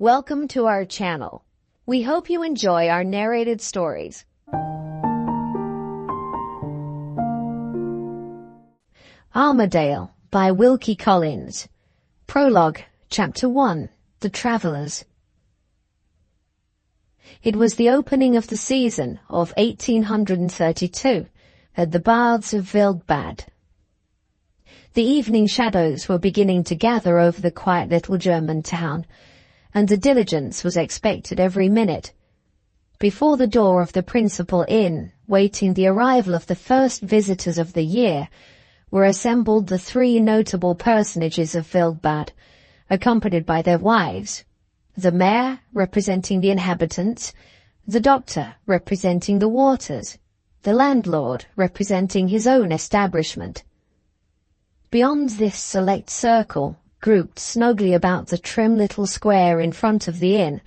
Welcome to our channel. We hope you enjoy our narrated stories. Armadale by Wilkie Collins. Prologue, Chapter 1, The Travellers. It was the opening of the season of 1832 at the baths of Wildbad. The evening shadows were beginning to gather over the quiet little German town, and the diligence was expected every minute. Before the door of the principal inn, waiting the arrival of the first visitors of the year, were assembled the three notable personages of Wildbad, accompanied by their wives, the mayor representing the inhabitants, the doctor representing the waters, the landlord representing his own establishment. Beyond this select circle, grouped snugly about the trim little square in front of the inn,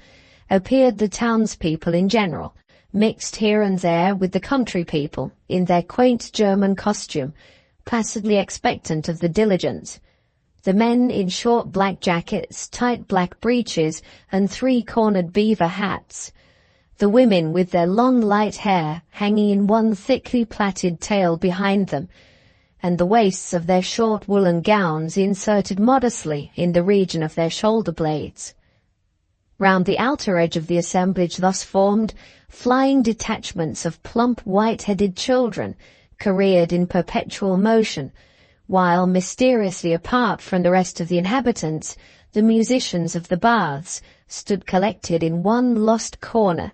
appeared the townspeople in general, mixed here and there with the country people in their quaint German costume, placidly expectant of the diligence. The men in short black jackets, tight black breeches, and three-cornered beaver hats. The women with their long light hair hanging in one thickly plaited tail behind them, and the waists of their short woolen gowns inserted modestly in the region of their shoulder blades. Round the outer edge of the assemblage thus formed, flying detachments of plump white-headed children careered in perpetual motion, while mysteriously apart from the rest of the inhabitants, the musicians of the baths stood collected in one lost corner,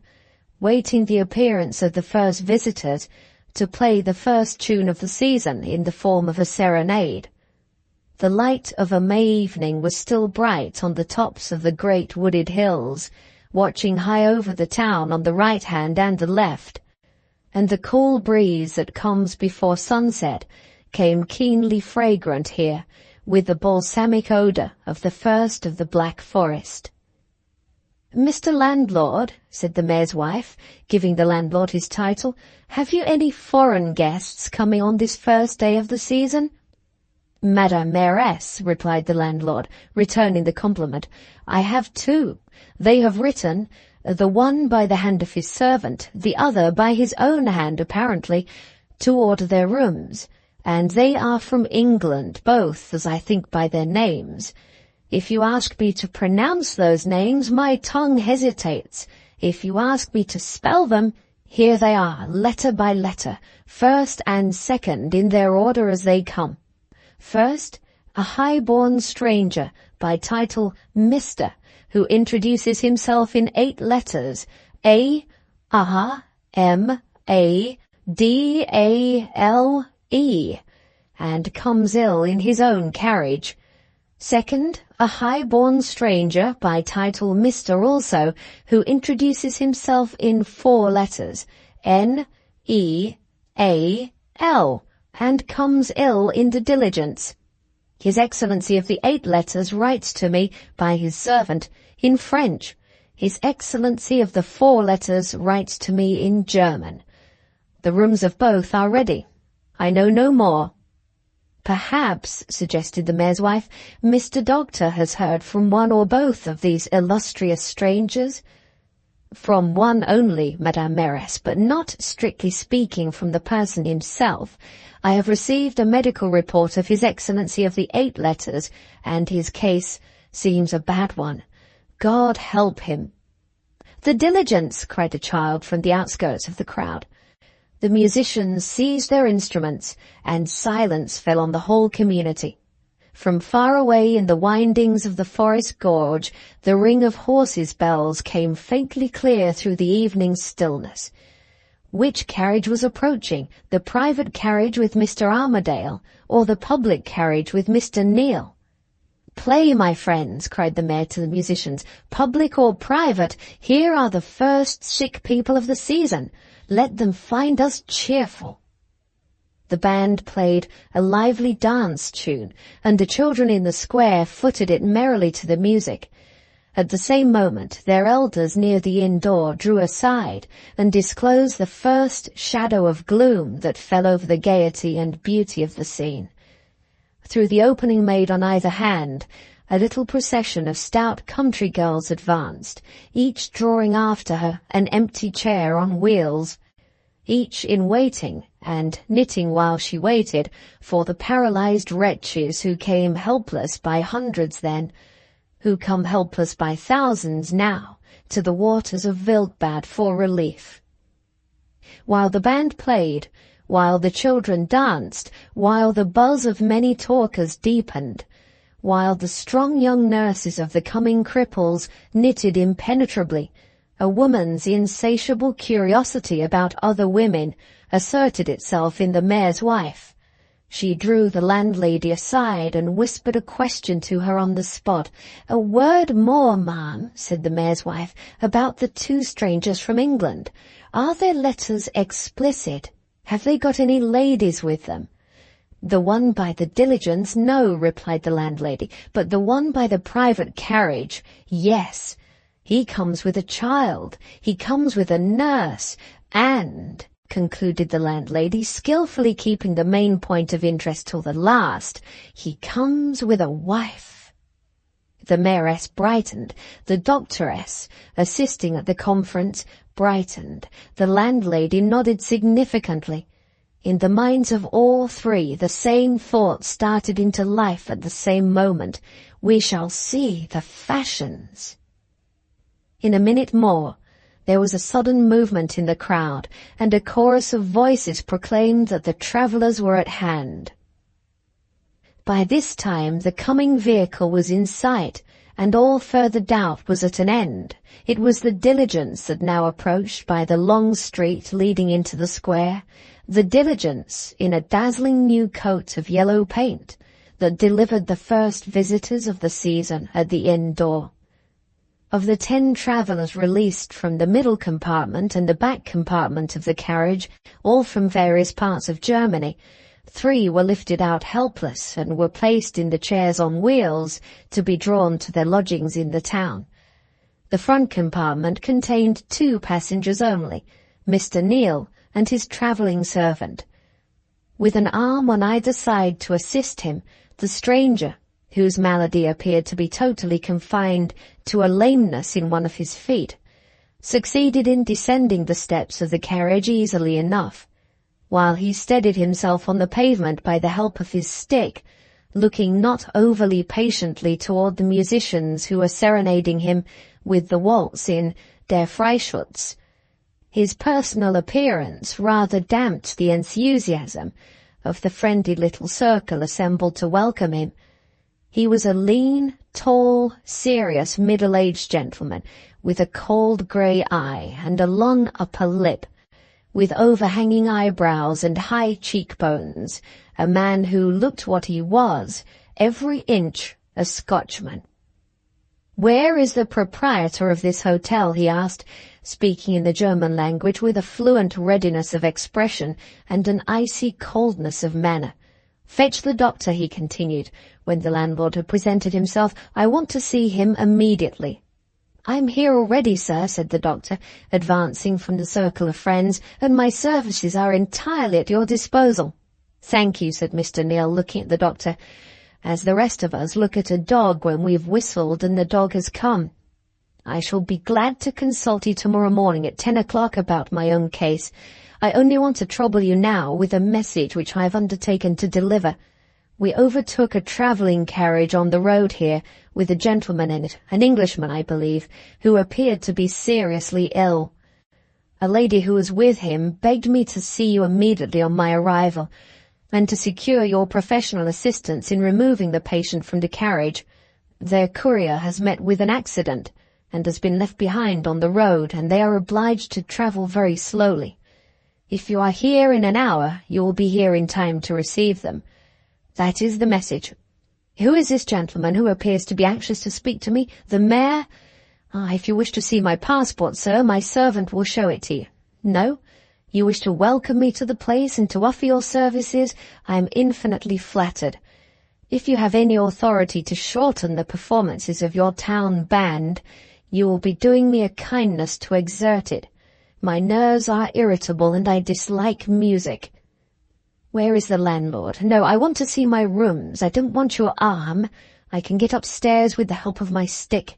waiting the appearance of the first visitors to play the first tune of the season in the form of a serenade. The light of a May evening was still bright on the tops of the great wooded hills, watching high over the town on the right hand and the left, and the cool breeze that comes before sunset came keenly fragrant here, with the balsamic odour of the first of the Black Forest. "Mr. Landlord," said the mayor's wife, giving the landlord his title, "have you any foreign guests coming on this first day of the season?" "Madame Mayoress," replied the landlord, returning the compliment, "I have two. They have written, the one by the hand of his servant, the other by his own hand apparently, to order their rooms, and they are from England, both, as I think by their names. If you ask me to pronounce those names, my tongue hesitates. If you ask me to spell them, here they are, letter by letter, first and second in their order as they come. First, a high-born stranger, by title Mr., who introduces himself in 8 letters, A, M, A, D, A, L, E, and comes ill in his own carriage. Second, a high-born stranger, by title Mr. also, who introduces himself in 4 letters, N, E, A, L, and comes ill in the diligence. His Excellency of the 8 letters writes to me, by his servant, in French. His Excellency of the 4 letters writes to me in German. The rooms of both are ready. I know no more." "Perhaps," suggested the mayor's wife, "Mr. Doctor has heard from one or both of these illustrious strangers?" "From one only, Madame Mayoress, but not, strictly speaking, from the person himself. I have received a medical report of His Excellency of the 8 letters, and his case seems a bad one. God help him." "The diligence!" cried a child from the outskirts of the crowd. The musicians seized their instruments, and silence fell on the whole community. From far away in the windings of the forest gorge, the ring of horses' bells came faintly clear through the evening stillness. Which carriage was approaching, the private carriage with Mr. Armadale, or the public carriage with Mr. Neal? "Play, my friends," cried the mayor to the musicians, "public or private, here are the first sick people of the season. Let them find us cheerful." The band played a lively dance tune, and the children in the square footed it merrily to the music. At the same moment their elders near the inn door drew aside and disclosed the first shadow of gloom that fell over the gaiety and beauty of the scene. Through the opening made on either hand, a little procession of stout country girls advanced, each drawing after her an empty chair on wheels, each in waiting and knitting while she waited for the paralyzed wretches who came helpless by hundreds then, who come helpless by thousands now, to the waters of Wildbad for relief. While the band played, while the children danced, while the buzz of many talkers deepened, while the strong young nurses of the coming cripples knitted impenetrably, a woman's insatiable curiosity about other women asserted itself in the mayor's wife. She drew the landlady aside and whispered a question to her on the spot. "A word more, ma'am," said the mayor's wife, "about the two strangers from England. Are their letters explicit? Have they got any ladies with them?" "The one by the diligence, no," replied the landlady, "but the one by the private carriage, yes. He comes with a child, he comes with a nurse, and," concluded the landlady, skillfully keeping the main point of interest till the last, "he comes with a wife." The mayoress brightened, the doctoress, assisting at the conference, brightened, the landlady nodded significantly. In the minds of all three the same thought started into life at the same moment: "We shall see the fashions." In a minute more, there was a sudden movement in the crowd, and a chorus of voices proclaimed that the travellers were at hand. By this time the coming vehicle was in sight, and all further doubt was at an end. It was the diligence that now approached by the long street leading into the square, the diligence in a dazzling new coat of yellow paint that delivered the first visitors of the season at the inn door. Of the 10 travellers released from the middle compartment and the back compartment of the carriage, all from various parts of Germany, 3 were lifted out helpless and were placed in the chairs on wheels to be drawn to their lodgings in the town. The front compartment contained 2 passengers only, Mr. Neal and his travelling servant. With an arm on either side to assist him, the stranger, whose malady appeared to be totally confined to a lameness in one of his feet, succeeded in descending the steps of the carriage easily enough, while he steadied himself on the pavement by the help of his stick, looking not overly patiently toward the musicians who were serenading him with the waltz in Der Freischutz. His personal appearance rather damped the enthusiasm of the friendly little circle assembled to welcome him. He was a lean, tall, serious, middle-aged gentleman, with a cold grey eye and a long upper lip, with overhanging eyebrows and high cheekbones, a man who looked what he was, every inch a Scotchman. "Where is the proprietor of this hotel?" he asked, speaking in the German language with a fluent readiness of expression and an icy coldness of manner. "Fetch the doctor," he continued, when the landlord had presented himself. "I want to see him immediately." "I'm here already, sir," said the doctor, advancing from the circle of friends, "and my services are entirely at your disposal." "Thank you," said Mr. Neal, looking at the doctor, as the rest of us look at a dog when we've whistled and the dog has come. "I shall be glad to consult you tomorrow morning at 10 o'clock about my own case. I only want to trouble you now with a message which I have undertaken to deliver. We overtook a travelling carriage on the road here, with a gentleman in it, an Englishman, I believe, who appeared to be seriously ill. A lady who was with him begged me to see you immediately on my arrival, and to secure your professional assistance in removing the patient from the carriage. Their courier has met with an accident, and has been left behind on the road, and they are obliged to travel very slowly. If you are here in an hour, you will be here in time to receive them. That is the message. Who is this gentleman who appears to be anxious to speak to me? The mayor? If you wish to see my passport, sir, my servant will show it to you. No? You wish to welcome me to the place and to offer your services? I am infinitely flattered. If you have any authority to shorten the performances of your town band, you will be doing me a kindness to exert it. My nerves are irritable, and I dislike music. Where is the landlord? No, I want to see my rooms. I don't want your arm. I can get upstairs with the help of my stick.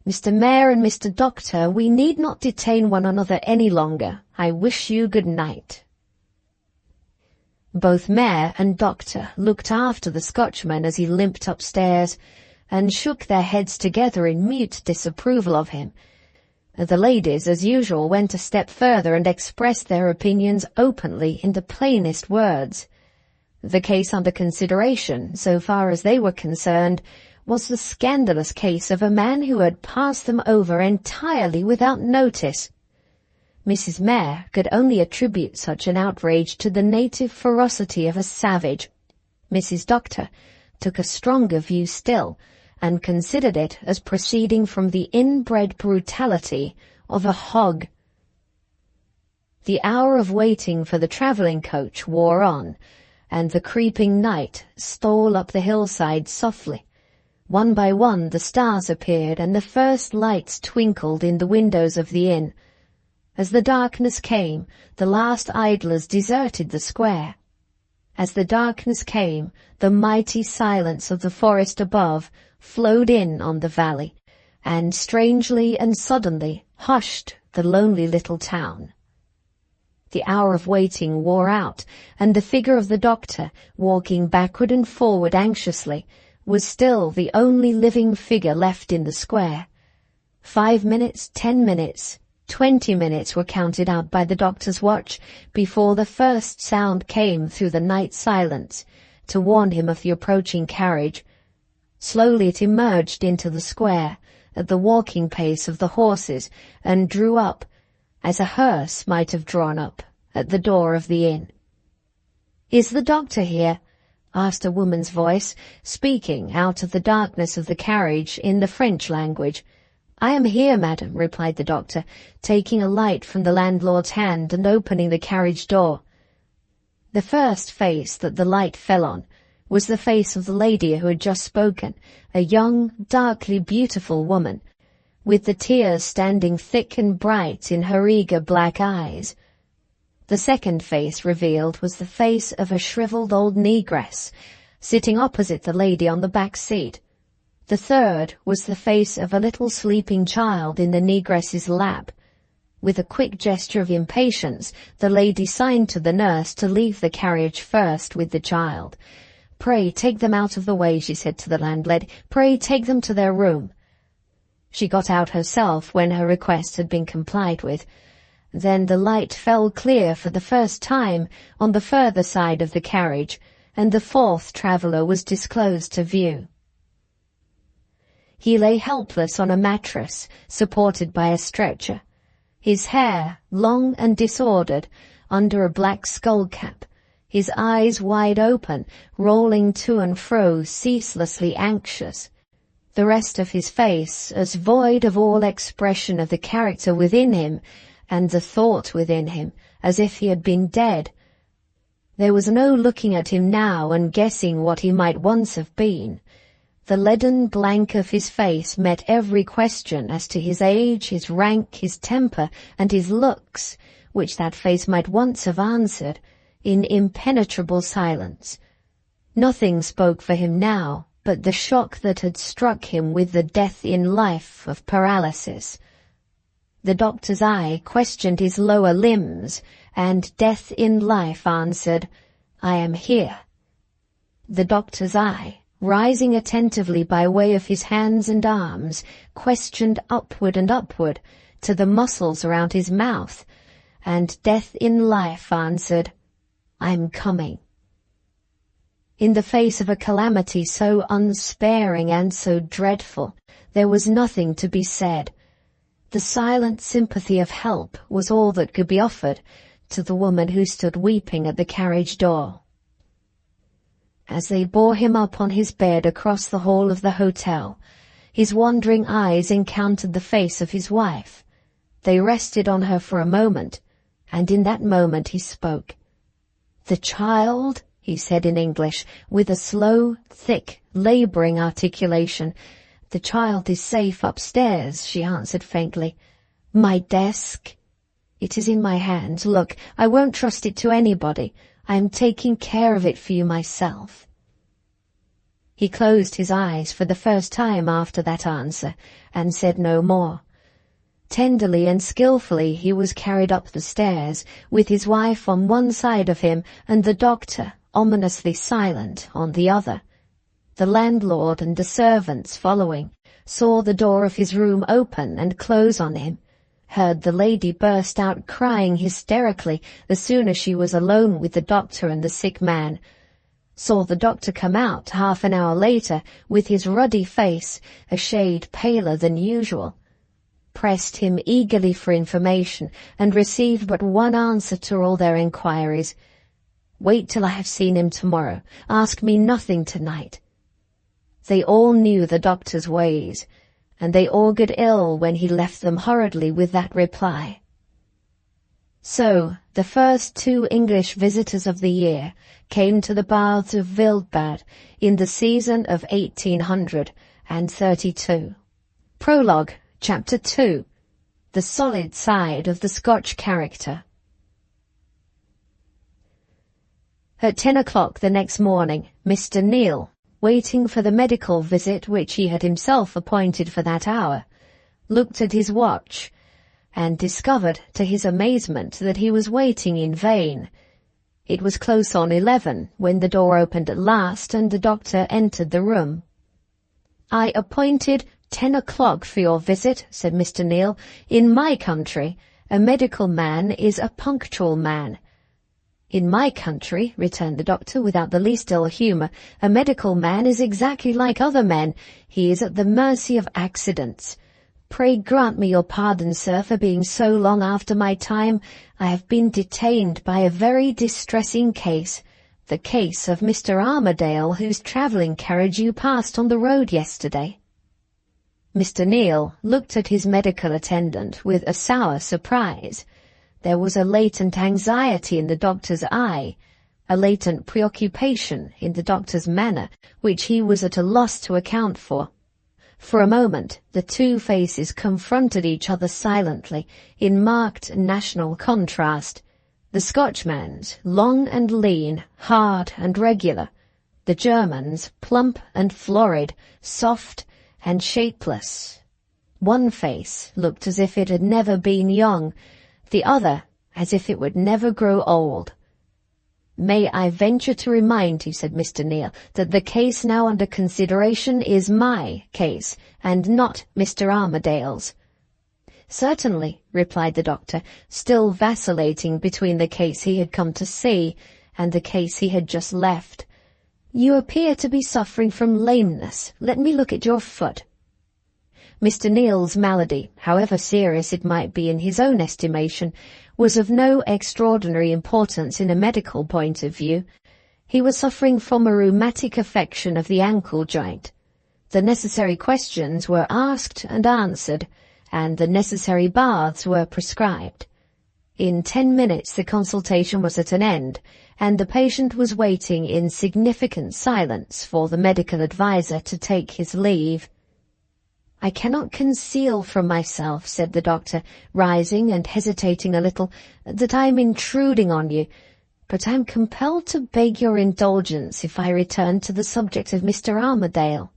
Mr. Mayor and Mr. Doctor, we need not detain one another any longer. I wish you good night." Both Mayor and Doctor looked after the Scotchman as he limped upstairs, and shook their heads together in mute disapproval of him. The ladies, as usual, went a step further and expressed their opinions openly in the plainest words. The case under consideration, so far as they were concerned, was the scandalous case of a man who had passed them over entirely without notice. Mrs. Mayor could only attribute such an outrage to the native ferocity of a savage. Mrs. Doctor took a stronger view still, and considered it as proceeding from the inbred brutality of a hog. The hour of waiting for the travelling coach wore on, and the creeping night stole up the hillside softly. One by one the stars appeared, and the first lights twinkled in the windows of the inn. As the darkness came, the last idlers deserted the square. As the darkness came, the mighty silence of the forest above flowed in on the valley, and strangely and suddenly hushed the lonely little town. The hour of waiting wore out, and the figure of the doctor, walking backward and forward anxiously, was still the only living figure left in the square. 5 minutes, 10 minutes, 20 minutes were counted out by the doctor's watch before the first sound came through the night silence to warn him of the approaching carriage. Slowly it emerged into the square at the walking pace of the horses and drew up, as a hearse might have drawn up, at the door of the inn. "Is the doctor here?" asked a woman's voice, speaking out of the darkness of the carriage in the French language. "I am here, madam," replied the doctor, taking a light from the landlord's hand and opening the carriage door. The first face that the light fell on was the face of the lady who had just spoken, a young, darkly beautiful woman, with the tears standing thick and bright in her eager black eyes. The second face revealed was the face of a shriveled old negress, sitting opposite the lady on the back seat. The third was the face of a little sleeping child in the negress's lap. With a quick gesture of impatience, the lady signed to the nurse to leave the carriage first with the child. "Pray take them out of the way," she said to the landlady. "Pray take them to their room." She got out herself when her request had been complied with. Then the light fell clear for the first time on the further side of the carriage, and the fourth traveller was disclosed to view. He lay helpless on a mattress, supported by a stretcher, his hair long and disordered under a black skull-cap, his eyes wide open, rolling to and fro, ceaselessly anxious. The rest of his face as void of all expression of the character within him and the thought within him, as if he had been dead. There was no looking at him now and guessing what he might once have been. The leaden blank of his face met every question as to his age, his rank, his temper, and his looks, which that face might once have answered, in impenetrable silence. Nothing spoke for him now but the shock that had struck him with the death in life of paralysis. The doctor's eye questioned his lower limbs, and death in life answered, "I am here." The doctor's eye, rising attentively by way of his hands and arms, questioned upward and upward to the muscles around his mouth, and death in life answered, "I'm coming." In the face of a calamity so unsparing and so dreadful, there was nothing to be said. The silent sympathy of help was all that could be offered to the woman who stood weeping at the carriage door. As they bore him up on his bed across the hall of the hotel, his wandering eyes encountered the face of his wife. They rested on her for a moment, and in that moment he spoke. "The child?" he said in English, with a slow, thick, labouring articulation. "The child is safe upstairs," she answered faintly. "My desk?" "It is in my hand. Look, I won't trust it to anybody. I am taking care of it for you myself." He closed his eyes for the first time after that answer, and said no more. Tenderly and skilfully he was carried up the stairs, with his wife on one side of him and the doctor, ominously silent, on the other. The landlord and the servants following, saw the door of his room open and close on him, heard the lady burst out crying hysterically as soon as she was alone with the doctor and the sick man, saw the doctor come out half an hour later with his ruddy face a shade paler than usual, pressed him eagerly for information, and received but one answer to all their inquiries: "Wait till I have seen him tomorrow. Ask me nothing tonight." They all knew the doctor's ways, and they augured ill when he left them hurriedly with that reply. So the first 2 English visitors of the year came to the baths of Wildbad in the season of 1832. Prologue, Chapter 2. The solid side of the Scotch character. At 10 o'clock the next morning, Mr. Neal, waiting for the medical visit which he had himself appointed for that hour, looked at his watch, and discovered to his amazement that he was waiting in vain. It was close on 11 when the door opened at last and the doctor entered the room. "I appointed 10 o'clock for your visit," said Mr. Neal. "In my country, a medical man is a punctual man." "In my country," returned the doctor without the least ill humour, "a medical man is exactly like other men. He is at the mercy of accidents. Pray grant me your pardon, sir, for being so long after my time. I have been detained by a very distressing case, the case of Mr. Armadale, whose travelling carriage you passed on the road yesterday." Mr. Neal looked at his medical attendant with a sour surprise. There was a latent anxiety in the doctor's eye, a latent preoccupation in the doctor's manner, which he was at a loss to account for. For a moment the 2 faces confronted each other silently, in marked national contrast. The Scotchman's long and lean, hard and regular; the German's plump and florid, soft and shapeless. One face looked as if it had never been young, the other as if it would never grow old. "May I venture to remind you," said Mr. Neal, "that the case now under consideration is my case, and not Mr. Armadale's." "Certainly," replied the doctor, still vacillating between the case he had come to see and the case he had just left. "You appear to be suffering from lameness. Let me look at your foot." Mr. Neal's malady, however serious it might be in his own estimation, was of no extraordinary importance in a medical point of view. He was suffering from a rheumatic affection of the ankle joint. The necessary questions were asked and answered, and the necessary baths were prescribed. In 10 minutes the consultation was at an end, and the patient was waiting in significant silence for the medical adviser to take his leave. "I cannot conceal from myself," said the doctor, rising and hesitating a little, "that I am intruding on you, but I am compelled to beg your indulgence if I return to the subject of Mr. Armadale."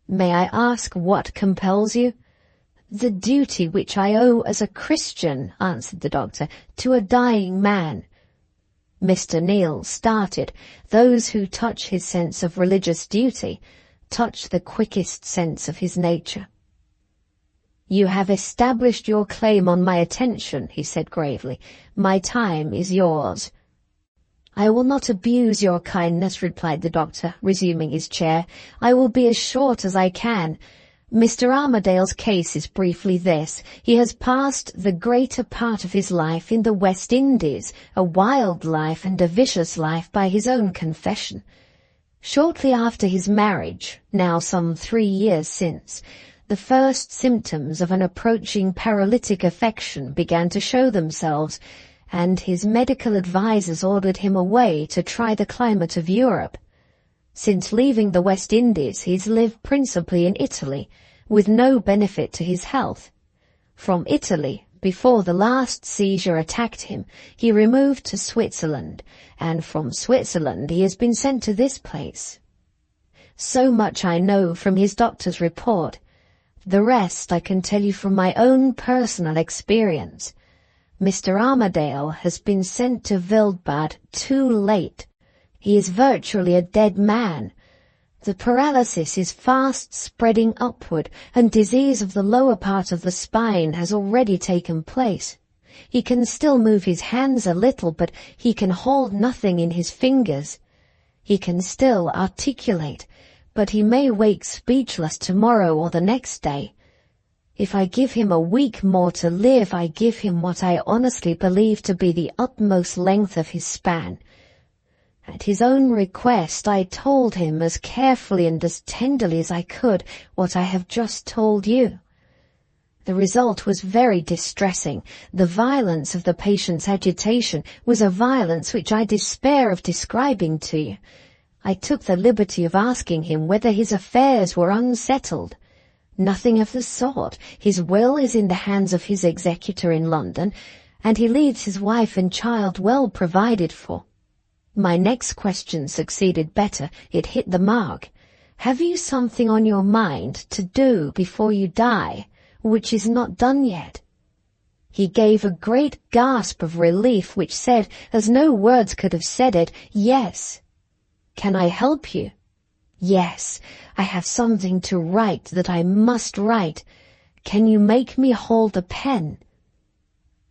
"May I ask what compels you?" "The duty which I owe as a Christian," answered the doctor, "to a dying man." Mr. Neal started. Those who touch his sense of religious duty touch the quickest sense of his nature. "You have established your claim on my attention," he said gravely. "My time is yours." "I will not abuse your kindness," replied the doctor, resuming his chair. "I will be as short as I can. Mr. Armadale's case is briefly this. He has passed the greater part of his life in the West Indies, a wild life and a vicious life by his own confession. Shortly after his marriage, now some 3 years since, the first symptoms of an approaching paralytic affection began to show themselves, and his medical advisers ordered him away to try the climate of Europe. Since leaving the West Indies, he's lived principally in Italy, with no benefit to his health. From Italy, before the last seizure attacked him, he removed to Switzerland, and from Switzerland he has been sent to this place. So much I know from his doctor's report. The rest I can tell you from my own personal experience. Mr. Armadale has been sent to Wildbad too late. He is virtually a dead man. The paralysis is fast spreading upward, and disease of the lower part of the spine has already taken place. He can still move his hands a little, but he can hold nothing in his fingers. He can still articulate, but he may wake speechless tomorrow or the next day. If I give him a week more to live, I give him what I honestly believe to be the utmost length of his span. At his own request, I told him as carefully and as tenderly as I could what I have just told you. The result was very distressing. The violence of the patient's agitation was a violence which I despair of describing to you. I took the liberty of asking him whether his affairs were unsettled. Nothing of the sort. His will is in the hands of his executor in London, and he leaves his wife and child well provided for. My next question succeeded better. It hit the mark. Have you something on your mind to do before you die, which is not done yet? He gave a great gasp of relief which said, as no words could have said it, yes. Can I help you? Yes, I have something to write that I must write. Can you make me hold a pen?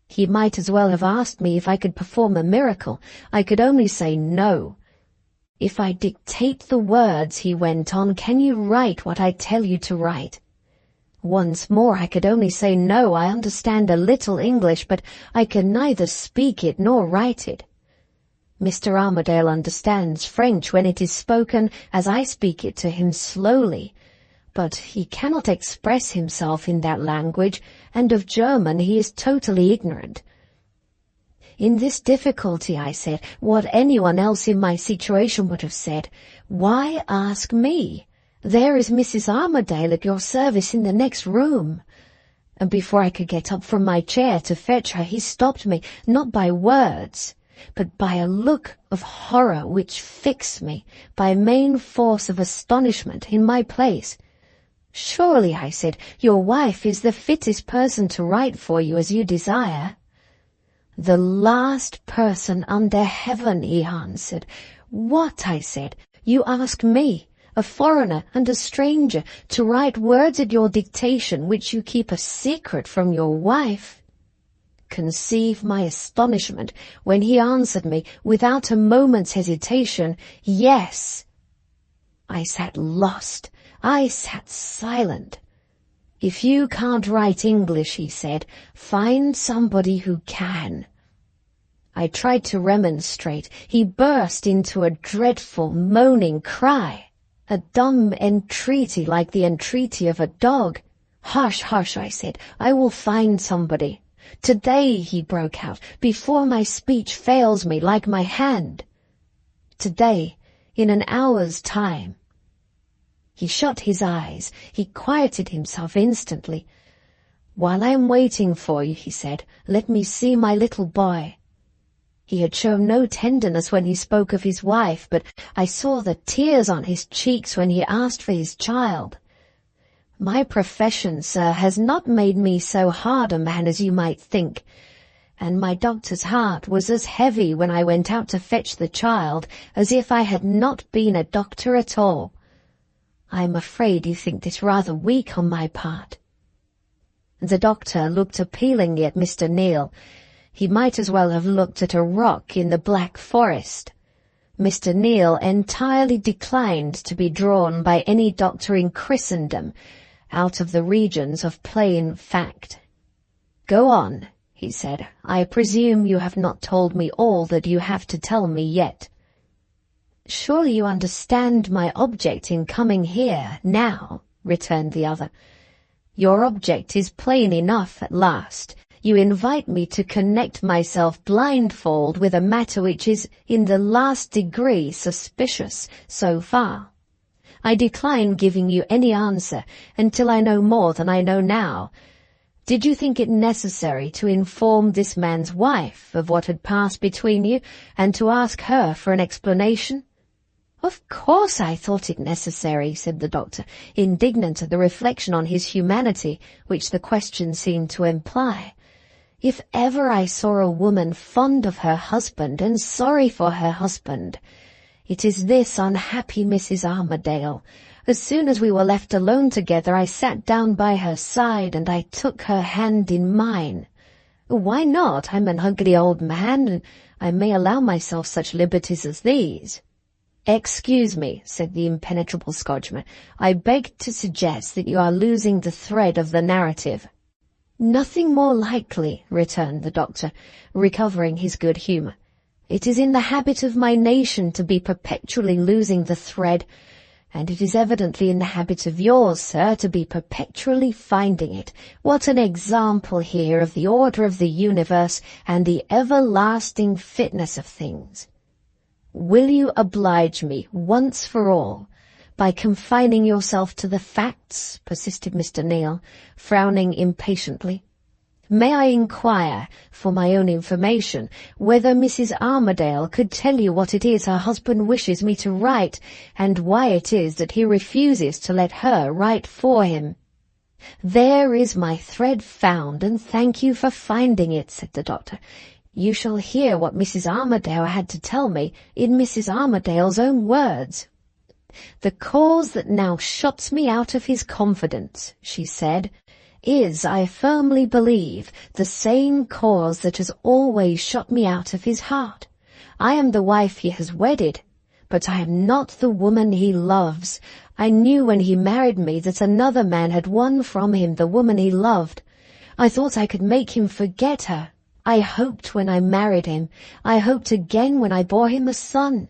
He might as well have asked me if I could perform a miracle. I could only say no. If I dictate the words, he went on, can you write what I tell you to write? Once more I could only say no. I understand a little English, but I can neither speak it nor write it. Mr. Armadale understands French when it is spoken as I speak it to him slowly, but he cannot express himself in that language, and of German he is totally ignorant. In this difficulty, I said, what anyone else in my situation would have said, why ask me? There is Mrs. Armadale at your service in the next room. And before I could get up from my chair to fetch her, he stopped me, not by words, but by a look of horror which fixed me, by main force of astonishment, in my place. Surely, I said, your wife is the fittest person to write for you as you desire. The last person under heaven, he answered. What, I said, you ask me, a foreigner and a stranger, to write words at your dictation which you keep a secret from your wife? Conceive my astonishment when he answered me without a moment's hesitation, yes. I sat lost. I sat silent. If you can't write English, he said, find somebody who can. I tried to remonstrate. He burst into a dreadful moaning cry, a dumb entreaty like the entreaty of a dog. Hush, hush, I said, I will find somebody. Today, he broke out, before my speech fails me like my hand. Today, in an hour's time. He shut his eyes. He quieted himself instantly. While I am waiting for you, he said, let me see my little boy. He had shown no tenderness when he spoke of his wife, but I saw the tears on his cheeks when he asked for his child. My profession, sir, has not made me so hard a man as you might think, and my doctor's heart was as heavy when I went out to fetch the child as if I had not been a doctor at all. I am afraid you think this rather weak on my part. The doctor looked appealingly at Mr. Neal. He might as well have looked at a rock in the Black Forest. Mr. Neal entirely declined to be drawn by any doctor in Christendom out of the regions of plain fact. Go on, he said. I presume you have not told me all that you have to tell me yet. Surely you understand my object in coming here now, returned the other. Your object is plain enough at last. You invite me to connect myself blindfold with a matter which is in the last degree suspicious so far. I decline giving you any answer until I know more than I know now. Did you think it necessary to inform this man's wife of what had passed between you, and to ask her for an explanation? "Of course I thought it necessary," said the doctor, indignant at the reflection on his humanity which the question seemed to imply. "If ever I saw a woman fond of her husband and sorry for her husband, it is this unhappy Mrs. Armadale. As soon as we were left alone together, I sat down by her side and I took her hand in mine. Why not? I'm an ugly old man, and I may allow myself such liberties as these." "Excuse me," said the impenetrable Scotchman. "I beg to suggest that you are losing the thread of the narrative." "Nothing more likely," returned the doctor, recovering his good humour. "It is in the habit of my nation to be perpetually losing the thread, and it is evidently in the habit of yours, sir, to be perpetually finding it. What an example here of the order of the universe and the everlasting fitness of things! Will you oblige me, once for all, by confining yourself to the facts?" persisted Mr. Neal, frowning impatiently. "May I inquire, for my own information, whether Mrs. Armadale could tell you what it is her husband wishes me to write, and why it is that he refuses to let her write for him?" "There is my thread found, and thank you for finding it," said the doctor. "You shall hear what Mrs. Armadale had to tell me in Mrs. Armadale's own words. 'The cause that now shuts me out of his confidence,' she said, 'is, I firmly believe, the same cause that has always shut me out of his heart. I am the wife he has wedded, but I am not the woman he loves. I knew when he married me that another man had won from him the woman he loved. I thought I could make him forget her. I hoped when I married him. I hoped again when I bore him a son.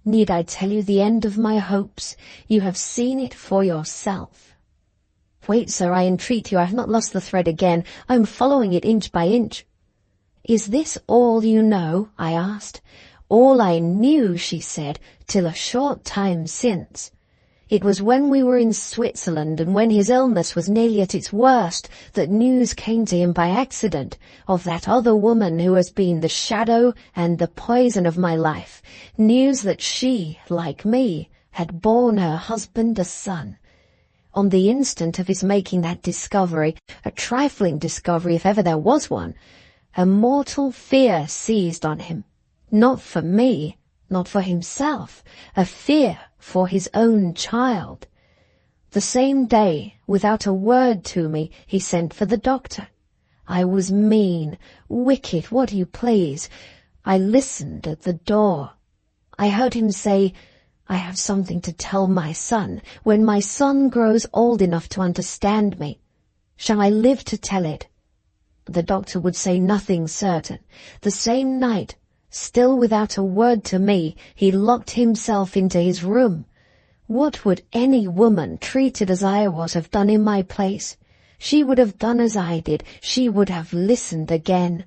Need I tell you the end of my hopes? You have seen it for yourself.' Wait, sir, I entreat you. I have not lost the thread again. I am following it inch by inch." "Is this all you know?" I asked. "All I knew," she said, "till a short time since. It was when we were in Switzerland, and when his illness was nearly at its worst, that news came to him by accident of that other woman who has been the shadow and the poison of my life, news that she, like me, had borne her husband a son. On the instant of his making that discovery, a trifling discovery if ever there was one, a mortal fear seized on him. Not for me, not for himself, a fear for his own child. The same day, without a word to me, he sent for the doctor. I was mean, wicked, what you please. I listened at the door. I heard him say, 'I have something to tell my son, when my son grows old enough to understand me. Shall I live to tell it?' The doctor would say nothing certain. The same night, still without a word to me, he locked himself into his room. What would any woman, treated as I was, have done in my place? She would have done as I did. She would have listened again.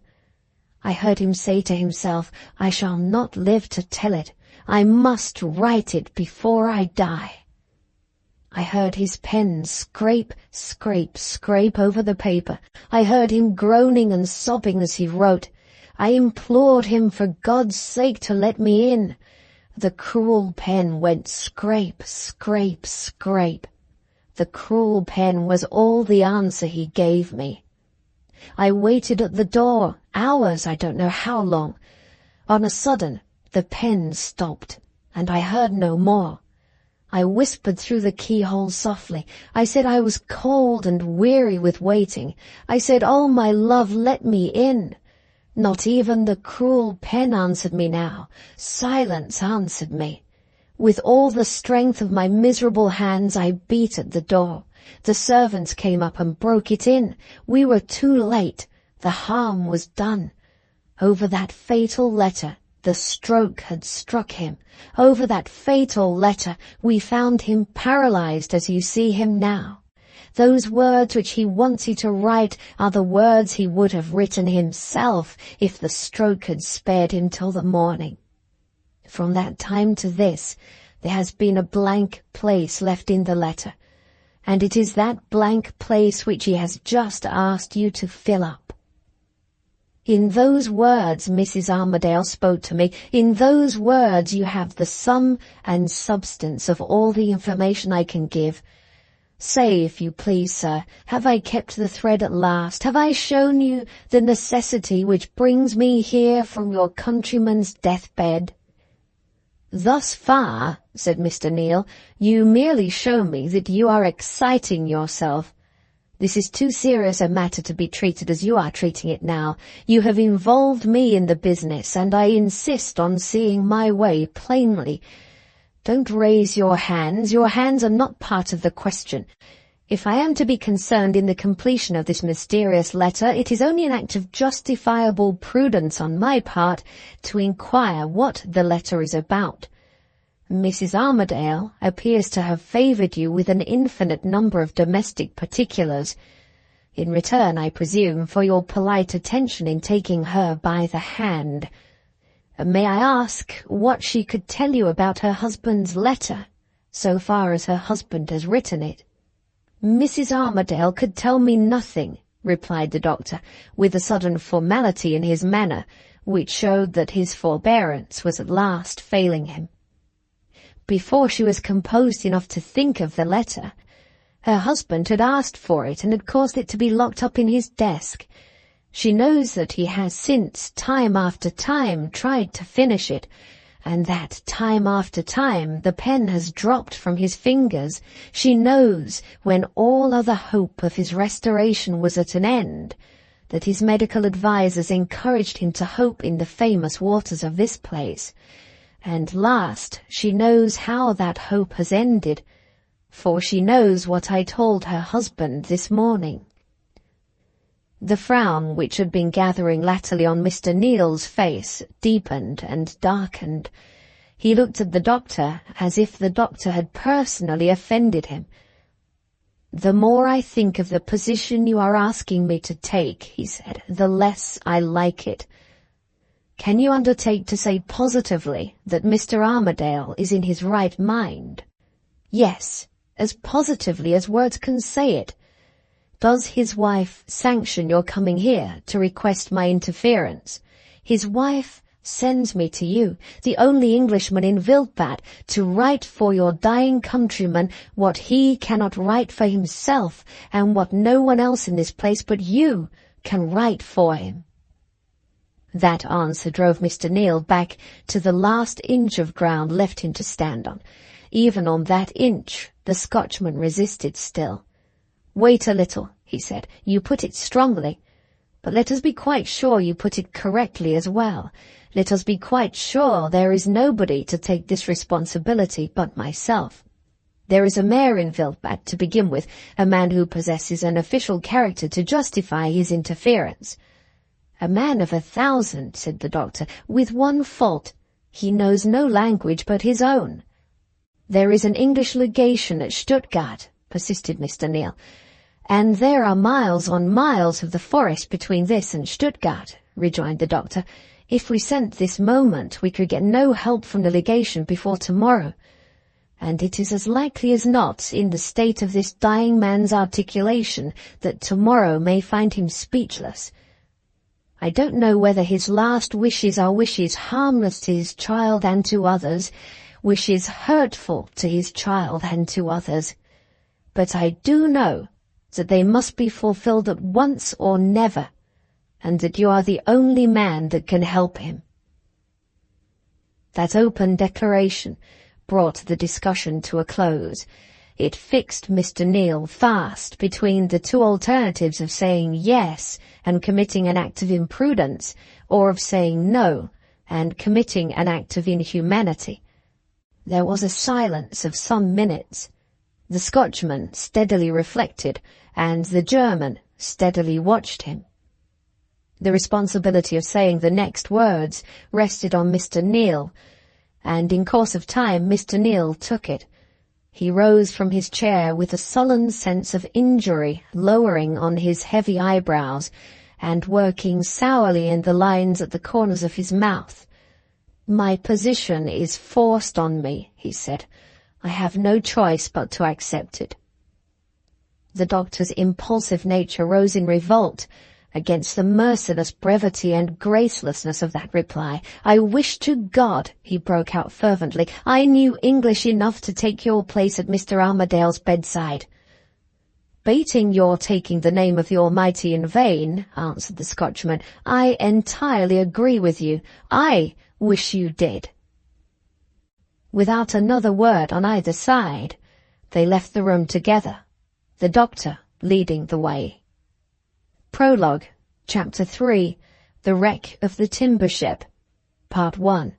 I heard him say to himself, 'I shall not live to tell it. I must write it before I die.' I heard his pen scrape, scrape, scrape over the paper. I heard him groaning and sobbing as he wrote. I implored him for God's sake to let me in. The cruel pen went scrape, scrape, scrape. The cruel pen was all the answer he gave me. I waited at the door, hours, I don't know how long. On a sudden, the pen stopped, and I heard no more. I whispered through the keyhole softly. I said I was cold and weary with waiting. I said, 'Oh, my love, let me in.' Not even the cruel pen answered me now. Silence answered me. With all the strength of my miserable hands I beat at the door. The servants came up and broke it in. We were too late. The harm was done. Over that fatal letter, the stroke had struck him. Over that fatal letter, we found him paralyzed as you see him now. Those words which he wants you to write are the words he would have written himself if the stroke had spared him till the morning. From that time to this, there has been a blank place left in the letter, and it is that blank place which he has just asked you to fill up." In those words Mrs. Armadale spoke to me, in those words you have the sum and substance of all the information I can give. Say, if you please, sir, have I kept the thread at last? Have I shown you the necessity which brings me here from your countryman's deathbed? Thus far, said Mr. Neal, you merely show me that you are exciting yourself. This is too serious a matter to be treated as you are treating it now. You have involved me in the business, and I insist on seeing my way plainly. Don't raise your hands. Your hands are not part of the question. If I am to be concerned in the completion of this mysterious letter, it is only an act of justifiable prudence on my part to inquire what the letter is about. Mrs. Armadale appears to have favoured you with an infinite number of domestic particulars. In return, I presume, for your polite attention in taking her by the hand. May I ask what she could tell you about her husband's letter, so far as her husband has written it? Mrs. Armadale could tell me nothing, replied the doctor, with a sudden formality in his manner, which showed that his forbearance was at last failing him. Before she was composed enough to think of the letter, her husband had asked for it and had caused it to be locked up in his desk. She knows that he has since, time after time, tried to finish it, and that, time after time, the pen has dropped from his fingers. She knows, when all other hope of his restoration was at an end, that his medical advisers encouraged him to hope in the famous waters of this place. And last, she knows how that hope has ended, for she knows what I told her husband this morning. The frown which had been gathering latterly on Mr. Neal's face deepened and darkened. He looked at the doctor as if the doctor had personally offended him. "The more I think of the position you are asking me to take," he said, "the less I like it. Can you undertake to say positively that Mr. Armadale is in his right mind?" "Yes, as positively as words can say it." "Does his wife sanction your coming here to request my interference?" "His wife sends me to you, the only Englishman in Wildbad, to write for your dying countryman what he cannot write for himself, and what no one else in this place but you can write for him." That answer drove Mr. Neal back to the last inch of ground left him to stand on. Even on that inch the Scotchman resisted still. "Wait a little," he said. "You put it strongly, but let us be quite sure you put it correctly as well. Let us be quite sure there is nobody to take this responsibility but myself. There is a mayor in Wildbad, to begin with, a man who possesses an official character to justify his interference." "A man of 1,000, said the doctor, "with one fault. He knows no language but his own." "There is an English legation at Stuttgart," persisted Mr. Neal. "And there are miles on miles of the forest between this and Stuttgart," rejoined the doctor. "If we sent this moment, we could get no help from the legation before tomorrow. And it is as likely as not, in the state of this dying man's articulation, that tomorrow may find him speechless. I don't know whether his last wishes are wishes harmless to his child and to others, wishes hurtful to his child and to others. But I do know that they must be fulfilled at once or never, and that you are the only man that can help him." That open declaration brought the discussion to a close. It fixed Mr. Neal fast between the two alternatives of saying yes and committing an act of imprudence, or of saying no and committing an act of inhumanity. There was a silence of some minutes. The Scotchman steadily reflected, and the German steadily watched him. The responsibility of saying the next words rested on Mr. Neal, and in course of time Mr. Neal took it. He rose from his chair with a sullen sense of injury lowering on his heavy eyebrows, and working sourly in the lines at the corners of his mouth. "My position is forced on me," he said. "I have no choice but to accept it." The doctor's impulsive nature rose in revolt, against the merciless brevity and gracelessness of that reply. "I wish to God," he broke out fervently, "I knew English enough to take your place at Mr. Armadale's bedside." "Bating your taking the name of the Almighty in vain," answered the Scotchman, "I entirely agree with you. I wish you did." Without another word on either side, they left the room together, the doctor leading the way. Prologue, Chapter 3, The Wreck of the Timber Ship, Part 1.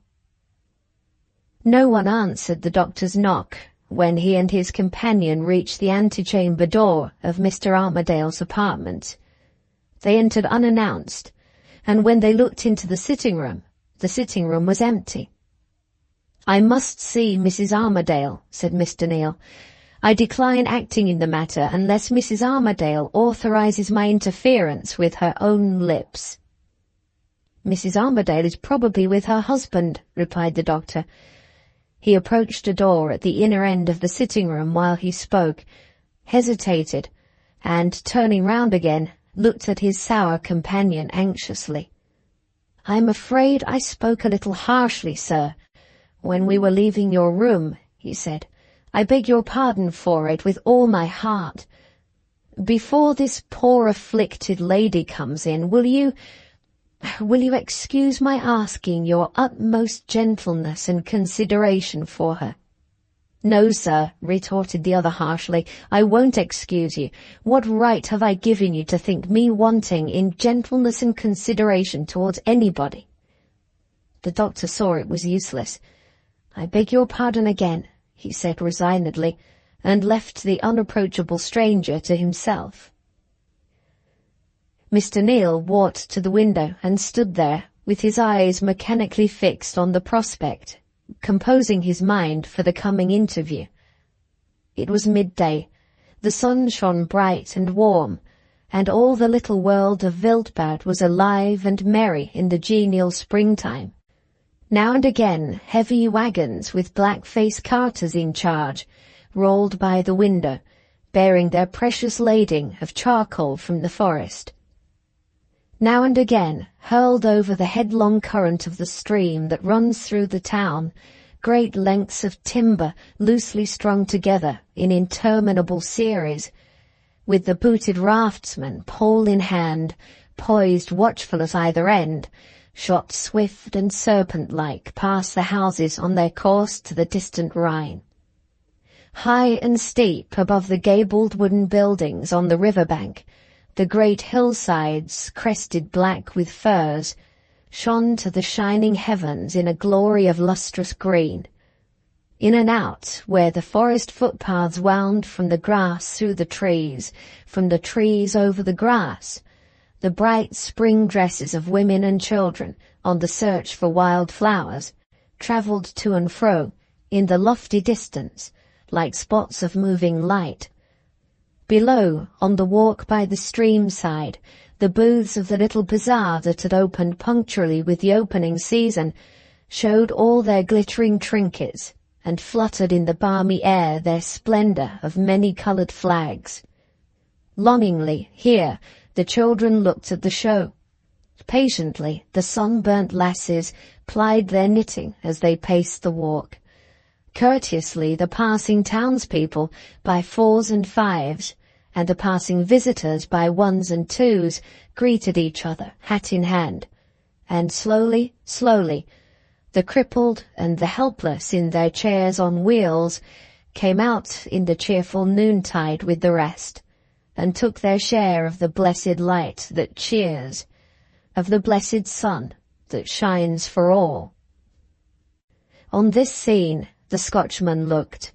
No one answered the doctor's knock when he and his companion reached the antechamber door of Mr. Armadale's apartment. They entered unannounced, and when they looked into the sitting room was empty. "I must see Mrs. Armadale," said Mr. Neal. "I decline acting in the matter unless Mrs. Armadale authorizes my interference with her own lips." "Mrs. Armadale is probably with her husband," replied the doctor. He approached a door at the inner end of the sitting-room while he spoke, hesitated, and, turning round again, looked at his sour companion anxiously. "I'm afraid I spoke a little harshly, sir, when we were leaving your room," he said. "I beg your pardon for it with all my heart. Before this poor afflicted lady comes in, will you excuse my asking your utmost gentleness and consideration for her?" "No, sir," retorted the other harshly, "I won't excuse you. What right have I given you to think me wanting in gentleness and consideration towards anybody?" The doctor saw it was useless. "I beg your pardon again," he said resignedly, and left the unapproachable stranger to himself. Mr. Neal walked to the window and stood there, with his eyes mechanically fixed on the prospect, composing his mind for the coming interview. It was midday. The sun shone bright and warm, and all the little world of Wildbad was alive and merry in the genial springtime. Now and again heavy wagons with black-faced carters in charge rolled by the window, bearing their precious lading of charcoal from the forest. Now and again, hurled over the headlong current of the stream that runs through the town, great lengths of timber loosely strung together in interminable series, with the booted raftsmen, pole in hand, poised watchful at either end, shot swift and serpent-like past the houses on their course to the distant Rhine. High and steep above the gabled wooden buildings on the river-bank, the great hillsides, crested black with firs, shone to the shining heavens in a glory of lustrous green. In and out, where the forest footpaths wound from the grass through the trees, from the trees over the grass, the bright spring dresses of women and children, on the search for wild flowers, travelled to and fro, in the lofty distance, like spots of moving light. Below, on the walk by the stream side, the booths of the little bazaar that had opened punctually with the opening season showed all their glittering trinkets, and fluttered in the balmy air their splendour of many-coloured flags. Longingly, here, the children looked at the show. Patiently, the sunburnt lasses plied their knitting as they paced the walk. Courteously, the passing townspeople, by fours and fives, and the passing visitors by ones and twos, greeted each other, hat in hand. And slowly, slowly, the crippled and the helpless in their chairs on wheels came out in the cheerful noontide with the rest, and took their share of the blessed light that cheers, of the blessed sun that shines for all. On this scene the Scotchman looked,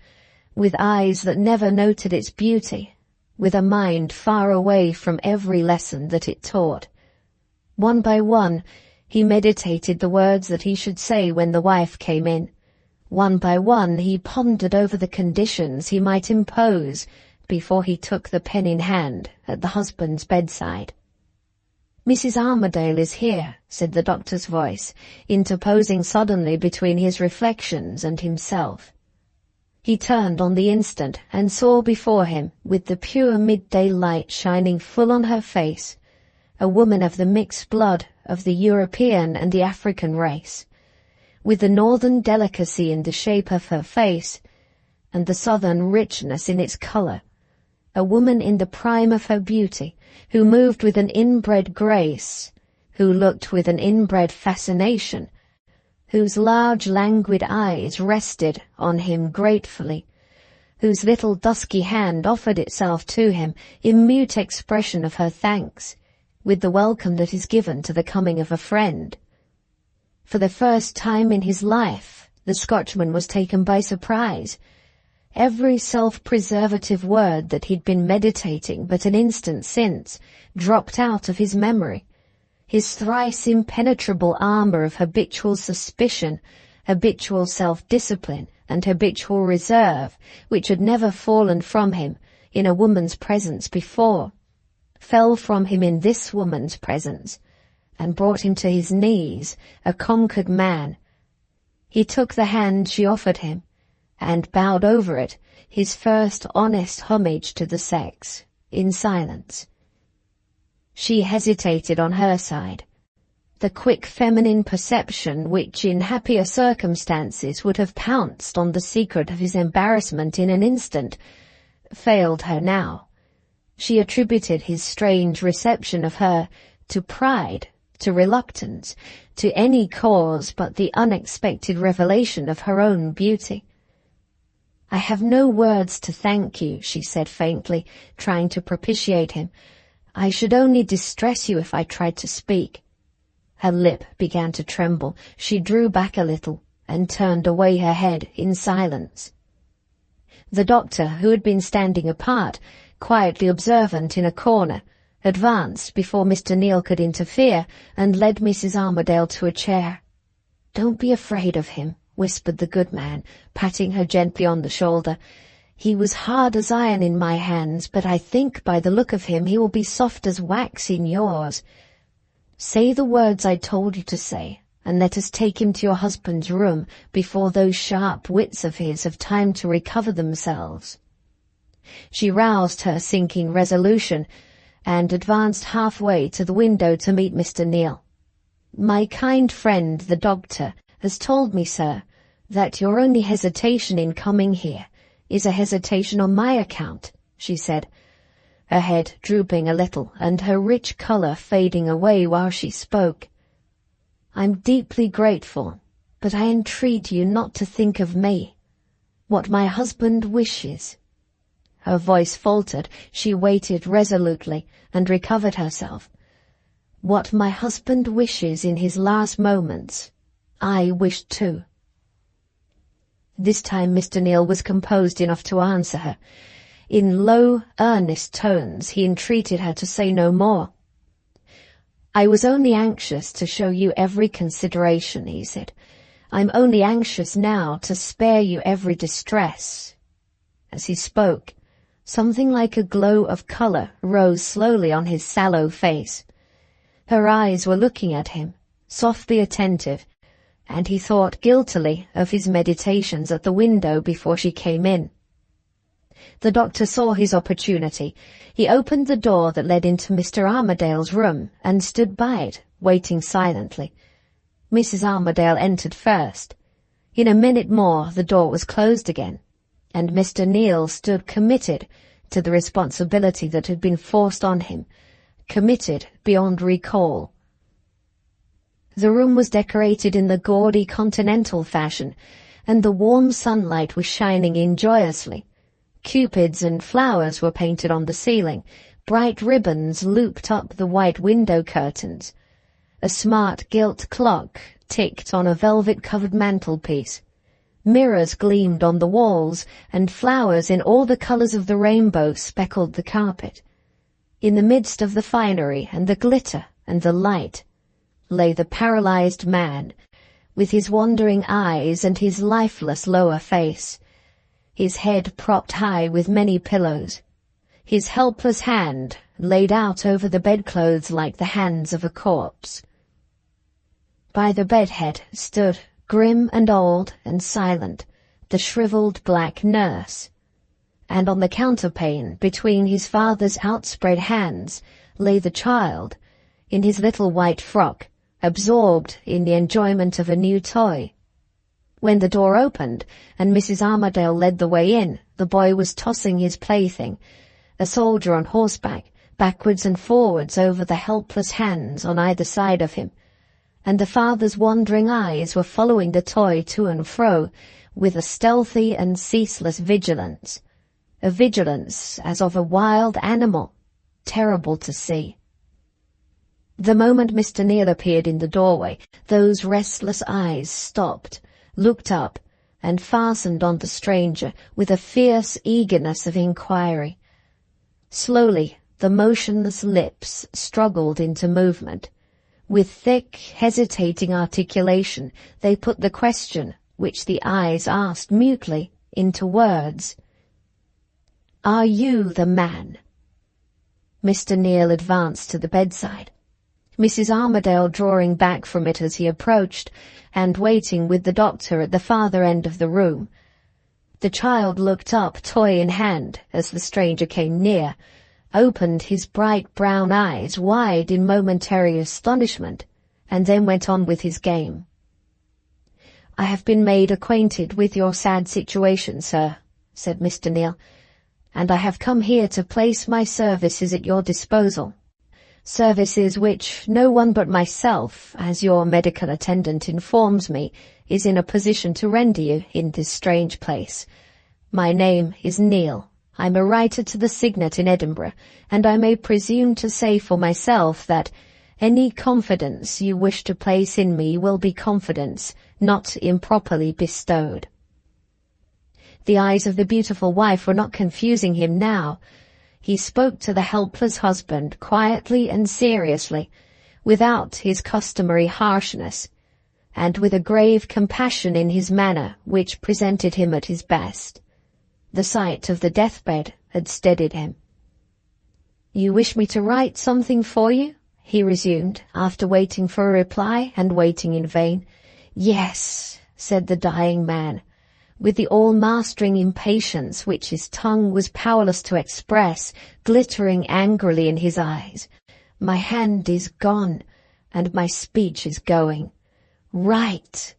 with eyes that never noted its beauty, with a mind far away from every lesson that it taught. One by one he meditated the words that he should say when the wife came in. One by one he pondered over the conditions he might impose before he took the pen in hand at the husband's bedside. "Mrs. Armadale is here," said the doctor's voice, interposing suddenly between his reflections and himself. He turned on the instant and saw before him, with the pure midday light shining full on her face, a woman of the mixed blood of the European and the African race, with the northern delicacy in the shape of her face and the southern richness in its color, a woman in the prime of her beauty, who moved with an inbred grace, who looked with an inbred fascination, whose large languid eyes rested on him gratefully, whose little dusky hand offered itself to him in mute expression of her thanks, with the welcome that is given to the coming of a friend. For the first time in his life, the Scotchman was taken by surprise. Every self-preservative word that he'd been meditating but an instant since dropped out of his memory. His thrice impenetrable armor of habitual suspicion, habitual self-discipline, and habitual reserve, which had never fallen from him in a woman's presence before, fell from him in this woman's presence, and brought him to his knees, a conquered man. He took the hand she offered him, and bowed over it, his first honest homage to the sex, in silence. She hesitated on her side. The quick feminine perception which in happier circumstances would have pounced on the secret of his embarrassment in an instant, failed her now. She attributed his strange reception of her to pride, to reluctance, to any cause but the unexpected revelation of her own beauty. "I have no words to thank you," she said faintly, trying to propitiate him. "I should only distress you if I tried to speak." Her lip began to tremble. She drew back a little and turned away her head in silence. The doctor, who had been standing apart, quietly observant in a corner, advanced before Mr. Neal could interfere and led Mrs. Armadale to a chair. "Don't be afraid of him," whispered the good man, patting her gently on the shoulder. "He was hard as iron in my hands, but I think by the look of him he will be soft as wax in yours. Say the words I told you to say, and let us take him to your husband's room before those sharp wits of his have time to recover themselves." She roused her sinking resolution, and advanced halfway to the window to meet Mr. Neal. "My kind friend, the doctor, has told me, sir, that your only hesitation in coming here is a hesitation on my account," she said, her head drooping a little and her rich colour fading away while she spoke. "I'm deeply grateful, but I entreat you not to think of me. What my husband wishes—" Her voice faltered. She waited resolutely and recovered herself. "What my husband wishes in his last moments, I wish too." This time Mr. Neal was composed enough to answer her. In low, earnest tones he entreated her to say no more. "I was only anxious to show you every consideration," he said. "I'm only anxious now to spare you every distress." As he spoke, something like a glow of colour rose slowly on his sallow face. Her eyes were looking at him, softly attentive, and he thought guiltily of his meditations at the window before she came in. The doctor saw his opportunity. He opened the door that led into Mr. Armadale's room and stood by it, waiting silently. Mrs. Armadale entered first. In a minute more the door was closed again, and Mr. Neal stood committed to the responsibility that had been forced on him, committed beyond recall. The room was decorated in the gaudy continental fashion, and the warm sunlight was shining in joyously. Cupids and flowers were painted on the ceiling. Bright ribbons looped up the white window curtains. A smart gilt clock ticked on a velvet-covered mantelpiece. Mirrors gleamed on the walls, and flowers in all the colors of the rainbow speckled the carpet. In the midst of the finery and the glitter and the light lay the paralyzed man, with his wandering eyes and his lifeless lower face, his head propped high with many pillows, his helpless hand laid out over the bedclothes like the hands of a corpse. By the bedhead stood, grim and old and silent, the shriveled black nurse, and on the counterpane between his father's outspread hands lay the child, in his little white frock, absorbed in the enjoyment of a new toy. When the door opened and Mrs. Armadale led the way in, the boy was tossing his plaything, a soldier on horseback, backwards and forwards over the helpless hands on either side of him, and the father's wandering eyes were following the toy to and fro with a stealthy and ceaseless vigilance, a vigilance as of a wild animal, terrible to see. The moment Mr. Neal appeared in the doorway, those restless eyes stopped, looked up, and fastened on the stranger with a fierce eagerness of inquiry. Slowly, the motionless lips struggled into movement. With thick, hesitating articulation, they put the question, which the eyes asked mutely, into words. "Are you the man?" Mr. Neal advanced to the bedside, Mrs. Armadale drawing back from it as he approached, and waiting with the doctor at the farther end of the room. The child looked up, toy in hand, as the stranger came near, opened his bright brown eyes wide in momentary astonishment, and then went on with his game. "I have been made acquainted with your sad situation, sir," said Mr. Neal, "and I have come here to place my services at your disposal. Services which no one but myself, as your medical attendant informs me, is in a position to render you in this strange place. My name is Neal. I'm a writer to the Signet in Edinburgh, and I may presume to say for myself that any confidence you wish to place in me will be confidence not improperly bestowed." The eyes of the beautiful wife were not confusing him now. He spoke to the helpless husband quietly and seriously, without his customary harshness, and with a grave compassion in his manner which presented him at his best. The sight of the deathbed had steadied him. "You wish me to write something for you?" he resumed, after waiting for a reply and waiting in vain. "Yes," said the dying man, with the all-mastering impatience which his tongue was powerless to express, glittering angrily in his eyes. "My hand is gone, and my speech is going. Write!"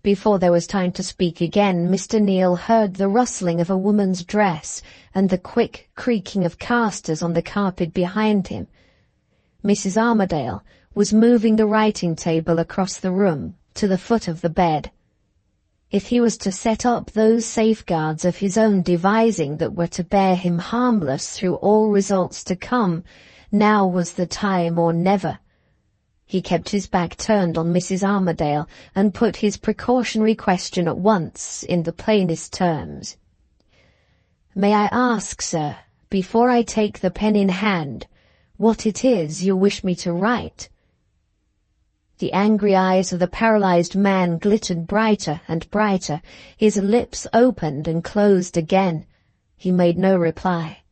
Before there was time to speak again, Mr. Neal heard the rustling of a woman's dress and the quick creaking of casters on the carpet behind him. Mrs. Armadale was moving the writing-table across the room to the foot of the bed. If he was to set up those safeguards of his own devising that were to bear him harmless through all results to come, now was the time or never. He kept his back turned on Mrs. Armadale and put his precautionary question at once in the plainest terms. "May I ask, sir, before I take the pen in hand, what it is you wish me to write?" The angry eyes of the paralyzed man glittered brighter and brighter. His lips opened and closed again. He made no reply.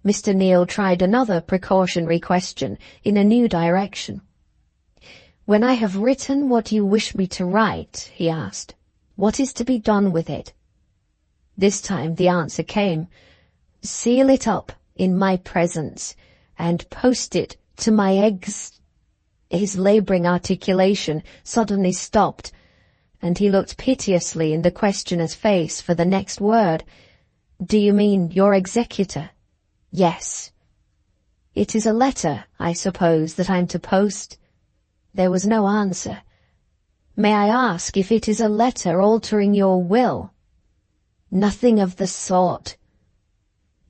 Mr. Neal tried another precautionary question in a new direction. "When I have written what you wish me to write," he asked, "what is to be done with it?" This time the answer came. "Seal it up in my presence, and post it to my eggs." His labouring articulation suddenly stopped, and he looked piteously in the questioner's face for the next word. "Do you mean your executor?" "Yes." "It is a letter, I suppose, that I'm to post?" There was no answer. "May I ask if it is a letter altering your will?" "Nothing of the sort."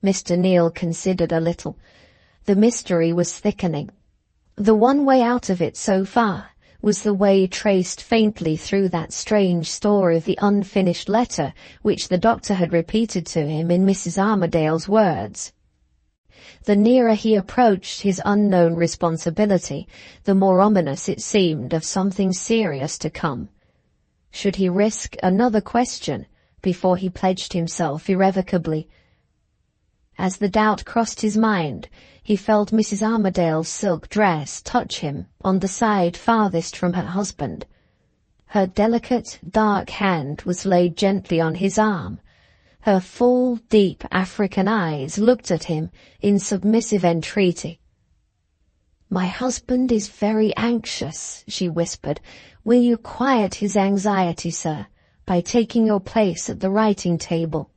Mr. Neal considered a little. The mystery was thickening. The one way out of it so far was the way traced faintly through that strange story of the unfinished letter which the doctor had repeated to him in Mrs. Armadale's words. The nearer he approached his unknown responsibility, the more ominous it seemed of something serious to come. Should he risk another question before he pledged himself irrevocably? As the doubt crossed his mind, he felt Mrs. Armadale's silk dress touch him on the side farthest from her husband. Her delicate, dark hand was laid gently on his arm. Her full, deep African eyes looked at him in submissive entreaty. "My husband is very anxious," she whispered. "Will you quiet his anxiety, sir, by taking your place at the writing table?"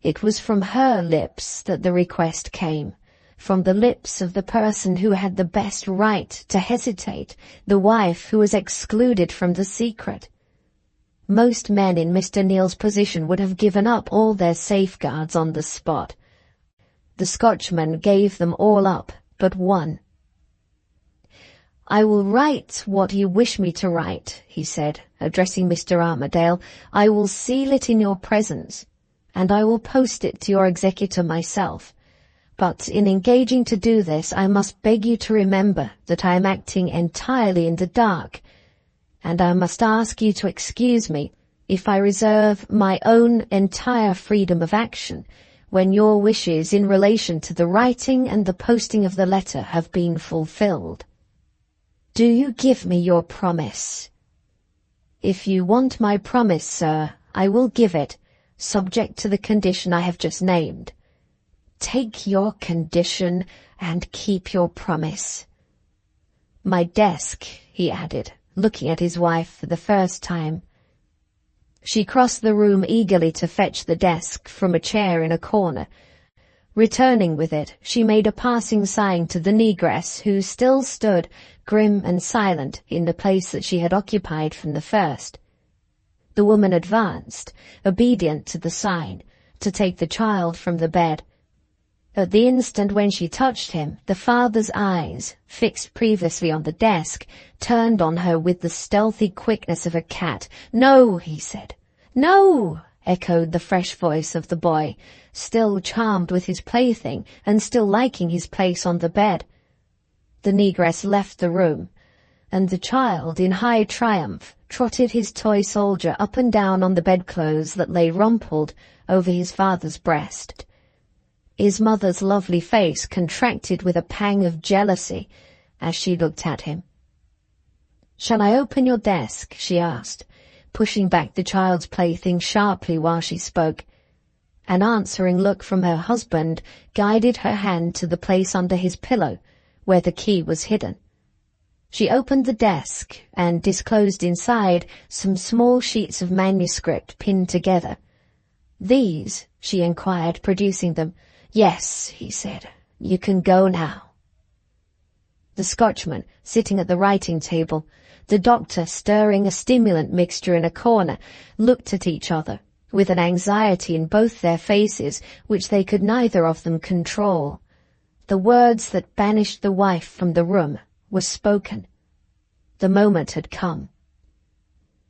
It was from her lips that the request came, from the lips of the person who had the best right to hesitate, the wife who was excluded from the secret. Most men in Mr. Neal's position would have given up all their safeguards on the spot. The Scotchman gave them all up but one. "I will write what you wish me to write," he said, addressing Mr. Armadale. "I will seal it in your presence, and I will post it to your executor myself. But in engaging to do this, I must beg you to remember that I am acting entirely in the dark, and I must ask you to excuse me if I reserve my own entire freedom of action when your wishes in relation to the writing and the posting of the letter have been fulfilled. Do you give me your promise?" "If you want my promise, sir, I will give it, subject to the condition I have just named." "Take your condition and keep your promise." "My desk," he added, looking at his wife for the first time. She crossed the room eagerly to fetch the desk from a chair in a corner. Returning with it, she made a passing sign to the negress, who still stood, grim and silent, in the place that she had occupied from the first. The woman advanced, obedient to the sign, to take the child from the bed. At the instant when she touched him, the father's eyes, fixed previously on the desk, turned on her with the stealthy quickness of a cat. "No," he said. "No," echoed the fresh voice of the boy, still charmed with his plaything and still liking his place on the bed. The negress left the room, and the child, in high triumph, trotted his toy soldier up and down on the bedclothes that lay rumpled over his father's breast. His mother's lovely face contracted with a pang of jealousy as she looked at him. "Shall I open your desk?" she asked, pushing back the child's plaything sharply while she spoke. An answering look from her husband guided her hand to the place under his pillow, where the key was hidden. She opened the desk and disclosed inside some small sheets of manuscript pinned together. "These?" she inquired, producing them. "Yes," he said. "You can go now." The Scotchman, sitting at the writing table, the doctor stirring a stimulant mixture in a corner, looked at each other, with an anxiety in both their faces which they could neither of them control. The words that banished the wife from the room were spoken. The moment had come.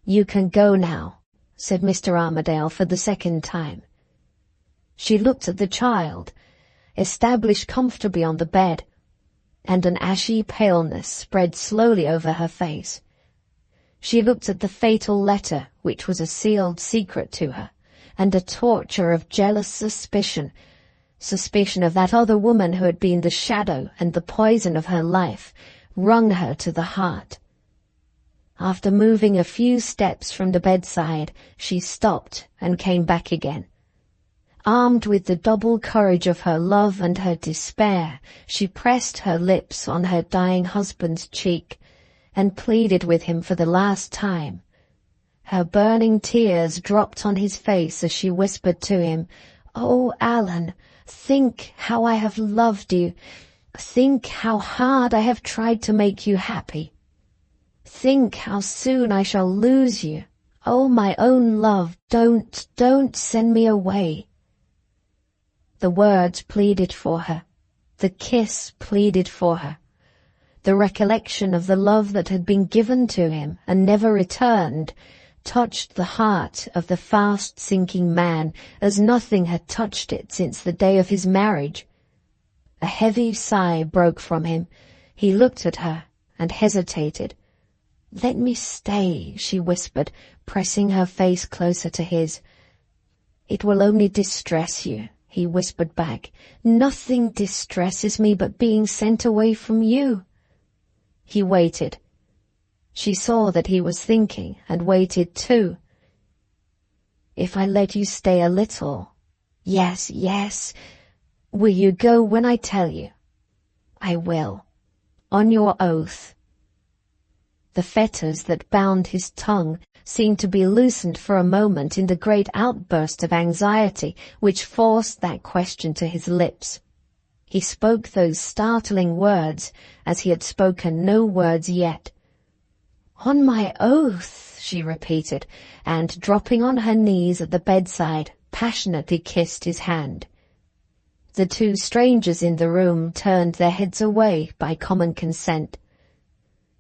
"You can go now," said Mr. Armadale for the second time. She looked at the child, established comfortably on the bed, and an ashy paleness spread slowly over her face. She looked at the fatal letter, which was a sealed secret to her, and a torture of jealous suspicion of that other woman who had been the shadow and the poison of her life, wrung her to the heart. After moving a few steps from the bedside, she stopped and came back again. Armed with the double courage of her love and her despair, she pressed her lips on her dying husband's cheek and pleaded with him for the last time. Her burning tears dropped on his face as she whispered to him, "Oh, Allan, think how I have loved you. Think how hard I have tried to make you happy. Think how soon I shall lose you. Oh, my own love, don't send me away." The words pleaded for her. The kiss pleaded for her. The recollection of the love that had been given to him and never returned touched the heart of the fast-sinking man as nothing had touched it since the day of his marriage. A heavy sigh broke from him. He looked at her and hesitated. "Let me stay," she whispered, pressing her face closer to his. "It will only distress you," he whispered back. "Nothing distresses me but being sent away from you." He waited. She saw that he was thinking, and waited too. "If I let you stay a little—" "Yes, yes. Will you go when I tell you?" I will. On your oath." The fetters that bound his tongue seemed to be loosened for a moment in the great outburst of anxiety which forced that question to his lips. He spoke those startling words as he had spoken no words yet. "On my oath," she repeated, and, dropping on her knees at the bedside, passionately kissed his hand. The two strangers in the room turned their heads away by common consent.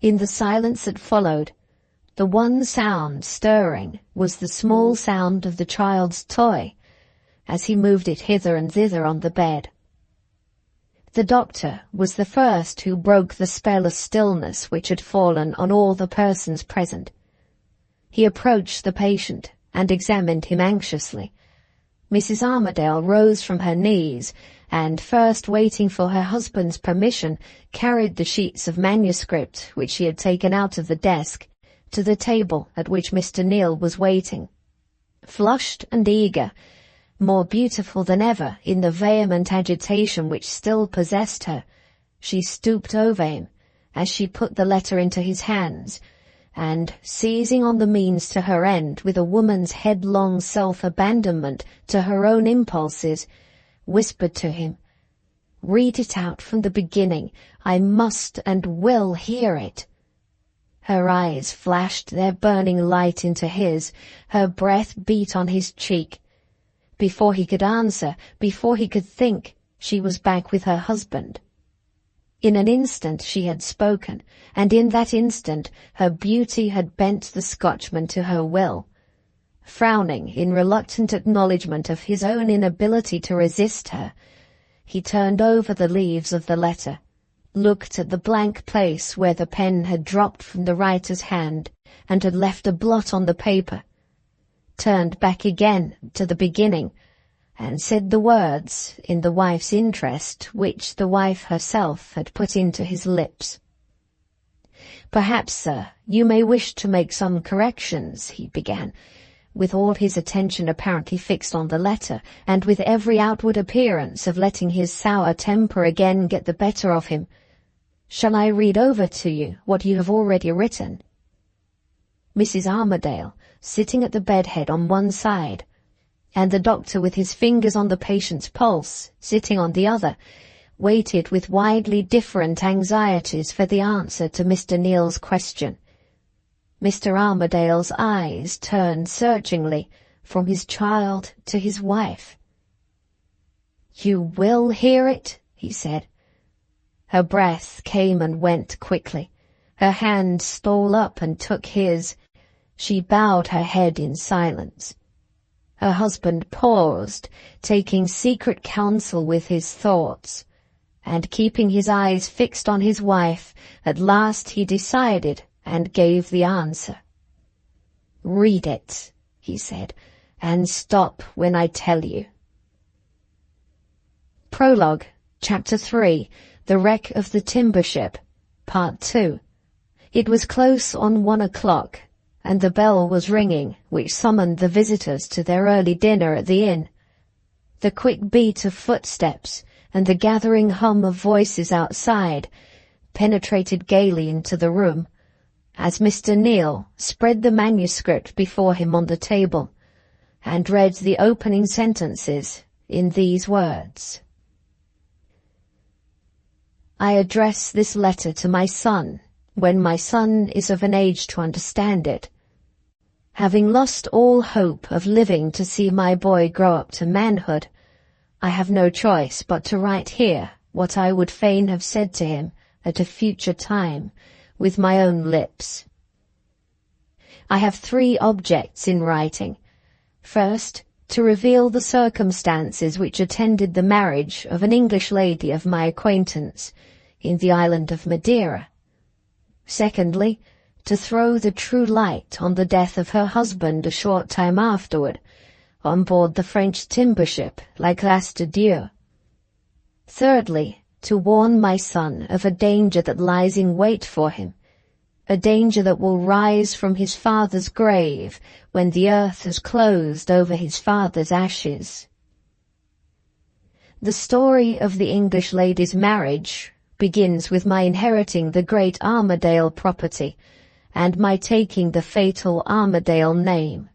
In the silence that followed, the one sound stirring was the small sound of the child's toy, as he moved it hither and thither on the bed. The doctor was the first who broke the spell of stillness which had fallen on all the persons present. He approached the patient and examined him anxiously. Mrs. Armadale rose from her knees and, first waiting for her husband's permission, carried the sheets of manuscript which she had taken out of the desk to the table at which Mr. Neal was waiting. Flushed and eager, more beautiful than ever in the vehement agitation which still possessed her, she stooped over him as she put the letter into his hands, and, seizing on the means to her end with a woman's headlong self-abandonment to her own impulses, whispered to him, "Read it out from the beginning. I must and will hear it." Her eyes flashed their burning light into his, her breath beat on his cheek. Before he could answer, before he could think, she was back with her husband. In an instant she had spoken, and in that instant her beauty had bent the Scotchman to her will. Frowning in reluctant acknowledgment of his own inability to resist her, he turned over the leaves of the letter, looked at the blank place where the pen had dropped from the writer's hand and had left a blot on the paper, turned back again to the beginning, and said the words, in the wife's interest, which the wife herself had put into his lips. "Perhaps, sir, you may wish to make some corrections," he began, with all his attention apparently fixed on the letter, and with every outward appearance of letting his sour temper again get the better of him. "Shall I read over to you what you have already written?" Mrs. Armadale, sitting at the bedhead on one side, and the doctor with his fingers on the patient's pulse, sitting on the other, waited with widely different anxieties for the answer to Mr. Neal's question. Mr. Armadale's eyes turned searchingly from his child to his wife. "You will hear it?" he said. Her breath came and went quickly. Her hand stole up and took his. She bowed her head in silence. Her husband paused, taking secret counsel with his thoughts, and keeping his eyes fixed on his wife, at last he decided and gave the answer. "Read it," he said, "and stop when I tell you." Prologue, Chapter 3, The Wreck of the Timber Ship, Part 2. It was close on 1 o'clock, and the bell was ringing, which summoned the visitors to their early dinner at the inn. The quick beat of footsteps and the gathering hum of voices outside penetrated gaily into the room, as Mr. Neal spread the manuscript before him on the table, and read the opening sentences in these words. "I address this letter to my son, when my son is of an age to understand it. Having lost all hope of living to see my boy grow up to manhood, I have no choice but to write here what I would fain have said to him at a future time, with my own lips. I have 3 objects in writing. First, to reveal the circumstances which attended the marriage of an English lady of my acquaintance in the island of Madeira. Secondly, to throw the true light on the death of her husband a short time afterward, on board the French timber ship La Glace de Dieu. Thirdly, to warn my son of a danger that lies in wait for him, a danger that will rise from his father's grave when the earth has closed over his father's ashes." The story of the English lady's marriage, begins with my inheriting the great Armadale property and my taking the fatal Armadale name.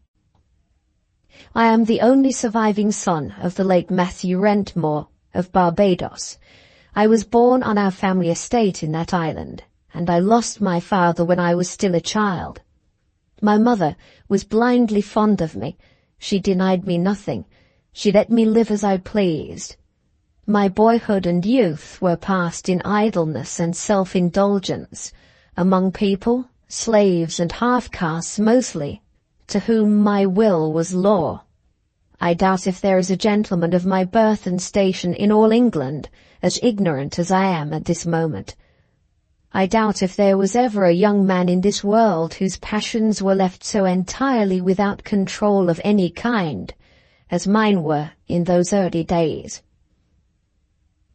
I am the only surviving son of the late Matthew Rentmore of Barbados. I was born on our family estate in that island, and I lost my father when I was still a child. My mother was blindly fond of me. She denied me nothing. She let me live as I pleased. My boyhood and youth were passed in idleness and self-indulgence, among people, slaves and half-castes mostly, to whom my will was law. I doubt if there is a gentleman of my birth and station in all England as ignorant as I am at this moment. I doubt if there was ever a young man in this world whose passions were left so entirely without control of any kind as mine were in those early days.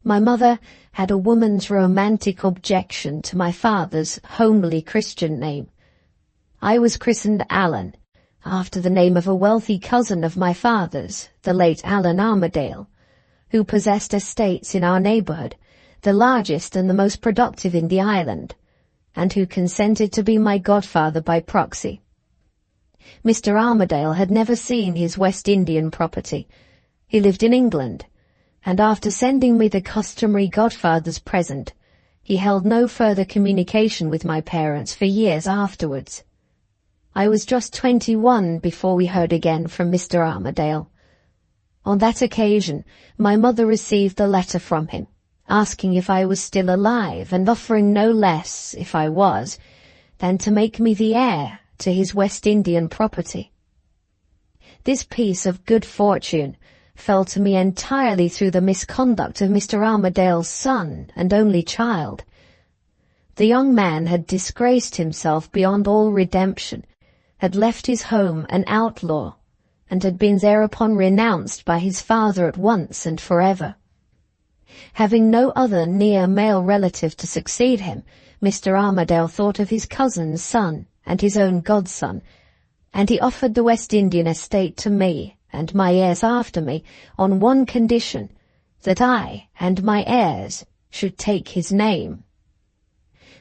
My mother had a woman's romantic objection to my father's homely Christian name. I was christened Allan, after the name of a wealthy cousin of my father's, the late Allan Armadale, who possessed estates in our neighbourhood, the largest and the most productive in the island, and who consented to be my godfather by proxy. Mr. Armadale had never seen his West Indian property. He lived in England, and after sending me the customary godfather's present, he held no further communication with my parents for years afterwards. I was just 21 before we heard again from Mr. Armadale. On that occasion, my mother received a letter from him, asking if I was still alive and offering no less, if I was, than to make me the heir to his West Indian property. This piece of good fortune fell to me entirely through the misconduct of Mr. Armadale's son and only child. The young man had disgraced himself beyond all redemption, had left his home an outlaw, and had been thereupon renounced by his father at once and forever. Having no other near male relative to succeed him, Mr. Armadale thought of his cousin's son and his own godson, and he offered the West Indian estate to me and my heirs after me on one condition, that I and my heirs should take his name.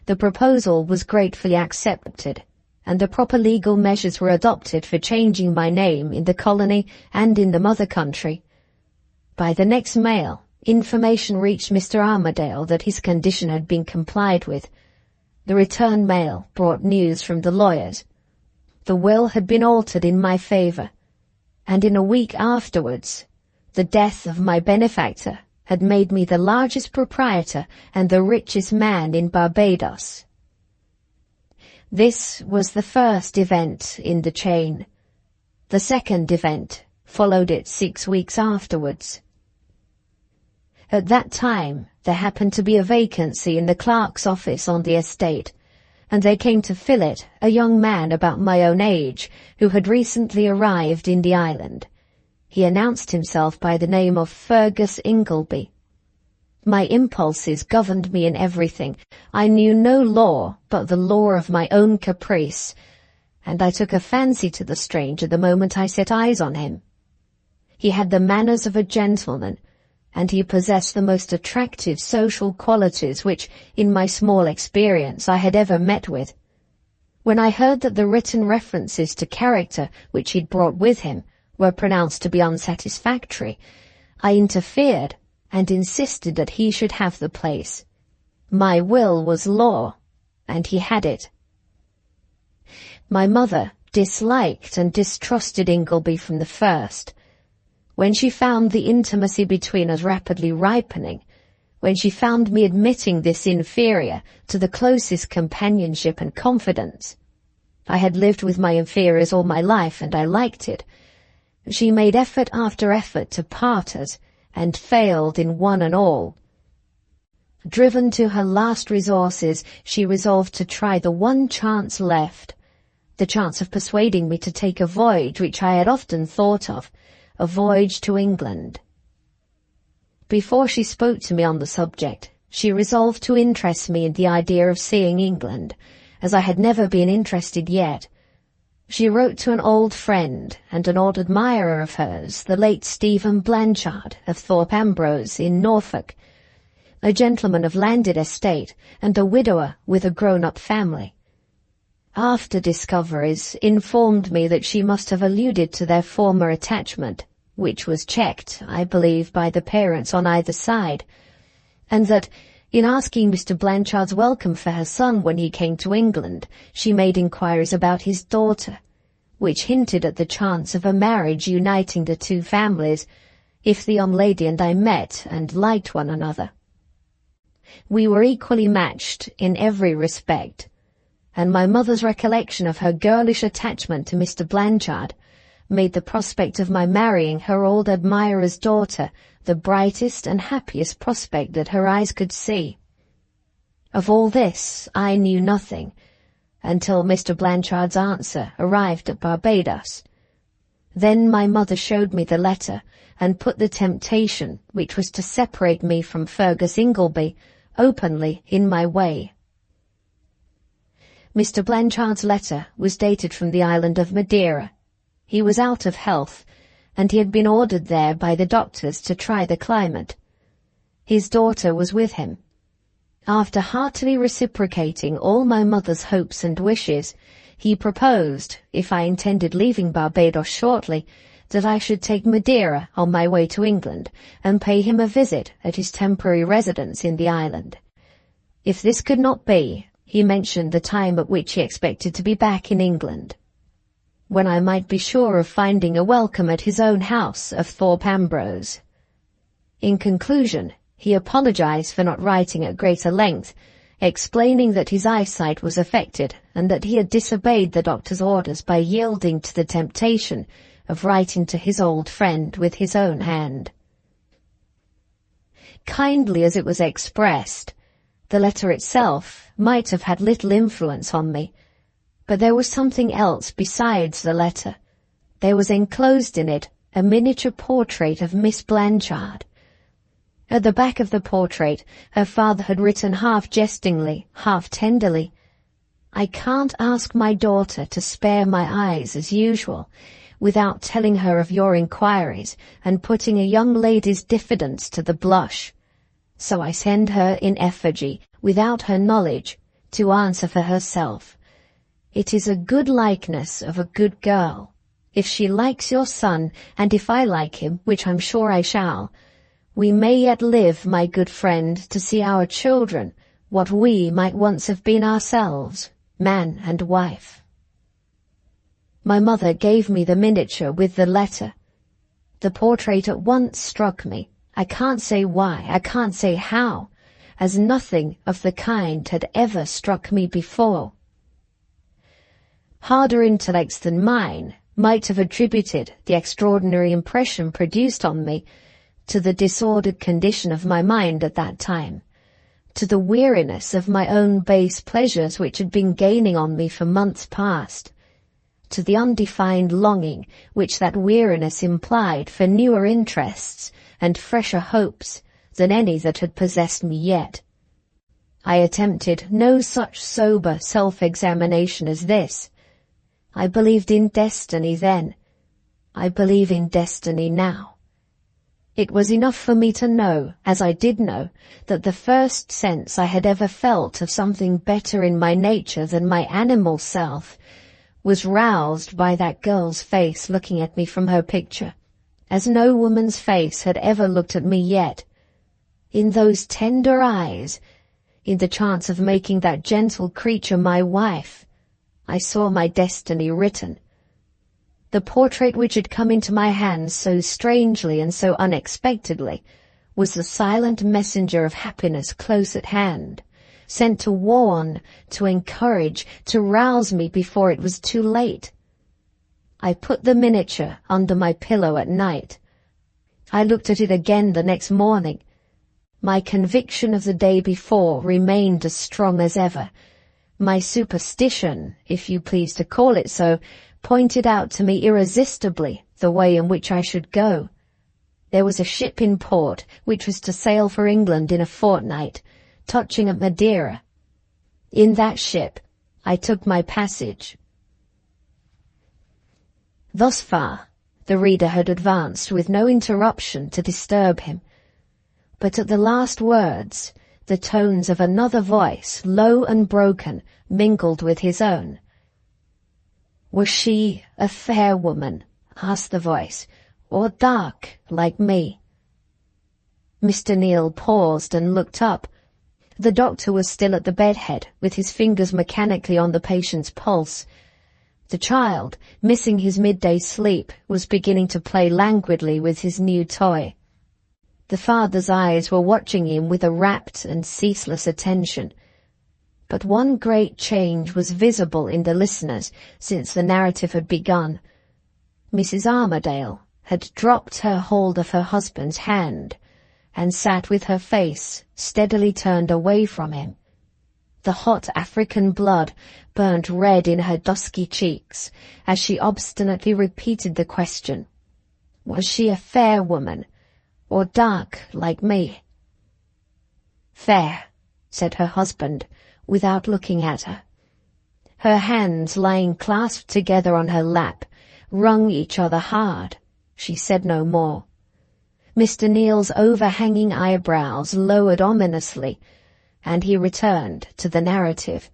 The proposal was gratefully accepted, and the proper legal measures were adopted for changing my name in the colony and in the mother country. By the next mail, information reached Mr. Armadale that his condition had been complied with. The return mail brought news from the lawyers. The will had been altered in my favour, and in a week afterwards, the death of my benefactor had made me the largest proprietor and the richest man in Barbados. This was the first event in the chain. The second event followed it 6 weeks afterwards. At that time, there happened to be a vacancy in the clerk's office on the estate, and there came to fill it a young man about my own age who had recently arrived in the island. He announced himself by the name of Fergus Ingleby. My impulses governed me in everything. I knew no law but the law of my own caprice, and I took a fancy to the stranger the moment I set eyes on him. He had the manners of a gentleman, and he possessed the most attractive social qualities which, in my small experience, I had ever met with. When I heard that the written references to character which he'd brought with him were pronounced to be unsatisfactory, I interfered and insisted that he should have the place. My will was law, and he had it. My mother disliked and distrusted Ingleby from the first. When she found the intimacy between us rapidly ripening, when she found me admitting this inferior to the closest companionship and confidence — I had lived with my inferiors all my life, and I liked it — she made effort after effort to part us, and failed in one and all. Driven to her last resources, she resolved to try the one chance left, the chance of persuading me to take a voyage which I had often thought of, a voyage to England. Before she spoke to me on the subject, she resolved to interest me in the idea of seeing England, as I had never been interested yet. She wrote to an old friend and an old admirer of hers, the late Stephen Blanchard of Thorpe Ambrose in Norfolk. a gentleman of landed estate and a widower with a grown-up family. After discoveries informed me that she must have alluded to their former attachment, which was checked, I believe, by the parents on either side, and that, in asking Mr. Blanchard's welcome for her son when he came to England, she made inquiries about his daughter, which hinted at the chance of a marriage uniting the two families, if the young lady and I met and liked one another. We were equally matched in every respect, and my mother's recollection of her girlish attachment to Mr. Blanchard made the prospect of my marrying her old admirer's daughter the brightest and happiest prospect that her eyes could see. Of all this I knew nothing, until Mr. Blanchard's answer arrived at Barbados. Then my mother showed me the letter, and put the temptation, which was to separate me from Fergus Ingleby, openly in my way. Mr. Blanchard's letter was dated from the island of Madeira. He was out of health, and he had been ordered there by the doctors to try the climate. His daughter was with him. After heartily reciprocating all my mother's hopes and wishes, he proposed, if I intended leaving Barbados shortly, that I should take Madeira on my way to England and pay him a visit at his temporary residence in the island. If this could not be, he mentioned the time at which he expected to be back in England, when I might be sure of finding a welcome at his own house of Thorpe Ambrose. In conclusion, he apologized for not writing at greater length, explaining that his eyesight was affected and that he had disobeyed the doctor's orders by yielding to the temptation of writing to his old friend with his own hand. Kindly as it was expressed, the letter itself might have had little influence on me, but there was something else besides the letter. There was enclosed in it a miniature portrait of Miss Blanchard. At the back of the portrait, her father had written half jestingly, half tenderly, "I can't ask my daughter to spare my eyes as usual, without telling her of your inquiries and putting a young lady's diffidence to the blush. So I send her in effigy, without her knowledge, to answer for herself. It is a good likeness of a good girl. If she likes your son, and if I like him, which I'm sure I shall, we may yet live, my good friend, to see our children what we might once have been ourselves, man and wife." My mother gave me the miniature with the letter. The portrait at once struck me. I can't say why, I can't say how, as nothing of the kind had ever struck me before. Harder intellects than mine might have attributed the extraordinary impression produced on me to the disordered condition of my mind at that time, to the weariness of my own base pleasures which had been gaining on me for months past, to the undefined longing which that weariness implied for newer interests and fresher hopes than any that had possessed me yet. I attempted no such sober self-examination as this. I believed in destiny then. I believe in destiny now. It was enough for me to know, as I did know, that the first sense I had ever felt of something better in my nature than my animal self was roused by that girl's face looking at me from her picture, as no woman's face had ever looked at me yet. In those tender eyes, in the chance of making that gentle creature my wife, I saw my destiny written. The portrait which had come into my hands so strangely and so unexpectedly was the silent messenger of happiness close at hand, sent to warn, to encourage, to rouse me before it was too late. I put the miniature under my pillow at night. I looked at it again the next morning. My conviction of the day before remained as strong as ever. My superstition, if you please to call it so, pointed out to me irresistibly the way in which I should go. There was a ship in port which was to sail for England in a fortnight, touching at Madeira. In that ship I took my passage. Thus far the reader had advanced with no interruption to disturb him. but at the last words, the tones of another voice, low and broken, mingled with his own. "Was she a fair woman?" asked the voice, "or dark, like me?" Mr. Neal paused and looked up. The doctor was still at the bedhead, with his fingers mechanically on the patient's pulse. The child, missing his midday sleep, was beginning to play languidly with his new toy. The father's eyes were watching him with a rapt and ceaseless attention. But one great change was visible in the listeners since the narrative had begun. Mrs. Armadale had dropped her hold of her husband's hand and sat with her face steadily turned away from him. The hot African blood burned red in her dusky cheeks as she obstinately repeated the question. Was she a fair woman, or dark like me? "Fair," said her husband, without looking at her. Her hands, lying clasped together on her lap, wrung each other hard. She said no more. Mr. Neal's overhanging eyebrows lowered ominously, and he returned to the narrative.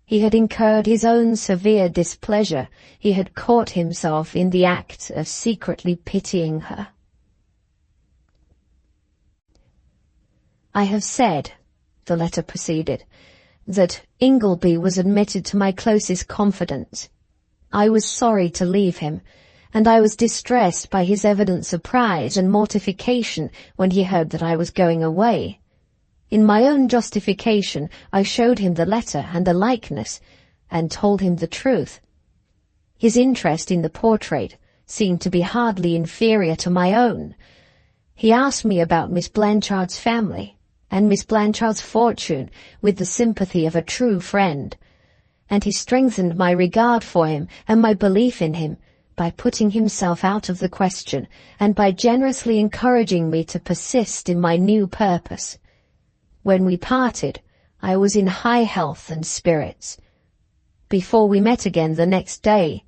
He had incurred his own severe displeasure. He had caught himself in the act of secretly pitying her. "I have said," the letter proceeded, "that Ingleby was admitted to my closest confidence. I was sorry to leave him, and I was distressed by his evident surprise and mortification when he heard that I was going away. In my own justification, I showed him the letter and the likeness, and told him the truth. His interest in the portrait seemed to be hardly inferior to my own. He asked me about Miss Blanchard's family, and Miss Blanchard's fortune with the sympathy of a true friend, and he strengthened my regard for him and my belief in him by putting himself out of the question and by generously encouraging me to persist in my new purpose. When we parted, I was in high health and spirits. Before we met again the next day,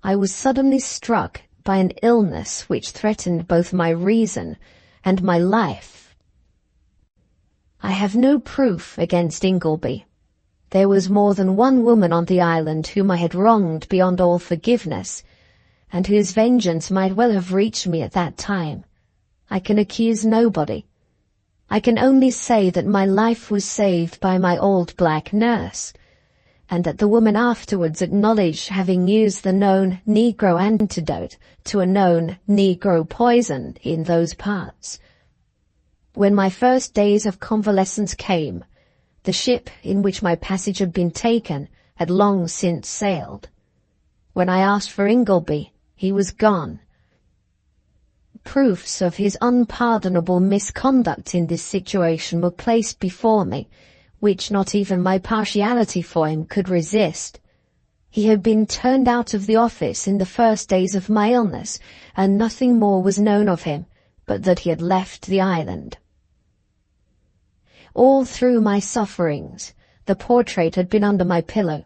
I was suddenly struck by an illness which threatened both my reason and my life. I have no proof against Ingleby. There was more than one woman on the island whom I had wronged beyond all forgiveness, and whose vengeance might well have reached me at that time. I can accuse nobody. I can only say that my life was saved by my old black nurse, and that the woman afterwards acknowledged having used the known Negro antidote to a known Negro poison in those parts. When my first days of convalescence came, the ship in which my passage had been taken had long since sailed. When I asked for Ingleby, he was gone. Proofs of his unpardonable misconduct in this situation were placed before me, which not even my partiality for him could resist. He had been turned out of the office in the first days of my illness, and nothing more was known of him but that he had left the island. All through my sufferings, the portrait had been under my pillow.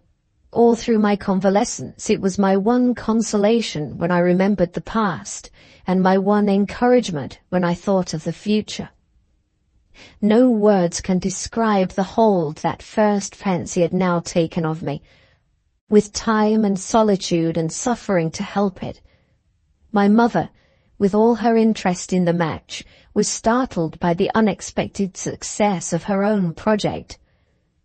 All through my convalescence, it was my one consolation when I remembered the past, and my one encouragement when I thought of the future. No words can describe the hold that first fancy had now taken of me, with time and solitude and suffering to help it. My mother, with all her interest in the match, was startled by the unexpected success of her own project.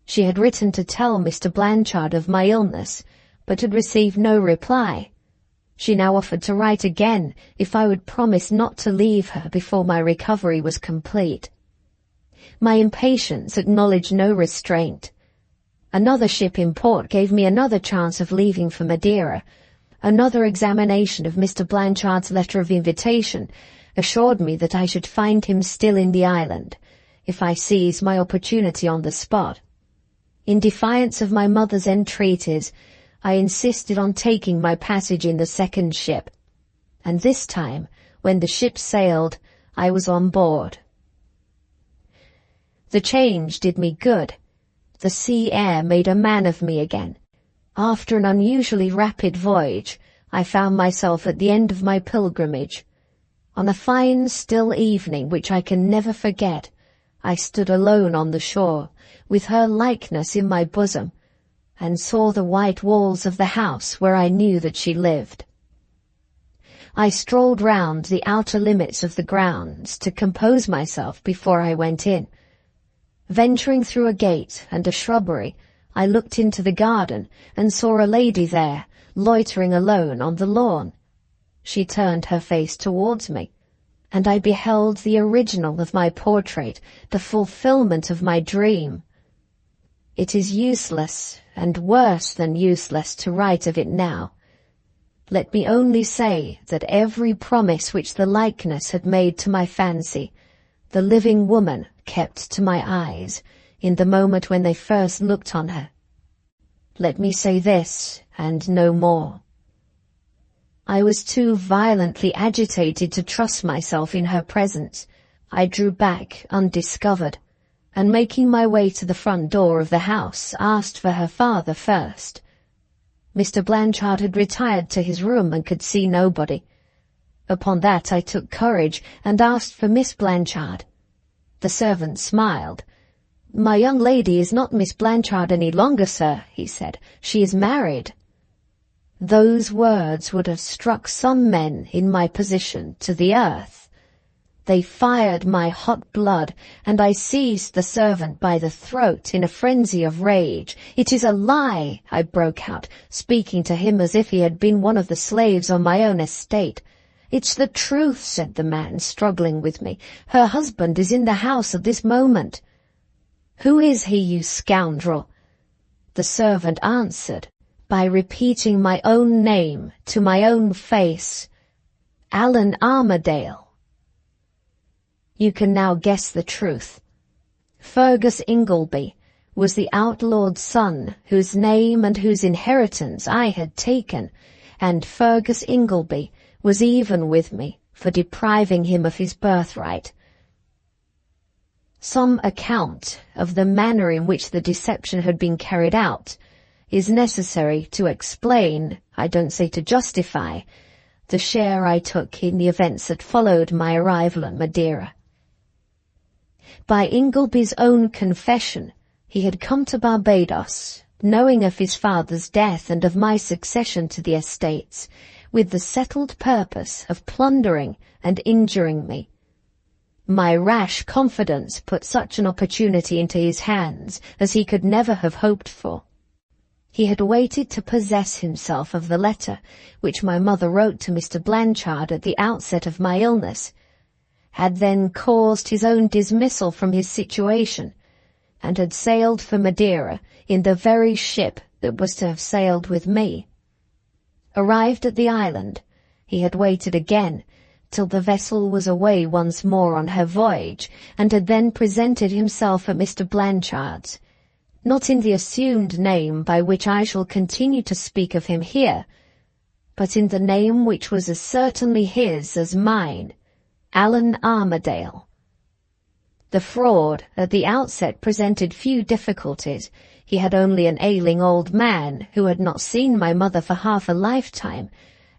She had written to tell Mr. Blanchard of my illness, but had received no reply. She now offered to write again if I would promise not to leave her before my recovery was complete. My impatience acknowledged no restraint. Another ship in port gave me another chance of leaving for Madeira. Another examination of Mr. Blanchard's letter of invitation assured me that I should find him still in the island, if I seized my opportunity on the spot. In defiance of my mother's entreaties, I insisted on taking my passage in the second ship, and this time, when the ship sailed, I was on board. The change did me good. The sea air made a man of me again. After an unusually rapid voyage, I found myself at the end of my pilgrimage. On a fine, still evening which I can never forget, I stood alone on the shore, with her likeness in my bosom, and saw the white walls of the house where I knew that she lived. I strolled round the outer limits of the grounds to compose myself before I went in. Venturing through a gate and a shrubbery, I looked into the garden and saw a lady there, loitering alone on the lawn. She turned her face towards me, and I beheld the original of my portrait, the fulfillment of my dream. It is useless, and worse than useless, to write of it now. Let me only say that every promise which the likeness had made to my fancy, the living woman kept to my eyes in the moment when they first looked on her. Let me say this, and no more. I was too violently agitated to trust myself in her presence. I drew back undiscovered, and making my way to the front door of the house, asked for her father first. Mr. Blanchard had retired to his room and could see nobody. Upon that I took courage and asked for Miss Blanchard. The servant smiled. "My young lady is not Miss Blanchard any longer, sir," he said. "She is married." Those words would have struck some men in my position to the earth. They fired my hot blood, and I seized the servant by the throat in a frenzy of rage. "It is a lie," I broke out, speaking to him as if he had been one of the slaves on my own estate. "It's the truth," said the man, struggling with me. "Her husband is in the house at this moment." "Who is he, you scoundrel?" The servant answered by repeating my own name to my own face. "Allan Armadale." You can now guess the truth. Fergus Ingleby was the outlawed son whose name and whose inheritance I had taken, and Fergus Ingleby was even with me for depriving him of his birthright. Some account of the manner in which the deception had been carried out is necessary to explain, I don't say to justify, the share I took in the events that followed my arrival at Madeira. By Ingleby's own confession, he had come to Barbados, knowing of his father's death and of my succession to the estates, with the settled purpose of plundering and injuring me. My rash confidence put such an opportunity into his hands as he could never have hoped for. He had waited to possess himself of the letter which my mother wrote to Mr. Blanchard at the outset of my illness, had then caused his own dismissal from his situation, and had sailed for Madeira in the very ship that was to have sailed with me. Arrived at the island, he had waited again till the vessel was away once more on her voyage, and had then presented himself at Mr. Blanchard's, not in the assumed name by which I shall continue to speak of him here, but in the name which was as certainly his as mine, Allan Armadale. The fraud at the outset presented few difficulties. He had only an ailing old man who had not seen my mother for half a lifetime,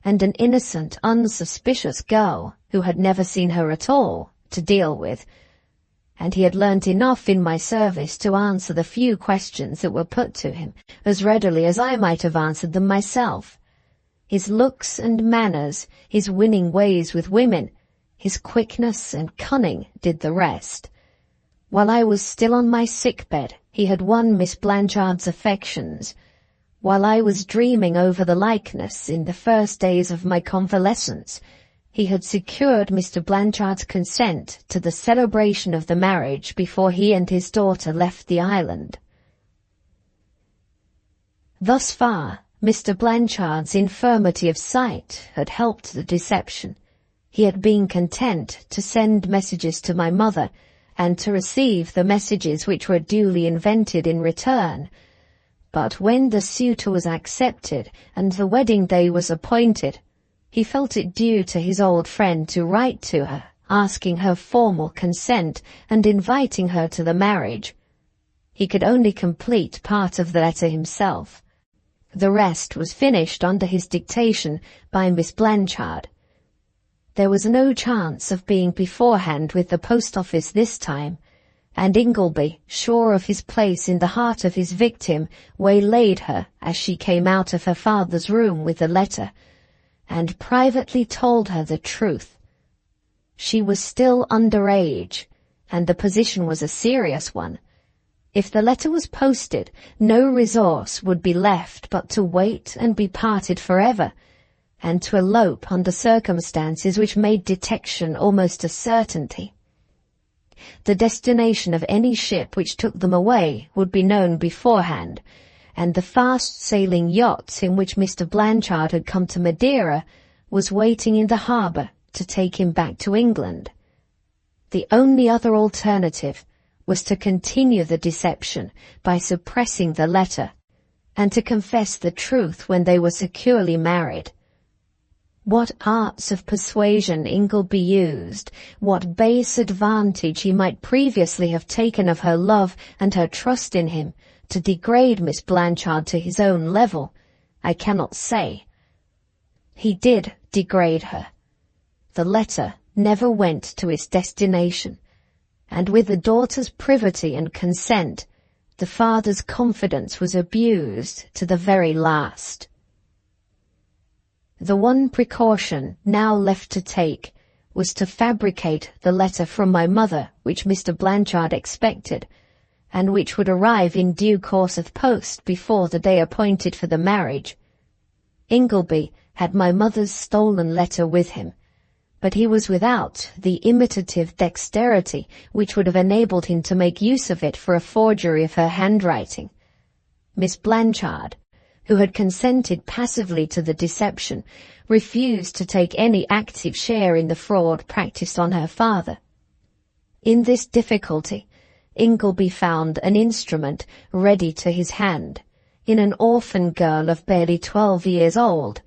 and an innocent, unsuspicious girl who had never seen her at all to deal with, and he had learnt enough in my service to answer the few questions that were put to him as readily as I might have answered them myself. His looks and manners, his winning ways with women, his quickness and cunning did the rest. While I was still on my sick-bed, he had won Miss Blanchard's affections. While I was dreaming over the likeness in the first days of my convalescence, he had secured Mr. Blanchard's consent to the celebration of the marriage before he and his daughter left the island. Thus far, Mr. Blanchard's infirmity of sight had helped the deception. He had been content to send messages to my mother, and to receive the messages which were duly invented in return. But when the suitor was accepted and the wedding day was appointed, he felt it due to his old friend to write to her, asking her formal consent and inviting her to the marriage. He could only complete part of the letter himself. The rest was finished under his dictation by Miss Blanchard. There was no chance of being beforehand with the post office this time, and Ingleby, sure of his place in the heart of his victim, waylaid her as she came out of her father's room with the letter, and privately told her the truth. She was still underage, and the position was a serious one. If the letter was posted, no resource would be left but to wait and be parted forever, and to elope under circumstances which made detection almost a certainty. The destination of any ship which took them away would be known beforehand, and the fast-sailing yacht in which Mr. Blanchard had come to Madeira was waiting in the harbour to take him back to England. The only other alternative was to continue the deception by suppressing the letter, and to confess the truth when they were securely married. What arts of persuasion Ingleby used, what base advantage he might previously have taken of her love and her trust in him to degrade Miss Blanchard to his own level, I cannot say. He did degrade her. The letter never went to its destination, and with the daughter's privity and consent, the father's confidence was abused to the very last. The one precaution now left to take was to fabricate the letter from my mother which Mr. Blanchard expected, and which would arrive in due course of post before the day appointed for the marriage. Ingleby had my mother's stolen letter with him, but he was without the imitative dexterity which would have enabled him to make use of it for a forgery of her handwriting. Miss Blanchard, who had consented passively to the deception, refused to take any active share in the fraud practiced on her father. In this difficulty, Ingleby found an instrument ready to his hand, in an orphan girl of barely 12 years old,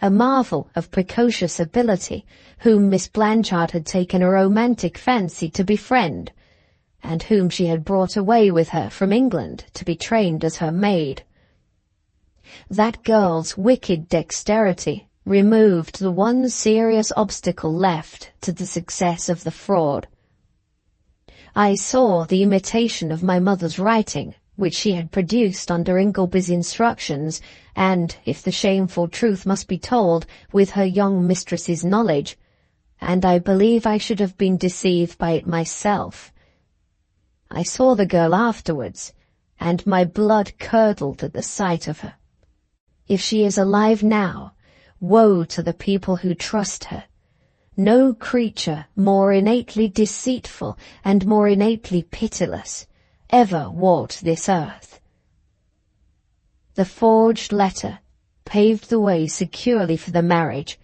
a marvel of precocious ability, whom Miss Blanchard had taken a romantic fancy to befriend, and whom she had brought away with her from England to be trained as her maid. That girl's wicked dexterity removed the one serious obstacle left to the success of the fraud. I saw the imitation of my mother's writing, which she had produced under Ingleby's instructions, and, if the shameful truth must be told, with her young mistress's knowledge, and I believe I should have been deceived by it myself. I saw the girl afterwards, and my blood curdled at the sight of her. If she is alive now, woe to the people who trust her. No creature more innately deceitful and more innately pitiless ever walked this earth. The forged letter paved the way securely for the marriage,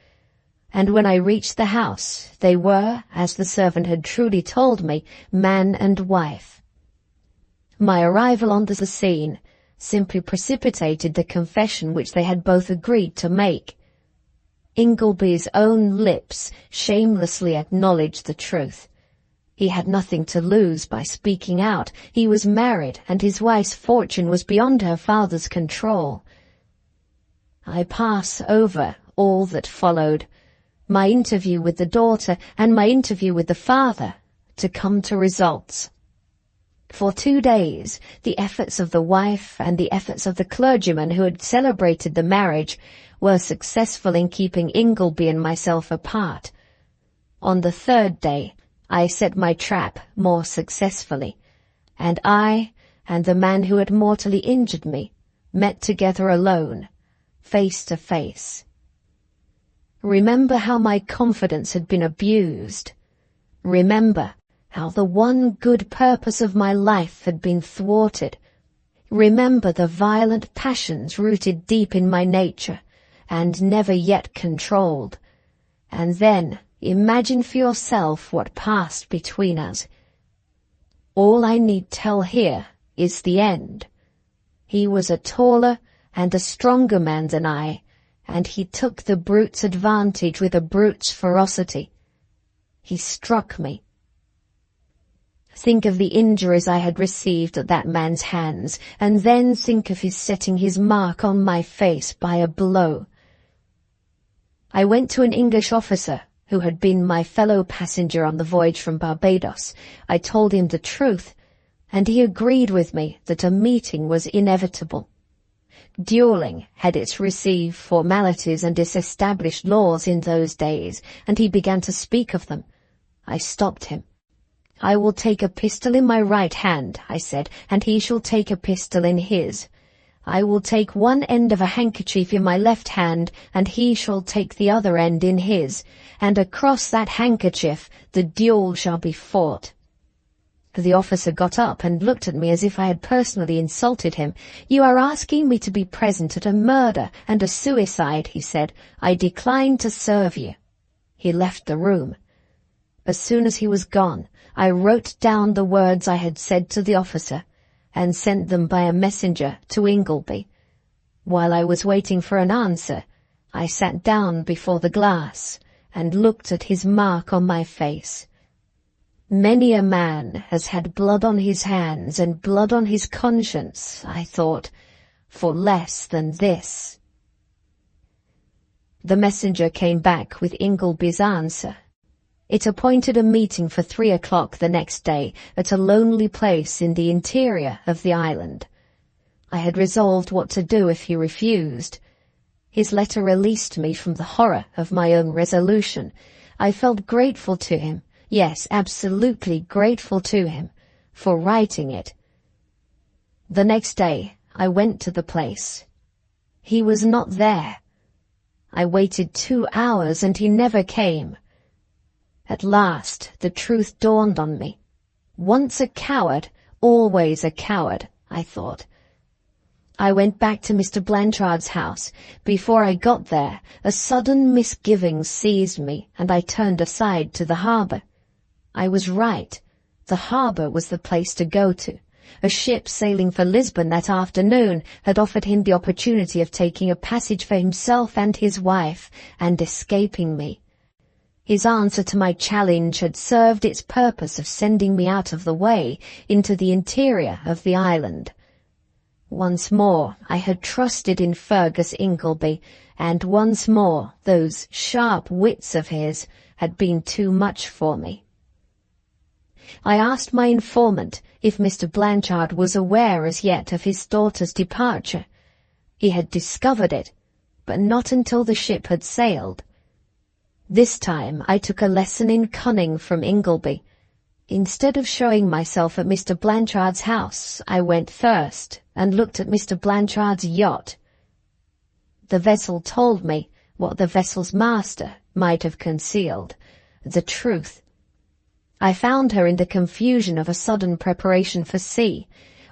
and when I reached the house, they were, as the servant had truly told me, man and wife. My arrival on the scene simply precipitated the confession which they had both agreed to make. Ingleby's own lips shamelessly acknowledged the truth. He had nothing to lose by speaking out. He was married, and his wife's fortune was beyond her father's control. I pass over all that followed, my interview with the daughter and my interview with the father, to come to results. For 2 days, the efforts of the wife and the efforts of the clergyman who had celebrated the marriage were successful in keeping Ingleby and myself apart. On the 3rd day, I set my trap more successfully, and I and the man who had mortally injured me met together alone, face to face. Remember how my confidence had been abused. Remember how the one good purpose of my life had been thwarted. Remember the violent passions rooted deep in my nature, and never yet controlled. And then imagine for yourself what passed between us. All I need tell here is the end. He was a taller and a stronger man than I, and he took the brute's advantage with a brute's ferocity. He struck me. Think of the injuries I had received at that man's hands, and then think of his setting his mark on my face by a blow. I went to an English officer who had been my fellow passenger on the voyage from Barbados. I told him the truth, and he agreed with me that a meeting was inevitable. Dueling had its received formalities and its established laws in those days, and he began to speak of them. I stopped him. "I will take a pistol in my right hand," I said, "and he shall take a pistol in his. I will take one end of a handkerchief in my left hand, and he shall take the other end in his, and across that handkerchief the duel shall be fought." The officer got up and looked at me as if I had personally insulted him. "You are asking me to be present at a murder and a suicide," he said. "I decline to serve you." He left the room. As soon as he was gone, I wrote down the words I had said to the officer, and sent them by a messenger to Ingleby. While I was waiting for an answer, I sat down before the glass and looked at his mark on my face. Many a man has had blood on his hands and blood on his conscience, I thought, for less than this. The messenger came back with Ingleby's answer. It appointed a meeting for 3 o'clock the next day at a lonely place in the interior of the island. I had resolved what to do if he refused. His letter released me from the horror of my own resolution. I felt grateful to him, yes, absolutely grateful to him, for writing it. The next day I went to the place. He was not there. I waited 2 hours and he never came. At last the truth dawned on me. Once a coward, always a coward, I thought. I went back to Mr. Blanchard's house. Before I got there, a sudden misgiving seized me, and I turned aside to the harbour. I was right. The harbour was the place to go to. A ship sailing for Lisbon that afternoon had offered him the opportunity of taking a passage for himself and his wife, and escaping me. His answer to my challenge had served its purpose of sending me out of the way into the interior of the island. Once more I had trusted in Fergus Ingleby, and once more those sharp wits of his had been too much for me. I asked my informant if Mr. Blanchard was aware as yet of his daughter's departure. He had discovered it, but not until the ship had sailed. This time I took a lesson in cunning from Ingleby. Instead of showing myself at Mr. Blanchard's house, I went first and looked at Mr. Blanchard's yacht. The vessel told me what the vessel's master might have concealed, the truth. I found her in the confusion of a sudden preparation for sea.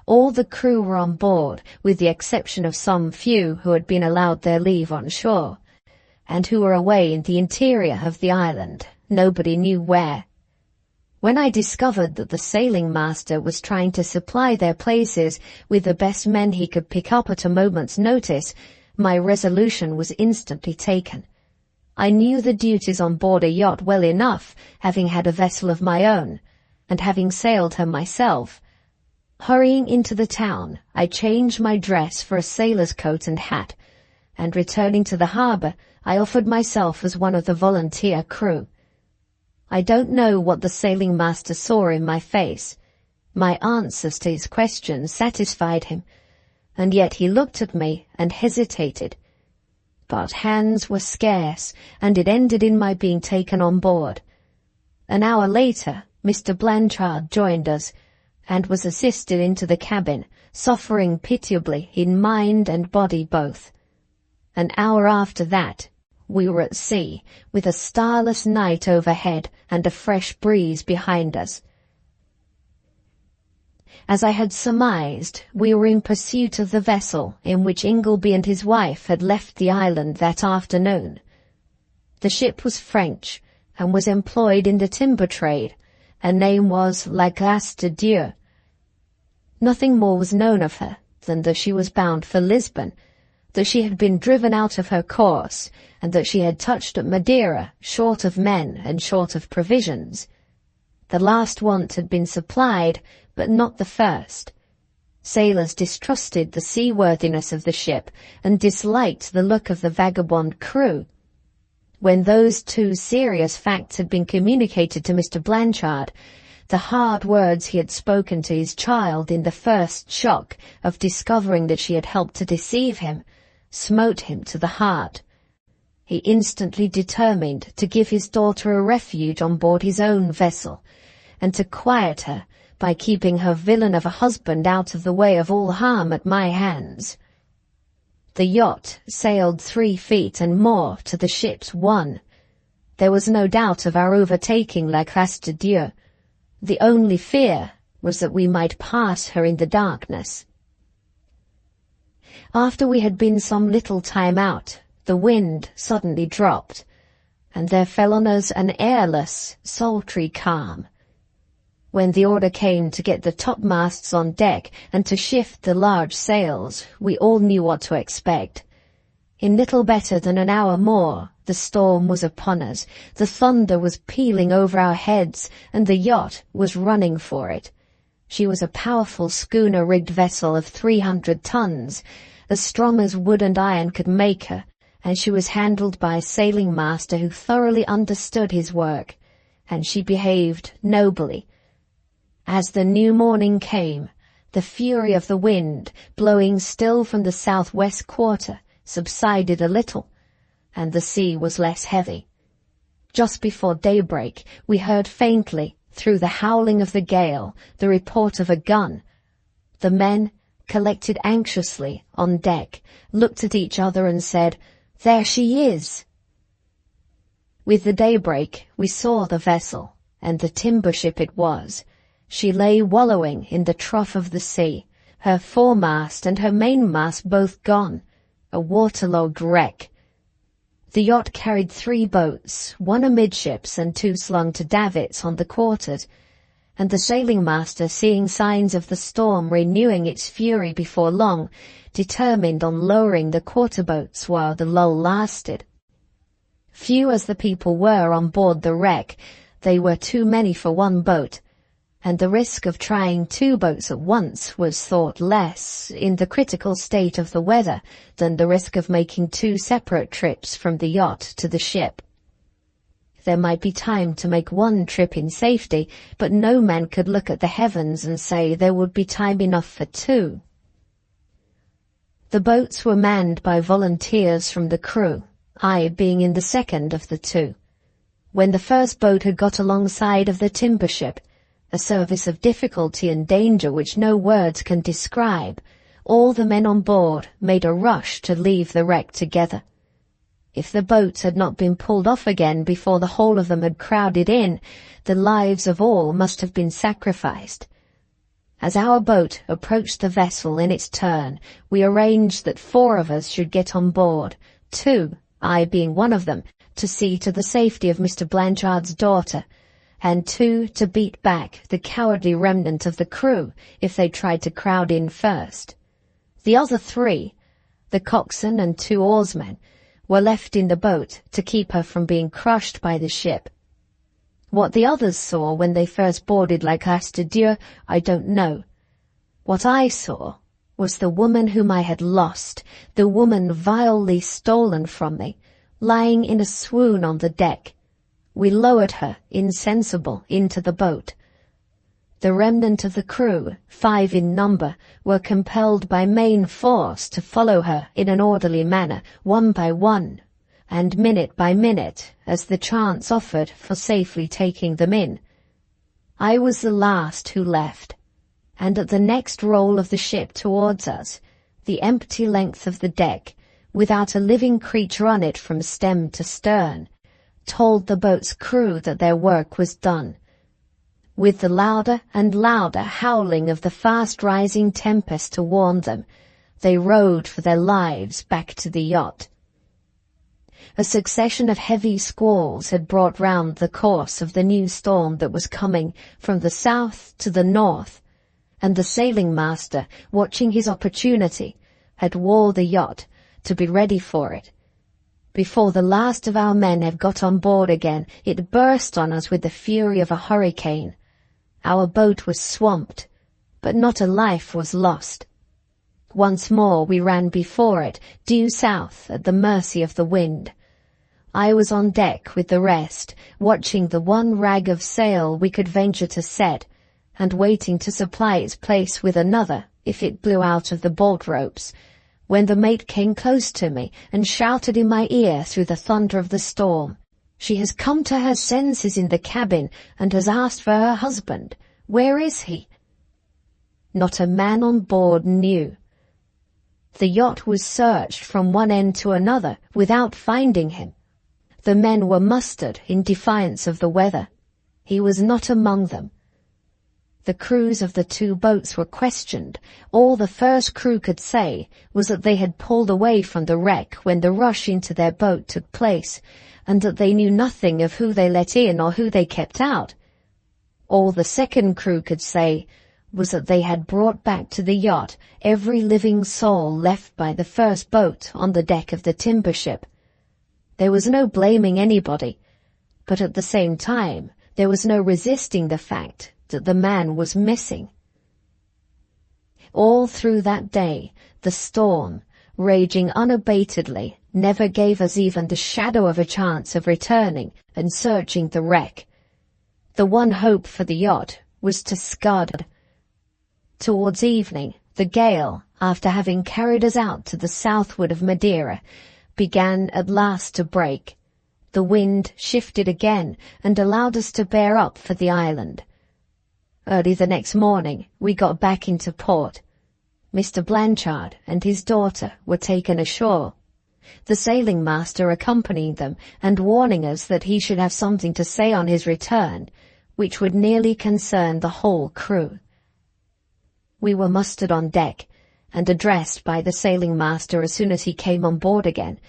All the crew were on board, with the exception of some few who had been allowed their leave on shore, and who were away in the interior of the island, nobody knew where. When I discovered that the sailing master was trying to supply their places with the best men he could pick up at a moment's notice, my resolution was instantly taken. I knew the duties on board a yacht well enough, having had a vessel of my own, and having sailed her myself. Hurrying into the town, I changed my dress for a sailor's coat and hat, and returning to the harbour, I offered myself as one of the volunteer crew. I don't know what the sailing master saw in my face. My answers to his questions satisfied him, and yet he looked at me and hesitated. But hands were scarce, and it ended in my being taken on board. An hour later, Mr. Blanchard joined us, and was assisted into the cabin, suffering pitiably in mind and body both. An hour after that, we were at sea, with a starless night overhead and a fresh breeze behind us. As I had surmised, we were in pursuit of the vessel in which Ingleby and his wife had left the island that afternoon. The ship was French, and was employed in the timber trade. Her name was La Grace de Dieu. Nothing more was known of her than that she was bound for Lisbon, that she had been driven out of her course, and that she had touched at Madeira, short of men and short of provisions. The last want had been supplied, but not the first. Sailors distrusted the seaworthiness of the ship, and disliked the look of the vagabond crew. When those two serious facts had been communicated to Mr. Blanchard, the hard words he had spoken to his child in the first shock of discovering that she had helped to deceive him smote him to the heart. He instantly determined to give his daughter a refuge on board his own vessel, and to quiet her by keeping her villain of a husband out of the way of all harm at my hands. The yacht sailed 3 feet and more to the ship's 1. There was no doubt of our overtaking La Grâce de Dieu. The only fear was that we might pass her in the darkness. After we had been some little time out, the wind suddenly dropped, and there fell on us an airless, sultry calm. When the order came to get the topmasts on deck and to shift the large sails, we all knew what to expect. In little better than an hour more, the storm was upon us, the thunder was pealing over our heads, and the yacht was running for it. She was a powerful schooner-rigged vessel of 300 tons, as strong as wood and iron could make her, and she was handled by a sailing master who thoroughly understood his work, and she behaved nobly. As the new morning came, the fury of the wind, blowing still from the southwest quarter, subsided a little, and the sea was less heavy. Just before daybreak, we heard faintly, through the howling of the gale, the report of a gun. The men, collected anxiously on deck, looked at each other and said, "There she is!" With the daybreak, we saw the vessel, and the timber ship it was. She lay wallowing in the trough of the sea, her foremast and her mainmast both gone, a waterlogged wreck. The yacht carried 3 boats, 1 amidships and 2 slung to davits on the quarters, and the sailing master, seeing signs of the storm renewing its fury before long, determined on lowering the quarter-boats while the lull lasted. Few as the people were on board the wreck, they were too many for 1 boat, and the risk of trying 2 boats at once was thought less, in the critical state of the weather, than the risk of making 2 separate trips from the yacht to the ship. There might be time to make 1 trip in safety, but no man could look at the heavens and say there would be time enough for 2. The boats were manned by volunteers from the crew, I being in the second of the 2. When the first boat had got alongside of the timber ship, a service of difficulty and danger which no words can describe, all the men on board made a rush to leave the wreck together. If the boats had not been pulled off again before the whole of them had crowded in, the lives of all must have been sacrificed. As our boat approached the vessel in its turn, we arranged that 4 of us should get on board, 2, I being one of them, to see to the safety of Mr. Blanchard's daughter, and 2 to beat back the cowardly remnant of the crew if they tried to crowd in first. The other 3, the coxswain and 2 oarsmen, were left in the boat to keep her from being crushed by the ship. What the others saw when they first boarded La Grâce de Dieu, I don't know. What I saw was the woman whom I had lost, the woman vilely stolen from me, lying in a swoon on the deck. We lowered her, insensible, into the boat. The remnant of the crew, 5 in number, were compelled by main force to follow her in an orderly manner, 1 by 1, and minute by minute, as the chance offered for safely taking them in. I was the last who left, and at the next roll of the ship towards us, the empty length of the deck, without a living creature on it from stem to stern, told the boat's crew that their work was done. With the louder and louder howling of the fast-rising tempest to warn them, they rowed for their lives back to the yacht. A succession of heavy squalls had brought round the course of the new storm that was coming from the south to the north, and the sailing master, watching his opportunity, had wore the yacht to be ready for it. Before the last of our men had got on board again, it burst on us with the fury of a hurricane. Our boat was swamped, but not a life was lost. Once more we ran before it, due south, at the mercy of the wind. I was on deck with the rest, watching the one rag of sail we could venture to set, and waiting to supply its place with another if it blew out of the bolt ropes, when the mate came close to me and shouted in my ear through the thunder of the storm, "She has come to her senses in the cabin and has asked for her husband. Where is he?" Not a man on board knew. The yacht was searched from one end to another without finding him. The men were mustered in defiance of the weather. He was not among them. The crews of the two boats were questioned. All the first crew could say was that they had pulled away from the wreck when the rush into their boat took place, and that they knew nothing of who they let in or who they kept out. All the second crew could say was that they had brought back to the yacht every living soul left by the first boat on the deck of the timber ship. There was no blaming anybody, but at the same time there was no resisting the fact that the man was missing. All through that day, the storm, raging unabatedly, never gave us even the shadow of a chance of returning and searching the wreck. The one hope for the yacht was to scud. Towards evening, the gale, after having carried us out to the southward of Madeira, began at last to break. The wind shifted again and allowed us to bear up for the island. Early the next morning, we got back into port. Mr. Blanchard and his daughter were taken ashore, the sailing master accompanying them and warning us that he should have something to say on his return, which would nearly concern the whole crew. We were mustered on deck and addressed by the sailing master as soon as he came on board again.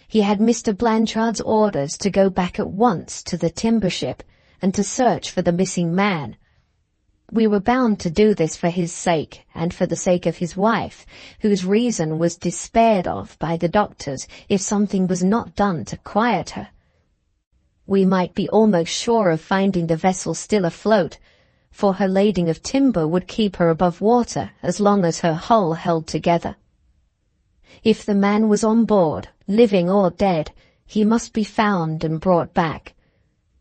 He had Mr. Blanchard's orders to go back at once to the timber ship and to search for the missing man. We were bound to do this for his sake and for the sake of his wife, whose reason was despaired of by the doctors if something was not done to quiet her. We might be almost sure of finding the vessel still afloat, for her lading of timber would keep her above water as long as her hull held together. If the man was on board, living or dead, he must be found and brought back.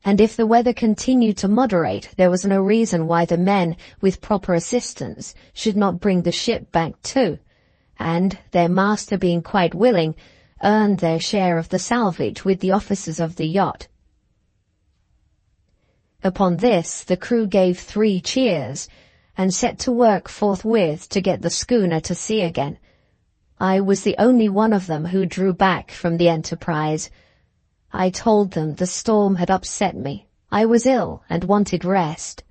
And if the weather continued to moderate, there was no reason why the men, with proper assistance, should not bring the ship back too, and, their master being quite willing, earn their share of the salvage with the officers of the yacht. Upon this, the crew gave 3 cheers, and set to work forthwith to get the schooner to sea again. I was the only one of them who drew back from the enterprise. I told them the storm had upset me. I was ill and wanted rest.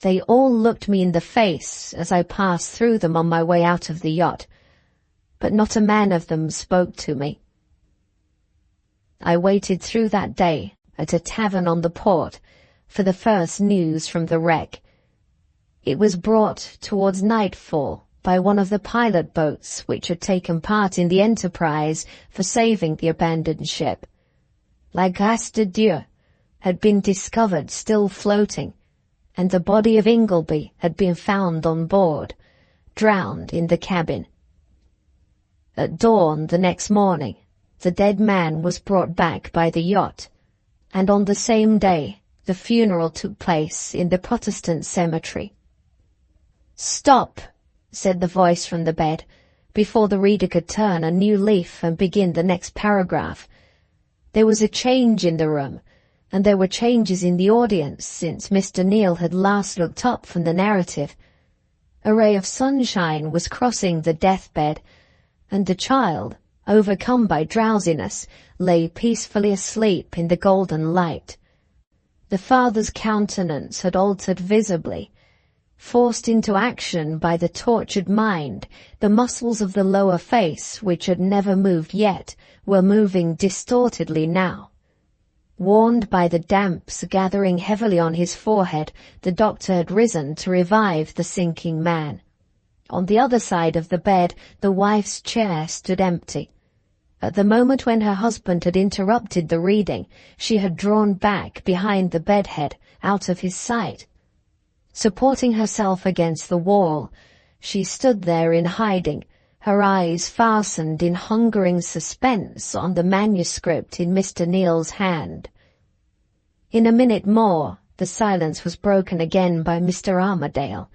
They all looked me in the face as I passed through them on my way out of the yacht, but not a man of them spoke to me. I waited through that day at a tavern on the port for the first news from the wreck. It was brought towards nightfall by one of the pilot boats which had taken part in the enterprise for saving the abandoned ship. La Grâce de Dieu had been discovered still floating, and the body of Ingleby had been found on board, drowned in the cabin. At dawn the next morning, the dead man was brought back by the yacht, and on the same day the funeral took place in the Protestant cemetery. "Stop," said the voice from the bed, before the reader could turn a new leaf and begin the next paragraph. There was a change in the room, and there were changes in the audience since Mr. Neal had last looked up from the narrative. A ray of sunshine was crossing the deathbed, and the child, overcome by drowsiness, lay peacefully asleep in the golden light. The father's countenance had altered visibly. Forced into action by the tortured mind, the muscles of the lower face, which had never moved yet, were moving distortedly now. Warned by the damps gathering heavily on his forehead, the doctor had risen to revive the sinking man. On the other side of the bed, the wife's chair stood empty. At the moment when her husband had interrupted the reading, she had drawn back behind the bedhead, out of his sight. Supporting herself against the wall, she stood there in hiding, her eyes fastened in hungering suspense on the manuscript in Mr. Neal's hand. In a minute more, the silence was broken again by Mr. Armadale.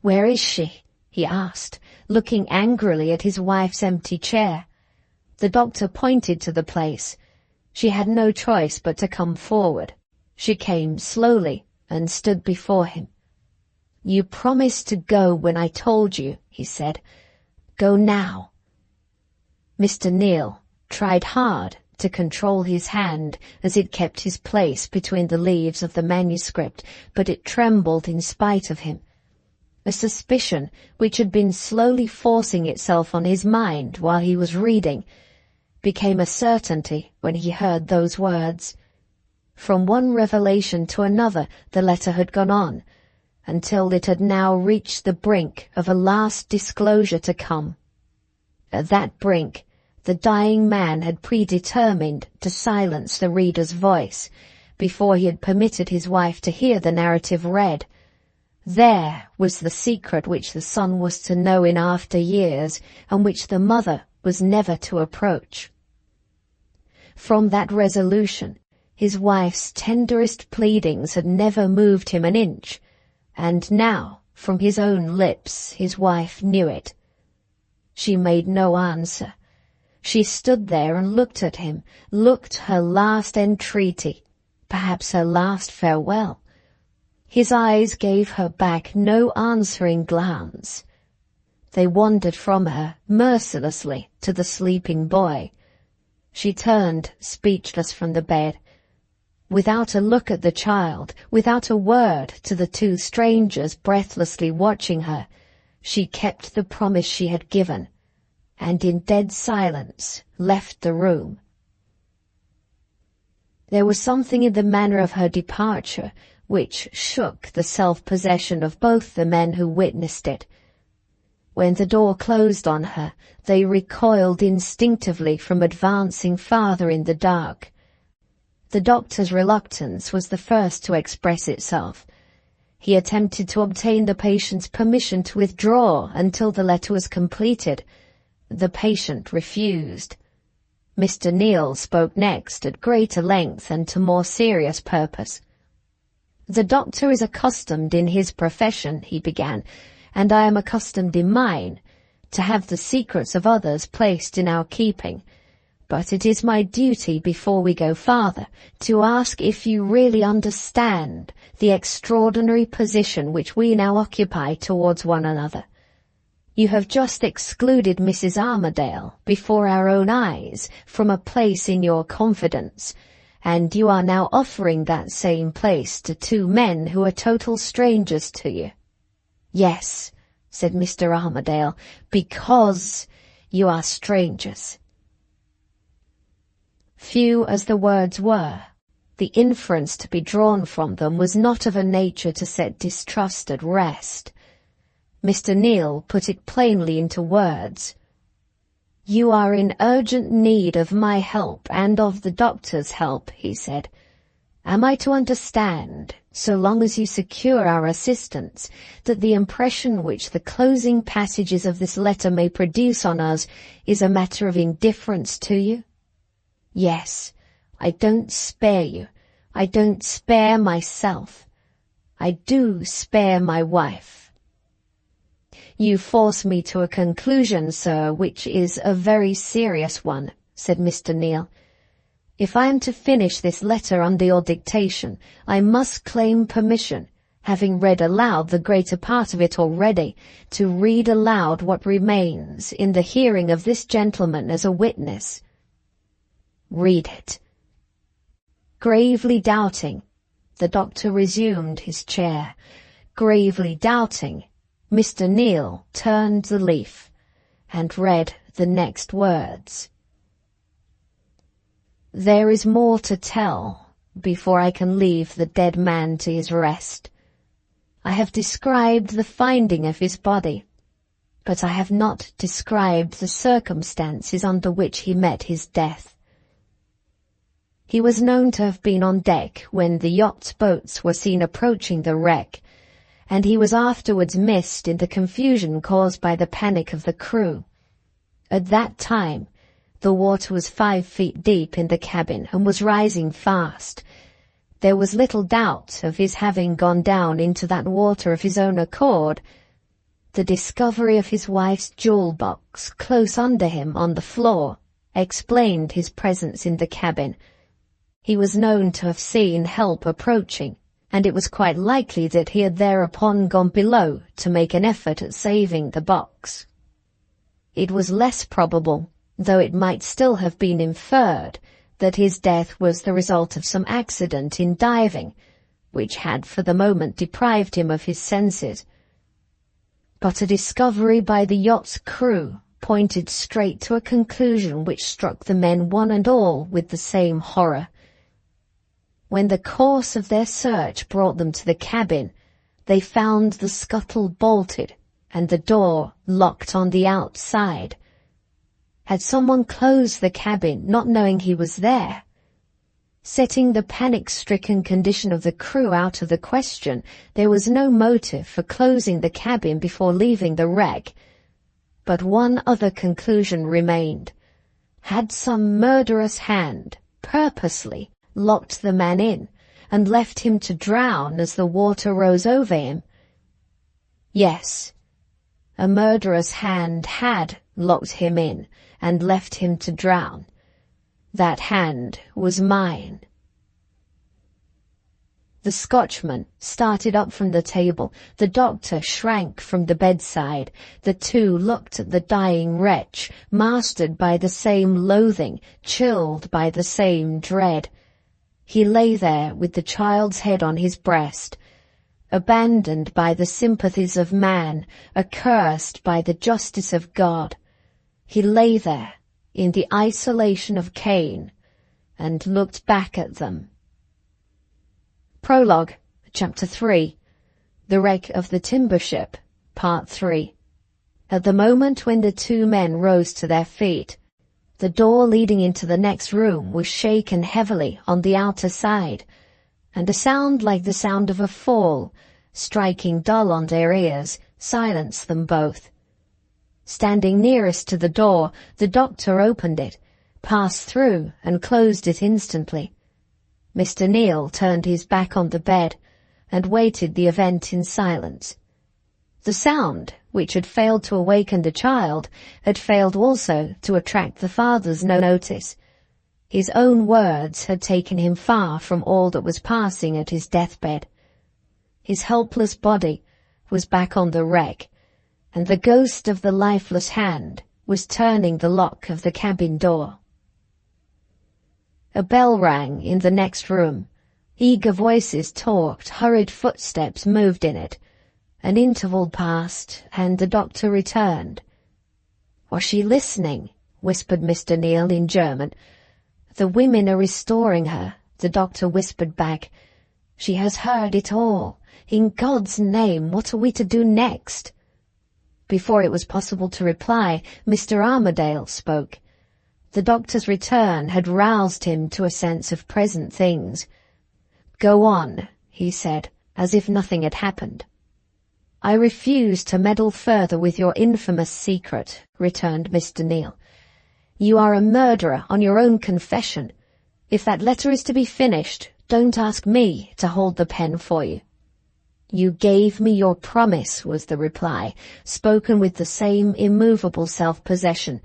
"Where is she?" he asked, looking angrily at his wife's empty chair. The doctor pointed to the place. She had no choice but to come forward. She came slowly and stood before him. "You promised to go when I told you," he said. "Go now." Mr. Neal tried hard to control his hand as it kept his place between the leaves of the manuscript, but it trembled in spite of him. A suspicion which had been slowly forcing itself on his mind while he was reading became a certainty when he heard those words. From one revelation to another the letter had gone on, until it had now reached the brink of a last disclosure to come. At that brink, the dying man had predetermined to silence the reader's voice before he had permitted his wife to hear the narrative read. There was the secret which the son was to know in after years, and which the mother was never to approach. From that resolution, his wife's tenderest pleadings had never moved him an inch, and now, from his own lips, his wife knew it. She made no answer. She stood there and looked at him, looked her last entreaty, perhaps her last farewell. His eyes gave her back no answering glance. They wandered from her mercilessly to the sleeping boy. She turned, speechless, from the bed. Without a look at the child, without a word to the two strangers breathlessly watching her, she kept the promise she had given, and in dead silence left the room. There was something in the manner of her departure which shook the self-possession of both the men who witnessed it. When the door closed on her, they recoiled instinctively from advancing farther in the dark. The doctor's reluctance was the first to express itself. He attempted to obtain the patient's permission to withdraw until the letter was completed. The patient refused. Mr. Neal spoke next at greater length and to more serious purpose. "The doctor is accustomed in his profession," he began, "and I am accustomed in mine, to have the secrets of others placed in our keeping. But it is my duty, before we go farther, to ask if you really understand the extraordinary position which we now occupy towards one another. You have just excluded Mrs. Armadale, before our own eyes, from a place in your confidence, and you are now offering that same place to two men who are total strangers to you." "Yes," said Mr. Armadale, "because you are strangers." Few as the words were, the inference to be drawn from them was not of a nature to set distrust at rest. Mr. Neal put it plainly into words. "You are in urgent need of my help and of the doctor's help," he said. "Am I to understand, so long as you secure our assistance, that the impression which the closing passages of this letter may produce on us is a matter of indifference to you?" "Yes, I don't spare you. I don't spare myself. I do spare my wife." "You force me to a conclusion, sir, which is a very serious one," said Mr. Neal. "If I am to finish this letter under your dictation, I must claim permission, having read aloud the greater part of it already, to read aloud what remains in the hearing of this gentleman as a witness." "Read it." Gravely doubting, the doctor resumed his chair. Gravely doubting, Mr. Neal turned the leaf and read the next words. "There is more to tell before I can leave the dead man to his rest. I have described the finding of his body, but I have not described the circumstances under which he met his death. He was known to have been on deck when the yacht's boats were seen approaching the wreck, and he was afterwards missed in the confusion caused by the panic of the crew. At that time, the water was 5 feet deep in the cabin and was rising fast. There was little doubt of his having gone down into that water of his own accord. The discovery of his wife's jewel box close under him on the floor explained his presence in the cabin. He was known to have seen help approaching, and it was quite likely that he had thereupon gone below to make an effort at saving the box. It was less probable, though it might still have been inferred, that his death was the result of some accident in diving, which had for the moment deprived him of his senses. But a discovery by the yacht's crew pointed straight to a conclusion which struck the men one and all with the same horror. When the course of their search brought them to the cabin, they found the scuttle bolted and the door locked on the outside. Had someone closed the cabin, not knowing he was there? Setting the panic-stricken condition of the crew out of the question, there was no motive for closing the cabin before leaving the wreck. But one other conclusion remained. Had some murderous hand purposely locked the man in and left him to drown as the water rose over him? Yes, a murderous hand had locked him in and left him to drown. That hand was mine. The Scotchman started up from the table. The doctor shrank from the bedside. The two looked at the dying wretch, mastered by the same loathing, chilled by the same dread. He lay there with the child's head on his breast, abandoned by the sympathies of man, accursed by the justice of God. He lay there in the isolation of Cain and looked back at them. Prologue, Chapter 3. The Wreck of the Timber Ship, Part 3. At the moment when the two men rose to their feet, the door leading into the next room was shaken heavily on the outer side, and a sound like the sound of a fall, striking dull on their ears, silenced them both. Standing nearest to the door, the doctor opened it, passed through, and closed it instantly. Mr. Neal turned his back on the bed and waited the event in silence. The sound, which had failed to awaken the child, had failed also to attract the father's notice. His own words had taken him far from all that was passing at his deathbed. His helpless body was back on the wreck, and the ghost of the lifeless hand was turning the lock of the cabin door. A bell rang in the next room. Eager voices talked, hurried footsteps moved in it. An interval passed, and the doctor returned. "Was she listening?" whispered Mr. Neal in German. "The women are restoring her," the doctor whispered back. "She has heard it all. In God's name, what are we to do next?" Before it was possible to reply, Mr. Armadale spoke. The doctor's return had roused him to a sense of present things. "Go on," he said, as if nothing had happened. "I refuse to meddle further with your infamous secret," returned Mr. Neal. "You are a murderer on your own confession. If that letter is to be finished, don't ask me to hold the pen for you." "You gave me your promise," was the reply, spoken with the same immovable self-possession.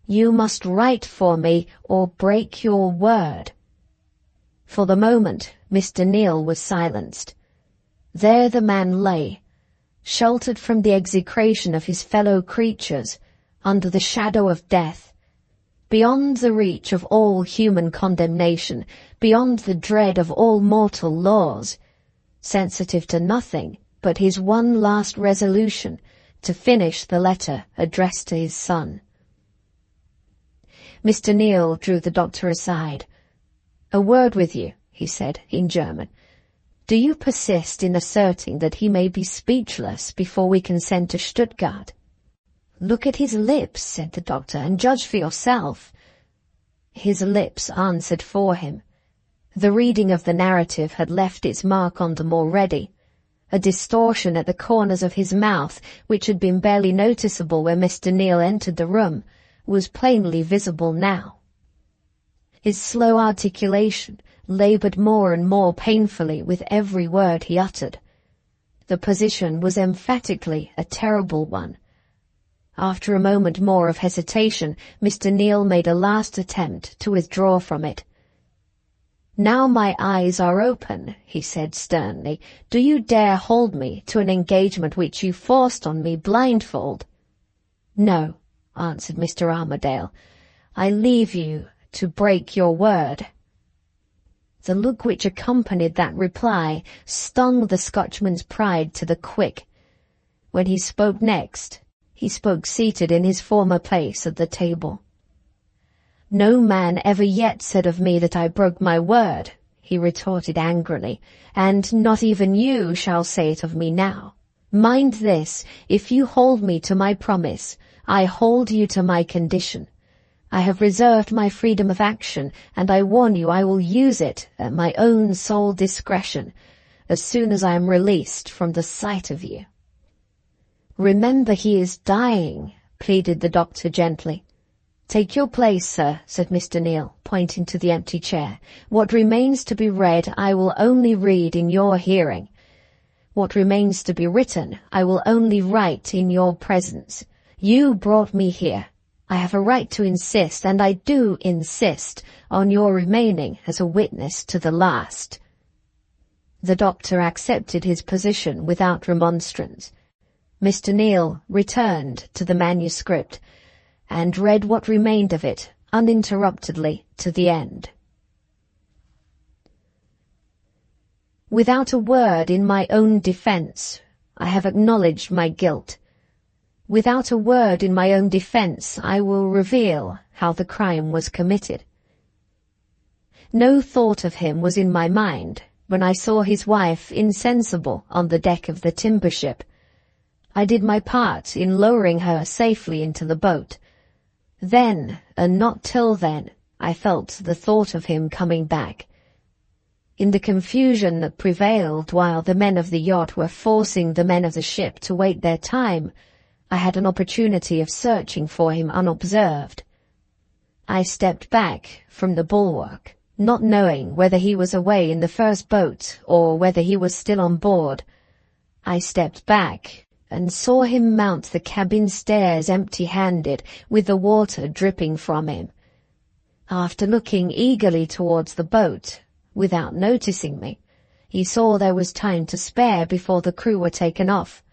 "You must write for me or break your word." For the moment, Mr. Neal was silenced. There the man lay, sheltered from the execration of his fellow creatures, under the shadow of death, beyond the reach of all human condemnation, beyond the dread of all mortal laws, sensitive to nothing but his one last resolution to finish the letter addressed to his son. Mr. Neal drew the doctor aside. "A word with you," he said in German. "Do you persist in asserting that he may be speechless before we can send to Stuttgart?" "Look at his lips," said the doctor, "and judge for yourself." His lips answered for him. The reading of the narrative had left its mark on them already. A distortion at the corners of his mouth, which had been barely noticeable when Mr. Neal entered the room, was plainly visible now. His slow articulation laboured more and more painfully with every word he uttered. The position was emphatically a terrible one. After a moment more of hesitation, Mr. Neal made a last attempt to withdraw from it. "Now my eyes are open," he said sternly, "do you dare hold me to an engagement which you forced on me blindfold?" "No," answered Mr. Armadale. "I leave you to break your word." The look which accompanied that reply stung the Scotchman's pride to the quick. When he spoke next, he spoke seated in his former place at the table. "No man ever yet said of me that I broke my word," he retorted angrily, "and not even you shall say it of me now. Mind this, if you hold me to my promise, I hold you to my condition. I have reserved my freedom of action, and I warn you I will use it at my own sole discretion, as soon as I am released from the sight of you." "Remember he is dying," pleaded the doctor gently. "Take your place, sir," said Mr. Neal, pointing to the empty chair. "What remains to be read I will only read in your hearing. What remains to be written I will only write in your presence. You brought me here. I have a right to insist, and I do insist, on your remaining as a witness to the last." The doctor accepted his position without remonstrance. Mr. Neal returned to the manuscript and read what remained of it uninterruptedly to the end. "Without a word in my own defence, I have acknowledged my guilt. Without a word in my own defence, I will reveal how the crime was committed. No thought of him was in my mind when I saw his wife insensible on the deck of the timber ship. I did my part in lowering her safely into the boat. Then, and not till then, I felt the thought of him coming back. In the confusion that prevailed while the men of the yacht were forcing the men of the ship to wait their time, I had an opportunity of searching for him unobserved. I stepped back from the bulwark, not knowing whether he was away in the first boat or whether he was still on board. I stepped back and saw him mount the cabin stairs empty-handed, with the water dripping from him. After looking eagerly towards the boat, without noticing me, he saw there was time to spare before the crew were taken off.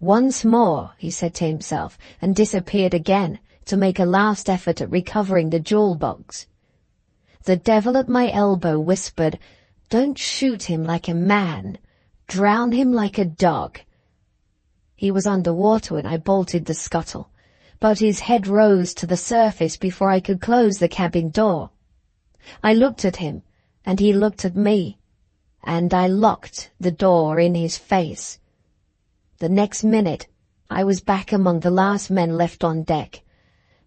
"Once more," he said to himself, and disappeared again to make a last effort at recovering the jewel box. The devil at my elbow whispered, "Don't shoot him like a man. Drown him like a dog." He was under water when I bolted the scuttle, but his head rose to the surface before I could close the cabin door. I looked at him, and he looked at me, and I locked the door in his face. The next minute, I was back among the last men left on deck.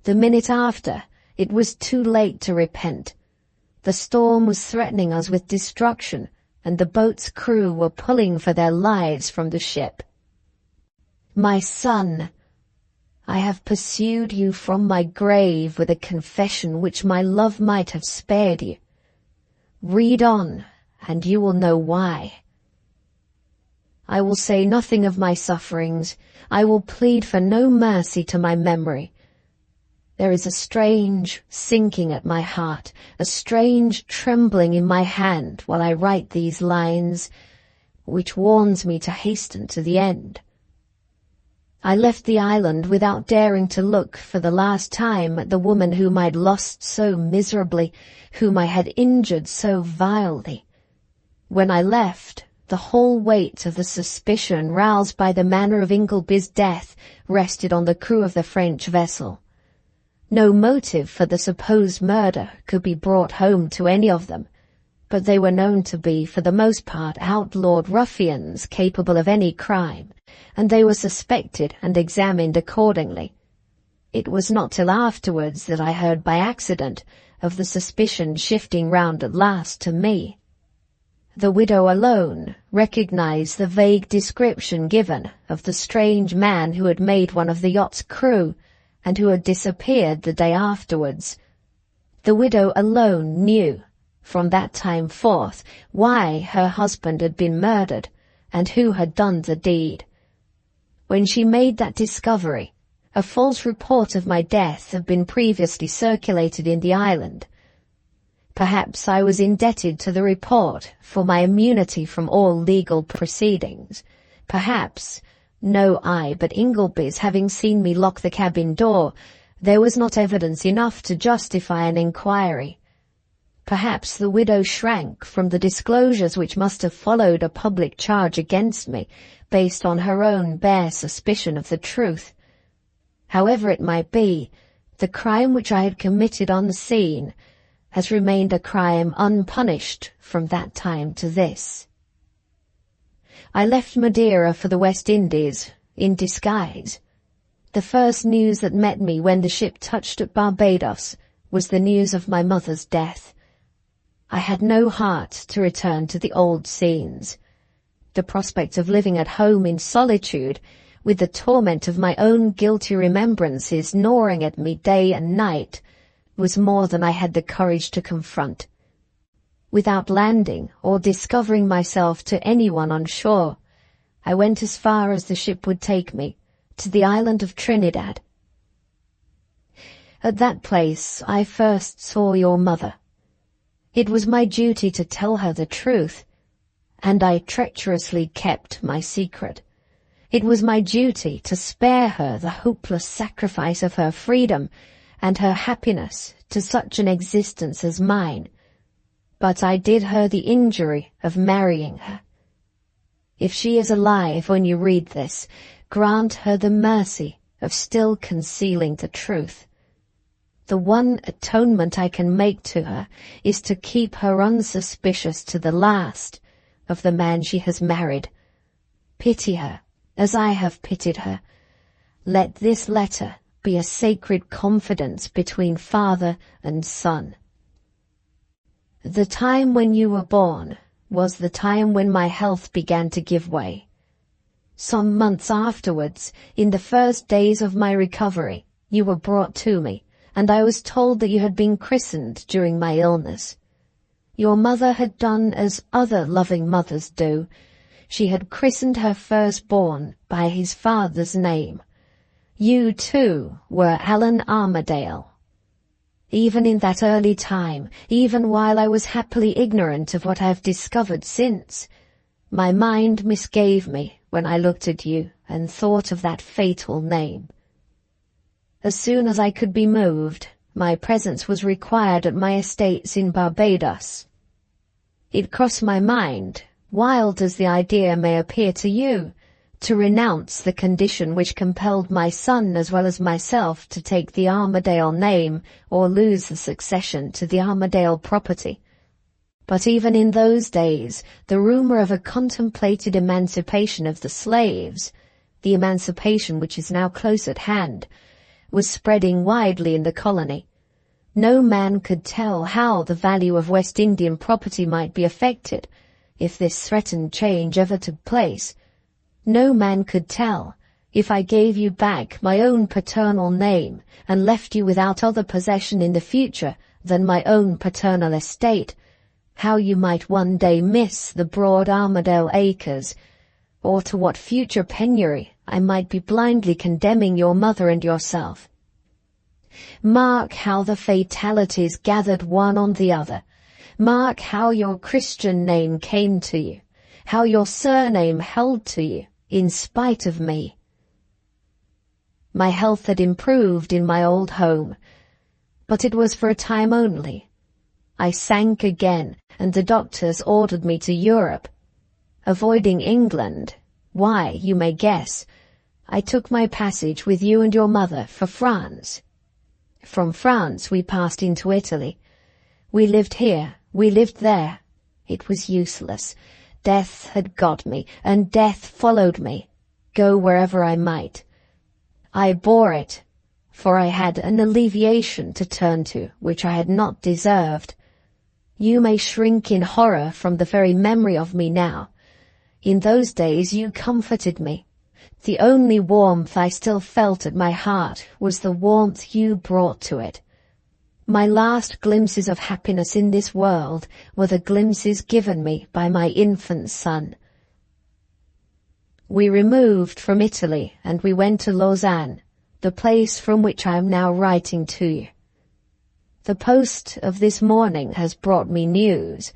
The minute after, it was too late to repent. The storm was threatening us with destruction, and the boat's crew were pulling for their lives from the ship. "My son, I have pursued you from my grave with a confession which my love might have spared you. Read on, and you will know why. I will say nothing of my sufferings. I will plead for no mercy to my memory. There is a strange sinking at my heart, a strange trembling in my hand while I write these lines, which warns me to hasten to the end. I left the island without daring to look for the last time at the woman whom I had lost so miserably, whom I had injured so vilely. When I left, the whole weight of the suspicion roused by the manner of Ingleby's death rested on the crew of the French vessel. No motive for the supposed murder could be brought home to any of them, but they were known to be, for the most part, outlawed ruffians capable of any crime, and they were suspected and examined accordingly. It was not till afterwards that I heard by accident of the suspicion shifting round at last to me. The widow alone recognized the vague description given of the strange man who had made one of the yacht's crew, and who had disappeared the day afterwards. The widow alone knew, from that time forth, why her husband had been murdered, and who had done the deed. When she made that discovery, a false report of my death had been previously circulated in the island. Perhaps I was indebted to the report for my immunity from all legal proceedings. Perhaps, no eye but Ingleby's having seen me lock the cabin door, there was not evidence enough to justify an inquiry. Perhaps the widow shrank from the disclosures which must have followed a public charge against me, based on her own bare suspicion of the truth. However it might be, the crime which I had committed on the scene has remained a crime unpunished from that time to this. I left Madeira for the West Indies, in disguise. The first news that met me when the ship touched at Barbados was the news of my mother's death. I had no heart to return to the old scenes. The prospect of living at home in solitude, with the torment of my own guilty remembrances gnawing at me day and night, was more than I had the courage to confront. Without landing or discovering myself to anyone on shore, I went as far as the ship would take me, to the island of Trinidad. At that place I first saw your mother. It was my duty to tell her the truth, and I treacherously kept my secret. It was my duty to spare her the hopeless sacrifice of her freedom and her happiness to such an existence as mine. But I did her the injury of marrying her. If she is alive when you read this, grant her the mercy of still concealing the truth. The one atonement I can make to her is to keep her unsuspicious to the last of the man she has married. Pity her, as I have pitied her. Let this letter be a sacred confidence between father and son. The time when you were born was the time when my health began to give way. Some months afterwards, in the first days of my recovery, you were brought to me, and I was told that you had been christened during my illness. Your mother had done as other loving mothers do. She had christened her firstborn by his father's name. You, too, were Allan Armadale. Even in that early time, even while I was happily ignorant of what I have discovered since, my mind misgave me when I looked at you and thought of that fatal name. As soon as I could be moved, my presence was required at my estates in Barbados. It crossed my mind, wild as the idea may appear to you, to renounce the condition which compelled my son as well as myself to take the Armadale name or lose the succession to the Armadale property. But even in those days, the rumor of a contemplated emancipation of the slaves, the emancipation which is now close at hand, was spreading widely in the colony. No man could tell how the value of West Indian property might be affected if this threatened change ever took place. No man could tell, if I gave you back my own paternal name and left you without other possession in the future than my own paternal estate, how you might one day miss the broad Armadale acres, or to what future penury I might be blindly condemning your mother and yourself. Mark how the fatalities gathered one on the other. Mark how your Christian name came to you, how your surname held to you, in spite of me. My health had improved in my old home, but it was for a time only. I sank again, and the doctors ordered me to Europe. Avoiding England, why, you may guess, I took my passage with you and your mother for France. From France we passed into Italy. We lived here, we lived there. It was useless. Death had got me, and death followed me, go wherever I might. I bore it, for I had an alleviation to turn to which I had not deserved. You may shrink in horror from the very memory of me now. In those days you comforted me. The only warmth I still felt at my heart was the warmth you brought to it. My last glimpses of happiness in this world were the glimpses given me by my infant son. We removed from Italy and we went to Lausanne, the place from which I am now writing to you. The post of this morning has brought me news,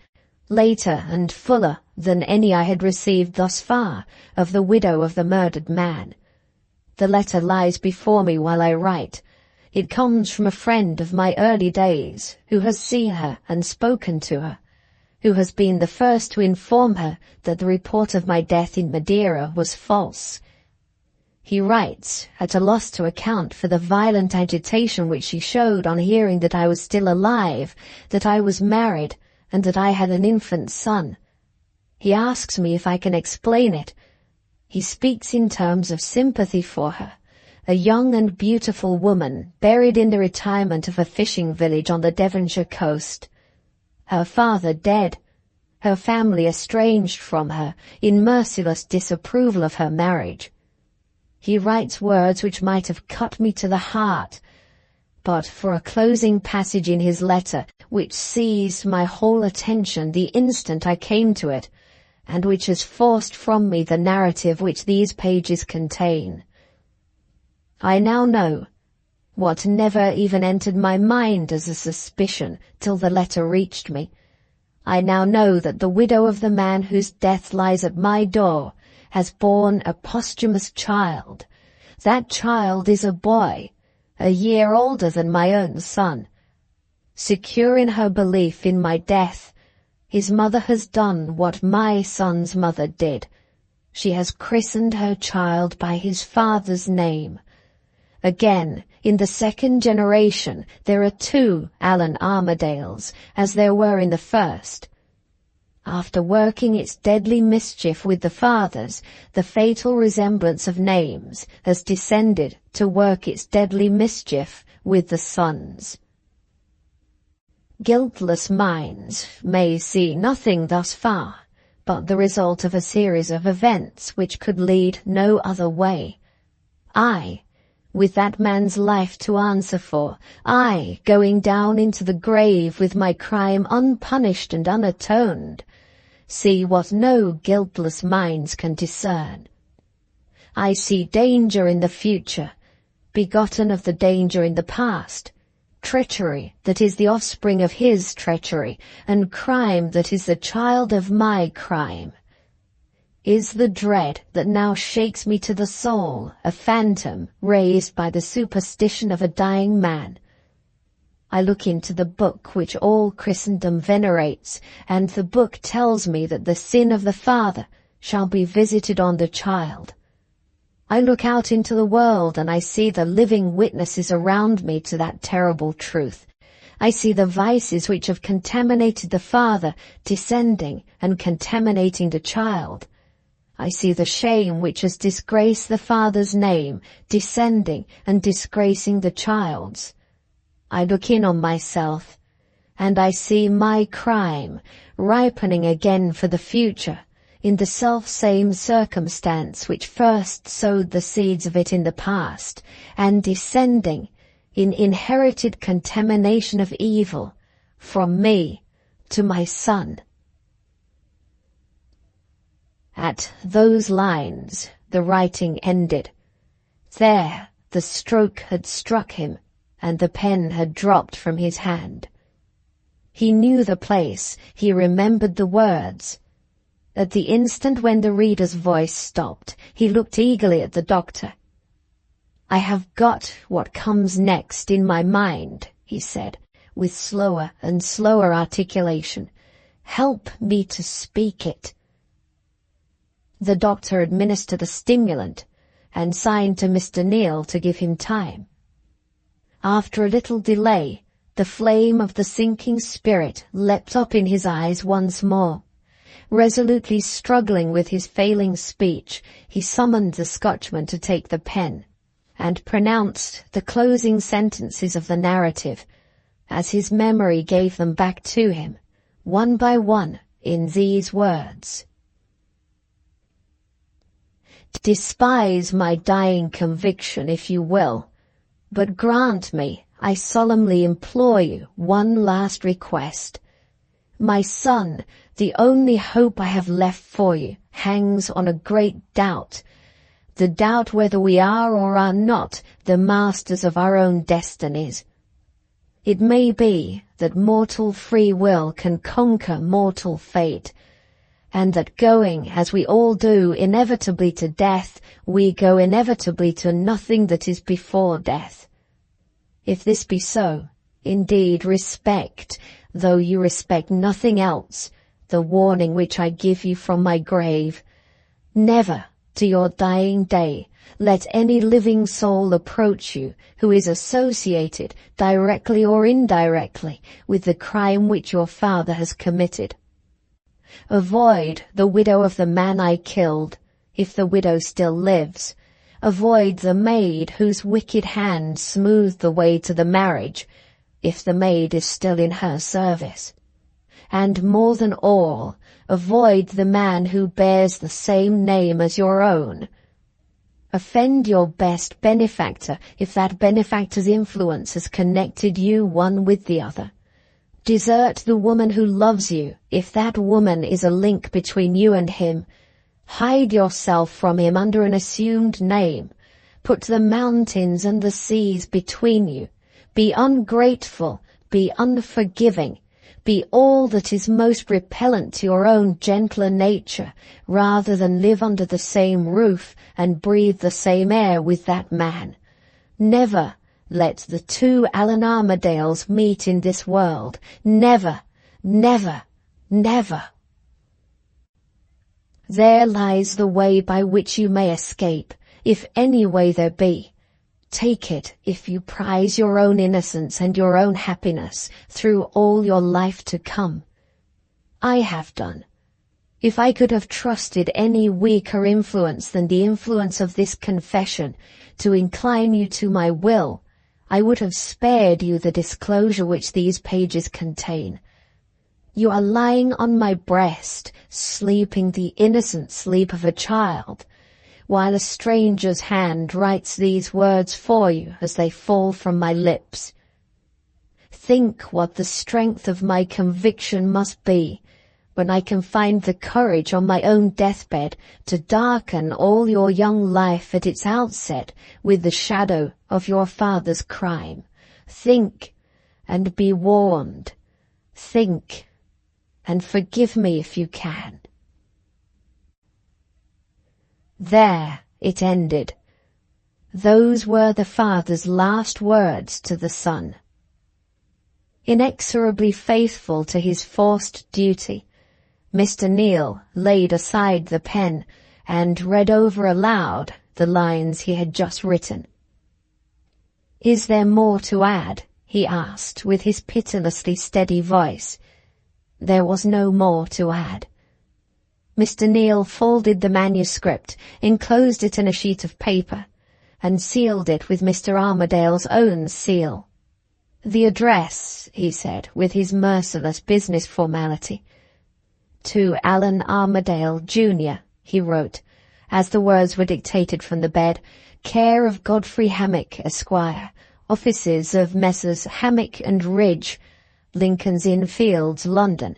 later and fuller than any I had received thus far, of the widow of the murdered man. The letter lies before me while I write. It comes from a friend of my early days, who has seen her and spoken to her, who has been the first to inform her that the report of my death in Madeira was false. He writes, at a loss to account for the violent agitation which she showed on hearing that I was still alive, that I was married, and that I had an infant son. He asks me if I can explain it. He speaks in terms of sympathy for her, a young and beautiful woman buried in the retirement of a fishing village on the Devonshire coast. Her father dead, her family estranged from her in merciless disapproval of her marriage. He writes words which might have cut me to the heart, but for a closing passage in his letter which seized my whole attention the instant I came to it, and which has forced from me the narrative which these pages contain. I now know, what never even entered my mind as a suspicion till the letter reached me, I now know that the widow of the man whose death lies at my door has borne a posthumous child. That child is a boy, a year older than my own son. Secure in her belief in my death, his mother has done what my son's mother did. She has christened her child by his father's name. Again, in the second generation, there are two Allan Armadales, as there were in the first. After working its deadly mischief with the fathers, the fatal resemblance of names has descended to work its deadly mischief with the sons. Guiltless minds may see nothing thus far, but the result of a series of events which could lead no other way. I, with that man's life to answer for, I, going down into the grave with my crime unpunished and unatoned, see what no guiltless minds can discern. I see danger in the future, begotten of the danger in the past, treachery that is the offspring of his treachery, and crime that is the child of my crime. Is the dread that now shakes me to the soul a phantom raised by the superstition of a dying man? I look into the book which all Christendom venerates, and the book tells me that the sin of the father shall be visited on the child. I look out into the world and I see the living witnesses around me to that terrible truth. I see the vices which have contaminated the father descending and contaminating the child. I see the shame which has disgraced the father's name descending and disgracing the child's. I look in on myself, and I see my crime ripening again for the future in the self-same circumstance which first sowed the seeds of it in the past, and descending in inherited contamination of evil from me to my son. At those lines the writing ended. There the stroke had struck him, and the pen had dropped from his hand. He knew the place, he remembered the words. At the instant when the reader's voice stopped, he looked eagerly at the doctor. "I have got what comes next in my mind," he said, with slower and slower articulation. "Help me to speak it." The doctor administered a stimulant, and signed to Mr. Neal to give him time. After a little delay, the flame of the sinking spirit leapt up in his eyes once more. Resolutely struggling with his failing speech, he summoned the Scotchman to take the pen, and pronounced the closing sentences of the narrative, as his memory gave them back to him, one by one, in these words. Despise my dying conviction if you will, but grant me, I solemnly implore you, one last request. My son, the only hope I have left for you, hangs on a great doubt, the doubt whether we are or are not the masters of our own destinies. It may be that mortal free will can conquer mortal fate, and that going, as we all do, inevitably to death, we go inevitably to nothing that is before death. If this be so, indeed respect, though you respect nothing else, the warning which I give you from my grave. Never, to your dying day, let any living soul approach you who is associated, directly or indirectly, with the crime which your father has committed. Avoid the widow of the man I killed, if the widow still lives. Avoid the maid whose wicked hand smoothed the way to the marriage, if the maid is still in her service. And more than all, avoid the man who bears the same name as your own. Offend your best benefactor if that benefactor's influence has connected you one with the other. Desert the woman who loves you if that woman is a link between you and him. Hide yourself from him under an assumed name. Put the mountains and the seas between you. Be ungrateful, be unforgiving, be all that is most repellent to your own gentler nature, rather than live under the same roof and breathe the same air with that man. Never let the two Allan Armadales meet in this world. Never, never, never. There lies the way by which you may escape, if any way there be. Take it if you prize your own innocence and your own happiness through all your life to come. I have done. If I could have trusted any weaker influence than the influence of this confession to incline you to my will, I would have spared you the disclosure which these pages contain. You are lying on my breast, sleeping the innocent sleep of a child, while a stranger's hand writes these words for you as they fall from my lips. Think what the strength of my conviction must be when I can find the courage on my own deathbed to darken all your young life at its outset with the shadow of your father's crime. Think, and be warned. Think, and forgive me if you can. There it ended. Those were the father's last words to the son. Inexorably faithful to his forced duty, Mr. Neal laid aside the pen and read over aloud the lines he had just written. "Is there more to add?" he asked with his pitilessly steady voice. There was no more to add. Mr. Neal folded the manuscript, enclosed it in a sheet of paper, and sealed it with Mr. Armadale's own seal. "The address," he said, with his merciless business formality. "To Allan Armadale, Jr.," he wrote, as the words were dictated from the bed, "care of Godfrey Hammock, Esquire, offices of Messrs. Hammock and Ridge, Lincoln's Inn Fields, London."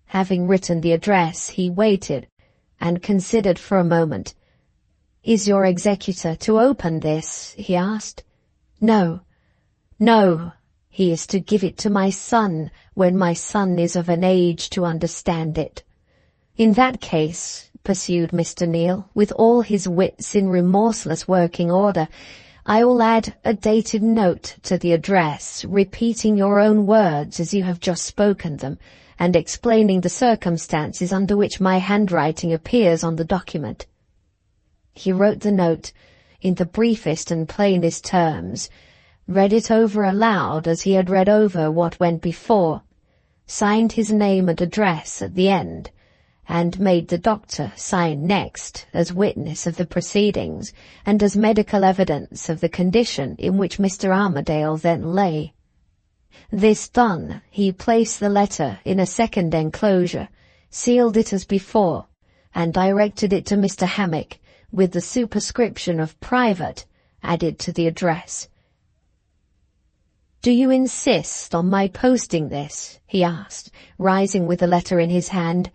Having written the address, he waited, and considered for a moment. "Is your executor to open this?" he asked. "No. No, he is to give it to my son when my son is of an age to understand it." "In that case," pursued Mr. Neal, with all his wits in remorseless working order, "I will add a dated note to the address, repeating your own words as you have just spoken them, and explaining the circumstances under which my handwriting appears on the document." He wrote the note in the briefest and plainest terms, read it over aloud as he had read over what went before, signed his name and address at the end, and made the doctor sign next as witness of the proceedings and as medical evidence of the condition in which Mr. Armadale then lay. This done, he placed the letter in a second enclosure, sealed it as before, and directed it to Mr. Hammock, with the superscription of private added to the address. "Do you insist on my posting this?" he asked, rising with the letter in his hand.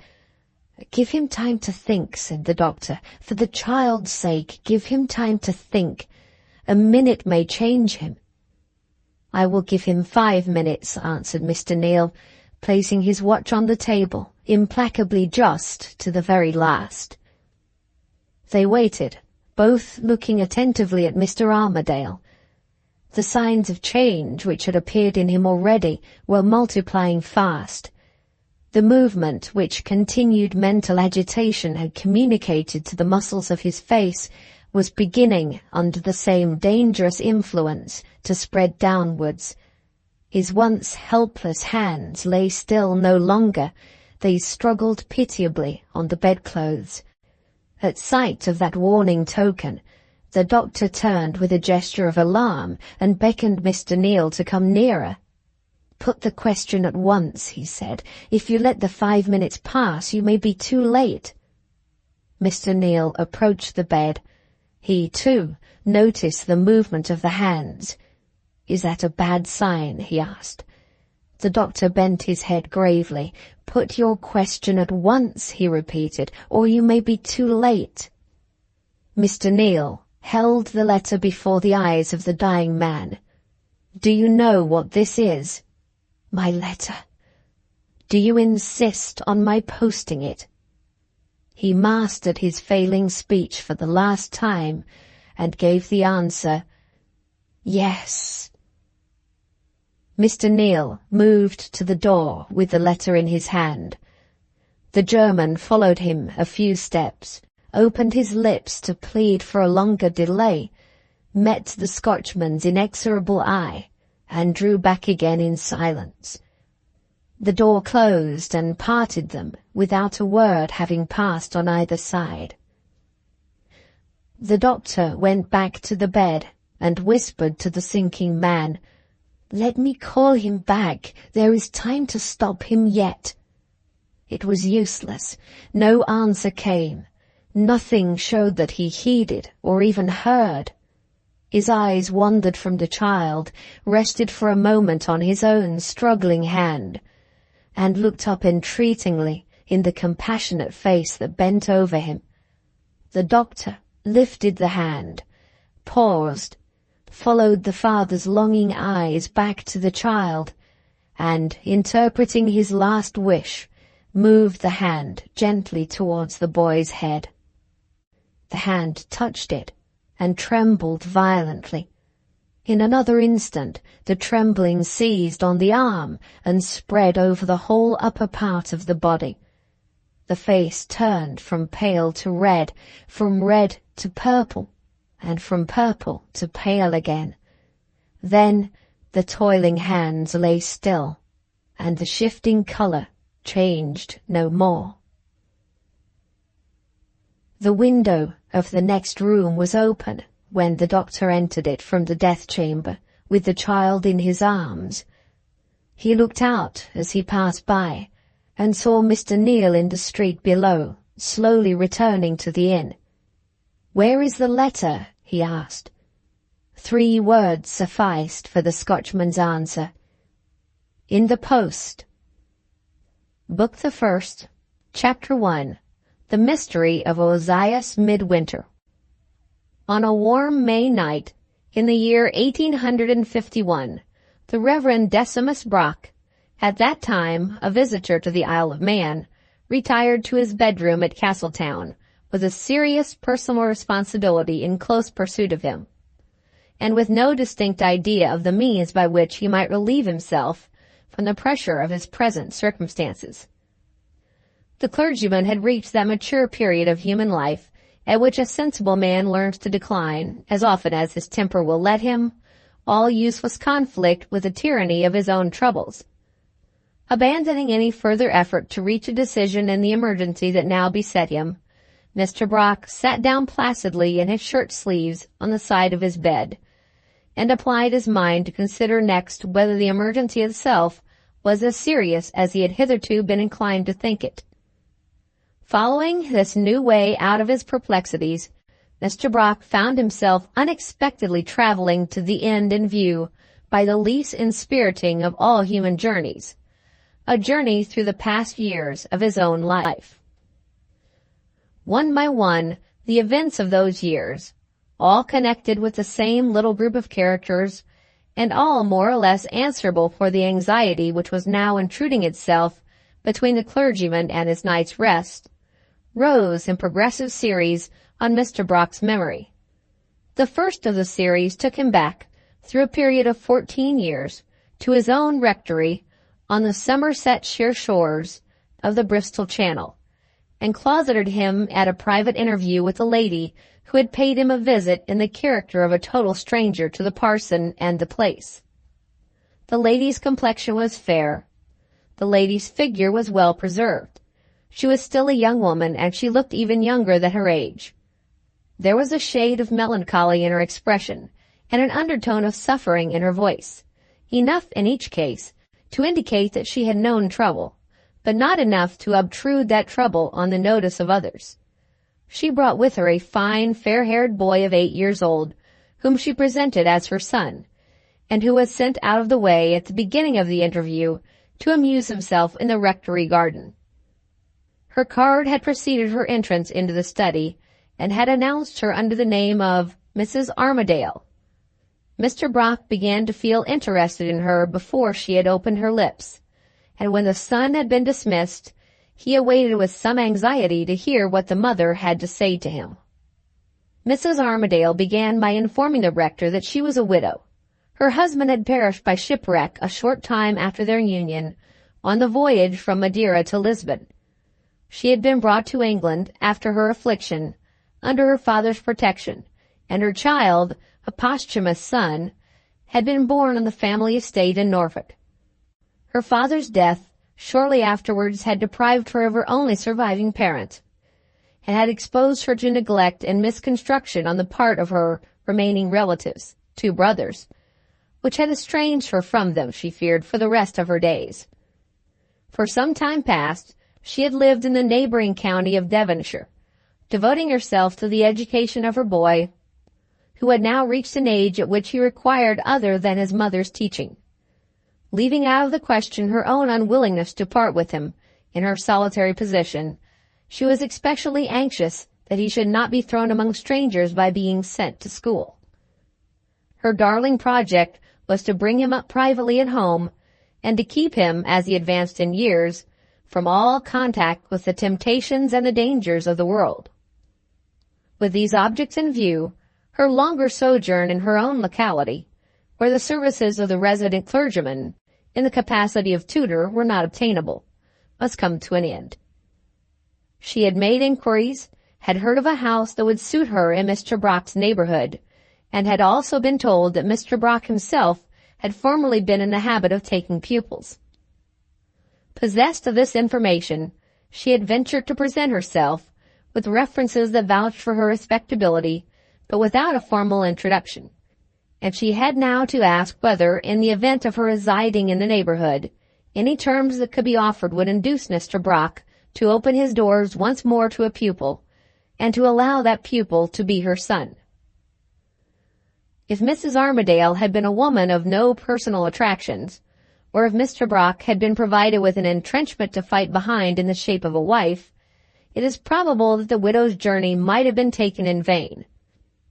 "Give him time to think," said the doctor. "For the child's sake, give him time to think. A minute may change him." "I will give him 5 minutes," answered Mr. Neal, placing his watch on the table, implacably just to the very last. They waited, both looking attentively at Mr. Armadale. The signs of change which had appeared in him already were multiplying fast. The movement which continued mental agitation had communicated to the muscles of his face was beginning, under the same dangerous influence, to spread downwards. His once helpless hands lay still no longer. They struggled pitiably on the bedclothes. At sight of that warning token, the doctor turned with a gesture of alarm and beckoned Mr. Neal to come nearer. "Put the question at once," he said. "If you let the 5 minutes pass, you may be too late." Mr. Neal approached the bed. He, too, noticed the movement of the hands. "Is that a bad sign?" he asked. The doctor bent his head gravely. "Put your question at once," he repeated, "or you may be too late." Mr. Neal held the letter before the eyes of the dying man. "Do you know what this is?" "My letter." "Do you insist on my posting it?" He mastered his failing speech for the last time and gave the answer, "Yes." Mr. Neal moved to the door with the letter in his hand. The German followed him a few steps, opened his lips to plead for a longer delay, met the Scotchman's inexorable eye, and drew back again in silence. The door closed and parted them without a word having passed on either side. The doctor went back to the bed and whispered to the sinking man, "Let me call him back. There is time to stop him yet." It was useless. No answer came. Nothing showed that he heeded or even heard. His eyes wandered from the child, rested for a moment on his own struggling hand, and looked up entreatingly in the compassionate face that bent over him. The doctor lifted the hand, paused, followed the father's longing eyes back to the child, and, interpreting his last wish, moved the hand gently towards the boy's head. The hand touched it and trembled violently. In another instant, the trembling seized on the arm and spread over the whole upper part of the body. The face turned from pale to red, from red to purple, and from purple to pale again. Then the toiling hands lay still, and the shifting colour changed no more. The window of the next room was open when the doctor entered it from the death chamber, with the child in his arms. He looked out as he passed by, and saw Mr. Neal in the street below, slowly returning to the inn. "Where is the letter?" he asked. 3 words sufficed for the Scotchman's answer. "In the post." Book the First, Chapter 1. The Mystery of Ozias Midwinter. On a warm May night, in the year 1851, the Reverend Decimus Brock, at that time a visitor to the Isle of Man, retired to his bedroom at Castletown, with a serious personal responsibility in close pursuit of him, and with no distinct idea of the means by which he might relieve himself from the pressure of his present circumstances. The clergyman had reached that mature period of human life at which a sensible man learns to decline, as often as his temper will let him, all useless conflict with the tyranny of his own troubles. Abandoning any further effort to reach a decision in the emergency that now beset him, Mr. Brock sat down placidly in his shirt sleeves on the side of his bed, and applied his mind to consider next whether the emergency itself was as serious as he had hitherto been inclined to think it. Following this new way out of his perplexities, Mr. Brock found himself unexpectedly traveling to the end in view by the least inspiriting of all human journeys, a journey through the past years of his own life. One by one, the events of those years, all connected with the same little group of characters, and all more or less answerable for the anxiety which was now intruding itself between the clergyman and his night's rest, rose in progressive series on Mr. Brock's memory. The first of the series took him back, through a period of 14 years, to his own rectory on the Somersetshire shores of the Bristol Channel, and closeted him at a private interview with a lady who had paid him a visit in the character of a total stranger to the parson and the place. The lady's complexion was fair. The lady's figure was well preserved. She was still a young woman, and she looked even younger than her age. There was a shade of melancholy in her expression, and an undertone of suffering in her voice, enough in each case to indicate that she had known trouble, but not enough to obtrude that trouble on the notice of others. She brought with her a fine, fair-haired boy of 8 years old, whom she presented as her son, and who was sent out of the way at the beginning of the interview to amuse himself in the rectory garden. Her card had preceded her entrance into the study, and had announced her under the name of Mrs. Armadale. Mr. Brock began to feel interested in her before she had opened her lips, and when the son had been dismissed, he awaited with some anxiety to hear what the mother had to say to him. Mrs. Armadale began by informing the rector that she was a widow. Her husband had perished by shipwreck a short time after their union, on the voyage from Madeira to Lisbon. She had been brought to England after her affliction, under her father's protection, and her child, a posthumous son, had been born on the family estate in Norfolk. Her father's death shortly afterwards had deprived her of her only surviving parent, and had exposed her to neglect and misconstruction on the part of her remaining relatives, 2 brothers, which had estranged her from them, she feared, for the rest of her days. For some time past, she had lived in the neighboring county of Devonshire, devoting herself to the education of her boy, who had now reached an age at which he required other than his mother's teaching. Leaving out of the question her own unwillingness to part with him in her solitary position, she was especially anxious that he should not be thrown among strangers by being sent to school. Her darling project was to bring him up privately at home, and to keep him, as he advanced in years, from all contact with the temptations and the dangers of the world. With these objects in view, her longer sojourn in her own locality, where the services of the resident clergyman, in the capacity of tutor, were not obtainable, must come to an end. She had made inquiries, had heard of a house that would suit her in Mr. Brock's neighborhood, and had also been told that Mr. Brock himself had formerly been in the habit of taking pupils. Possessed of this information, she had ventured to present herself, with references that vouched for her respectability, but without a formal introduction, and she had now to ask whether, in the event of her residing in the neighborhood, any terms that could be offered would induce Mr. Brock to open his doors once more to a pupil, and to allow that pupil to be her son. If Mrs. Armadale had been a woman of no personal attractions, or if Mr. Brock had been provided with an entrenchment to fight behind in the shape of a wife, it is probable that the widow's journey might have been taken in vain.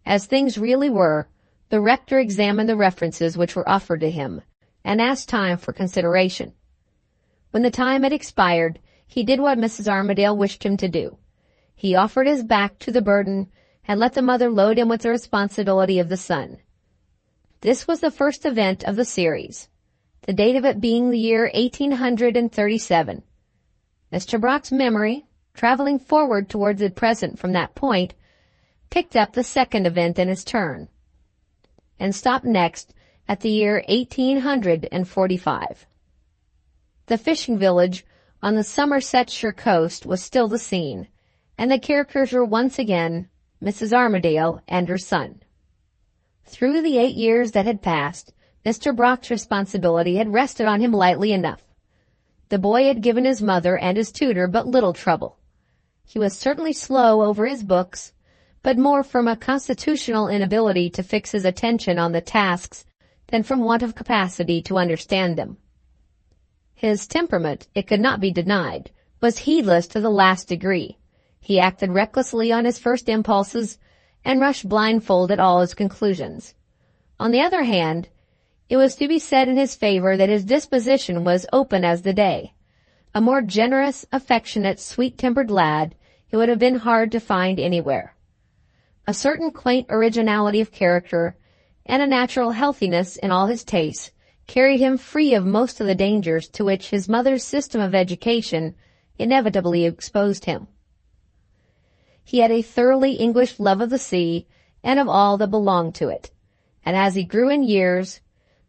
As things really were, the rector examined the references which were offered to him, and asked time for consideration. When the time had expired, he did what Mrs. Armadale wished him to do. He offered his back to the burden, and let the mother load him with the responsibility of the son. This was the first event of the series, the date of it being the year 1837. Mr. Brock's memory, traveling forward towards the present from that point, picked up the second event in its turn, and stopped next at the year 1845. The fishing village on the Somersetshire coast was still the scene, and the characters were once again Mrs. Armadale and her son. Through the 8 years that had passed, Mr. Brock's responsibility had rested on him lightly enough. The boy had given his mother and his tutor but little trouble. He was certainly slow over his books, but more from a constitutional inability to fix his attention on the tasks than from want of capacity to understand them. His temperament, it could not be denied, was heedless to the last degree. He acted recklessly on his first impulses and rushed blindfold at all his conclusions. On the other hand, it was to be said in his favor that his disposition was open as the day. A more generous, affectionate, sweet-tempered lad it would have been hard to find anywhere. A certain quaint originality of character and a natural healthiness in all his tastes carried him free of most of the dangers to which his mother's system of education inevitably exposed him. He had a thoroughly English love of the sea and of all that belonged to it, and as he grew in years,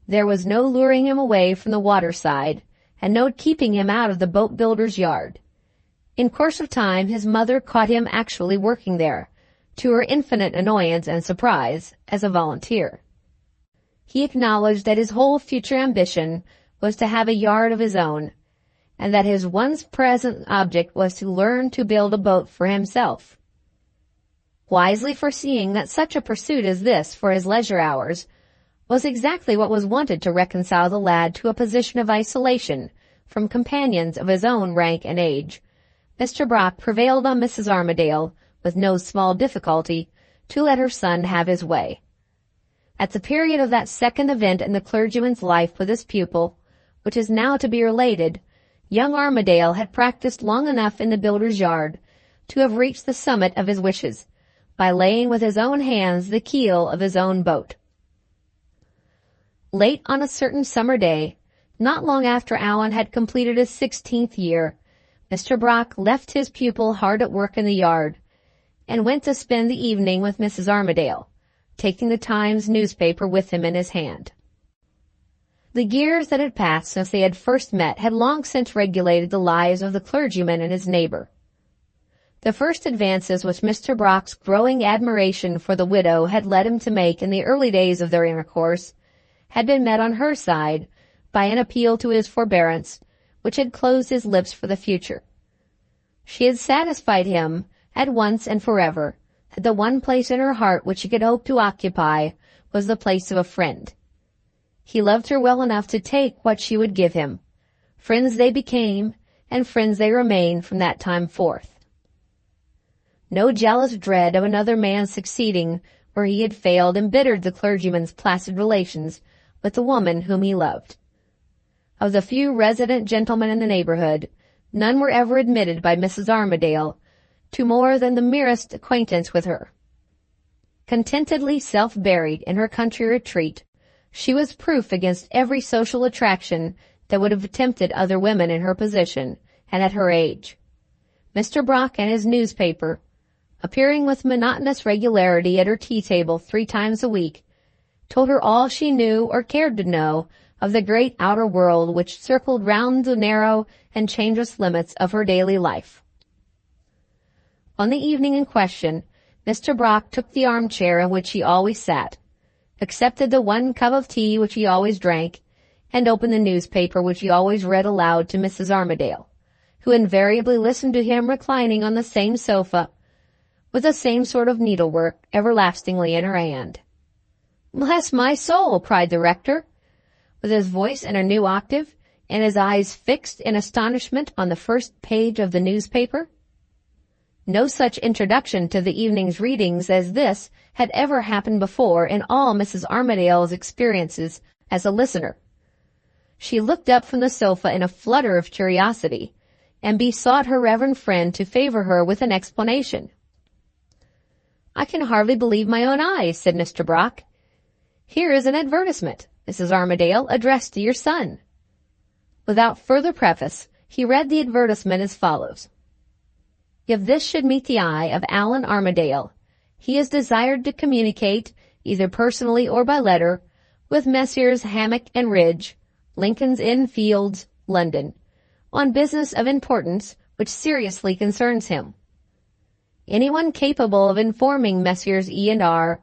there was no luring him away from the waterside and no keeping him out of the boat-builder's yard. In course of time, his mother caught him actually working there, to her infinite annoyance and surprise, as a volunteer. He acknowledged that his whole future ambition was to have a yard of his own, and that his once present object was to learn to build a boat for himself. Wisely foreseeing that such a pursuit as this for his leisure hours was exactly what was wanted to reconcile the lad to a position of isolation from companions of his own rank and age, Mr. Brock prevailed on Mrs. Armadale, with no small difficulty, to let her son have his way. At the period of that second event in the clergyman's life with his pupil, which is now to be related, young Armadale had practiced long enough in the builder's yard to have reached the summit of his wishes, by laying with his own hands the keel of his own boat. Late on a certain summer day, not long after Allan had completed his 16th year, Mr. Brock left his pupil hard at work in the yard, and went to spend the evening with Mrs. Armadale, taking the Times newspaper with him in his hand. The years that had passed since they had first met had long since regulated the lives of the clergyman and his neighbor. The first advances which Mr. Brock's growing admiration for the widow had led him to make in the early days of their intercourse had been met on her side by an appeal to his forbearance, which had closed his lips for the future. She had satisfied him, at once and forever, that the one place in her heart which he could hope to occupy was the place of a friend. He loved her well enough to take what she would give him. Friends they became, and friends they remained from that time forth. No jealous dread of another man succeeding where he had failed embittered the clergyman's placid relations with the woman whom he loved. Of the few resident gentlemen in the neighborhood, none were ever admitted by Mrs. Armadale to more than the merest acquaintance with her. Contentedly self-buried in her country retreat, she was proof against every social attraction that would have tempted other women in her position and at her age. Mr. Brock and his newspaper, appearing with monotonous regularity at her tea-table 3 times a week, told her all she knew or cared to know of the great outer world which circled round the narrow and changeless limits of her daily life. On the evening in question, Mr. Brock took the armchair in which he always sat, accepted the 1 cup of tea which he always drank, and opened the newspaper which he always read aloud to Mrs. Armadale, who invariably listened to him reclining on the same sofa, with the same sort of needlework everlastingly in her hand. "Bless my soul!" cried the rector, with his voice in a new octave, and his eyes fixed in astonishment on the first page of the newspaper. No such introduction to the evening's readings as this had ever happened before in all Mrs. Armadale's experiences as a listener. She looked up from the sofa in a flutter of curiosity, and besought her reverend friend to favor her with an explanation. "I can hardly believe my own eyes," said Mr. Brock. "Here is an advertisement, Mrs. Armadale, addressed to your son." Without further preface, he read the advertisement as follows. "If this should meet the eye of Allan Armadale, he is desired to communicate, either personally or by letter, with Messrs. Hammock and Ridge, Lincoln's Inn Fields, London, on business of importance which seriously concerns him. Anyone capable of informing Messrs. E&R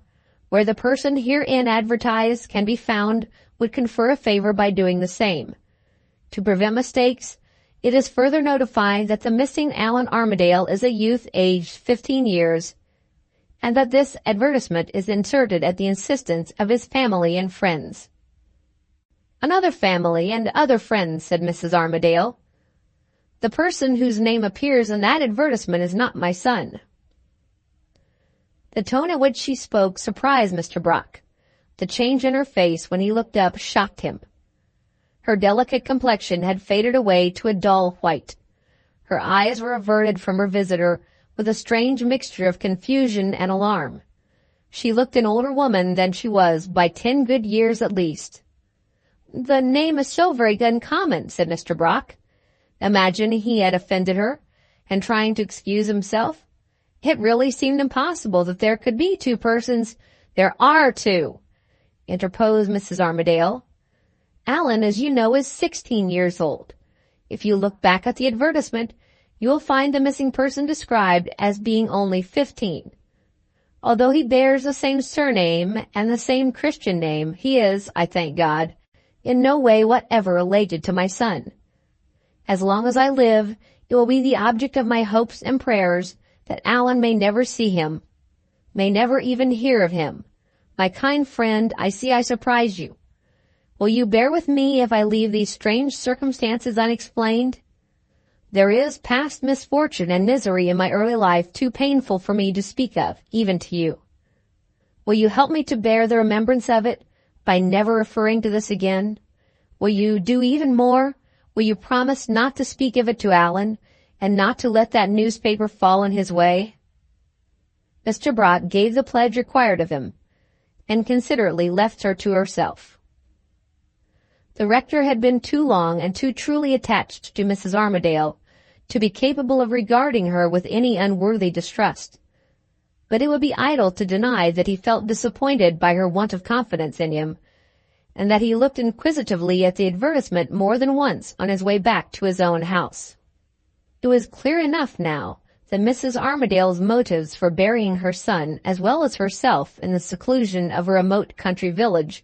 where the person herein advertised can be found would confer a favor by doing the same. To prevent mistakes, it is further notified that the missing Allan Armadale is a youth aged 15 years, and that this advertisement is inserted at the insistence of his family and friends." "Another family and other friends," said Mrs. Armadale. "The person whose name appears in that advertisement is not my son." The tone at which she spoke surprised Mr. Brock. The change in her face when he looked up shocked him. Her delicate complexion had faded away to a dull white. Her eyes were averted from her visitor with a strange mixture of confusion and alarm. She looked an older woman than she was by 10 good years at least. "The name is so very uncommon," said Mr. Brock. Imagining he had offended her, and trying to excuse himself. It really seemed impossible that there could be two persons. "There are two," interposed Mrs. Armadale. "Allan, as you know, is 16 years old. If you look back at the advertisement, you will find the missing person described as being only 15. Although he bears the same surname and the same Christian name, he is, I thank God, in no way whatever related to my son. As long as I live, it will be the object of my hopes and prayers that Allan may never see him, may never even hear of him. My kind friend, I see I surprise you. Will you bear with me if I leave these strange circumstances unexplained? There is past misfortune and misery in my early life too painful for me to speak of, even to you. Will you help me to bear the remembrance of it by never referring to this again? Will you do even more? Will you promise not to speak of it to Allan, and not to let that newspaper fall in his way?" Mr. Brock gave the pledge required of him, and considerately left her to herself. The rector had been too long and too truly attached to Mrs. Armadale to be capable of regarding her with any unworthy distrust. But it would be idle to deny that he felt disappointed by her want of confidence in him, and that he looked inquisitively at the advertisement more than once on his way back to his own house. It was clear enough now that Mrs. Armadale's motives for burying her son, as well as herself, in the seclusion of a remote country village,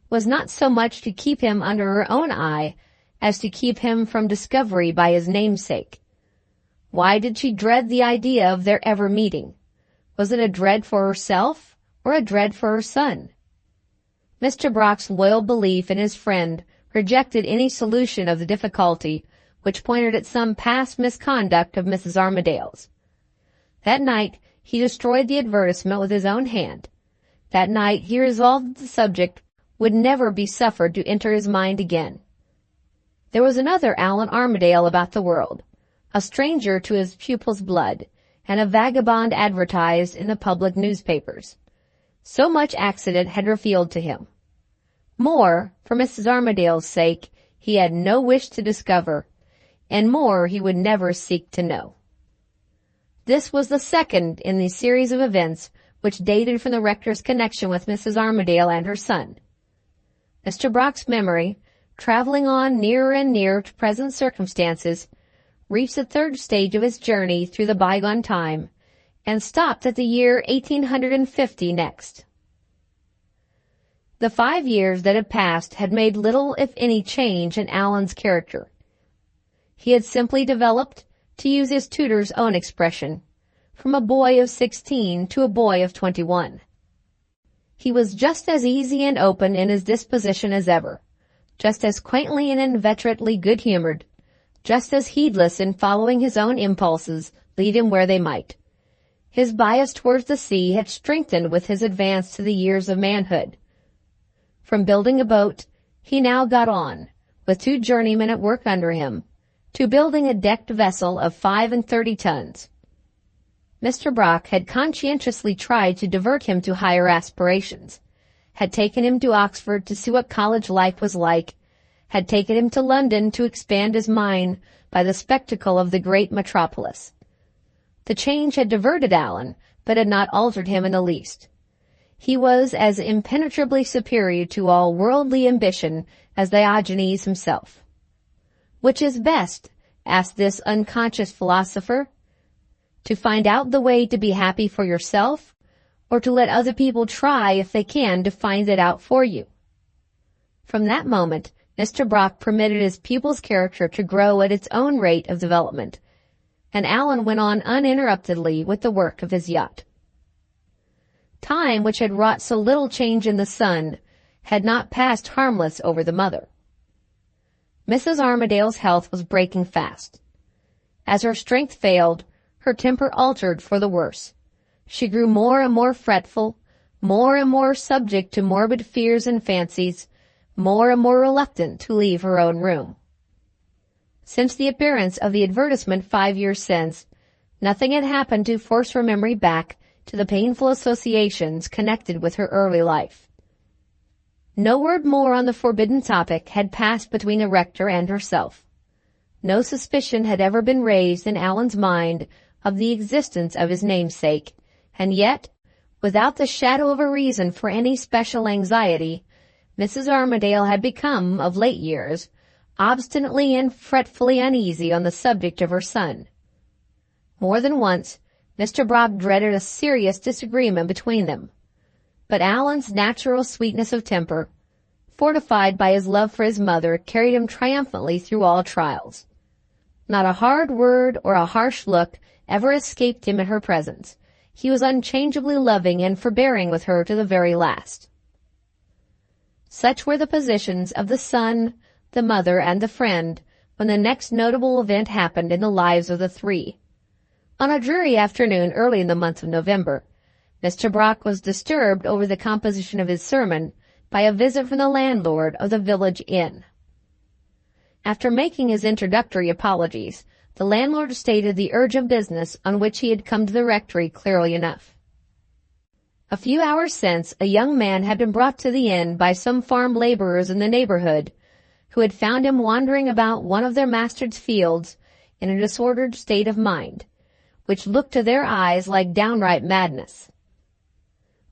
was not so much to keep him under her own eye as to keep him from discovery by his namesake. Why did she dread the idea of their ever meeting? Was it a dread for herself, or a dread for her son? Mr. Brock's loyal belief in his friend rejected any solution of the difficulty which pointed at some past misconduct of Mrs. Armadale's. That night he destroyed the advertisement with his own hand. That night he resolved that the subject would never be suffered to enter his mind again. There was another Allan Armadale about the world, a stranger to his pupil's blood, and a vagabond advertised in the public newspapers. So much accident had revealed to him. More, for Mrs. Armadale's sake, he had no wish to discover, and more he would never seek to know. This was the second in the series of events which dated from the rector's connection with Mrs. Armadale and her son. Mr. Brock's memory, traveling on nearer and nearer to present circumstances, reached the third stage of his journey through the bygone time, and stopped at the year 1850 next. The 5 years that had passed had made little, if any, change in Allan's character. He had simply developed, to use his tutor's own expression, from a boy of 16 to a boy of 21. He was just as easy and open in his disposition as ever, just as quaintly and inveterately good-humored, just as heedless in following his own impulses, lead him where they might. His bias towards the sea had strengthened with his advance to the years of manhood. From building a boat, he now got on, with 2 journeymen at work under him, to building a decked vessel of 35 tons. Mr. Brock had conscientiously tried to divert him to higher aspirations, had taken him to Oxford to see what college life was like, had taken him to London to expand his mind by the spectacle of the great metropolis. The change had diverted Allan, but had not altered him in the least. He was as impenetrably superior to all worldly ambition as Diogenes himself. Which is best? Asked this unconscious philosopher. To find out the way to be happy for yourself, or to let other people try, if they can, to find it out for you? From that moment, Mr. Brock permitted his pupil's character to grow at its own rate of development, and Allan went on uninterruptedly with the work of his yacht. Time, which had wrought so little change in the son, had not passed harmless over the mother. Mrs. Armadale's health was breaking fast. As her strength failed, her temper altered for the worse. She grew more and more fretful, more and more subject to morbid fears and fancies, more and more reluctant to leave her own room. Since the appearance of the advertisement 5 years since, nothing had happened to force her memory back to the painful associations connected with her early life. No word more on the forbidden topic had passed between the rector and herself. No suspicion had ever been raised in Allan's mind of the existence of his namesake, and yet, without the shadow of a reason for any special anxiety, Mrs. Armadale had become, of late years, obstinately and fretfully uneasy on the subject of her son. More than once, Mr. Brock dreaded a serious disagreement between them, but Allan's natural sweetness of temper, fortified by his love for his mother, carried him triumphantly through all trials. Not a hard word or a harsh look ever escaped him in her presence. He was unchangeably loving and forbearing with her to the very last. Such were the positions of the son, the mother, and the friend when the next notable event happened in the lives of the three. On a dreary afternoon early in the month of November, Mr. Brock was disturbed over the composition of his sermon by a visit from the landlord of the village inn. After making his introductory apologies, the landlord stated the urgent business on which he had come to the rectory clearly enough. A few hours since, a young man had been brought to the inn by some farm laborers in the neighborhood, who had found him wandering about one of their master's fields in a disordered state of mind, which looked to their eyes like downright madness.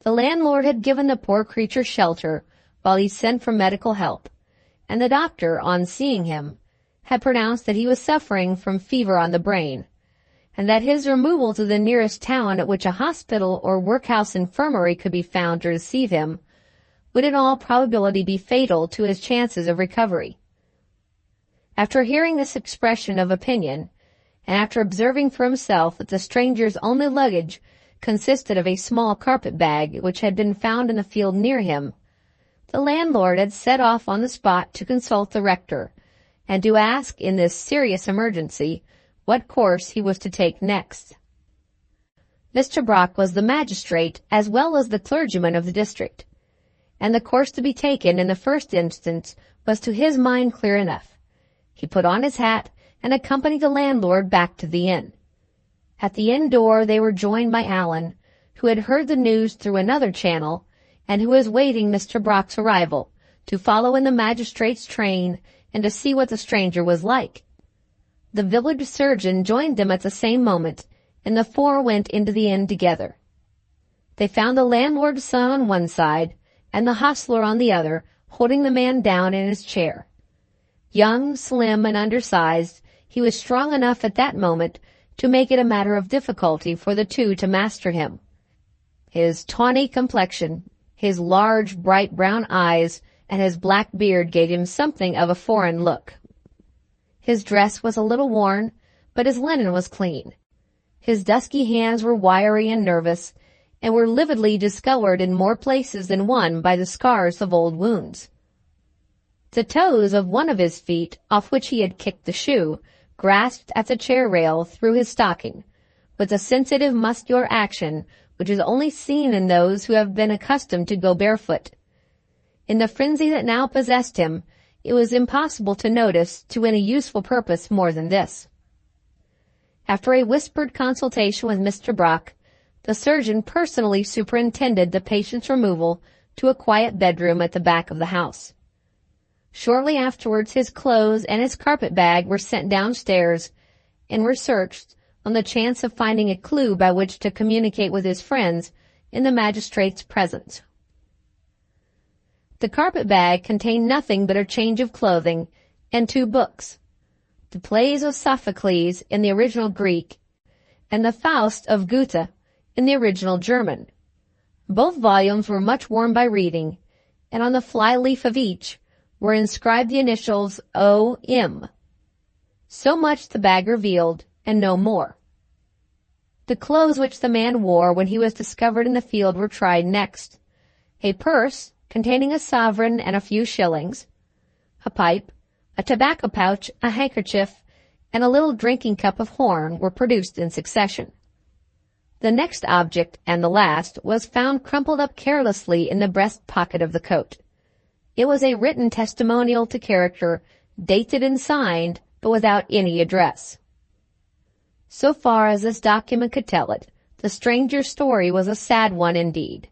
The landlord had given the poor creature shelter while he sent for medical help, and the doctor, on seeing him, had pronounced that he was suffering from fever on the brain, and that his removal to the nearest town at which a hospital or workhouse infirmary could be found to receive him would in all probability be fatal to his chances of recovery. After hearing this expression of opinion, and after observing for himself that the stranger's only luggage consisted of a small carpet-bag which had been found in a field near him, the landlord had set off on the spot to consult the rector, and to ask, in this serious emergency, what course he was to take next. Mr. Brock was the magistrate as well as the clergyman of the district, and the course to be taken in the first instance was to his mind clear enough. He put on his hat and accompanied the landlord back to the inn. At the inn door they were joined by Allan, who had heard the news through another channel, and who was waiting Mr. Brock's arrival, to follow in the magistrate's train and to see what the stranger was like. The village surgeon joined them at the same moment, and the four went into the inn together. They found the landlord's son on one side, and the hostler on the other, holding the man down in his chair. Young, slim, and undersized, he was strong enough at that moment to make it a matter of difficulty for the two to master him. His tawny complexion, his large, bright brown eyes, and his black beard gave him something of a foreign look. His dress was a little worn, but his linen was clean. His dusky hands were wiry and nervous, and were lividly discolored in more places than one by the scars of old wounds. The toes of one of his feet, off which he had kicked the shoe, grasped at the chair rail through his stocking, with a sensitive muscular action which is only seen in those who have been accustomed to go barefoot. In the frenzy that now possessed him, it was impossible to notice to any useful purpose more than this. After a whispered consultation with Mr. Brock, the surgeon personally superintended the patient's removal to a quiet bedroom at the back of the house. Shortly afterwards his clothes and his carpet-bag were sent downstairs and were searched on the chance of finding a clue by which to communicate with his friends in the magistrate's presence. The carpet-bag contained nothing but a change of clothing and 2 books, the Plays of Sophocles in the original Greek and the Faust of Goethe in the original German. Both volumes were much worn by reading, and on the fly-leaf of each were inscribed the initials O.M. So much the bag revealed, and no more. The clothes which the man wore when he was discovered in the field were tried next. A purse, containing a sovereign and a few shillings, a pipe, a tobacco pouch, a handkerchief, and a little drinking cup of horn were produced in succession. The next object, and the last, was found crumpled up carelessly in the breast pocket of the coat. It was a written testimonial to character, dated and signed, but without any address. So far as this document could tell it, the stranger's story was a sad one indeed.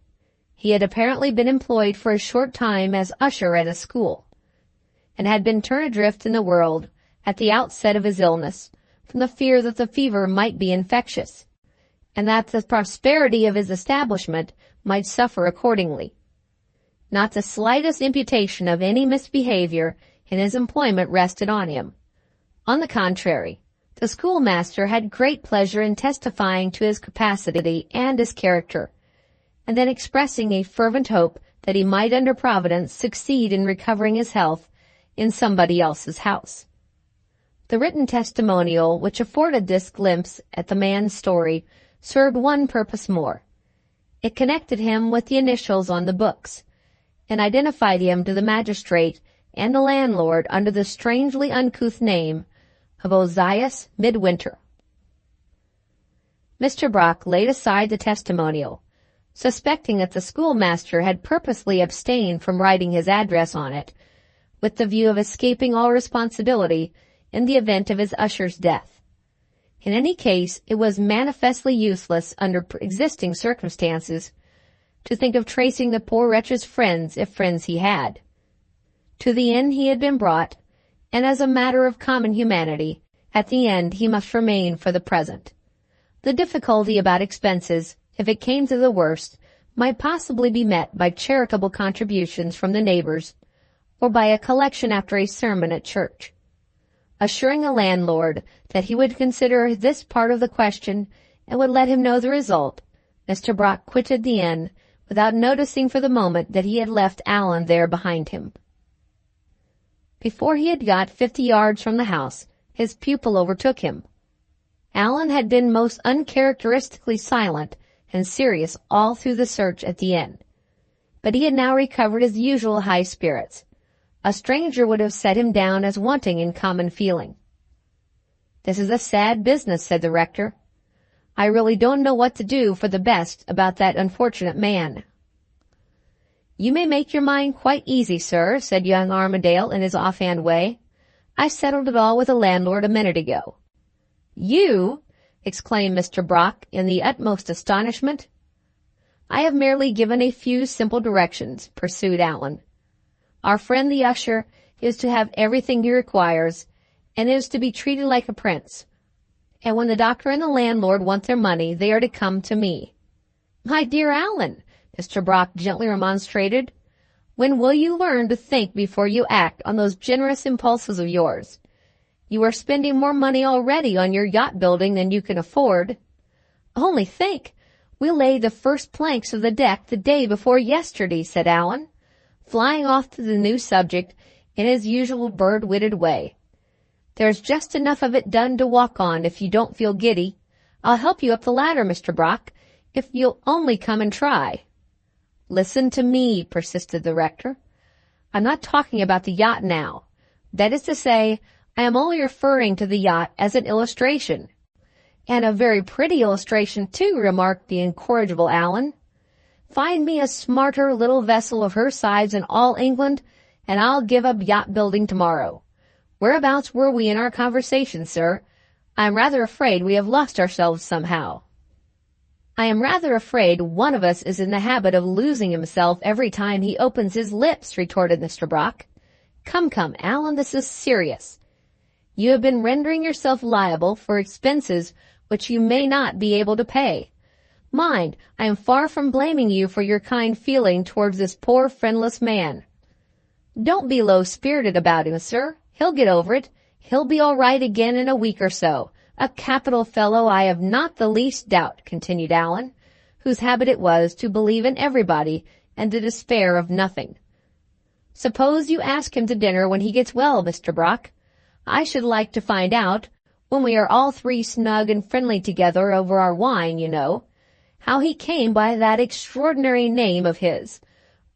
He had apparently been employed for a short time as usher at a school, and had been turned adrift in the world at the outset of his illness from the fear that the fever might be infectious, and that the prosperity of his establishment might suffer accordingly. Not the slightest imputation of any misbehavior in his employment rested on him. On the contrary, the schoolmaster had great pleasure in testifying to his capacity and his character, and then expressing a fervent hope that he might under Providence succeed in recovering his health in somebody else's house. The written testimonial which afforded this glimpse at the man's story served one purpose more. It connected him with the initials on the books, and identified him to the magistrate and the landlord under the strangely uncouth name of Ozias Midwinter. Mr. Brock laid aside the testimonial, suspecting that the schoolmaster had purposely abstained from writing his address on it, with the view of escaping all responsibility in the event of his usher's death. In any case, it was manifestly useless under existing circumstances to think of tracing the poor wretch's friends, if friends he had. To the inn he had been brought, and as a matter of common humanity, at the end he must remain for the present. The difficulty about expenses, if it came to the worst, might possibly be met by charitable contributions from the neighbors, or by a collection after a sermon at church. Assuring the landlord that he would consider this part of the question and would let him know the result, Mr. Brock quitted the inn without noticing for the moment that he had left Allan there behind him. Before he had got 50 yards from the house, his pupil overtook him. Allan had been most uncharacteristically silent and serious all through the search at the inn, but he had now recovered his usual high spirits. A stranger would have set him down as wanting in common feeling. "This is a sad business," said the rector. "I really don't know what to do for the best about that unfortunate man." "You may make your mind quite easy, sir," said young Armadale in his offhand way. "I settled it all with the landlord a minute ago." "You?" exclaimed Mr. Brock in the utmost astonishment. "I have merely given a few simple directions," pursued Allan. "Our friend the usher is to have everything he requires, and is to be treated like a prince. And when the doctor and the landlord want their money, they are to come to me." "My dear Allan," Mr. Brock gently remonstrated, "when will you learn to think before you act on those generous impulses of yours? You are spending more money already on your yacht building than you can afford." "Only think! We laid the first planks of the deck the day before yesterday," said Allan, flying off to the new subject in his usual bird-witted way. "There's just enough of it done to walk on if you don't feel giddy. I'll help you up the ladder, Mr. Brock, if you'll only come and try." "Listen to me," persisted the rector. "I'm not talking about the yacht now. That is to say, I am only referring to the yacht as an illustration." "And a very pretty illustration, too," remarked the incorrigible Allan. "Find me a smarter little vessel of her size in all England, and I'll give up yacht building tomorrow. Whereabouts were we in our conversation, sir? I am rather afraid we have lost ourselves somehow." "I am rather afraid one of us is in the habit of losing himself every time he opens his lips," retorted Mr. Brock. Come, Allan, this is serious. You have been rendering yourself liable for expenses which you may not be able to pay. Mind, I am far from blaming you for your kind feeling towards this poor friendless man. Don't be low-spirited about him, sir. He'll get over it. He'll be all right again in a week or so. A capital fellow, I have not the least doubt," continued Allan, whose habit it was to believe in everybody and to despair of nothing. "Suppose you ask him to dinner when he gets well, Mr. Brock. I should like to find out when we are all three snug and friendly together over our wine, you know, how he came by that extraordinary name of his,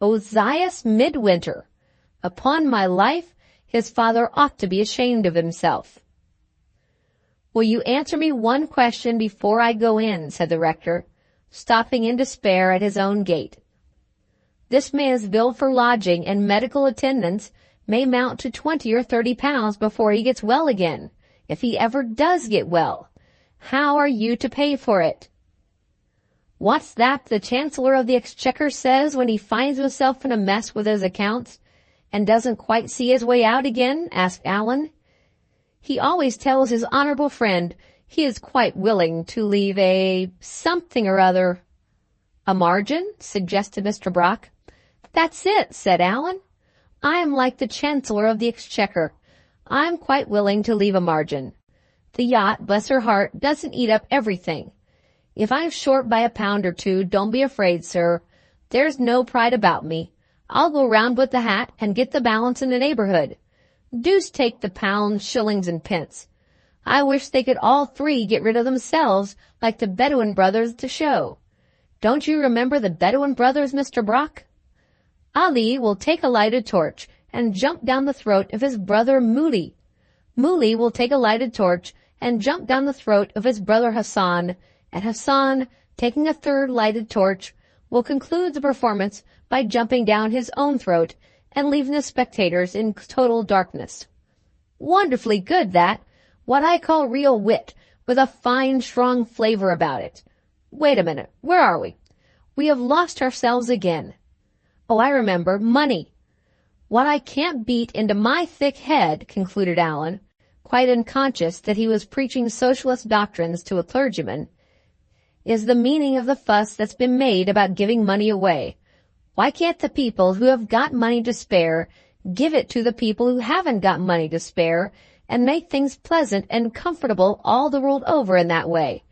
Ozias Midwinter. Upon my life, his father ought to be ashamed of himself." "Will you answer me one question before I go in?" said the rector, stopping in despair at his own gate. "This man's bill for lodging and medical attendance may mount to 20 or 30 pounds before he gets well again, if he ever does get well. How are you to pay for it?" "What's that the Chancellor of the Exchequer says when he finds himself in a mess with his accounts and doesn't quite see his way out again?" asked Allan. "He always tells his honorable friend he is quite willing to leave a something or other." "A margin?" suggested Mr. Brock. "That's it," said Allan. "I am like the Chancellor of the Exchequer. I'm quite willing to leave a margin. The yacht, bless her heart, doesn't eat up everything. If I'm short by a pound or two, don't be afraid, sir. There's no pride about me. I'll go round with the hat and get the balance in the neighborhood. Deuce take the pounds, shillings, and pence. I wish they could all three get rid of themselves like the Bedouin brothers to show. Don't you remember the Bedouin brothers, Mr. Brock? Ali will take a lighted torch and jump down the throat of his brother Mouli. Mouli will take a lighted torch and jump down the throat of his brother Hassan, and Hassan, taking a third lighted torch, will conclude the performance by jumping down his own throat and leaving the spectators in total darkness. Wonderfully good, that. What I call real wit, with a fine, strong flavor about it. Wait a minute, where are we? We have lost ourselves again. Oh, I remember, money. What I can't beat into my thick head," concluded Allan, quite unconscious that he was preaching socialist doctrines to a clergyman, "is the meaning of the fuss that's been made about giving money away. Why can't the people who have got money to spare give it to the people who haven't got money to spare and make things pleasant and comfortable all the world over in that way?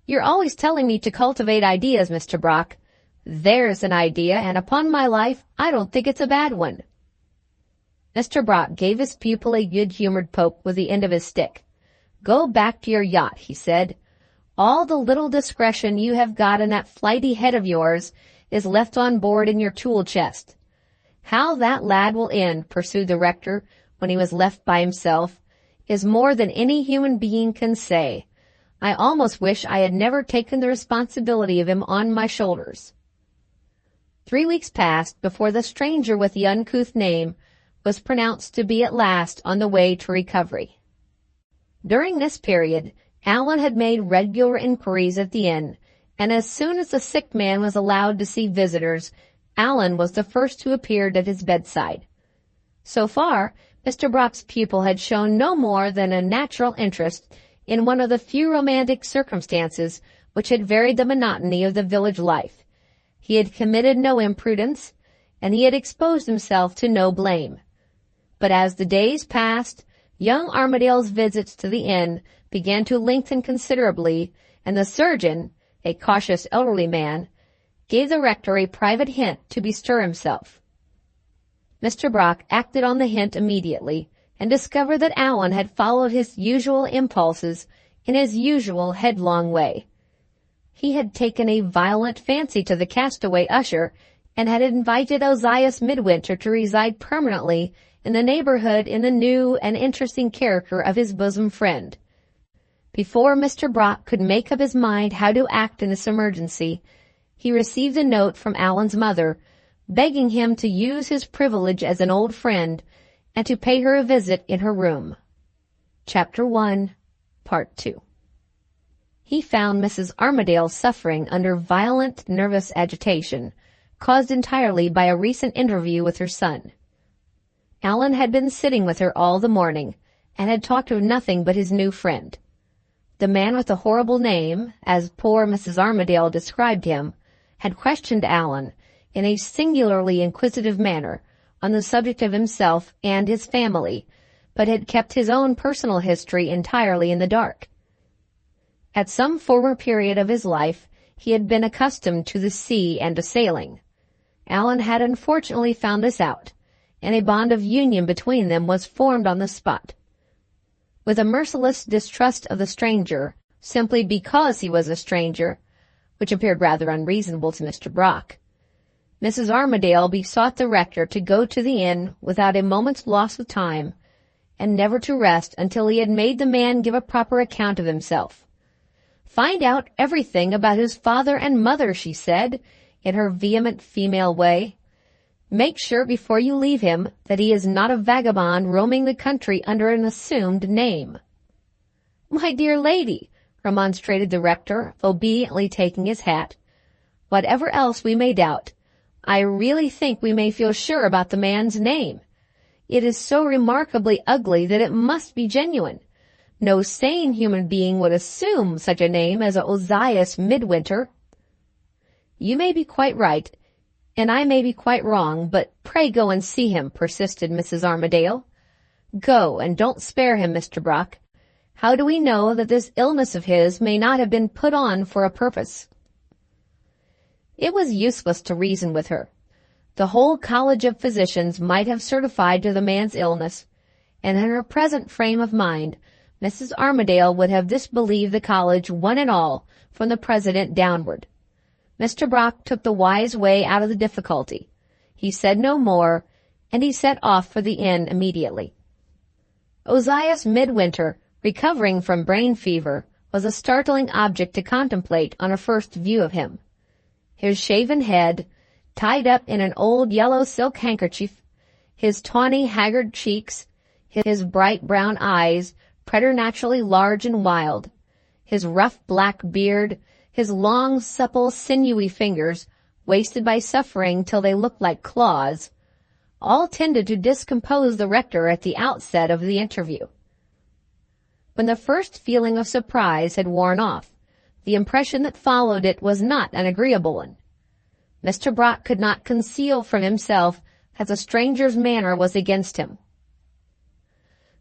You're always telling me to cultivate ideas, Mr. Brock. There's an idea, and upon my life, I don't think it's a bad one." Mr. Brock gave his pupil a good-humored poke with the end of his stick. "Go back to your yacht," he said. "All the little discretion you have got in that flighty head of yours is left on board in your tool chest." "How that lad will end," pursued the rector, when he was left by himself, "is more than any human being can say. I almost wish I had never taken the responsibility of him on my shoulders." 3 weeks passed before the stranger with the uncouth name was pronounced to be at last on the way to recovery. During this period, Allan had made regular inquiries at the inn, and as soon as the sick man was allowed to see visitors, Allan was the first who appeared at his bedside. So far, Mr. Brock's pupil had shown no more than a natural interest in one of the few romantic circumstances which had varied the monotony of the village life. He had committed no imprudence, and he had exposed himself to no blame. But as the days passed, young Armadale's visits to the inn began to lengthen considerably, and the surgeon, a cautious elderly man, gave the rector a private hint to bestir himself. Mr. Brock acted on the hint immediately, and discovered that Allan had followed his usual impulses in his usual headlong way. He had taken a violent fancy to the castaway usher, and had invited Ozias Midwinter to reside permanently in the neighborhood in the new and interesting character of his bosom friend. Before Mr. Brock could make up his mind how to act in this emergency, he received a note from Allan's mother, begging him to use his privilege as an old friend and to pay her a visit in her room. Chapter 1, Part 2. He found Mrs. Armadale suffering under violent nervous agitation, caused entirely by a recent interview with her son. Allan had been sitting with her all the morning, and had talked of nothing but his new friend. The man with the horrible name, as poor Mrs. Armadale described him, had questioned Allan in a singularly inquisitive manner on the subject of himself and his family, but had kept his own personal history entirely in the dark. At some former period of his life, he had been accustomed to the sea and to sailing. Allan had unfortunately found this out, and a bond of union between them was formed on the spot. with a merciless distrust of the stranger, simply because he was a stranger, which appeared rather unreasonable to Mr. Brock. Mrs. Armadale besought the rector to go to the inn without a moment's loss of time, and never to rest until he had made the man give a proper account of himself. "Find out everything about his father and mother," she said, in her vehement female way. "Make sure before you leave him that he is not a vagabond roaming the country under an assumed name." "My dear lady," remonstrated the rector, obediently taking his hat, "whatever else we may doubt, I really think we may feel sure about the man's name. It is so remarkably ugly that it must be genuine. No sane human being would assume such a name as Ozias Midwinter." "You may be quite right, and I may be quite wrong, but pray go and see him," persisted Mrs. Armadale. "Go, and don't spare him, Mr. Brock. How do we know that this illness of his may not have been put on for a purpose?" It was useless to reason with her. The whole College of Physicians might have certified to the man's illness, and in her present frame of mind, Mrs. Armadale would have disbelieved the college one and all, from the president downward. Mr. Brock took the wise way out of the difficulty. He said no more, and he set off for the inn immediately. Ozias Midwinter, recovering from brain fever, was a startling object to contemplate on a first view of him. His shaven head, tied up in an old yellow silk handkerchief, his tawny, haggard cheeks, his bright brown eyes, preternaturally large and wild, his rough black beard, his long, supple, sinewy fingers, wasted by suffering till they looked like claws, all tended to discompose the rector at the outset of the interview. When the first feeling of surprise had worn off, the impression that followed it was not an agreeable one. Mr. Brock could not conceal from himself that the stranger's manner was against him.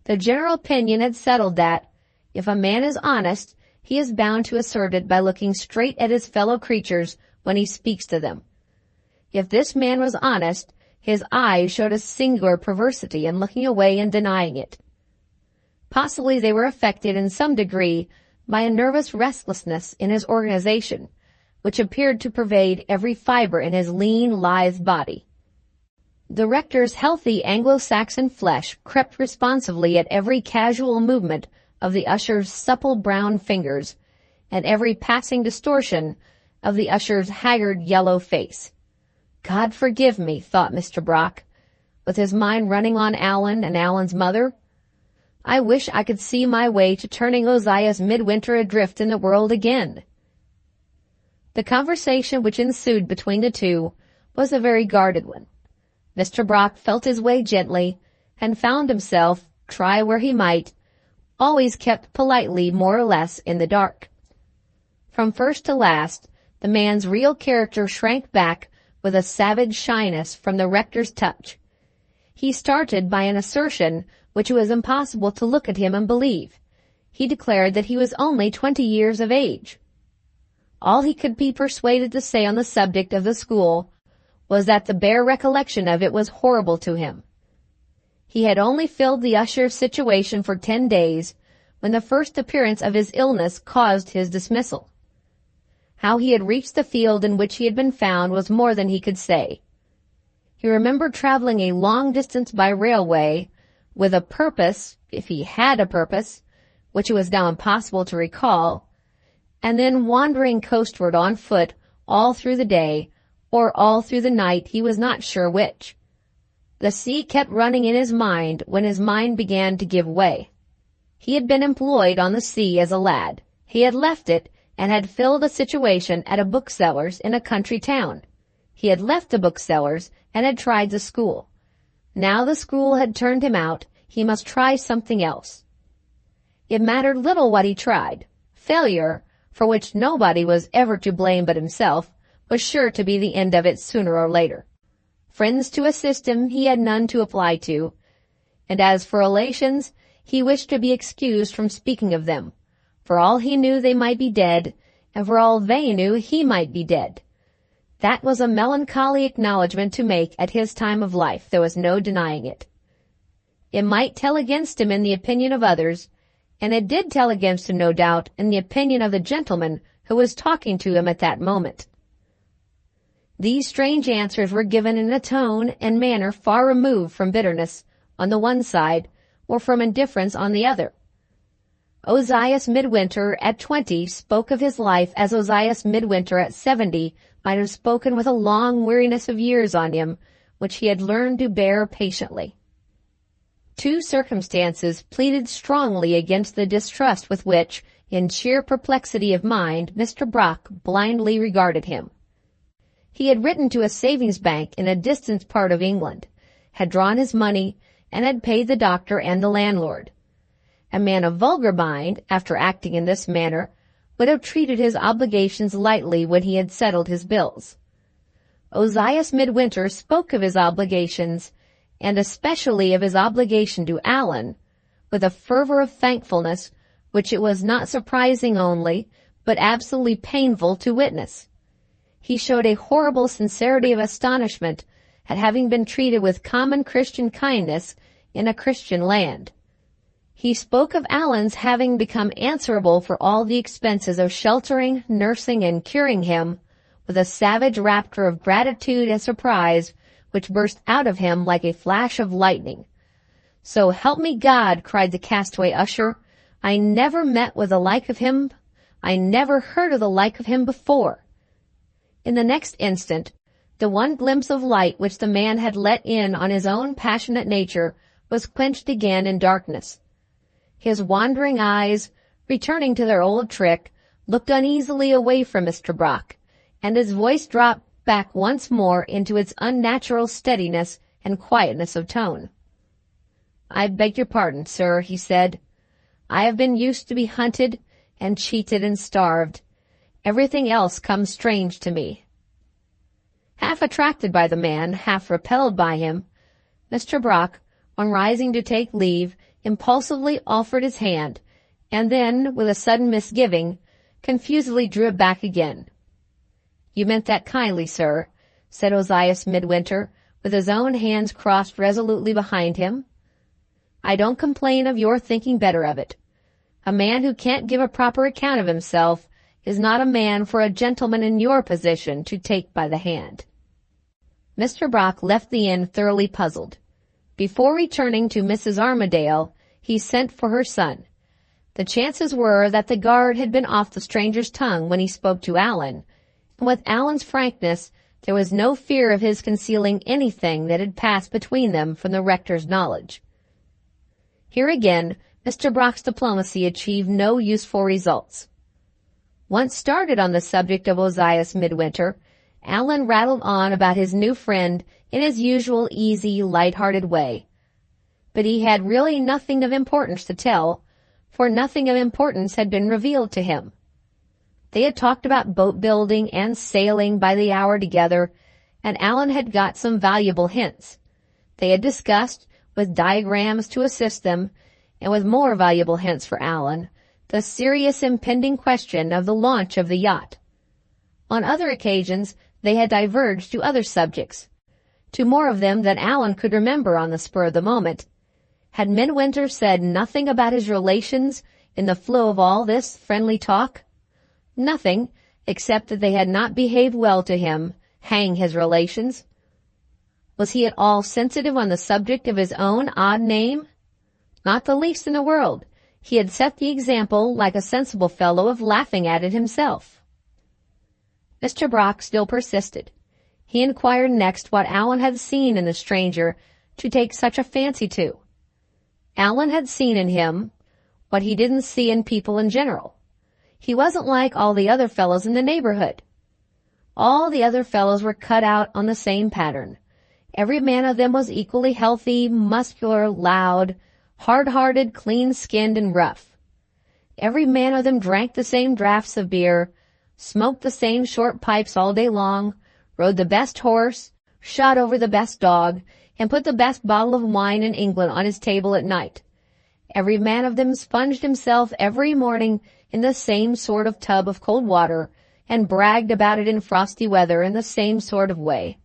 The general opinion had settled that, if a man is honest, he is bound to assert it by looking straight at his fellow creatures when he speaks to them. If this man was honest, his eyes showed a singular perversity in looking away and denying it. Possibly they were affected in some degree by a nervous restlessness in his organization, which appeared to pervade every fiber in his lean, lithe body. The rector's healthy Anglo-Saxon flesh crept responsively at every casual movement of the usher's supple brown fingers, and every passing distortion of the usher's haggard yellow face. "God forgive me," thought Mr. Brock, with his mind running on Allan and Allan's mother. "I wish I could see my way to turning Ozias Midwinter adrift in the world again." The conversation which ensued between the two was a very guarded one. Mr. Brock felt his way gently, and found himself, try where he might, always kept politely more or less in the dark. From first to last, the man's real character shrank back with a savage shyness from the rector's touch. He started by an assertion which it was impossible to look at him and believe. He declared that he was only 20 years of age. All he could be persuaded to say on the subject of the school was that the bare recollection of it was horrible to him. He had only filled the usher's situation for 10 days when the first appearance of his illness caused his dismissal. How he had reached the field in which he had been found was more than he could say. He remembered traveling a long distance by railway with a purpose, if he had a purpose, which it was now impossible to recall, and then wandering coastward on foot all through the day, or all through the night, he was not sure which. The sea kept running in his mind when his mind began to give way. He had been employed on the sea as a lad. He had left it and had filled a situation at a bookseller's in a country town. He had left the bookseller's and had tried the school. Now the school had turned him out, he must try something else. It mattered little what he tried. Failure, for which nobody was ever to blame but himself, was sure to be the end of it sooner or later. Friends to assist him he had none to apply to, and as for relations, he wished to be excused from speaking of them. For all he knew they might be dead, and for all they knew he might be dead. That was a melancholy acknowledgment to make at his time of life, there was no denying it. It might tell against him in the opinion of others, and it did tell against him, no doubt, in the opinion of the gentleman who was talking to him at that moment. These strange answers were given in a tone and manner far removed from bitterness on the one side or from indifference on the other. Ozias Midwinter at 20 spoke of his life as Ozias Midwinter at 70 might have spoken, with a long weariness of years on him, which he had learned to bear patiently. Two circumstances pleaded strongly against the distrust with which, in sheer perplexity of mind, Mr. Brock blindly regarded him. He had written to a savings bank in a distant part of England, had drawn his money, and had paid the doctor and the landlord. A man of vulgar mind, after acting in this manner, would have treated his obligations lightly when he had settled his bills. Ozias Midwinter spoke of his obligations, and especially of his obligation to Allan, with a fervor of thankfulness which it was not surprising only, but absolutely painful to witness. He showed a horrible sincerity of astonishment at having been treated with common Christian kindness in a Christian land. He spoke of Allan's having become answerable for all the expenses of sheltering, nursing, and curing him, with a savage rapture of gratitude and surprise which burst out of him like a flash of lightning. "So help me God," cried the castaway usher, "I never met with the like of him. I never heard of the like of him before." In the next instant, the one glimpse of light which the man had let in on his own passionate nature was quenched again in darkness. His wandering eyes, returning to their old trick, looked uneasily away from Mr. Brock, and his voice dropped back once more into its unnatural steadiness and quietness of tone. "I beg your pardon, sir," he said. "I have been used to be hunted and cheated and starved. Everything else comes strange to me." Half attracted by the man, half repelled by him, Mr. Brock, on rising to take leave, impulsively offered his hand, and then, with a sudden misgiving, confusedly drew it back again. "You meant that kindly, sir," said Ozias Midwinter, with his own hands crossed resolutely behind him. "I don't complain of your thinking better of it. A man who can't give a proper account of himself is not a man for a gentleman in your position to take by the hand." Mr. Brock left the inn thoroughly puzzled. Before returning to Mrs. Armadale, he sent for her son. The chances were that the guard had been off the stranger's tongue when he spoke to Allan, and with Allan's frankness there was no fear of his concealing anything that had passed between them from the rector's knowledge. Here again, Mr. Brock's diplomacy achieved no useful results. Once started on the subject of Ozias Midwinter, Allan rattled on about his new friend in his usual easy, light-hearted way. But he had really nothing of importance to tell, for nothing of importance had been revealed to him. They had talked about boat-building and sailing by the hour together, and Allan had got some valuable hints. They had discussed, with diagrams to assist them, and with more valuable hints for Allan, the serious impending question of the launch of the yacht. On other occasions, they had diverged to other subjects, to more of them than Allan could remember on the spur of the moment. Had Midwinter said nothing about his relations in the flow of all this friendly talk? Nothing, except that they had not behaved well to him. Hang his relations! Was he at all sensitive on the subject of his own odd name? Not the least in the world. He had set the example, like a sensible fellow, of laughing at it himself. Mr. Brock still persisted. He inquired next what Allan had seen in the stranger to take such a fancy to. Allan had seen in him what he didn't see in people in general. He wasn't like all the other fellows in the neighborhood. All the other fellows were cut out on the same pattern. Every man of them was equally healthy, muscular, loud, hard-hearted, clean-skinned, and rough. Every man of them drank the same draughts of beer, smoked the same short pipes all day long, rode the best horse, shot over the best dog, and put the best bottle of wine in England on his table at night. Every man of them sponged himself every morning in the same sort of tub of cold water, and bragged about it in frosty weather in the same sort of way.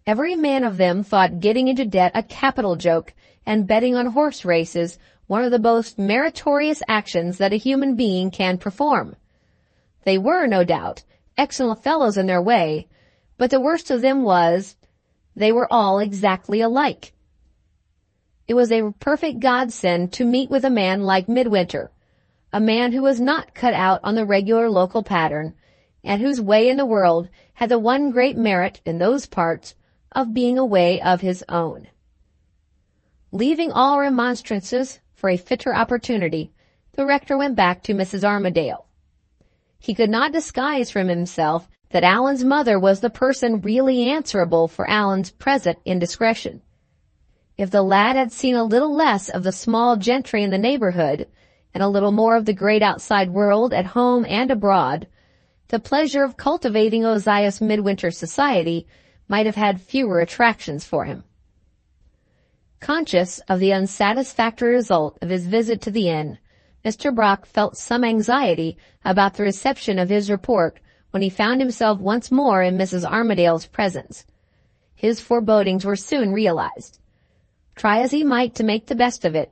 Every man of them thought getting into debt a capital joke, and betting on horse races one of the most meritorious actions that a human being can perform. They were, no doubt, excellent fellows in their way, but the worst of them was, they were all exactly alike. It was a perfect godsend to meet with a man like Midwinter, a man who was not cut out on the regular local pattern, and whose way in the world had the one great merit in those parts of being a way of his own. Leaving all remonstrances for a fitter opportunity, the rector went back to Mrs. Armadale. He could not disguise from himself that Allan's mother was the person really answerable for Allan's present indiscretion. If the lad had seen a little less of the small gentry in the neighborhood, and a little more of the great outside world at home and abroad, the pleasure of cultivating Ozias Midwinter's society might have had fewer attractions for him. Conscious of the unsatisfactory result of his visit to the inn, Mr. Brock felt some anxiety about the reception of his report when he found himself once more in Mrs. Armadale's presence. His forebodings were soon realized. Try as he might to make the best of it,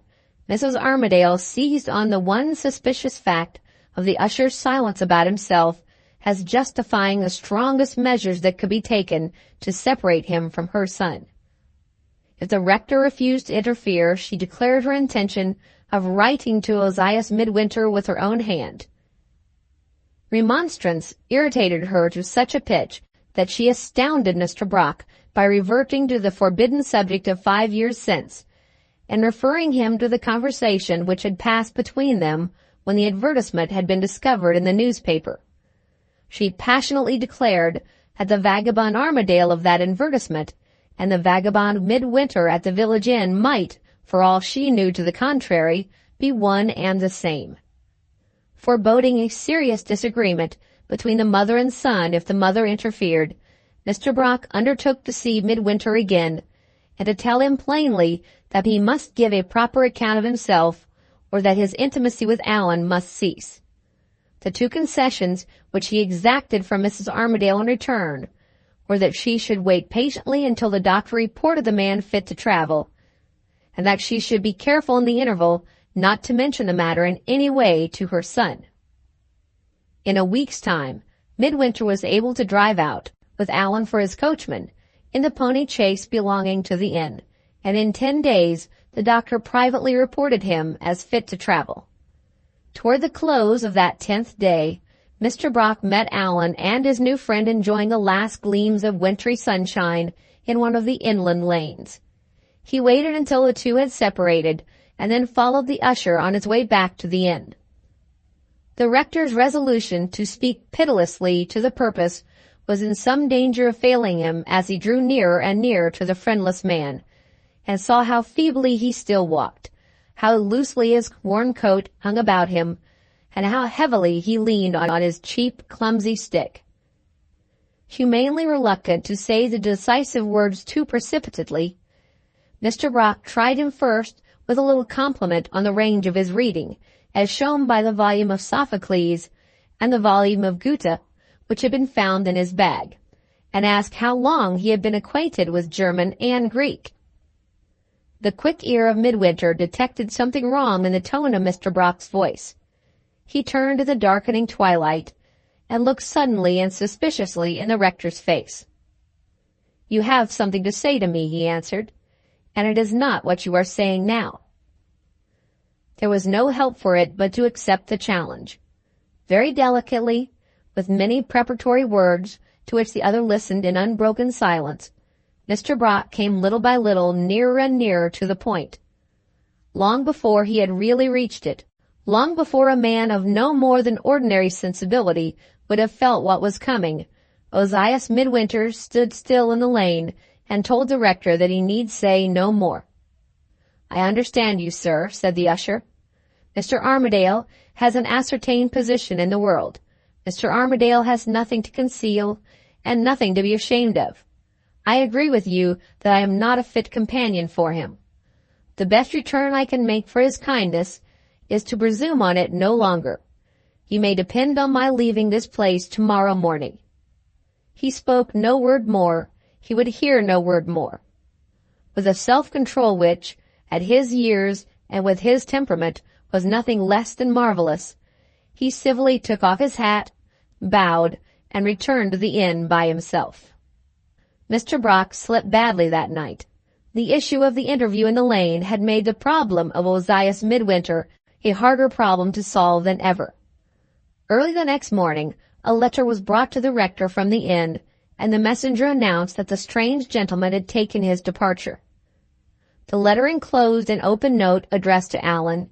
Mrs. Armadale seized on the one suspicious fact of the usher's silence about himself as justifying the strongest measures that could be taken to separate him from her son. If the rector refused to interfere, she declared her intention of writing to Ozias Midwinter with her own hand. Remonstrance irritated her to such a pitch that she astounded Mr. Brock by reverting to the forbidden subject of 5 years since, and referring him to the conversation which had passed between them when the advertisement had been discovered in the newspaper. She passionately declared that the vagabond Armadale of that advertisement and the vagabond Midwinter at the village inn might, for all she knew to the contrary, be one and the same. Foreboding a serious disagreement between the mother and son if the mother interfered, Mr. Brock undertook to see Midwinter again, and to tell him plainly that he must give a proper account of himself, or that his intimacy with Allan must cease. The two concessions which he exacted from Mrs. Armadale in return were that she should wait patiently until the doctor reported the man fit to travel, and that she should be careful in the interval not to mention the matter in any way to her son. In a week's time, Midwinter was able to drive out, with Allan for his coachman, in the pony chaise belonging to the inn, and in 10 days the doctor privately reported him as fit to travel. Toward the close of that 10th day, Mr. Brock met Allan and his new friend enjoying the last gleams of wintry sunshine in one of the inland lanes. He waited until the two had separated, and then followed the usher on his way back to the inn. The rector's resolution to speak pitilessly to the purpose was in some danger of failing him as he drew nearer and nearer to the friendless man, and saw how feebly he still walked, how loosely his worn coat hung about him, and how heavily he leaned on his cheap, clumsy stick. Humanely reluctant to say the decisive words too precipitately, Mr. Brock tried him first with a little compliment on the range of his reading, as shown by the volume of Sophocles and the volume of Goethe which had been found in his bag, and asked how long he had been acquainted with German and Greek. The quick ear of Midwinter detected something wrong in the tone of Mr. Brock's voice. He turned to the darkening twilight, and looked suddenly and suspiciously in the rector's face. "You have something to say to me," he answered, "and it is not what you are saying now." There was no help for it but to accept the challenge. Very delicately, with many preparatory words, to which the other listened in unbroken silence, Mr. Brock came little by little nearer and nearer to the point. Long before he had really reached it, long before a man of no more than ordinary sensibility would have felt what was coming, Ozias Midwinter stood still in the lane and told the rector that he need say no more. "I understand you, sir," said the usher. "Mr. Armadale has an ascertained position in the world. Mr. Armadale has nothing to conceal and nothing to be ashamed of. I agree with you that I am not a fit companion for him. The best return I can make for his kindness is to presume on it no longer. You may depend on my leaving this place tomorrow morning." He spoke no word more. He would hear no word more. With a self-control which, at his years and with his temperament was nothing less than marvelous. He civilly took off his hat, bowed, and returned to the inn by himself. Mr. Brock slept badly that night. The issue of the interview in the lane had made the problem of Ozias Midwinter a harder problem to solve than ever. Early the next morning, a letter was brought to the rector from the inn, and the messenger announced that the strange gentleman had taken his departure. The letter enclosed an open note addressed to Allan,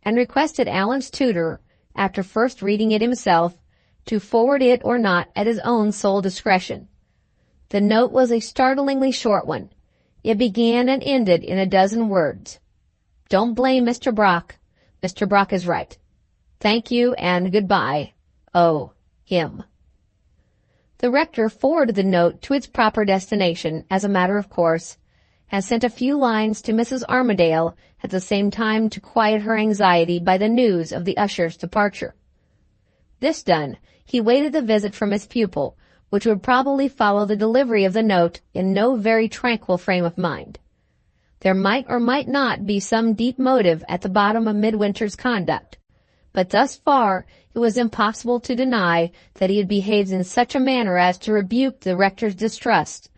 and requested Allan's tutor, after first reading it himself, to forward it or not at his own sole discretion. The note was a startlingly short one. It began and ended in a dozen words. "Don't blame Mr. Brock. Mr. Brock is right. Thank you and goodbye. Oh, him." The rector forwarded the note to its proper destination as a matter of course, and sent a few lines to Mrs. Armadale at the same time to quiet her anxiety by the news of the usher's departure. This done, he waited the visit from his pupil, which would probably follow the delivery of the note in no very tranquil frame of mind. There might or might not be some deep motive at the bottom of Midwinter's conduct, but thus far it was impossible to deny that he had behaved in such a manner as to rebuke the rector's distrust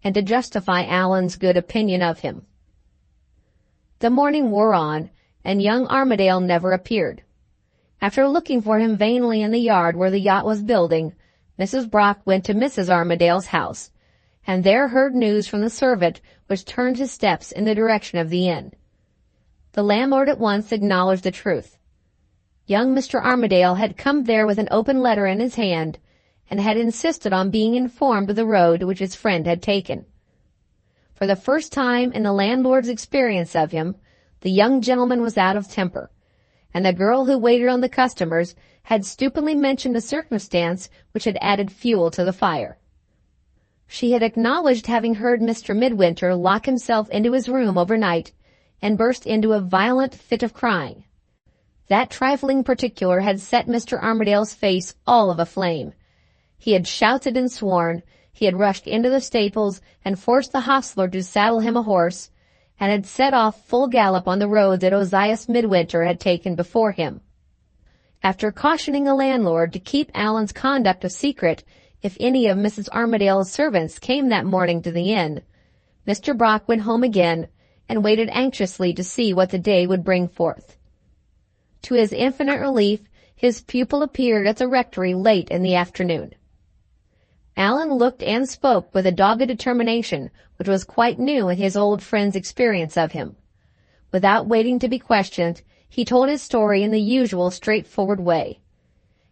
and to justify Allan's good opinion of him. The morning wore on, and young Armadale never appeared. After looking for him vainly in the yard where the yacht was building, Mrs. Brock went to Mrs. Armadale's house, and there heard news from the servant which turned his steps in the direction of the inn. The landlord at once acknowledged the truth. Young Mr. Armadale had come there with an open letter in his hand, and had insisted on being informed of the road which his friend had taken. For the first time in the landlord's experience of him, the young gentleman was out of temper, and the girl who waited on the customers had stupidly mentioned a circumstance which had added fuel to the fire. She had acknowledged having heard Mr. Midwinter lock himself into his room overnight and burst into a violent fit of crying. That trifling particular had set Mr. Armadale's face all of a flame. He had shouted and sworn, he had rushed into the stables and forced the hostler to saddle him a horse, and had set off full gallop on the road that Ozias Midwinter had taken before him. After cautioning the landlord to keep Allan's conduct a secret if any of Mrs. Armadale's servants came that morning to the inn, Mr. Brock went home again and waited anxiously to see what the day would bring forth. To his infinite relief, his pupil appeared at the rectory late in the afternoon. Allan looked and spoke with a dogged determination which was quite new in his old friend's experience of him. Without waiting to be questioned, he told his story in the usual straightforward way.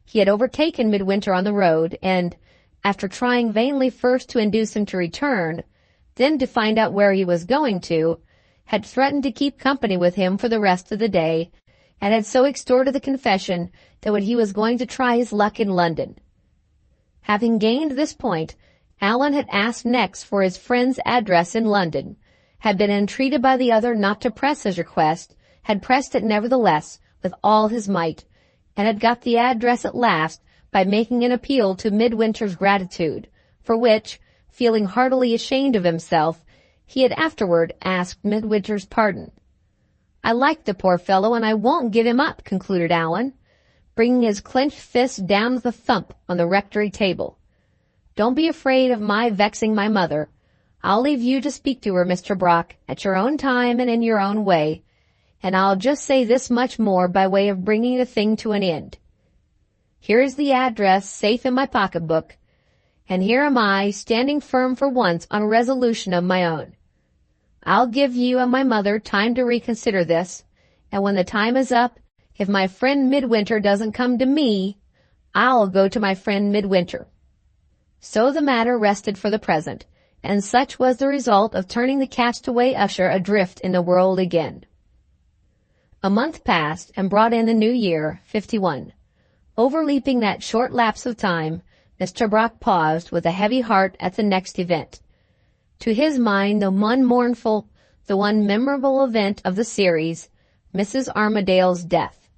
He had overtaken Midwinter on the road, and, after trying vainly first to induce him to return, then to find out where he was going to, had threatened to keep company with him for the rest of the day, and had so extorted the confession that he was going to try his luck in London. Having gained this point, Allan had asked next for his friend's address in London, had been entreated by the other not to press his request, had pressed it nevertheless with all his might, and had got the address at last by making an appeal to Midwinter's gratitude, for which, feeling heartily ashamed of himself, he had afterward asked Midwinter's pardon. "I like the poor fellow, and I won't give him up," concluded Allan, bringing his clenched fist down with a thump on the rectory table. "Don't be afraid of my vexing my mother. I'll leave you to speak to her, Mr. Brock, at your own time and in your own way, and I'll just say this much more by way of bringing the thing to an end. Here is the address safe in my pocketbook, and here am I standing firm for once on a resolution of my own. I'll give you and my mother time to reconsider this, and when the time is up, if my friend Midwinter doesn't come to me, I'll go to my friend Midwinter." So the matter rested for the present, and such was the result of turning the castaway usher adrift in the world again. A month passed and brought in the new year, 51. Overleaping that short lapse of time, Mr. Brock paused with a heavy heart at the next event. To his mind, the one mournful, the one memorable event of the series, Mrs. Armadale's death.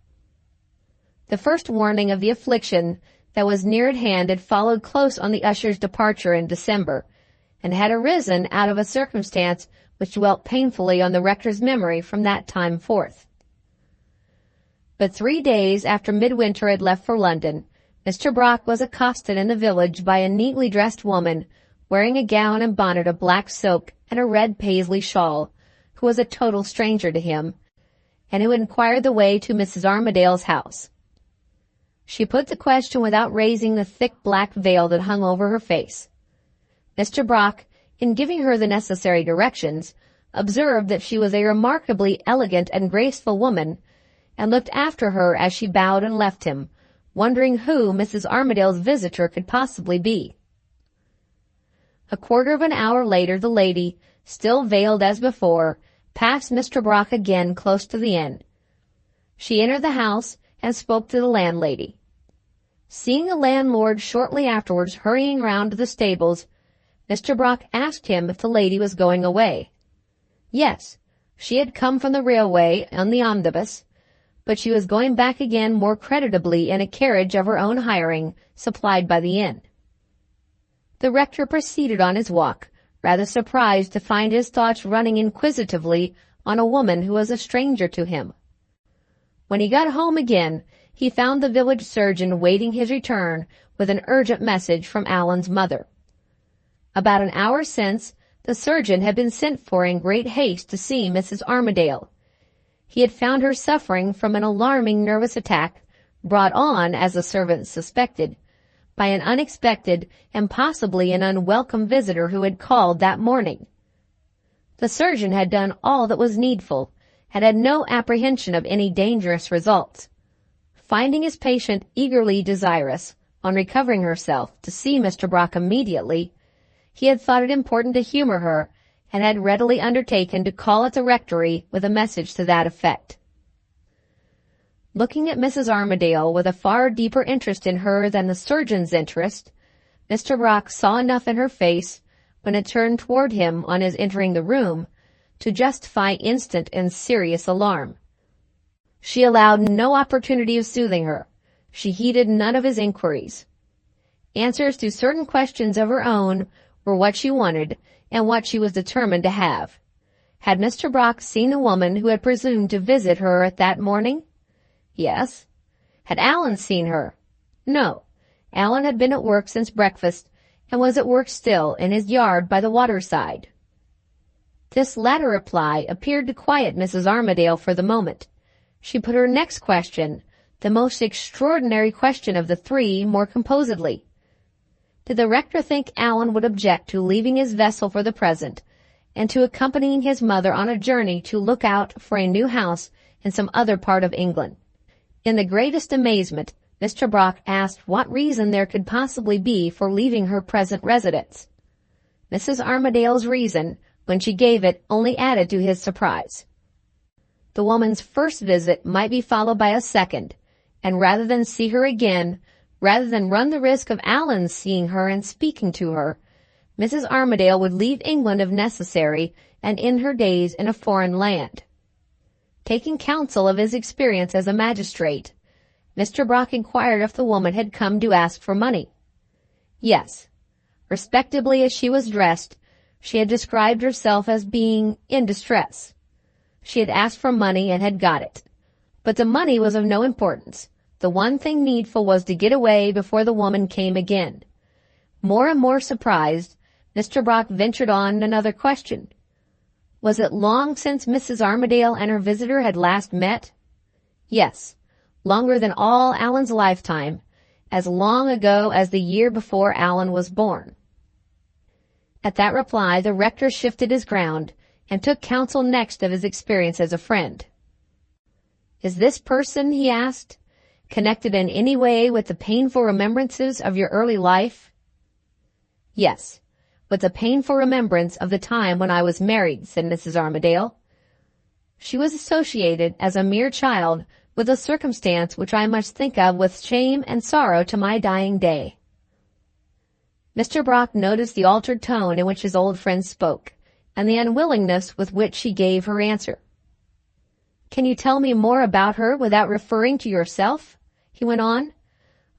The first warning of the affliction that was near at hand had followed close on the usher's departure in December, and had arisen out of a circumstance which dwelt painfully on the rector's memory from that time forth. But 3 days after Midwinter had left for London, Mr. Brock was accosted in the village by a neatly dressed woman, wearing a gown and bonnet of black silk and a red paisley shawl, who was a total stranger to him, and who inquired the way to Mrs. Armadale's house. She put the question without raising the thick black veil that hung over her face. Mr. Brock, in giving her the necessary directions, observed that she was a remarkably elegant and graceful woman, and looked after her as she bowed and left him, wondering who Mrs. Armadale's visitor could possibly be. A quarter of an hour later the lady, still veiled as before, passed Mr. Brock again close to the inn. She entered the house and spoke to the landlady. Seeing the landlord shortly afterwards hurrying round to the stables, Mr. Brock asked him if the lady was going away. Yes, she had come from the railway on the omnibus, but she was going back again more creditably in a carriage of her own hiring, supplied by the inn. The rector proceeded on his walk, rather surprised to find his thoughts running inquisitively on a woman who was a stranger to him. When he got home again, he found the village surgeon waiting his return with an urgent message from Allan's mother. About an hour since, the surgeon had been sent for in great haste to see Mrs. Armadale. He had found her suffering from an alarming nervous attack, brought on, as the servants suspected, by an unexpected and possibly an unwelcome visitor who had called that morning. The surgeon had done all that was needful, and had no apprehension of any dangerous results. Finding his patient eagerly desirous, on recovering herself, to see Mr. Brock immediately, he had thought it important to humor her, and had readily undertaken to call at the rectory with a message to that effect. Looking at Mrs. Armadale with a far deeper interest in her than the surgeon's interest, Mr. Brock saw enough in her face, when it turned toward him on his entering the room, to justify instant and serious alarm. She allowed no opportunity of soothing her. She heeded none of his inquiries. Answers to certain questions of her own were what she wanted, and what she was determined to have. Had Mr. Brock seen the woman who had presumed to visit her at that morning? Yes. Had Allan seen her? No. Allan had been at work since breakfast, and was at work still in his yard by the waterside. This latter reply appeared to quiet Mrs. Armadale for the moment. She put her next question, the most extraordinary question of the three, more composedly. Did the rector think Allan would object to leaving his vessel for the present, and to accompanying his mother on a journey to look out for a new house in some other part of England? In the greatest amazement, Mr. Brock asked what reason there could possibly be for leaving her present residence. Mrs. Armadale's reason, when she gave it, only added to his surprise. The woman's first visit might be followed by a second, and rather than see her again, rather than run the risk of Allan's seeing her and speaking to her, Mrs. Armadale would leave England if necessary, and end her days in a foreign land. Taking counsel of his experience as a magistrate, Mr. Brock inquired if the woman had come to ask for money. Yes. Respectably as she was dressed, she had described herself as being in distress. She had asked for money and had got it. But the money was of no importance. The one thing needful was to get away before the woman came again. More and more surprised, Mr. Brock ventured on another question. Was it long since Mrs. Armadale and her visitor had last met? Yes, longer than all Allan's lifetime, as long ago as the year before Allan was born. At that reply, the rector shifted his ground, and took counsel next of his experience as a friend. Is this person, he asked, connected in any way with the painful remembrances of your early life? Yes, with the painful remembrance of the time when I was married, said Mrs. Armadale. She was associated as a mere child with a circumstance which I must think of with shame and sorrow to my dying day. Mr. Brock noticed the altered tone in which his old friend spoke, and the unwillingness with which she gave her answer. Can you tell me more about her without referring to yourself? He went on.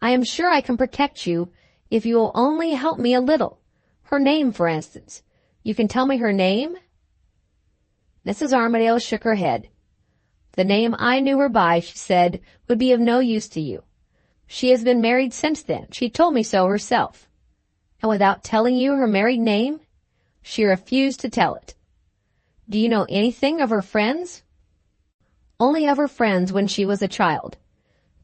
I am sure I can protect you if you will only help me a little. Her name, for instance. You can tell me her name? Mrs. Armadale shook her head. The name I knew her by, she said, would be of no use to you. She has been married since then. She told me so herself. And without telling you her married name? She refused to tell it. Do you know anything of her friends? Only of her friends when she was a child.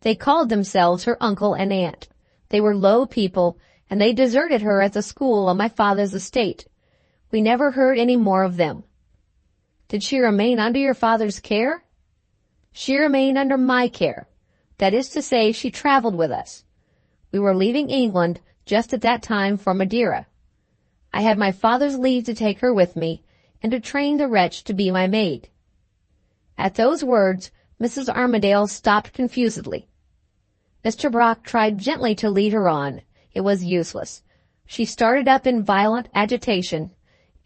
They called themselves her uncle and aunt. They were low people, and they deserted her at the school on my father's estate. We never heard any more of them. Did she remain under your father's care? She remained under my care. That is to say, she traveled with us. We were leaving England just at that time for Madeira. I had my father's leave to take her with me, and to train the wretch to be my maid. At those words, Mrs. Armadale stopped confusedly. Mr. Brock tried gently to lead her on. It was useless. She started up in violent agitation,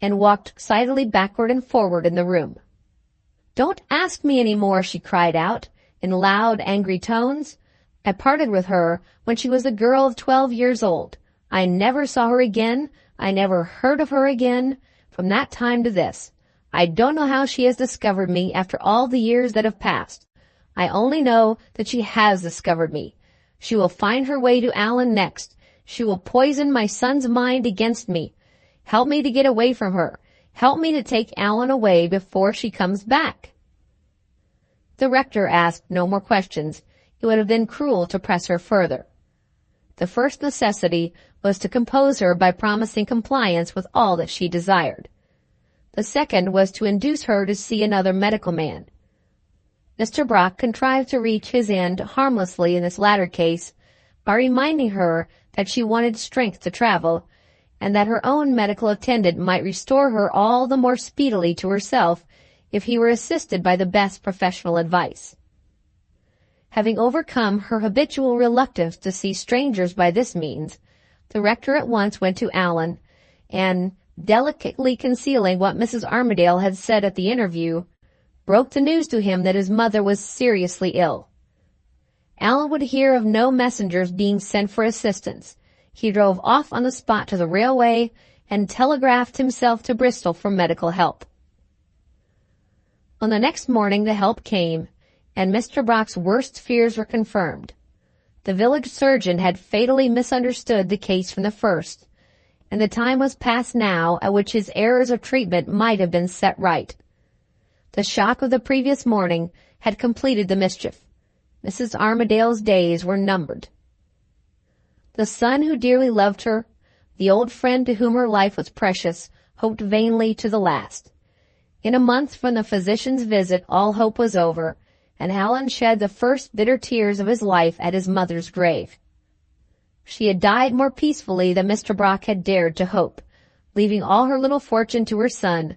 and walked excitedly backward and forward in the room. "Don't ask me any more," she cried out, in loud, angry tones. "I parted with her when she was a girl of 12 years old. I never saw her again. I never heard of her again from that time to this. I don't know how she has discovered me after all the years that have passed. I only know that she has discovered me. She will find her way to Allan next. She will poison my son's mind against me. Help me to get away from her. Help me to take Allan away before she comes back." The rector asked no more questions. It would have been cruel to press her further. The first necessity was to compose her by promising compliance with all that she desired. The second was to induce her to see another medical man. Mr. Brock contrived to reach his end harmlessly in this latter case by reminding her that she wanted strength to travel, and that her own medical attendant might restore her all the more speedily to herself if he were assisted by the best professional advice. Having overcome her habitual reluctance to see strangers by this means, the rector at once went to Allan, and, delicately concealing what Mrs. Armadale had said at the interview, broke the news to him that his mother was seriously ill. Allan would hear of no messengers being sent for assistance. He drove off on the spot to the railway and telegraphed himself to Bristol for medical help. On the next morning the help came, and Mr. Brock's worst fears were confirmed. The village surgeon had fatally misunderstood the case from the first, and the time was past now at which his errors of treatment might have been set right. The shock of the previous morning had completed the mischief. Mrs. Armadale's days were numbered. The son who dearly loved her, the old friend to whom her life was precious, hoped vainly to the last. In a month from the physician's visit all hope was over, and Allan shed the first bitter tears of his life at his mother's grave. She had died more peacefully than Mr. Brock had dared to hope, leaving all her little fortune to her son,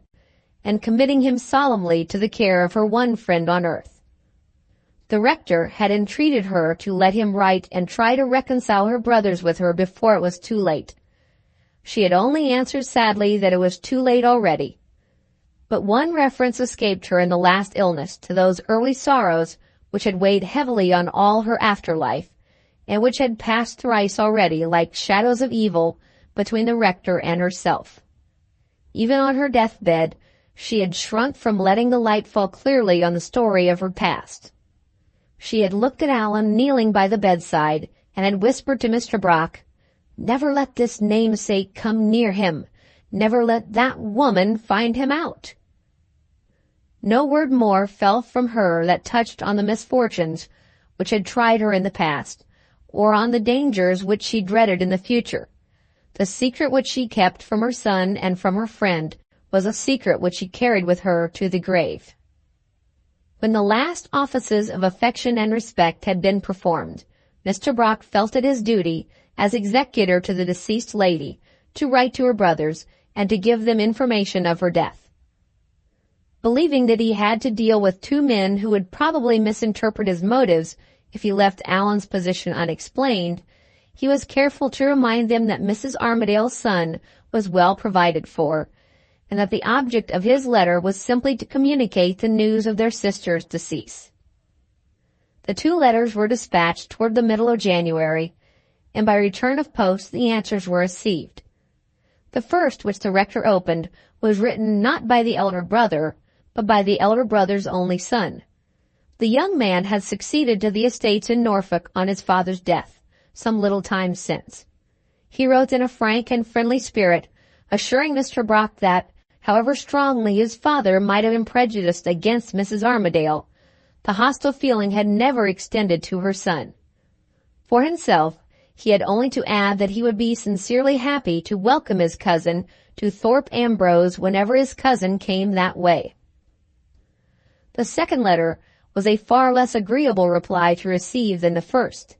and committing him solemnly to the care of her one friend on earth. The rector had entreated her to let him write and try to reconcile her brothers with her before it was too late. She had only answered sadly that it was too late already. But one reference escaped her in the last illness to those early sorrows which had weighed heavily on all her afterlife, and which had passed thrice already like shadows of evil between the rector and herself. Even on her deathbed, she had shrunk from letting the light fall clearly on the story of her past. She had looked at Allan kneeling by the bedside, and had whispered to Mr. Brock, "Never let this namesake come near him. Never let that woman find him out." No word more fell from her that touched on the misfortunes which had tried her in the past, or on the dangers which she dreaded in the future. The secret which she kept from her son and from her friend was a secret which she carried with her to the grave. When the last offices of affection and respect had been performed, Mr. Brock felt it his duty, as executor to the deceased lady, to write to her brothers and to give them information of her death. Believing that he had to deal with two men who would probably misinterpret his motives if he left Allan's position unexplained, he was careful to remind them that Mrs. Armadale's son was well provided for, and that the object of his letter was simply to communicate the news of their sister's decease. The two letters were dispatched toward the middle of January, and by return of post the answers were received. The first, which the rector opened, was written not by the elder brother, but by the elder brother's only son. The young man had succeeded to the estates in Norfolk on his father's death, some little time since. He wrote in a frank and friendly spirit, assuring Mr. Brock that, however strongly his father might have been prejudiced against Mrs. Armadale, the hostile feeling had never extended to her son. For himself, he had only to add that he would be sincerely happy to welcome his cousin to Thorpe Ambrose whenever his cousin came that way. The second letter was a far less agreeable reply to receive than the first.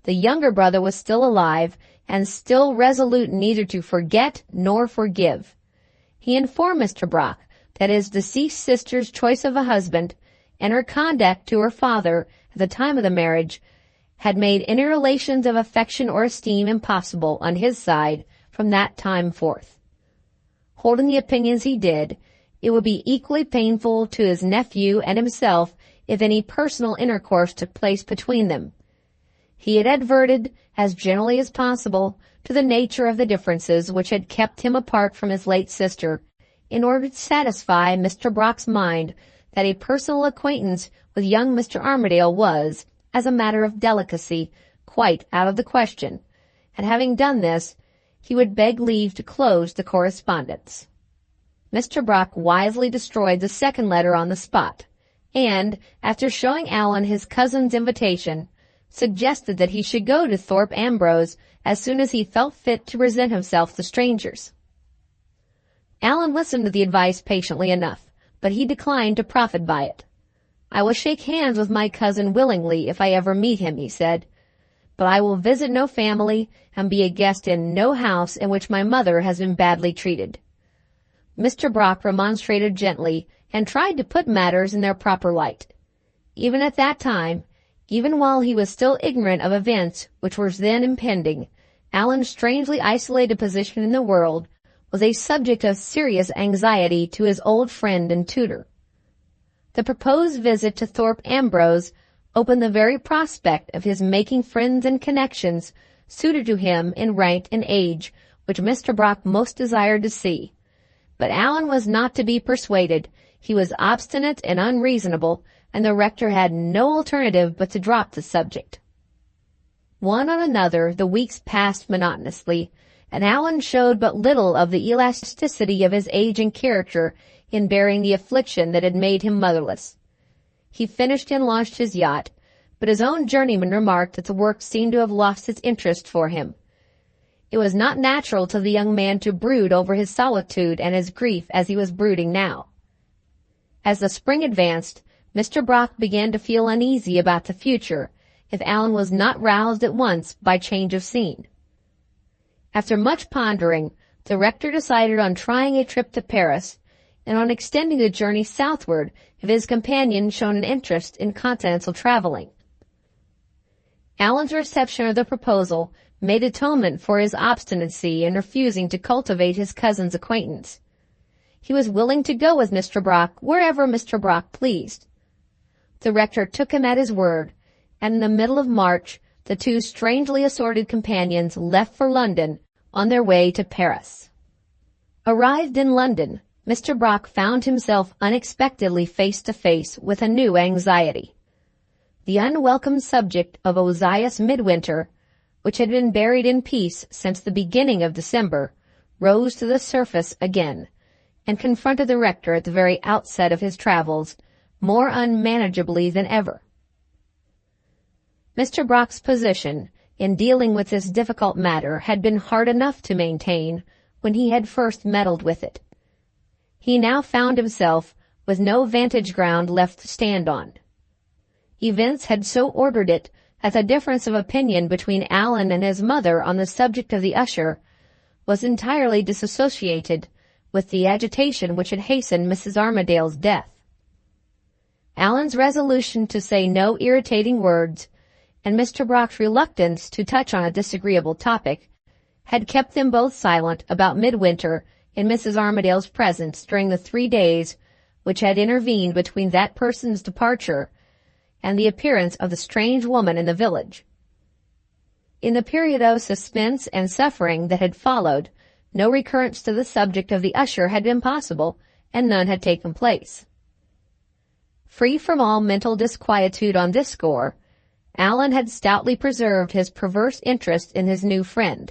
The younger brother was still alive, and still resolute neither to forget nor forgive. He informed Mr. Brock that his deceased sister's choice of a husband, and her conduct to her father at the time of the marriage, had made any relations of affection or esteem impossible on his side from that time forth. Holding the opinions he did, it would be equally painful to his nephew and himself if any personal intercourse took place between them. He had adverted, as generally as possible, to the nature of the differences which had kept him apart from his late sister, in order to satisfy Mr. Brock's mind that a personal acquaintance with young Mr. Armadale was, as a matter of delicacy, quite out of the question, and having done this, he would beg leave to close the correspondence. Mr. Brock wisely destroyed the second letter on the spot, and, after showing Allan his cousin's invitation, suggested that he should go to Thorpe Ambrose as soon as he felt fit to present himself to strangers. Allan listened to the advice patiently enough, but he declined to profit by it. "I will shake hands with my cousin willingly if I ever meet him," he said, "but I will visit no family and be a guest in no house in which my mother has been badly treated." Mr. Brock remonstrated gently and tried to put matters in their proper light. Even at that time, even while he was still ignorant of events which were then impending, Allan's strangely isolated position in the world was a subject of serious anxiety to his old friend and tutor. The proposed visit to Thorpe Ambrose opened the very prospect of his making friends and connections suited to him in rank and age, which Mr. Brock most desired to see. But Allan was not to be persuaded. He was obstinate and unreasonable, and the rector had no alternative but to drop the subject. One on another the weeks passed monotonously, and Allan showed but little of the elasticity of his age and character in bearing the affliction that had made him motherless. He finished and launched his yacht, but his own journeyman remarked that the work seemed to have lost its interest for him. It was not natural to the young man to brood over his solitude and his grief as he was brooding now. As the spring advanced, Mr. Brock began to feel uneasy about the future if Allan was not roused at once by change of scene. After much pondering, the rector decided on trying a trip to Paris and on extending the journey southward if his companion showed an interest in continental traveling. Allan's reception of the proposal made atonement for his obstinacy in refusing to cultivate his cousin's acquaintance. He was willing to go with Mr. Brock wherever Mr. Brock pleased. The rector took him at his word, and in the middle of March, the two strangely assorted companions left for London on their way to Paris. Arrived in London, Mr. Brock found himself unexpectedly face to face with a new anxiety. The unwelcome subject of Ozias Midwinter, which had been buried in peace since the beginning of December, rose to the surface again, and confronted the rector at the very outset of his travels, more unmanageably than ever. Mr. Brock's position in dealing with this difficult matter had been hard enough to maintain when he had first meddled with it. He now found himself with no vantage ground left to stand on. Events had so ordered it that the difference of opinion between Allan and his mother on the subject of the usher was entirely disassociated with the agitation which had hastened Mrs. Armadale's death. Allan's resolution to say no irritating words, and Mr. Brock's reluctance to touch on a disagreeable topic, had kept them both silent about Midwinter in Mrs. Armadale's presence during the 3 days which had intervened between that person's departure and the appearance of the strange woman in the village. In the period of suspense and suffering that had followed, no recurrence to the subject of the usher had been possible, and none had taken place. Free from all mental disquietude on this score, Allan had stoutly preserved his perverse interest in his new friend.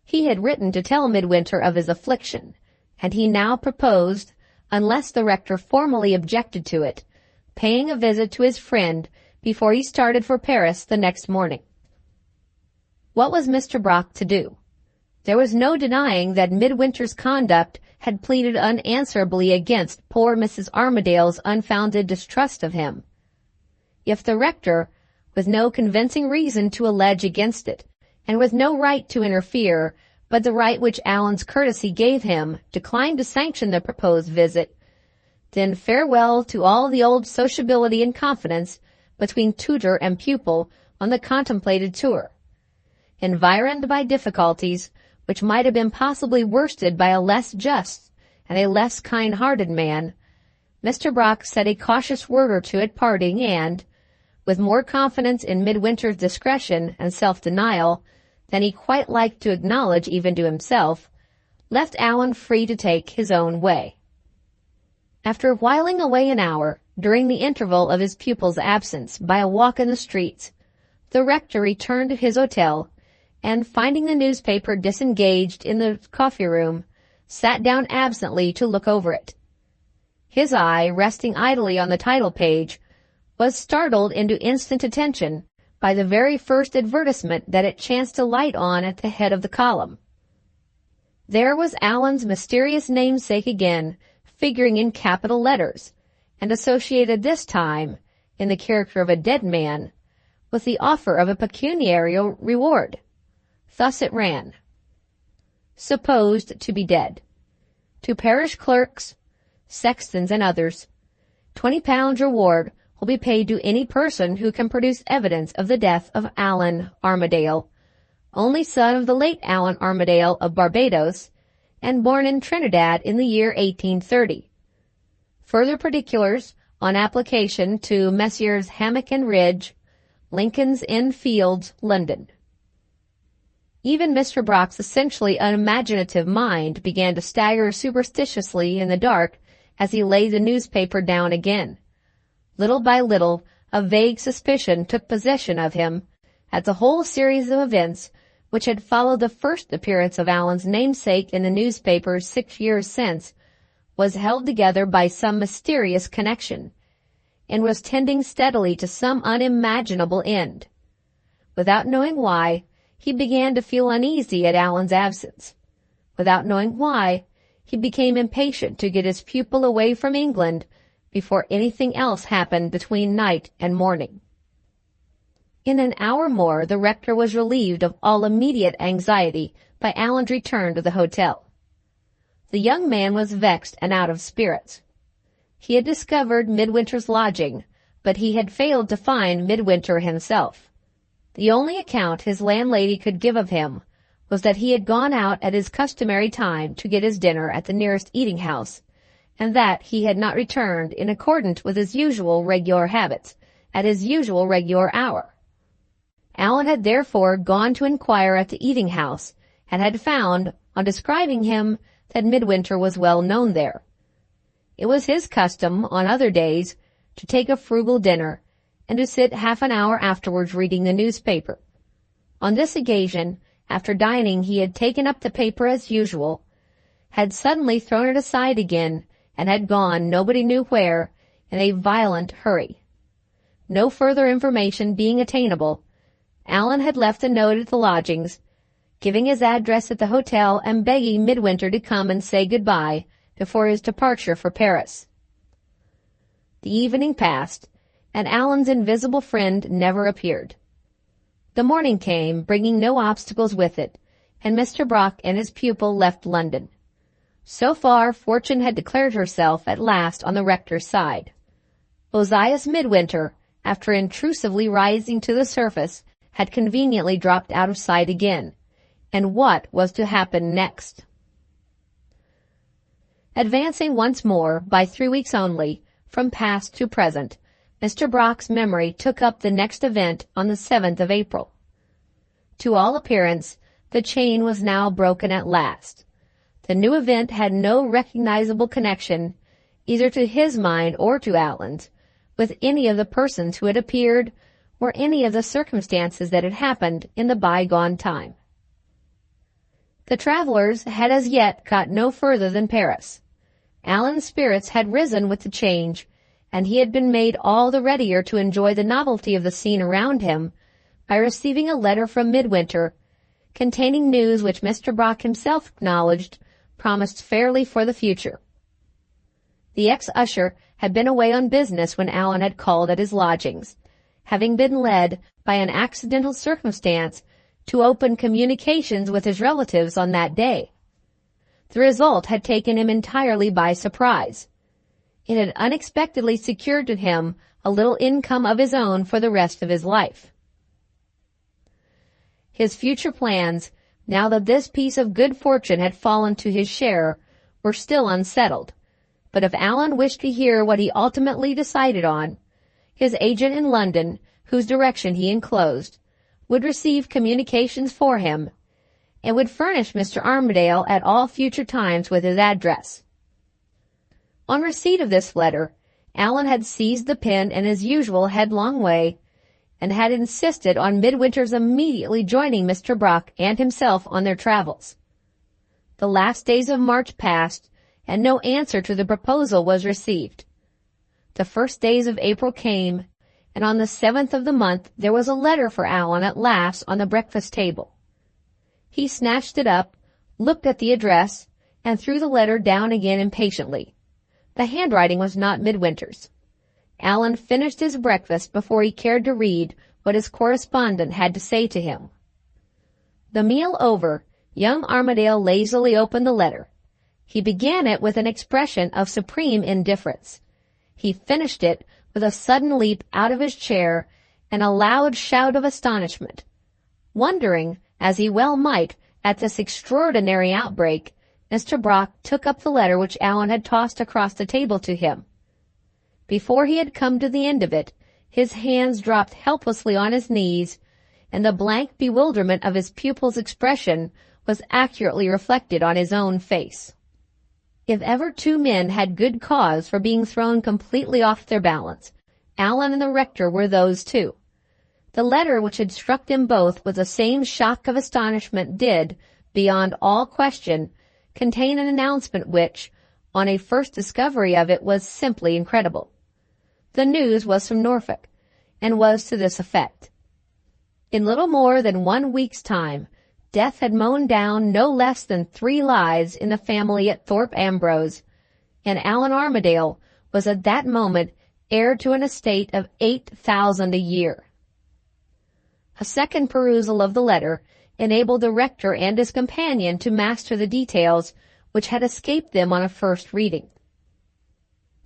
He had written to tell Midwinter of his affliction, and he now proposed, unless the rector formally objected to it, paying a visit to his friend before he started for Paris the next morning. What was Mr. Brock to do? There was no denying that Midwinter's conduct had pleaded unanswerably against poor Mrs. Armadale's unfounded distrust of him. If the rector, with no convincing reason to allege against it, and with no right to interfere, but the right which Allan's courtesy gave him, declined to sanction the proposed visit, then farewell to all the old sociability and confidence between tutor and pupil on the contemplated tour. Environed by difficulties which might have been possibly worsted by a less just and a less kind-hearted man, Mr. Brock said a cautious word or two at parting and, with more confidence in Midwinter's discretion and self-denial than he quite liked to acknowledge even to himself, left Allan free to take his own way. After whiling away an hour, during the interval of his pupil's absence, by a walk in the streets, the rector returned to his hotel, and finding the newspaper disengaged in the coffee-room, sat down absently to look over it. His eye, resting idly on the title page, was startled into instant attention by the very first advertisement that it chanced to light on at the head of the column. There was Allan's mysterious namesake again, figuring in capital letters, and associated this time, in the character of a dead man, with the offer of a pecuniary reward. Thus it ran: supposed to be dead. To parish clerks, sextons, and others, £20 reward will be paid to any person who can produce evidence of the death of Allan Armadale, only son of the late Allan Armadale of Barbados, and born in Trinidad in the year 1830. Further particulars on application to Messrs. Hammock and Ridge, Lincoln's Inn Fields, London. Even Mr. Brock's essentially unimaginative mind began to stagger superstitiously in the dark as he laid the newspaper down again. Little by little, a vague suspicion took possession of him at the whole series of events which had followed the first appearance of Allan's namesake in the newspapers 6 years since was held together by some mysterious connection, and was tending steadily to some unimaginable end. Without knowing why, he began to feel uneasy at Allan's absence. Without knowing why, he became impatient to get his pupil away from England before anything else happened between night and morning. In an hour more, the rector was relieved of all immediate anxiety by Allan's return to the hotel. The young man was vexed and out of spirits. He had discovered Midwinter's lodging, but he had failed to find Midwinter himself. The only account his landlady could give of him was that he had gone out at his customary time to get his dinner at the nearest eating-house, and that he had not returned in accordance with his usual regular habits, at his usual regular hour. Allan had therefore gone to inquire at the eating-house, and had found, on describing him, that Midwinter was well known there. It was his custom, on other days, to take a frugal dinner, and to sit half an hour afterwards reading the newspaper. On this occasion, after dining, he had taken up the paper as usual, had suddenly thrown it aside again, and had gone, nobody knew where, in a violent hurry. No further information being attainable, Allan had left a note at the lodgings, giving his address at the hotel and begging Midwinter to come and say good-bye before his departure for Paris. The evening passed, and Allan's invisible friend never appeared. The morning came, bringing no obstacles with it, and Mr. Brock and his pupil left London. So far, fortune had declared herself at last on the rector's side. Ozias Midwinter, after intrusively rising to the surface, had conveniently dropped out of sight again. And what was to happen next? Advancing once more, by 3 weeks only, from past to present, Mr. Brock's memory took up the next event on the 7th of April. To all appearance, the chain was now broken at last. The new event had no recognizable connection, either to his mind or to Allan's, with any of the persons who had appeared or any of the circumstances that had happened in the bygone time. The travelers had as yet got no further than Paris. Allan's spirits had risen with the change, and he had been made all the readier to enjoy the novelty of the scene around him by receiving a letter from Midwinter, containing news which Mr. Brock himself acknowledged promised fairly for the future. The ex-usher had been away on business when Allan had called at his lodgings, having been led by an accidental circumstance to open communications with his relatives on that day. The result had taken him entirely by surprise. It had unexpectedly secured to him a little income of his own for the rest of his life. His future plans, now that this piece of good fortune had fallen to his share, were still unsettled, but if Allan wished to hear what he ultimately decided on, his agent in London, whose direction he enclosed, would receive communications for him, and would furnish Mr. Armadale at all future times with his address. On receipt of this letter, Allan had seized the pen in his usual headlong way, and had insisted on Midwinter's immediately joining Mr. Brock and himself on their travels. The last days of March passed, and no answer to the proposal was received. The first days of April came, and on the 7th of the month there was a letter for Allan at last on the breakfast table. He snatched it up, looked at the address, and threw the letter down again impatiently. The handwriting was not Midwinter's. Allan finished his breakfast before he cared to read what his correspondent had to say to him. The meal over, young Armadale lazily opened the letter. He began it with an expression of supreme indifference. He finished it with a sudden leap out of his chair and a loud shout of astonishment. Wondering, as he well might, at this extraordinary outbreak, Mr. Brock took up the letter which Allan had tossed across the table to him. Before he had come to the end of it, his hands dropped helplessly on his knees, and the blank bewilderment of his pupil's expression was accurately reflected on his own face. If ever two men had good cause for being thrown completely off their balance, Allan and the rector were those two. The letter which had struck them both with the same shock of astonishment did, beyond all question, contain an announcement which, on a first discovery of it, was simply incredible. The news was from Norfolk, and was to this effect. In little more than 1 week's time, death had mown down no less than 3 lives in the family at Thorpe Ambrose, and Allan Armadale was at that moment heir to an estate of $8,000 a year. A second perusal of the letter enabled the rector and his companion to master the details which had escaped them on a first reading.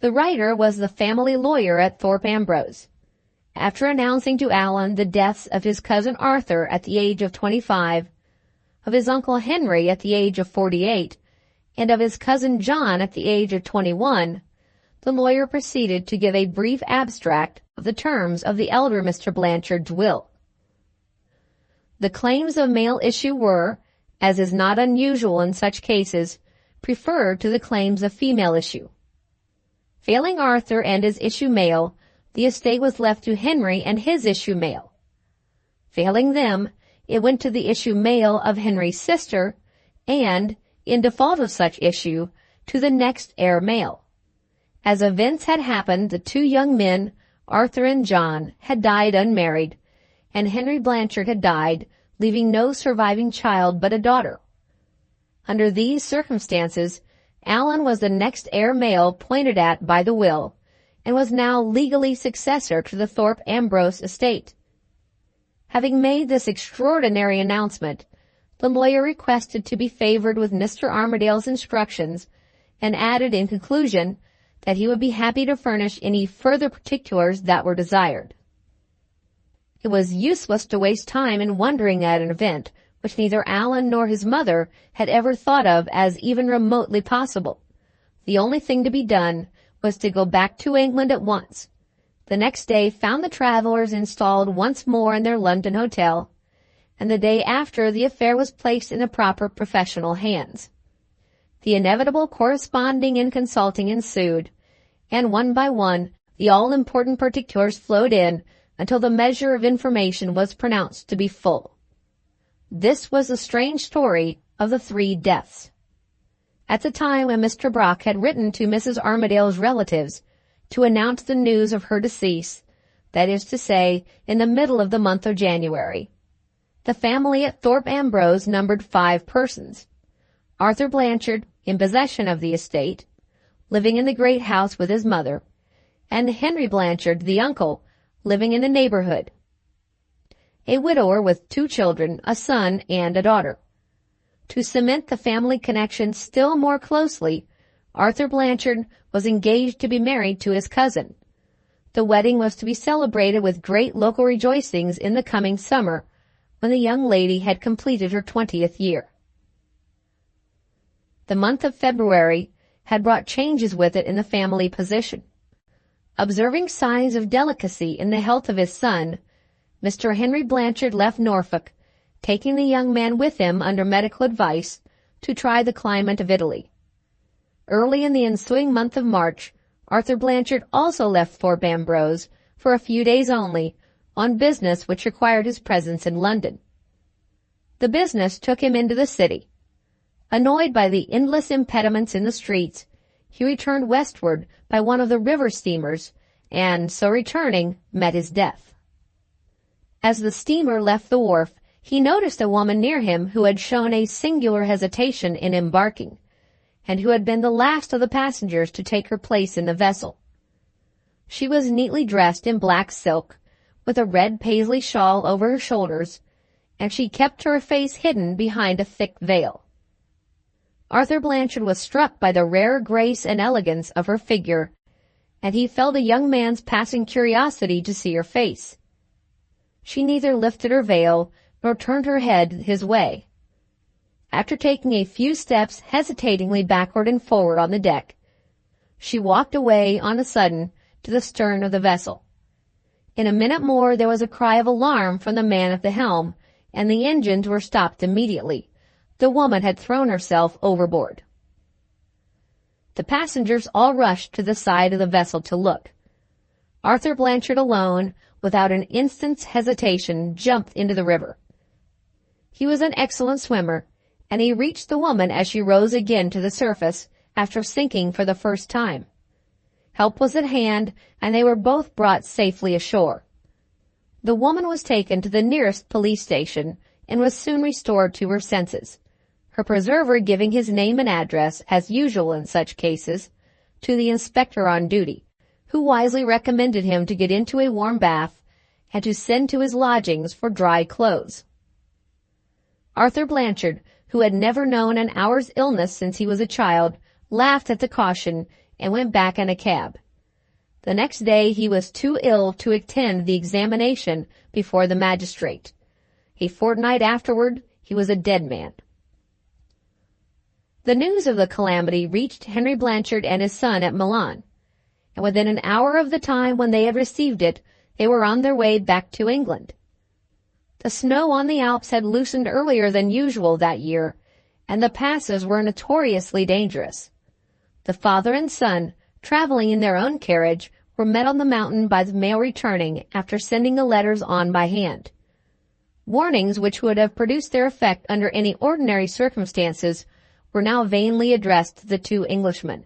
The writer was the family lawyer at Thorpe Ambrose. After announcing to Allan the deaths of his cousin Arthur at the age of 25, of his uncle Henry at the age of 48, and of his cousin John at the age of 21, the lawyer proceeded to give a brief abstract of the terms of the elder Mr. Blanchard's will. The claims of male issue were, as is not unusual in such cases, preferred to the claims of female issue. Failing Arthur and his issue male, the estate was left to Henry and his issue male. Failing them, it went to the issue male of Henry's sister, and, in default of such issue, to the next heir male. As events had happened, the 2 young men, Arthur and John, had died unmarried, and Henry Blanchard had died, leaving no surviving child but a daughter. Under these circumstances, Allan was the next heir male pointed at by the will, and was now legally successor to the Thorpe Ambrose estate. Having made this extraordinary announcement, the lawyer requested to be favored with Mr. Armadale's instructions, and added in conclusion that he would be happy to furnish any further particulars that were desired. It was useless to waste time in wondering at an event which neither Allan nor his mother had ever thought of as even remotely possible. The only thing to be done was to go back to England at once. The next day found the travelers installed once more in their London hotel, and the day after the affair was placed in the proper professional hands. The inevitable corresponding and consulting ensued, and one by one, the all-important particulars flowed in until the measure of information was pronounced to be full. This was the strange story of the 3 deaths. At the time when Mr. Brock had written to Mrs. Armadale's relatives to announce the news of her decease, that is to say, in the middle of the month of January, the family at Thorpe Ambrose numbered 5 persons. Arthur Blanchard, in possession of the estate, living in the great house with his mother, and Henry Blanchard, the uncle, living in the neighborhood. A widower with 2 children, a son and a daughter. To cement the family connection still more closely, Arthur Blanchard was engaged to be married to his cousin. The wedding was to be celebrated with great local rejoicings in the coming summer, when the young lady had completed her 20th year. The month of February had brought changes with it in the family position. Observing signs of delicacy in the health of his son, Mr. Henry Blanchard left Norfolk, taking the young man with him under medical advice to try the climate of Italy. Early in the ensuing month of March, Arthur Blanchard also left Thorpe Ambrose for a few days only, on business which required his presence in London. The business took him into the city. Annoyed by the endless impediments in the streets, he returned westward by one of the river steamers, and, so returning, met his death. As the steamer left the wharf, he noticed a woman near him who had shown a singular hesitation in embarking, and who had been the last of the passengers to take her place in the vessel. She was neatly dressed in black silk, with a red paisley shawl over her shoulders, and she kept her face hidden behind a thick veil. Arthur Blanchard was struck by the rare grace and elegance of her figure, and he felt a young man's passing curiosity to see her face. She neither lifted her veil nor turned her head his way. After taking a few steps hesitatingly backward and forward on the deck, she walked away on a sudden to the stern of the vessel. In a minute more there was a cry of alarm from the man at the helm, and the engines were stopped immediately. The woman had thrown herself overboard. The passengers all rushed to the side of the vessel to look. Arthur Blanchard alone, without an instant's hesitation, jumped into the river. He was an excellent swimmer, and he reached the woman as she rose again to the surface after sinking for the first time. Help was at hand, and they were both brought safely ashore. The woman was taken to the nearest police station and was soon restored to her senses, her preserver giving his name and address, as usual in such cases, to the inspector on duty, who wisely recommended him to get into a warm bath and to send to his lodgings for dry clothes. Arthur Blanchard, who had never known an hour's illness since he was a child, laughed at the caution and went back in a cab. The next day he was too ill to attend the examination before the magistrate. A fortnight afterward he was a dead man. The news of the calamity reached Henry Blanchard and his son at Milan, and within an hour of the time when they had received it, they were on their way back to England. The snow on the Alps had loosened earlier than usual that year, and the passes were notoriously dangerous. The father and son, traveling in their own carriage, were met on the mountain by the mail returning after sending the letters on by hand. Warnings which would have produced their effect under any ordinary circumstances were now vainly addressed to the 2 Englishmen.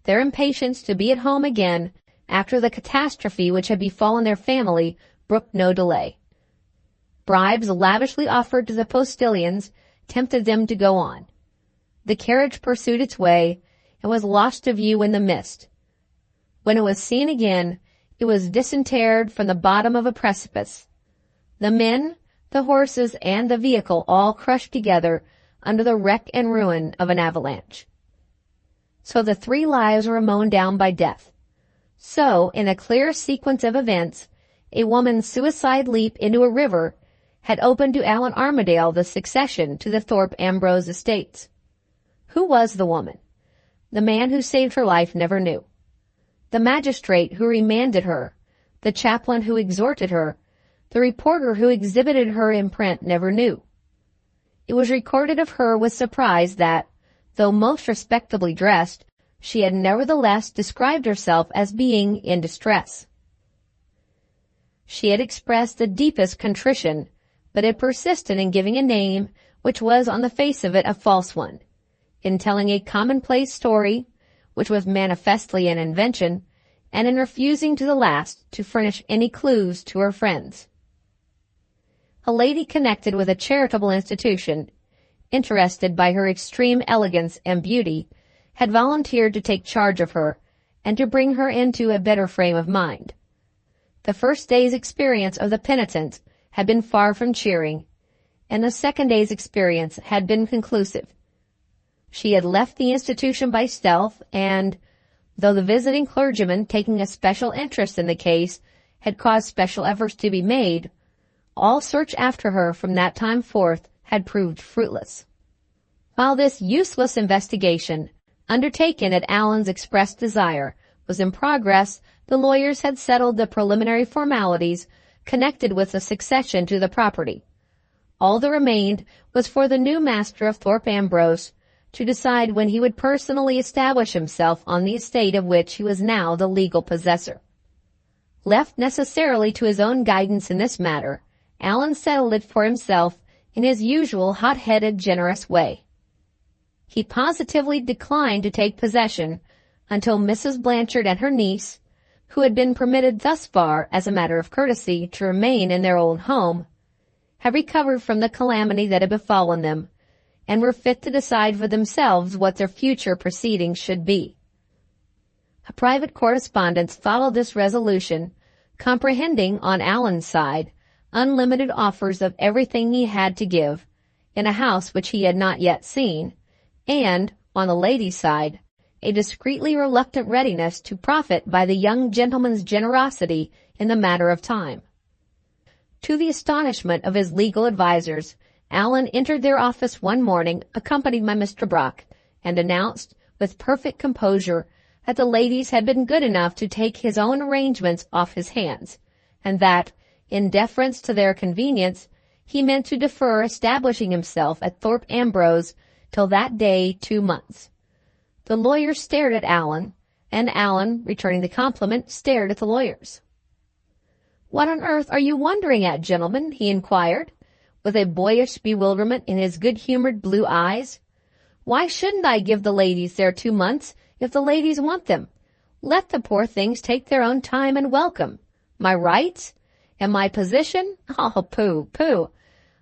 Their impatience to be at home again, after the catastrophe which had befallen their family, brooked no delay. Bribes lavishly offered to the postilions tempted them to go on. The carriage pursued its way, and was lost to view in the mist. When it was seen again, it was disinterred from the bottom of a precipice. The men, the horses, and the vehicle all crushed together under the wreck and ruin of an avalanche. So the 3 lives were mown down by death. So, in a clear sequence of events, a woman's suicide leap into a river had opened to Allan Armadale the succession to the Thorpe Ambrose estates. Who was the woman? The man who saved her life never knew. The magistrate who remanded her, the chaplain who exhorted her, the reporter who exhibited her in print never knew. It was recorded of her with surprise that, though most respectably dressed, she had nevertheless described herself as being in distress. She had expressed the deepest contrition, but had persisted in giving a name which was on the face of it a false one, in telling a commonplace story, which was manifestly an invention, and in refusing to the last to furnish any clues to her friends. A lady connected with a charitable institution, interested by her extreme elegance and beauty, had volunteered to take charge of her and to bring her into a better frame of mind. The first day's experience of the penitent had been far from cheering, and the second day's experience had been conclusive. She had left the institution by stealth, and, though the visiting clergyman, taking a special interest in the case, had caused special efforts to be made, all search after her from that time forth had proved fruitless. While this useless investigation, undertaken at Allan's express desire, was in progress, the lawyers had settled the preliminary formalities connected with the succession to the property. All that remained was for the new master of Thorpe Ambrose to decide when he would personally establish himself on the estate of which he was now the legal possessor. Left necessarily to his own guidance in this matter, Allan settled it for himself in his usual hot-headed, generous way. He positively declined to take possession until Mrs. Blanchard and her niece, who had been permitted thus far as a matter of courtesy to remain in their old home, had recovered from the calamity that had befallen them, and were fit to decide for themselves what their future proceedings should be. A private correspondence followed this resolution, comprehending, on Allan's side, unlimited offers of everything he had to give, in a house which he had not yet seen, and, on the lady's side, a discreetly reluctant readiness to profit by the young gentleman's generosity in the matter of time. To the astonishment of his legal advisers, Allan entered their office one morning, accompanied by Mr. Brock, and announced, with perfect composure, that the ladies had been good enough to take his own arrangements off his hands, and that, in deference to their convenience, he meant to defer establishing himself at Thorpe Ambrose till that day 2 months. The lawyers stared at Allan, and Allan, returning the compliment, stared at the lawyers. "What on earth are you wondering at, gentlemen?" he inquired, with a boyish bewilderment in his good-humored blue eyes. "Why shouldn't I give the ladies their 2 months if the ladies want them? Let the poor things take their own time and welcome. My rights? And my position? Oh, pooh, pooh.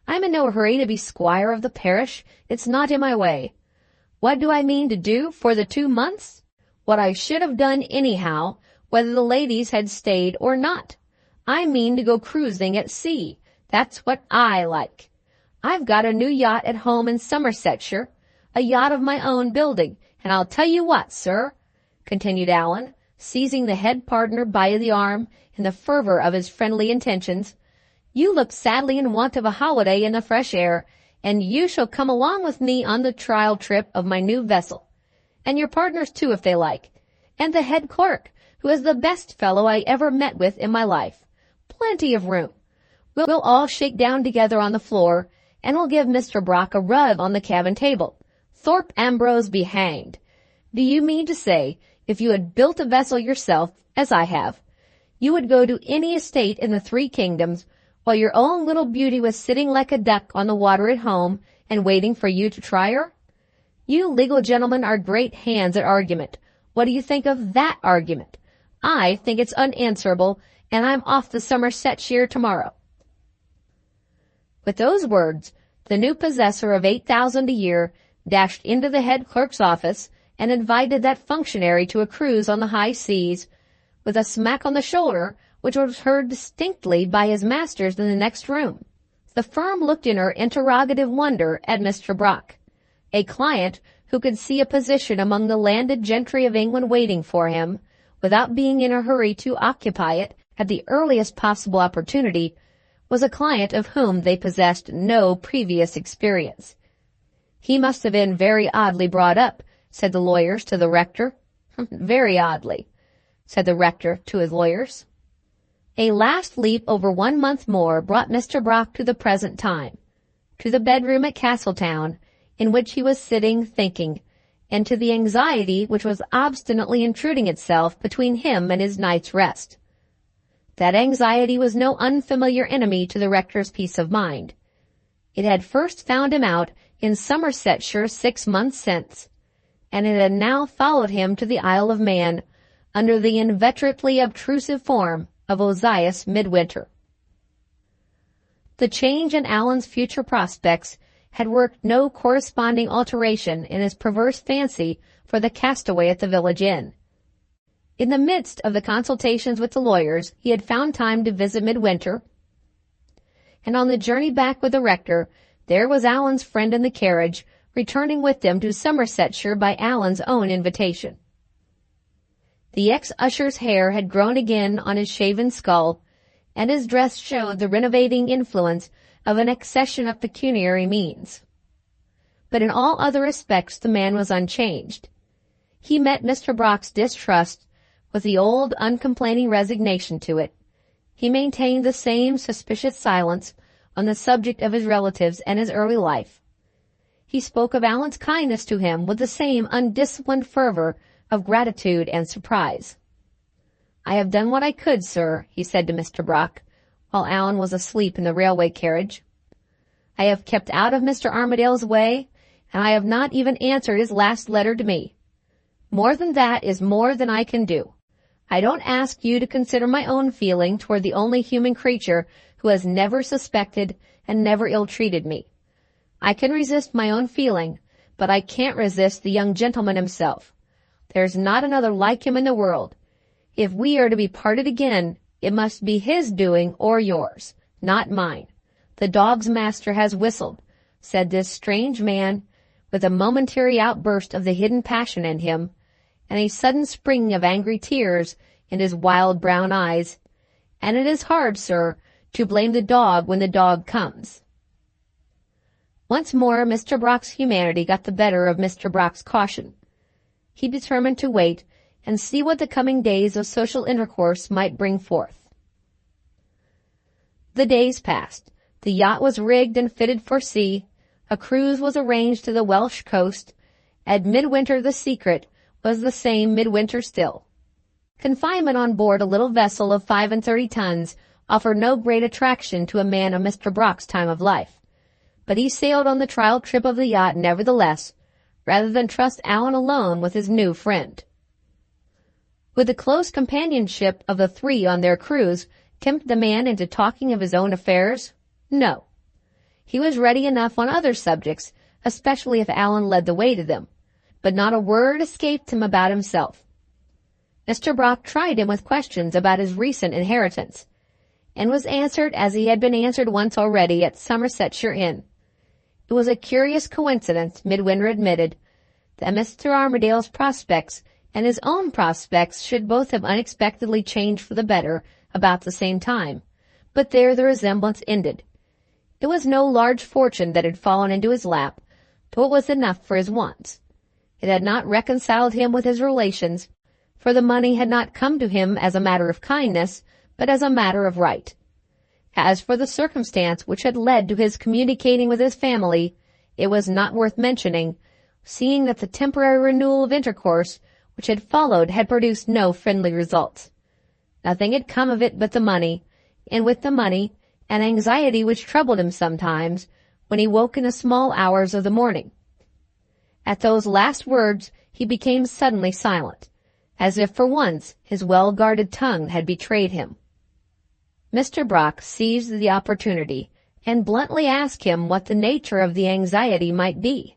I'm in no hurry to be squire of the parish. It's not in my way. What do I mean to do for the 2 months? What I should have done anyhow, whether the ladies had stayed or not. I mean to go cruising at sea. That's what I like. I've got a new yacht at home in Somersetshire, a yacht of my own building, and I'll tell you what, sir," continued Allan, seizing the head partner by the arm in the fervor of his friendly intentions, "you look sadly in want of a holiday in the fresh air, and you shall come along with me on the trial trip of my new vessel, and your partners too if they like, and the head clerk, who is the best fellow I ever met with in my life. Plenty of room. We'll all shake down together on the floor, and we'll give Mr. Brock a rug on the cabin table. Thorpe Ambrose be hanged. Do you mean to say, if you had built a vessel yourself, as I have, you would go to any estate in the 3 kingdoms, while your own little beauty was sitting like a duck on the water at home and waiting for you to try her? You legal gentlemen are great hands at argument. What do you think of that argument? I think it's unanswerable, and I'm off to Somersetshire tomorrow." With those words, the new possessor of 8,000 a year dashed into the head clerk's office and invited that functionary to a cruise on the high seas, with a smack on the shoulder which was heard distinctly by his masters in the next room. The firm looked in her interrogative wonder at Mr. Brock. A client who could see a position among the landed gentry of England waiting for him, without being in a hurry to occupy it at the earliest possible opportunity, was a client of whom they possessed no previous experience. "He must have been very oddly brought up," said the lawyers to the rector. "Very oddly," said the rector to his lawyers. A last leap over 1 month more brought Mr. Brock to the present time, to the bedroom at Castletown, in which he was sitting thinking, and to the anxiety which was obstinately intruding itself between him and his night's rest. That anxiety was no unfamiliar enemy to the rector's peace of mind. It had first found him out in Somersetshire 6 months since, and it had now followed him to the Isle of Man under the inveterately obtrusive form of Ozias Midwinter. The change in Allan's future prospects had worked no corresponding alteration in his perverse fancy for the castaway at the village inn. In the midst of the consultations with the lawyers, he had found time to visit Midwinter, and on the journey back with the rector, there was Allan's friend in the carriage, returning with them to Somersetshire by Allan's own invitation. The ex-usher's hair had grown again on his shaven skull, and his dress showed the renovating influence of an accession of pecuniary means. But in all other respects the man was unchanged. He met Mr. Brock's distrust with the old uncomplaining resignation to it. He maintained the same suspicious silence on the subject of his relatives and his early life. He spoke of Allan's kindness to him with the same undisciplined fervor of gratitude and surprise. "I have done what I could, sir," he said to Mr. Brock, while Allan was asleep in the railway carriage. "I have kept out of Mr. Armadale's way, and I have not even answered his last letter to me. More than that is more than I can do. I don't ask you to consider my own feeling toward the only human creature who has never suspected and never ill-treated me. I can resist my own feeling, but I can't resist the young gentleman himself. There's not another like him in the world. If we are to be parted again, it must be his doing or yours, not mine. The dog's master has whistled," said this strange man, with a momentary outburst of the hidden passion in him, and a sudden spring of angry tears in his wild brown eyes, "and it is hard, sir, to blame the dog when the dog comes." Once more Mr. Brock's humanity got the better of Mr. Brock's caution. He determined to wait and see what the coming days of social intercourse might bring forth. The days passed. The yacht was rigged and fitted for sea. A cruise was arranged to the Welsh coast, and Midwinter the secret was the same Midwinter still. Confinement on board a little vessel of 35 tons offered no great attraction to a man of Mr. Brock's time of life, but he sailed on the trial trip of the yacht nevertheless, rather than trust Allan alone with his new friend. Would the close companionship of the three on their cruise tempt the man into talking of his own affairs? No. He was ready enough on other subjects, especially if Allan led the way to them, but not a word escaped him about himself. Mr. Brock tried him with questions about his recent inheritance, and was answered as he had been answered once already at Somersetshire Inn. It was a curious coincidence, Midwinter admitted, that Mr. Armadale's prospects and his own prospects should both have unexpectedly changed for the better about the same time, but there the resemblance ended. It was no large fortune that had fallen into his lap, though it was enough for his wants. It had not reconciled him with his relations, for the money had not come to him as a matter of kindness, but as a matter of right. As for the circumstance which had led to his communicating with his family, it was not worth mentioning, seeing that the temporary renewal of intercourse which had followed had produced no friendly results. Nothing had come of it but the money, and with the money, an anxiety which troubled him sometimes when he woke in the small hours of the morning. At those last words he became suddenly silent, as if for once his well-guarded tongue had betrayed him. Mr. Brock seized the opportunity and bluntly asked him what the nature of the anxiety might be.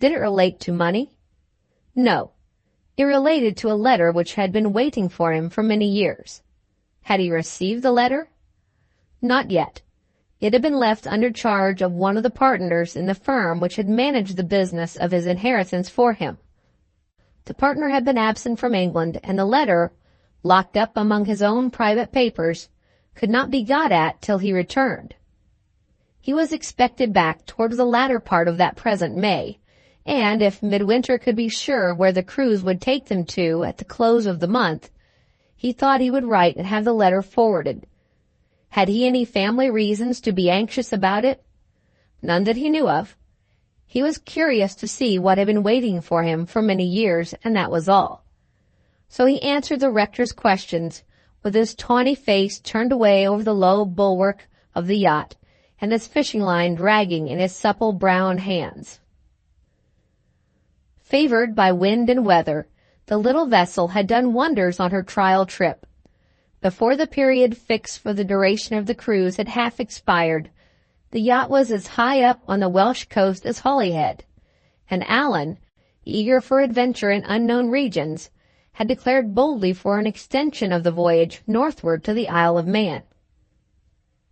Did it relate to money? No. It related to a letter which had been waiting for him for many years. Had he received the letter? Not yet. It had been left under charge of one of the partners in the firm which had managed the business of his inheritance for him. The partner had been absent from England, and the letter, locked up among his own private papers, could not be got at till he returned. He was expected back towards the latter part of that present May, and if Midwinter could be sure where the cruise would take them to at the close of the month, he thought he would write and have the letter forwarded. Had he any family reasons to be anxious about it? None that he knew of. He was curious to see what had been waiting for him for many years, and that was all. So he answered the rector's questions with his tawny face turned away over the low bulwark of the yacht and his fishing line dragging in his supple brown hands. Favored by wind and weather, the little vessel had done wonders on her trial trip. Before the period fixed for the duration of the cruise had half expired, the yacht was as high up on the Welsh coast as Holyhead, and Allan, eager for adventure in unknown regions, had declared boldly for an extension of the voyage northward to the Isle of Man.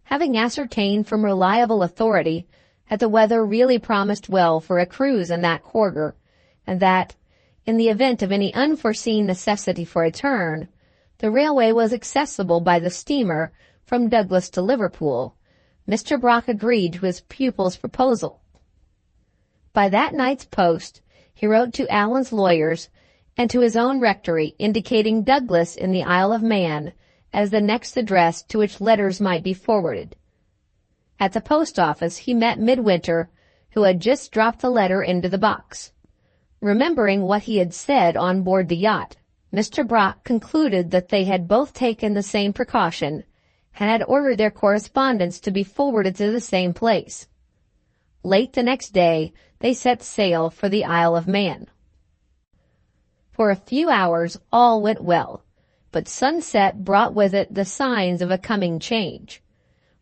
Having ascertained from reliable authority that the weather really promised well for a cruise in that quarter, and that, in the event of any unforeseen necessity for a turn, the railway was accessible by the steamer from Douglas to Liverpool, Mr. Brock agreed to his pupil's proposal. By that night's post, he wrote to Allan's lawyers and to his own rectory, indicating Douglas in the Isle of Man as the next address to which letters might be forwarded. At the post office he met Midwinter, who had just dropped the letter into the box. Remembering what he had said on board the yacht, Mr. Brock concluded that they had both taken the same precaution and had ordered their correspondence to be forwarded to the same place. Late the next day, they set sail for the Isle of Man. For a few hours all went well, but sunset brought with it the signs of a coming change.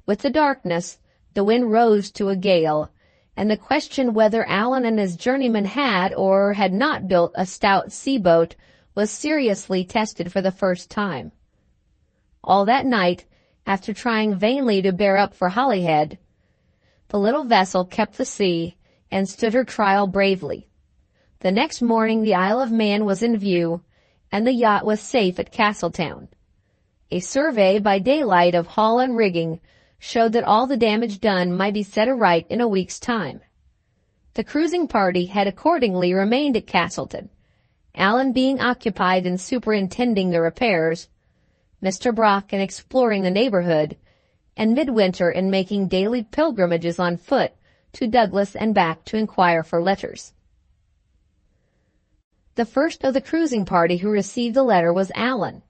With the darkness, the wind rose to a gale, and the question whether Allan and his journeyman had or had not built a stout sea-boat was seriously tested for the first time. All that night, after trying vainly to bear up for Holyhead, the little vessel kept the sea and stood her trial bravely. The next morning the Isle of Man was in view, and the yacht was safe at Castletown. A survey by daylight of hull and rigging showed that all the damage done might be set aright in a week's time. The cruising party had accordingly remained at Castleton, Allan being occupied in superintending the repairs, Mr. Brock in exploring the neighborhood, and Midwinter in making daily pilgrimages on foot to Douglas and back to inquire for letters. The first of the cruising party who received the letter was Allan.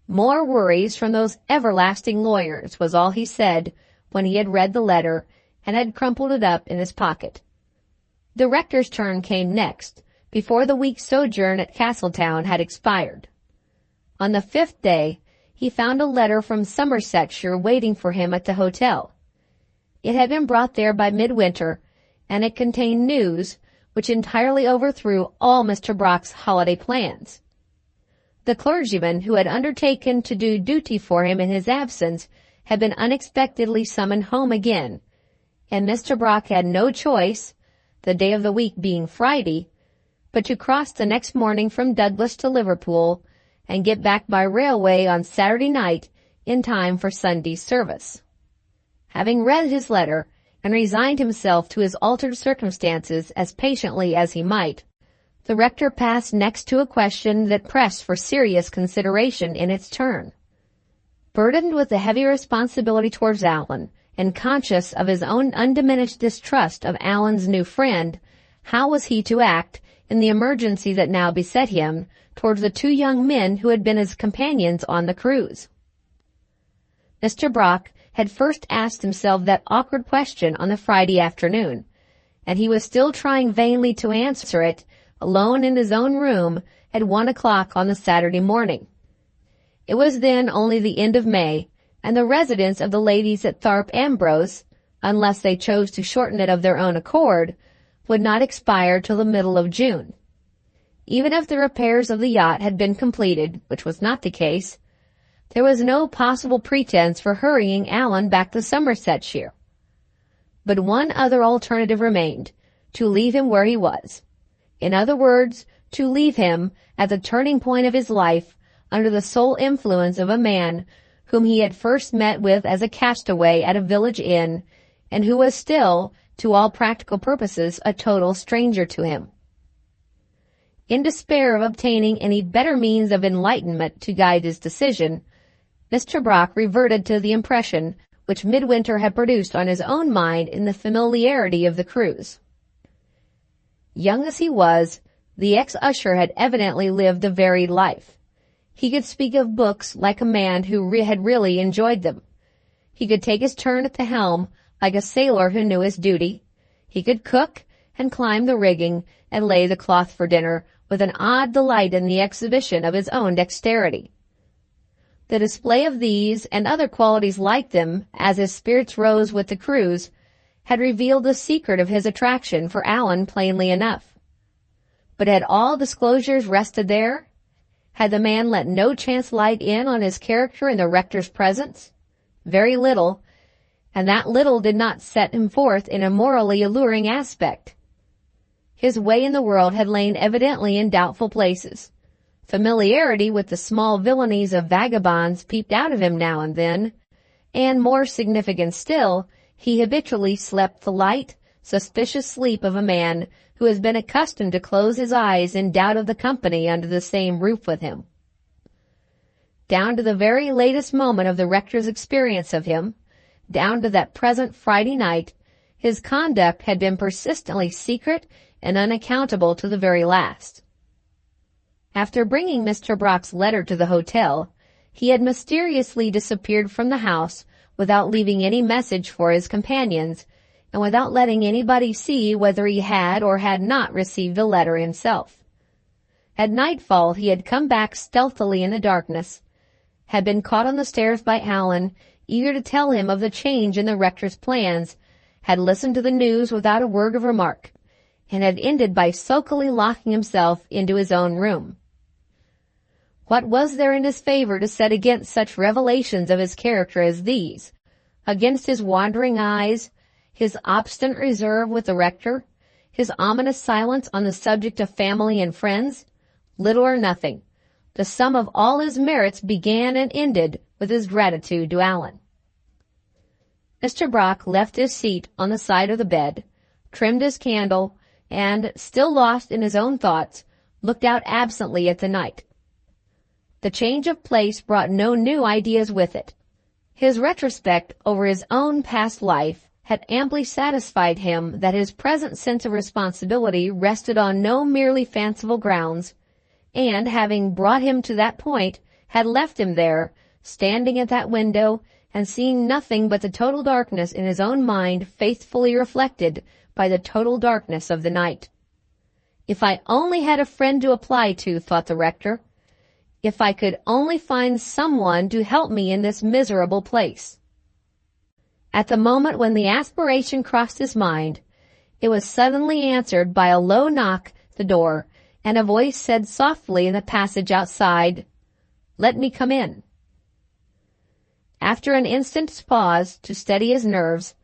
More worries from those everlasting lawyers was all he said when he had read the letter and had crumpled it up in his pocket. The rector's turn came next, before the week's sojourn at Castletown had expired. On the 5th day, he found a letter from Somersetshire waiting for him at the hotel. It had been brought there by Midwinter, and it contained news which entirely overthrew all Mr. Brock's holiday plans. The clergyman who had undertaken to do duty for him in his absence had been unexpectedly summoned home again, and Mr. Brock had no choice, the day of the week being Friday, but to cross the next morning from Douglas to Liverpool and get back by railway on Saturday night in time for Sunday's service. Having read his letter and resigned himself to his altered circumstances as patiently as he might, the rector passed next to a question that pressed for serious consideration in its turn. Burdened with the heavy responsibility towards Allan, and conscious of his own undiminished distrust of Allan's new friend, how was he to act in the emergency that now beset him towards the two young men who had been his companions on the cruise? Mr. Brock had first asked himself that awkward question on the Friday afternoon, and he was still trying vainly to answer it alone in his own room at 1 o'clock on the Saturday morning. It was then only the end of May, and the residence of the ladies at Tharp Ambrose, unless they chose to shorten it of their own accord, would not expire till the middle of June. Even if the repairs of the yacht had been completed, which was not the case, there was no possible pretense for hurrying Allan back to Somersetshire. But one other alternative remained, to leave him where he was. In other words, to leave him at the turning point of his life under the sole influence of a man whom he had first met with as a castaway at a village inn, and who was still, to all practical purposes, a total stranger to him. In despair of obtaining any better means of enlightenment to guide his decision, Mr. Brock reverted to the impression which Midwinter had produced on his own mind in the familiarity of the cruise. Young as he was, the ex-usher had evidently lived a varied life. He could speak of books like a man who had really enjoyed them. He could take his turn at the helm like a sailor who knew his duty. He could cook and climb the rigging and lay the cloth for dinner with an odd delight in the exhibition of his own dexterity. The display of these and other qualities like them, as his spirits rose with the cruise, had revealed the secret of his attraction for Allan plainly enough. But had all disclosures rested there? Had the man let no chance light in on his character in the rector's presence? Very little, and that little did not set him forth in a morally alluring aspect. His way in the world had lain evidently in doubtful places. Familiarity with the small villainies of vagabonds peeped out of him now and then, and more significant still, he habitually slept the light, suspicious sleep of a man who has been accustomed to close his eyes in doubt of the company under the same roof with him. Down to the very latest moment of the rector's experience of him, down to that present Friday night, his conduct had been persistently secret and unaccountable to the very last. After bringing Mr. Brock's letter to the hotel, he had mysteriously disappeared from the house without leaving any message for his companions, and without letting anybody see whether he had or had not received the letter himself. At nightfall he had come back stealthily in the darkness, had been caught on the stairs by Allan, eager to tell him of the change in the rector's plans, had listened to the news without a word of remark, and had ended by sulkily locking himself into his own room. What was there in his favor to set against such revelations of his character as these? Against his wandering eyes, his obstinate reserve with the rector, his ominous silence on the subject of family and friends? Little or nothing. The sum of all his merits began and ended with his gratitude to Allan. Mr. Brock left his seat on the side of the bed, trimmed his candle, and, still lost in his own thoughts, looked out absently at the night. The change of place brought no new ideas with it. His retrospect over his own past life had amply satisfied him that his present sense of responsibility rested on no merely fanciful grounds, and, having brought him to that point, had left him there, standing at that window, and seeing nothing but the total darkness in his own mind faithfully reflected by the total darkness of the night. If I only had a friend to apply to, thought the rector. If I could only find someone to help me in this miserable place. At the moment when the aspiration crossed his mind, it was suddenly answered by a low knock at the door, and a voice said softly in the passage outside, "Let me come in." After an instant's pause to steady his nerves,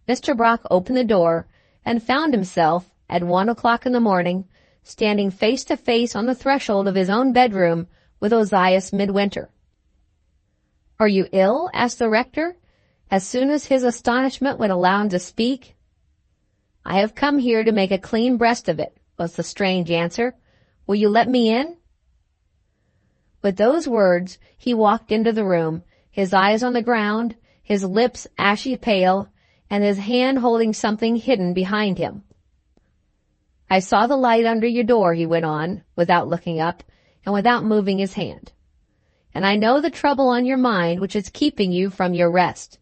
Mr. Brock opened the door and found himself, at 1 o'clock in the morning, standing face to face on the threshold of his own bedroom with Ozias Midwinter. "Are you ill?" asked the rector, as soon as his astonishment would allow him to speak. "I have come here to make a clean breast of it," was the strange answer. "Will you let me in?" With those words, he walked into the room, his eyes on the ground, his lips ashy pale, and his hand holding something hidden behind him. "I saw the light under your door," he went on, without looking up, and without moving his hand. "And I know the trouble on your mind which is keeping you from your rest.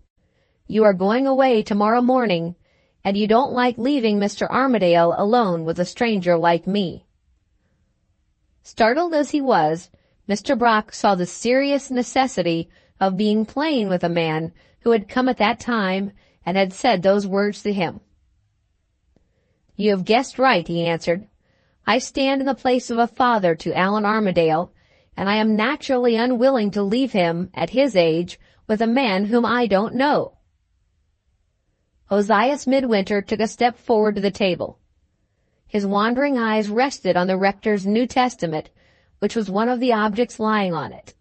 You are going away tomorrow morning, and you don't like leaving Mr. Armadale alone with a stranger like me." Startled as he was, Mr. Brock saw the serious necessity of being plain with a man who had come at that time and had said those words to him. "You have guessed right," he answered. "I stand in the place of a father to Allan Armadale, and I am naturally unwilling to leave him, at his age, with a man whom I don't know." Ozias Midwinter took a step forward to the table. His wandering eyes rested on the rector's New Testament, which was one of the objects lying on it.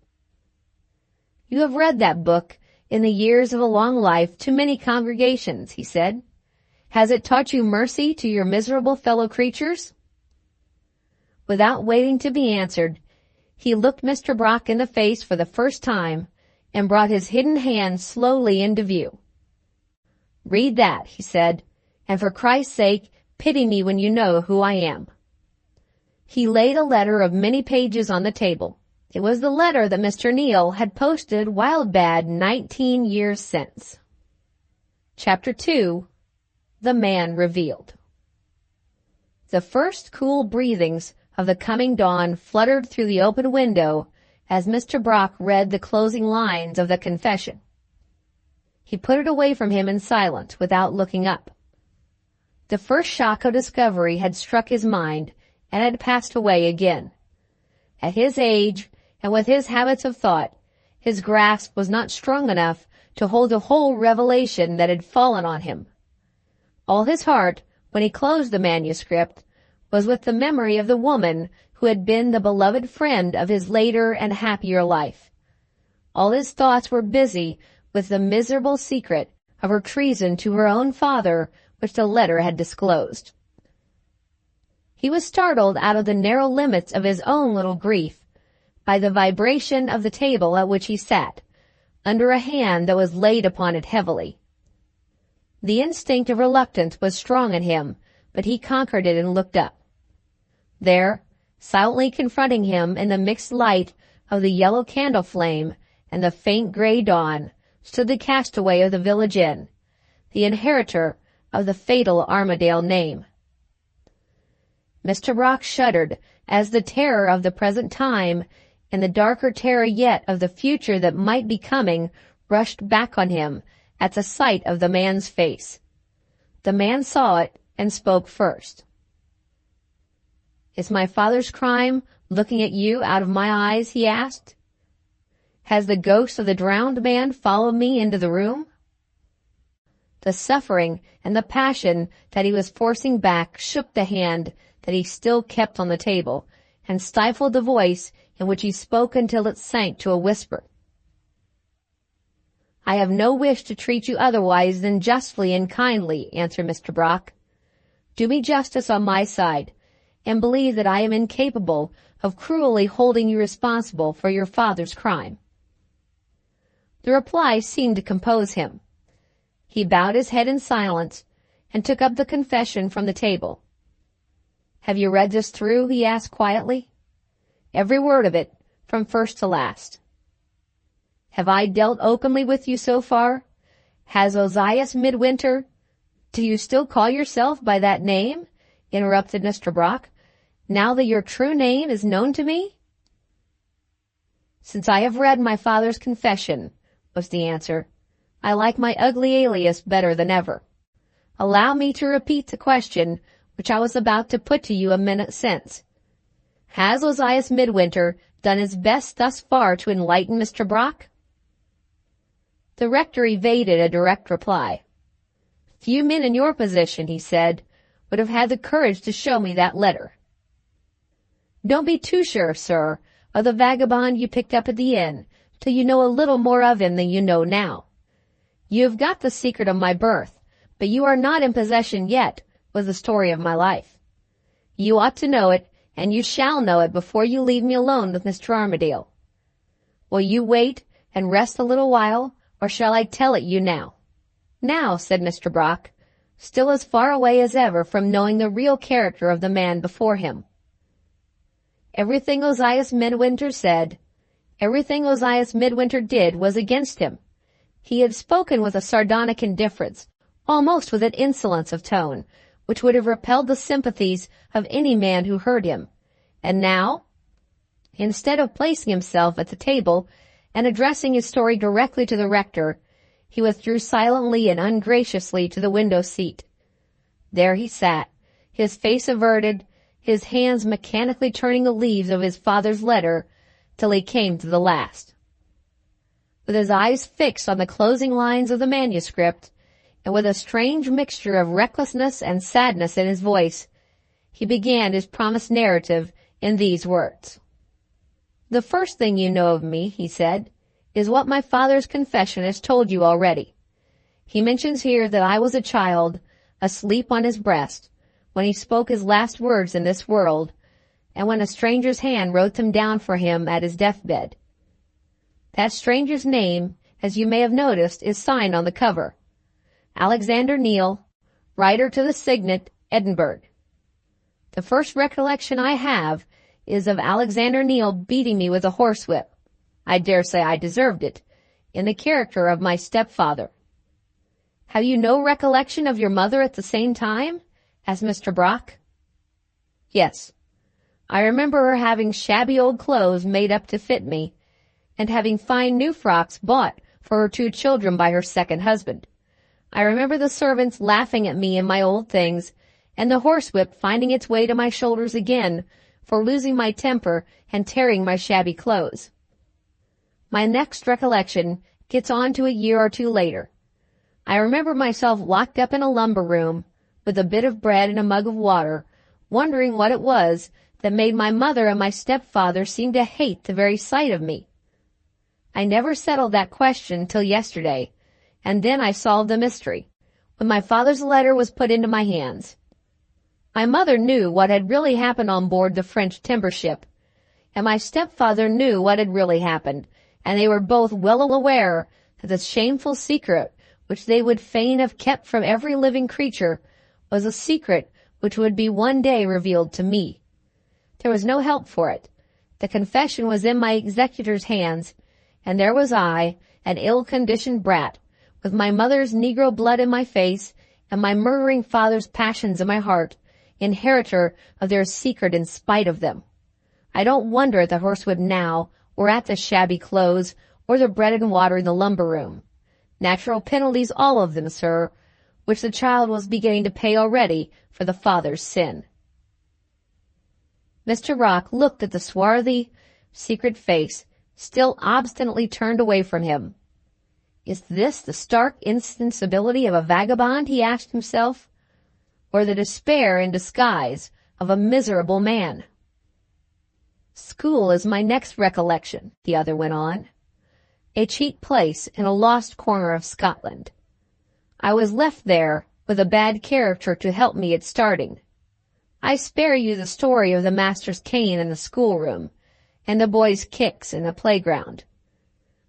"You have read that book in the years of a long life to many congregations," he said. "Has it taught you mercy to your miserable fellow creatures?" Without waiting to be answered, he looked Mr. Brock in the face for the first time, and brought his hidden hand slowly into view. "Read that," he said, "and for Christ's sake, Pity me when you know who I am." He laid a letter of many pages on the table. It was the letter that Mr. Neal had posted Wildbad 19 years since. Chapter 2. The Man Revealed. The first cool breathings of the coming dawn fluttered through the open window as Mr. Brock read the closing lines of the confession. He put it away from him in silence without looking up. The first shock of discovery had struck his mind and had passed away again. At his age, and with his habits of thought, his grasp was not strong enough to hold the whole revelation that had fallen on him. All his heart, when he closed the manuscript, was with the memory of the woman who had been the beloved friend of his later and happier life. All his thoughts were busy with the miserable secret of her treason to her own father, which the letter had disclosed. He was startled out of the narrow limits of his own little grief by the vibration of the table at which he sat, under a hand that was laid upon it heavily. The instinct of reluctance was strong in him, but he conquered it and looked up. There, silently confronting him in the mixed light of the yellow candle flame and the faint gray dawn, stood the castaway of the village inn, the inheritor of the fatal Armadale name. Mr. Brock shuddered as the terror of the present time and the darker terror yet of the future that might be coming rushed back on him at the sight of the man's face. The man saw it and spoke first. "Is my father's crime looking at you out of my eyes?" he asked. "Has the ghost of the drowned man followed me into the room?" The suffering and the passion that he was forcing back shook the hand that he still kept on the table, and stifled the voice in which he spoke until it sank to a whisper. "I have no wish to treat you otherwise than justly and kindly," answered Mr. Brock. "Do me justice on my side, and believe that I am incapable of cruelly holding you responsible for your father's crime." The reply seemed to compose him. He bowed his head in silence and took up the confession from the table. "Have you read this through?" he asked quietly. "Every word of it, from first to last." "Have I dealt openly with you so far? Has Ozias Midwinter—" "Do you still call yourself by that name?" interrupted Mr. Brock, "now that your true name is known to me?" "Since I have read my father's confession," was the answer, "I like my ugly alias better than ever. Allow me to repeat the question which I was about to put to you a minute since. Has Ozias Midwinter done his best thus far to enlighten Mr. Brock?" The rector evaded a direct reply. "Few men in your position," he said, "would have had the courage to show me that letter." "Don't be too sure, sir, of the vagabond you picked up at the inn, till you know a little more of him than you know now. You have got the secret of my birth, but you are not in possession yet with the story of my life. You ought to know it, and you shall know it before you leave me alone with Mr. Armadale. Will you wait and rest a little while, or shall I tell it you now?" "Now," said Mr. Brock, still as far away as ever from knowing the real character of the man before him. Everything Ozias Midwinter said, everything Ozias Midwinter did was against him. He had spoken with a sardonic indifference, almost with an insolence of tone, which would have repelled the sympathies of any man who heard him. And now, instead of placing himself at the table and addressing his story directly to the rector, he withdrew silently and ungraciously to the window seat. There he sat, his face averted, his hands mechanically turning the leaves of his father's letter till he came to the last. With his eyes fixed on the closing lines of the manuscript, and with a strange mixture of recklessness and sadness in his voice, he began his promised narrative in these words. "The first thing you know of me," he said, "is what my father's confession has told you already. He mentions here that I was a child, asleep on his breast, when he spoke his last words in this world, and when a stranger's hand wrote them down for him at his deathbed. That stranger's name, as you may have noticed, is signed on the cover. Alexander Neal, writer to the signet Edinburgh. The first recollection I have is of Alexander Neal beating me with a horsewhip. I dare say I deserved it, in the character of my stepfather. Have you no recollection of your mother at the same time? Asked Mr. Brock. Yes. I remember her having shabby old clothes made up to fit me, and having fine new frocks bought for her 2 children by her second husband. I remember the servants laughing at me in my old things, and the horsewhip finding its way to my shoulders again for losing my temper and tearing my shabby clothes. My next recollection gets on to a year or 2 later. I remember myself locked up in a lumber room with a bit of bread and a mug of water, wondering what it was that made my mother and my stepfather seem to hate the very sight of me. I never settled that question till yesterday, and then I solved the mystery, when my father's letter was put into my hands. My mother knew what had really happened on board the French timber ship, and my stepfather knew what had really happened, and they were both well aware that the shameful secret which they would fain have kept from every living creature was a secret which would be one day revealed to me. There was no help for it. The confession was in my executor's hands, and there was I, an ill-conditioned brat, with my mother's Negro blood in my face and my murdering father's passions in my heart, inheritor of their secret in spite of them. I don't wonder at the horsewhip now, or at the shabby clothes, or the bread and water in the lumber room. Natural penalties, all of them, sir, which the child was beginning to pay already for the father's sin. Mr. Rock looked at the swarthy, secret face, still obstinately turned away from him. Is this the stark insensibility of a vagabond, he asked himself, or the despair in disguise of a miserable man? School is my next recollection, the other went on. A cheap place in a lost corner of Scotland. I was left there with a bad character to help me at starting. I spare you the story of the master's cane in the schoolroom, and the boys' kicks in the playground.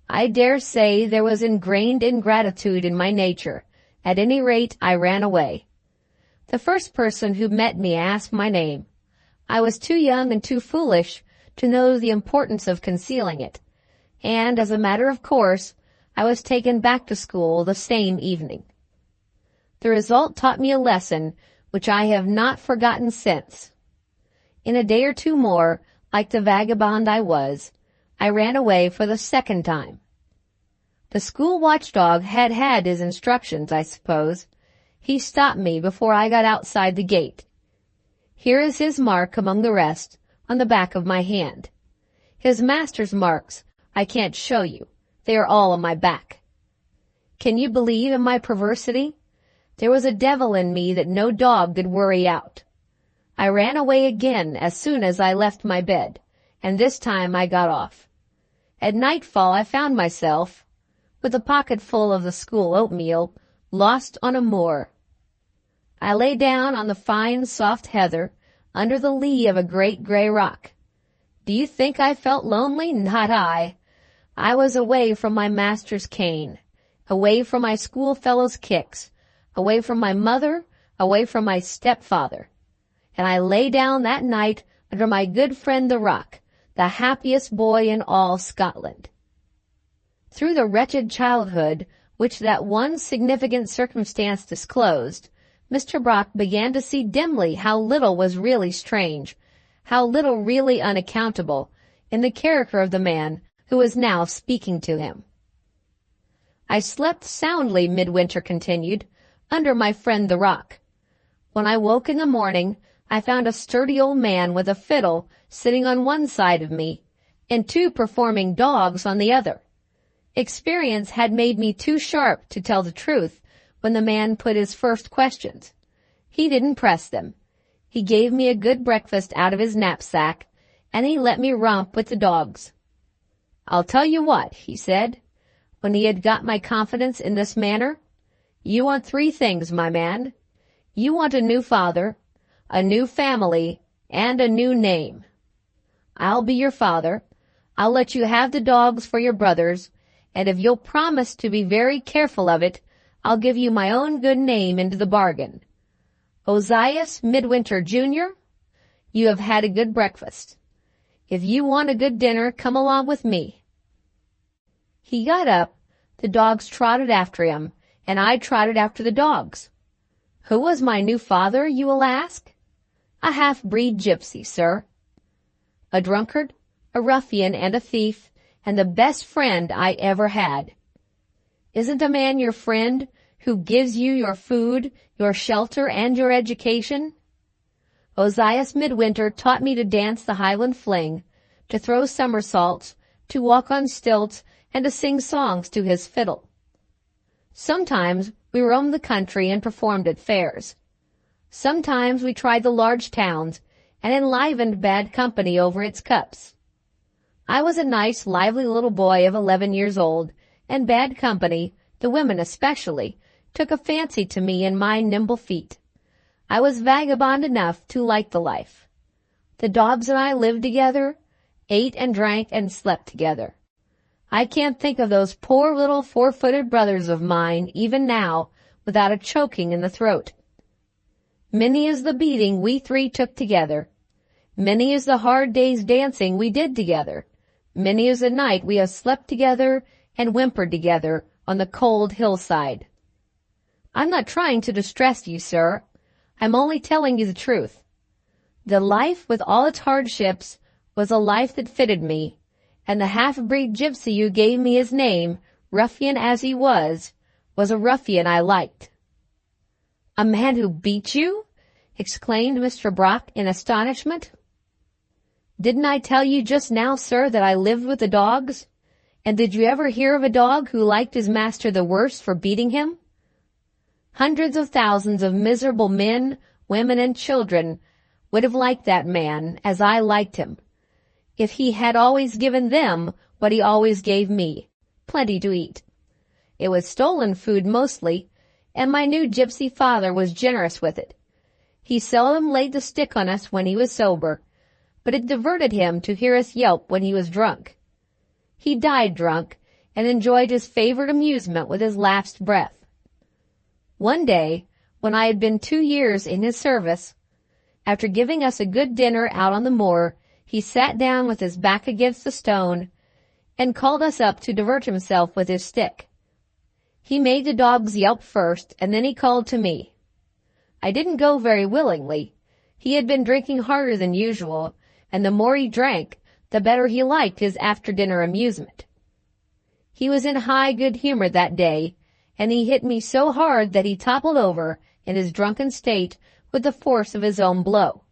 I dare say there was ingrained ingratitude in my nature. At any rate, I ran away. The first person who met me asked my name. I was too young and too foolish to know the importance of concealing it, and as a matter of course, I was taken back to school the same evening. The result taught me a lesson which I have not forgotten since. In a day or 2 more, like the vagabond I was, I ran away for the second time. The school watchdog had had his instructions, I suppose. He stopped me before I got outside the gate. Here is his mark among the rest, on the back of my hand. His master's marks I can't show you. They are all on my back. Can you believe in my perversity? There was a devil in me that no dog could worry out. I ran away again as soon as I left my bed, and this time I got off. At nightfall I found myself, with a pocket full of the school oatmeal, lost on a moor. I lay down on the fine soft heather, under the lee of a great gray rock. Do you think I felt lonely? Not I. I was away from my master's cane, away from my schoolfellows' kicks, away from my mother, away from my stepfather. And I lay down that night under my good friend the rock, the happiest boy in all Scotland. Through the wretched childhood which that one significant circumstance disclosed, Mr. Brock began to see dimly how little was really strange, how little really unaccountable, in the character of the man who was now speaking to him. I slept soundly, Midwinter continued, under my friend the rock. When I woke in the morning, I found a sturdy old man with a fiddle sitting on one side of me, and 2 performing dogs on the other. Experience had made me too sharp to tell the truth when the man put his first questions. He didn't press them. He gave me a good breakfast out of his knapsack, and he let me romp with the dogs. I'll tell you what, he said, when he had got my confidence in this manner. You want 3 things, my man. You want a new father, a new family, and a new name. I'll be your father. I'll let you have the dogs for your brothers, and if you'll promise to be very careful of it, I'll give you my own good name into the bargain. Ozias Midwinter, Jr., you have had a good breakfast. If you want a good dinner, come along with me. He got up, the dogs trotted after him, and I trotted after the dogs. Who was my new father, you will ask? A half-breed gypsy, sir. A drunkard, a ruffian, and a thief, and the best friend I ever had. Isn't a man your friend who gives you your food, your shelter, and your education? Ozias Midwinter taught me to dance the Highland fling, to throw somersaults, to walk on stilts, and to sing songs to his fiddle. Sometimes we roamed the country and performed at fairs. Sometimes we tried the large towns and enlivened bad company over its cups. I was a nice, lively little boy of 11 years old, and bad company, the women especially, took a fancy to me and my nimble feet. I was vagabond enough to like the life. The dogs and I lived together, ate and drank and slept together. I can't think of those poor little four-footed brothers of mine, even now, without a choking in the throat. Many is the beating we three took together. Many is the hard day's dancing we did together. Many is the night we have slept together and whimpered together on the cold hillside. I'm not trying to distress you, sir. I'm only telling you the truth. The life with all its hardships was a life that fitted me, and the half-breed gypsy who gave me his name, ruffian as he was a ruffian I liked. A man who beat you? Exclaimed Mr. Brock in astonishment. Didn't I tell you just now, sir, that I lived with the dogs? And did you ever hear of a dog who liked his master the worse for beating him? Hundreds of thousands of miserable men, women, and children would have liked that man as I liked him, if he had always given them what he always gave me, plenty to eat. It was stolen food mostly, and my new gypsy father was generous with it. He seldom laid the stick on us when he was sober, but it diverted him to hear us yelp when he was drunk. He died drunk, and enjoyed his favorite amusement with his last breath. One day, when I had been 2 years in his service, after giving us a good dinner out on the moor, he sat down with his back against a stone and called us up to divert himself with his stick. He made the dogs yelp first, and then he called to me. I didn't go very willingly. He had been drinking harder than usual, and the more he drank, the better he liked his after-dinner amusement. He was in high good humor that day, and he hit me so hard that he toppled over in his drunken state with the force of his own blow.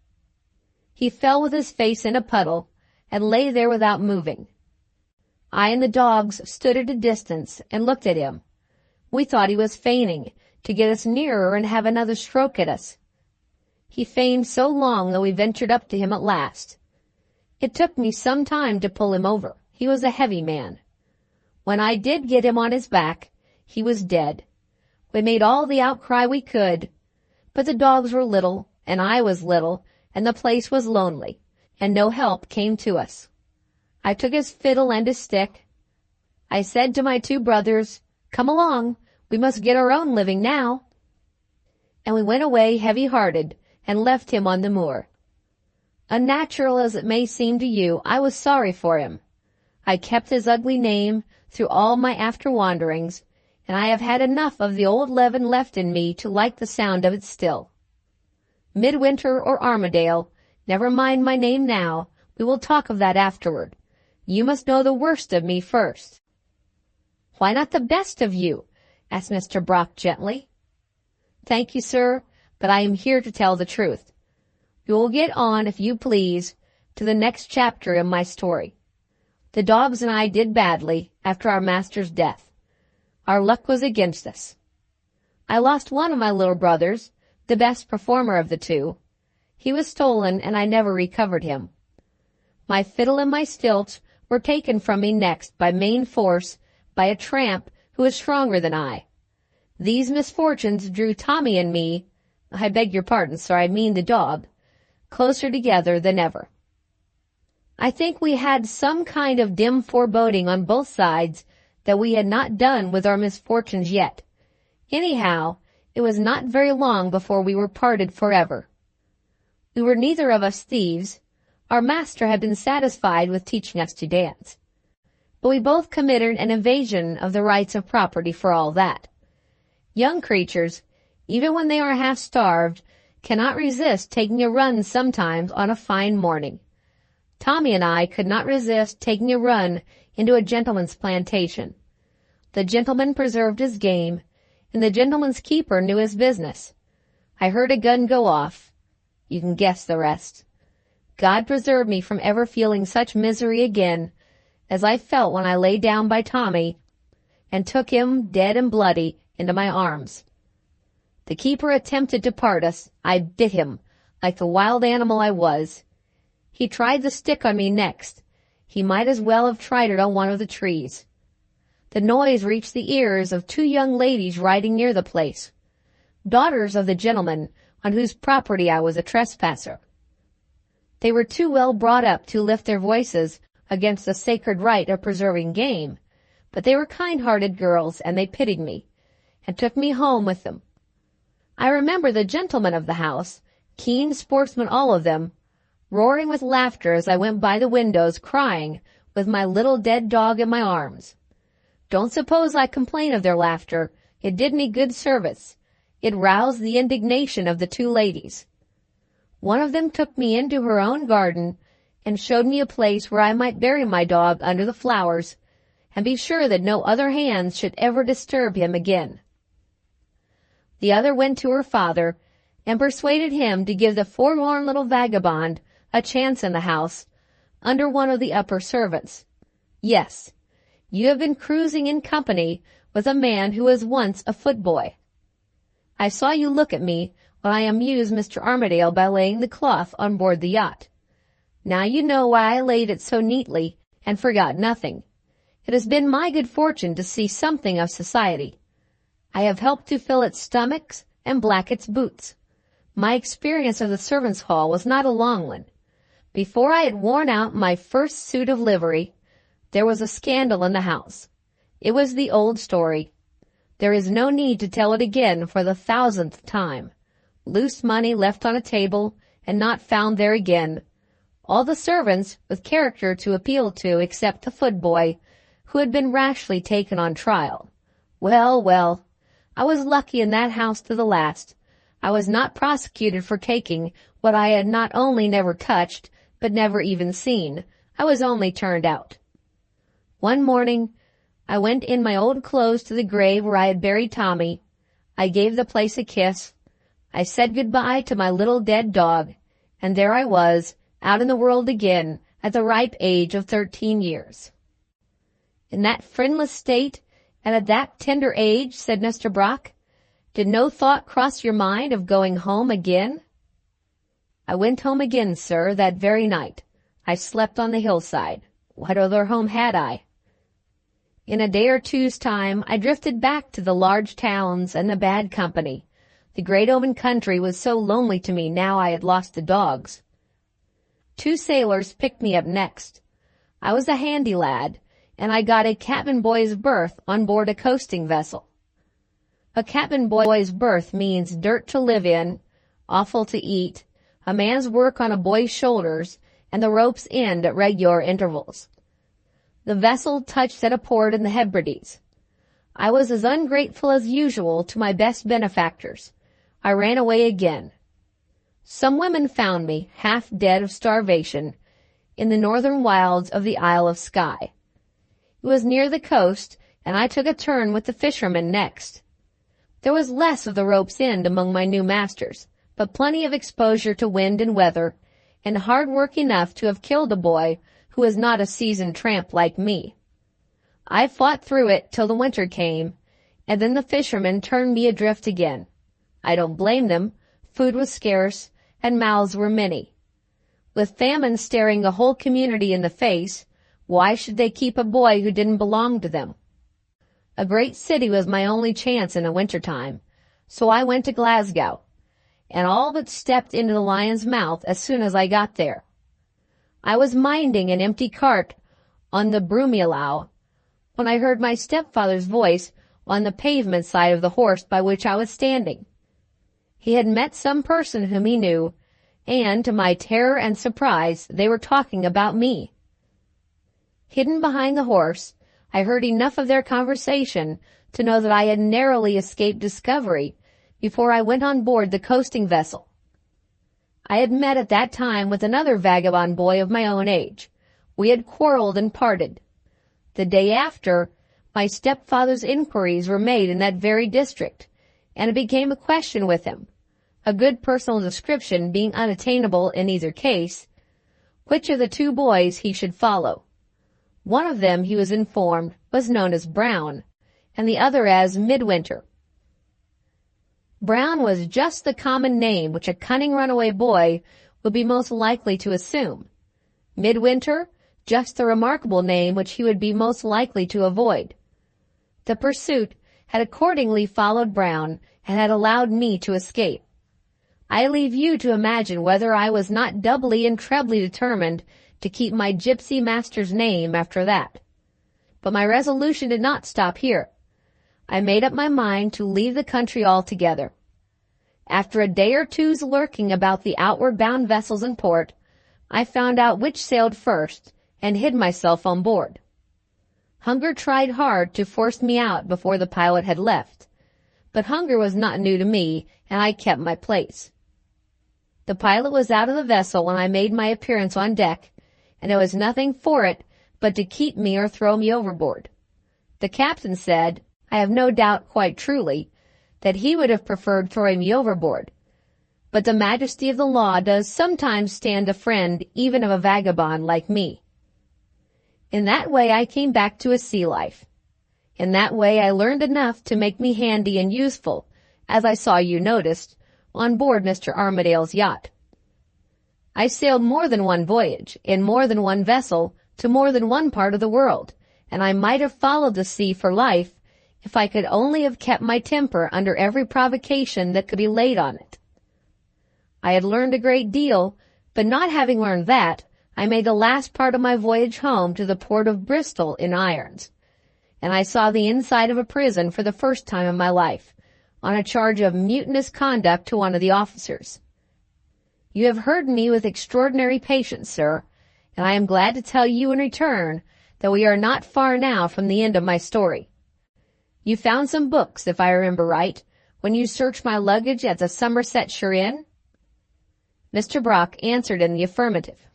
He fell with his face in a puddle and lay there without moving. I and the dogs stood at a distance and looked at him. We thought he was feigning to get us nearer and have another stroke at us. He feigned so long that we ventured up to him at last. It took me some time to pull him over. He was a heavy man. When I did get him on his back, he was dead. We made all the outcry we could, but the dogs were little, and I was little, and the place was lonely, and no help came to us. I took his fiddle and his stick. I said to my 2 brothers, "Come along, we must get our own living now." And we went away heavy-hearted and left him on the moor. Unnatural as it may seem to you, I was sorry for him. I kept his ugly name through all my after-wanderings, and I have had enough of the old leaven left in me to like the sound of it still. Midwinter or Armadale, never mind my name now, we will talk of that afterward. You must know the worst of me first. "Why not the best of you?" asked Mr. Brock gently. "Thank you, sir, but I am here to tell the truth. You will get on, if you please, to the next chapter in my story. The dogs and I did badly after our master's death. Our luck was against us. I lost one of my little brothers, the best performer of the 2. He was stolen, and I never recovered him. My fiddle and my stilts were taken from me next by main force by a tramp who was stronger than I. These misfortunes drew Tommy and me, I beg your pardon, sir, I mean the dog, closer together than ever. I think we had some kind of dim foreboding on both sides that we had not done with our misfortunes yet. Anyhow, It was not very long before we were parted forever. We were neither of us thieves. Our master had been satisfied with teaching us to dance. But we both committed an invasion of the rights of property for all that. Young creatures, even when they are half starved, cannot resist taking a run sometimes on a fine morning. Tommy and I could not resist taking a run into a gentleman's plantation. The gentleman preserved his game, and the gentleman's keeper knew his business. I heard a gun go off. You can guess the rest. God preserve me from ever feeling such misery again as I felt when I lay down by Tommy and took him, dead and bloody, into my arms. The keeper attempted to part us. I bit him, like the wild animal I was. He tried the stick on me next. He might as well have tried it on one of the trees. The noise reached the ears of two young ladies riding near the place, daughters of the gentleman on whose property I was a trespasser. They were too well brought up to lift their voices against the sacred right of preserving game, but they were kind-hearted girls, and they pitied me, and took me home with them. I remember the gentlemen of the house, keen sportsmen all of them, roaring with laughter as I went by the windows, crying, with my little dead dog in my arms. Don't suppose I complain of their laughter. It did me good service. It roused the indignation of the two ladies. One of them took me into her own garden and showed me a place where I might bury my dog under the flowers and be sure that no other hands should ever disturb him again. The other went to her father and persuaded him to give the forlorn little vagabond a chance in the house under one of the upper servants. Yes, you have been cruising in company with a man who was once a footboy. I saw you look at me when I amused Mr. Armadale by laying the cloth on board the yacht. Now you know why I laid it so neatly and forgot nothing. It has been my good fortune to see something of society. I have helped to fill its stomachs and black its boots. My experience of the servants' hall was not a long one. Before I had worn out my first suit of livery, there was a scandal in the house. It was the old story. There is no need to tell it again for the 1000th time. Loose money left on a table and not found there again. All the servants with character to appeal to except the footboy, who had been rashly taken on trial. Well, well, I was lucky in that house to the last. I was not prosecuted for taking what I had not only never touched, but never even seen. I was only turned out. One morning, I went in my old clothes to the grave where I had buried Tommy. I gave the place a kiss. I said goodbye to my little dead dog, and there I was, out in the world again, at the ripe age of 13 years. In that friendless state, and at that tender age, said Mr. Brock, did no thought cross your mind of going home again? I went home again, sir, that very night. I slept on the hillside. What other home had I? In a day or two's time, I drifted back to the large towns and the bad company. The great open country was so lonely to me now I had lost the dogs. 2 sailors picked me up next. I was a handy lad, and I got a cabin boy's berth on board a coasting vessel. A cabin boy's berth means dirt to live in, offal to eat, a man's work on a boy's shoulders, and the rope's end at regular intervals. The vessel touched at a port in the Hebrides. I was as ungrateful as usual to my best benefactors. I ran away again. Some women found me, half dead of starvation, in the northern wilds of the Isle of Skye. It was near the coast, and I took a turn with the fishermen next. There was less of the rope's end among my new masters, but plenty of exposure to wind and weather, and hard work enough to have killed a boy who was not a seasoned tramp like me. I fought through it till the winter came, and then the fishermen turned me adrift again. I don't blame them. Food was scarce, and mouths were many. With famine staring the whole community in the face, why should they keep a boy who didn't belong to them? A great city was my only chance in the winter time, so I went to Glasgow, and all but stepped into the lion's mouth as soon as I got there. I was minding an empty cart on the Broomielaw when I heard my stepfather's voice on the pavement side of the horse by which I was standing. He had met some person whom he knew, and to my terror and surprise, they were talking about me. Hidden behind the horse, I heard enough of their conversation to know that I had narrowly escaped discovery before I went on board the coasting vessel. I had met at that time with another vagabond boy of my own age. We had quarreled and parted. The day after, my stepfather's inquiries were made in that very district, and it became a question with him, a good personal description being unattainable in either case, which of the two boys he should follow. One of them, he was informed, was known as Brown, and the other as Midwinter. Brown was just the common name which a cunning runaway boy would be most likely to assume. Midwinter, just the remarkable name which he would be most likely to avoid. The pursuit had accordingly followed Brown and had allowed me to escape. I leave you to imagine whether I was not doubly and trebly determined to keep my gypsy master's name after that. But my resolution did not stop here. I made up my mind to leave the country altogether. After a day or two's lurking about the outward-bound vessels in port, I found out which sailed first and hid myself on board. Hunger tried hard to force me out before the pilot had left, but hunger was not new to me, and I kept my place. The pilot was out of the vessel when I made my appearance on deck, and there was nothing for it but to keep me or throw me overboard. The captain said, I have no doubt quite truly, that he would have preferred throwing me overboard. But the majesty of the law does sometimes stand a friend even of a vagabond like me. In that way I came back to a sea life. In that way I learned enough to make me handy and useful, as I saw you noticed, on board Mr. Armadale's yacht. I sailed more than one voyage, in more than one vessel, to more than one part of the world, and I might have followed the sea for life if I could only have kept my temper under every provocation that could be laid on it. I had learned a great deal, but not having learned that, I made the last part of my voyage home to the port of Bristol in irons, and I saw the inside of a prison for the first time in my life, on a charge of mutinous conduct to one of the officers. You have heard me with extraordinary patience, sir, and I am glad to tell you in return that we are not far now from the end of my story. You found some books, if I remember right, when you searched my luggage at the Somersetshire Inn? Mr. Brock answered in the affirmative.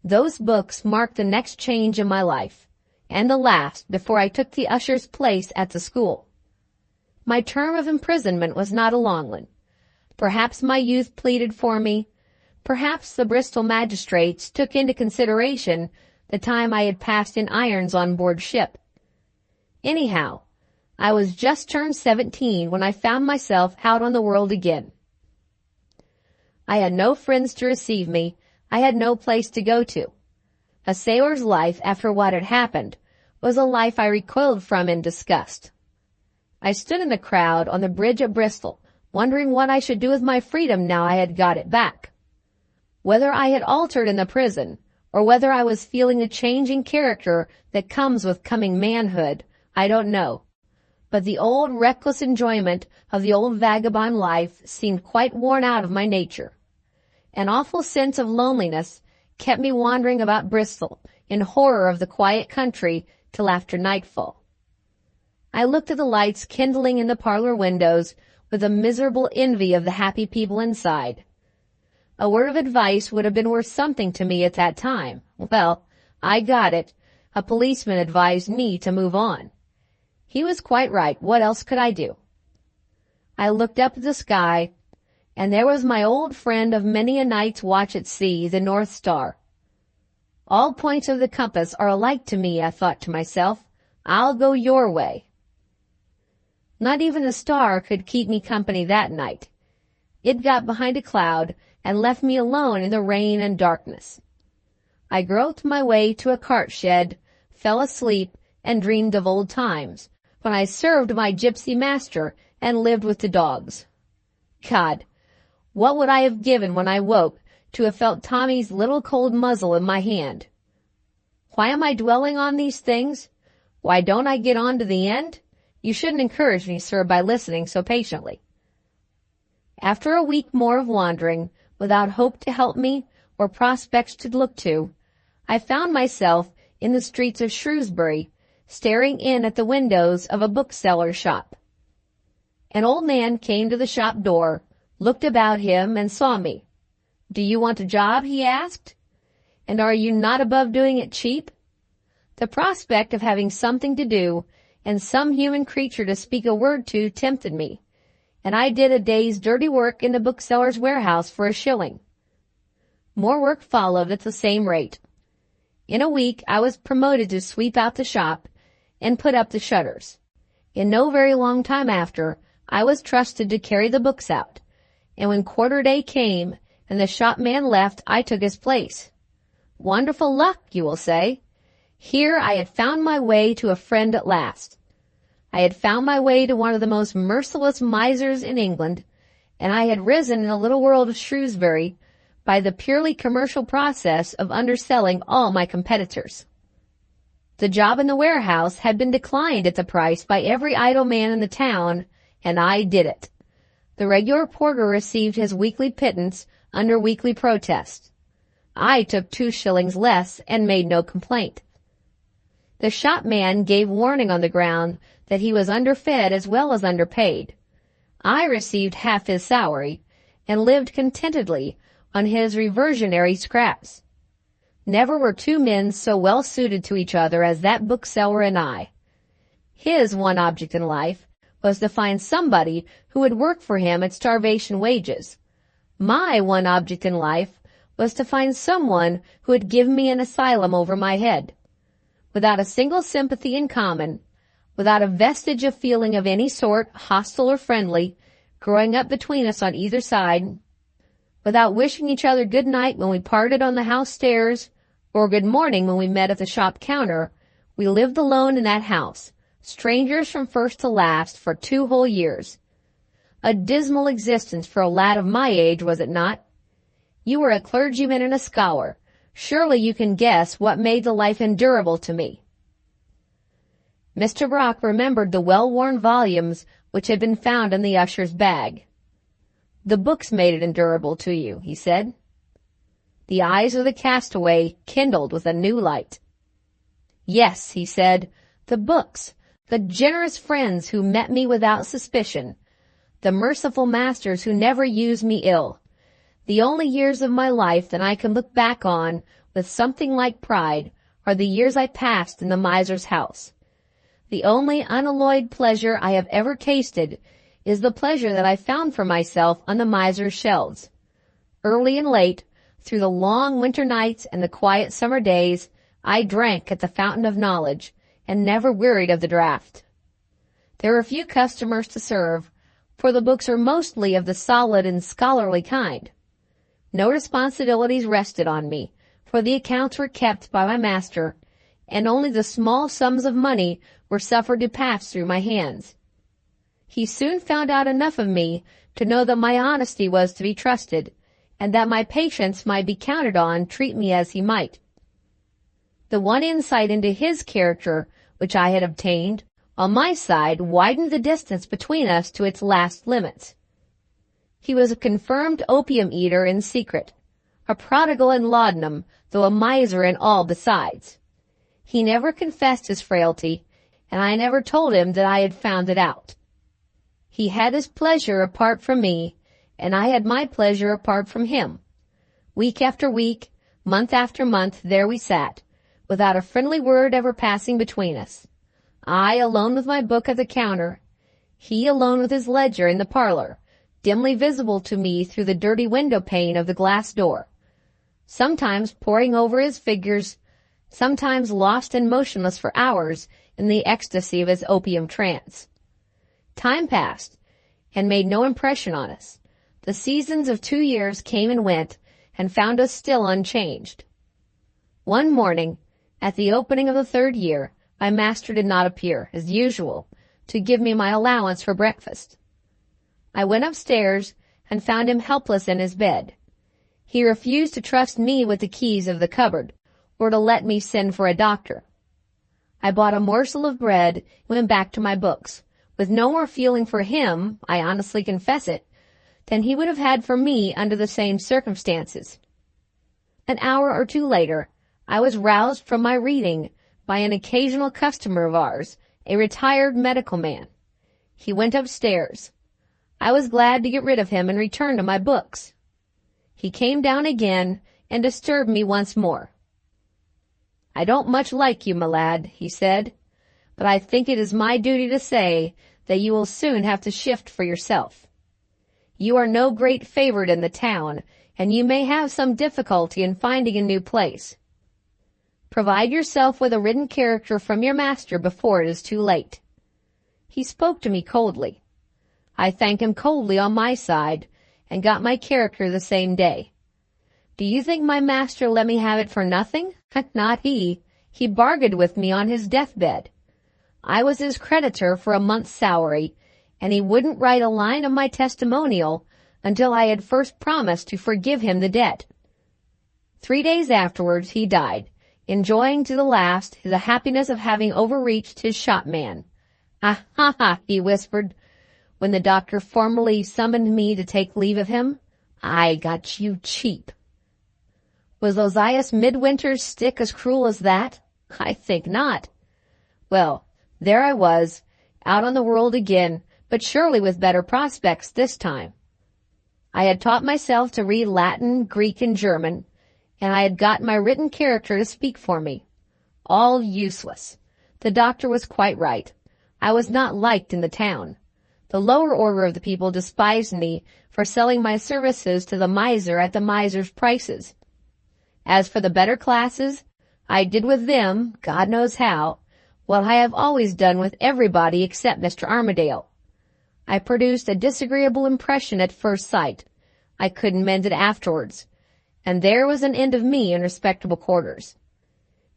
Those books marked the next change in my life, and the last before I took the usher's place at the school. My term of imprisonment was not a long one. Perhaps my youth pleaded for me. Perhaps the Bristol magistrates took into consideration the time I had passed in irons on board ship. Anyhow, I was just turned 17 when I found myself out on the world again. I had no friends to receive me. I had no place to go to. A sailor's life after what had happened was a life I recoiled from in disgust. I stood in the crowd on the bridge at Bristol, wondering what I should do with my freedom now I had got it back. Whether I had altered in the prison, or whether I was feeling the change in character that comes with coming manhood, I don't know. But the old reckless enjoyment of the old vagabond life seemed quite worn out of my nature. An awful sense of loneliness kept me wandering about Bristol in horror of the quiet country till after nightfall. I looked at the lights kindling in the parlor windows with a miserable envy of the happy people inside. A word of advice would have been worth something to me at that time. Well, I got it. A policeman advised me to move on. He was quite right. What else could I do? I looked up at the sky, and there was my old friend of many a night's watch at sea, the North Star. All points of the compass are alike to me, I thought to myself. I'll go your way. Not even the star could keep me company that night. It got behind a cloud and left me alone in the rain and darkness. I groped my way to a cart shed, fell asleep, and dreamed of old times, when I served my gypsy master and lived with the dogs. God, what would I have given when I woke to have felt Tommy's little cold muzzle in my hand? Why am I dwelling on these things? Why don't I get on to the end? You shouldn't encourage me, sir, by listening so patiently. After a week more of wandering, without hope to help me or prospects to look to, I found myself in the streets of Shrewsbury, staring in at the windows of a bookseller's shop. An old man came to the shop door, looked about him, and saw me. "Do you want a job?" he asked. "And are you not above doing it cheap?" The prospect of having something to do and some human creature to speak a word to tempted me, and I did a day's dirty work in the bookseller's warehouse for a shilling. More work followed at the same rate. In a week I was promoted to sweep out the shop and put up the shutters. In no very long time after, I was trusted to carry the books out, and when quarter day came and the shopman left, I took his place. Wonderful luck, you will say. Here I had found my way to a friend at last. I had found my way to one of the most merciless misers in England, and I had risen in the little world of Shrewsbury by the purely commercial process of underselling all my competitors. The job in the warehouse had been declined at the price by every idle man in the town, and I did it. The regular porter received his weekly pittance under weekly protest. I took 2 shillings less and made no complaint. The shopman gave warning on the ground that he was underfed as well as underpaid. I received half his salary and lived contentedly on his reversionary scraps. Never were 2 men so well suited to each other as that bookseller and I. His one object in life was to find somebody who would work for him at starvation wages. My one object in life was to find someone who would give me an asylum over my head. Without a single sympathy in common, without a vestige of feeling of any sort, hostile or friendly, growing up between us on either side, without wishing each other good night when we parted on the house stairs, or good morning when we met at the shop counter, we lived alone in that house, strangers from first to last, for 2 whole years. A dismal existence for a lad of my age, was it not? You were a clergyman and a scholar. Surely you can guess what made the life endurable to me. Mr. Brock remembered the well-worn volumes which had been found in the usher's bag. "The books made it endurable to you," he said. The eyes of the castaway kindled with a new light. "Yes," he said, "the books, the generous friends who met me without suspicion, the merciful masters who never used me ill. The only years of my life that I can look back on with something like pride are the years I passed in the miser's house. The only unalloyed pleasure I have ever tasted is the pleasure that I found for myself on the miser's shelves. Early and late, through the long winter nights and the quiet summer days, I drank at the fountain of knowledge and never wearied of the draught. There were few customers to serve, for the books are mostly of the solid and scholarly kind. No responsibilities rested on me, for the accounts were kept by my master, and only the small sums of money were suffered to pass through my hands. He soon found out enough of me to know that my honesty was to be trusted, and that my patience might be counted on, treat me as he might. The one insight into his character which I had obtained, on my side, widened the distance between us to its last limits. He was a confirmed opium eater in secret, a prodigal in laudanum, though a miser in all besides. He never confessed his frailty, and I never told him that I had found it out. He had his pleasure apart from me, and I had my pleasure apart from him. Week after week, month after month, there we sat, without a friendly word ever passing between us. I alone with my book at the counter, he alone with his ledger in the parlor, dimly visible to me through the dirty window pane of the glass door, sometimes poring over his figures, sometimes lost and motionless for hours in the ecstasy of his opium trance. Time passed, and made no impression on us. The seasons of 2 years came and went, and found us still unchanged. One morning, at the opening of the 3rd year, my master did not appear, as usual, to give me my allowance for breakfast. I went upstairs and found him helpless in his bed. He refused to trust me with the keys of the cupboard, or to let me send for a doctor. I bought a morsel of bread and went back to my books, with no more feeling for him, I honestly confess it, than he would have had for me under the same circumstances. An hour or two later, I was roused from my reading by an occasional customer of ours, a retired medical man. He went upstairs. I was glad to get rid of him and return to my books. He came down again and disturbed me once more. "I don't much like you, my lad," he said, "but I think it is my duty to say that you will soon have to shift for yourself. You are no great favorite in the town, and you may have some difficulty in finding a new place. Provide yourself with a written character from your master before it is too late." He spoke to me coldly. I thanked him coldly on my side, and got my character the same day. Do you think my master let me have it for nothing? Not he. He bargained with me on his deathbed. I was his creditor for a month's salary, and he wouldn't write a line of my testimonial until I had first promised to forgive him the debt. 3 days afterwards he died, enjoying to the last the happiness of having overreached his shopman. "Ah, ha, ha," he whispered, when the doctor formally summoned me to take leave of him. "I got you cheap." Was Ozias Midwinter's stick as cruel as that? I think not. Well, there I was, out on the world again, but surely with better prospects this time. I had taught myself to read Latin, Greek, and German, and I had got my written character to speak for me. All useless. The doctor was quite right. I was not liked in the town. The lower order of the people despised me for selling my services to the miser at the miser's prices. As for the better classes, I did with them, God knows how, what I have always done with everybody except Mr. Armadale. I produced a disagreeable impression at first sight. I couldn't mend it afterwards, and there was an end of me in respectable quarters.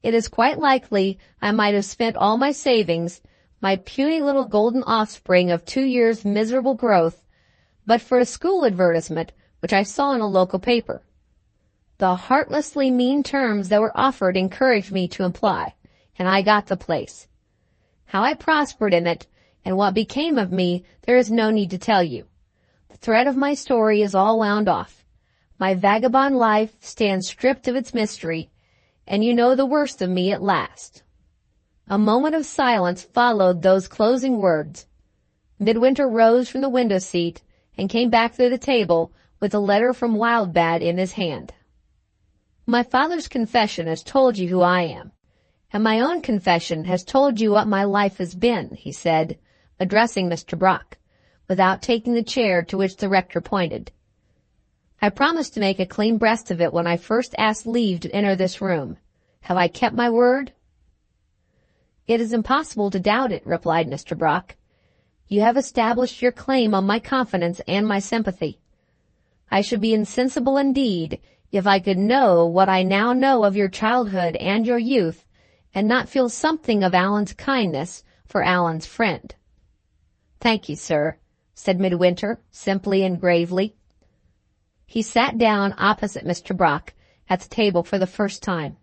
It is quite likely I might have spent all my savings, my puny little golden offspring of 2 years' miserable growth, but for a school advertisement which I saw in a local paper. The heartlessly mean terms that were offered encouraged me to apply, and I got the place. How I prospered in it, and what became of me, there is no need to tell you. The thread of my story is all wound off. My vagabond life stands stripped of its mystery, and you know the worst of me at last. A moment of silence followed those closing words. Midwinter rose from the window seat and came back to the table with a letter from Wildbad in his hand. "My father's confession has told you who I am, and my own confession has told you what my life has been," he said, addressing Mr. Brock, without taking the chair to which the rector pointed. "I promised to make a clean breast of it when I first asked leave to enter this room. Have I kept my word?" "It is impossible to doubt it," replied Mr. Brock. "You have established your claim on my confidence and my sympathy. I should be insensible indeed if I could know what I now know of your childhood and your youth, and not feel something of Allan's kindness for Allan's friend." "Thank you, sir," said Midwinter, simply and gravely. He sat down opposite Mr. Brock at the table for the first time.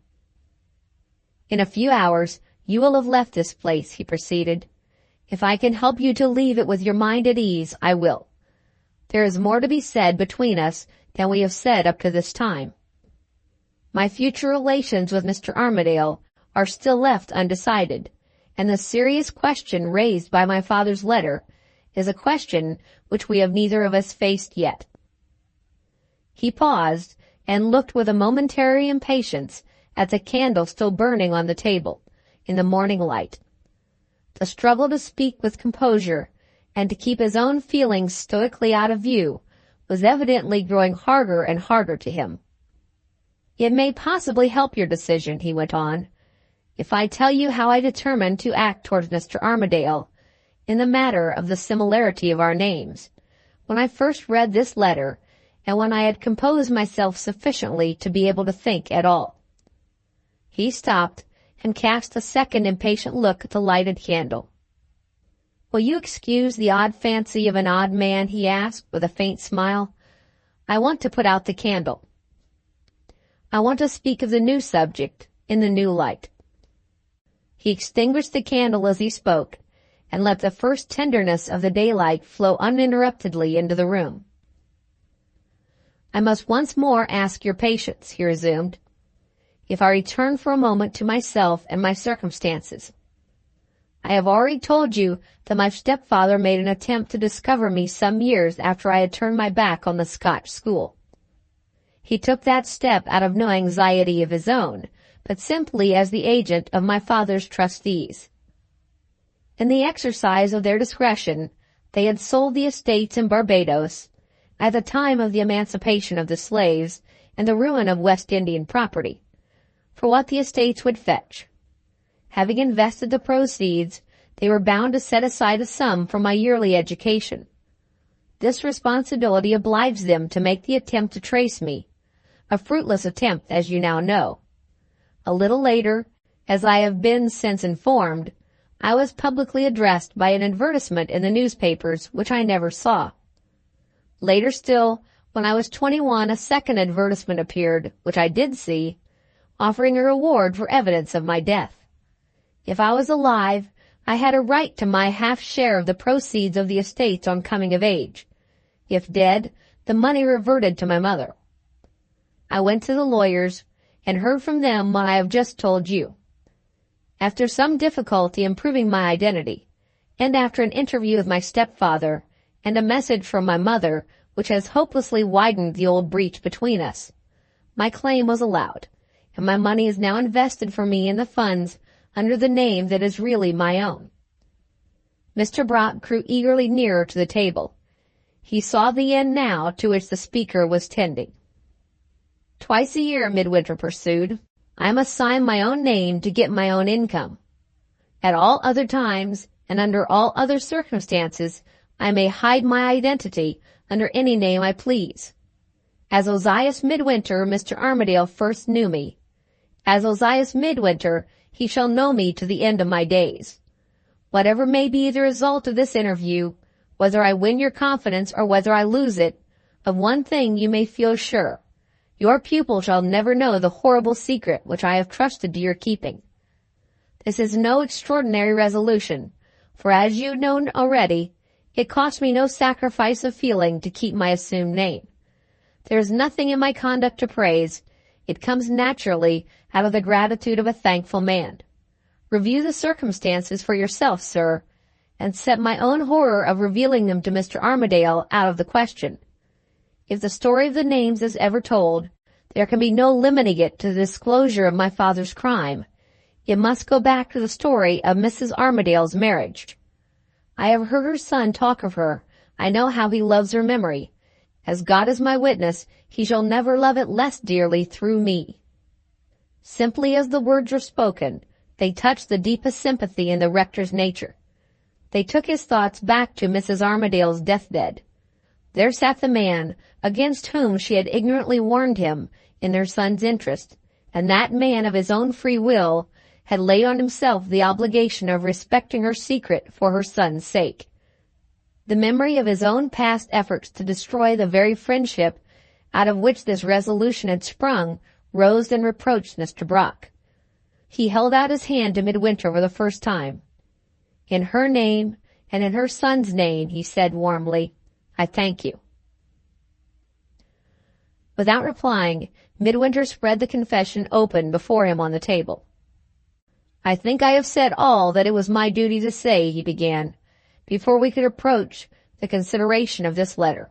"In a few hours you will have left this place," he proceeded. "If I can help you to leave it with your mind at ease, I will. There is more to be said between us than we have said up to this time. My future relations with Mr. Armadale are still left undecided, and the serious question raised by my father's letter is a question which we have neither of us faced yet." He paused and looked with a momentary impatience at the candle still burning on the table in the morning light. The struggle to speak with composure and to keep his own feelings stoically out of view was evidently growing harder and harder to him. "It may possibly help your decision," he went on, "if I tell you how I determined to act towards Mr. Armadale in the matter of the similarity of our names, when I first read this letter, and when I had composed myself sufficiently to be able to think at all." He stopped and cast a second impatient look at the lighted candle. "Will you excuse the odd fancy of an odd man?" he asked, with a faint smile. "I want to put out the candle. I want to speak of the new subject in the new light." He extinguished the candle as he spoke, and let the first tenderness of the daylight flow uninterruptedly into the room. "I must once more ask your patience," he resumed, "if I return for a moment to myself and my circumstances. I have already told you that my stepfather made an attempt to discover me some years after I had turned my back on the Scotch school. He took that step out of no anxiety of his own, but simply as the agent of my father's trustees. In the exercise of their discretion, they had sold the estates in Barbados at the time of the emancipation of the slaves and the ruin of West Indian property, for what the estates would fetch. Having invested the proceeds, they were bound to set aside a sum for my yearly education. This responsibility obliged them to make the attempt to trace me, a fruitless attempt, as you now know. A little later, as I have been since informed, I was publicly addressed by an advertisement in the newspapers which I never saw. Later still, when I was 21, a second advertisement appeared, which I did see, offering a reward for evidence of my death. If I was alive, I had a right to my half share of the proceeds of the estates on coming of age. If dead, the money reverted to my mother. I went to the lawyers and heard from them what I have just told you. After some difficulty in proving my identity, and after an interview with my stepfather and a message from my mother which has hopelessly widened the old breach between us, my claim was allowed, and my money is now invested for me in the funds under the name that is really my own." Mr. Brock drew eagerly nearer to the table. He saw the end now to which the speaker was tending. "Twice a year," Midwinter pursued, "I must sign my own name to get my own income. At all other times, and under all other circumstances, I may hide my identity under any name I please. As Ozias Midwinter, Mr. Armadale first knew me. As Ozias Midwinter, he shall know me to the end of my days. Whatever may be the result of this interview, whether I win your confidence or whether I lose it, of one thing you may feel sure. Your pupil shall never know the horrible secret which I have trusted to your keeping. This is no extraordinary resolution, for as you know already, it cost me no sacrifice of feeling to keep my assumed name. There is nothing in my conduct to praise. It comes naturally out of the gratitude of a thankful man. Review the circumstances for yourself, sir, and set my own horror of revealing them to Mr. Armadale out of the question. If the story of the names is ever told, there can be no limiting it to the disclosure of my father's crime. It must go back to the story of Mrs. Armadale's marriage. I have heard her son talk of her. I know how he loves her memory. As God is my witness, he shall never love it less dearly through me." Simply as the words were spoken, they touched the deepest sympathy in the rector's nature. They took his thoughts back to Mrs. Armadale's deathbed. There sat the man against whom she had ignorantly warned him in their son's interest, and that man of his own free will had laid on himself the obligation of respecting her secret for her son's sake. The memory of his own past efforts to destroy the very friendship out of which this resolution had sprung rose and reproached Mr. Brock. He held out his hand to Midwinter for the first time. "In her name and in her son's name," he said warmly, "I thank you." Without replying, Midwinter spread the confession open before him on the table. "I think I have said all that it was my duty to say," he began, "before we could approach the consideration of this letter.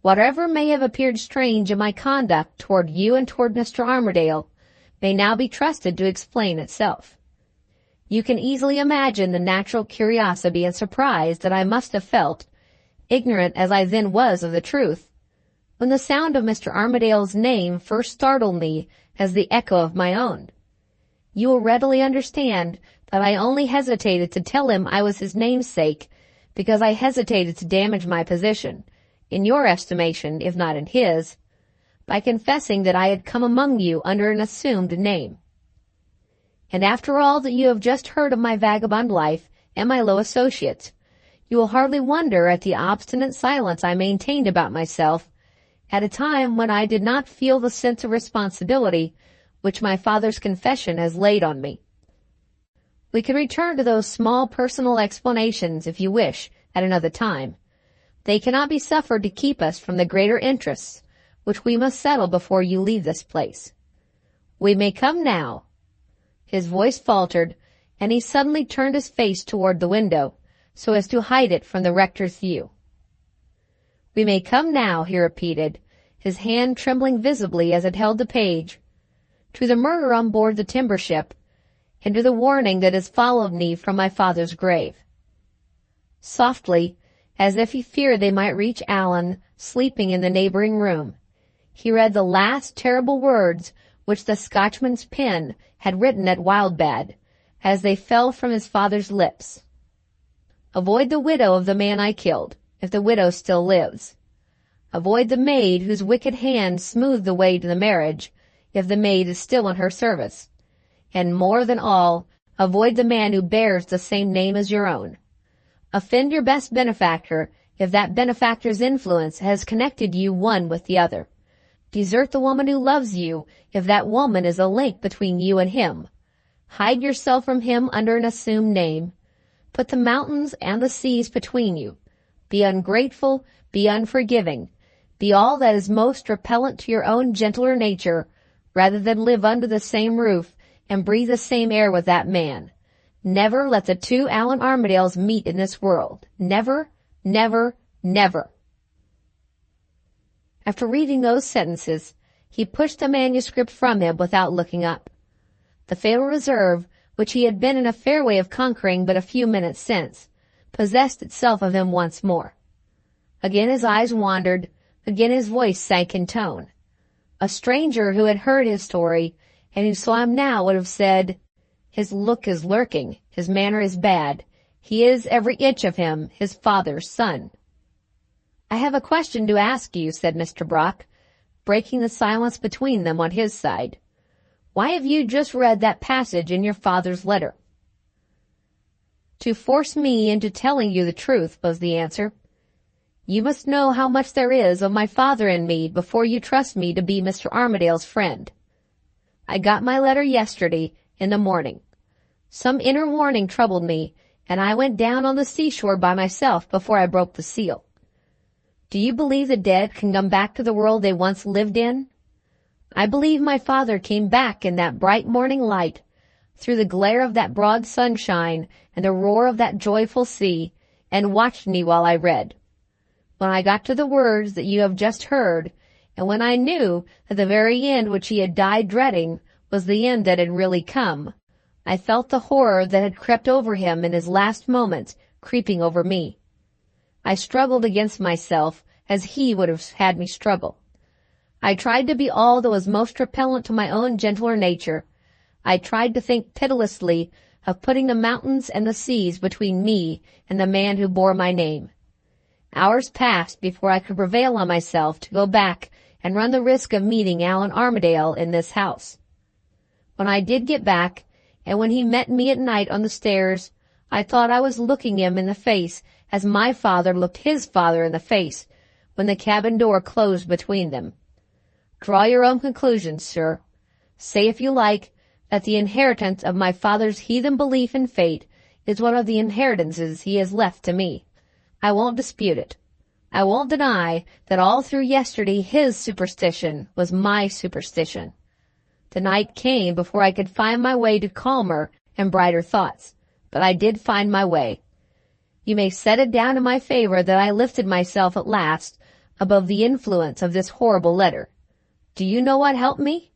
Whatever may have appeared strange in my conduct toward you and toward Mr. Armadale may now be trusted to explain itself. You can easily imagine the natural curiosity and surprise that I must have felt, ignorant as I then was of the truth, when the sound of Mr. Armadale's name first startled me as the echo of my own. You will readily understand that I only hesitated to tell him I was his namesake because I hesitated to damage my position, in your estimation, if not in his, by confessing that I had come among you under an assumed name. And after all that you have just heard of my vagabond life and my low associates, you will hardly wonder at the obstinate silence I maintained about myself at a time when I did not feel the sense of responsibility which my father's confession has laid on me. We can return to those small personal explanations, if you wish, at another time. They cannot be suffered to keep us from the greater interests, which we must settle before you leave this place. We may come now." His voice faltered, and he suddenly turned his face toward the window, so as to hide it from the rector's view. "We may come now," he repeated, his hand trembling visibly as it held the page, "to the murder on board the timber ship, and to the warning that has followed me from my father's grave." Softly, as if he feared they might reach Allan, sleeping in the neighboring room, he read the last terrible words which the Scotchman's pen had written at Wildbad, as they fell from his father's lips. "Avoid the widow of the man I killed, if the widow still lives. Avoid the maid whose wicked hand smoothed the way to the marriage, if the maid is still in her service. And more than all, avoid the man who bears the same name as your own. Offend your best benefactor, if that benefactor's influence has connected you one with the other. Desert the woman who loves you, if that woman is a link between you and him. Hide yourself from him under an assumed name. Put the mountains and the seas between you. Be ungrateful, be unforgiving. Be all that is most repellent to your own gentler nature, rather than live under the same roof and breathe the same air with that man. Never let the two Allan Armadales meet in this world. Never, never, never." After reading those sentences, he pushed the manuscript from him without looking up. The fatal reserve, which he had been in a fair way of conquering but a few minutes since, possessed itself of him once more. Again his eyes wandered, again his voice sank in tone. A stranger who had heard his story, and who saw him now, would have said, "His look is lurking, his manner is bad, he is every inch of him his father's son." "I have a question to ask you," said Mr. Brock, breaking the silence between them on his side. "Why have you just read that passage in your father's letter?" "To force me into telling you the truth," was the answer. "You must know how much there is of my father in me before you trust me to be Mr. Armadale's friend. I got my letter yesterday in the morning. Some inner warning troubled me, and I went down on the seashore by myself before I broke the seal. Do you believe the dead can come back to the world they once lived in? I believe my father came back in that bright morning light, through the glare of that broad sunshine and the roar of that joyful sea, and watched me while I read. When I got to the words that you have just heard, and when I knew that the very end which he had died dreading was the end that had really come, I felt the horror that had crept over him in his last moments creeping over me. I struggled against myself as he would have had me struggle. I tried to be all that was most repellent to my own gentler nature. I tried to think pitilessly of putting the mountains and the seas between me and the man who bore my name. Hours passed before I could prevail on myself to go back and run the risk of meeting Allan Armadale in this house. When I did get back, and when he met me at night on the stairs, I thought I was looking him in the face as my father looked his father in the face when the cabin door closed between them. Draw your own conclusions, sir. Say, if you like, that the inheritance of my father's heathen belief in fate is one of the inheritances he has left to me. I won't dispute it. I won't deny that all through yesterday his superstition was my superstition. The night came before I could find my way to calmer and brighter thoughts, but I did find my way. You may set it down in my favor that I lifted myself at last above the influence of this horrible letter. Do you know what helped me?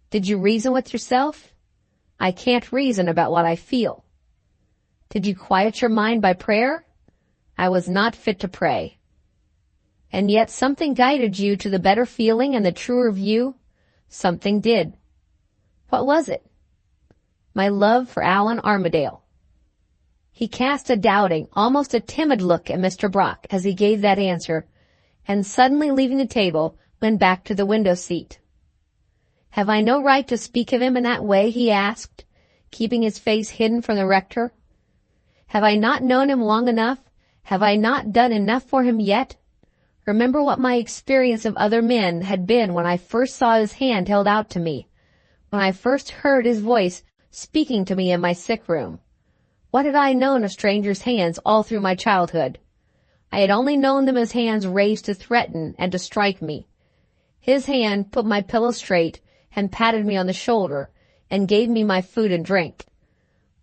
Did you reason with yourself? I can't reason about what I feel. Did you quiet your mind by prayer? I was not fit to pray. And yet something guided you to the better feeling and the truer view? Something did. What was it? My love for Allan Armadale. He cast a doubting, almost a timid look at Mr. Brock as he gave that answer, and suddenly leaving the table, went back to the window seat. Have I no right to speak of him in that way? He asked, keeping his face hidden from the rector. Have I not known him long enough? Have I not done enough for him yet? Remember what my experience of other men had been when I first saw his hand held out to me, when I first heard his voice speaking to me in my sick room. What had I known of strangers' hands all through my childhood? I had only known them as hands raised to threaten and to strike me. His hand put my pillow straight and patted me on the shoulder and gave me my food and drink.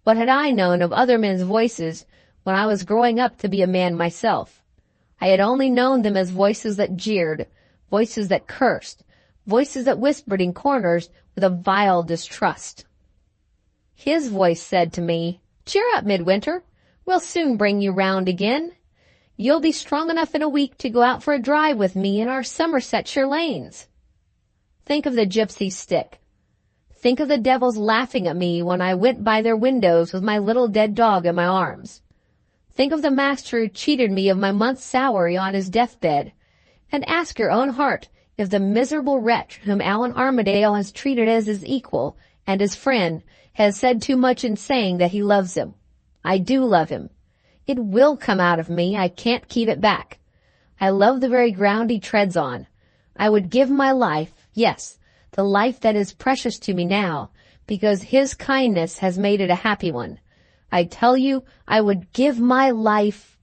What had I known of other men's voices when I was growing up to be a man myself? I had only known them as voices that jeered, voices that cursed, voices that whispered in corners with a vile distrust. His voice said to me, "Cheer up, Midwinter. We'll soon bring you round again. You'll be strong enough in a week to go out for a drive with me in our Somersetshire lanes." Think of the gypsy's stick. Think of the devils laughing at me when I went by their windows with my little dead dog in my arms. Think of the master who cheated me of my month's salary on his deathbed, and ask your own heart if the miserable wretch whom Allan Armadale has treated as his equal and his friend has said too much in saying that he loves him. I do love him. It will come out of me. I can't keep it back. I love the very ground he treads on. I would give my life, yes, the life that is precious to me now, because his kindness has made it a happy one. I tell you, I would give my life.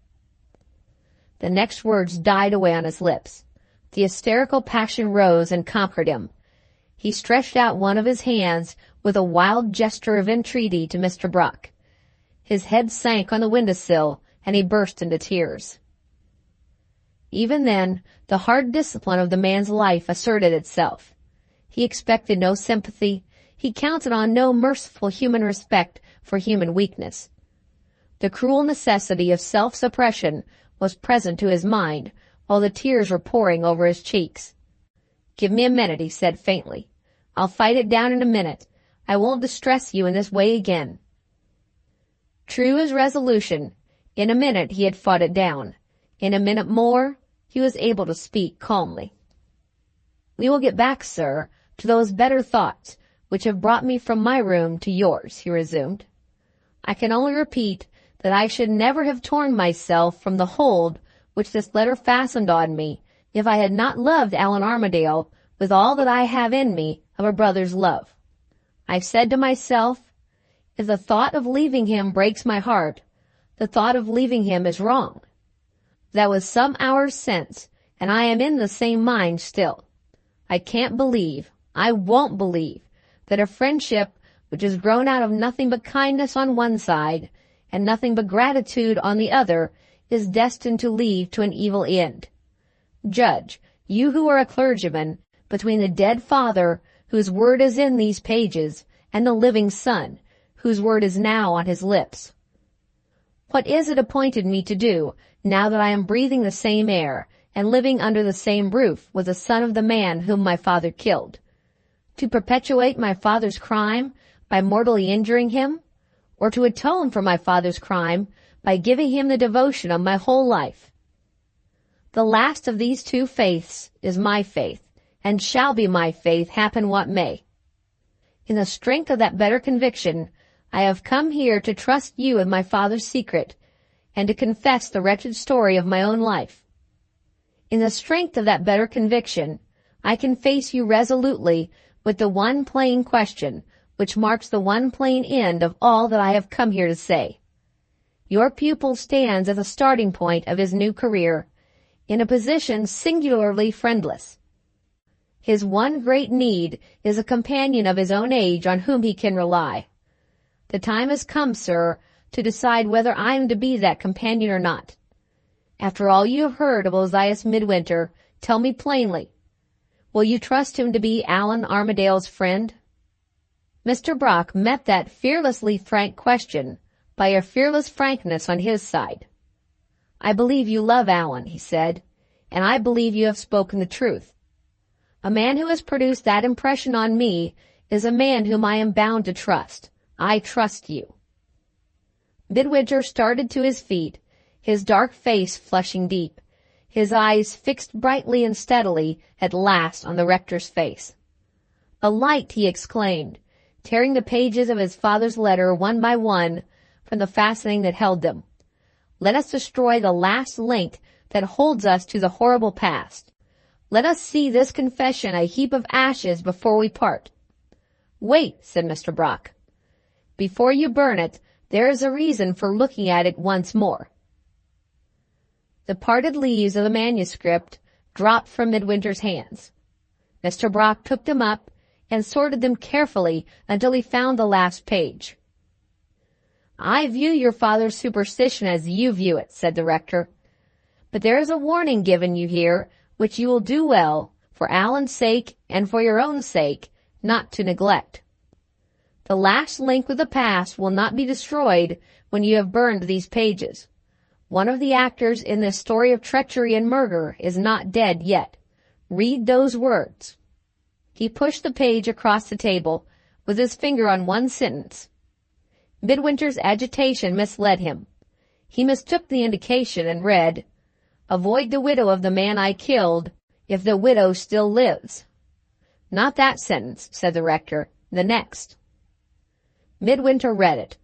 The next words died away on his lips. The hysterical passion rose and conquered him. He stretched out one of his hands with a wild gesture of entreaty to Mr. Brock. His head sank on the windowsill, and he burst into tears. Even then, the hard discipline of the man's life asserted itself. He expected no sympathy. He counted on no merciful human respect for human weakness. The cruel necessity of self-suppression was present to his mind, while the tears were pouring over his cheeks. "Give me a minute," he said faintly. "I'll fight it down in a minute. I won't distress you in this way again." True his resolution, in a minute he had fought it down. In a minute more, he was able to speak calmly. "We will get back, sir, to those better thoughts which have brought me from my room to yours," he resumed. "I can only repeat that I should never have torn myself from the hold which this letter fastened on me if I had not loved Allan Armadale with all that I have in me of a brother's love. I've said to myself, if the thought of leaving him breaks my heart, the thought of leaving him is wrong. That was some hours since, and I am in the same mind still. I can't believe, I won't believe, that a friendship which has grown out of nothing but kindness on one side and nothing but gratitude on the other is destined to lead to an evil end. Judge, you who are a clergyman, between the dead father, whose word is in these pages, and the living son, whose word is now on his lips. What is it appointed me to do, now that I am breathing the same air, and living under the same roof with the son of the man whom my father killed? To perpetuate my father's crime by mortally injuring him, or to atone for my father's crime by giving him the devotion of my whole life? The last of these two faiths is my faith, and shall be my faith, happen what may. In the strength of that better conviction, I have come here to trust you with my father's secret, and to confess the wretched story of my own life. In the strength of that better conviction, I can face you resolutely with the one plain question, which marks the one plain end of all that I have come here to say. Your pupil stands at the starting point of his new career, in a position singularly friendless. His one great need is a companion of his own age on whom he can rely. The time has come, sir, to decide whether I am to be that companion or not. After all you have heard of Ozias Midwinter, tell me plainly, will you trust him to be Allan Armadale's friend?" Mr. Brock met that fearlessly frank question by a fearless frankness on his side. "I believe you love Allan," he said, "and I believe you have spoken the truth. A man who has produced that impression on me is a man whom I am bound to trust. I trust you." Midwinter started to his feet, his dark face flushing deep, his eyes fixed brightly and steadily at last on the rector's face. "A light!" he exclaimed, tearing the pages of his father's letter one by one from the fastening that held them. "Let us destroy the last link that holds us to the horrible past. Let us see this confession a heap of ashes before we part." "Wait," said Mr. Brock. Before you burn it, there is a reason for looking at it once more." The parted leaves of the manuscript dropped from Midwinter's hands. Mr. Brock took them up and sorted them carefully until he found the last page. "I view your father's superstition as you view it," said the rector. "But there is a warning given you here, which you will do well, for Allan's sake and for your own sake, not to neglect. The last link with the past will not be destroyed when you have burned these pages. One of the actors in this story of treachery and murder is not dead yet. Read those words." He pushed the page across the table with his finger on one sentence. Midwinter's agitation misled him. He mistook the indication and read, "Avoid the widow of the man I killed, if the widow still lives." "Not that sentence," said the rector. "The next." Midwinter read it.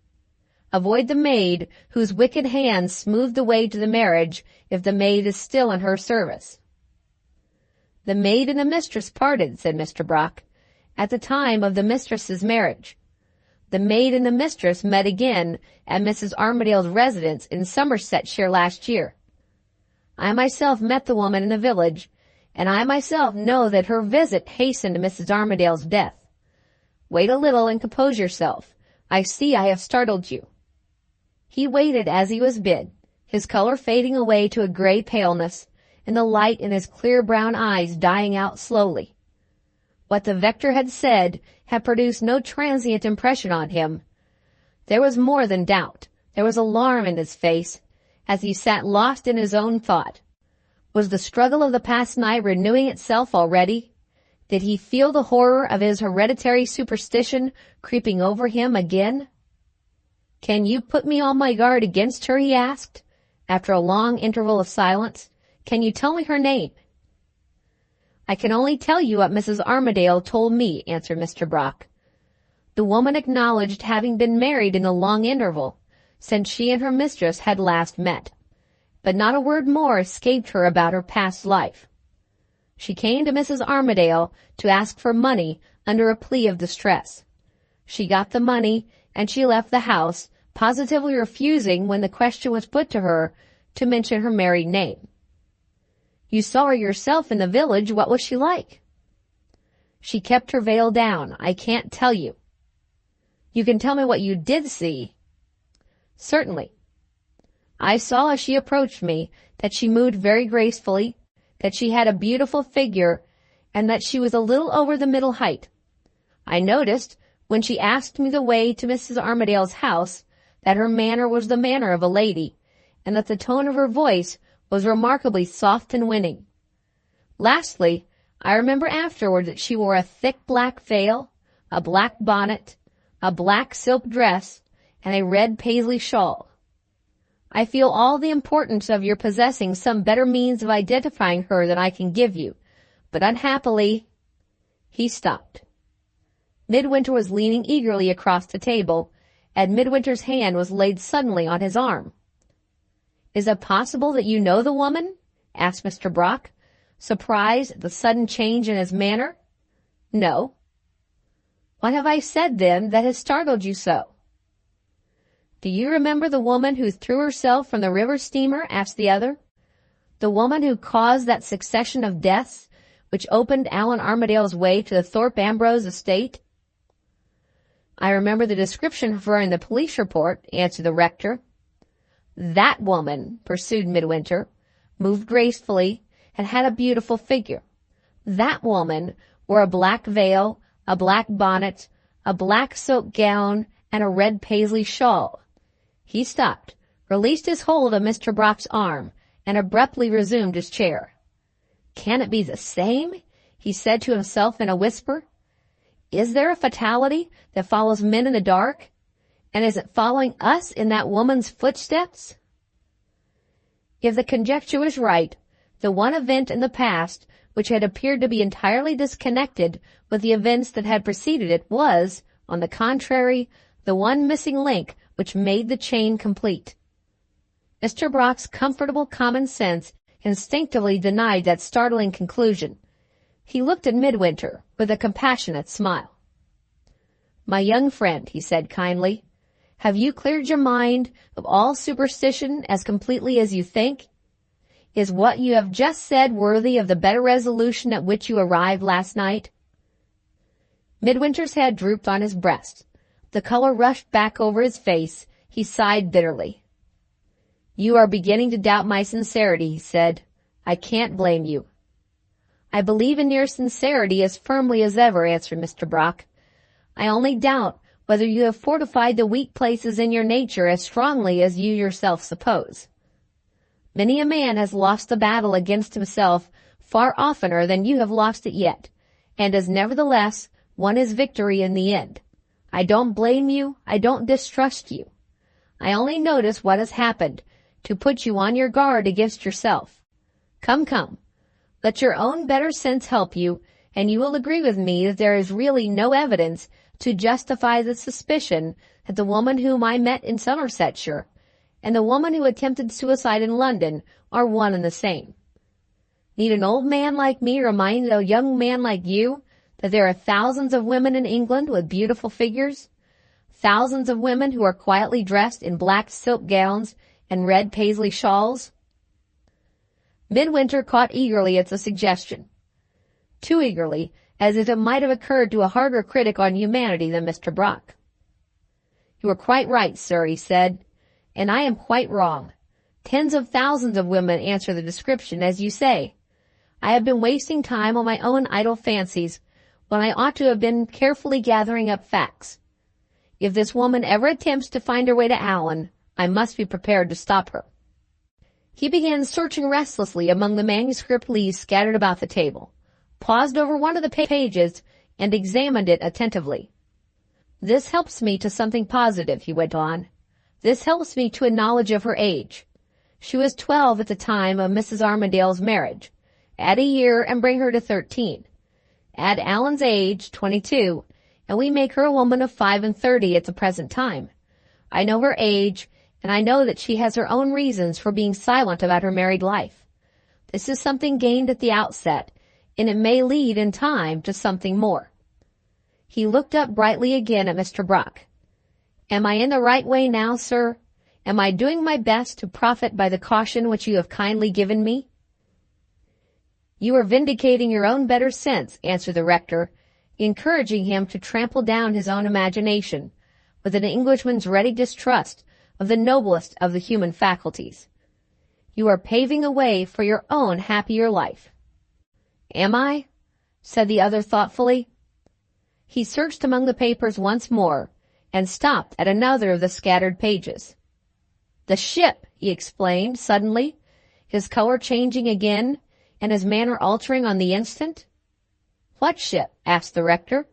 "Avoid the maid whose wicked hands smooth the way to the marriage, if the maid is still in her service." "The maid and the mistress parted," said Mr. Brock, "at the time of the mistress's marriage. The maid and the mistress met again at Mrs. Armadale's residence in Somersetshire last year. I myself met the woman in the village, and I myself know that her visit hastened Mrs. Armadale's death. Wait a little and compose yourself. I see I have startled you." He waited as he was bid, his color fading away to a gray paleness, and the light in his clear brown eyes dying out slowly. What the rector had said had produced no transient impression on him. There was more than doubt. There was alarm in his face, as he sat lost in his own thought. Was the struggle of the past night renewing itself already? Did he feel the horror of his hereditary superstition creeping over him again? "Can you put me on my guard against her?" he asked, after a long interval of silence. "Can you tell me her name?" "I can only tell you what Mrs. Armadale told me," answered Mr. Brock. The woman acknowledged having been married in the long interval since she and her mistress had last met, but not a word more escaped her about her past life. She came to Mrs. Armadale to ask for money under a plea of distress. She got the money, and she left the house, positively refusing, when the question was put to her, to mention her married name. "You saw her yourself in the village. What was she like?" "She kept her veil down. I can't tell you." "You can tell me what you did see." "Certainly. I saw as she approached me that she moved very gracefully, that she had a beautiful figure, and that she was a little over the middle height. I noticed, when she asked me the way to Mrs. Armadale's house, that her manner was the manner of a lady, and that the tone of her voice was remarkably soft and winning. Lastly, I remember afterward that she wore a thick black veil, a black bonnet, a black silk dress, and a red paisley shawl. I feel all the importance of your possessing some better means of identifying her than I can give you, but unhappily—" He stopped. Midwinter was leaning eagerly across the table, and Midwinter's hand was laid suddenly on his arm. "Is it possible that you know the woman?" asked Mr. Brock, surprised at the sudden change in his manner. "No." "What have I said, then, that has startled you so?" "Do you remember the woman who threw herself from the river steamer?" asked the other. "The woman who caused that succession of deaths which opened Allan Armadale's way to the Thorpe Ambrose estate?" "I remember the description of her in the police report," answered the rector. "That woman," pursued Midwinter, "moved gracefully and had a beautiful figure. That woman wore a black veil, a black bonnet, a black silk gown, and a red paisley shawl." He stopped, released his hold of Mr. Brock's arm, and abruptly resumed his chair. "Can it be the same?" he said to himself in a whisper. "Is there a fatality that follows men in the dark? And is it following us in that woman's footsteps?" If the conjecture was right, the one event in the past which had appeared to be entirely disconnected with the events that had preceded it was, on the contrary, the one missing link which made the chain complete. Mr. Brock's comfortable common sense instinctively denied that startling conclusion. He looked at Midwinter with a compassionate smile. "My young friend," he said kindly, "have you cleared your mind of all superstition as completely as you think? Is what you have just said worthy of the better resolution at which you arrived last night?" Midwinter's head drooped on his breast. The color rushed back over his face. He sighed bitterly. "You are beginning to doubt my sincerity," he said. "I can't blame you." "I believe in your sincerity as firmly as ever," answered Mr. Brock. "I only doubt whether you have fortified the weak places in your nature as strongly as you yourself suppose. Many a man has lost the battle against himself far oftener than you have lost it yet, and has nevertheless won his victory in the end. I don't blame you. I don't distrust you. I only notice what has happened to put you on your guard against yourself. Come, come. Let your own better sense help you, and you will agree with me that there is really no evidence to justify the suspicion that the woman whom I met in Somersetshire and the woman who attempted suicide in London are one and the same. Need an old man like me remind a young man like you that there are thousands of women in England with beautiful figures? Thousands of women who are quietly dressed in black silk gowns and red paisley shawls?" Midwinter caught eagerly at the suggestion. Too eagerly, as if it might have occurred to a harder critic on humanity than Mr. Brock. "You are quite right, sir," he said, "and I am quite wrong. Tens of thousands of women answer the description, as you say. I have been wasting time on my own idle fancies, when I ought to have been carefully gathering up facts. If this woman ever attempts to find her way to Allan, I must be prepared to stop her." He began searching restlessly among the manuscript leaves scattered about the table, paused over one of the pages, and examined it attentively. "This helps me to something positive," he went on. "This helps me to a knowledge of her age. She was 12 at the time of Mrs. Armadale's marriage. Add a year and bring her to 13. Add Allan's age, 22, and we make her a woman of 35 at the present time. I know her age, and I know that she has her own reasons for being silent about her married life. This is something gained at the outset, and it may lead in time to something more." He looked up brightly again at Mr. Brock. "Am I in the right way now, sir? Am I doing my best to profit by the caution which you have kindly given me?" "You are vindicating your own better sense," answered the rector, encouraging him to trample down his own imagination with an Englishman's ready distrust of the noblest of the human faculties. "You are paving the way for your own happier life." "Am I?" said the other thoughtfully. He searched among the papers once more, and stopped at another of the scattered pages. "The ship!" he exclaimed suddenly, his color changing again, and his manner altering on the instant. "What ship?" asked the rector.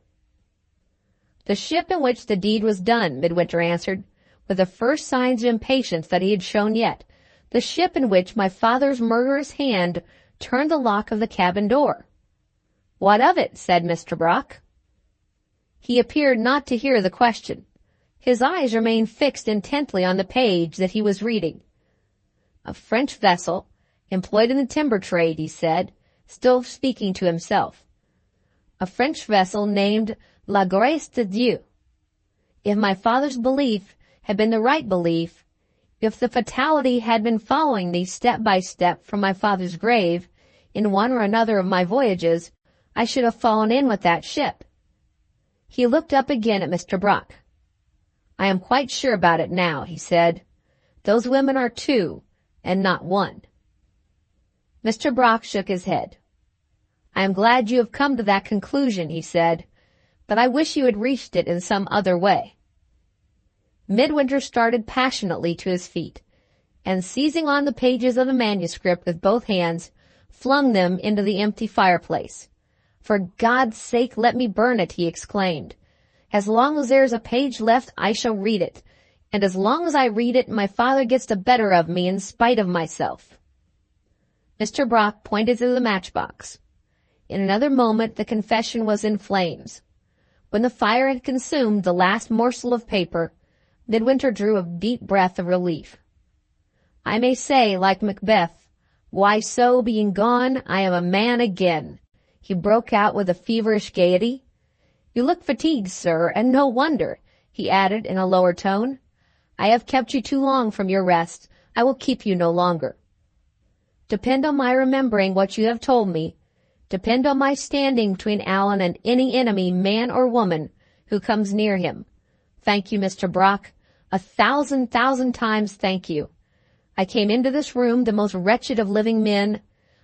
"The ship in which the deed was done," Midwinter answered, with the first signs of impatience that he had shown yet. "The ship in which my father's murderous hand turned the lock of the cabin door." "What of it?" said Mr. Brock. He appeared not to hear the question. His eyes remained fixed intently on the page that he was reading. "A French vessel, employed in the timber trade," he said, still speaking to himself. "A French vessel named La Grace de Dieu. If my father's belief had been the right belief, if the fatality had been following me step by step from my father's grave, in one or another of my voyages, I should have fallen in with that ship." He looked up again at Mr. Brock. "I am quite sure about it now," he said. "Those women are two, and not one." Mr. Brock shook his head. "I am glad you have come to that conclusion," he said, "but I wish you had reached it in some other way." Midwinter started passionately to his feet, and seizing on the pages of the manuscript with both hands, flung them into the empty fireplace. "For God's sake, let me burn it," he exclaimed. "As long as there is a page left, I shall read it, and as long as I read it, my father gets the better of me in spite of myself." Mr. Brock pointed to the matchbox. In another moment the confession was in flames. When the fire had consumed the last morsel of paper, Midwinter drew a deep breath of relief. "I may say, like Macbeth, 'Why so, being gone, I am a man again,'" he broke out with a feverish gaiety. You look fatigued, sir, and no wonder," he added in a lower tone. "I have kept you too long from your rest. I will keep you no longer. Depend on my remembering what you have told me. Depend on my standing between Allan and any enemy, man or woman, who comes near him. Thank you, Mr. Brock. 1,000,000 times thank you. I came into this room the most wretched of living men.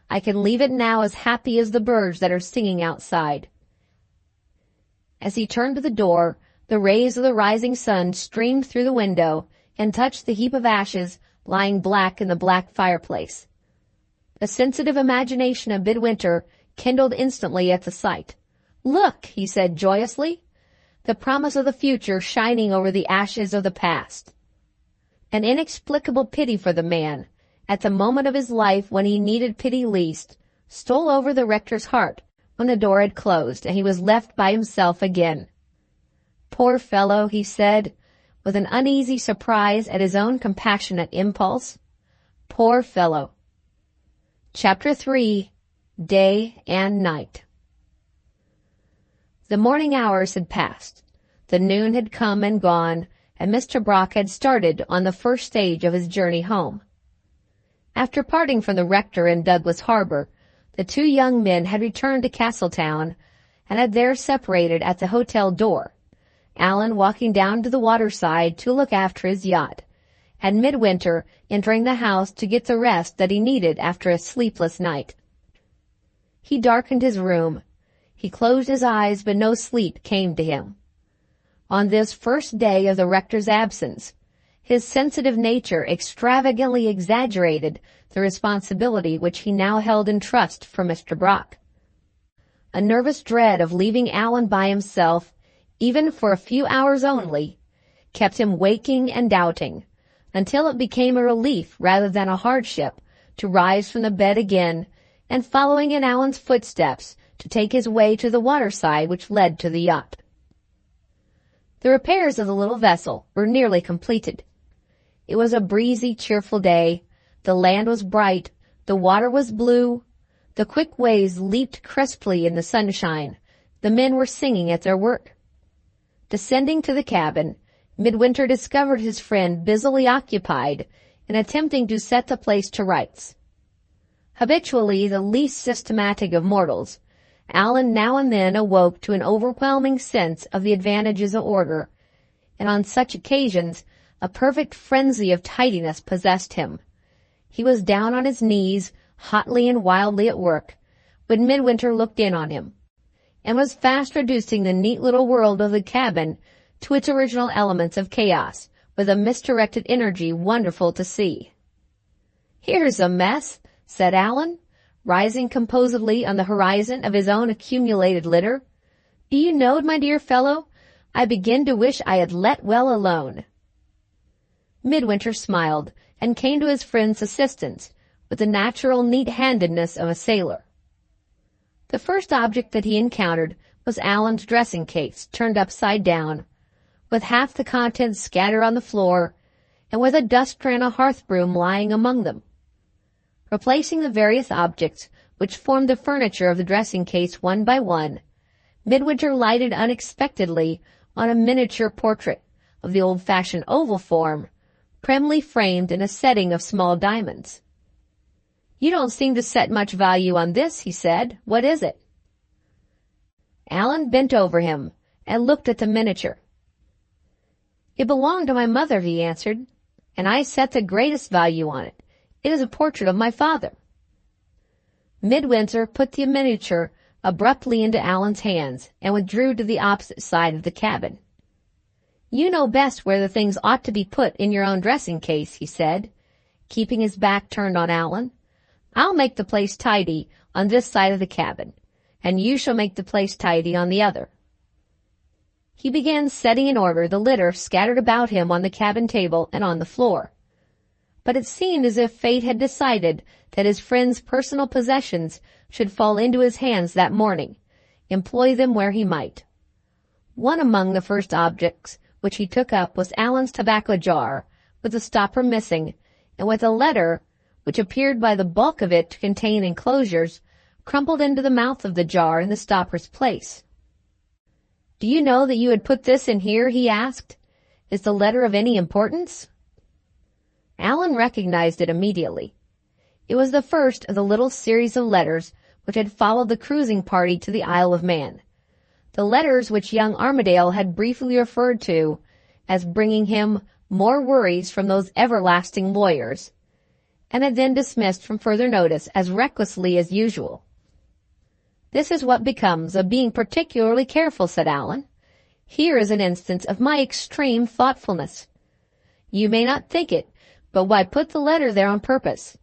I can leave it now as happy as the birds that are singing outside." As he turned to the door, the rays of the rising sun streamed through the window and touched the heap of ashes lying black in the black fireplace. The sensitive imagination of Midwinter kindled instantly at the sight. "Look," he said joyously, "the promise of the future shining over the ashes of the past." An inexplicable pity for the man, at the moment of his life when he needed pity least, stole over the rector's heart when the door had closed and he was left by himself again. "Poor fellow," he said, with an uneasy surprise at his own compassionate impulse. "Poor fellow." Chapter 3. Day and Night. The morning hours had passed. The noon had come and gone, and Mr. Brock had started on the first stage of his journey home. After parting from the rector in Douglas Harbor, the two young men had returned to Castletown and had there separated at the hotel door, Allan walking down to the waterside to look after his yacht, and Midwinter entering the house to get the rest that he needed after a sleepless night. He darkened his room. He closed his eyes, but no sleep came to him. On this first day of the rector's absence, his sensitive nature extravagantly exaggerated the responsibility which he now held in trust for Mr. Brock. A nervous dread of leaving Allan by himself, even for a few hours only, kept him waking and doubting, until it became a relief rather than a hardship to rise from the bed again and, following in Allan's footsteps, to take his way to the waterside which led to the yacht. The repairs of the little vessel were nearly completed. It was a breezy, cheerful day. The land was bright. The water was blue. The quick waves leaped crisply in the sunshine. The men were singing at their work. Descending to the cabin, Midwinter discovered his friend busily occupied in attempting to set the place to rights. Habitually the least systematic of mortals, Allan now and then awoke to an overwhelming sense of the advantages of order, and on such occasions a perfect frenzy of tidiness possessed him. He was down on his knees, hotly and wildly at work, when Midwinter looked in on him, and was fast reducing the neat little world of the cabin to its original elements of chaos, with a misdirected energy wonderful to see. "Here's a mess," said Allan, rising composedly on the horizon of his own accumulated litter. "Do you know, my dear fellow, I begin to wish I had let well alone." Midwinter smiled and came to his friend's assistance with the natural neat-handedness of a sailor. The first object that he encountered was Allan's dressing case turned upside down, with half the contents scattered on the floor, and with a duster and a hearth-broom lying among them. Replacing the various objects which formed the furniture of the dressing case one by one, Midwinter lighted unexpectedly on a miniature portrait of the old-fashioned oval form, primly framed in a setting of small diamonds. "You don't seem to set much value on this," he said. "What is it?" Allan bent over him and looked at the miniature. "It belonged to my mother," he answered, "and I set the greatest value on it. It is a portrait of my father." Midwinter put the miniature abruptly into Allan's hands and withdrew to the opposite side of the cabin. "You know best where the things ought to be put in your own dressing case," he said, keeping his back turned on Allan. "I'll make the place tidy on this side of the cabin, and you shall make the place tidy on the other." He began setting in order the litter scattered about him on the cabin table and on the floor. But it seemed as if fate had decided that his friend's personal possessions should fall into his hands that morning, employ them where he might. One among the first objects which he took up was Allan's tobacco jar, with the stopper missing, and with a letter, which appeared by the bulk of it to contain enclosures, crumpled into the mouth of the jar in the stopper's place. "Do you know that you had put this in here?" he asked. "Is the letter of any importance?" Allan recognized it immediately. It was the first of the little series of letters which had followed the cruising party to the Isle of Man. The letters which young Armadale had briefly referred to as bringing him more worries from those everlasting lawyers, and had then dismissed from further notice as recklessly as usual. "This is what becomes of being particularly careful," said Allan. "Here is an instance of my extreme thoughtfulness. You may not think it, but I put the letter there on purpose.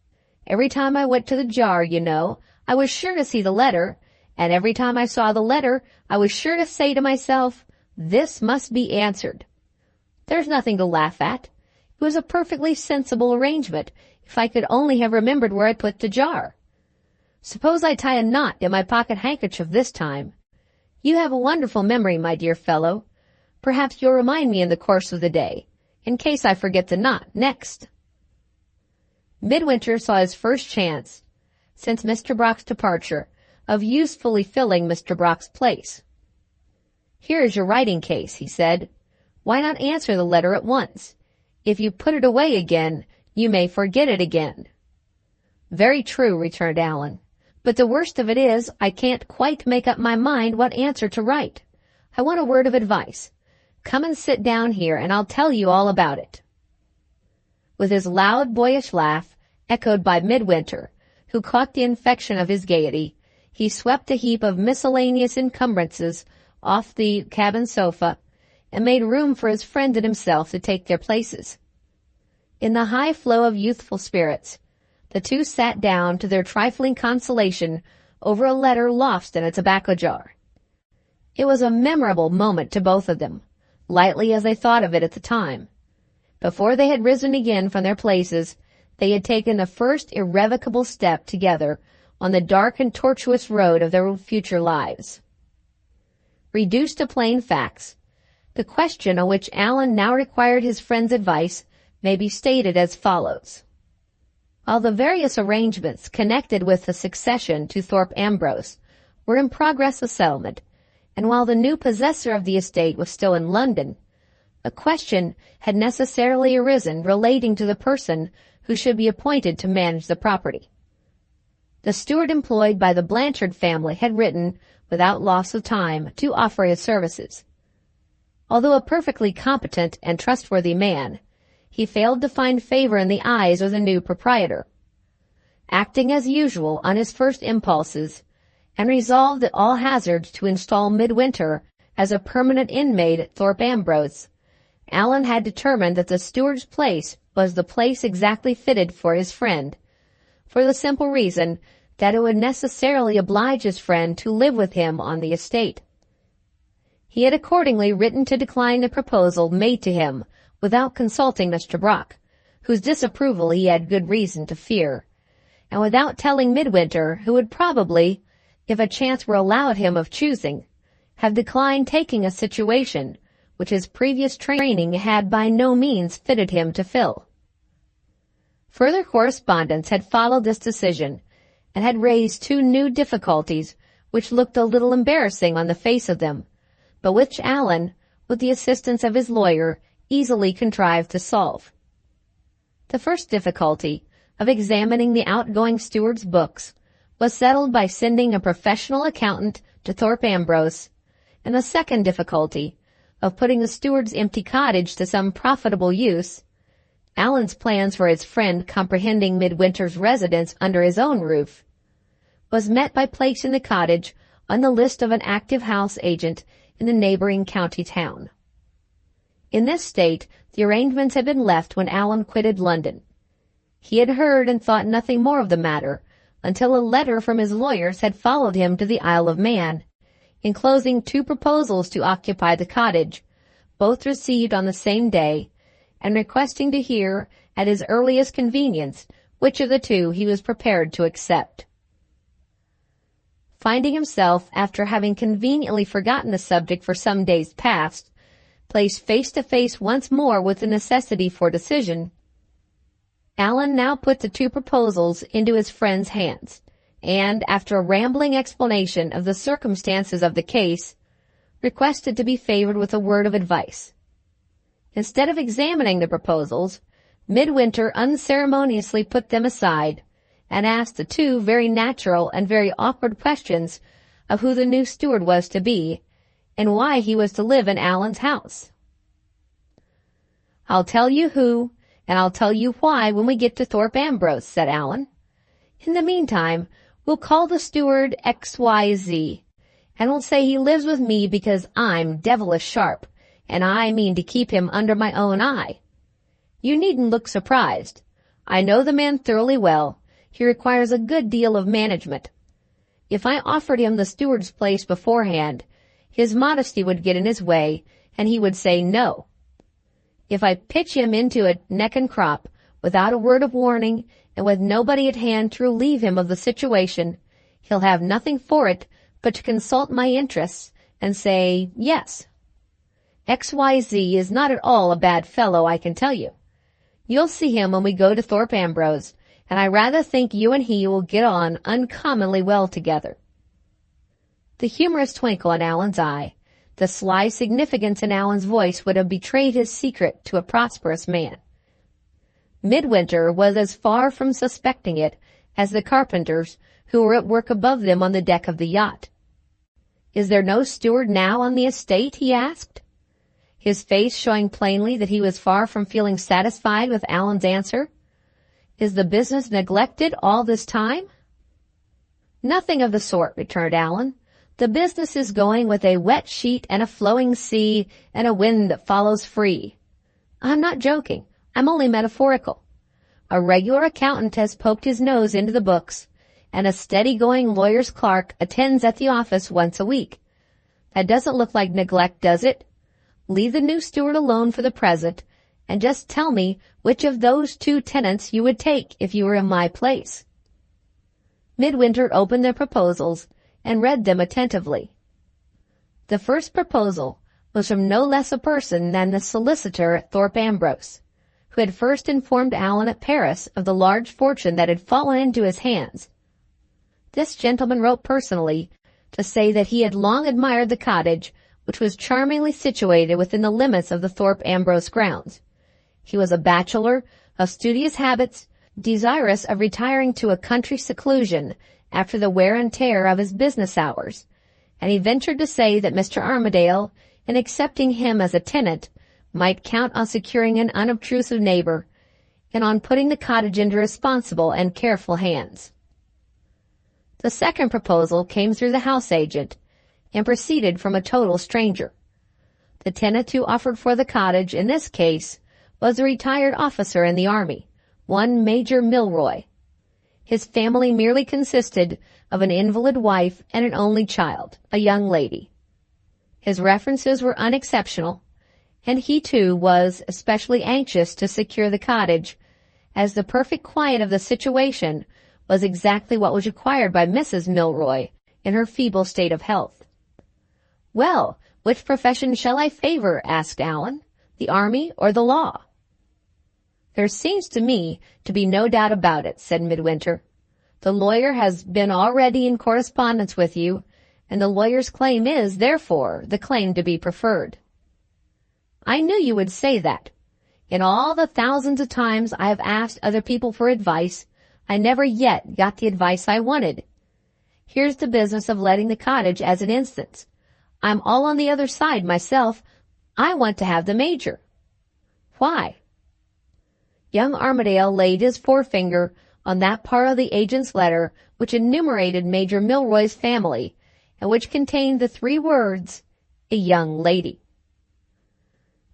Every time I went to the jar, you know, I was sure to see the letter, and every time I saw the letter, I was sure to say to myself, 'This must be answered.' There's nothing to laugh at. It was a perfectly sensible arrangement, if I could only have remembered where I put the jar. Suppose I tie a knot in my pocket handkerchief this time. You have a wonderful memory, my dear fellow. Perhaps you'll remind me in the course of the day, in case I forget the knot next." Midwinter saw his first chance, since Mr. Brock's departure, of usefully filling Mr. Brock's place. "Here is your writing case," he said. "Why not answer the letter at once? If you put it away again, you may forget it again." "Very true," returned Allan. "But the worst of it is, I can't quite make up my mind what answer to write. I want a word of advice. Come and sit down here, and I'll tell you all about it." With his loud, boyish laugh, echoed by Midwinter, who caught the infection of his gaiety, he swept a heap of miscellaneous encumbrances off the cabin sofa, and made room for his friend and himself to take their places. In the high flow of youthful spirits, the two sat down to their trifling consolation over a letter lost in a tobacco jar. It was a memorable moment to both of them, lightly as they thought of it at the time. Before they had risen again from their places, they had taken the first irrevocable step together on the dark and tortuous road of their future lives. Reduced to plain facts, the question on which Allan now required his friend's advice may be stated as follows. While the various arrangements connected with the succession to Thorpe Ambrose were in progress of settlement, and while the new possessor of the estate was still in London, a question had necessarily arisen relating to the person who should be appointed to manage the property. The steward employed by the Blanchard family had written, without loss of time, to offer his services. Although a perfectly competent and trustworthy man, he failed to find favor in the eyes of the new proprietor. Acting as usual on his first impulses, and resolved at all hazards to install Midwinter as a permanent inmate at Thorpe Ambrose, Allan had determined that the steward's place was the place exactly fitted for his friend, for the simple reason that it would necessarily oblige his friend to live with him on the estate. He had accordingly written to decline the proposal made to him without consulting Mr. Brock, whose disapproval he had good reason to fear, and without telling Midwinter, who would probably, if a chance were allowed him of choosing, have declined taking a situation which his previous training had by no means fitted him to fill. Further correspondence had followed this decision, and had raised two new difficulties which looked a little embarrassing on the face of them, but which Allan, with the assistance of his lawyer, easily contrived to solve. The first difficulty, of examining the outgoing steward's books, was settled by sending a professional accountant to Thorpe Ambrose, and the second difficulty, of putting the steward's empty cottage to some profitable use, Allan's plans for his friend comprehending Midwinter's residence under his own roof, was met by placing the cottage on the list of an active house agent in the neighboring county town. In this state, the arrangements had been left when Allan quitted London. He had heard and thought nothing more of the matter until a letter from his lawyers had followed him to the Isle of Man, enclosing two proposals to occupy the cottage, both received on the same day, and requesting to hear, at his earliest convenience, which of the two he was prepared to accept. Finding himself, after having conveniently forgotten the subject for some days past, placed face to face once more with the necessity for decision, Allan now put the two proposals into his friend's hands, and, after a rambling explanation of the circumstances of the case, requested to be favored with a word of advice. Instead of examining the proposals, Midwinter unceremoniously put them aside and asked the two very natural and very awkward questions of who the new steward was to be and why he was to live in Allan's house. "I'll tell you who, and I'll tell you why when we get to Thorpe Ambrose," said Allan. "In the meantime, we'll call the steward XYZ, and we'll say he lives with me because I'm devilish sharp, and I mean to keep him under my own eye. You needn't look surprised. I know the man thoroughly well. He requires a good deal of management. If I offered him the steward's place beforehand, his modesty would get in his way, and he would say no. If I pitch him into a neck and crop, without a word of warning, and with nobody at hand to relieve him of the situation, he'll have nothing for it but to consult my interests and say yes. XYZ is not at all a bad fellow, I can tell you. You'll see him when we go to Thorpe Ambrose, and I rather think you and he will get on uncommonly well together." The humorous twinkle in Allan's eye, the sly significance in Allan's voice would have betrayed his secret to a prosperous man. Midwinter was as far from suspecting it as the carpenters who were at work above them on the deck of the yacht. "Is there no steward now on the estate?" he asked, his face showing plainly that he was far from feeling satisfied with Allan's answer. "Is the business neglected all this time?" "Nothing of the sort," returned Allan. "The business is going with a wet sheet and a flowing sea and a wind that follows free. I'm not joking. I'm only metaphorical. A regular accountant has poked his nose into the books, and a steady-going lawyer's clerk attends at the office once a week. That doesn't look like neglect, does it? Leave the new steward alone for the present, and just tell me which of those two tenants you would take if you were in my place." Midwinter opened the proposals and read them attentively. The first proposal was from no less a person than the solicitor at Thorpe Ambrose, who had first informed Allan at Paris of the large fortune that had fallen into his hands. This gentleman wrote personally to say that he had long admired the cottage, which was charmingly situated within the limits of the Thorpe Ambrose grounds. He was a bachelor of studious habits, desirous of retiring to a country seclusion after the wear and tear of his business hours, and he ventured to say that Mr. Armadale, in accepting him as a tenant, might count on securing an unobtrusive neighbor, and on putting the cottage into responsible and careful hands. The second proposal came through the house agent, and proceeded from a total stranger. The tenant who offered for the cottage in this case was a retired officer in the army, one Major Milroy. His family merely consisted of an invalid wife and an only child, a young lady. His references were unexceptional, and he too was especially anxious to secure the cottage, as the perfect quiet of the situation was exactly what was required by Mrs. Milroy in her feeble state of health. "Well, which profession shall I favor?" asked Allan. "The army or the law?" "There seems to me to be no doubt about it," said Midwinter. "The lawyer has been already in correspondence with you, and the lawyer's claim is, therefore, the claim to be preferred." "I knew you would say that. In all the thousands of times I have asked other people for advice, I never yet got the advice I wanted. Here's the business of letting the cottage as an instance. I'm all on the other side myself. I want to have the Major." "Why?" Young Armadale laid his forefinger on that part of the agent's letter which enumerated Major Milroy's family, and which contained the 3 words, "a young lady."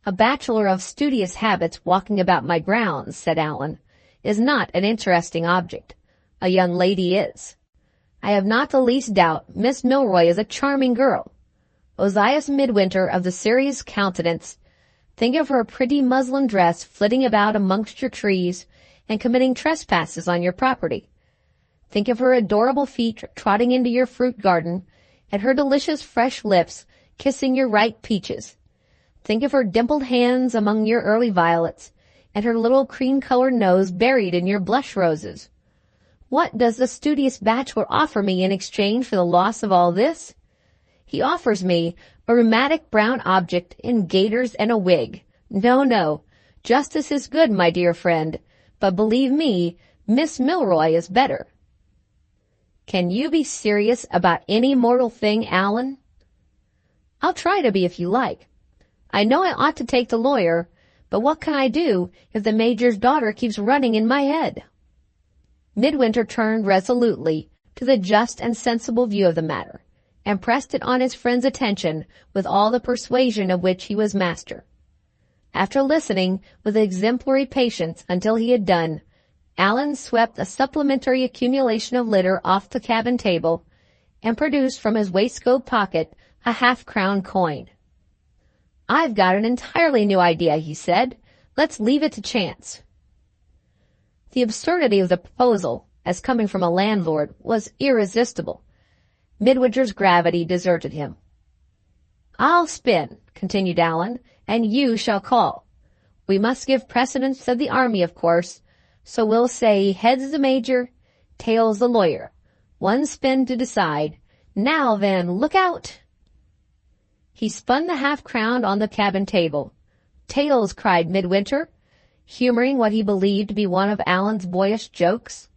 "A bachelor of studious habits walking about my grounds," said Allan, "is not an interesting object. A young lady is. I have not the least doubt Miss Milroy is a charming girl. Ozias Midwinter of the serious countenance, think of her pretty muslin dress flitting about amongst your trees and committing trespasses on your property. Think of her adorable feet trotting into your fruit garden, and her delicious fresh lips kissing your ripe peaches. Think of her dimpled hands among your early violets, and her little cream-colored nose buried in your blush roses. What does the studious bachelor offer me in exchange for the loss of all this? He offers me a rheumatic brown object in gaiters and a wig. No, no, justice is good, my dear friend, but believe me, Miss Milroy is better. Can you be serious about any mortal thing, Allan? I'll try to be if you like. I know I ought to take the lawyer, but what can I do if the Major's daughter keeps running in my head? Midwinter turned resolutely to the just and sensible view of the matter, and pressed it on his friend's attention with all the persuasion of which he was master. After listening with exemplary patience until he had done, Allan swept a supplementary accumulation of litter off the cabin table, and produced from his waistcoat pocket a half-crown coin. "I've got an entirely new idea," he said. "Let's leave it to chance." The absurdity of the proposal, as coming from a landlord, was irresistible. Midwinter's gravity deserted him. "I'll spin," continued Allan, "and you shall call. We must give precedence to the army, of course, so we'll say heads the major, tails the lawyer. One spin to decide. Now then, look out!" He spun the half-crown on the cabin table. "Tails," cried Midwinter, humoring what he believed to be one of Allan's boyish jokes.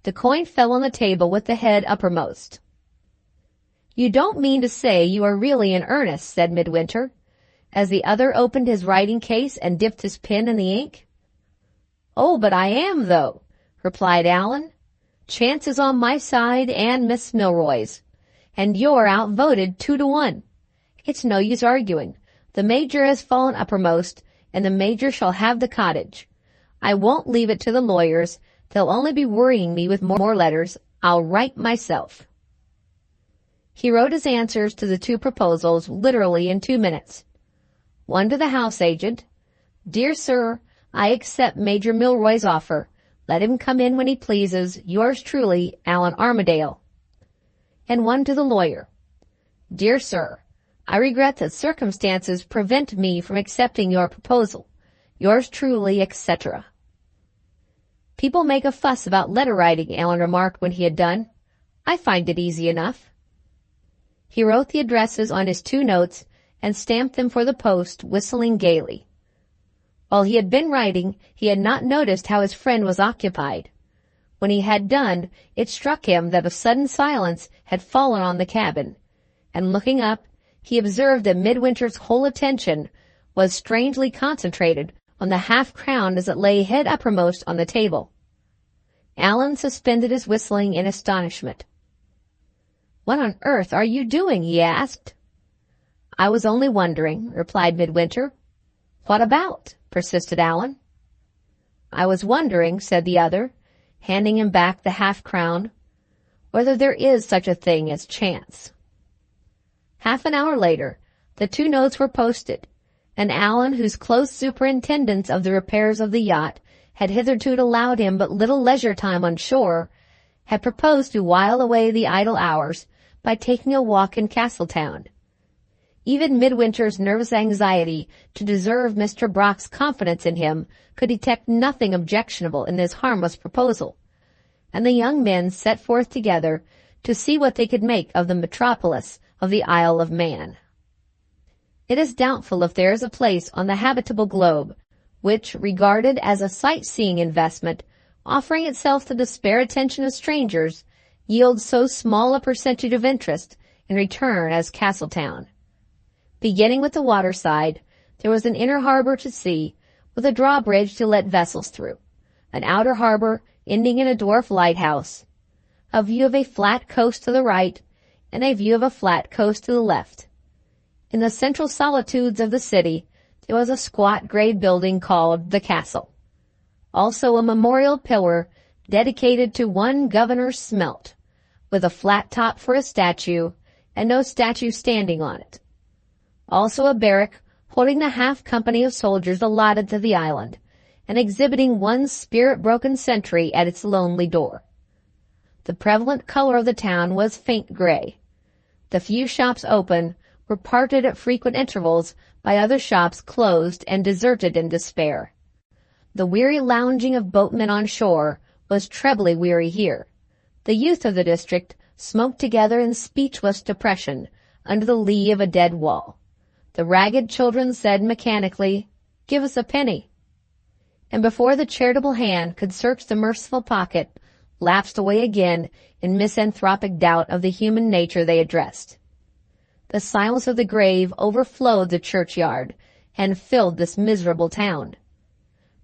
The coin fell on the table with the head uppermost. "You don't mean to say you are really in earnest," said Midwinter, as the other opened his writing case and dipped his pen in the ink. "Oh, but I am, though," replied Allan. "Chance is on my side and Miss Milroy's, and you're outvoted 2-1. It's no use arguing. The Major has fallen uppermost, and the Major shall have the cottage. I won't leave it to the lawyers. They'll only be worrying me with more letters. I'll write myself." He wrote his answers to the two proposals literally in 2 minutes. One to the house agent: "Dear sir, I accept Major Milroy's offer. Let him come in when he pleases. Yours truly, Allan Armadale." And one to the lawyer: "Dear sir, I regret that circumstances prevent me from accepting your proposal. Yours truly, etc." "People make a fuss about letter writing," Allan remarked when he had done. "I find it easy enough." He wrote the addresses on his 2 notes and stamped them for the post, whistling gaily. While he had been writing, he had not noticed how his friend was occupied. When he had done, it struck him that a sudden silence had fallen on the cabin, and looking up, he observed that Midwinter's whole attention was strangely concentrated on the half-crown as it lay head uppermost on the table. Allan suspended his whistling in astonishment. "What on earth are you doing?" he asked. "I was only wondering," replied Midwinter. "What about?" persisted Allan. "I was wondering," said the other, handing him back the half-crown, "whether there is such a thing as chance." Half an hour later, the 2 notes were posted, and Allan, whose close superintendence of the repairs of the yacht had hitherto allowed him but little leisure time on shore, had proposed to while away the idle hours by taking a walk in Castletown. Even Midwinter's nervous anxiety to deserve Mr. Brock's confidence in him could detect nothing objectionable in this harmless proposal, and the young men set forth together to see what they could make of the metropolis of the Isle of Man. It is doubtful if there is a place on the habitable globe which, regarded as a sightseeing investment, offering itself to the spare attention of strangers, yields so small a percentage of interest in return as Castletown. Beginning with the waterside, there was an inner harbor to see, with a drawbridge to let vessels through, an outer harbor ending in a dwarf lighthouse, a view of a flat coast to the right, and a view of a flat coast to the left. In the central solitudes of the city, there was a squat gray building called the Castle. Also a memorial pillar dedicated to one Governor Smelt, with a flat top for a statue, and no statue standing on it. Also a barrack holding the half company of soldiers allotted to the island, and exhibiting one spirit-broken sentry at its lonely door. The prevalent color of the town was faint gray. The few shops open were parted at frequent intervals by other shops closed and deserted in despair. The weary lounging of boatmen on shore was trebly weary here. The youth of the district smoked together in speechless depression under the lee of a dead wall. The ragged children said mechanically, "Give us a penny," and before the charitable hand could search the merciful pocket, lapsed away again in misanthropic doubt of the human nature they addressed. The silence of the grave overflowed the churchyard and filled this miserable town.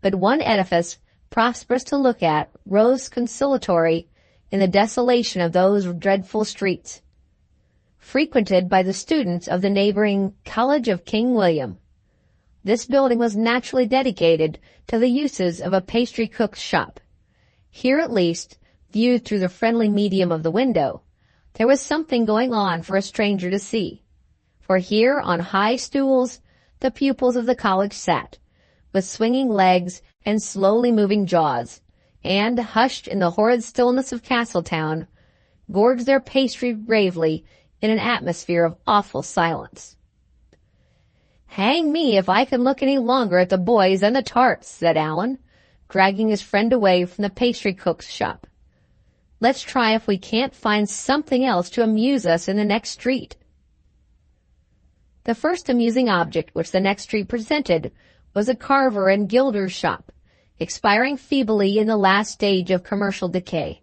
But one edifice, prosperous to look at, rose consolatory in the desolation of those dreadful streets, frequented by the students of the neighboring College of King William. This building was naturally dedicated to the uses of a pastry cook's shop. Here at least, viewed through the friendly medium of the window, there was something going on for a stranger to see. For here, on high stools, the pupils of the college sat, with swinging legs and slowly moving jaws, and, hushed in the horrid stillness of Castletown, gorged their pastry gravely in an atmosphere of awful silence. "Hang me if I can look any longer at the boys and the tarts," said Allan, dragging his friend away from the pastry cook's shop. "Let's try if we can't find something else to amuse us in the next street." The first amusing object which the next street presented was a carver and gilder's shop, expiring feebly in the last stage of commercial decay.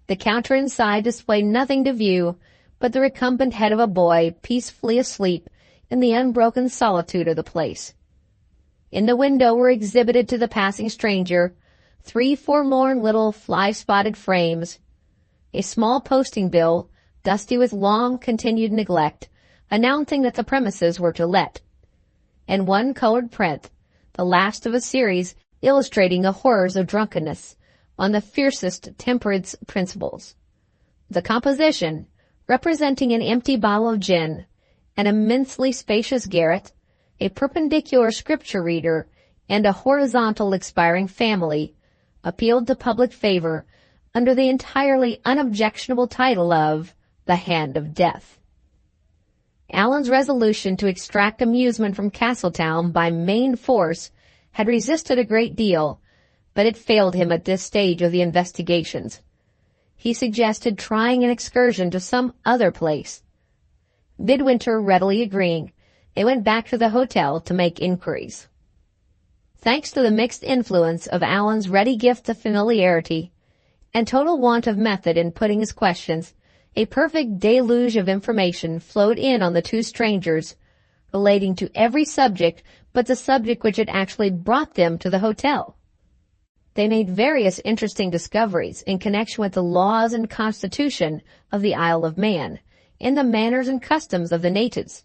The counter inside displayed nothing to view but the recumbent head of a boy peacefully asleep in the unbroken solitude of the place. In the window were exhibited to the passing stranger 3 forlorn little fly-spotted frames, a small posting bill, dusty with long-continued neglect, announcing that the premises were to let, and one colored print, the last of a series illustrating the horrors of drunkenness on the fiercest temperance principles. The composition, representing an empty bottle of gin, an immensely spacious garret, a perpendicular scripture reader, and a horizontal expiring family, appealed to public favor under the entirely unobjectionable title of The Hand of Death. Allan's resolution to extract amusement from Castletown by main force had resisted a great deal, but it failed him at this stage of the investigations. He suggested trying an excursion to some other place. Midwinter readily agreeing, they went back to the hotel to make inquiries. Thanks to the mixed influence of Allan's ready gift of familiarity and total want of method in putting his questions, a perfect deluge of information flowed in on the two strangers, relating to every subject but the subject which had actually brought them to the hotel. They made various interesting discoveries in connection with the laws and constitution of the Isle of Man, and the manners and customs of the natives.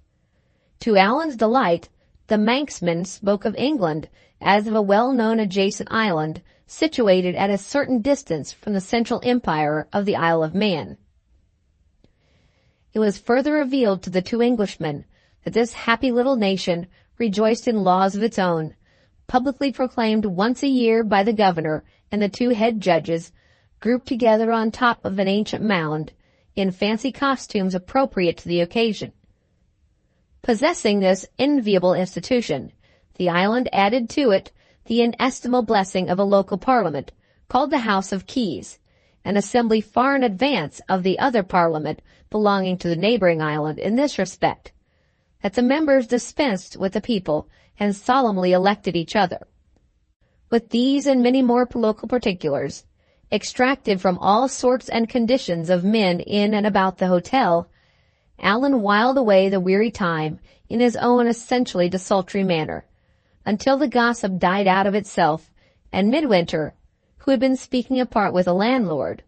To Allan's delight, the Manxman spoke of England as of a well-known adjacent island situated at a certain distance from the central empire of the Isle of Man. It was further revealed to the two Englishmen that this happy little nation rejoiced in laws of its own, publicly proclaimed once a year by the governor and the two head judges, grouped together on top of an ancient mound, in fancy costumes appropriate to the occasion. Possessing this enviable institution, the island added to it the inestimable blessing of a local parliament, called the House of Keys, an assembly far in advance of the other parliament belonging to the neighboring island in this respect, that the members dispensed with the people and solemnly elected each other. With these and many more local particulars, extracted from all sorts and conditions of men in and about the hotel, Allan whiled away the weary time in his own essentially desultory manner, until the gossip died out of itself, and Midwinter, who had been speaking apart with the landlord,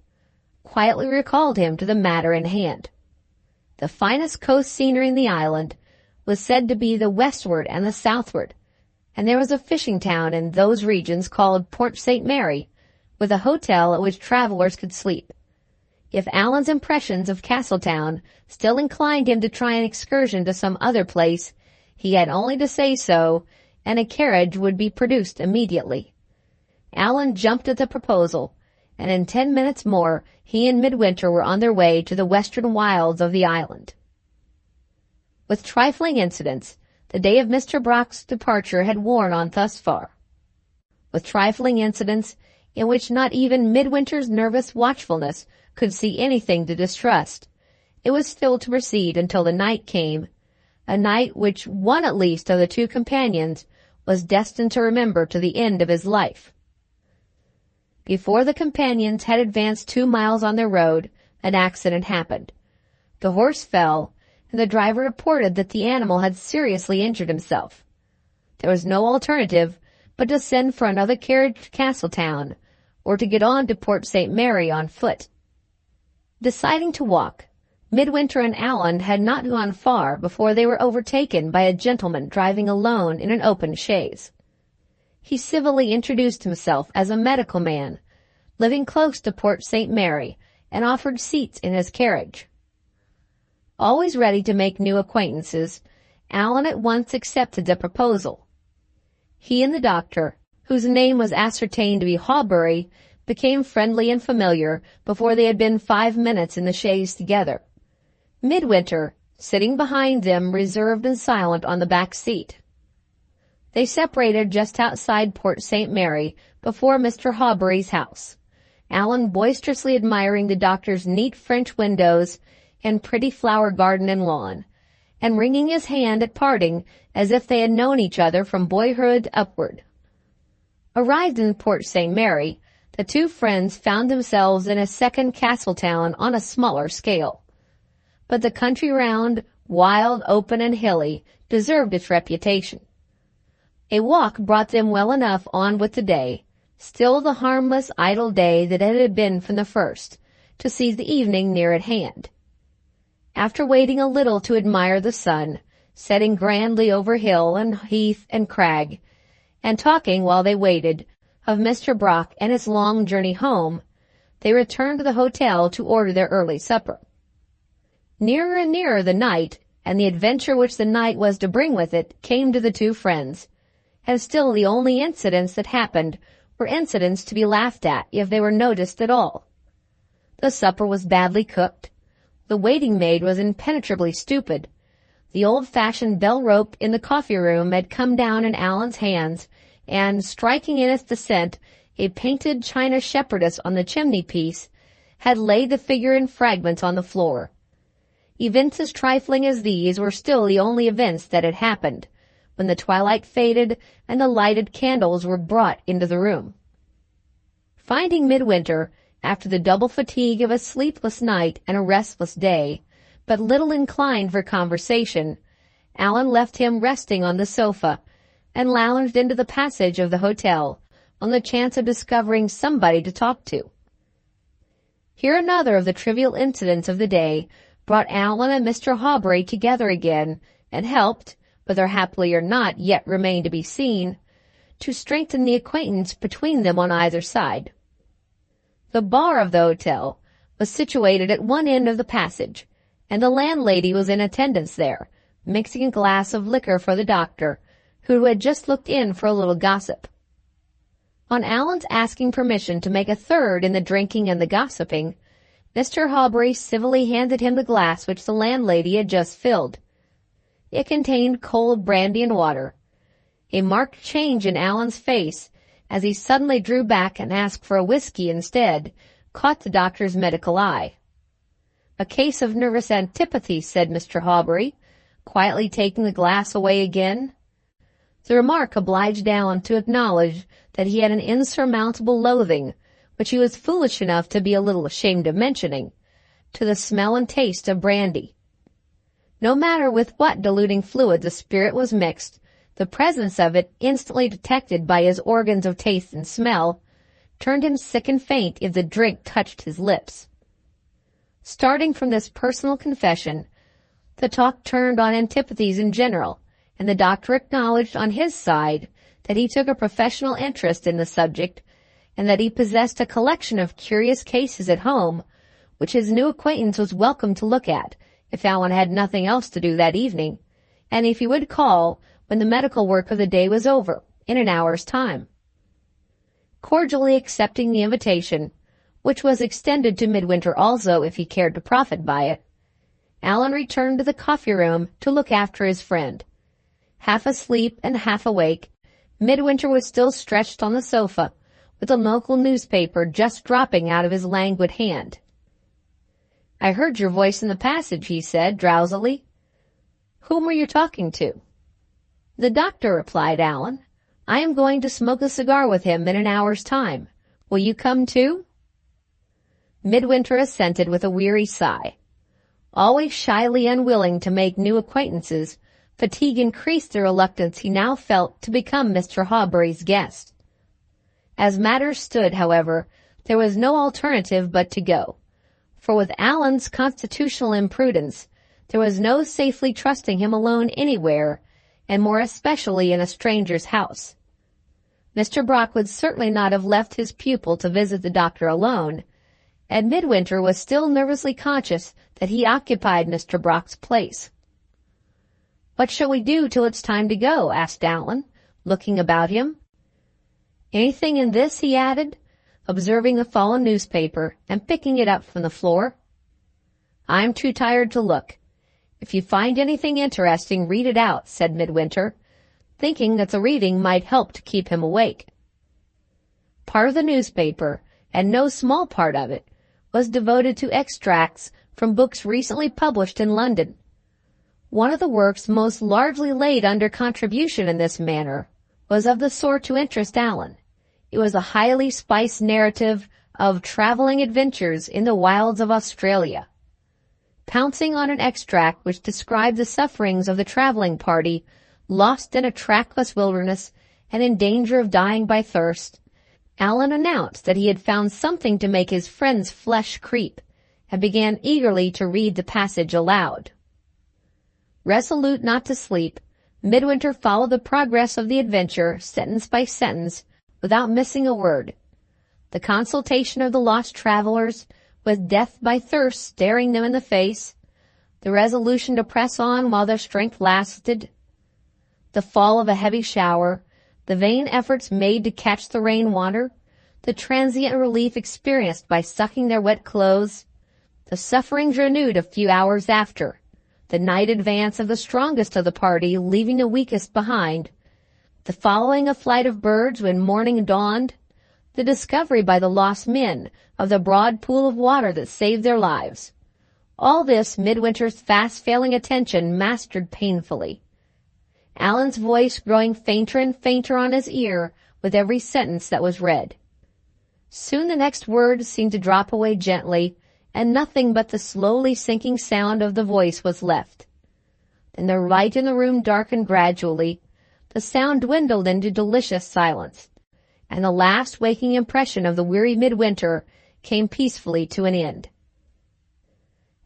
quietly recalled him to the matter in hand. The finest coast scenery in the island was said to be the westward and the southward, and there was a fishing town in those regions called Port St. Mary, with a hotel at which travelers could sleep. If Allan's impressions of Castletown still inclined him to try an excursion to some other place, he had only to say so, and a carriage would be produced immediately. Allan jumped at the proposal, and in 10 minutes more he and Midwinter were on their way to the western wilds of the island. With trifling incidents, the day of Mr. Brock's departure had worn on thus far. With trifling incidents, in which not even Midwinter's nervous watchfulness could see anything to distrust, it was still to proceed until the night came, a night which one at least of the two companions was destined to remember to the end of his life. Before the companions had advanced 2 miles on their road, an accident happened. The horse fell, and the driver reported that the animal had seriously injured himself. There was no alternative but to send for another carriage to Castletown, or to get on to Port St. Mary on foot. Deciding to walk, Midwinter and Allan had not gone far before they were overtaken by a gentleman driving alone in an open chaise. He civilly introduced himself as a medical man, living close to Port St. Mary, and offered seats in his carriage. Always ready to make new acquaintances, Allan at once accepted the proposal. He and the doctor, whose name was ascertained to be Hawbury, became friendly and familiar before they had been 5 minutes in the chaise together. Midwinter, sitting behind them, reserved and silent on the back seat. They separated just outside Port St. Mary, before Mr. Hawbury's house, Allan boisterously admiring the doctor's neat French windows and pretty flower garden and lawn, and wringing his hand at parting as if they had known each other from boyhood upward. Arrived in Port St. Mary, the two friends found themselves in a second Castletown on a smaller scale. But the country round, wild, open, and hilly, deserved its reputation. A walk brought them well enough on with the day, still the harmless, idle day that it had been from the first, to seize the evening near at hand. After waiting a little to admire the sun, setting grandly over hill and heath and crag, and talking while they waited of Mr. Brock and his long journey home, they returned to the hotel to order their early supper. Nearer and nearer the night, and the adventure which the night was to bring with it, came to the two friends, and still the only incidents that happened were incidents to be laughed at if they were noticed at all. The supper was badly cooked. The waiting-maid was impenetrably stupid. The old-fashioned bell rope in the coffee-room had come down in Allan's hands, and, striking in its descent a painted china shepherdess on the chimney-piece, had laid the figure in fragments on the floor. Events as trifling as these were still the only events that had happened, when the twilight faded and the lighted candles were brought into the room. Finding Midwinter, after the double fatigue of a sleepless night and a restless day, but little inclined for conversation, Allan left him resting on the sofa, and lounged into the passage of the hotel, on the chance of discovering somebody to talk to. Here another of the trivial incidents of the day brought Allan and Mr. Hawbury together again, and helped, whether happily or not yet remained to be seen, to strengthen the acquaintance between them on either side. The bar of the hotel was situated at one end of the passage, and the landlady was in attendance there, mixing a glass of liquor for the doctor, who had just looked in for a little gossip. On Allan's asking permission to make a third in the drinking and the gossiping, Mr. Hawbury civilly handed him the glass which the landlady had just filled. It contained cold brandy and water. A marked change in Allan's face, as he suddenly drew back and asked for a whiskey instead, caught the doctor's medical eye. "A case of nervous antipathy," said Mr. Hawbury, quietly taking the glass away again. The remark obliged Allan to acknowledge that he had an insurmountable loathing, which he was foolish enough to be a little ashamed of mentioning, to the smell and taste of brandy. No matter with what diluting fluid the spirit was mixed, the presence of it, instantly detected by his organs of taste and smell, turned him sick and faint if the drink touched his lips. Starting from this personal confession, the talk turned on antipathies in general, and the doctor acknowledged on his side that he took a professional interest in the subject, and that he possessed a collection of curious cases at home, which his new acquaintance was welcome to look at, if Allan had nothing else to do that evening, and if he would call when the medical work of the day was over, in an hour's time. Cordially accepting the invitation, which was extended to Midwinter also if he cared to profit by it, Allan returned to the coffee-room to look after his friend. Half asleep and half awake, Midwinter was still stretched on the sofa, with a local newspaper just dropping out of his languid hand. "I heard your voice in the passage," he said drowsily. "Whom were you talking to?" "The doctor," replied Allan. "I am going to smoke a cigar with him in an hour's time. Will you come too?" Midwinter assented with a weary sigh. Always shyly unwilling to make new acquaintances, fatigue increased the reluctance he now felt to become Mr. Hawberry's guest. As matters stood, however, there was no alternative but to go, for with Allan's constitutional imprudence, there was no safely trusting him alone anywhere, and more especially in a stranger's house. Mr. Brock would certainly not have left his pupil to visit the doctor alone, and Midwinter was still nervously conscious that he occupied Mr. Brock's place. "What shall we do till it's time to go?" asked Allan, looking about him. "Anything in this?" he added, observing the fallen newspaper and picking it up from the floor. "I'm too tired to look. If you find anything interesting, read it out," said Midwinter, thinking that the reading might help to keep him awake. Part of the newspaper, and no small part of it, was devoted to extracts from books recently published in London. One of the works most largely laid under contribution in this manner was of the sort to interest Allan. It was a highly spiced narrative of traveling adventures in the wilds of Australia. Pouncing on an extract which described the sufferings of the traveling party, lost in a trackless wilderness and in danger of dying by thirst, Allan announced that he had found something to make his friend's flesh creep, and began eagerly to read the passage aloud. Resolute not to sleep, Midwinter followed the progress of the adventure sentence by sentence, without missing a word. The consultation of the lost travelers, with death by thirst staring them in the face, the resolution to press on while their strength lasted, the fall of a heavy shower, the vain efforts made to catch the rain-water, the transient relief experienced by sucking their wet clothes, the sufferings renewed a few hours after, the night advance of the strongest of the party leaving the weakest behind, the following a flight of birds when morning dawned, the discovery by the lost men of the broad pool of water that saved their lives. All this Midwinter's fast-failing attention mastered painfully, Allan's voice growing fainter and fainter on his ear with every sentence that was read. Soon the next word seemed to drop away gently, and nothing but the slowly sinking sound of the voice was left. Then the light in the room darkened gradually, the sound dwindled into delicious silence, and the last waking impression of the weary Midwinter came peacefully to an end.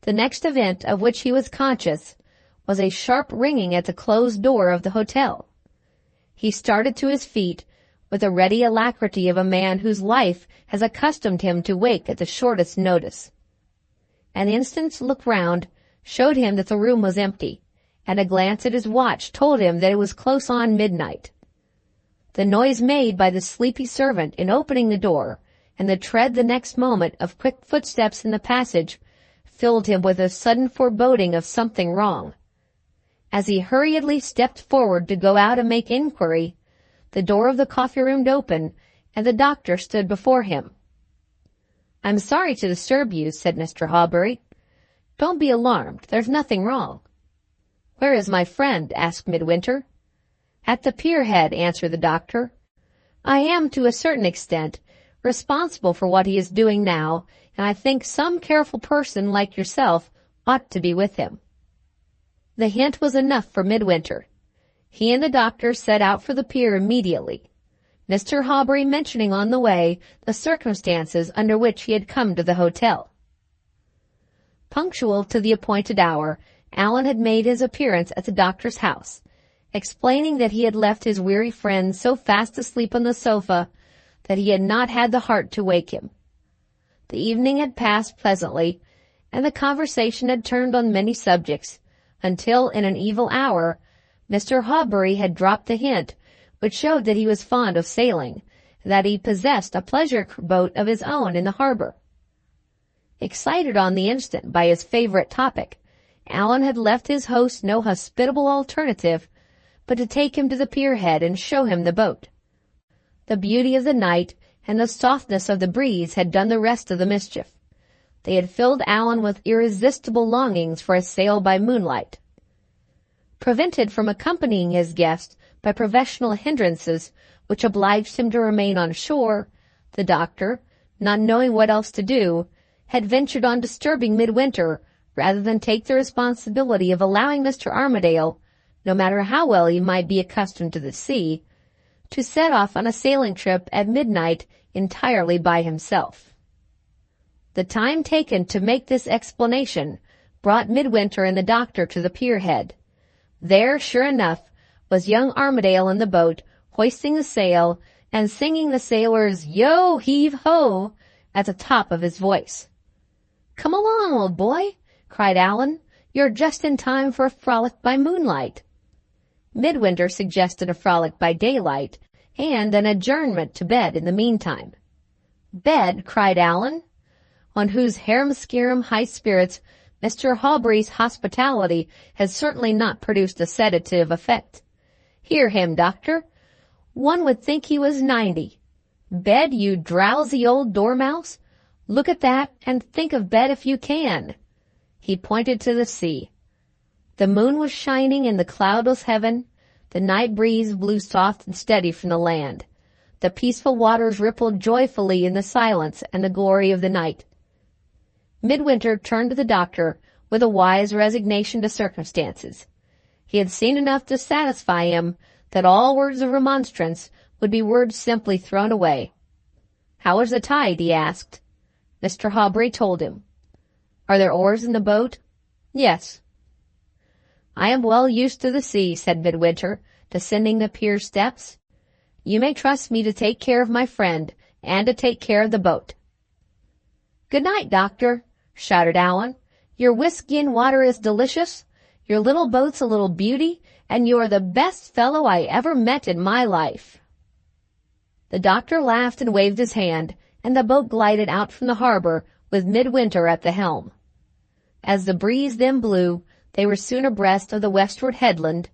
The next event of which he was conscious was a sharp ringing at the closed door of the hotel. He started to his feet with the ready alacrity of a man whose life has accustomed him to wake at the shortest notice. An instant's look round showed him that the room was empty, and a glance at his watch told him that it was close on midnight. The noise made by the sleepy servant in opening the door, and the tread the next moment of quick footsteps in the passage, filled him with a sudden foreboding of something wrong. As he hurriedly stepped forward to go out and make inquiry, the door of the coffee-room opened, and the doctor stood before him. "I'm sorry to disturb you," said Mr. Hawberry. "Don't be alarmed. There's nothing wrong." "Where is my friend?" asked Midwinter. "At the pier-head," answered the doctor. "I am, to a certain extent, responsible for what he is doing now, and I think some careful person like yourself ought to be with him." The hint was enough for Midwinter. He and the doctor set out for the pier immediately, Mr. Hawberry mentioning on the way the circumstances under which he had come to the hotel. Punctual to the appointed hour, Allan had made his appearance at the doctor's house, explaining that he had left his weary friend so fast asleep on the sofa that he had not had the heart to wake him. The evening had passed pleasantly, and the conversation had turned on many subjects, until in an evil hour Mr. Hawberry had dropped the hint which showed that he was fond of sailing, and that he possessed a pleasure boat of his own in the harbor. Excited on the instant by his favorite topic, Allan had left his host no hospitable alternative but to take him to the pier-head and show him the boat. The beauty of the night and the softness of the breeze had done the rest of the mischief. They had filled Allan with irresistible longings for a sail by moonlight. Prevented from accompanying his guest by professional hindrances which obliged him to remain on shore, the doctor, not knowing what else to do, had ventured on disturbing Midwinter rather than take the responsibility of allowing Mr. Armadale, no matter how well he might be accustomed to the sea, to set off on a sailing trip at midnight entirely by himself. The time taken to make this explanation brought Midwinter and the doctor to the pierhead. There, sure enough, was young Armadale in the boat, hoisting the sail and singing the sailor's "Yo, heave ho" at the top of his voice. "Come along, old boy," cried Allan. "You're just in time for a frolic by moonlight." Midwinter suggested a frolic by daylight and an adjournment to bed in the meantime. "Bed," cried Allan, on whose harum-scarum high spirits Mr. Hawbury's hospitality had certainly not produced a sedative effect. "Hear him, doctor. One would think he was 90. Bed, you drowsy old dormouse? Look at that, and think of bed if you can." He pointed to the sea. The moon was shining in the cloudless heaven. The night breeze blew soft and steady from the land. The peaceful waters rippled joyfully in the silence and the glory of the night. Midwinter turned to the doctor with a wise resignation to circumstances. He had seen enough to satisfy him that all words of remonstrance would be words simply thrown away. "How is the tide?" he asked. Mr. Hawbury told him. "Are there oars in the boat?" "Yes." "I am well used to the sea," said Midwinter, descending the pier steps. "You may trust me to take care of my friend and to take care of the boat." "Good night, doctor," shouted Allan. "Your whiskey and water is delicious, your little boat's a little beauty, and you are the best fellow I ever met in my life." The doctor laughed and waved his hand, and the boat glided out from the harbor with Midwinter at the helm. As the breeze then blew, they were soon abreast of the westward headland,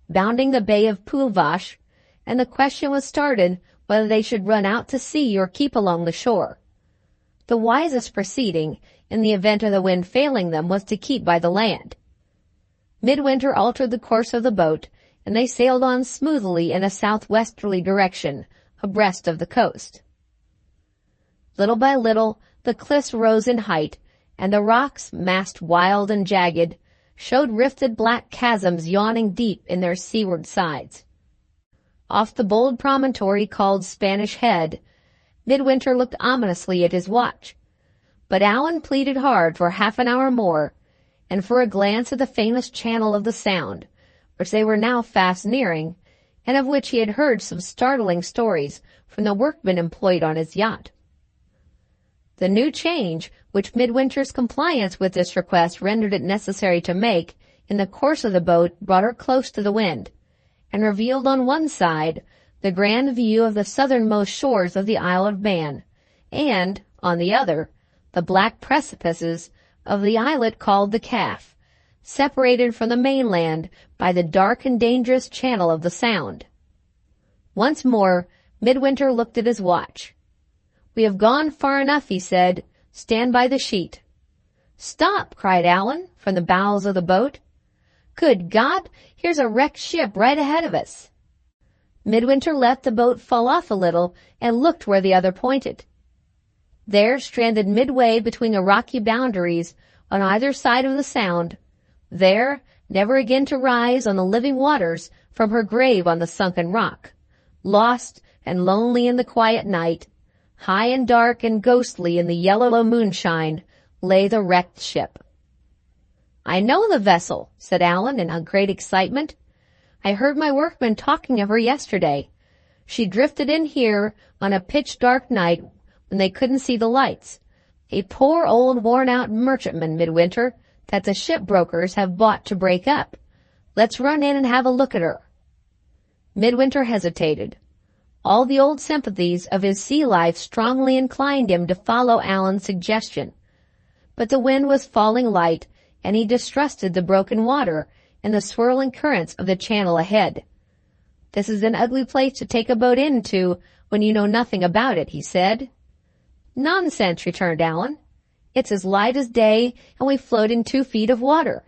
bounding the Bay of Poolvash, and the question was started whether they should run out to sea or keep along the shore. The wisest proceeding, in the event of the wind failing them, was to keep by the land. Midwinter altered the course of the boat, and they sailed on smoothly in a southwesterly direction, abreast of the coast. Little by little, the cliffs rose in height, and the rocks, massed wild and jagged, showed rifted black chasms yawning deep in their seaward sides. Off the bold promontory called Spanish Head, Midwinter looked ominously at his watch, but Allan pleaded hard for half an hour more, and for a glance at the famous channel of the Sound, which they were now fast nearing, and of which he had heard some startling stories from the workmen employed on his yacht. The new change which Midwinter's compliance with this request rendered it necessary to make in the course of the boat brought her close to the wind, and revealed on one side the grand view of the southernmost shores of the Isle of Man, and, on the other, the black precipices of the islet called the Calf, separated from the mainland by the dark and dangerous channel of the Sound. Once more, Midwinter looked at his watch. "We have gone far enough," he said. "Stand by the sheet." "Stop!" cried Allan, from the bowels of the boat. "Good God! Here's a wrecked ship right ahead of us." Midwinter let the boat fall off a little and looked where the other pointed. There, stranded midway between the rocky boundaries on either side of the Sound, there, never again to rise on the living waters from her grave on the sunken rock, lost and lonely in the quiet night, high and dark and ghostly in the yellow moonshine, lay the wrecked ship. "I know the vessel," said Allan in a great excitement. "I heard my workmen talking of her yesterday. She drifted in here on a pitch-dark night when they couldn't see the lights. A poor old worn-out merchantman, Midwinter, that the shipbrokers have bought to break up. Let's run in and have a look at her." Midwinter hesitated. All the old sympathies of his sea life strongly inclined him to follow Allan's suggestion, but the wind was falling light, and he distrusted the broken water and the swirling currents of the channel ahead. "This is an ugly place to take a boat into when you know nothing about it," he said. "Nonsense," returned Allan. It's as light as day, and we float in 2 feet of water."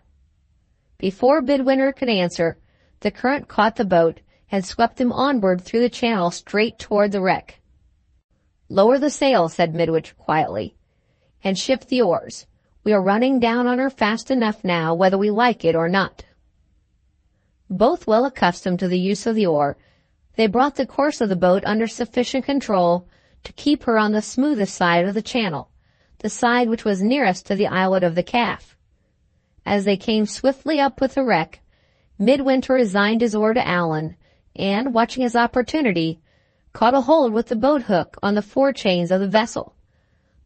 Before Midwinter could answer, the current caught the boat and swept him onward through the channel straight toward the wreck. "Lower the sail," said Midwinter quietly, "and shift the oars. We are running down on her fast enough now, whether we like it or not." Both well accustomed to the use of the oar, they brought the course of the boat under sufficient control to keep her on the smoothest side of the channel, the side which was nearest to the islet of the Calf. As they came swiftly up with the wreck, Midwinter resigned his oar to Allan, and, watching his opportunity, caught a hold with the boat hook on the forechains of the vessel.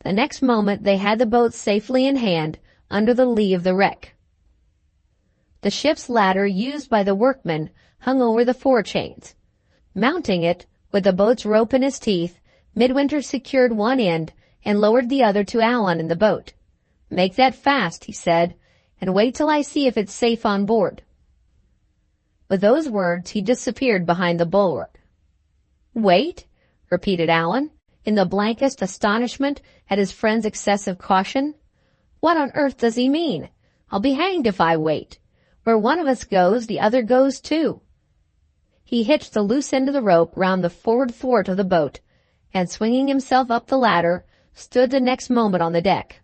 The next moment they had the boat safely in hand under the lee of the wreck. The ship's ladder used by the workmen hung over the forechains. Mounting it, with the boat's rope in his teeth, Midwinter secured one end and lowered the other to Allan in the boat. "Make that fast," he said, "and wait till I see if it's safe on board." With those words he disappeared behind the bulwark. "Wait?" repeated Allan, in the blankest astonishment at his friend's excessive caution. "What on earth does he mean? I'll be hanged if I wait. Where one of us goes, the other goes too." He hitched the loose end of the rope round the forward thwart of the boat, and swinging himself up the ladder, stood the next moment on the deck.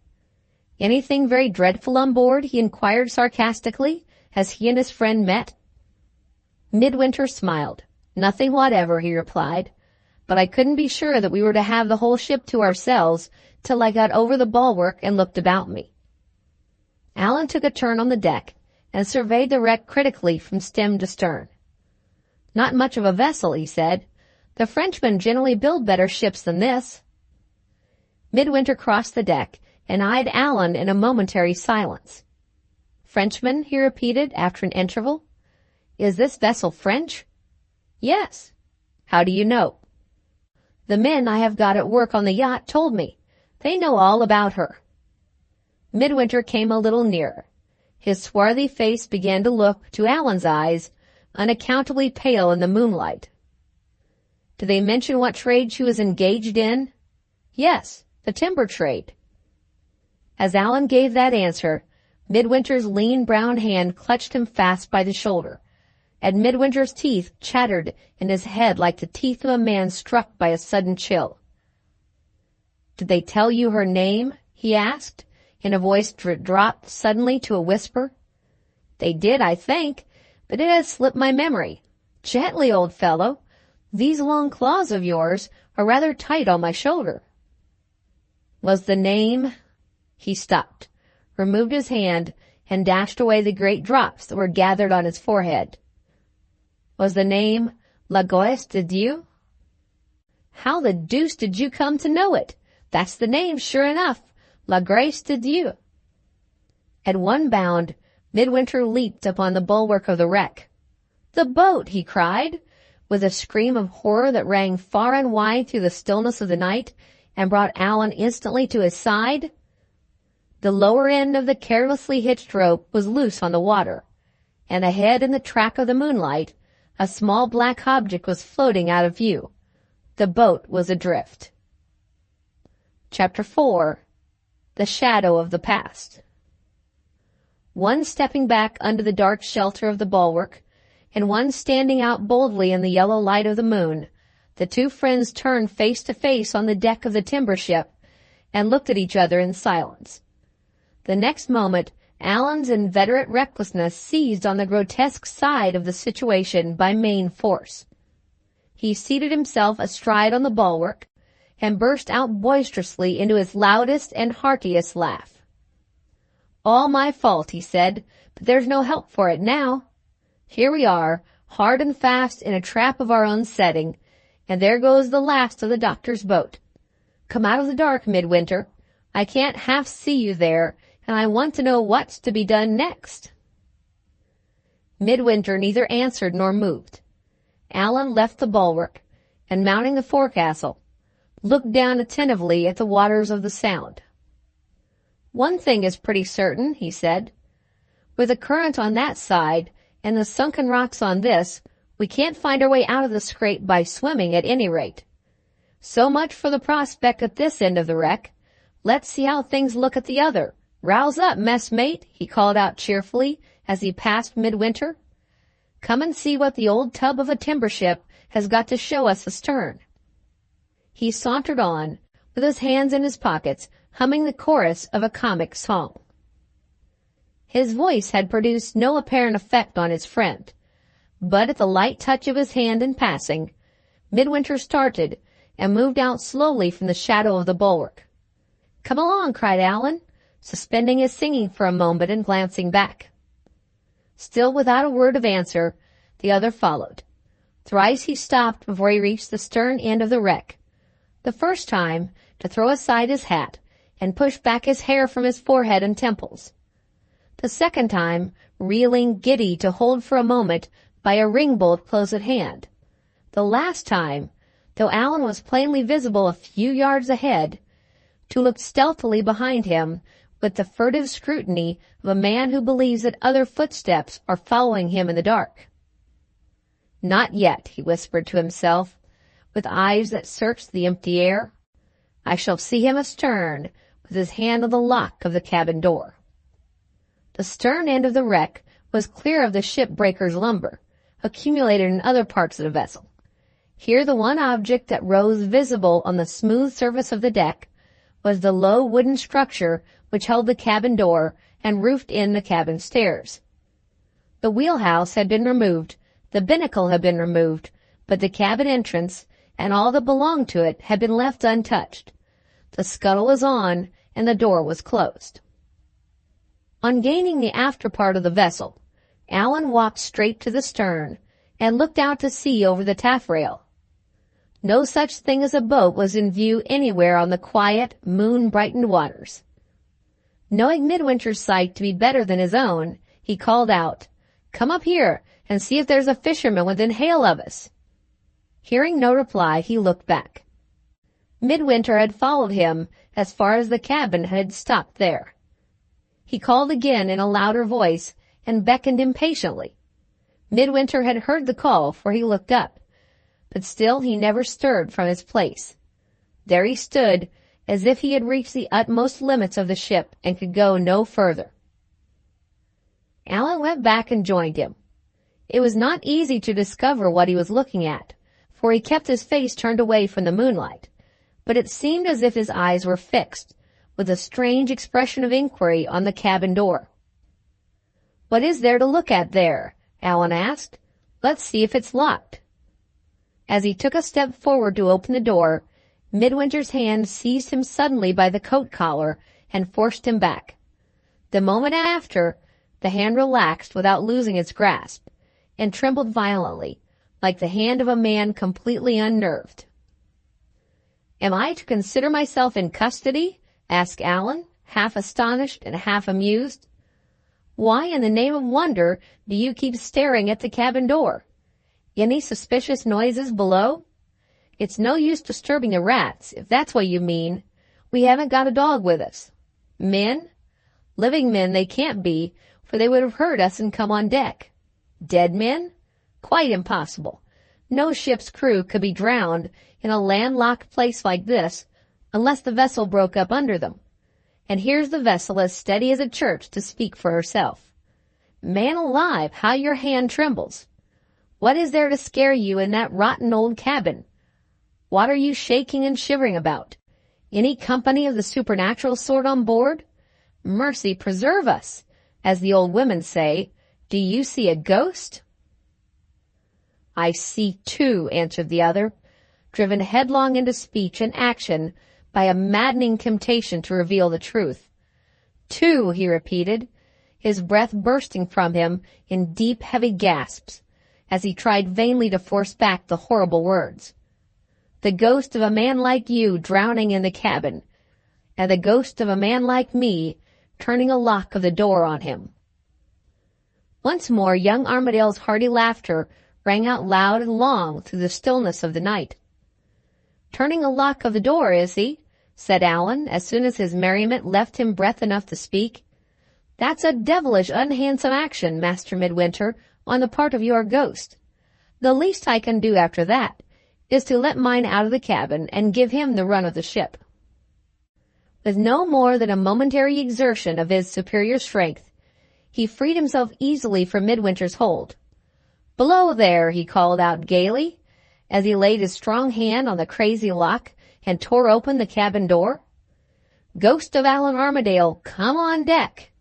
"Anything very dreadful on board?" he inquired sarcastically, as he and his friend met. Midwinter smiled. "Nothing whatever," he replied, "but I couldn't be sure that we were to have the whole ship to ourselves till I got over the bulwark and looked about me." Allan took a turn on the deck and surveyed the wreck critically from stem to stern. "Not much of a vessel," he said. "The Frenchmen generally build better ships than this." Midwinter crossed the deck and eyed Allan in a momentary silence. "Frenchmen?" he repeated after an interval. "Is this vessel French?" "Yes." "How do you know?" "The men I have got at work on the yacht told me. They know all about her." Midwinter came a little nearer. His swarthy face began to look, to Allan's eyes, unaccountably pale in the moonlight. "Did they mention what trade she was engaged in?" "Yes, the timber trade." As Allan gave that answer, Midwinter's lean brown hand clutched him fast by the shoulder, and Midwinter's teeth chattered in his head like the teeth of a man struck by a sudden chill. "Did they tell you her name?" he asked, in a voice dropped suddenly to a whisper. "They did, I think, but it has slipped my memory. Gently, old fellow. These long claws of yours are rather tight on my shoulder." "Was the name—" He stopped, removed his hand, and dashed away the great drops that were gathered on his forehead. "Was the name La Grace de Dieu?" "How the deuce did you come to know it? That's the name, sure enough. La Grace de Dieu." At one bound, Midwinter leaped upon the bulwark of the wreck. "The boat!" he cried, with a scream of horror that rang far and wide through the stillness of the night, and brought Allan instantly to his side. The lower end of the carelessly hitched rope was loose on the water, and ahead in the track of the moonlight, a small black object was floating out of view. The boat was adrift. Chapter 4. The Shadow of the Past. One stepping back under the dark shelter of the bulwark, and one standing out boldly in the yellow light of the moon, the two friends turned face to face on the deck of the timber ship, and looked at each other in silence. The next moment, Allan's inveterate recklessness seized on the grotesque side of the situation by main force. He seated himself astride on the bulwark, and burst out boisterously into his loudest and heartiest laugh. "All my fault," he said, "but there's no help for it now. Here we are, hard and fast in a trap of our own setting, and there goes the last of the doctor's boat. Come out of the dark, Midwinter. I can't half see you there, and I want to know what's to be done next." Midwinter neither answered nor moved. Allan left the bulwark, and mounting the forecastle, looked down attentively at the waters of the Sound. "One thing is pretty certain," he said. "With the current on that side, and the sunken rocks on this, we can't find our way out of the scrape by swimming at any rate. So much for the prospect at this end of the wreck. Let's see how things look at the other. Rouse up, messmate, he called out cheerfully as he passed Midwinter. Come and see what the old tub of a timber ship has got to show us astern. He sauntered on, with his hands in his pockets, humming the chorus of a comic song. His voice had produced no apparent effect on his friend, but at the light touch of his hand in passing, Midwinter started and moved out slowly from the shadow of the bulwark. Come along, cried Allan, suspending his singing for a moment and glancing back. Still without a word of answer, the other followed. Thrice he stopped before he reached the stern end of the wreck. The first time, to throw aside his hat and push back his hair from his forehead and temples. The second time, reeling giddy to hold for a moment by a ringbolt close at hand. The last time, though Allan was plainly visible a few yards ahead, to look stealthily behind him with the furtive scrutiny of a man who believes that other footsteps are following him in the dark. Not yet, he whispered to himself, with eyes that searched the empty air. I shall see him astern, with his hand on the lock of the cabin door. The stern end of the wreck was clear of the shipbreaker's lumber, accumulated in other parts of the vessel. Here the one object that rose visible on the smooth surface of the deck was the low wooden structure which held the cabin door and roofed in the cabin stairs. The wheelhouse had been removed, the binnacle had been removed, but the cabin entrance and all that belonged to it had been left untouched. The scuttle was on, and the door was closed. On gaining the after part of the vessel, Allan walked straight to the stern and looked out to sea over the taffrail. No such thing as a boat was in view anywhere on the quiet, moon-brightened waters. Knowing Midwinter's sight to be better than his own, he called out, "Come up here and see if there's a fisherman within hail of us." Hearing no reply, he looked back. Midwinter had followed him as far as the cabin and had stopped there. He called again in a louder voice and beckoned impatiently. Midwinter had heard the call, for he looked up, but still he never stirred from his place. There he stood, as if he had reached the utmost limits of the ship and could go no further. Allan went back and joined him. It was not easy to discover what he was looking at, for he kept his face turned away from the moonlight, but it seemed as if his eyes were fixed, with a strange expression of inquiry on the cabin door. "What is there to look at there?" Allan asked. "Let's see if it's locked." As he took a step forward to open the door, Midwinter's hand seized him suddenly by the coat collar and forced him back. The moment after, the hand relaxed without losing its grasp, and trembled violently, like the hand of a man completely unnerved. "Am I to consider myself in custody?" asked Allan, half astonished and half amused. "Why in the name of wonder do you keep staring at the cabin door? Any suspicious noises below? It's no use disturbing the rats, if that's what you mean. We haven't got a dog with us. Men? Living men they can't be, for they would have heard us and come on deck. Dead men? Quite impossible. No ship's crew could be drowned in a landlocked place like this, unless the vessel broke up under them. And here's the vessel as steady as a church to speak for herself. Man alive, how your hand trembles! What is there to scare you in that rotten old cabin? What are you shaking and shivering about? Any company of the supernatural sort on board? Mercy preserve us, as the old women say. Do you see a ghost?" "I see two," answered the other, driven headlong into speech and action by a maddening temptation to reveal the truth. "Two," he repeated, his breath bursting from him in deep, heavy gasps, as he tried vainly to force back the horrible words. "The ghost of a man like you drowning in the cabin, and the ghost of a man like me turning a lock of the door on him." Once more young Armadale's hearty laughter rang out loud and long through the stillness of the night. "Turning a lock of the door, is he?" said Allan, as soon as his merriment left him breath enough to speak. "That's a devilish unhandsome action, Master Midwinter, on the part of your ghost. The least I can do after that is to let mine out of the cabin and give him the run of the ship." With no more than a momentary exertion of his superior strength, he freed himself easily from Midwinter's hold. "Below there," he called out gaily, as he laid his strong hand on the crazy lock and tore open the cabin door. "Ghost of Allan Armadale, come on deck."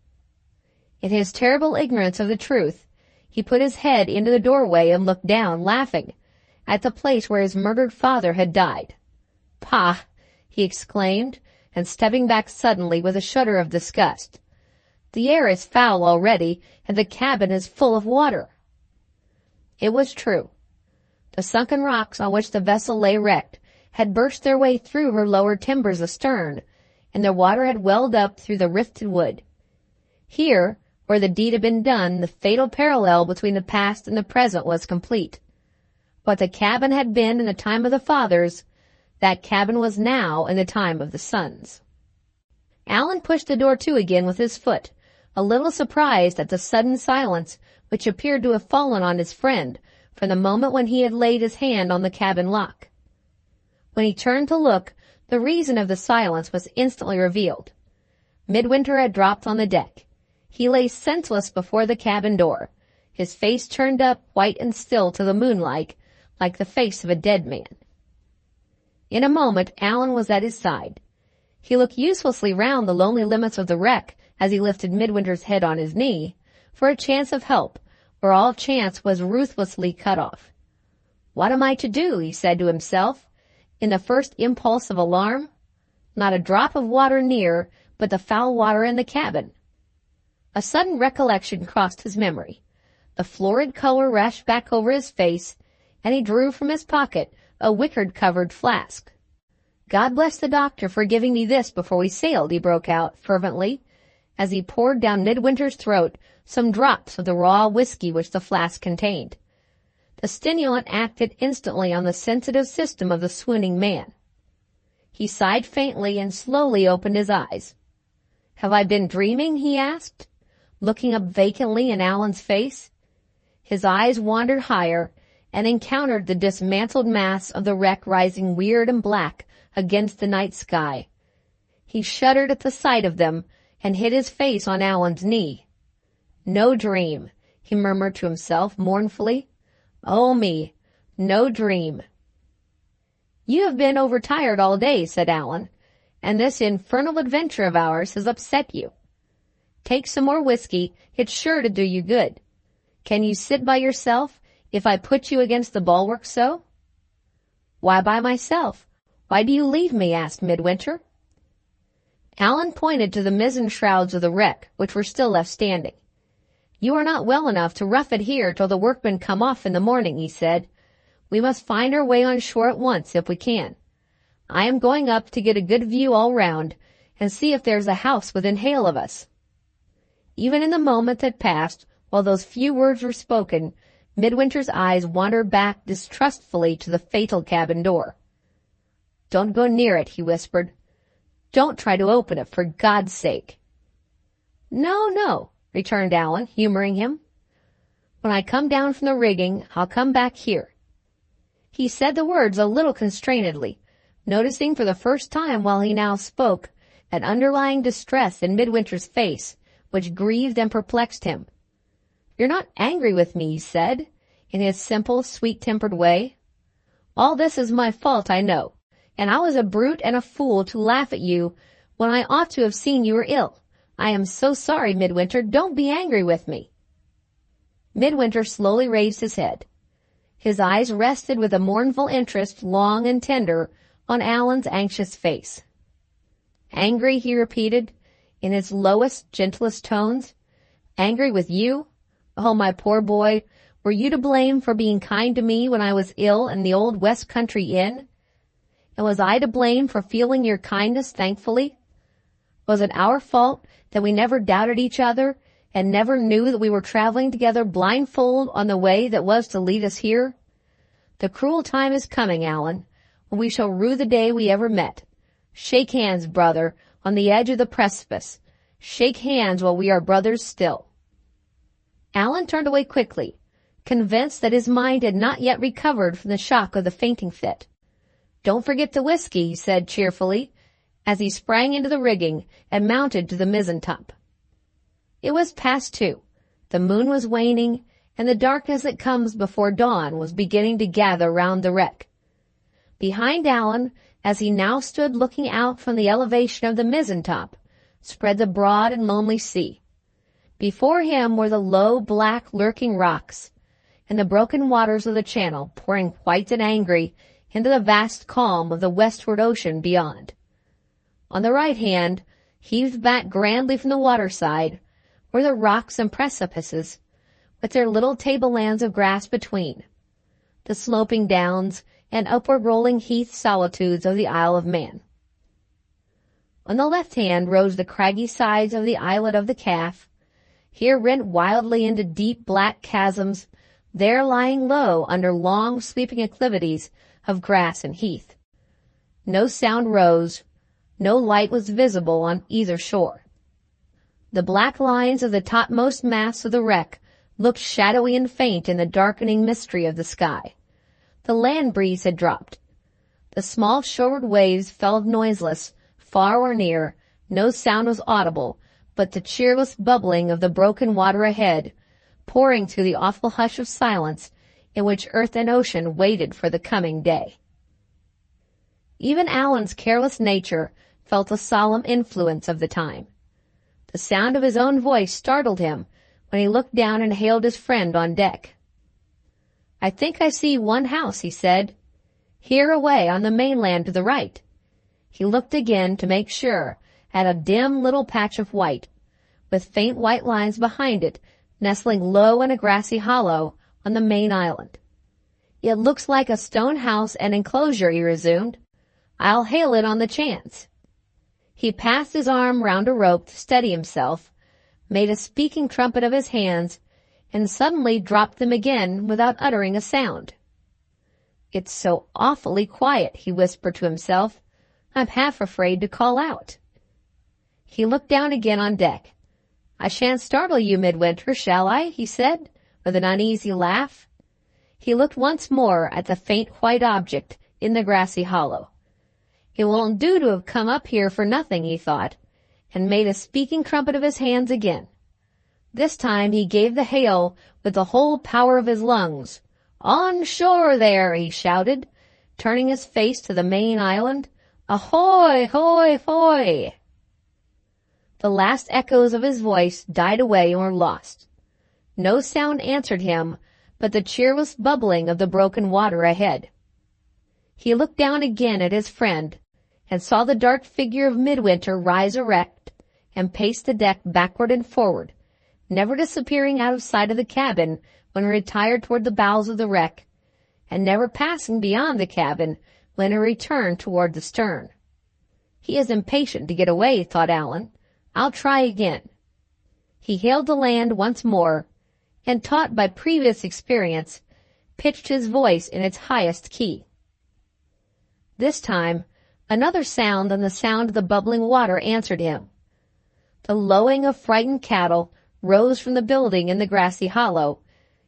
In his terrible ignorance of the truth, he put his head into the doorway and looked down, laughing, at the place where his murdered father had died. "Pah!" he exclaimed, and stepping back suddenly with a shudder of disgust. "The air is foul already, and the cabin is full of water." It was true. The sunken rocks on which the vessel lay wrecked had burst their way through her lower timbers astern, and the water had welled up through the rifted wood. Here, where the deed had been done, the fatal parallel between the past and the present was complete. What the cabin had been in the time of the fathers, that cabin was now in the time of the sons. Allan pushed the door to again with his foot, a little surprised at the sudden silence which appeared to have fallen on his friend from the moment when he had laid his hand on the cabin lock. When he turned to look, the reason of the silence was instantly revealed. Midwinter had dropped on the deck. He lay senseless before the cabin door, his face turned up white and still to the moonlight, like the face of a dead man. In a moment, Allan was at his side. He looked uselessly round the lonely limits of the wreck as he lifted Midwinter's head on his knee, for a chance of help, where all chance was ruthlessly cut off. "What am I to do?" he said to himself, in the first impulse of alarm. Not a drop of water near, but the foul water in the cabin. A sudden recollection crossed his memory. The florid color rushed back over his face, and he drew from his pocket a wicker-covered flask. "God bless the doctor for giving me this before we sailed," he broke out fervently, as he poured down Midwinter's throat some drops of the raw whiskey which the flask contained. The stimulant acted instantly on the sensitive system of the swooning man. He sighed faintly and slowly opened his eyes. "Have I been dreaming?" he asked, looking up vacantly in Allan's face. His eyes wandered higher and encountered the dismantled mass of the wreck rising weird and black against the night sky. He shuddered at the sight of them and hid his face on Allan's knee. "No dream," he murmured to himself mournfully. "Oh me, no dream." "You have been overtired all day," said Allan, "and this infernal adventure of ours has upset you. Take some more whiskey, it's sure to do you good. Can you sit by yourself if I put you against the bulwark so?" "Why by myself? Why do you leave me?" asked Midwinter. Allan pointed to the mizzen shrouds of the wreck, which were still left standing. "You are not well enough to rough it here till the workmen come off in the morning," he said. "We must find our way on shore at once, if we can. I am going up to get a good view all round, and see if there's a house within hail of us." Even in the moment that passed, while those few words were spoken, Midwinter's eyes wandered back distrustfully to the fatal cabin door. "Don't go near it," he whispered. "Don't try to open it, for God's sake." "No, no," returned Allan, humoring him. "When I come down from the rigging, I'll come back here." He said the words a little constrainedly, noticing for the first time while he now spoke an underlying distress in Midwinter's face, which grieved and perplexed him. "You're not angry with me," he said, in his simple, sweet-tempered way. "All this is my fault, I know, and I was a brute and a fool to laugh at you when I ought to have seen you were ill. I am so sorry, Midwinter. Don't be angry with me." Midwinter slowly raised his head. His eyes rested with a mournful interest, long and tender, on Allan's anxious face. "Angry," he repeated, in his lowest, gentlest tones. "Angry with you? Oh, my poor boy, were you to blame for being kind to me when I was ill in the old West Country Inn? And was I to blame for feeling your kindness thankfully? Was it our fault that we never doubted each other and never knew that we were traveling together blindfold on the way that was to lead us here? The cruel time is coming, Allan, when we shall rue the day we ever met. Shake hands, brother, on the edge of the precipice. Shake hands while we are brothers still." Allan turned away quickly, convinced that his mind had not yet recovered from the shock of the fainting fit. "Don't forget the whiskey," he said cheerfully, as he sprang into the rigging and mounted to the mizzen-top. It was past 2. The moon was waning, and the darkness that comes before dawn was beginning to gather round the wreck. Behind Allan, as he now stood looking out from the elevation of the mizzen-top, spread the broad and lonely sea. Before him were the low, black, lurking rocks, and the broken waters of the channel pouring white and angry into the vast calm of the westward ocean beyond. On the right hand, heaved back grandly from the waterside, were the rocks and precipices, with their little tablelands of grass between, the sloping downs and upward rolling heath solitudes of the Isle of Man. On the left hand rose the craggy sides of the islet of the Calf, here rent wildly into deep black chasms, there lying low under long sweeping acclivities of grass and heath. No sound rose, no light was visible on either shore. The black lines of the topmost masts of the wreck looked shadowy and faint in the darkening mystery of the sky. The land breeze had dropped. The small shoreward waves fell noiseless, far or near. No sound was audible, but the cheerless bubbling of the broken water ahead, pouring through the awful hush of silence in which earth and ocean waited for the coming day. Even Allan's careless nature felt the solemn influence of the time. The sound of his own voice startled him when he looked down and hailed his friend on deck. "I think I see one house," he said. "Here away on the mainland to the right." He looked again to make sure at a dim little patch of white, with faint white lines behind it, nestling low in a grassy hollow on the main island. "It looks like a stone house and enclosure," he resumed. "I'll hail it on the chance." He passed his arm round a rope to steady himself, made a speaking trumpet of his hands, and suddenly dropped them again without uttering a sound. "It's so awfully quiet," he whispered to himself. "I'm half afraid to call out." He looked down again on deck. "I shan't startle you, Midwinter, shall I?" he said, with an uneasy laugh. He looked once more at the faint white object in the grassy hollow. It won't do to have come up here for nothing, he thought, and made a speaking trumpet of his hands again. This time he gave the hail with the whole power of his lungs. "On shore there!" he shouted, turning his face to the main island. "Ahoy, hoy, hoy!" The last echoes of his voice died away and were lost. No sound answered him but the cheerless bubbling of the broken water ahead. He looked down again at his friend and saw the dark figure of Midwinter rise erect and pace the deck backward and forward, never disappearing out of sight of the cabin when he retired toward the bows of the wreck, and never passing beyond the cabin when he returned toward the stern. "He is impatient to get away," thought Allan. "I'll try again." He hailed the land once more, and, taught by previous experience, pitched his voice in its highest key. This time, another sound than the sound of the bubbling water answered him. The lowing of frightened cattle rose from the building in the grassy hollow,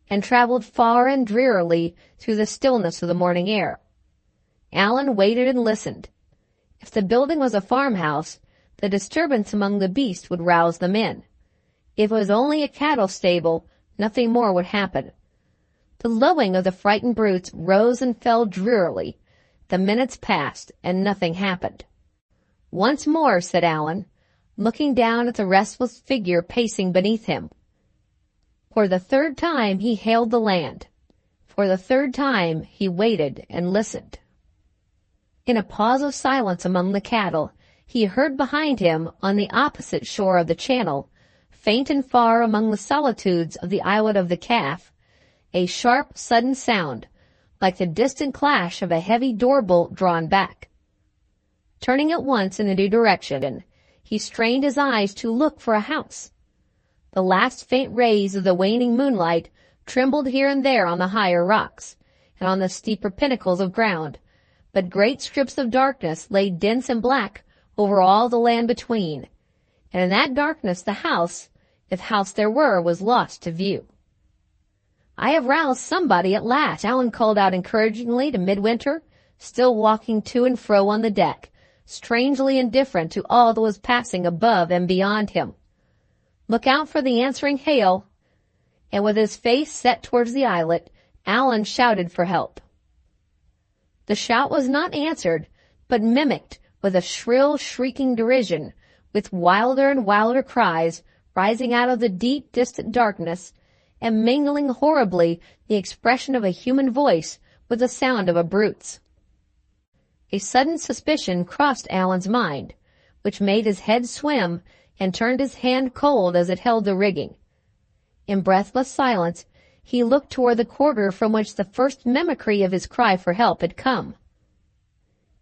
and traveled far and drearily through the stillness of the morning air. Allan waited and listened. If the building was a farmhouse, the disturbance among the beasts would rouse them in. If it was only a cattle stable, nothing more would happen. The lowing of the frightened brutes rose and fell drearily. The minutes passed, and nothing happened. "Once more," said Allan, looking down at the restless figure pacing beneath him. For the third time he hailed the land. For the third time he waited and listened. In a pause of silence among the cattle, he heard behind him, on the opposite shore of the channel, faint and far among the solitudes of the islet of the Calf, a sharp, sudden sound, like the distant clash of a heavy door-bolt drawn back. Turning at once in a new direction, he strained his eyes to look for a house. The last faint rays of the waning moonlight trembled here and there on the higher rocks, and on the steeper pinnacles of ground, but great strips of darkness lay dense and black over all the land between, and in that darkness the house, if house there were, was lost to view. "I have roused somebody at last," Allan called out encouragingly to Midwinter, still walking to and fro on the deck, strangely indifferent to all that was passing above and beyond him. "Look out for the answering hail!" And with his face set towards the islet, Allan shouted for help. The shout was not answered, but mimicked with a shrill, shrieking derision, with wilder and wilder cries rising out of the deep, distant darkness, and mingling horribly the expression of a human voice with the sound of a brute's. A sudden suspicion crossed Allan's mind, which made his head swim and turned his hand cold as it held the rigging. In breathless silence, he looked toward the quarter from which the first mimicry of his cry for help had come.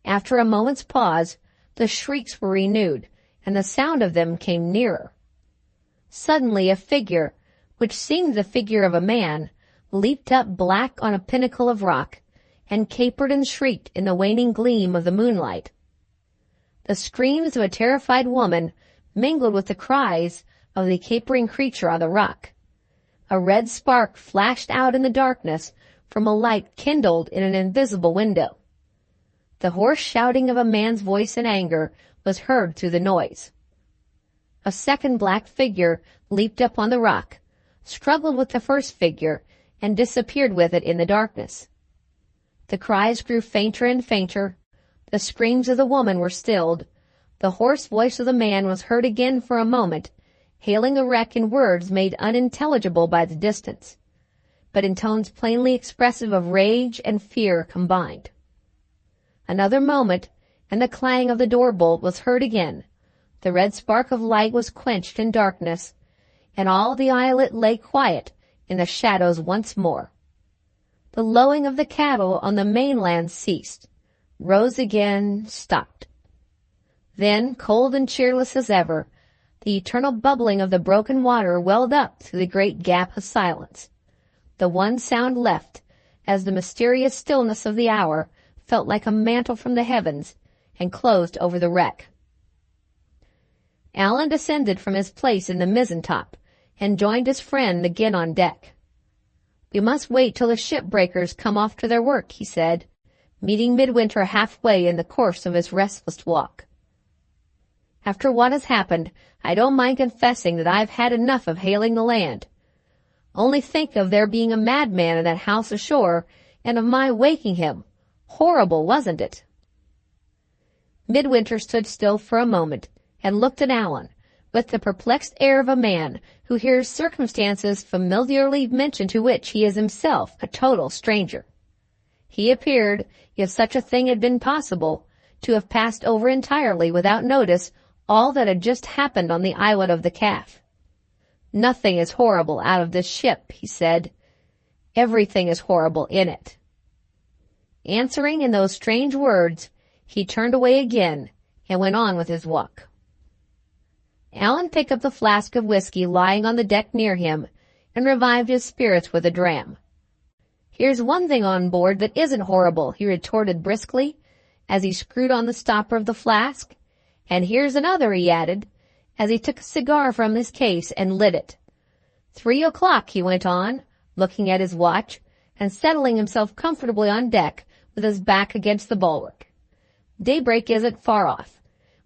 After a moment's pause, the shrieks were renewed, and the sound of them came nearer. Suddenly a figure, which seemed the figure of a man, leaped up black on a pinnacle of rock, and capered and shrieked in the waning gleam of the moonlight. The screams of a terrified woman mingled with the cries of the capering creature on the rock. A red spark flashed out in the darkness from a light kindled in an invisible window. The hoarse shouting of a man's voice in anger was heard through the noise. A second black figure leaped up on the rock, struggled with the first figure, and disappeared with it in the darkness. The cries grew fainter and fainter. The screams of the woman were stilled. The hoarse voice of the man was heard again for a moment, hailing the wreck in words made unintelligible by the distance, but in tones plainly expressive of rage and fear combined. Another moment, and the clang of the door bolt was heard again. The red spark of light was quenched in darkness, and all the islet lay quiet in the shadows once more. The lowing of the cattle on the mainland ceased, rose again, stopped. Then, cold and cheerless as ever, the eternal bubbling of the broken water welled up through the great gap of silence. The one sound left, as the mysterious stillness of the hour felt like a mantle from the heavens and closed over the wreck. Allan descended from his place in the mizzen-top and joined his friend again on deck. "We must wait till the shipbreakers come off to their work," he said, meeting Midwinter halfway in the course of his restless walk. "After what has happened, I don't mind confessing that I've had enough of hailing the land. Only think of there being a madman in that house ashore, and of my waking him. Horrible, wasn't it?" Midwinter stood still for a moment, and looked at Allan, with the perplexed air of a man who hears circumstances familiarly mentioned to which he is himself a total stranger. He appeared, if such a thing had been possible, to have passed over entirely without notice all that had just happened on the islet of the Calf. "Nothing is horrible out of this ship," he said. "Everything is horrible in it." Answering in those strange words, he turned away again and went on with his walk. Allan picked up the flask of whiskey lying on the deck near him and revived his spirits with a dram. "Here's one thing on board that isn't horrible," he retorted briskly, as he screwed on the stopper of the flask. "And here's another," he added, as he took a cigar from his case and lit it. 3 o'clock, he went on, looking at his watch, and settling himself comfortably on deck with his back against the bulwark. "Daybreak isn't far off.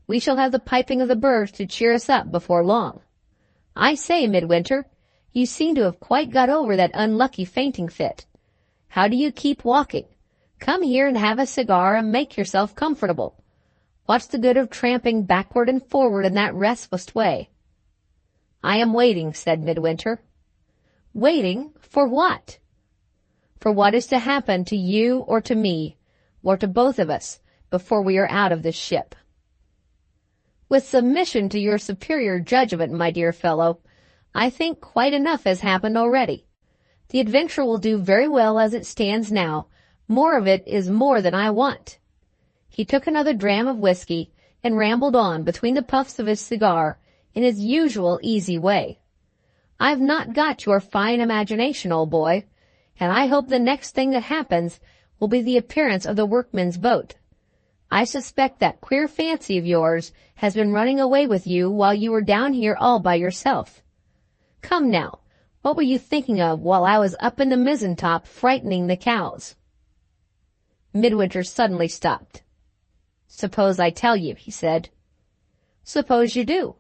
We shall have the piping of the birds to cheer us up before long. I say, Midwinter, you seem to have quite got over that unlucky fainting fit. How do you keep walking? Come here and have a cigar and make yourself comfortable. What's the good of tramping backward and forward in that restless way?" "I am waiting," said Midwinter. "Waiting? For what?" "For what is to happen to you or to me, or to both of us, before we are out of this ship." "With submission to your superior judgment, my dear fellow, I think quite enough has happened already. The adventure will do very well as it stands now. More of it is more than I want." He took another dram of whiskey and rambled on between the puffs of his cigar in his usual easy way. "I've not got your fine imagination, old boy, and I hope the next thing that happens will be the appearance of the workmen's boat. I suspect that queer fancy of yours has been running away with you while you were down here all by yourself. Come now, what were you thinking of while I was up in the mizzen-top frightening the cows?" Midwinter suddenly stopped. "Suppose I tell you," he said. "Suppose you do."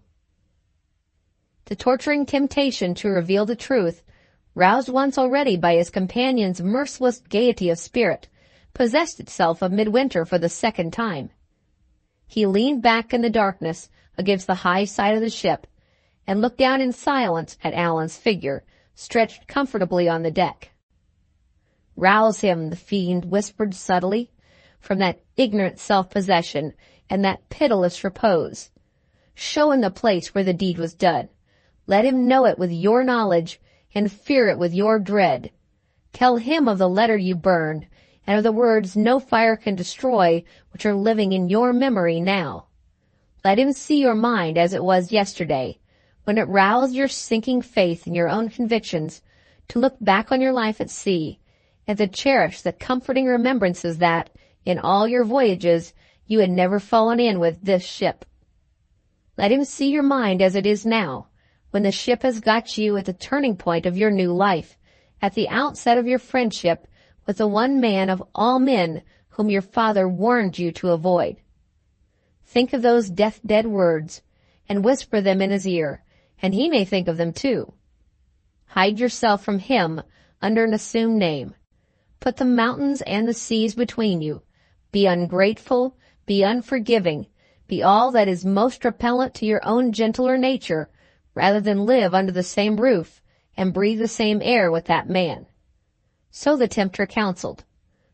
The torturing temptation to reveal the truth, roused once already by his companion's merciless gaiety of spirit, possessed itself of Midwinter for the second time. He leaned back in the darkness against the high side of the ship and looked down in silence at Allan's figure, stretched comfortably on the deck. "Rouse him," the fiend whispered subtly, "from that ignorant self-possession and that pitiless repose. Show him the place where the deed was done. Let him know it with your knowledge and fear it with your dread. Tell him of the letter you burned and of the words no fire can destroy which are living in your memory now. Let him see your mind as it was yesterday, when it roused your sinking faith in your own convictions to look back on your life at sea and to cherish the comforting remembrances that, in all your voyages, you had never fallen in with this ship. Let him see your mind as it is now, when the ship has got you at the turning point of your new life, at the outset of your friendship with the one man of all men whom your father warned you to avoid. Think of those death-dead words, and whisper them in his ear, and he may think of them too. Hide yourself from him under an assumed name. Put the mountains and the seas between you. Be ungrateful, be unforgiving, be all that is most repellent to your own gentler nature, rather than live under the same roof and breathe the same air with that man." So the tempter counseled.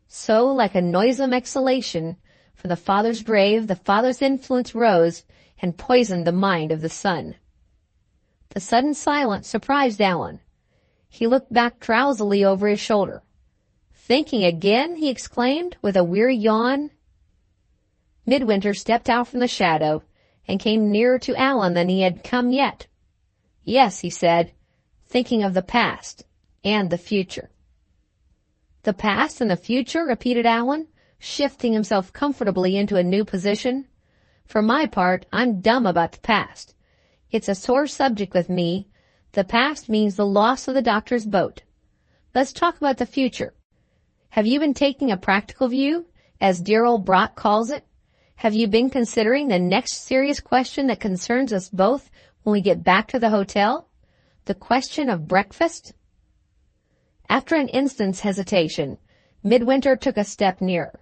So, like a noisome exhalation from the father's grave, the father's influence rose and poisoned the mind of the son. The sudden silence surprised Allan. He looked back drowsily over his shoulder. "Thinking again?" he exclaimed, with a weary yawn. Midwinter stepped out from the shadow and came nearer to Allan than he had come yet. "Yes," he said, "thinking of the past and the future." "The past and the future?" repeated Allan, shifting himself comfortably into a new position. "For my part, I'm dumb about the past. It's a sore subject with me. The past means the loss of the doctor's boat. Let's talk about the future. Have you been taking a practical view, as dear old Brock calls it? Have you been considering the next serious question that concerns us both when we get back to the hotel? The question of breakfast?" After an instant's hesitation, Midwinter took a step nearer.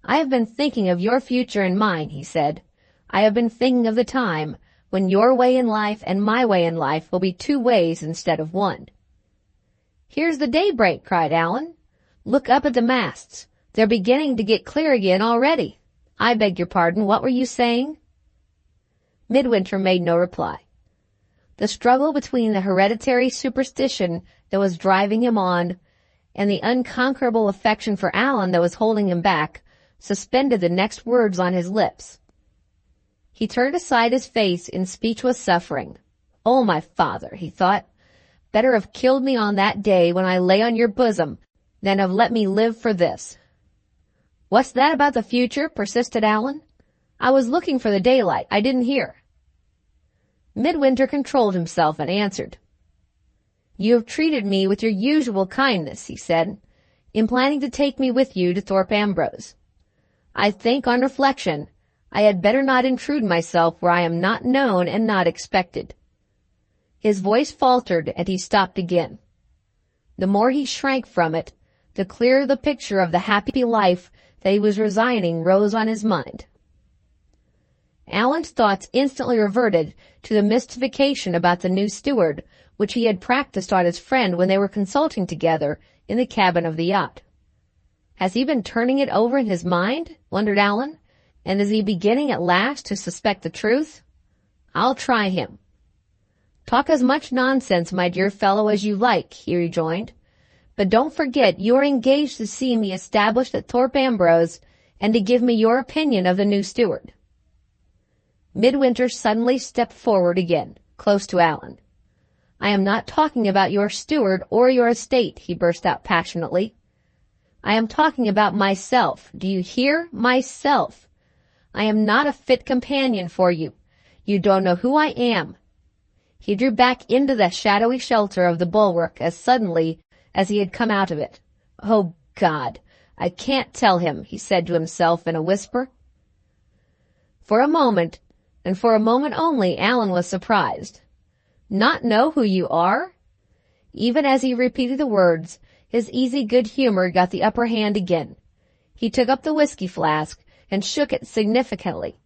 "I have been thinking of your future and mine," he said. "I have been thinking of the time when your way in life and my way in life will be two ways instead of one." "Here's the daybreak," cried Allan. "Look up at the masts. They're beginning to get clear again already. I beg your pardon, what were you saying?" Midwinter made no reply. The struggle between the hereditary superstition that was driving him on and the unconquerable affection for Allan that was holding him back suspended the next words on his lips. He turned aside his face in speechless suffering. "Oh, my father," he thought, "better have killed me on that day when I lay on your bosom than have let me live for this." "What's that about the future?" persisted Allan. "I was looking for the daylight. I didn't hear." Midwinter controlled himself and answered. "You have treated me with your usual kindness," he said, "in planning to take me with you to Thorpe Ambrose. I think, on reflection, I had better not intrude myself where I am not known and not expected." His voice faltered and he stopped again. The more he shrank from it, the clearer the picture of the happy life that he was resigning rose on his mind. Allan's thoughts instantly reverted to the mystification about the new steward, which he had practiced on his friend when they were consulting together in the cabin of the yacht. "Has he been turning it over in his mind?" wondered Allan. "And is he beginning at last to suspect the truth? I'll try him." "Talk as much nonsense, my dear fellow, as you like," he rejoined. "But don't forget you are engaged to see me established at Thorpe Ambrose and to give me your opinion of the new steward." Midwinter suddenly stepped forward again, close to Allan. "I am not talking about your steward or your estate," he burst out passionately. "I am talking about myself. Do you hear? Myself. I am not a fit companion for you. You don't know who I am." He drew back into the shadowy shelter of the bulwark as suddenly as he had come out of it. "Oh, God, I can't tell him," he said to himself in a whisper. For a moment, and for a moment only, Allan was surprised. Not know who you are? Even as he repeated the words, his easy good humor got the upper hand again. He took up the whiskey flask and shook it significantly.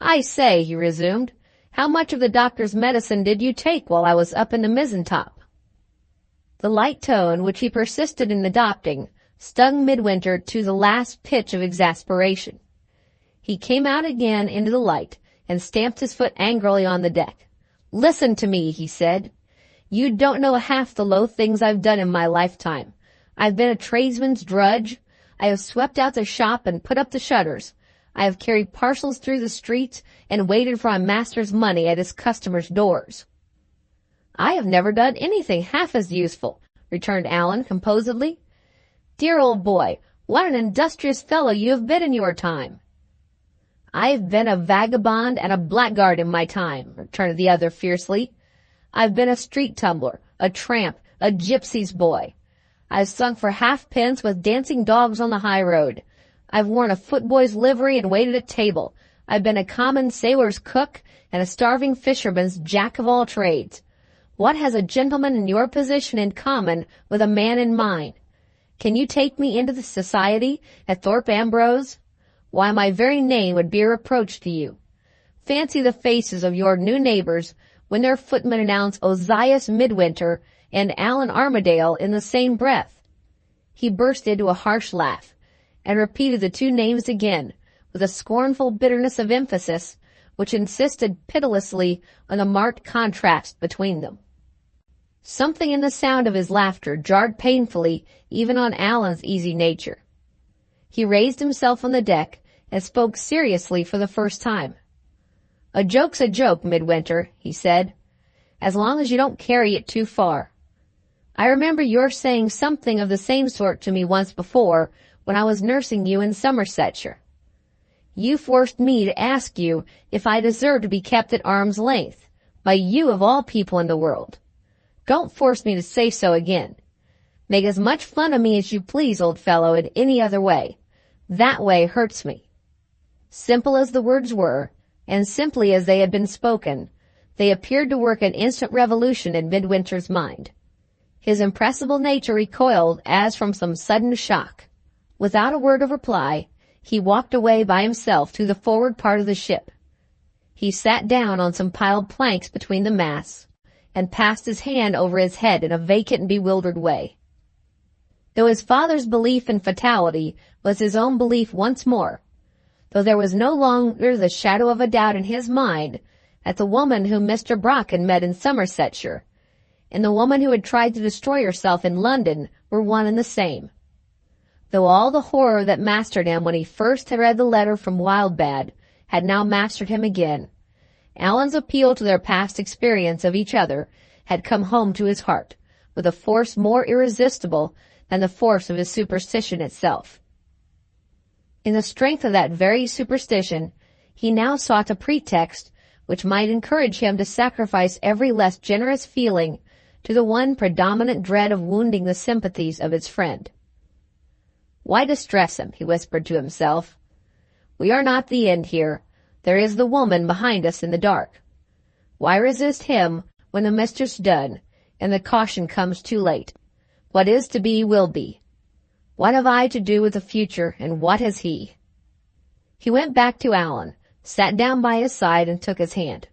I say, he resumed, how much of the doctor's medicine did you take while I was up in the mizzen-top? The light tone, which he persisted in adopting, stung Midwinter to the last pitch of exasperation. He came out again into the light and stamped his foot angrily on the deck. Listen to me, he said. You don't know half the low things I've done in my lifetime. I've been a tradesman's drudge. I have swept out the shop and put up the shutters. I have carried parcels through the streets and waited for my master's money at his customers' doors. I have never done anything half as useful, returned Allan composedly. Dear old boy, what an industrious fellow you have been in your time. I've been a vagabond and a blackguard in my time, returned the other fiercely. I've been a street tumbler, a tramp, a gypsy's boy. I've sung for halfpence with dancing dogs on the high road. I've worn a footboy's livery and waited at table. I've been a common sailor's cook and a starving fisherman's jack of all trades. What has a gentleman in your position in common with a man in mine? Can you take me into the society at Thorpe Ambrose? Why, my very name would be a reproach to you. Fancy the faces of your new neighbors when their footmen announce Ozias Midwinter and Allan Armadale in the same breath. He burst into a harsh laugh and repeated the two names again with a scornful bitterness of emphasis which insisted pitilessly on the marked contrast between them. Something in the sound of his laughter jarred painfully even on Allan's easy nature. He raised himself on the deck and spoke seriously for the first time. A joke's a joke, Midwinter, he said, as long as you don't carry it too far. I remember your saying something of the same sort to me once before when I was nursing you in Somersetshire. You forced me to ask you if I deserved to be kept at arm's length, by you of all people in the world. Don't force me to say so again. Make as much fun of me as you please, old fellow, in any other way. That way hurts me. Simple as the words were, and simply as they had been spoken, they appeared to work an instant revolution in Midwinter's mind. His impressible nature recoiled as from some sudden shock. Without a word of reply, he walked away by himself to the forward part of the ship. He sat down on some piled planks between the masts, and passed his hand over his head in a vacant and bewildered way. Though his father's belief in fatality was his own belief once more, though there was no longer the shadow of a doubt in his mind that the woman whom Mr. Brock had met in Somersetshire and the woman who had tried to destroy herself in London were one and the same. Though all the horror that mastered him when he first had read the letter from Wildbad had now mastered him again, Allan's appeal to their past experience of each other had come home to his heart with a force more irresistible than the force of his superstition itself. In the strength of that very superstition, he now sought a pretext which might encourage him to sacrifice every less generous feeling to the one predominant dread of wounding the sympathies of his friend. Why distress him, he whispered to himself. We are not the end here. There is the woman behind us in the dark. Why resist him when the mischief's done and the caution comes too late? What is to be will be. What have I to do with the future, and what has he? He went back to Allan, sat down by his side, and took his hand.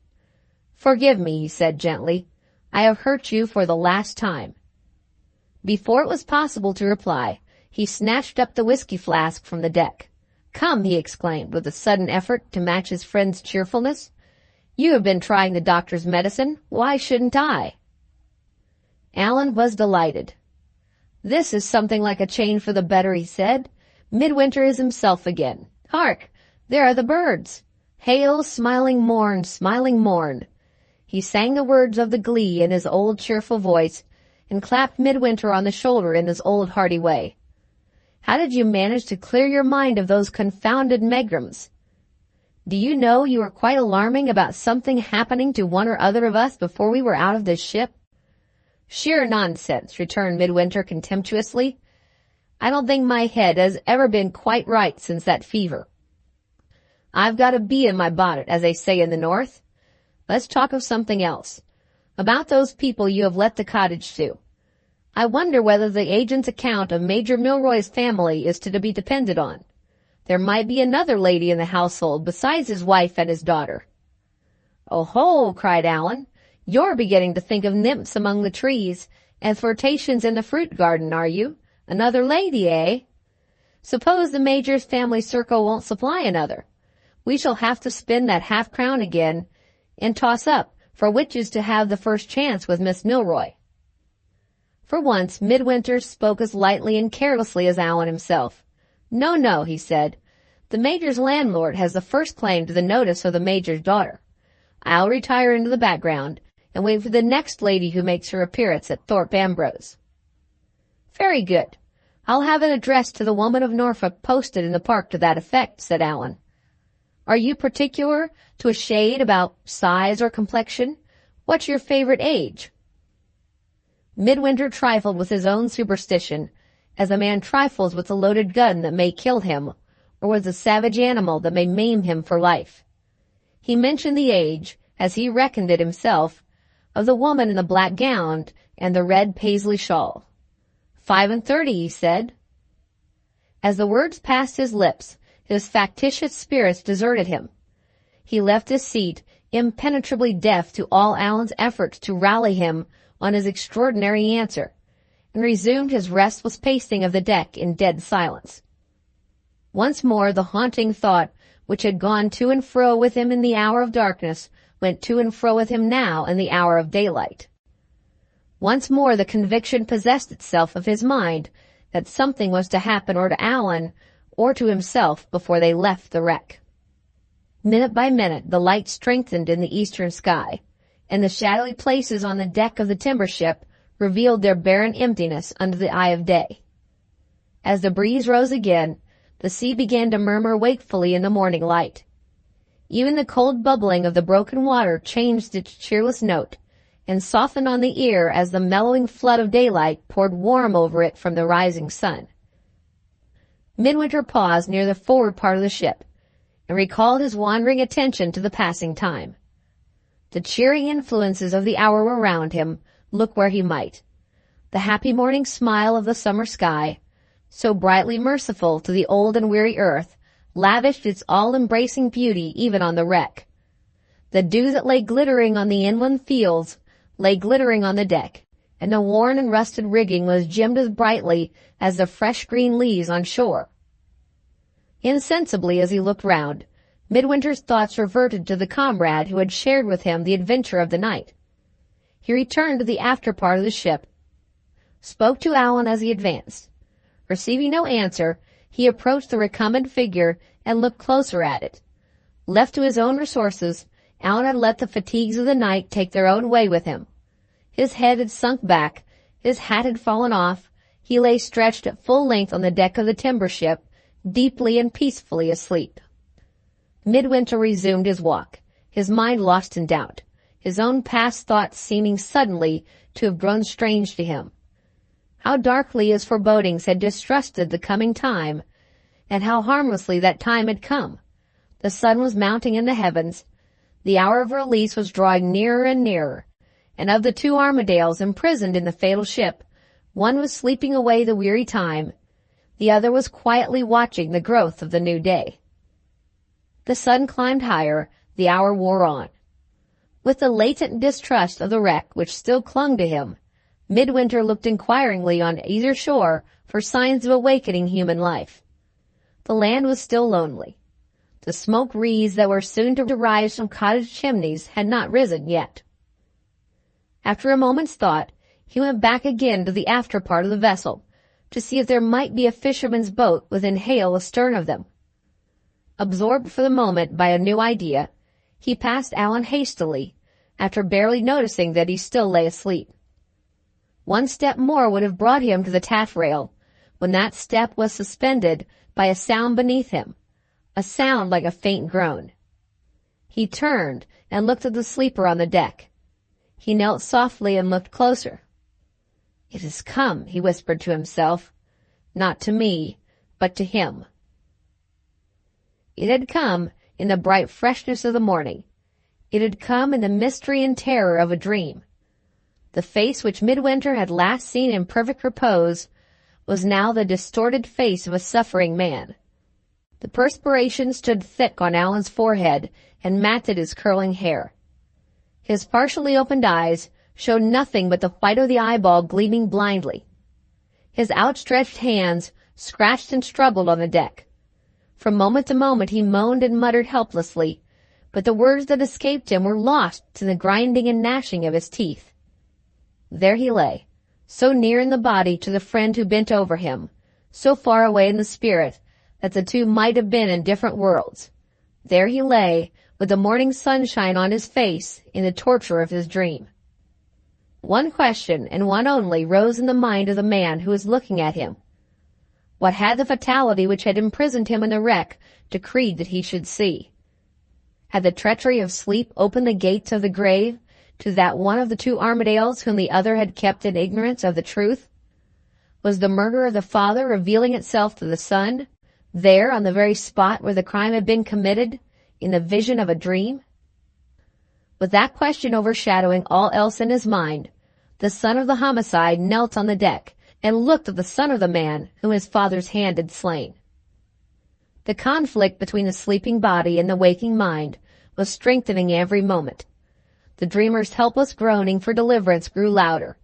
Forgive me, he said gently. I have hurt you for the last time. Before it was possible to reply, he snatched up the whiskey flask from the deck. Come, he exclaimed, with a sudden effort to match his friend's cheerfulness. You have been trying the doctor's medicine. Why shouldn't I? Allan was delighted. This is something like a change for the better, he said. Midwinter is himself again. Hark! There are the birds. Hail, smiling morn, smiling morn. He sang the words of the glee in his old cheerful voice and clapped Midwinter on the shoulder in his old hearty way. How did you manage to clear your mind of those confounded megrims? Do you know you were quite alarming about something happening to one or other of us before we were out of this ship? Sheer nonsense, returned Midwinter contemptuously. I don't think my head has ever been quite right since that fever. I've got a bee in my bonnet, as they say in the North. Let's talk of something else. About those people you have let the cottage to. I wonder whether the agent's account of Major Milroy's family is to be depended on. There might be another lady in the household besides his wife and his daughter. "Oh-ho!" cried Allan. "You're beginning to think of nymphs among the trees and flirtations in the fruit garden, are you? Another lady, eh? Suppose the Major's family circle won't supply another. We shall have to spin that half-crown again and toss up for which is to have the first chance with Miss Milroy." For once, Midwinter spoke as lightly and carelessly as Allan himself. "No, no," he said. "The Major's landlord has the first claim to the notice of the Major's daughter. I'll retire into the background and wait for the next lady who makes her appearance at Thorpe Ambrose." "Very good. I'll have an address to the woman of Norfolk posted in the park to that effect," said Allan. "Are you particular to a shade about size or complexion? What's your favorite age?" Midwinter trifled with his own superstition, as a man trifles with the loaded gun that may kill him, or with a savage animal that may maim him for life. He mentioned the age, as he reckoned it himself, of the woman in the black gown and the red paisley shawl. 35, he said. As the words passed his lips, his factitious spirits deserted him. He left his seat, impenetrably deaf to all Allan's efforts to rally him on his extraordinary answer, and resumed his restless pacing of the deck in dead silence. Once more the haunting thought which had gone to and fro with him in the hour of darkness went to and fro with him now in the hour of daylight. Once more the conviction possessed itself of his mind that something was to happen or to Allan or to himself before they left the wreck. Minute by minute the light strengthened in the eastern sky, and the shadowy places on the deck of the timber ship revealed their barren emptiness under the eye of day. As the breeze rose again, the sea began to murmur wakefully in the morning light. Even the cold bubbling of the broken water changed its cheerless note, and softened on the ear as the mellowing flood of daylight poured warm over it from the rising sun. Midwinter paused near the forward part of the ship, and recalled his wandering attention to the passing time. The cheering influences of the hour were round him, look where he might. The happy morning smile of the summer sky, so brightly merciful to the old and weary earth, lavished its all-embracing beauty even on the wreck. The dew that lay glittering on the inland fields lay glittering on the deck, and the worn and rusted rigging was gemmed as brightly as the fresh green leaves on shore. Insensibly, as he looked round, Midwinter's thoughts reverted to the comrade who had shared with him the adventure of the night. He returned to the after part of the ship, spoke to Allan as he advanced. Receiving no answer, he approached the recumbent figure and looked closer at it. Left to his own resources, Allan had let the fatigues of the night take their own way with him. His head had sunk back, his hat had fallen off, he lay stretched at full length on the deck of the timber ship, deeply and peacefully asleep. Midwinter resumed his walk, his mind lost in doubt, his own past thoughts seeming suddenly to have grown strange to him. How darkly his forebodings had distrusted the coming time, and how harmlessly that time had come. The sun was mounting in the heavens, the hour of release was drawing nearer and nearer, and of the two Armadales imprisoned in the fatal ship, one was sleeping away the weary time, the other was quietly watching the growth of the new day. The sun climbed higher, the hour wore on. With the latent distrust of the wreck which still clung to him, Midwinter looked inquiringly on either shore for signs of awakening human life. The land was still lonely. The smoke wreaths that were soon to rise from cottage chimneys had not risen yet. After a moment's thought, he went back again to the after part of the vessel, to see if there might be a fisherman's boat within hail astern of them. Absorbed for the moment by a new idea, he passed Allan hastily, after barely noticing that he still lay asleep. One step more would have brought him to the taffrail, when that step was suspended by a sound beneath him, a sound like a faint groan. He turned and looked at the sleeper on the deck. He knelt softly and looked closer. "It has come," he whispered to himself, "not to me, but to him." It had come, in the bright freshness of the morning. It had come in the mystery and terror of a dream. The face which Midwinter had last seen in perfect repose was now the distorted face of a suffering man. The perspiration stood thick on Allan's forehead and matted his curling hair. His partially opened eyes showed nothing but the white of the eyeball gleaming blindly. His outstretched hands scratched and struggled on the deck. From moment to moment he moaned and muttered helplessly, but the words that escaped him were lost in the grinding and gnashing of his teeth. There he lay, so near in the body to the friend who bent over him, so far away in the spirit that the two might have been in different worlds. There he lay, with the morning sunshine on his face, in the torture of his dream. One question, and one only, rose in the mind of the man who was looking at him. What had the fatality which had imprisoned him in the wreck decreed that he should see? Had the treachery of sleep opened the gates of the grave to that one of the two Armadales whom the other had kept in ignorance of the truth? Was the murder of the father revealing itself to the son, there on the very spot where the crime had been committed, in the vision of a dream? With that question overshadowing all else in his mind, the son of the homicide knelt on the deck and looked at the son of the man whom his father's hand had slain. The conflict between the sleeping body and the waking mind was strengthening every moment. The dreamer's helpless groaning for deliverance grew louder.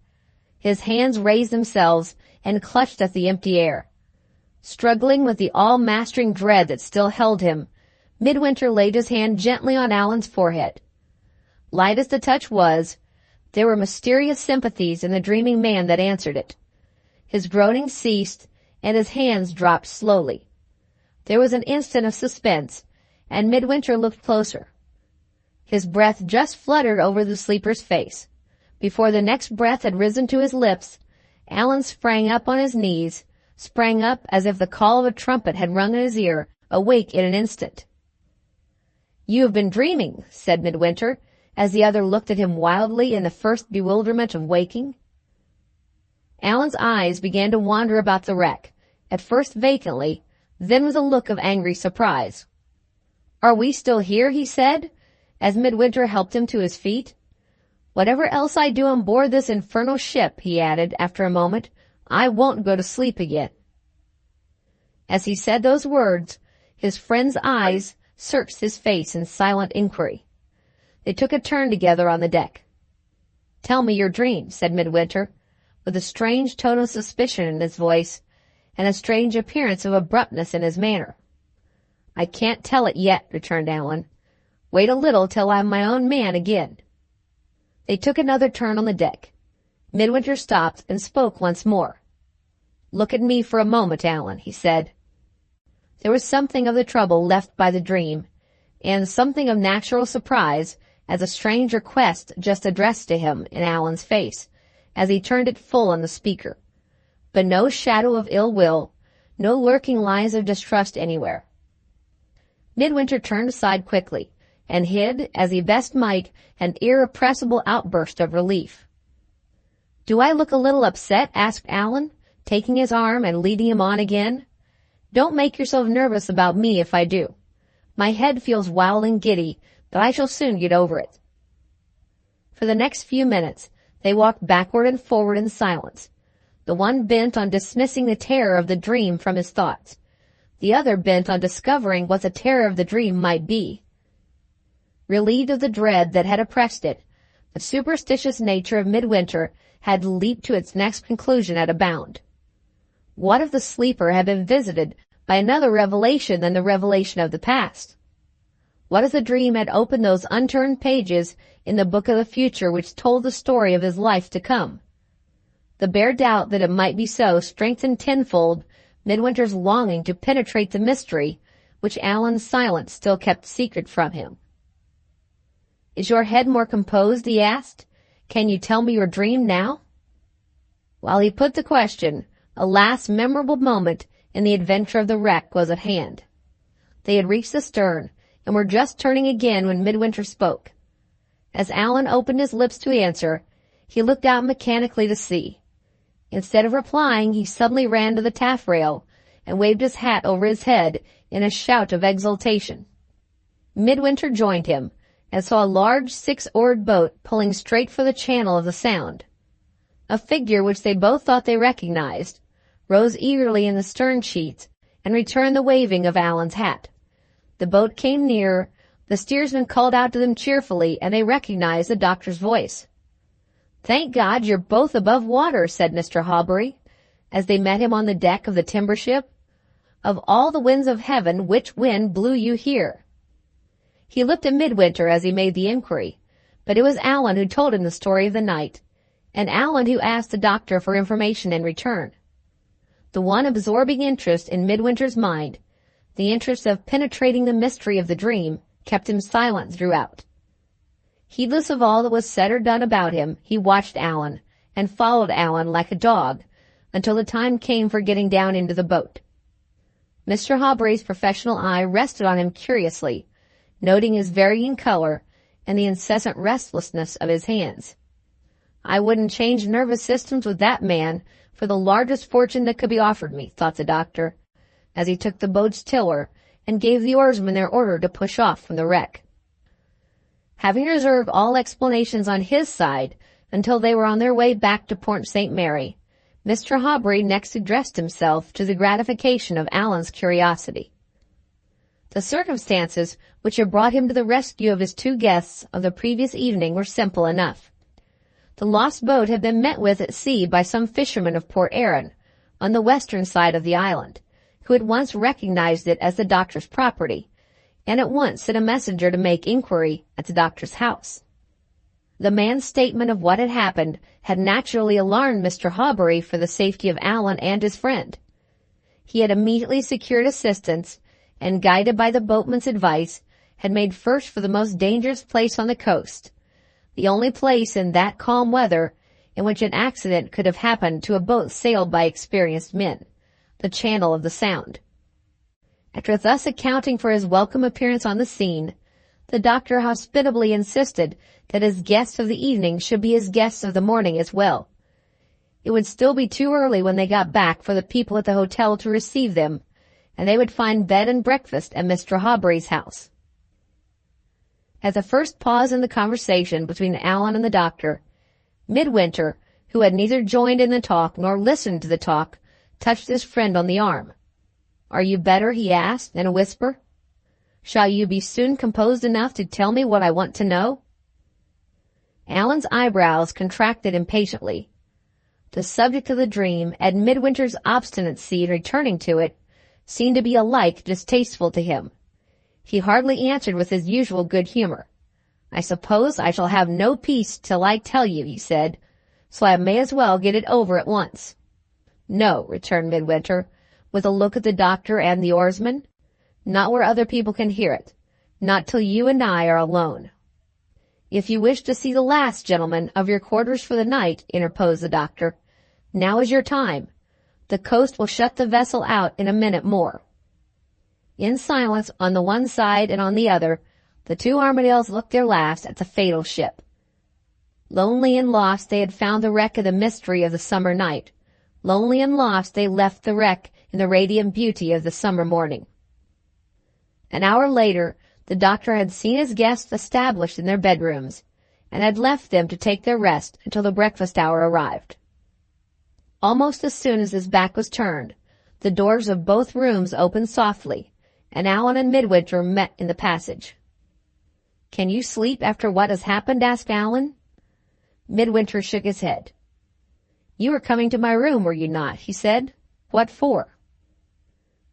His hands raised themselves and clutched at the empty air. Struggling with the all-mastering dread that still held him, Midwinter laid his hand gently on Allan's forehead. Light as the touch was, there were mysterious sympathies in the dreaming man that answered it. His groaning ceased, and his hands dropped slowly. There was an instant of suspense, and Midwinter looked closer. His breath just fluttered over the sleeper's face. Before the next breath had risen to his lips, Allan sprang up on his knees, sprang up as if the call of a trumpet had rung in his ear, awake in an instant. "You have been dreaming," said Midwinter, as the other looked at him wildly in the first bewilderment of waking. Allan's eyes began to wander about the wreck, at first vacantly, then with a look of angry surprise. "Are we still here?" he said, as Midwinter helped him to his feet. "Whatever else I do on board this infernal ship," he added after a moment, "I won't go to sleep again." As he said those words, his friend's eyes searched his face in silent inquiry. They took a turn together on the deck. "Tell me your dream," said Midwinter, with a strange tone of suspicion in his voice, and a strange appearance of abruptness in his manner. "I can't tell it yet," returned Allan. "Wait a little till I'm my own man again." They took another turn on the deck. Midwinter stopped and spoke once more. "Look at me for a moment, Allan," he said. There was something of the trouble left by the dream, and something of natural surprise as a strange request just addressed to him in Allan's face, as he turned it full on the speaker. But no shadow of ill will, no lurking lines of distrust anywhere. Midwinter turned aside quickly, and hid, as he best might, an irrepressible outburst of relief. "Do I look a little upset?" asked Allan, taking his arm and leading him on again. "Don't make yourself nervous about me if I do. My head feels wild and giddy, but I shall soon get over it." For the next few minutes, they walked backward and forward in silence, the one bent on dismissing the terror of the dream from his thoughts, the other bent on discovering what the terror of the dream might be. Relieved of the dread that had oppressed it, the superstitious nature of Midwinter had leaped to its next conclusion at a bound. What if the sleeper had been visited by another revelation than the revelation of the past? What if the dream had opened those unturned pages in the book of the future which told the story of his life to come? The bare doubt that it might be so strengthened tenfold Midwinter's longing to penetrate the mystery which Allan's silence still kept secret from him. "Is your head more composed?" he asked. "Can you tell me your dream now?" While he put the question, a last memorable moment in the adventure of the wreck was at hand. They had reached the stern, and were just turning again when Midwinter spoke. As Allan opened his lips to answer, he looked out mechanically to sea. Instead of replying, he suddenly ran to the taffrail and waved his hat over his head in a shout of exultation. Midwinter joined him, and saw a large 6-oared boat pulling straight for the channel of the Sound. A figure which they both thought they recognized rose eagerly in the stern sheets and returned the waving of Allan's hat. The boat came nearer, the steersman called out to them cheerfully, and they recognized the doctor's voice. "Thank God you're both above water," said Mr. Hawbury, as they met him on the deck of the timber ship. "Of all the winds of heaven, which wind blew you here?" He looked at Midwinter as he made the inquiry, but it was Allan who told him the story of the night, and Allan who asked the doctor for information in return. The one absorbing interest in Midwinter's mind, the interest of penetrating the mystery of the dream, kept him silent throughout. Heedless of all that was said or done about him, he watched Allan, and followed Allan like a dog, until the time came for getting down into the boat. Mr. Hawbury's professional eye rested on him curiously, noting his varying color and the incessant restlessness of his hands. "I wouldn't change nervous systems with that man for the largest fortune that could be offered me," thought the doctor, as he took the boat's tiller and gave the oarsmen their order to push off from the wreck. Having reserved all explanations on his side until they were on their way back to Port St. Mary, Mr. Hawbury next addressed himself to the gratification of Allan's curiosity. The circumstances which had brought him to the rescue of his two guests of the previous evening were simple enough. The lost boat had been met with at sea by some fishermen of Port Erin, on the western side of the island, who had once recognized it as the doctor's property, and at once sent a messenger to make inquiry at the doctor's house. The man's statement of what had happened had naturally alarmed Mr. Hawbury for the safety of Allan and his friend. He had immediately secured assistance, and guided by the boatman's advice, had made first for the most dangerous place on the coast, the only place in that calm weather in which an accident could have happened to a boat sailed by experienced men, the channel of the Sound. After thus accounting for his welcome appearance on the scene, the doctor hospitably insisted that his guests of the evening should be his guests of the morning as well. It would still be too early when they got back for the people at the hotel to receive them, and they would find bed and breakfast at Mr. Hawbury's house. At the first pause in the conversation between Allan and the doctor, Midwinter, who had neither joined in the talk nor listened to the talk, touched his friend on the arm. "Are you better?" he asked in a whisper. "Shall you be soon composed enough to tell me what I want to know?" Allan's eyebrows contracted impatiently. The subject of the dream, and Midwinter's obstinacy in returning to it, seemed to be alike distasteful to him. He hardly answered with his usual good humor. "I suppose I shall have no peace till I tell you," he said, "so I may as well get it over at once." "No," returned Midwinter, with a look at the doctor and the oarsman. "Not where other people can hear it. Not till you and I are alone." "If you wish to see the last, gentlemen, of your quarters for the night," interposed the doctor, "now is your time. The coast will shut the vessel out in a minute more." In silence, on the one side and on the other, the two Armadales looked their last at the fatal ship. Lonely and lost, they had found the wreck of the mystery of the summer night. Lonely and lost, they left the wreck in the radiant beauty of the summer morning. An hour later, the doctor had seen his guests established in their bedrooms, and had left them to take their rest until the breakfast hour arrived. Almost as soon as his back was turned, the doors of both rooms opened softly, and Allan and Midwinter met in the passage. "Can you sleep after what has happened?" asked Allan. Midwinter shook his head. "You were coming to my room, were you not?" he said. "What for?"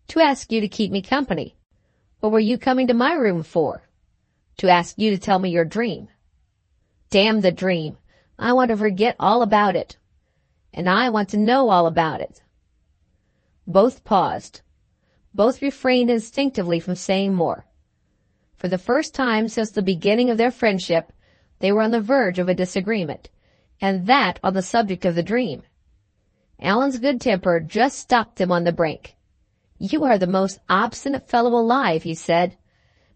"To ask you to keep me company." "What were you coming to my room for?" "To ask you to tell me your dream." "Damn the dream. I want to forget all about it." "And I want to know all about it." Both paused. Both refrained instinctively from saying more. For the first time since the beginning of their friendship, they were on the verge of a disagreement, and that on the subject of the dream. Allan's good temper just stopped him on the brink. "You are the most obstinate fellow alive," he said.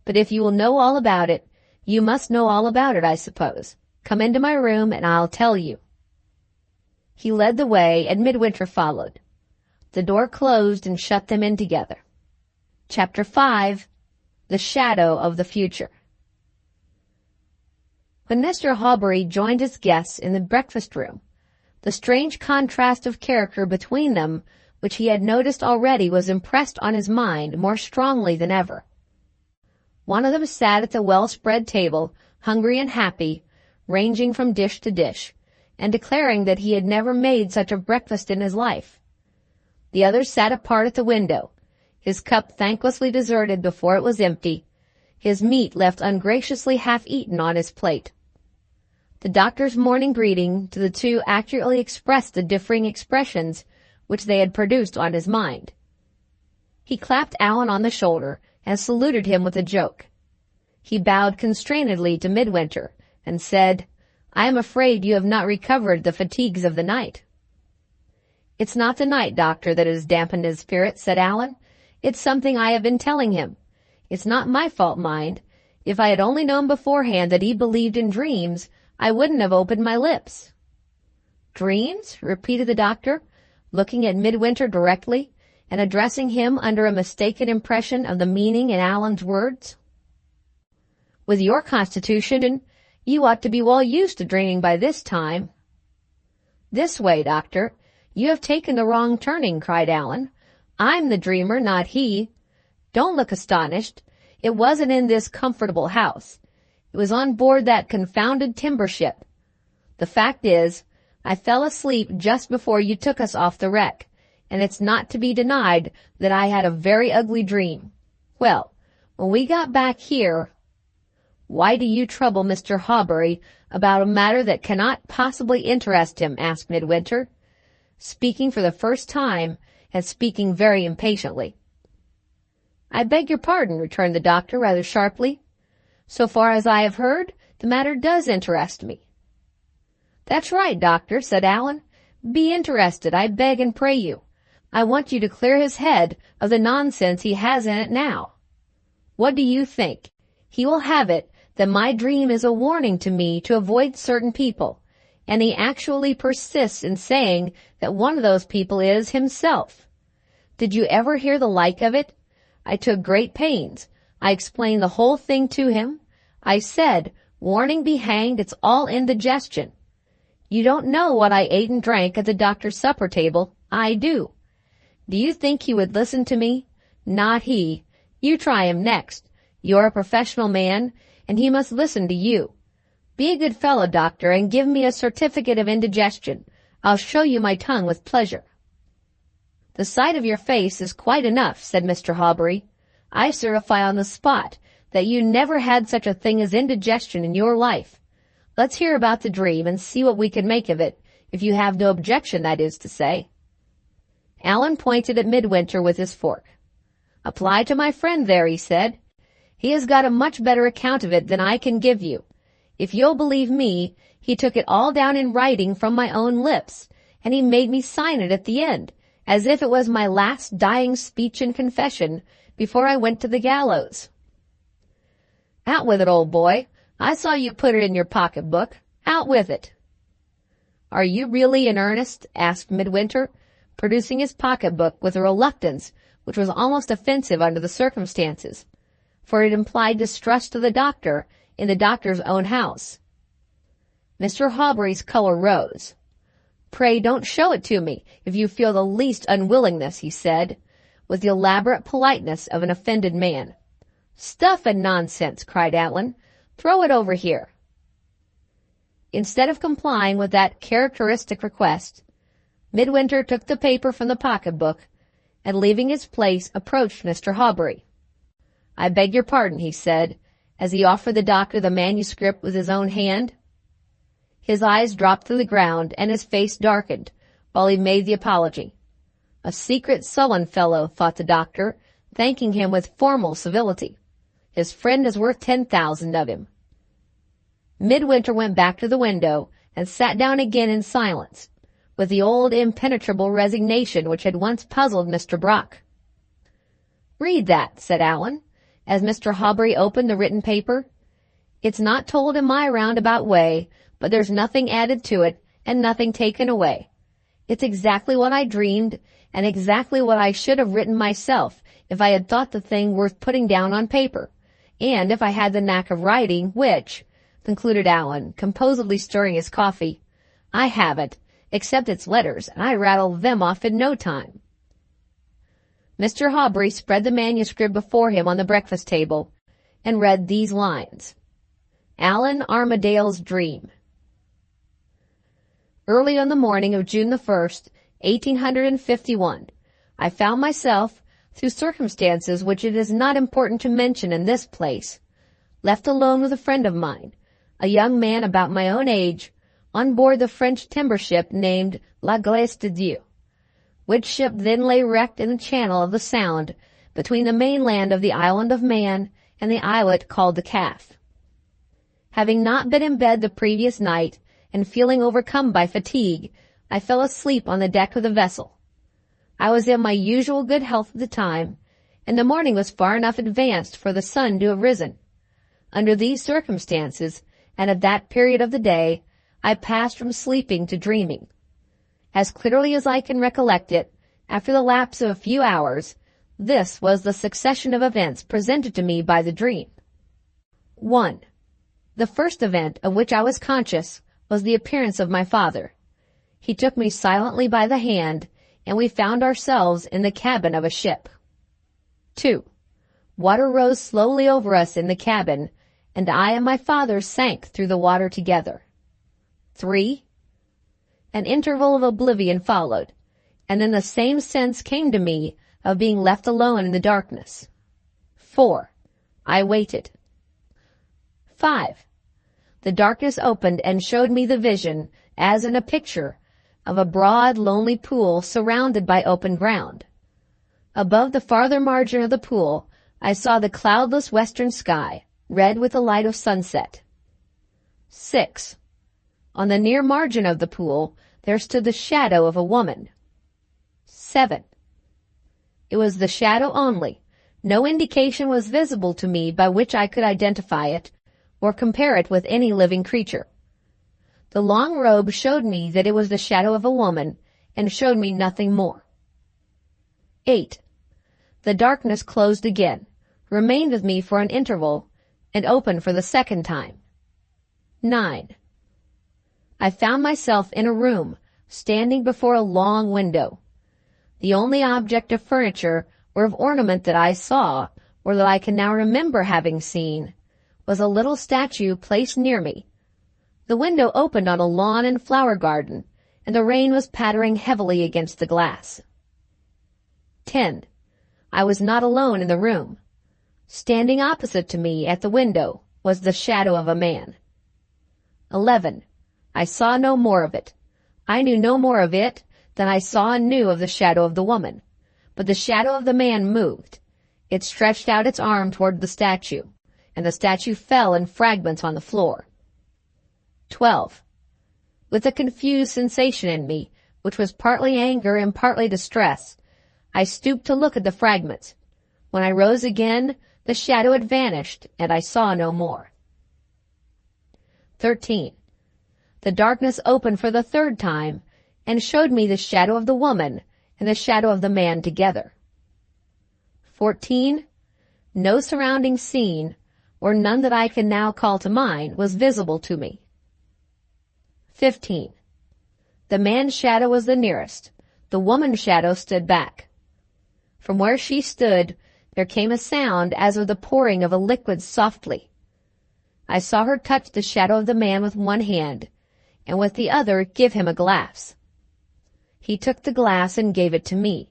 "But if you will know all about it, you must know all about it, I suppose. Come into my room and I'll tell you." He led the way, and Midwinter followed. The door closed and shut them in together. Chapter 5. the shadow of the future. When Mr. Hawberry joined his guests in the breakfast room, the strange contrast of character between them, which he had noticed already, was impressed on his mind more strongly than ever. One of them sat at the well-spread table, hungry and happy, ranging from dish to dish, and declaring that he had never made such a breakfast in his life. The other sat apart at the window, his cup thanklessly deserted before it was empty, his meat left ungraciously half-eaten on his plate. The doctor's morning greeting to the two accurately expressed the differing expressions which they had produced on his mind. He clapped Allan on the shoulder and saluted him with a joke. He bowed constrainedly to Midwinter and said, "I am afraid you have not recovered the fatigues of the night." "It's not the night, Doctor, that has dampened his spirits," said Allan. "It's something I have been telling him. It's not my fault, mind. If I had only known beforehand that he believed in dreams, I wouldn't have opened my lips." "Dreams?" repeated the doctor, looking at Midwinter directly and addressing him under a mistaken impression of the meaning in Allan's words. "With your constitution, you ought to be well used to dreaming by this time." "This way, Doctor. You have taken the wrong turning," cried Allan. "I'm the dreamer, not he. Don't look astonished. It wasn't in this comfortable house. It was on board that confounded timber ship. The fact is, I fell asleep just before you took us off the wreck, and it's not to be denied that I had a very ugly dream. Well, when we got back here—" "Why do you trouble Mr. Hawberry about a matter that cannot possibly interest him?" asked Midwinter, speaking for the first time, and speaking very impatiently. "I beg your pardon," returned the doctor rather sharply. "So far as I have heard, the matter does interest me." "That's right, Doctor," said Allan. "Be interested, I beg and pray you. I want you to clear his head of the nonsense he has in it now. What do you think? He will have it that my dream is a warning to me to avoid certain people, and he actually persists in saying that one of those people is himself. Did you ever hear the like of it? I took great pains. I explained the whole thing to him. I said, 'Warning be hanged, it's all indigestion.' You don't know what I ate and drank at the doctor's supper table. I do. Do you think he would listen to me? Not he. You try him next. You're a professional man, and he must listen to you. Be a good fellow, Doctor, and give me a certificate of indigestion. I'll show you my tongue with pleasure." "The sight of your face is quite enough," said Mr. Hawberry. "I certify on the spot that you never had such a thing as indigestion in your life. Let's hear about the dream and see what we can make of it, if you have no objection, that is to say." Allan pointed at Midwinter with his fork. "Apply to my friend there," he said. "He has got a much better account of it than I can give you. If you'll believe me, he took it all down in writing from my own lips, and he made me sign it at the end, as if it was my last dying speech and confession before I went to the gallows." "Out with it, old boy. I saw you put it in your pocketbook. Out with it." "Are you really in earnest?" asked Midwinter, producing his pocketbook with a reluctance which was almost offensive under the circumstances, for it implied distrust of the doctor in the doctor's own house. Mr. Hawberry's color rose. "Pray don't show it to me if you feel the least unwillingness," he said, with the elaborate politeness of an offended man. "Stuff and nonsense!" cried Allan. "Throw it over here." Instead of complying with that characteristic request, Midwinter took the paper from the pocketbook, and leaving his place, approached Mr. Hawberry. "I beg your pardon," he said, as he offered the doctor the manuscript with his own hand. His eyes dropped to the ground, and his face darkened, while he made the apology. "A secret, sullen fellow," thought the doctor, thanking him with formal civility. "His friend is worth 10,000 of him." Midwinter went back to the window and sat down again in silence, with the old impenetrable resignation which had once puzzled Mr. Brock. "Read that," said Allan, as Mr. Hawberry opened the written paper. "It's not told in my roundabout way, but there's nothing added to it and nothing taken away. It's exactly what I dreamed, and exactly what I should have written myself if I had thought the thing worth putting down on paper, and if I had the knack of writing, which, concluded Allan, composedly stirring his coffee, I haven't, except its letters, and I rattle them off in no time. Mr. Hawbury spread the manuscript before him on the breakfast table, and read these lines. Allan Armadale's Dream. Early on the morning of June the 1st, 1851, I found myself, through circumstances which it is not important to mention in this place, left alone with a friend of mine, a young man about my own age, on board the French timber ship named La Glace de Dieu, which ship then lay wrecked in the channel of the Sound between the mainland of the Island of Man and the islet called the Calf. Having not been in bed the previous night, and feeling overcome by fatigue, I fell asleep on the deck of the vessel. I was in my usual good health at the time, and the morning was far enough advanced for the sun to have risen. Under these circumstances, and at that period of the day, I passed from sleeping to dreaming. As clearly as I can recollect it, after the lapse of a few hours, this was the succession of events presented to me by the dream. 1. The first event of which I was conscious was the appearance of my father. He took me silently by the hand, and we found ourselves in the cabin of a ship. 2. Water rose slowly over us in the cabin, and I and my father sank through the water together. 3. An interval of oblivion followed, and then the same sense came to me of being left alone in the darkness. 4. I waited. 5. The darkness opened and showed me the vision, as in a picture, of a broad, lonely pool surrounded by open ground. Above the farther margin of the pool, I saw the cloudless western sky, red with the light of sunset. 6. On the near margin of the pool, there stood the shadow of a woman. 7. It was the shadow only. No indication was visible to me by which I could identify it, or compare it with any living creature. The long robe showed me that it was the shadow of a woman, and showed me nothing more. 8. The darkness closed again, remained with me for an interval, and opened for the second time. 9. I found myself in a room, standing before a long window. The only object of furniture or of ornament that I saw, or that I can now remember having seen, was a little statue placed near me. The window opened on a lawn and flower garden, and the rain was pattering heavily against the glass. 10. I was not alone in the room. Standing opposite to me at the window was the shadow of a man. 11. I saw no more of it. I knew no more of it than I saw and knew of the shadow of the woman. But the shadow of the man moved. It stretched out its arm toward the statue, and the statue fell in fragments on the floor. 12. With a confused sensation in me, which was partly anger and partly distress, I stooped to look at the fragments. When I rose again, the shadow had vanished, and I saw no more. 13. The darkness opened for the third time, and showed me the shadow of the woman and the shadow of the man together. 14. No surrounding scene, or none that I can now call to mind, was visible to me. 15. The man's shadow was the nearest. The woman's shadow stood back. From where she stood, there came a sound as of the pouring of a liquid softly. I saw her touch the shadow of the man with one hand, and with the other give him a glass. He took the glass and gave it to me.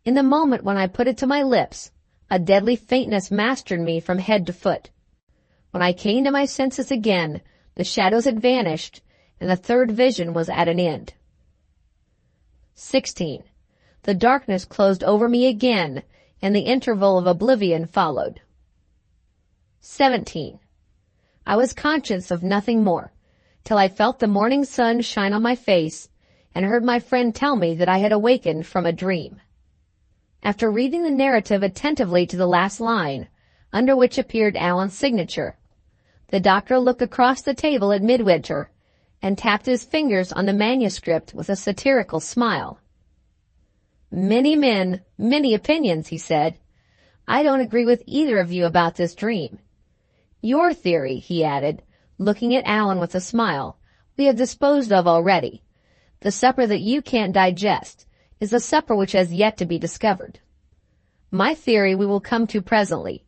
In the moment when I put it to my lips, a deadly faintness mastered me from head to foot. When I came to my senses again, the shadows had vanished, and the third vision was at an end. 16. The darkness closed over me again, and the interval of oblivion followed. 17. I was conscious of nothing more, till I felt the morning sun shine on my face, and heard my friend tell me that I had awakened from a dream. After reading the narrative attentively to the last line, under which appeared Allan's signature, the doctor looked across the table at Midwinter, and tapped his fingers on the manuscript with a satirical smile. "Many men, many opinions," he said. I don't agree with either of you about this dream. Your theory," he added, looking at Allan with a smile, "we have disposed of already. The supper that you can't digest is a supper which has yet to be discovered. My theory we will come to presently.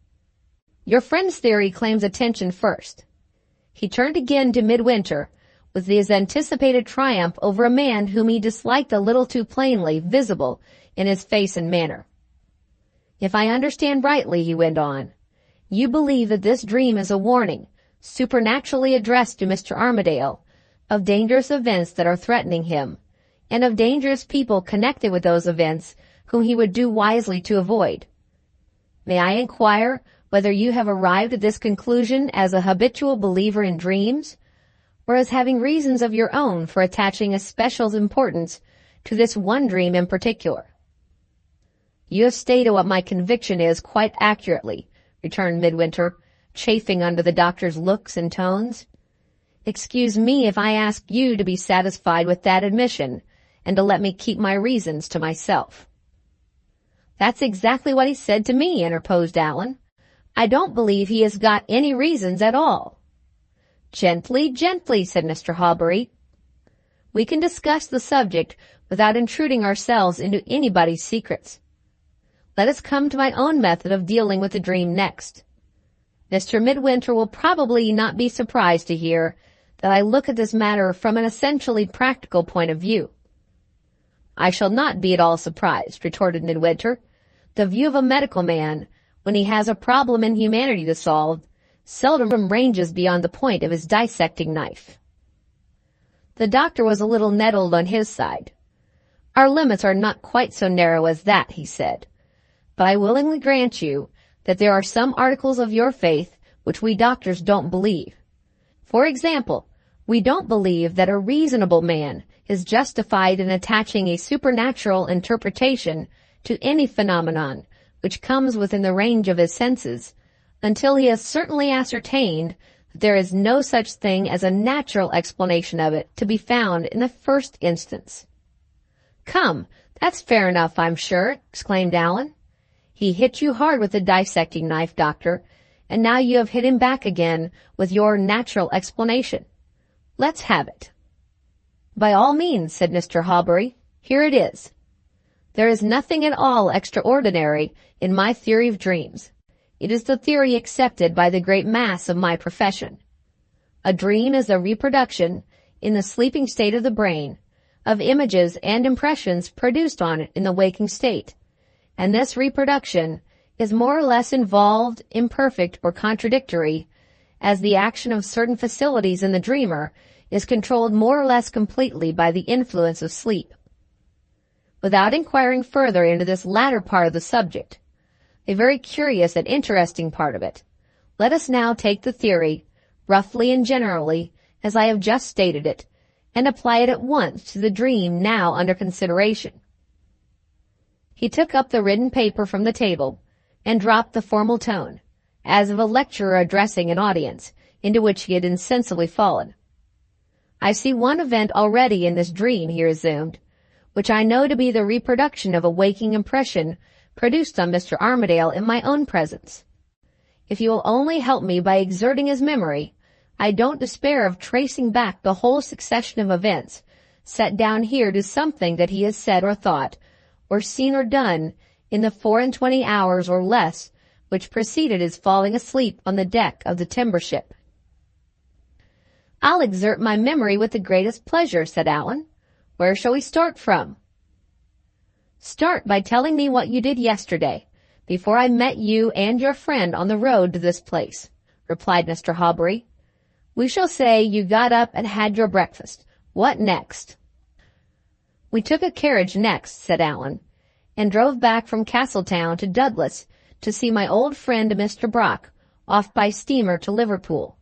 Your friend's theory claims attention first." He turned again to Midwinter, with his anticipated triumph over a man whom he disliked a little too plainly visible in his face and manner. "If I understand rightly," he went on, "you believe that this dream is a warning, supernaturally addressed to Mr. Armadale, of dangerous events that are threatening him, and of dangerous people connected with those events whom he would do wisely to avoid. May I inquire whether you have arrived at this conclusion as a habitual believer in dreams, or as having reasons of your own for attaching a special importance to this one dream in particular?" "You have stated what my conviction is quite accurately," returned Midwinter, chafing under the doctor's looks and tones. "Excuse me if I ask you to be satisfied with that admission, and to let me keep my reasons to myself." "That's exactly what he said to me," interposed Allan. "I don't believe he has got any reasons at all." "Gently, gently," said Mr. Hawbury. "We can discuss the subject without intruding ourselves into anybody's secrets. Let us come to my own method of dealing with the dream next. Mr. Midwinter will probably not be surprised to hear that I look at this matter from an essentially practical point of view." "I shall not be at all surprised," retorted Midwinter. "The view of a medical man, when he has a problem in humanity to solve, seldom ranges beyond the point of his dissecting knife." The doctor was a little nettled on his side. "Our limits are not quite so narrow as that," he said, "but I willingly grant you that there are some articles of your faith which we doctors don't believe. For example, we don't believe that a reasonable man is justified in attaching a supernatural interpretation to any phenomenon which comes within the range of his senses, until he has certainly ascertained that there is no such thing as a natural explanation of it to be found in the first instance." "Come, that's fair enough, I'm sure," exclaimed Allan. "He hit you hard with the dissecting knife, Doctor, and now you have hit him back again with your natural explanation. Let's have it." "By all means," said Mr. Hawbury. "Here it is. There is nothing at all extraordinary in my theory of dreams. It is the theory accepted by the great mass of my profession. A dream is a reproduction, in the sleeping state of the brain, of images and impressions produced on it in the waking state, and this reproduction is more or less involved, imperfect, or contradictory, as the action of certain faculties in the dreamer is controlled more or less completely by the influence of sleep. Without inquiring further into this latter part of the subject, a very curious and interesting part of it, let us now take the theory, roughly and generally, as I have just stated it, and apply it at once to the dream now under consideration." He took up the written paper from the table and dropped the formal tone, as of a lecturer addressing an audience, into which he had insensibly fallen. "I see one event already in this dream," he resumed, "which I know to be the reproduction of a waking impression produced on Mr. Armadale in my own presence. If you will only help me by exerting his memory, I don't despair of tracing back the whole succession of events set down here to something that he has said or thought, or seen or done, in the 24 hours or less which preceded his falling asleep on the deck of the timber ship." "I'll exert my memory with the greatest pleasure," said Allan. "Where shall we start from?" "Start by telling me what you did yesterday, before I met you and your friend on the road to this place," replied Mr. Hawbury. "We shall say you got up and had your breakfast. What next?" "We took a carriage next," said Allan, "and drove back from Castletown to Douglas to see my old friend Mr. Brock, off by steamer to Liverpool.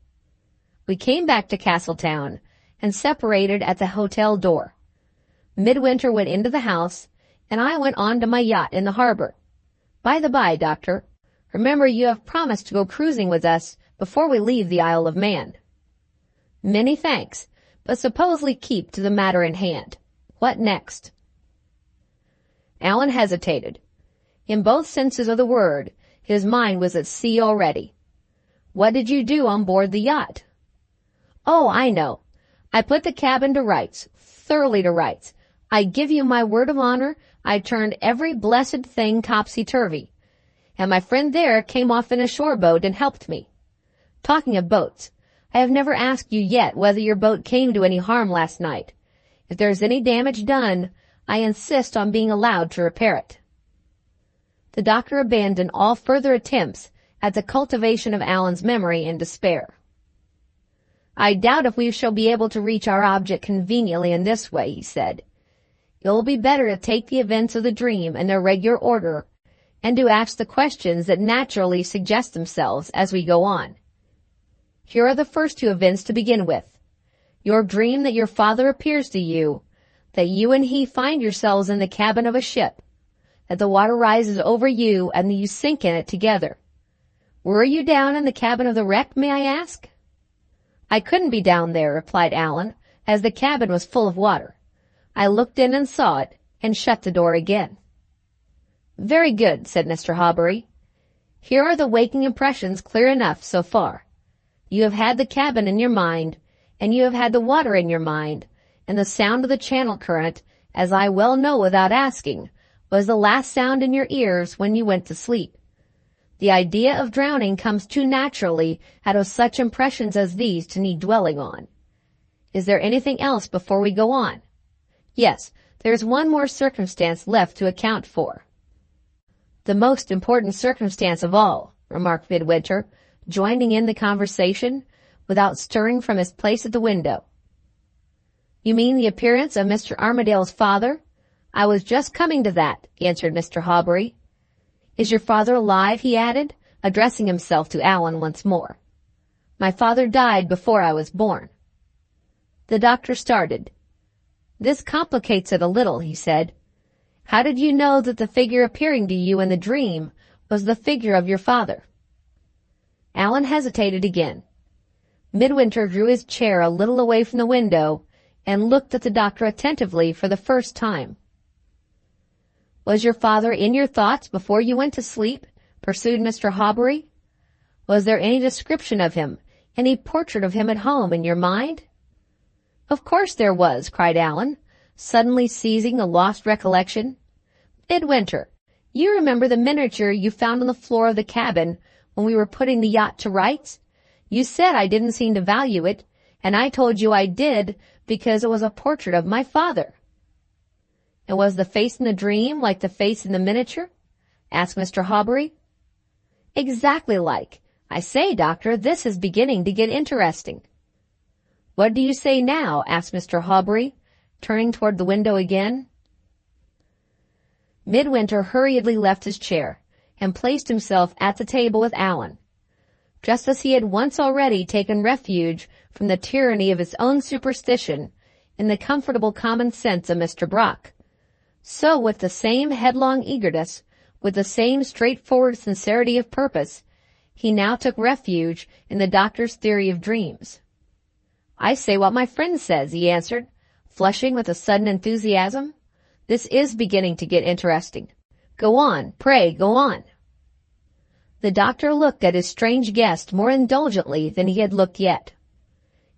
We came back to Castletown and separated at the hotel door. Midwinter went into the house, and I went on to my yacht in the harbor. By the by, Doctor, remember you have promised to go cruising with us before we leave the Isle of Man." "Many thanks, but suppose we keep to the matter in hand. What next?" Allan hesitated. In both senses of the word, His mind was at sea already. "What did you do on board the yacht?" "Oh, I know. I put the cabin to rights, thoroughly to rights. I give you my word of honor, I turned every blessed thing topsy-turvy. And my friend there came off in a shore boat and helped me. Talking of boats, I have never asked you yet whether your boat came to any harm last night. If there is any damage done, I insist on being allowed to repair it." The doctor abandoned all further attempts at the cultivation of Allan's memory in despair. "I doubt if we shall be able to reach our object conveniently in this way," he said. "It will be better to take the events of the dream in their regular order and to ask the questions that naturally suggest themselves as we go on. Here are the first two events to begin with. Your dream that your father appears to you, that you and he find yourselves in the cabin of a ship, that the water rises over you and that you sink in it together. Were you down in the cabin of the wreck, may I ask?" "I couldn't be down there," replied Allan, "as the cabin was full of water. I looked in and saw it, and shut the door again." "Very good," said Mr. Hawbury. "Here are the waking impressions clear enough so far. You have had the cabin in your mind, and you have had the water in your mind, and the sound of the channel current, as I well know without asking, was the last sound in your ears when you went to sleep. The idea of drowning comes too naturally out of such impressions as these to need dwelling on. Is there anything else before we go on?" "Yes, there is one more circumstance left to account for." "The most important circumstance of all," remarked Midwinter, joining in the conversation without stirring from his place at the window. "You mean the appearance of Mr. Armadale's father? I was just coming to that," answered Mr. Hawbury. "Is your father alive?" he added, addressing himself to Allan once more. "My father died before I was born." The doctor started. "This complicates it a little," he said. "How did you know that the figure appearing to you in the dream was the figure of your father?" Allan hesitated again. Midwinter drew his chair a little away from the window and looked at the doctor attentively for the first time. "Was your father in your thoughts before you went to sleep?" pursued Mr. Hawbury. "Was there any description of him, any portrait of him at home in your mind?" "Of course there was," cried Allan, suddenly seizing a lost recollection. "Midwinter, you remember the miniature you found on the floor of the cabin when we were putting the yacht to rights? You said I didn't seem to value it, and I told you I did because it was a portrait of my father." "And was the face in the dream like the face in the miniature?" asked Mr. Hawbury. "Exactly like. I say, doctor, this is beginning to get interesting." "What do you say now?" asked Mr. Hawbury, turning toward the window again. Midwinter hurriedly left his chair and placed himself at the table with Allan. Just as he had once already taken refuge from the tyranny of his own superstition in the comfortable common sense of Mr. Brock, so with the same headlong eagerness, with the same straightforward sincerity of purpose, he now took refuge in the doctor's theory of dreams. "I say what my friend says," he answered, flushing with a sudden enthusiasm. "This is beginning to get interesting. Go on, pray go on." The doctor looked at his strange guest more indulgently than he had looked yet.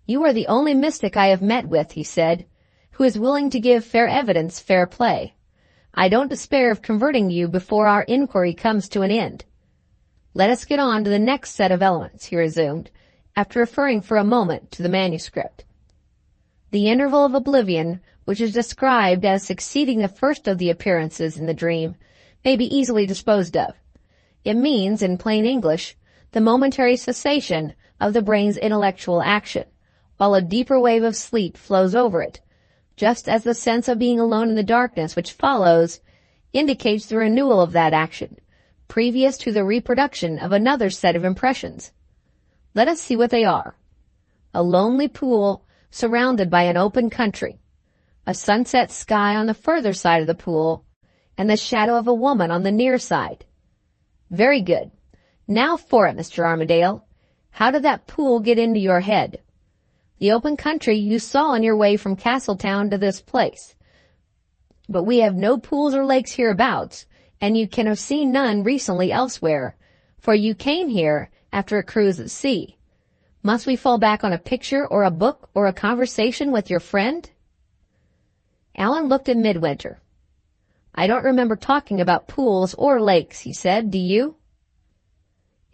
"You are the only mystic I have met with," he said, "who is willing to give fair evidence fair play. I don't despair of converting you before our inquiry comes to an end. Let us get on to the next set of elements," he resumed, after referring for a moment to the manuscript. "The interval of oblivion, which is described as succeeding the first of the appearances in the dream, may be easily disposed of. It means, in plain English, the momentary cessation of the brain's intellectual action, while a deeper wave of sleep flows over it, just as the sense of being alone in the darkness which follows indicates the renewal of that action, previous to the reproduction of another set of impressions. Let us see what they are. A lonely pool surrounded by an open country, a sunset sky on the further side of the pool, and the shadow of a woman on the near side. Very good. Now for it, Mr. Armadale. How did that pool get into your head? The open country you saw on your way from Castletown to this place. But we have no pools or lakes hereabouts, and you can have seen none recently elsewhere, for you came here after a cruise at sea. Must we fall back on a picture or a book or a conversation with your friend?" Allan looked at Midwinter. "I don't remember talking about pools or lakes," he said. "Do you?"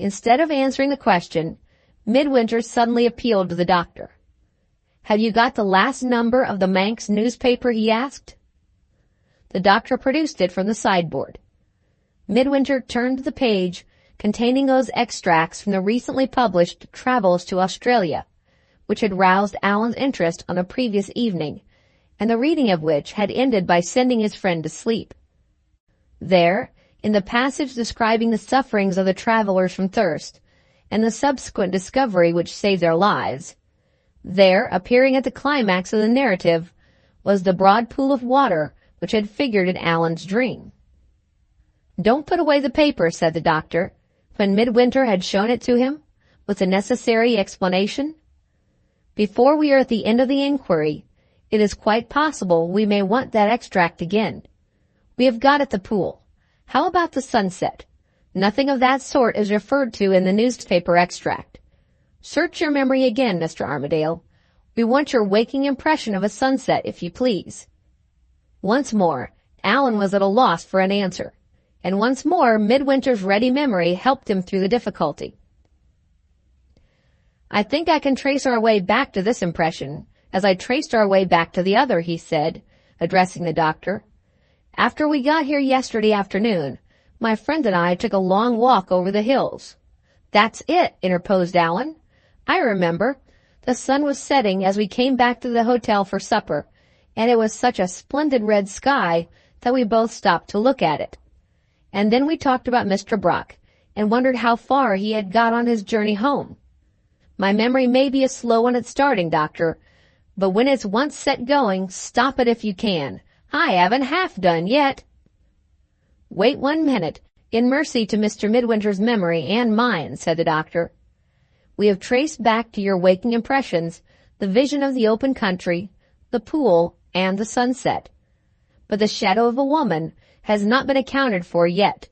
Instead of answering the question, Midwinter suddenly appealed to the doctor. "Have you got the last number of the Manx newspaper?" he asked. The doctor produced it from the sideboard. Midwinter turned to the page containing those extracts from the recently published Travels to Australia, which had roused Allan's interest on the previous evening, and the reading of which had ended by sending his friend to sleep. There, in the passage describing the sufferings of the travelers from thirst, and the subsequent discovery which saved their lives, there, appearing at the climax of the narrative, was the broad pool of water which had figured in Allan's dream. "Don't put away the paper," said the doctor, when Midwinter had shown it to him, with the necessary explanation. "Before we are at the end of the inquiry, it is quite possible we may want that extract again. We have got at the pool. How about the sunset? Nothing of that sort is referred to in the newspaper extract. Search your memory again, Mr. Armadale. We want your waking impression of a sunset, if you please." Once more, Allan was at a loss for an answer, and once more Midwinter's ready memory helped him through the difficulty. "I think I can trace our way back to this impression, as I traced our way back to the other," he said, addressing the doctor. "After we got here yesterday afternoon, my friend and I took a long walk over the hills." "That's it," interposed Allan. "I remember. The sun was setting as we came back to the hotel for supper, and it was such a splendid red sky that we both stopped to look at it. And then we talked about Mr. Brock, and wondered how far he had got on his journey home. My memory may be a slow one at starting, Doctor, but when it's once set going, stop it if you can. I haven't half done yet." "Wait 1 minute, in mercy to Mr. Midwinter's memory and mine," said the doctor. "We have traced back to your waking impressions the vision of the open country, the pool, and the sunset. But the shadow of a woman has not been accounted for yet.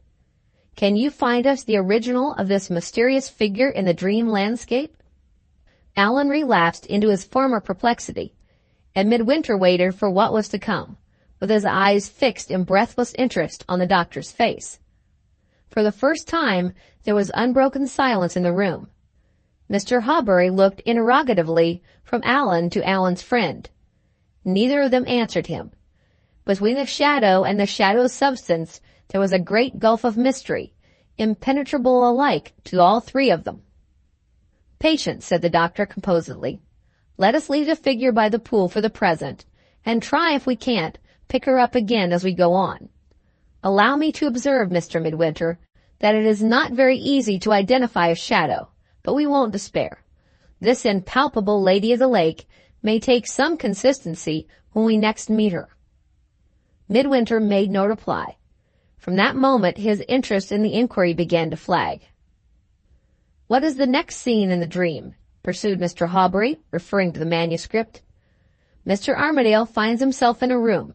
Can you find us the original of this mysterious figure in the dream landscape?" Allan relapsed into his former perplexity, and Midwinter waited for what was to come, with his eyes fixed in breathless interest on the doctor's face. For the first time, there was unbroken silence in the room. Mr. Hawbury looked interrogatively from Allan to Allan's friend. Neither of them answered him. Between the shadow and the shadow's substance there was a great gulf of mystery, impenetrable alike to all three of them. "Patience," said the doctor composedly. "Let us leave the figure by the pool for the present, and try, if we can't, pick her up again as we go on. Allow me to observe, Mr. Midwinter, that it is not very easy to identify a shadow, but we won't despair. This impalpable lady of the lake may take some consistency when we next meet her." Midwinter made no reply. From that moment his interest in the inquiry began to flag. "What is the next scene in the dream?" pursued Mr. Hawbury, referring to the manuscript. "Mr. Armadale finds himself in a room.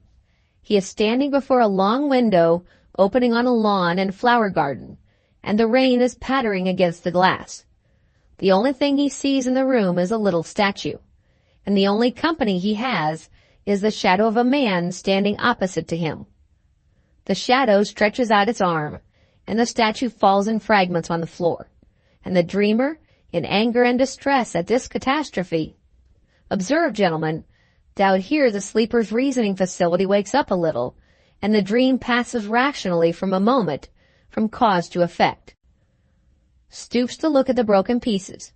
He is standing before a long window opening on a lawn and flower garden, and the rain is pattering against the glass. The only thing he sees in the room is a little statue, and the only company he has is the shadow of a man standing opposite to him. The shadow stretches out its arm, and the statue falls in fragments on the floor, and the dreamer, in anger and distress at this catastrophe. Observe, gentlemen, that here the sleeper's reasoning faculty wakes up a little, and the dream passes rationally from a moment, from cause to effect. Stoops to look at the broken pieces.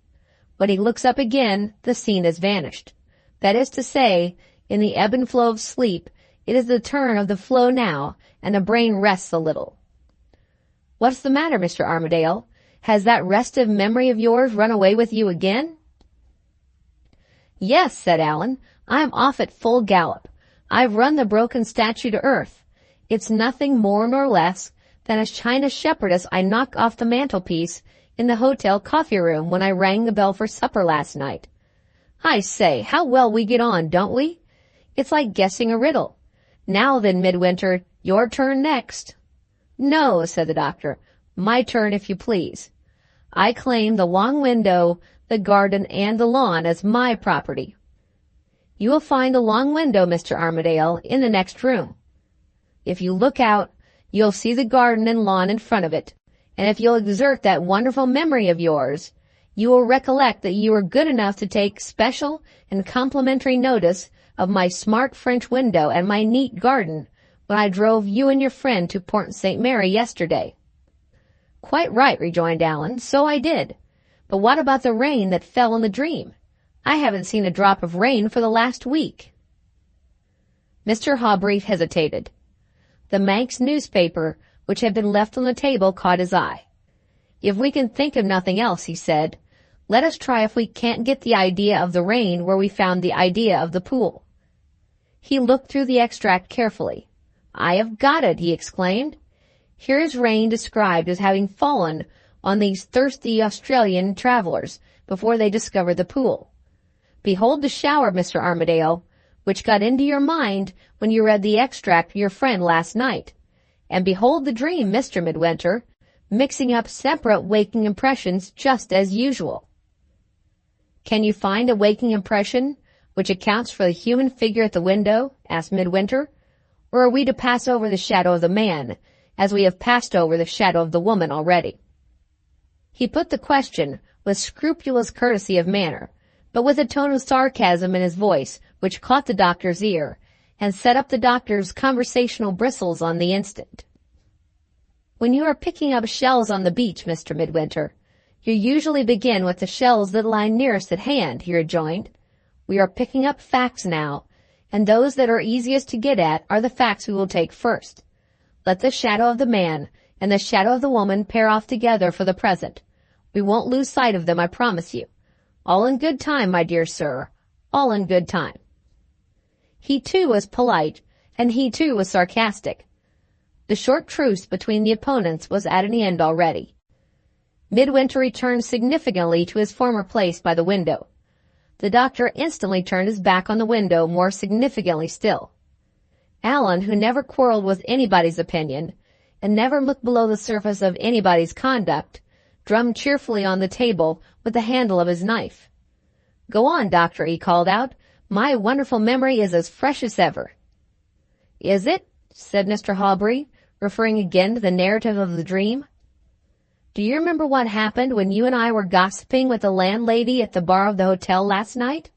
When he looks up again, the scene has vanished. That is to say, in the ebb and flow of sleep, it is the turn of the flow now, and the brain rests a little. What's the matter, Mr. Armadale? Has that restive memory of yours run away with you again?" "Yes," said Allan. "I'm off at full gallop. I've run the broken statue to earth. It's nothing more nor less than a china shepherdess I knocked off the mantelpiece in the hotel coffee-room when I rang the bell for supper last night. I say, how well we get on, don't we? It's like guessing a riddle. Now then, Midwinter, your turn next." "No," said the doctor. "My turn, if you please. I claim the long window, the garden, and the lawn as my property. You will find the long window, Mr. Armadale, in the next room. If you look out, you'll see the garden and lawn in front of it, and if you'll exert that wonderful memory of yours, you will recollect that you were good enough to take special and complimentary notice of my smart French window and my neat garden when I drove you and your friend to Port St. Mary yesterday. Quite right, rejoined Allan, so I did. But what about the rain that fell in the dream? I haven't seen a drop of rain for the last week. Mr. Hawbury hesitated. The Manx newspaper, which had been left on the table, caught his eye. If we can think of nothing else, he said, let us try if we can't get the idea of the rain where we found the idea of the pool. He looked through the extract carefully. I have got it, he exclaimed. Here is rain described as having fallen on these thirsty Australian travelers before they discovered the pool. Behold the shower, Mr. Armadale, which got into your mind when you read the extract of your friend last night. And behold the dream, Mr. Midwinter, mixing up separate waking impressions just as usual. Can you find a waking impression which accounts for the human figure at the window? Asked Midwinter. Or are we to pass over the shadow of the man, as we have passed over the shadow of the woman already? He put the question with scrupulous courtesy of manner, but with a tone of sarcasm in his voice which caught the doctor's ear and set up the doctor's conversational bristles on the instant. When you are picking up shells on the beach, Mr. Midwinter, you usually begin with the shells that lie nearest at hand, he rejoined. We are picking up facts now, and those that are easiest to get at are the facts we will take first. Let the shadow of the man and the shadow of the woman pair off together for the present. We won't lose sight of them, I promise you. All in good time, my dear sir, all in good time. He too was polite, and he too was sarcastic. The short truce between the opponents was at an end already. Midwinter returned significantly to his former place by the window. The doctor instantly turned his back on the window more significantly still. Allan, who never quarreled with anybody's opinion, and never looked below the surface of anybody's conduct, drummed cheerfully on the table with the handle of his knife. Go on, doctor, he called out. My wonderful memory is as fresh as ever. Is it? Said Mr. Hawbury, referring again to the narrative of the dream. Do you remember what happened when you and I were gossiping with the landlady at the bar of the hotel last night?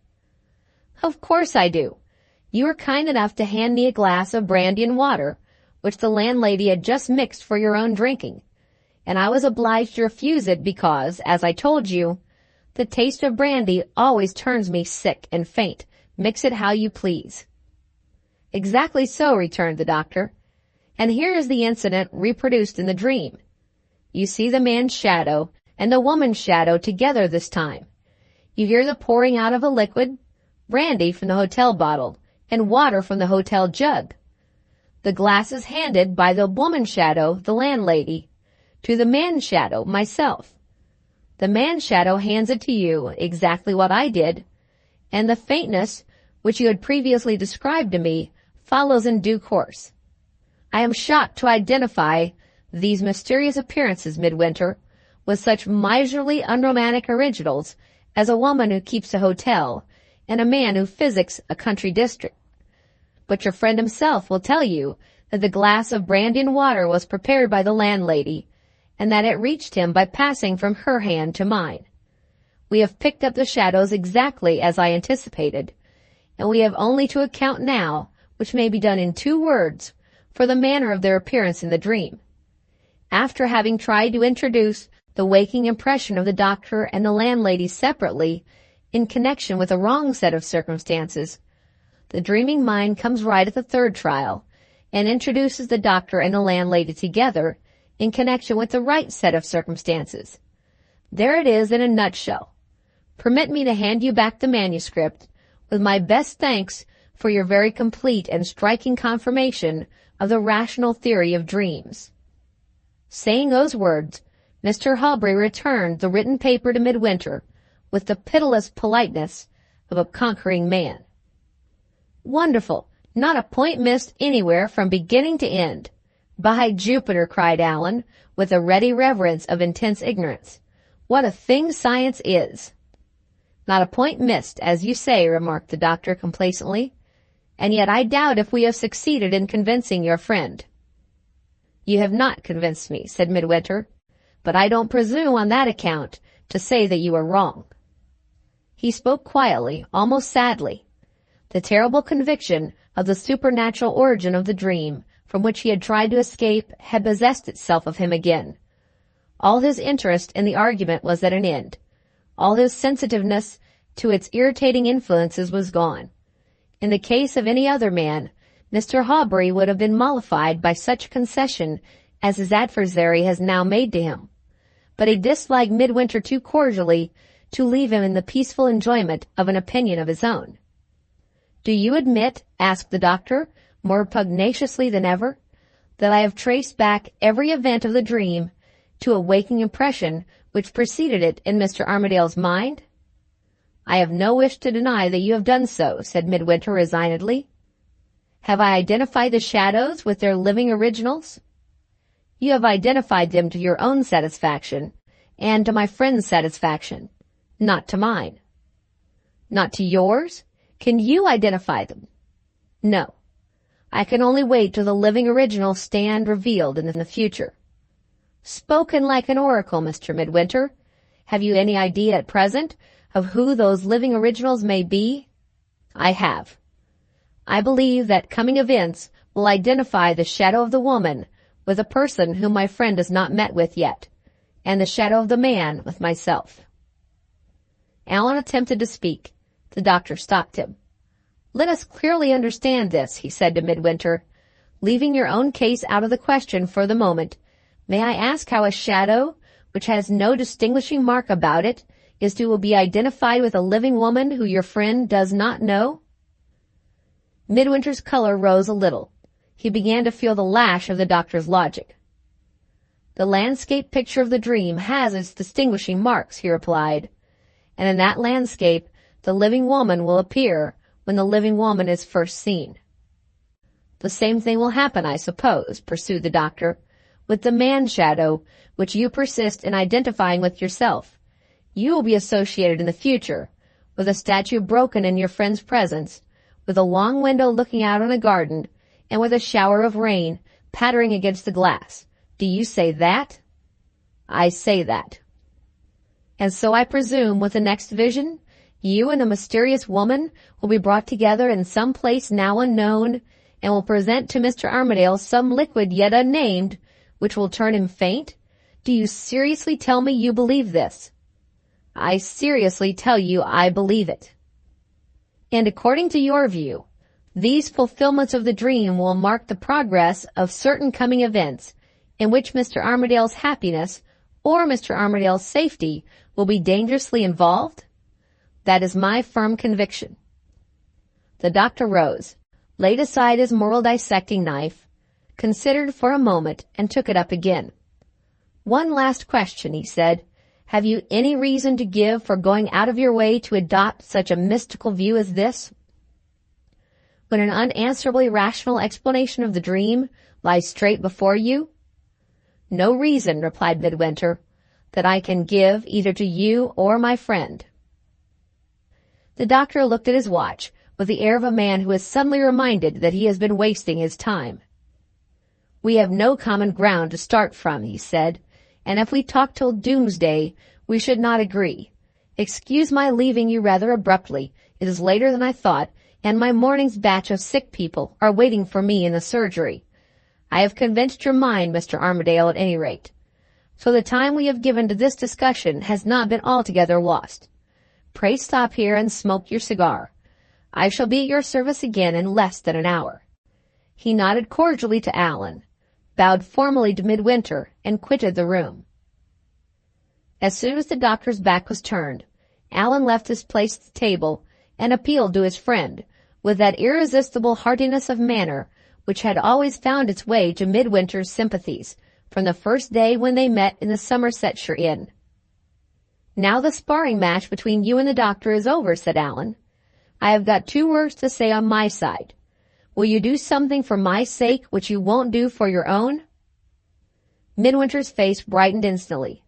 Of course I do. You were kind enough to hand me a glass of brandy and water, which the landlady had just mixed for your own drinking, and I was obliged to refuse it because, as I told you, the taste of brandy always turns me sick and faint. Mix it how you please. Exactly so, returned the doctor. And here is the incident reproduced in the dream. You see the man's shadow and the woman's shadow together this time. You hear the pouring out of a liquid, brandy from the hotel bottle, and water from the hotel jug. The glass is handed by the woman's shadow, the landlady, to the man's shadow, myself. The man's shadow hands it to you, exactly what I did, and the faintness, which you had previously described to me, follows in due course. I am shocked to identify these mysterious appearances, Midwinter, with such miserly unromantic originals as a woman who keeps a hotel and a man who physics a country district. But your friend himself will tell you that the glass of brandy and water was prepared by the landlady, and that it reached him by passing from her hand to mine. We have picked up the shadows exactly as I anticipated, and we have only to account now, which may be done in 2 words, for the manner of their appearance in the dream. After having tried to introduce the waking impression of the doctor and the landlady separately in connection with a wrong set of circumstances, the dreaming mind comes right at the 3rd trial and introduces the doctor and the landlady together in connection with the right set of circumstances. There it is in a nutshell. Permit me to hand you back the manuscript with my best thanks for your very complete and striking confirmation of the rational theory of dreams. Saying those words, Mr. Hawbury returned the written paper to Midwinter with the pitiless politeness of a conquering man. Wonderful! Not a point missed anywhere from beginning to end. By Jupiter, cried Allan, with a ready reverence of intense ignorance. What a thing science is! Not a point missed, as you say, remarked the doctor complacently. And yet I doubt if we have succeeded in convincing your friend. You have not convinced me, said Midwinter, but I don't presume on that account to say that you are wrong. He spoke quietly, almost sadly. The terrible conviction of the supernatural origin of the dream from which he had tried to escape had possessed itself of him again. All his interest in the argument was at an end. All his sensitiveness to its irritating influences was gone. In the case of any other man, Mr. Hawbury would have been mollified by such concession as his adversary has now made to him. But he disliked Midwinter too cordially to leave him in the peaceful enjoyment of an opinion of his own. Do you admit, asked the doctor, more pugnaciously than ever, that I have traced back every event of the dream to a waking impression which preceded it in Mr. Armadale's mind? I have no wish to deny that you have done so, said Midwinter resignedly. Have I identified the shadows with their living originals? You have identified them to your own satisfaction, and to my friend's satisfaction, not to mine. Not to yours? Can you identify them? No. I can only wait till the living originals stand revealed in the future. Spoken like an oracle, Mr. Midwinter. Have you any idea at present of who those living originals may be? I have. I believe that coming events will identify the shadow of the woman with a person whom my friend has not met with yet, and the shadow of the man with myself. Allan attempted to speak. The doctor stopped him. Let us clearly understand this, he said to Midwinter. Leaving your own case out of the question for the moment, may I ask how a shadow, which has no distinguishing mark about it, is to be identified with a living woman who your friend does not know? Midwinter's color rose a little. He began to feel the lash of the doctor's logic. The landscape picture of the dream has its distinguishing marks, he replied, and in that landscape the living woman will appear when the living woman is first seen. The same thing will happen, I suppose, pursued the doctor, with the man-shadow which you persist in identifying with yourself. You will be associated in the future with a statue broken in your friend's presence, with a long window looking out on a garden, and with a shower of rain pattering against the glass. Do you say that? I say that. And so I presume with the next vision, you and a mysterious woman will be brought together in some place now unknown, and will present to Mr. Armadale some liquid yet unnamed, which will turn him faint? Do you seriously tell me you believe this? I seriously tell you I believe it. And according to your view, these fulfillments of the dream will mark the progress of certain coming events in which Mr. Armadale's happiness or Mr. Armadale's safety will be dangerously involved? That is my firm conviction. The doctor rose, laid aside his moral dissecting knife, considered for a moment, and took it up again. One last question, he said. Have you any reason to give for going out of your way to adopt such a mystical view as this, when an unanswerably rational explanation of the dream lies straight before you? No reason, replied Midwinter, that I can give either to you or my friend. The doctor looked at his watch with the air of a man who is suddenly reminded that he has been wasting his time. We have no common ground to start from, he said, and if we talk till doomsday, we should not agree. Excuse my leaving you rather abruptly. It is later than I thought, and my morning's batch of sick people are waiting for me in the surgery. I have convinced your mind, Mr. Armadale, at any rate. So the time we have given to this discussion has not been altogether lost. Pray stop here and smoke your cigar. I shall be at your service again in less than an hour. He nodded cordially to Allan, bowed formally to Midwinter, and quitted the room. As soon as the doctor's back was turned, Allan left his place at the table and appealed to his friend with that irresistible heartiness of manner which had always found its way to Midwinter's sympathies from the first day when they met in the Somersetshire inn. Now the sparring match between you and the doctor is over, said Allan. I have got 2 words to say on my side. Will you do something for my sake which you won't do for your own? Midwinter's face brightened instantly.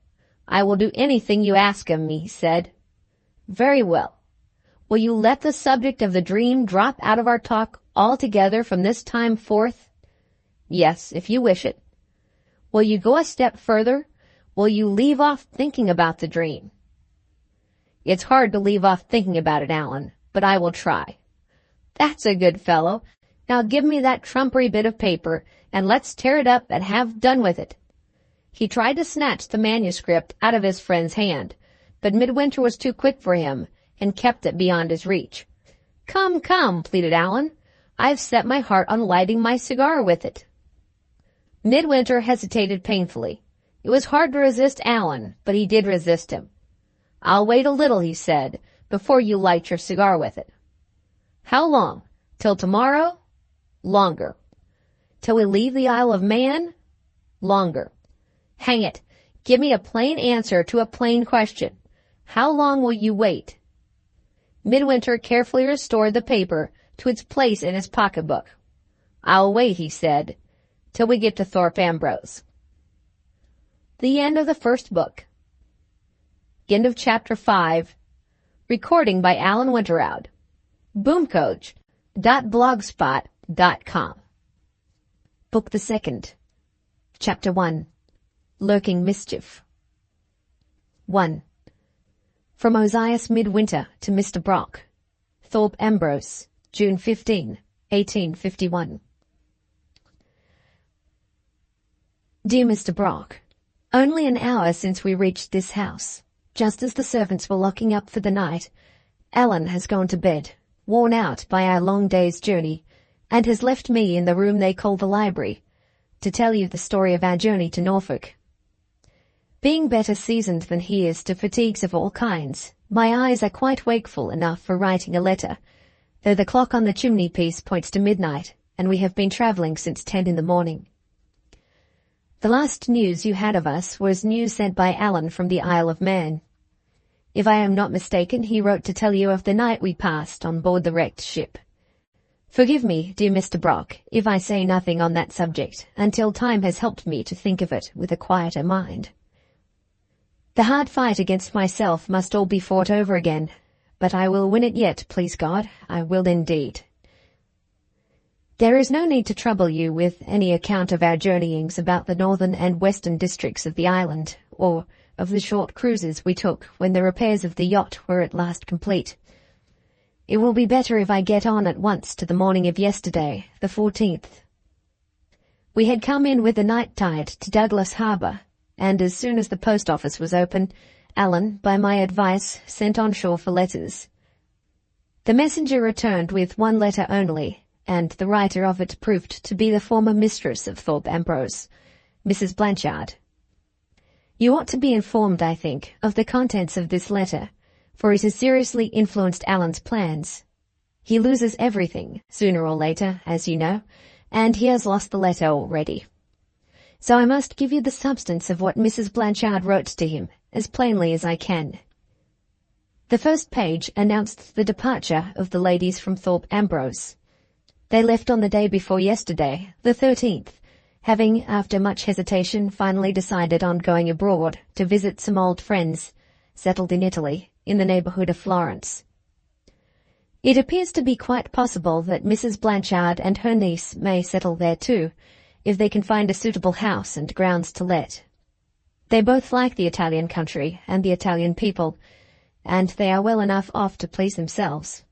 I will do anything you ask of me, he said. Very well. Will you let the subject of the dream drop out of our talk altogether from this time forth? Yes, if you wish it. Will you go a step further? Will you leave off thinking about the dream? It's hard to leave off thinking about it, Allan, but I will try. That's a good fellow. Now give me that trumpery bit of paper, and let's tear it up and have done with it. He tried to snatch the manuscript out of his friend's hand, but Midwinter was too quick for him, and kept it beyond his reach. Come, come, pleaded Allan. I've set my heart on lighting my cigar with it. Midwinter hesitated painfully. It was hard to resist Allan, but he did resist him. I'll wait a little, he said, before you light your cigar with it. How long? Till tomorrow? Longer. Till we leave the Isle of Man? Longer. Hang it, give me a plain answer to a plain question. How long will you wait? Midwinter carefully restored the paper to its place in his pocketbook. I'll wait, he said, till we get to Thorpe Ambrose. The end of the first book. End of chapter 5. Recording by Alan Winterowd. Boomcoach.blogspot.com. Book the second. Chapter 1. Lurking Mischief. 1. From Ozias Midwinter to Mr. Brock. Thorpe Ambrose, June 15, 1851. Dear Mr. Brock, only an hour since we reached this house. Just as the servants were locking up for the night, Allan has gone to bed, worn out by our long day's journey, and has left me in the room they call the library, to tell you the story of our journey to Norfolk. Being better seasoned than he is to fatigues of all kinds, my eyes are quite wakeful enough for writing a letter, though the clock on the chimney-piece points to midnight, and we have been travelling since 10 in the morning. The last news you had of us was news sent by Allan from the Isle of Man. If I am not mistaken, he wrote to tell you of the night we passed on board the wrecked ship. Forgive me, dear Mr. Brock, if I say nothing on that subject, until time has helped me to think of it with a quieter mind. The hard fight against myself must all be fought over again, but I will win it yet, please God, I will indeed. There is no need to trouble you with any account of our journeyings about the northern and western districts of the island, or of the short cruises we took when the repairs of the yacht were at last complete. It will be better if I get on at once to the morning of yesterday, the 14th. We had come in with the night tide to Douglas Harbour, and as soon as the post office was open, Allan, by my advice, sent on shore for letters. The messenger returned with one letter only, and the writer of it proved to be the former mistress of Thorpe Ambrose, Mrs. Blanchard. You ought to be informed, I think, of the contents of this letter, for it has seriously influenced Allan's plans. He loses everything, sooner or later, as you know, and he has lost the letter already. So I must give you the substance of what Mrs. Blanchard wrote to him, as plainly as I can. The first page announced the departure of the ladies from Thorpe Ambrose. They left on the day before yesterday, the 13th, having, after much hesitation, finally decided on going abroad to visit some old friends, settled in Italy, in the neighbourhood of Florence. It appears to be quite possible that Mrs. Blanchard and her niece may settle there too, if they can find a suitable house and grounds to let. They both like the Italian country and the Italian people, and they are well enough off to please themselves.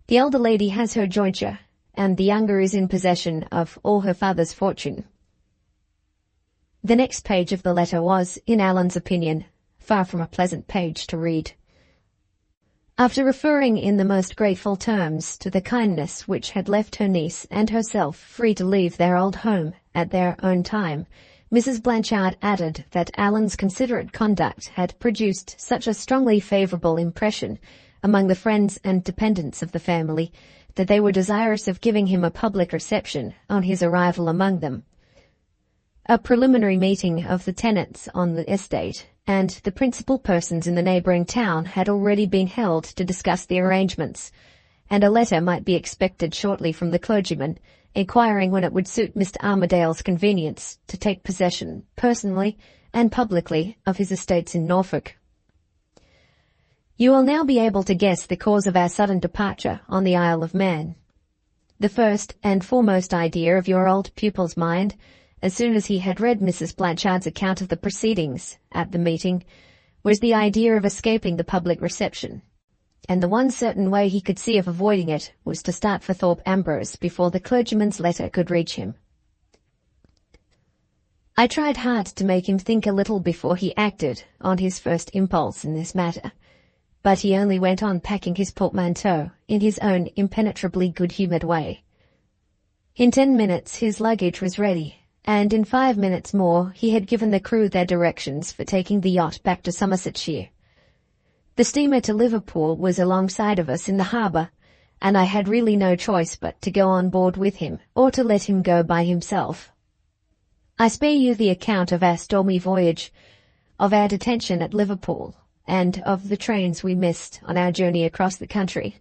The elder lady has her jointure, and the younger is in possession of all her father's fortune. The next page of the letter was, in Allan's opinion, far from a pleasant page to read. After referring in the most grateful terms to the kindness which had left her niece and herself free to leave their old home at their own time, Mrs. Blanchard added that Allan's considerate conduct had produced such a strongly favourable impression among the friends and dependents of the family that they were desirous of giving him a public reception on his arrival among them. A preliminary meeting of the tenants on the estate and the principal persons in the neighbouring town had already been held to discuss the arrangements, and a letter might be expected shortly from the clergyman, inquiring when it would suit Mr. Armadale's convenience to take possession, personally, and publicly, of his estates in Norfolk. You will now be able to guess the cause of our sudden departure on the Isle of Man. The first and foremost idea of your old pupil's mind, as soon as he had read Mrs. Blanchard's account of the proceedings at the meeting, was the idea of escaping the public reception, and the one certain way he could see of avoiding it was to start for Thorpe Ambrose before the clergyman's letter could reach him. I tried hard to make him think a little before he acted on his first impulse in this matter, but he only went on packing his portmanteau in his own impenetrably good-humoured way. In 10 minutes his luggage was ready, and in 5 minutes more he had given the crew their directions for taking the yacht back to Somersetshire. The steamer to Liverpool was alongside of us in the harbour, and I had really no choice but to go on board with him, or to let him go by himself. I spare you the account of our stormy voyage, of our detention at Liverpool, and of the trains we missed on our journey across the country.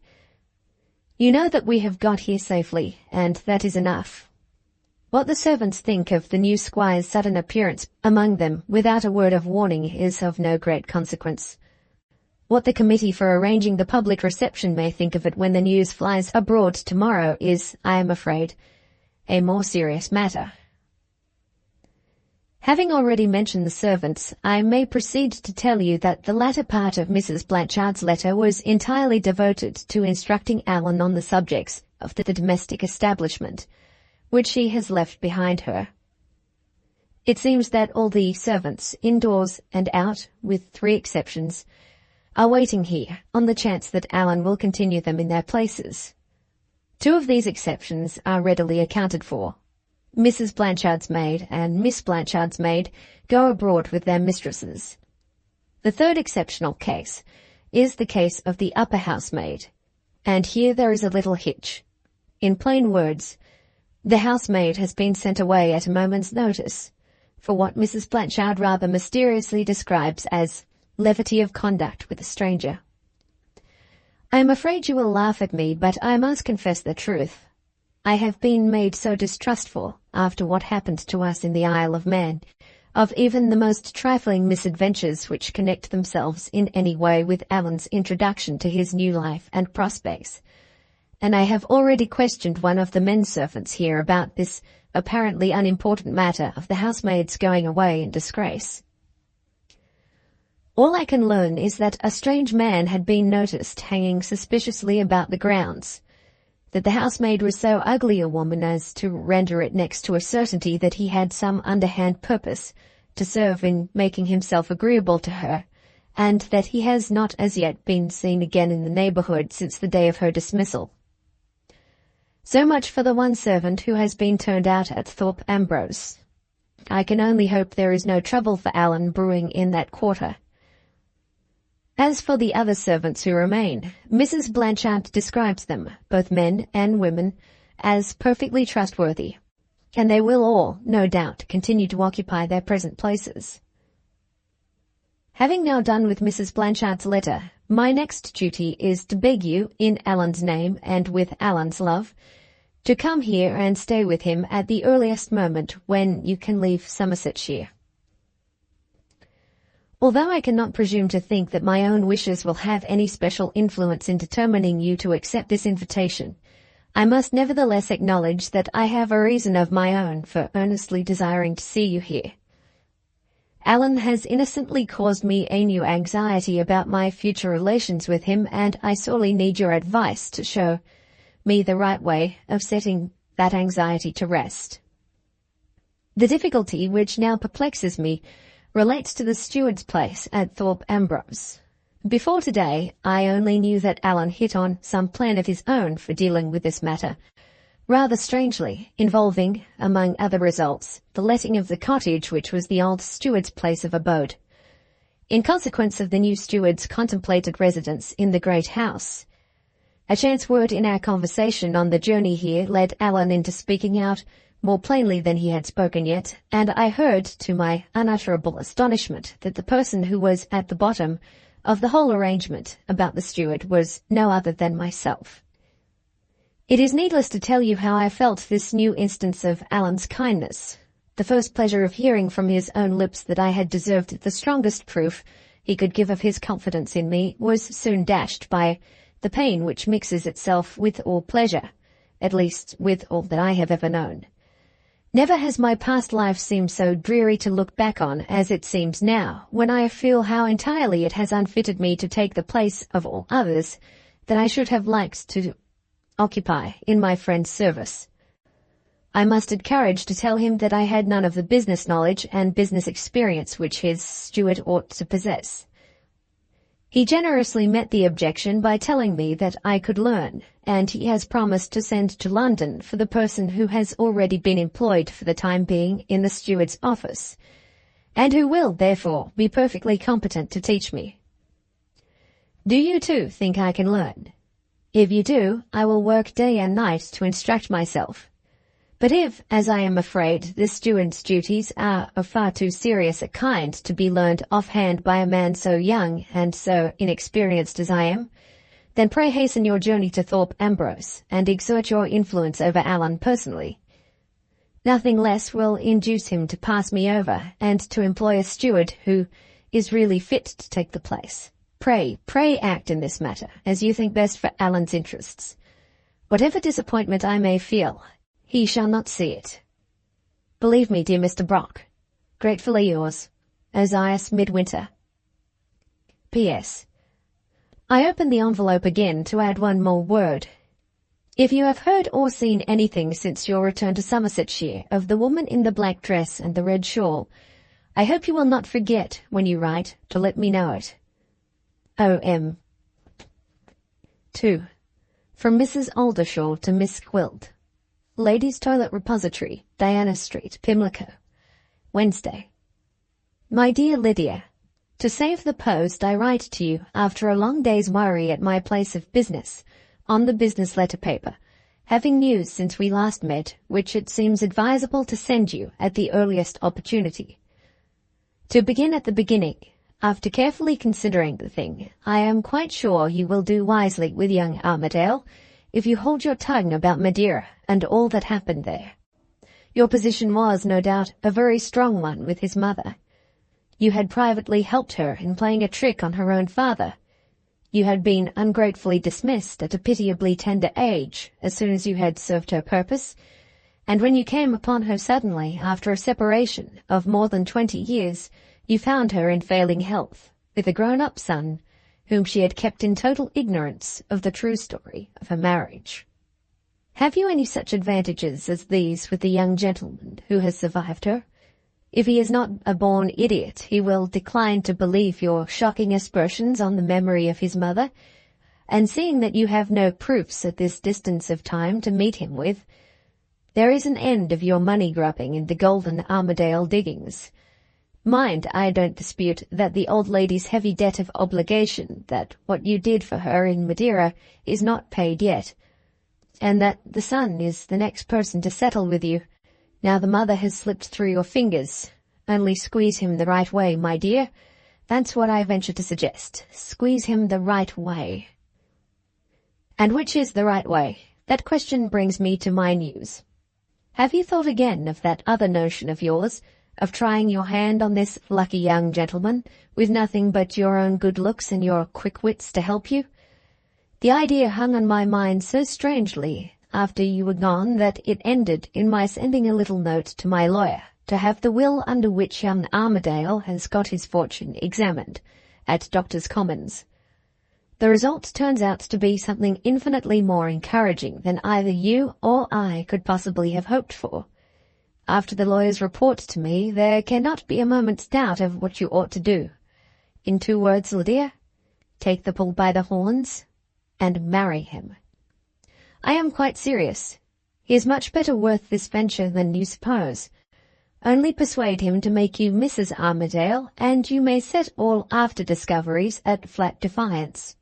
You know that we have got here safely, and that is enough. What the servants think of the new squire's sudden appearance among them without a word of warning is of no great consequence. What the committee for arranging the public reception may think of it when the news flies abroad tomorrow is, I am afraid, a more serious matter. Having already mentioned the servants, I may proceed to tell you that the latter part of Mrs. Blanchard's letter was entirely devoted to instructing Allan on the subjects of the domestic establishment, which she has left behind her. It seems that all the servants, indoors and out, with 3 exceptions, are waiting here on the chance that Allan will continue them in their places. 2 of these exceptions are readily accounted for. Mrs. Blanchard's maid and Miss Blanchard's maid go abroad with their mistresses. The 3rd exceptional case is the case of the upper housemaid, and here there is a little hitch. In plain words, the housemaid has been sent away at a moment's notice, for what Mrs. Blanchard rather mysteriously describes as levity of conduct with a stranger. I am afraid you will laugh at me, but I must confess the truth. I have been made so distrustful, after what happened to us in the Isle of Man, of even the most trifling misadventures which connect themselves in any way with Allan's introduction to his new life and prospects, and I have already questioned one of the men servants here about this apparently unimportant matter of the housemaid's going away in disgrace. All I can learn is that a strange man had been noticed hanging suspiciously about the grounds, that the housemaid was so ugly a woman as to render it next to a certainty that he had some underhand purpose to serve in making himself agreeable to her, and that he has not as yet been seen again in the neighbourhood since the day of her dismissal. So much for the one servant who has been turned out at Thorpe Ambrose. I can only hope there is no trouble for Allan brewing in that quarter. As for the other servants who remain, Mrs. Blanchard describes them, both men and women, as perfectly trustworthy, and they will all, no doubt, continue to occupy their present places. Having now done with Mrs. Blanchard's letter, my next duty is to beg you, in Allan's name and with Allan's love, to come here and stay with him at the earliest moment when you can leave Somersetshire. Although I cannot presume to think that my own wishes will have any special influence in determining you to accept this invitation, I must nevertheless acknowledge that I have a reason of my own for earnestly desiring to see you here. Allan has innocently caused me a new anxiety about my future relations with him, and I sorely need your advice to show me the right way of setting that anxiety to rest. The difficulty which now perplexes me relates to the steward's place at Thorpe Ambrose. Before today, I only knew that Allan hit on some plan of his own for dealing with this matter, rather strangely, involving, among other results, the letting of the cottage which was the old steward's place of abode. In consequence of the new steward's contemplated residence in the great house, a chance word in our conversation on the journey here led Allan into speaking out more plainly than he had spoken yet, and I heard, to my unutterable astonishment, that the person who was at the bottom of the whole arrangement about the steward was no other than myself. It is needless to tell you how I felt this new instance of Allan's kindness. The first pleasure of hearing from his own lips that I had deserved the strongest proof he could give of his confidence in me was soon dashed by the pain which mixes itself with all pleasure, at least with all that I have ever known. Never has my past life seemed so dreary to look back on as it seems now, when I feel how entirely it has unfitted me to take the place of all others that I should have liked to occupy in my friend's service. I mustered courage to tell him that I had none of the business knowledge and business experience which his steward ought to possess. He generously met the objection by telling me that I could learn, and he has promised to send to London for the person who has already been employed for the time being in the steward's office, and who will, therefore, be perfectly competent to teach me. Do you too think I can learn? If you do, I will work day and night to instruct myself. But if, as I am afraid, the steward's duties are of far too serious a kind to be learned offhand by a man so young and so inexperienced as I am, then pray hasten your journey to Thorpe Ambrose, and exert your influence over Allan personally. Nothing less will induce him to pass me over, and to employ a steward who is really fit to take the place. Pray act in this matter, as you think best for Allan's interests. Whatever disappointment I may feel, he shall not see it. Believe me, dear Mr. Brock, gratefully yours, Ozias Midwinter. P.S. I open the envelope again to add one more word. If you have heard or seen anything since your return to Somersetshire of the woman in the black dress and the red shawl, I hope you will not forget, when you write, to let me know it. O.M. 2. From Mrs. Oldershaw to Miss Gwilt. Ladies' Toilet Repository, Diana Street, Pimlico. Wednesday. My dear Lydia, to save the post I write to you after a long day's worry at my place of business, on the business letter paper, having news since we last met, which it seems advisable to send you at the earliest opportunity. To begin at the beginning, after carefully considering the thing, I am quite sure you will do wisely with young Armadale, if you hold your tongue about Madeira and all that happened there. Your position was, no doubt, a very strong one with his mother. You had privately helped her in playing a trick on her own father. You had been ungratefully dismissed at a pitiably tender age as soon as you had served her purpose, and when you came upon her suddenly after a separation of more than 20 years, you found her in failing health, with a grown-up son, whom she had kept in total ignorance of the true story of her marriage. Have you any such advantages as these with the young gentleman who has survived her? If he is not a born idiot, he will decline to believe your shocking aspersions on the memory of his mother, and seeing that you have no proofs at this distance of time to meet him with, there is an end of your money-grubbing in the golden Armadale diggings. Mind, I don't dispute that the old lady's heavy debt of obligation, that what you did for her in Madeira is not paid yet, and that the son is the next person to settle with you. Now the mother has slipped through your fingers. Only squeeze him the right way, my dear. That's what I venture to suggest. Squeeze him the right way. And which is the right way? That question brings me to my news. Have you thought again of that other notion of yours, of trying your hand on this lucky young gentleman, with nothing but your own good looks and your quick wits to help you? The idea hung on my mind so strangely after you were gone that it ended in my sending a little note to my lawyer to have the will under which young Armadale has got his fortune examined at Doctors' Commons. The result turns out to be something infinitely more encouraging than either you or I could possibly have hoped for. After the lawyer's report to me, there cannot be a moment's doubt of what you ought to do. In 2 words, Lydia, take the bull by the horns and marry him. I am quite serious. He is much better worth this venture than you suppose. Only persuade him to make you Mrs. Armadale, and you may set all after discoveries at flat defiance.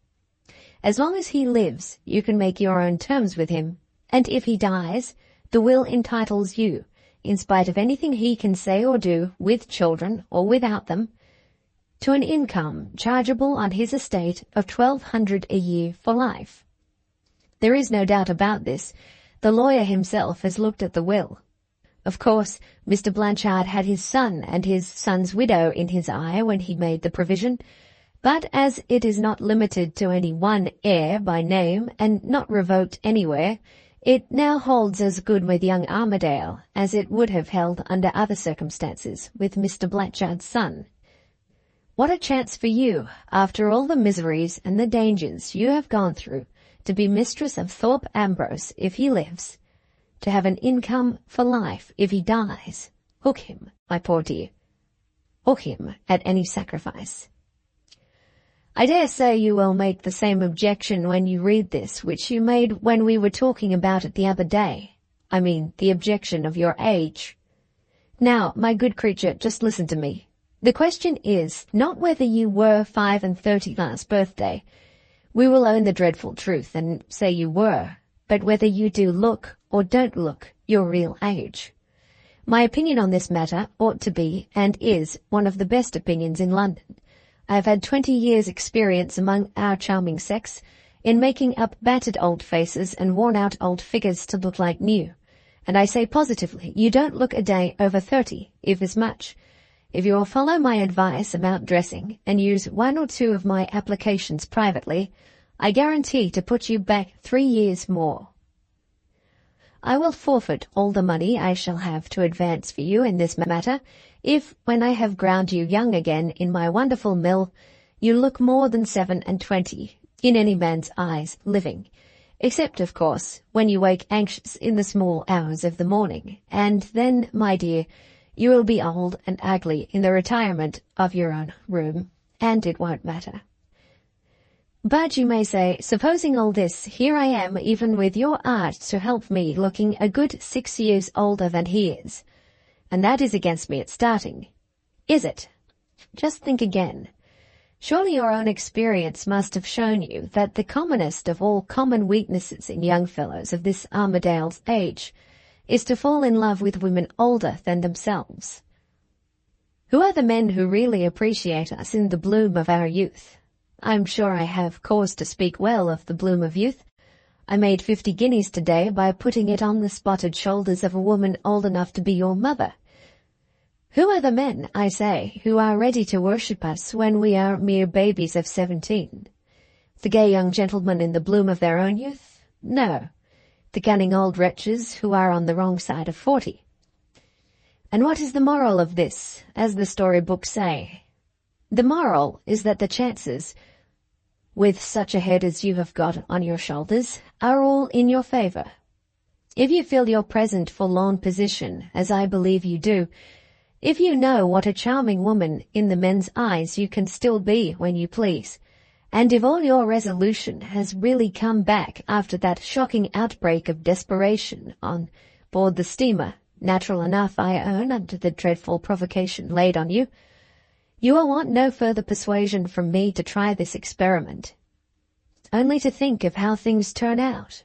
As long as he lives, you can make your own terms with him, and if he dies, the will entitles you, in spite of anything he can say or do, with children or without them, to an income chargeable on his estate of $1,200 a year for life. There is no doubt about this. The lawyer himself has looked at the will. Of course, Mr. Blanchard had his son and his son's widow in his eye when he made the provision, but as it is not limited to any one heir by name and not revoked anywhere, it now holds as good with young Armadale as it would have held under other circumstances with Mr. Blanchard's son. What a chance for you, after all the miseries and the dangers you have gone through, to be mistress of Thorpe Ambrose if he lives, to have an income for life if he dies. Hook him, my poor dear. Hook him at any sacrifice. I dare say you will make the same objection when you read this which you made when we were talking about it the other day. I mean, the objection of your age. Now, my good creature, just listen to me. The question is not whether you were 35 last birthday. We will own the dreadful truth and say you were, but whether you do look or don't look your real age. My opinion on this matter ought to be, and is, one of the best opinions in London. I have had 20 years' experience among our charming sex in making up battered old faces and worn-out old figures to look like new, and I say positively you don't look a day over 30, if as much. If you will follow my advice about dressing and use one or two of my applications privately, I guarantee to put you back 3 years more. I will forfeit all the money I shall have to advance for you in this matter, if, when I have ground you young again in my wonderful mill, you look more than 27 in any man's eyes living, except, of course, when you wake anxious in the small hours of the morning, and then, my dear, you will be old and ugly in the retirement of your own room, and it won't matter. But you may say, supposing all this, here I am even with your art to help me looking a good 6 years older than he is. And that is against me at starting. Is it? Just think again. Surely your own experience must have shown you that the commonest of all common weaknesses in young fellows of this Armadale's age is to fall in love with women older than themselves. Who are the men who really appreciate us in the bloom of our youth? I'm sure I have cause to speak well of the bloom of youth. I made 50 guineas today by putting it on the spotted shoulders of a woman old enough to be your mother. Who are the men, I say, who are ready to worship us when we are mere babies of 17? The gay young gentlemen in the bloom of their own youth? No. The cunning old wretches who are on the wrong side of 40. And what is the moral of this, as the storybooks say? The moral is that the chances, with such a head as you have got on your shoulders, are all in your favour. If you feel your present forlorn position, as I believe you do, if you know what a charming woman in the men's eyes you can still be when you please, and if all your resolution has really come back after that shocking outbreak of desperation on board the steamer, natural enough, I own, under the dreadful provocation laid on you, you will want no further persuasion from me to try this experiment. Only to think of how things turn out.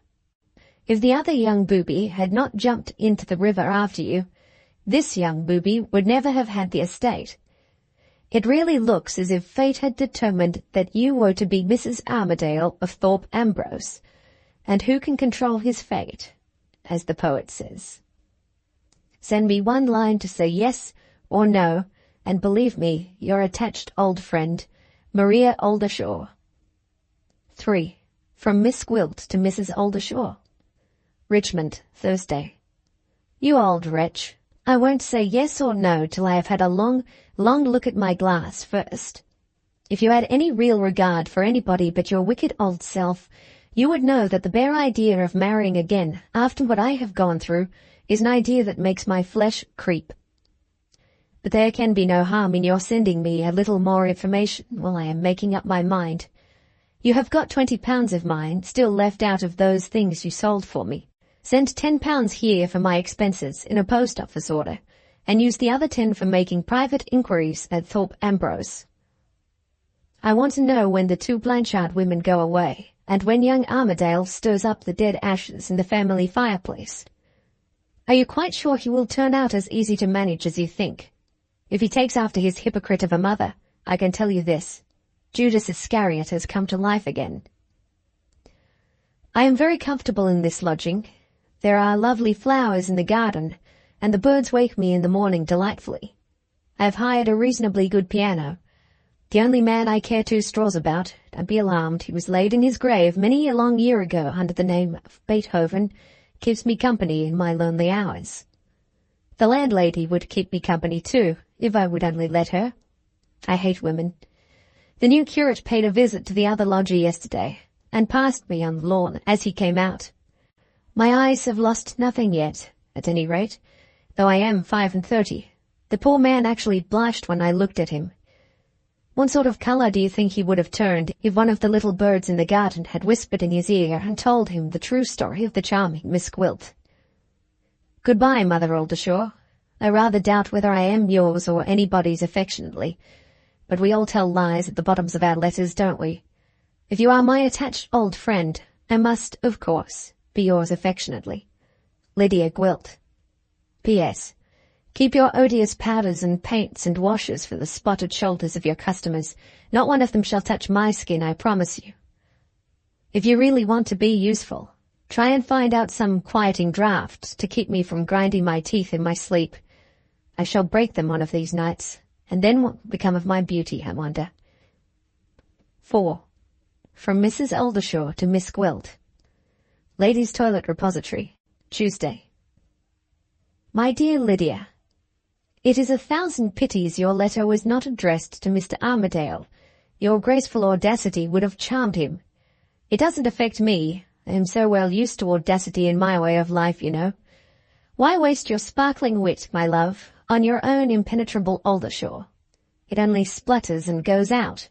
If the other young booby had not jumped into the river after you, this young booby would never have had the estate. It really looks as if fate had determined that you were to be Mrs. Armadale of Thorpe Ambrose, and who can control his fate, as the poet says. Send me one line to say yes or no, and believe me, your attached old friend, Maria Oldershaw. 3. From Miss Gwilt to Mrs. Oldershaw. Richmond, Thursday. You old wretch, I won't say yes or no till I have had a long look at my glass first. If you had any real regard for anybody but your wicked old self, you would know that the bare idea of marrying again, after what I have gone through, is an idea that makes my flesh creep. But there can be no harm in your sending me a little more information while I am making up my mind. You have got £20 of mine still left out of those things you sold for me. Send £10 here for my expenses in a post-office order, and use the other 10 for making private inquiries at Thorpe Ambrose. I want to know when the 2 Blanchard women go away, and when young Armadale stirs up the dead ashes in the family fireplace. Are you quite sure he will turn out as easy to manage as you think? If he takes after his hypocrite of a mother, I can tell you this: Judas Iscariot has come to life again. I am very comfortable in this lodging. There are lovely flowers in the garden, and the birds wake me in the morning delightfully. I've hired a reasonably good piano. The only man I care two straws about. Don't be alarmed, he was laid in his grave many a long year ago under the name of Beethoven, keeps me company in my lonely hours. The landlady would keep me company too, if I would only let her. I hate women. The new curate paid a visit to the other lodger yesterday, and passed me on the lawn as he came out. My eyes have lost nothing yet, at any rate, though I am 35. The poor man actually blushed when I looked at him. What sort of colour do you think he would have turned if one of the little birds in the garden had whispered in his ear and told him the true story of the charming Miss Gwilt? Goodbye, Mother Oldershaw. I rather doubt whether I am yours or anybody's affectionately, but we all tell lies at the bottoms of our letters, don't we? If you are my attached old friend, I must, of course, be yours affectionately. Lydia Gwilt. P.S. Keep your odious powders and paints and washes for the spotted shoulders of your customers. Not one of them shall touch my skin, I promise you. If you really want to be useful, try and find out some quieting draught to keep me from grinding my teeth in my sleep. I shall break them one of these nights, and then what will become of my beauty, I wonder. 4. From Mrs. Oldershaw to Miss Gwilt. Ladies' Toilet Repository, Tuesday. My dear Lydia, it is 1,000 pities your letter was not addressed to Mr. Armadale. Your graceful audacity would have charmed him. It doesn't affect me. I am so well used to audacity in my way of life, you know. Why waste your sparkling wit, my love, on your own impenetrable Oldershaw? It only splutters and goes out.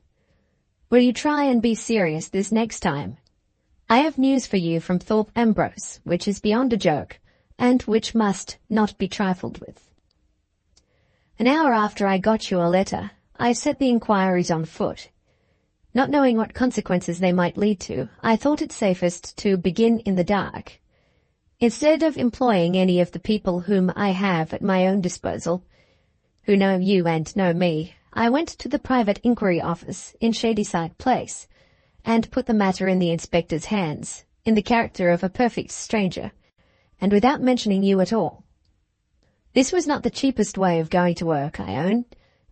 Will you try and be serious this next time? I have news for you from Thorpe Ambrose, which is beyond a joke, and which must not be trifled with. An hour after I got your letter, I set the inquiries on foot. Not knowing what consequences they might lead to, I thought it safest to begin in the dark. Instead of employing any of the people whom I have at my own disposal, who know you and know me, I went to the private inquiry office in Shadyside Place, and put the matter in the inspector's hands, in the character of a perfect stranger, and without mentioning you at all. This was not the cheapest way of going to work, I own,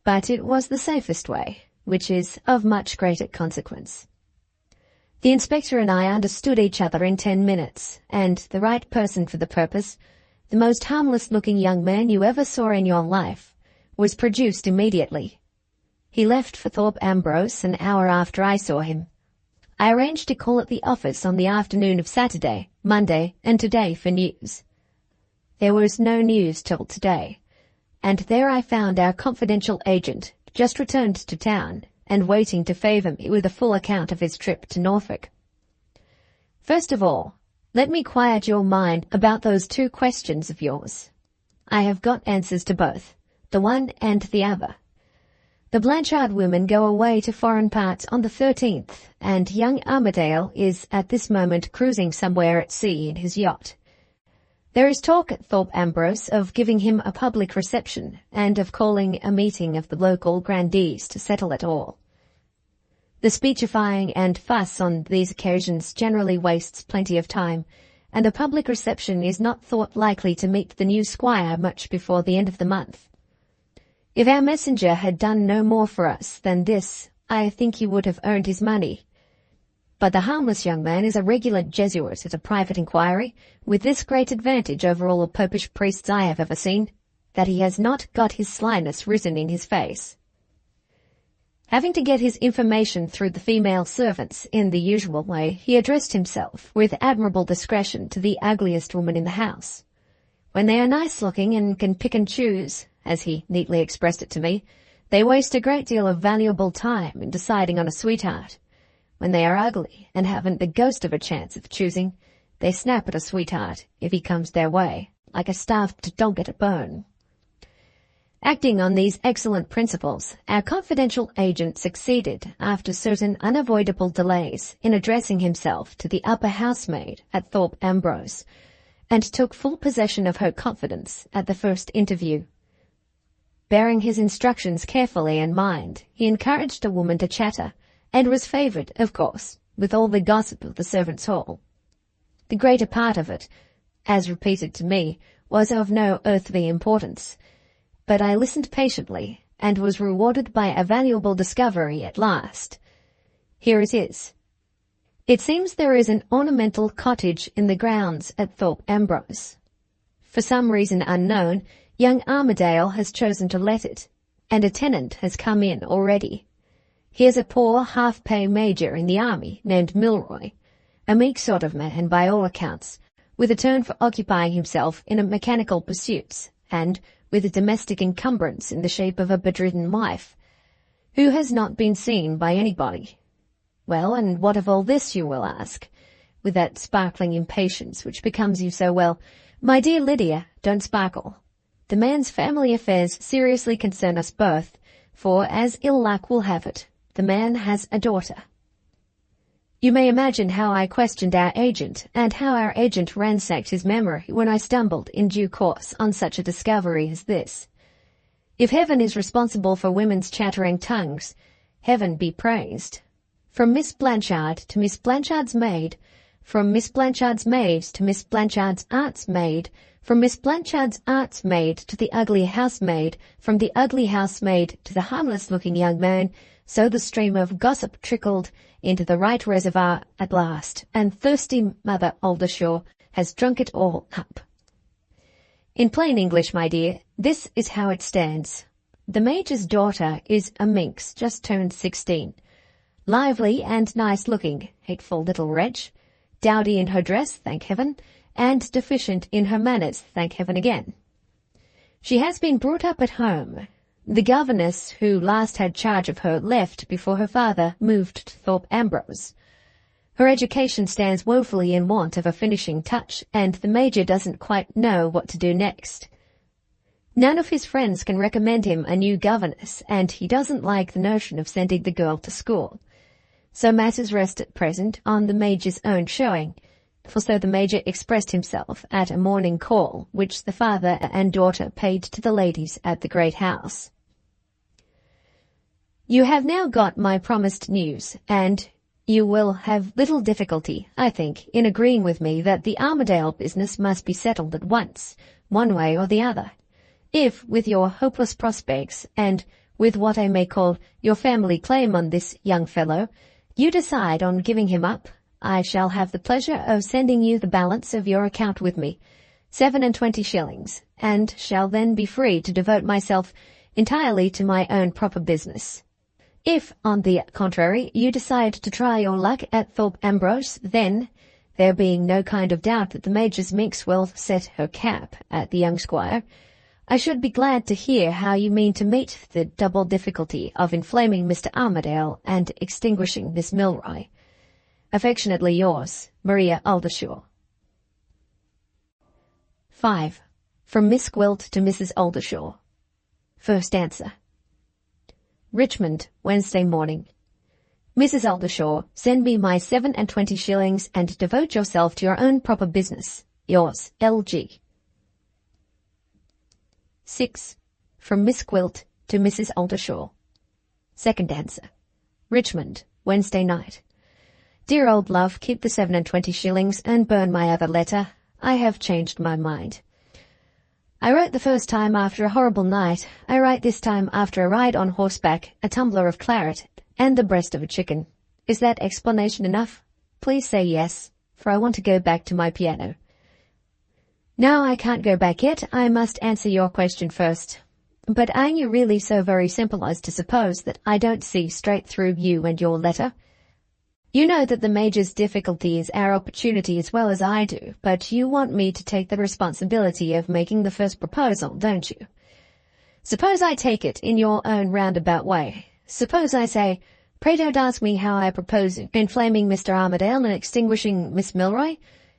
but it was the safest way, which is of much greater consequence. The inspector and I understood each other in 10 minutes, and the right person for the purpose, the most harmless-looking young man you ever saw in your life, was produced immediately. He left for Thorpe Ambrose an hour after I saw him. I arranged to call at the office on the afternoon of Saturday, Monday, and today for news. There was no news till today, and there I found our confidential agent, just returned to town, and waiting to favour me with a full account of his trip to Norfolk. First of all, let me quiet your mind about those 2 questions of yours. I have got answers to both, the one and the other. The Blanchard women go away to foreign parts on the 13th, and young Armadale is at this moment cruising somewhere at sea in his yacht. There is talk at Thorpe Ambrose of giving him a public reception, and of calling a meeting of the local grandees to settle it all. The speechifying and fuss on these occasions generally wastes plenty of time, and a public reception is not thought likely to meet the new squire much before the end of the month. If our messenger had done no more for us than this, I think he would have earned his money. But the harmless young man is a regular Jesuit at a private inquiry, with this great advantage over all the popish priests I have ever seen, that he has not got his slyness written in his face. Having to get his information through the female servants in the usual way, he addressed himself with admirable discretion to the ugliest woman in the house. When they are nice-looking and can pick and choose, as he neatly expressed it to me, they waste a great deal of valuable time in deciding on a sweetheart. When they are ugly and haven't the ghost of a chance of choosing, they snap at a sweetheart if he comes their way, like a starved dog at a bone. Acting on these excellent principles, our confidential agent succeeded, after certain unavoidable delays, in addressing himself to the upper housemaid at Thorpe Ambrose, and took full possession of her confidence at the first interview. Bearing his instructions carefully in mind, he encouraged a woman to chatter, and was favoured, of course, with all the gossip of the servants' hall. The greater part of it, as repeated to me, was of no earthly importance, but I listened patiently and was rewarded by a valuable discovery at last. Here it is. It seems there is an ornamental cottage in the grounds at Thorpe Ambrose. For some reason unknown, young Armadale has chosen to let it, and a tenant has come in already. Here's a poor half-pay major in the army named Milroy, a meek sort of man by all accounts, with a turn for occupying himself in mechanical pursuits, and with a domestic encumbrance in the shape of a bedridden wife, who has not been seen by anybody. Well, and what of all this, you will ask, with that sparkling impatience which becomes you so well. My dear Lydia, don't sparkle. The man's family affairs seriously concern us both, for, as ill luck will have it, the man has a daughter. You may imagine how I questioned our agent, and how our agent ransacked his memory when I stumbled in due course on such a discovery as this. If heaven is responsible for women's chattering tongues, heaven be praised. From Miss Blanchard to Miss Blanchard's maid, from Miss Blanchard's maid to Miss Blanchard's aunt's maid, from Miss Blanchard's aunt's maid to the ugly housemaid, from the ugly housemaid to the harmless-looking young man, so the stream of gossip trickled into the right reservoir at last, and thirsty Mother Oldershaw has drunk it all up. In plain English, my dear, this is how it stands. The Major's daughter is a minx just turned 16. Lively and nice-looking, hateful little wretch, dowdy in her dress, thank heaven, and deficient in her manners, thank heaven again. She has been brought up at home. The governess who last had charge of her left before her father moved to Thorpe Ambrose. Her education stands woefully in want of a finishing touch, and the Major doesn't quite know what to do next. None of his friends can recommend him a new governess, and he doesn't like the notion of sending the girl to school. So matters rest at present on the Major's own showing, for so the Major expressed himself at a morning call which the father and daughter paid to the ladies at the great house. You have now got my promised news, and you will have little difficulty, I think, in agreeing with me that the Armadale business must be settled at once, one way or the other. If, with your hopeless prospects, and with what I may call your family claim on this young fellow, you decide on giving him up, I shall have the pleasure of sending you the balance of your account with me, 27 shillings, and shall then be free to devote myself entirely to my own proper business. If, on the contrary, you decide to try your luck at Thorpe Ambrose, then, there being no kind of doubt that the Major's minx will set her cap at the young squire, I should be glad to hear how you mean to meet the double difficulty of inflaming Mr. Armadale and extinguishing Miss Milroy. Affectionately yours, Maria Oldershaw. 5. From Miss Gwilt to Mrs. Oldershaw. First answer. Richmond, Wednesday morning. Mrs. Oldershaw, send me my 27 shillings and devote yourself to your own proper business. Yours, L.G. 6. From Miss Gwilt to Mrs. Oldershaw. Second answer. Richmond, Wednesday night. Dear old love, keep the 27 shillings and burn my other letter. I have changed my mind. I wrote the first time after a horrible night. I write this time after a ride on horseback, a tumbler of claret, and the breast of a chicken. Is that explanation enough? Please say yes, for I want to go back to my piano. No, I can't go back yet. I must answer your question first. But are you really so very simple as to suppose that I don't see straight through you and your letter? You know that the Major's difficulty is our opportunity as well as I do, but you want me to take the responsibility of making the first proposal, don't you? Suppose I take it in your own roundabout way. Suppose I say, pray don't ask me how I propose inflaming Mr. Armadale and extinguishing Miss Milroy.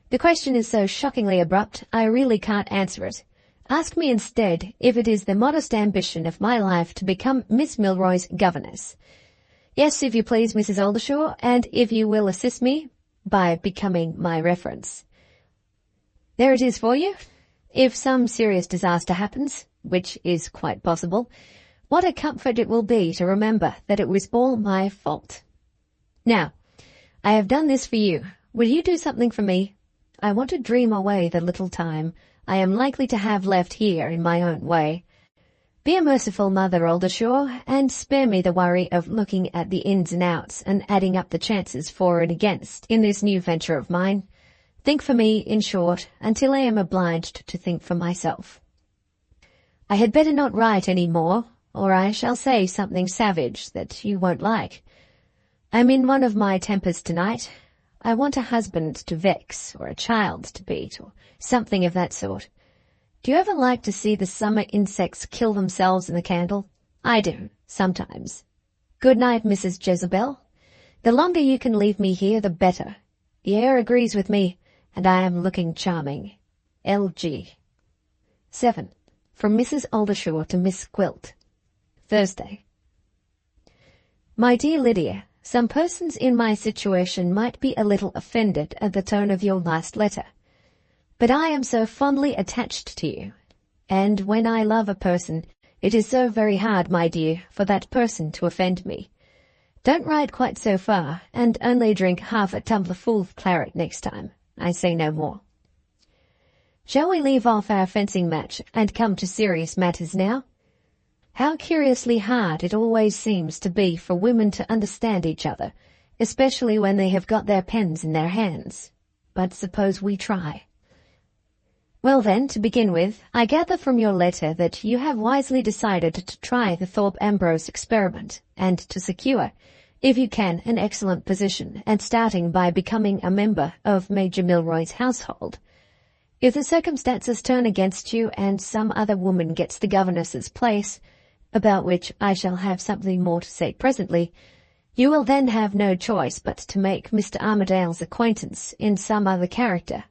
The question is so shockingly abrupt, I really can't answer it. Ask me instead if it is the modest ambition of my life to become Miss Milroy's governess. Yes, if you please, Mrs. Oldershaw, and if you will assist me by becoming my reference. There it is for you. If some serious disaster happens, which is quite possible, what a comfort it will be to remember that it was all my fault. Now, I have done this for you. Will you do something for me? I want to dream away the little time I am likely to have left here in my own way. Be a merciful mother, Aldershaw, and spare me the worry of looking at the ins and outs and adding up the chances for and against in this new venture of mine. Think for me, in short, until I am obliged to think for myself. I had better not write any more, or I shall say something savage that you won't like. I'm in one of my tempers tonight. I want a husband to vex, or a child to beat, or something of that sort. Do you ever like to see the summer insects kill themselves in the candle? I do, sometimes. Good night, Mrs. Jezebel. The longer you can leave me here, the better. The air agrees with me, and I am looking charming. L.G. 7. From Mrs. Aldershaw to Miss Gwilt. Thursday. My dear Lydia, some persons in my situation might be a little offended at the tone of your last letter. But I am so fondly attached to you, and when I love a person, it is so very hard, my dear, for that person to offend me. Don't ride quite so far, and only drink half a tumblerful of claret next time. I say no more. Shall we leave off our fencing match and come to serious matters now? How curiously hard it always seems to be for women to understand each other, especially when they have got their pens in their hands. But suppose we try. Well then, to begin with, I gather from your letter that you have wisely decided to try the Thorpe Ambrose experiment, and to secure, if you can, an excellent position, and starting by becoming a member of Major Milroy's household. If the circumstances turn against you and some other woman gets the governess's place, about which I shall have something more to say presently, you will then have no choice but to make Mr. Armadale's acquaintance in some other character.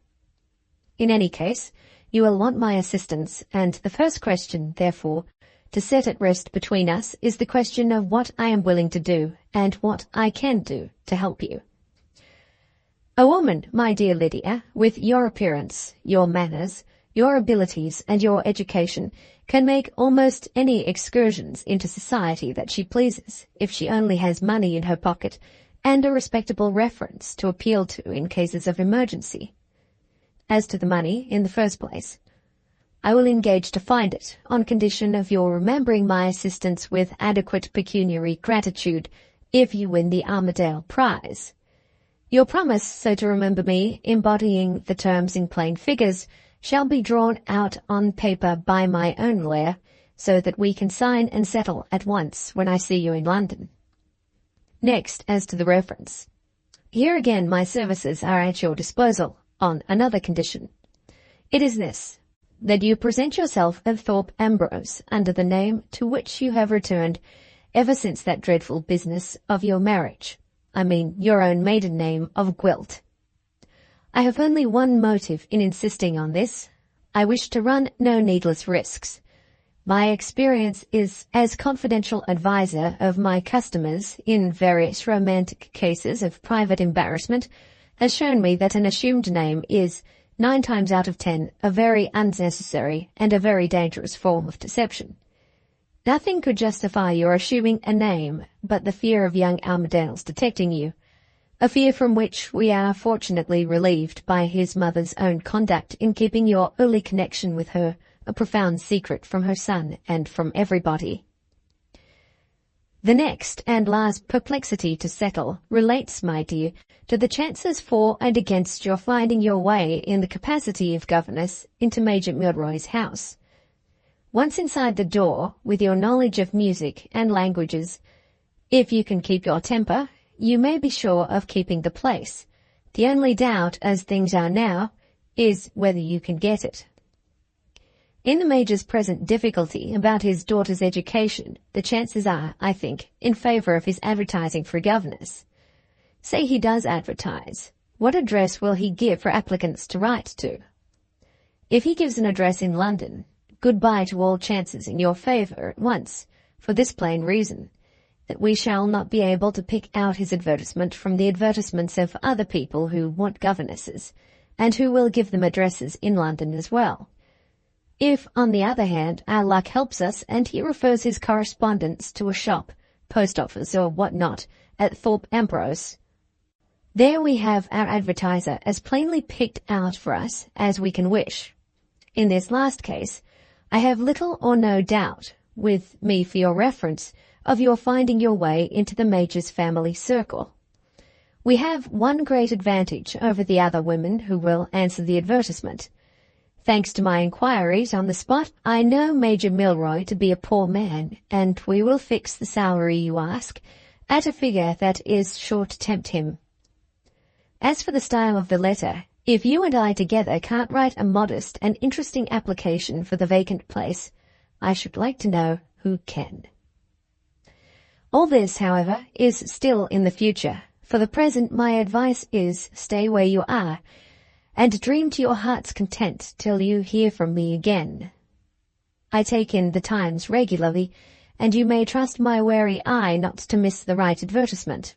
In any case, you will want my assistance, and the first question, therefore, to set at rest between us is the question of what I am willing to do and what I can do to help you. A woman, my dear Lydia, with your appearance, your manners, your abilities, and your education, can make almost any excursions into society that she pleases, if she only has money in her pocket and a respectable reference to appeal to in cases of emergency. As to the money, in the first place, I will engage to find it, on condition of your remembering my assistance with adequate pecuniary gratitude if you win the Armadale prize. Your promise so to remember me, embodying the terms in plain figures, shall be drawn out on paper by my own lawyer, so that we can sign and settle at once when I see you in London. Next, as to the reference. Here again my services are at your disposal, on another condition. It is this, that you present yourself at Thorpe Ambrose under the name to which you have returned ever since that dreadful business of your marriage. I mean your own maiden name of Gwilt. I have only one motive in insisting on this. I wish to run no needless risks. My experience is as confidential adviser of my customers in various romantic cases of private embarrassment has shown me that an assumed name is, 9 times out of 10, a very unnecessary and a very dangerous form of deception. Nothing could justify your assuming a name but the fear of young Armadale's detecting you, a fear from which we are fortunately relieved by his mother's own conduct in keeping your early connection with her a profound secret from her son and from everybody. The next and last perplexity to settle relates, my dear, to the chances for and against your finding your way in the capacity of governess into Major Milroy's house. Once inside the door, with your knowledge of music and languages, if you can keep your temper, you may be sure of keeping the place. The only doubt, as things are now, is whether you can get it. In the Major's present difficulty about his daughter's education, the chances are, I think, in favour of his advertising for a governess. Say he does advertise. What address will he give for applicants to write to? If he gives an address in London, goodbye to all chances in your favour at once, for this plain reason, that we shall not be able to pick out his advertisement from the advertisements of other people who want governesses, and who will give them addresses in London as well. If, on the other hand, our luck helps us and he refers his correspondence to a shop, post office, or what not, at Thorpe Ambrose, There we have our advertiser as plainly picked out for us as we can wish. In this last case, I have little or no doubt, with me for your reference, of your finding your way into the Major's family circle. We have one great advantage over the other women who will answer the advertisement. Thanks to my inquiries on the spot, I know Major Milroy to be a poor man, and we will fix the salary you ask at a figure that is sure to tempt him. As for the style of the letter, if you and I together can't write a modest and interesting application for the vacant place, I should like to know who can. All this, however, is still in the future. For the present, my advice is stay where you are, and dream to your heart's content till you hear from me again. I take in the Times regularly, and you may trust my wary eye not to miss the right advertisement.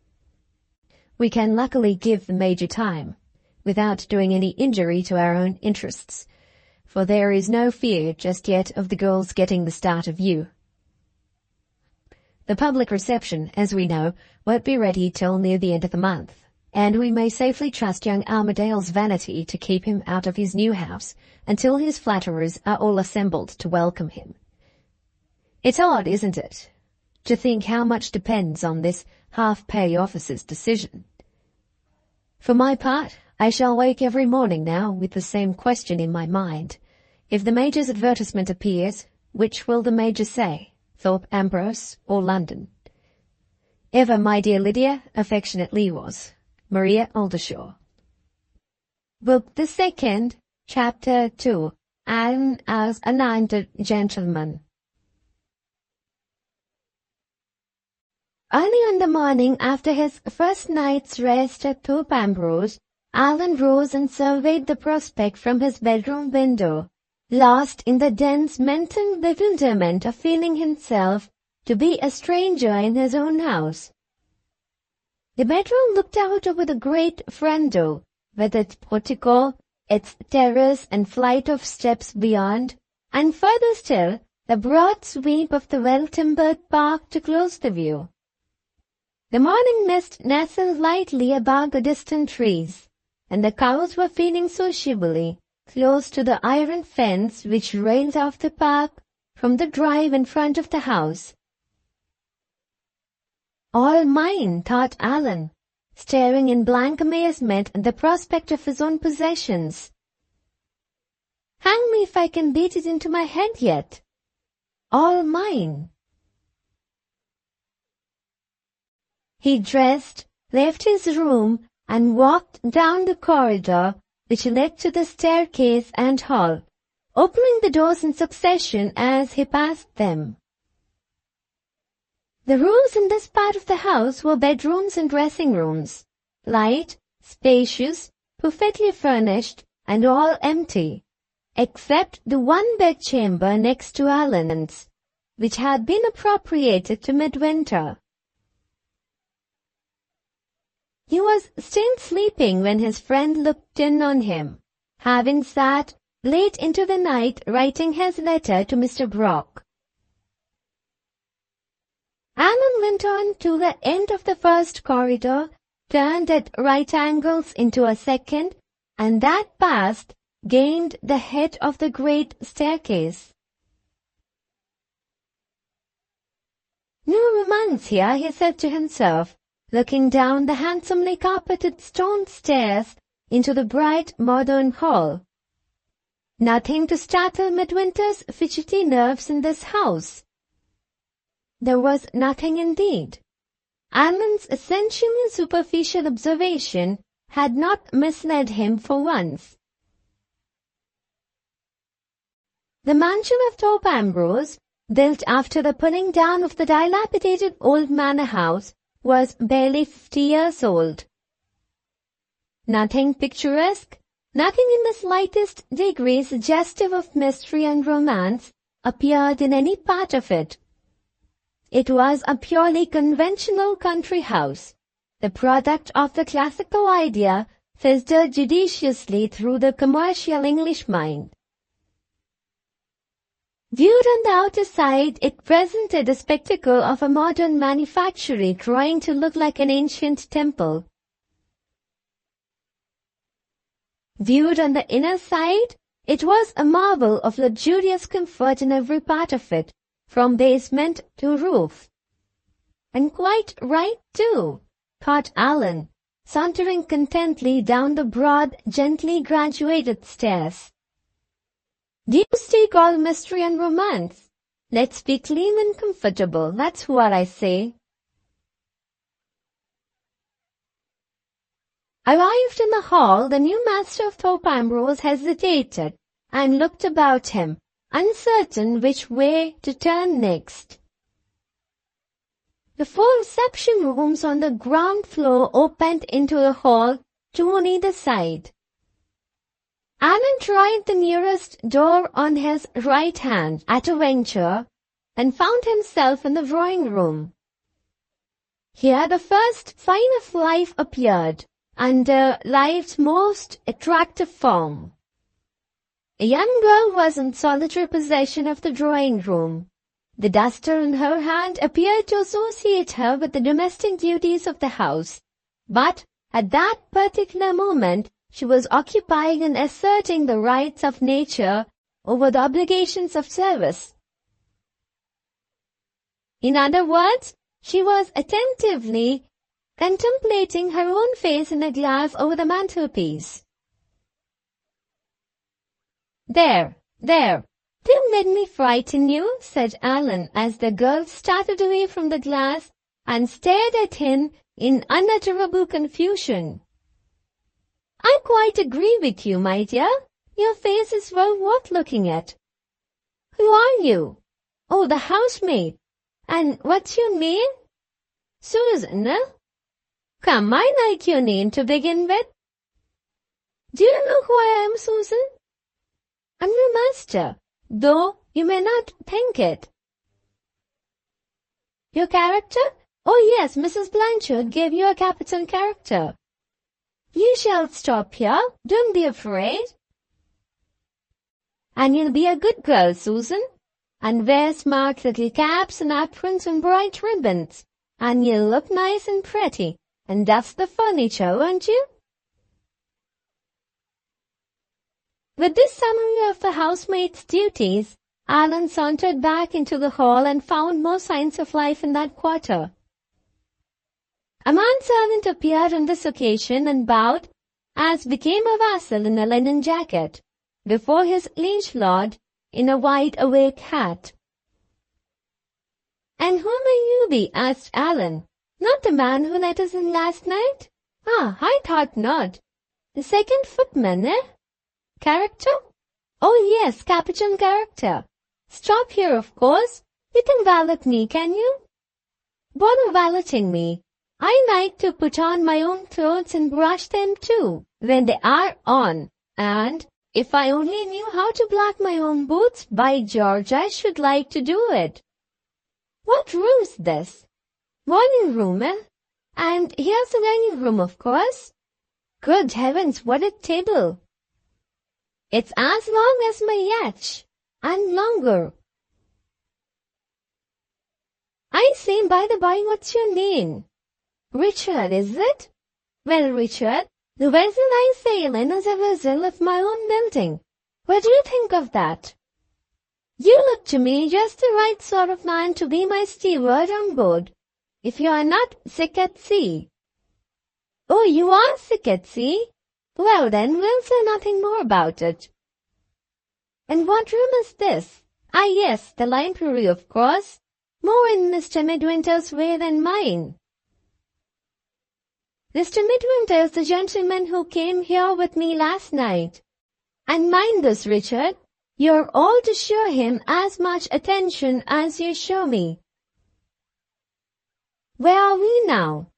We can luckily give the Major time, without doing any injury to our own interests, for there is no fear just yet of the girls getting the start of you. The public reception, as we know, won't be ready till near the end of the month, and we may safely trust young Armadale's vanity to keep him out of his new house until his flatterers are all assembled to welcome him. It's odd, isn't it, to think how much depends on this half-pay officer's decision. For my part, I shall wake every morning now with the same question in my mind. If the Major's advertisement appears, which will the Major say, Thorpe Ambrose or London? Ever, my dear Lydia, affectionately yours, Maria Aldershaw. Book the Second, Chapter 2, Allan as a Anointed Gentleman. Early on the morning after his first night's rest at Thorpe Ambrose, Allan rose and surveyed the prospect from his bedroom window, lost in the dense mental bewilderment of feeling himself to be a stranger in his own house. The bedroom looked out over the great friendo, with its portico, its terrace and flight of steps beyond, and further still, the broad sweep of the well-timbered park to close the view. The morning mist nestled lightly above the distant trees, and the cows were feeding sociably close to the iron fence which railed off the park from the drive in front of the house. All mine, thought Allan, staring in blank amazement at the prospect of his own possessions. Hang me if I can beat it into my head yet. All mine. He dressed, left his room, and walked down the corridor which led to the staircase and hall, opening the doors in succession as he passed them. The rooms in this part of the house were bedrooms and dressing rooms, light, spacious, perfectly furnished, and all empty, except the one bedchamber next to Allan's, which had been appropriated to Midwinter. He was still sleeping when his friend looked in on him, having sat late into the night writing his letter to Mr. Brock. Allan went on to the end of the first corridor, turned at right angles into a second, and that passed, gained the head of the great staircase. No romance here, he said to himself, looking down the handsomely carpeted stone stairs into the bright modern hall. Nothing to startle Midwinter's fidgety nerves in this house. There was nothing indeed. Allan's essentially superficial observation had not misled him for once. The mansion of Thorpe Ambrose, built after the pulling down of the dilapidated old manor house, was barely 50 years old. Nothing picturesque, nothing in the slightest degree suggestive of mystery and romance appeared in any part of it. It was a purely conventional country house, the product of the classical idea filtered judiciously through the commercial English mind. Viewed on the outer side, it presented the spectacle of a modern manufactory trying to look like an ancient temple. Viewed on the inner side, it was a marvel of luxurious comfort in every part of it, from basement to roof. And quite right, too, thought Allan, sauntering contentedly down the broad, gently graduated stairs. Deuce take all mystery and romance. Let's be clean and comfortable, that's what I say. Arrived in the hall, the new master of Thorpe Ambrose hesitated and looked about him, uncertain which way to turn next. The 4 reception rooms on the ground floor opened into the hall, 2 on either side. Allan tried the nearest door on his right hand at a venture and found himself in the drawing room. Here the first sign of life appeared under life's most attractive form. A young girl was in solitary possession of the drawing room. The duster in her hand appeared to associate her with the domestic duties of the house, but at that particular moment she was occupying in asserting the rights of nature over the obligations of service. In other words, she was attentively contemplating her own face in a glass over the mantelpiece. There, don't let me frighten you, said Allan, as the girl started away from the glass and stared at him in unutterable confusion. I quite agree with you, my dear. Your face is well worth looking at. Who are you? Oh, the housemaid. And what's your name? Susan, eh? Come, I like your name to begin with. Do you know who I am, Susan? I'm your master, though you may not think it. Your character? Oh yes, Mrs. Blanchard gave you a capital character. You shall stop here, don't be afraid. And you'll be a good girl, Susan, and wear smart little caps and aprons and bright ribbons, and you'll look nice and pretty, and dust the furniture, won't you? With this summary of the housemaid's duties, Allan sauntered back into the hall and found more signs of life in that quarter. A manservant appeared on this occasion and bowed, as became a vassal in a linen jacket, before his liege lord in a wide-awake hat. And who may you be? Asked Allan. Not the man who let us in last night? Ah, I thought not. The second footman, eh? Character? Oh yes, capital character. Stop here, of course. You can valet me, can you? Bother valeting me. I like to put on my own clothes and brush them too, when they are on. And if I only knew how to black my own boots, by George, I should like to do it. What room's this? Morning room, eh? And here's the dining room, of course. Good heavens, what a table! It's as long as my yacht, and longer. I say, by the by, what's your name? Richard, is it? Well, Richard, the vessel I sail in is a vessel of my own building. What do you think of that? You look to me just the right sort of man to be my steward on board, if you are not sick at sea. Oh, you are sick at sea? Well then, we'll say nothing more about it. And what room is this? Ah yes, the library, of course. More in Mr. Midwinter's way than mine. Mr. Midwinter is the gentleman who came here with me last night. And mind this, Richard, you're all to show him as much attention as you show me. Where are we now?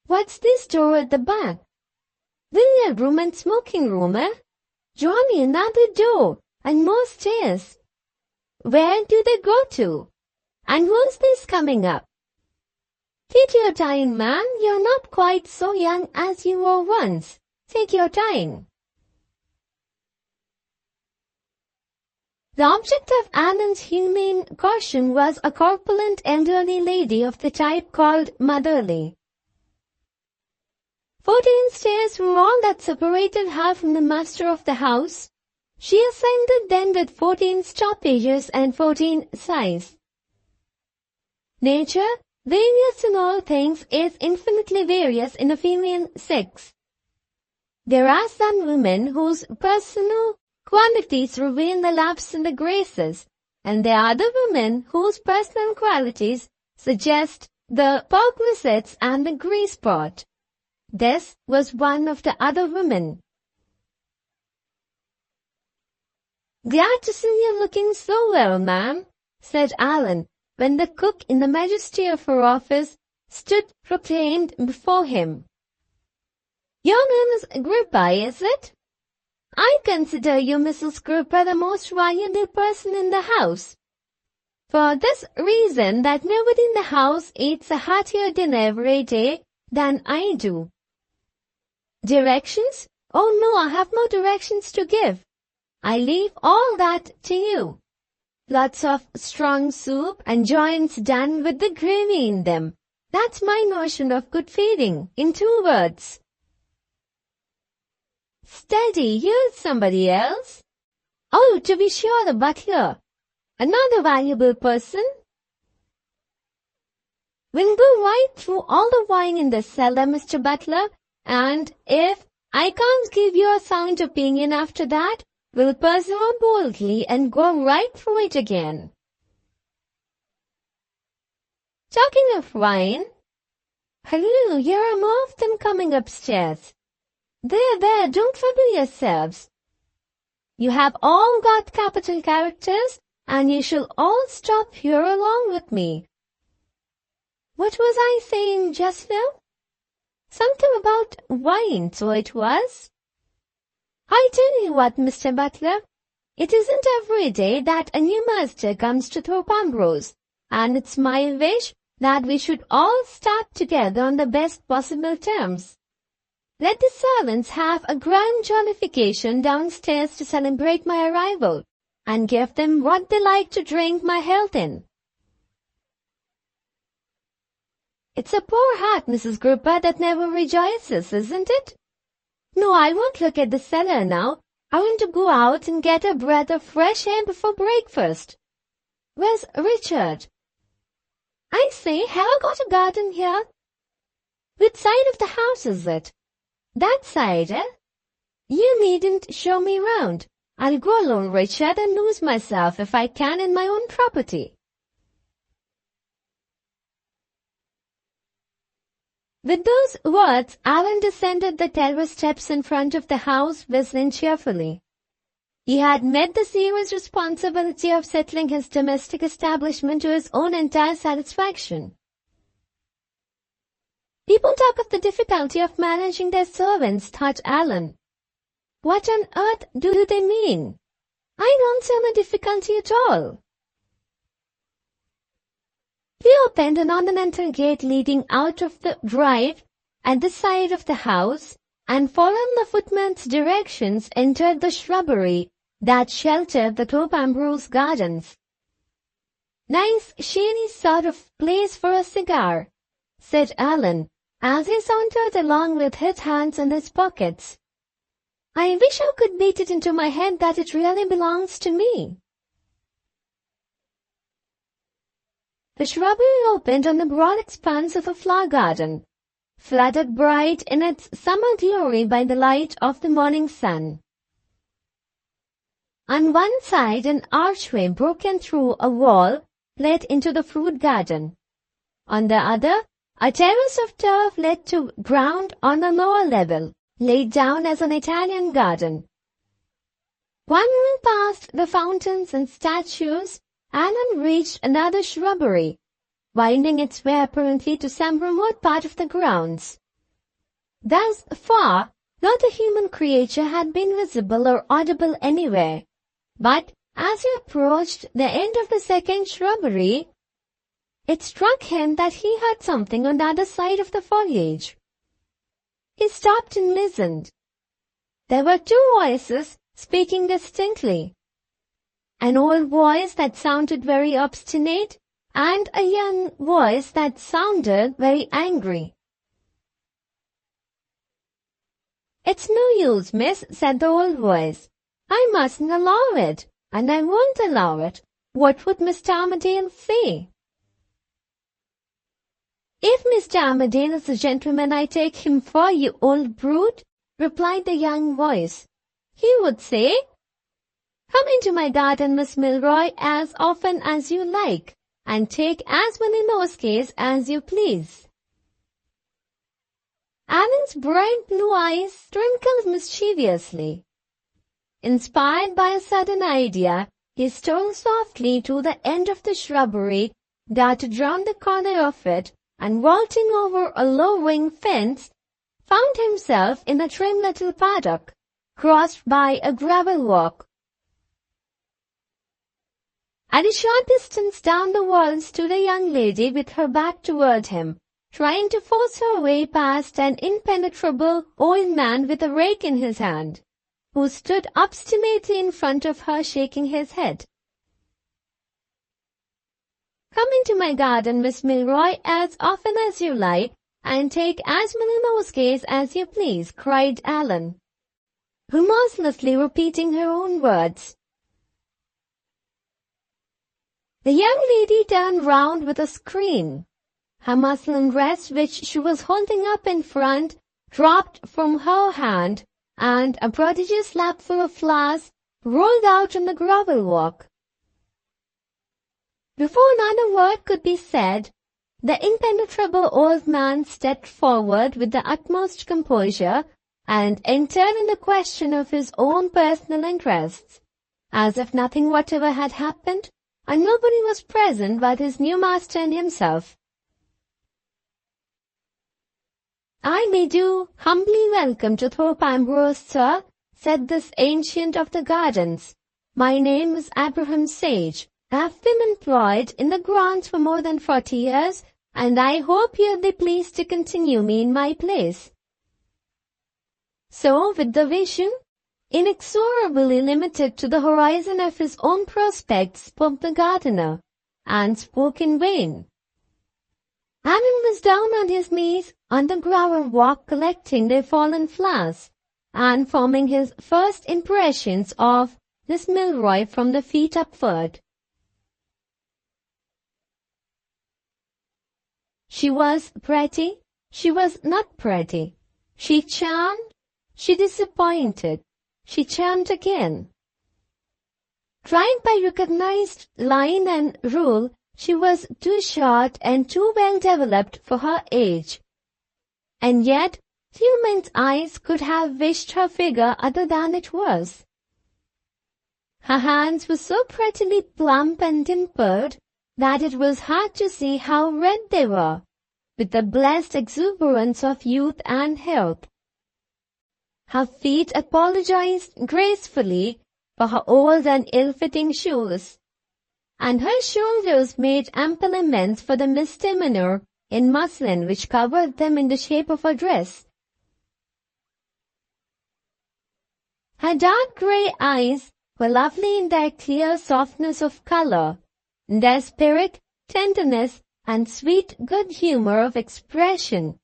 What's this door at the back? Billiard room and smoking room, eh? Johnny, another door, and more stairs. Where do they go to? And who's this coming up? Take your time, man. You're not quite so young as you were once. Take your time. The object of Allan's humane caution was a corpulent elderly lady of the type called motherly. 14 stairs were all that separated her from the master of the house. She ascended then with 14 stoppages and 14 sighs. Nature, various in all things, is infinitely various in the female sex. There are some women whose personal qualities reveal the loves and the graces, and there are other women whose personal qualities suggest the perquisites and the grace spot. This was one of the other women. "Glad to see you looking so well, ma'am," said Allan, when the cook in the majesty of her office stood proclaimed before him. "Your name is Agrippa, is it? I consider you, Mrs. Agrippa, the most valuable person in the house. For this reason that nobody in the house eats a heartier dinner every day than I do." "Directions? Oh no, I have no directions to give. I leave all that to you. Lots of strong soup and joints done with the gravy in them. That's my notion of good feeding, in 2 words." "Steady, here's somebody else." "Oh, to be sure, the butler. Another valuable person." "We'll go right through all the wine in the cellar, Mr. Butler, and if I can't give you a sound opinion after that, we'll persevere boldly and go right through it again." "Talking of wine, halloo, here are more of them coming upstairs. There, don't trouble yourselves. You have all got capital characters, and you shall all stop here along with me. What was I saying just now? Something about wine, so it was. I tell you what, Mr. Butler, it isn't every day that a new master comes to Thorpe Ambrose, and it's my wish that we should all start together on the best possible terms. Let the servants have a grand jollification downstairs to celebrate my arrival, and give them what they like to drink my health in." "It's a poor heart, Mrs. Agrippa, that never rejoices, isn't it? No, I won't look at the cellar now. I want to go out and get a breath of fresh air before breakfast. Where's Richard? I say, have I got a garden here? Which side of the house is it? That side, eh? You needn't show me round. I'll go alone, Richard, and lose myself if I can in my own property." With those words, Allan descended the terrace steps in front of the house, whistling cheerfully. He had met the serious responsibility of settling his domestic establishment to his own entire satisfaction. "People talk of the difficulty of managing their servants," thought Allan. "What on earth do they mean? I don't see any difficulty at all." He opened an ornamental gate leading out of the drive at the side of the house, and following the footman's directions entered the shrubbery that sheltered the Thorpe Ambrose gardens. "Nice, shady sort of place for a cigar," said Allan, as he sauntered along with his hands in his pockets. "I wish I could beat it into my head that it really belongs to me." The shrubbery opened on the broad expanse of a flower garden, flooded bright in its summer glory by the light of the morning sun. On one side an archway broken through a wall led into the fruit garden. On the other, a terrace of turf led to ground on a lower level, laid down as an Italian garden. Wandering past the fountains and statues, Allan reached another shrubbery, winding its way apparently to some remote part of the grounds. Thus far, not a human creature had been visible or audible anywhere, but as he approached the end of the second shrubbery, it struck him that he heard something on the other side of the foliage. He stopped and listened. There were 2 voices speaking distinctly. An old voice that sounded very obstinate, and a young voice that sounded very angry. "It's no use, miss," said the old voice. "I mustn't allow it, and I won't allow it. What would Mr. Armadale say?" "If Mr. Armadale is the gentleman I take him for, you old brute," replied the young voice, "he would say, 'Come into my garden, Miss Milroy, as often as you like, and take as many nosegays as you please.'" Allan's bright blue eyes twinkled mischievously. Inspired by a sudden idea, he stole softly to the end of the shrubbery, darted round the corner of it, and vaulting over a low-wing fence, found himself in a trim little paddock, crossed by a gravel walk. At a short distance down the wall stood a young lady with her back toward him, trying to force her way past an impenetrable old man with a rake in his hand, who stood obstinately in front of her, shaking his head. "Come into my garden, Miss Milroy, as often as you like, and take as many nosegays as you please," cried Allan, remorselessly repeating her own words. The young lady turned round with a scream. Her muslin dress, which she was holding up in front, dropped from her hand, and a prodigious lapful of flowers rolled out on the gravel walk. Before another word could be said, the impenetrable old man stepped forward with the utmost composure and entered in the question of his own personal interests, as if nothing whatever had happened, and nobody was present but his new master and himself. "I bid you humbly welcome to Thorpe Ambrose, sir," said this ancient of the gardens. "My name is Abraham Sage. I have been employed in the grounds for more than 40 years, and I hope you'll be pleased to continue me in my place." So, with the vision inexorably limited to the horizon of his own prospects, spoke the gardener, and spoke in vain. Allan was down on his knees on the gravel walk collecting the fallen flowers, and forming his first impressions of Miss Milroy from the feet upward. She was pretty, she was not pretty. She charmed, she disappointed, she charmed again. Tried by recognized line and rule, she was too short and too well developed for her age. And yet, few men's eyes could have wished her figure other than it was. Her hands were so prettily plump and dimpled that it was hard to see how red they were, with the blessed exuberance of youth and health. Her feet apologized gracefully for her old and ill-fitting shoes, and her shoulders made ample amends for the misdemeanor in muslin which covered them in the shape of a dress. Her dark grey eyes were lovely in their clear softness of color, in their spirit, tenderness, and sweet good humor of expression.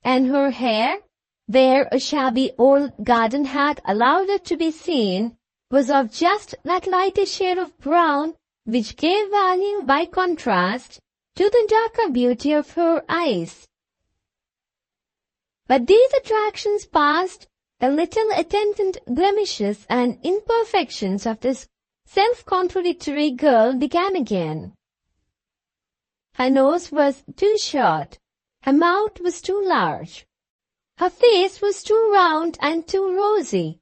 And her hair, where a shabby old garden hat allowed it to be seen, was of just that lighter shade of brown which gave value by contrast to the darker beauty of her eyes. But these attractions passed, the little attendant blemishes and imperfections of this self-contradictory girl began again. Her nose was too short, her mouth was too large, her face was too round and too rosy.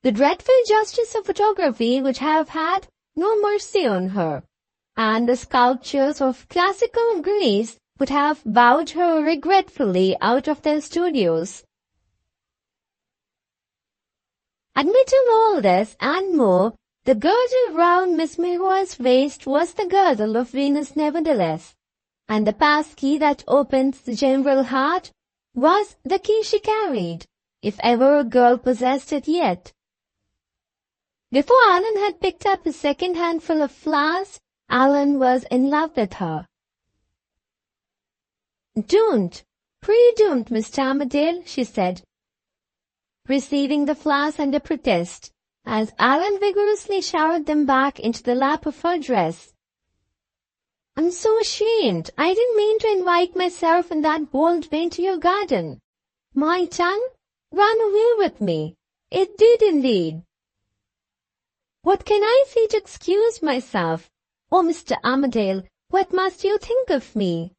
The dreadful justice of photography would have had no mercy on her, and the sculptors of classical Greece would have bowed her regretfully out of their studios. Admitting all this and more, the girdle round Miss Milroy's waist was the girdle of Venus nevertheless, and the pass-key that opens the general heart was the key she carried, if ever a girl possessed it yet. Before Allan had picked up his second handful of flowers, Allan was in love with her. "Don't, pray don't, Mr. Armadale," she said. receiving the flowers under protest, as Allan vigorously showered them back into the lap of her dress. "I'm so ashamed. I didn't mean to invite myself in that bold way into your garden. My tongue ran away with me. It did indeed. What can I say to excuse myself? Oh, Mr. Armadale, what must you think of me?"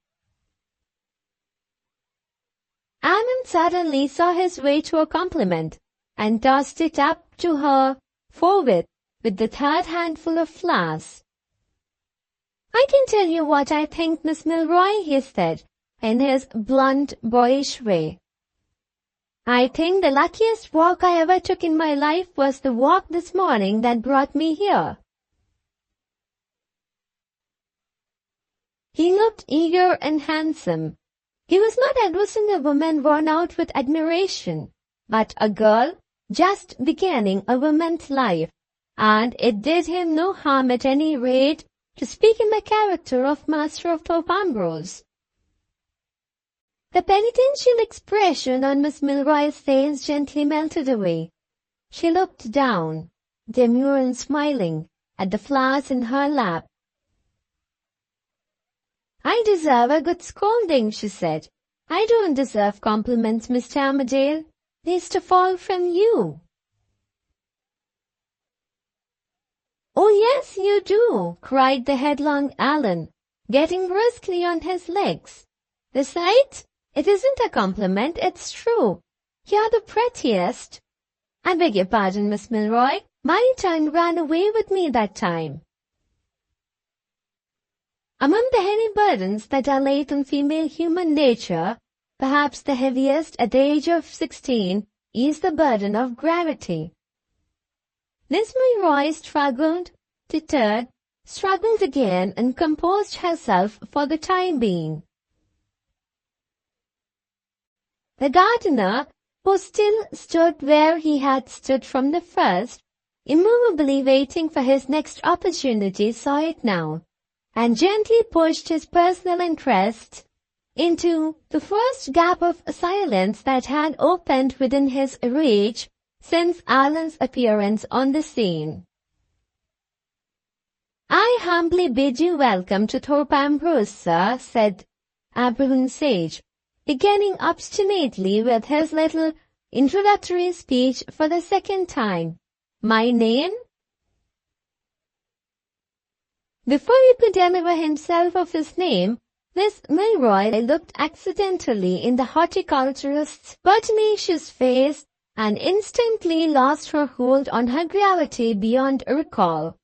Allan suddenly saw his way to a compliment, and tossed it up to her forthwith with the third handful of flowers. "I can tell you what I think, Miss Milroy," he said, in his blunt, boyish way. "I think the luckiest walk I ever took in my life was the walk this morning that brought me here." He looked eager and handsome. He was not addressing a woman worn out with admiration, but a girl just beginning a woman's life, and it did him no harm at any rate to speak in the character of Master of Thorpe Ambrose. The penitential expression on Miss Milroy's face gently melted away. She looked down, demure and smiling, at the flowers in her lap. "I deserve a good scolding," she said. "I don't deserve compliments, Mr. Armadale, least of all from you." "Oh, yes, you do," cried the headlong Allan, getting briskly on his legs. "Besides, it isn't a compliment, it's true. You're the prettiest." "I beg your pardon, Miss Milroy. My tongue ran away with me that time." Among the heavy burdens that are laid on female human nature, perhaps the heaviest at the age of 16 is the burden of gravity. Miss Milroy struggled, tittered, struggled again, and composed herself for the time being. The gardener, who still stood where he had stood from the first, immovably waiting for his next opportunity, saw it now, and gently pushed his personal interest into the first gap of silence that had opened within his reach since Allan's appearance on the scene. "I humbly bid you welcome to Thorpe Ambrose, sir," said Abraham Sage, beginning obstinately with his little introductory speech for the second time. "My name—" Before he could deliver himself of his name, Miss Milroy looked accidentally in the horticulturist's pertinacious face and instantly lost her hold on her gravity beyond recall.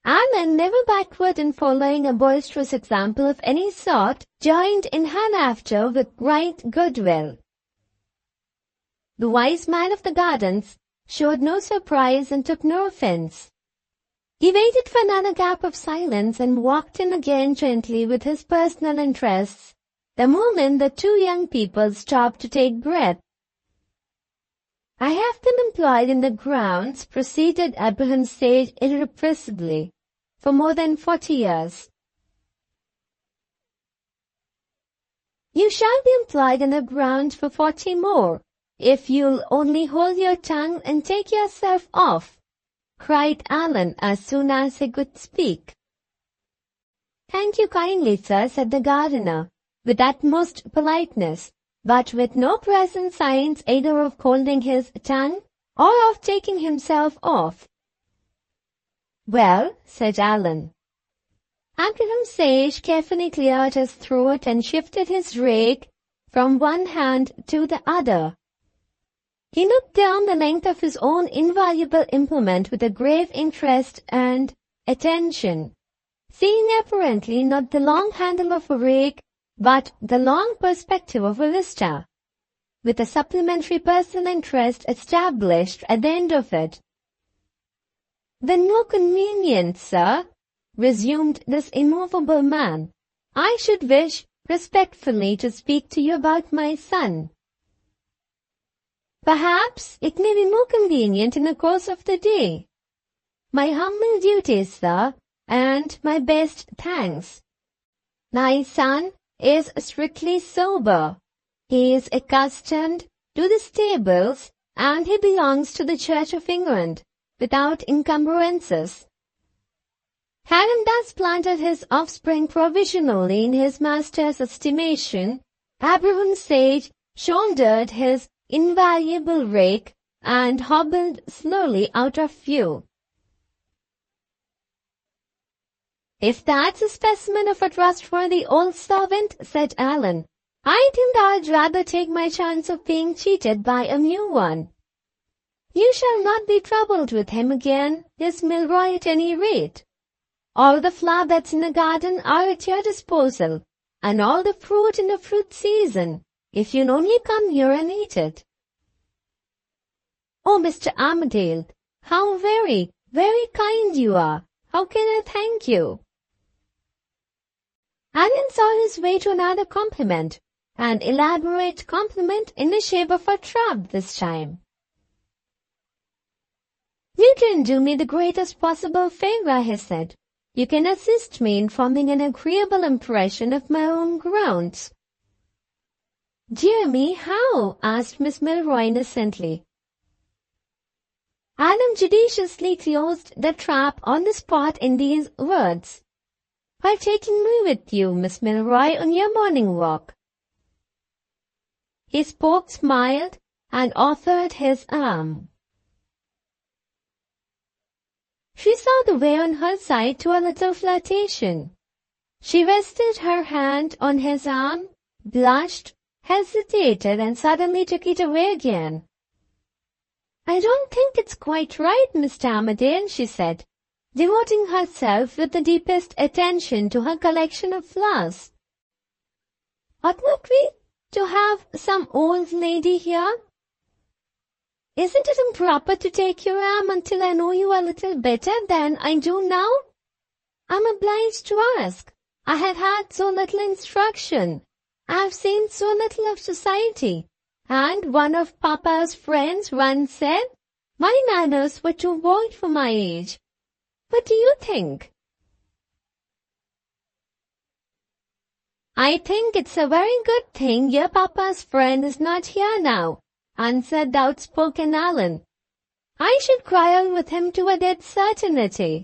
Allan, never backward in following a boisterous example of any sort, joined in her laughter with right goodwill. The wise man of the gardens showed no surprise and took no offense. He waited for another gap of silence and walked in again gently with his personal interests, the moment the two young people stopped to take breath. "I have been employed in the grounds," proceeded Abraham Sage irrepressibly, "for more than 40 years. "You shall be employed in the grounds for 40 more, if you'll only hold your tongue and take yourself off," cried Allan as soon as he could speak. "Thank you kindly, sir," said the gardener, with utmost politeness, but with no present signs either of holding his tongue or of taking himself off. "Well," said Allan. Abraham Sage carefully cleared his throat and shifted his rake from one hand to the other. He looked down the length of his own invaluable implement with a grave interest and attention, seeing apparently not the long handle of a rake, but the long perspective of a vista, with a supplementary personal interest established at the end of it. "Then no convenience, sir," resumed this immovable man. "I should wish respectfully to speak to you about my son." "Perhaps it may be more convenient in the course of the day." "My humble duties, sir, and my best thanks. My son is strictly sober. He is accustomed to the stables, and he belongs to the Church of England, without encumbrances. Having thus planted his offspring provisionally in his master's estimation, Abraham Sage shouldered his invaluable rake and hobbled slowly out of view. "If that's a specimen of a trustworthy old servant," said Allan, "I think I'd rather take my chance of being cheated by a new one. You shall not be troubled with him again, Miss Milroy, at any rate. All the flowers in the garden are at your disposal, and all the fruit in the fruit season, if you'll only come here and eat it." "Oh, Mr. Armadale, how very, very kind you are. How can I thank you?" Allan saw his way to another compliment, an elaborate compliment in the shape of a trap this time. "You can do me the greatest possible favor," he said. "You can assist me in forming an agreeable impression of my own grounds." "Dear me, how?" asked Miss Milroy innocently. Allan judiciously closed the trap on the spot in these words: "By taking me with you, Miss Milroy, on your morning walk." He spoke, smiled, and offered his arm. She saw the way on her side to a little flirtation. She rested her hand on his arm, blushed, hesitated, and suddenly took it away again. "I don't think it's quite right, Mr. Armadale," she said, devoting herself with the deepest attention to her collection of flowers. "Oughtn't we to have some old lady here? Isn't it improper to take your arm until I know you a little better than I do now? I'm obliged to ask. I have had so little instruction. I have seen so little of society. And one of Papa's friends once said, my manners were too bold for my age. What do you think?" "I think it's a very good thing your Papa's friend is not here now," answered the outspoken Allan. "I should quarrel with him to a dead certainty.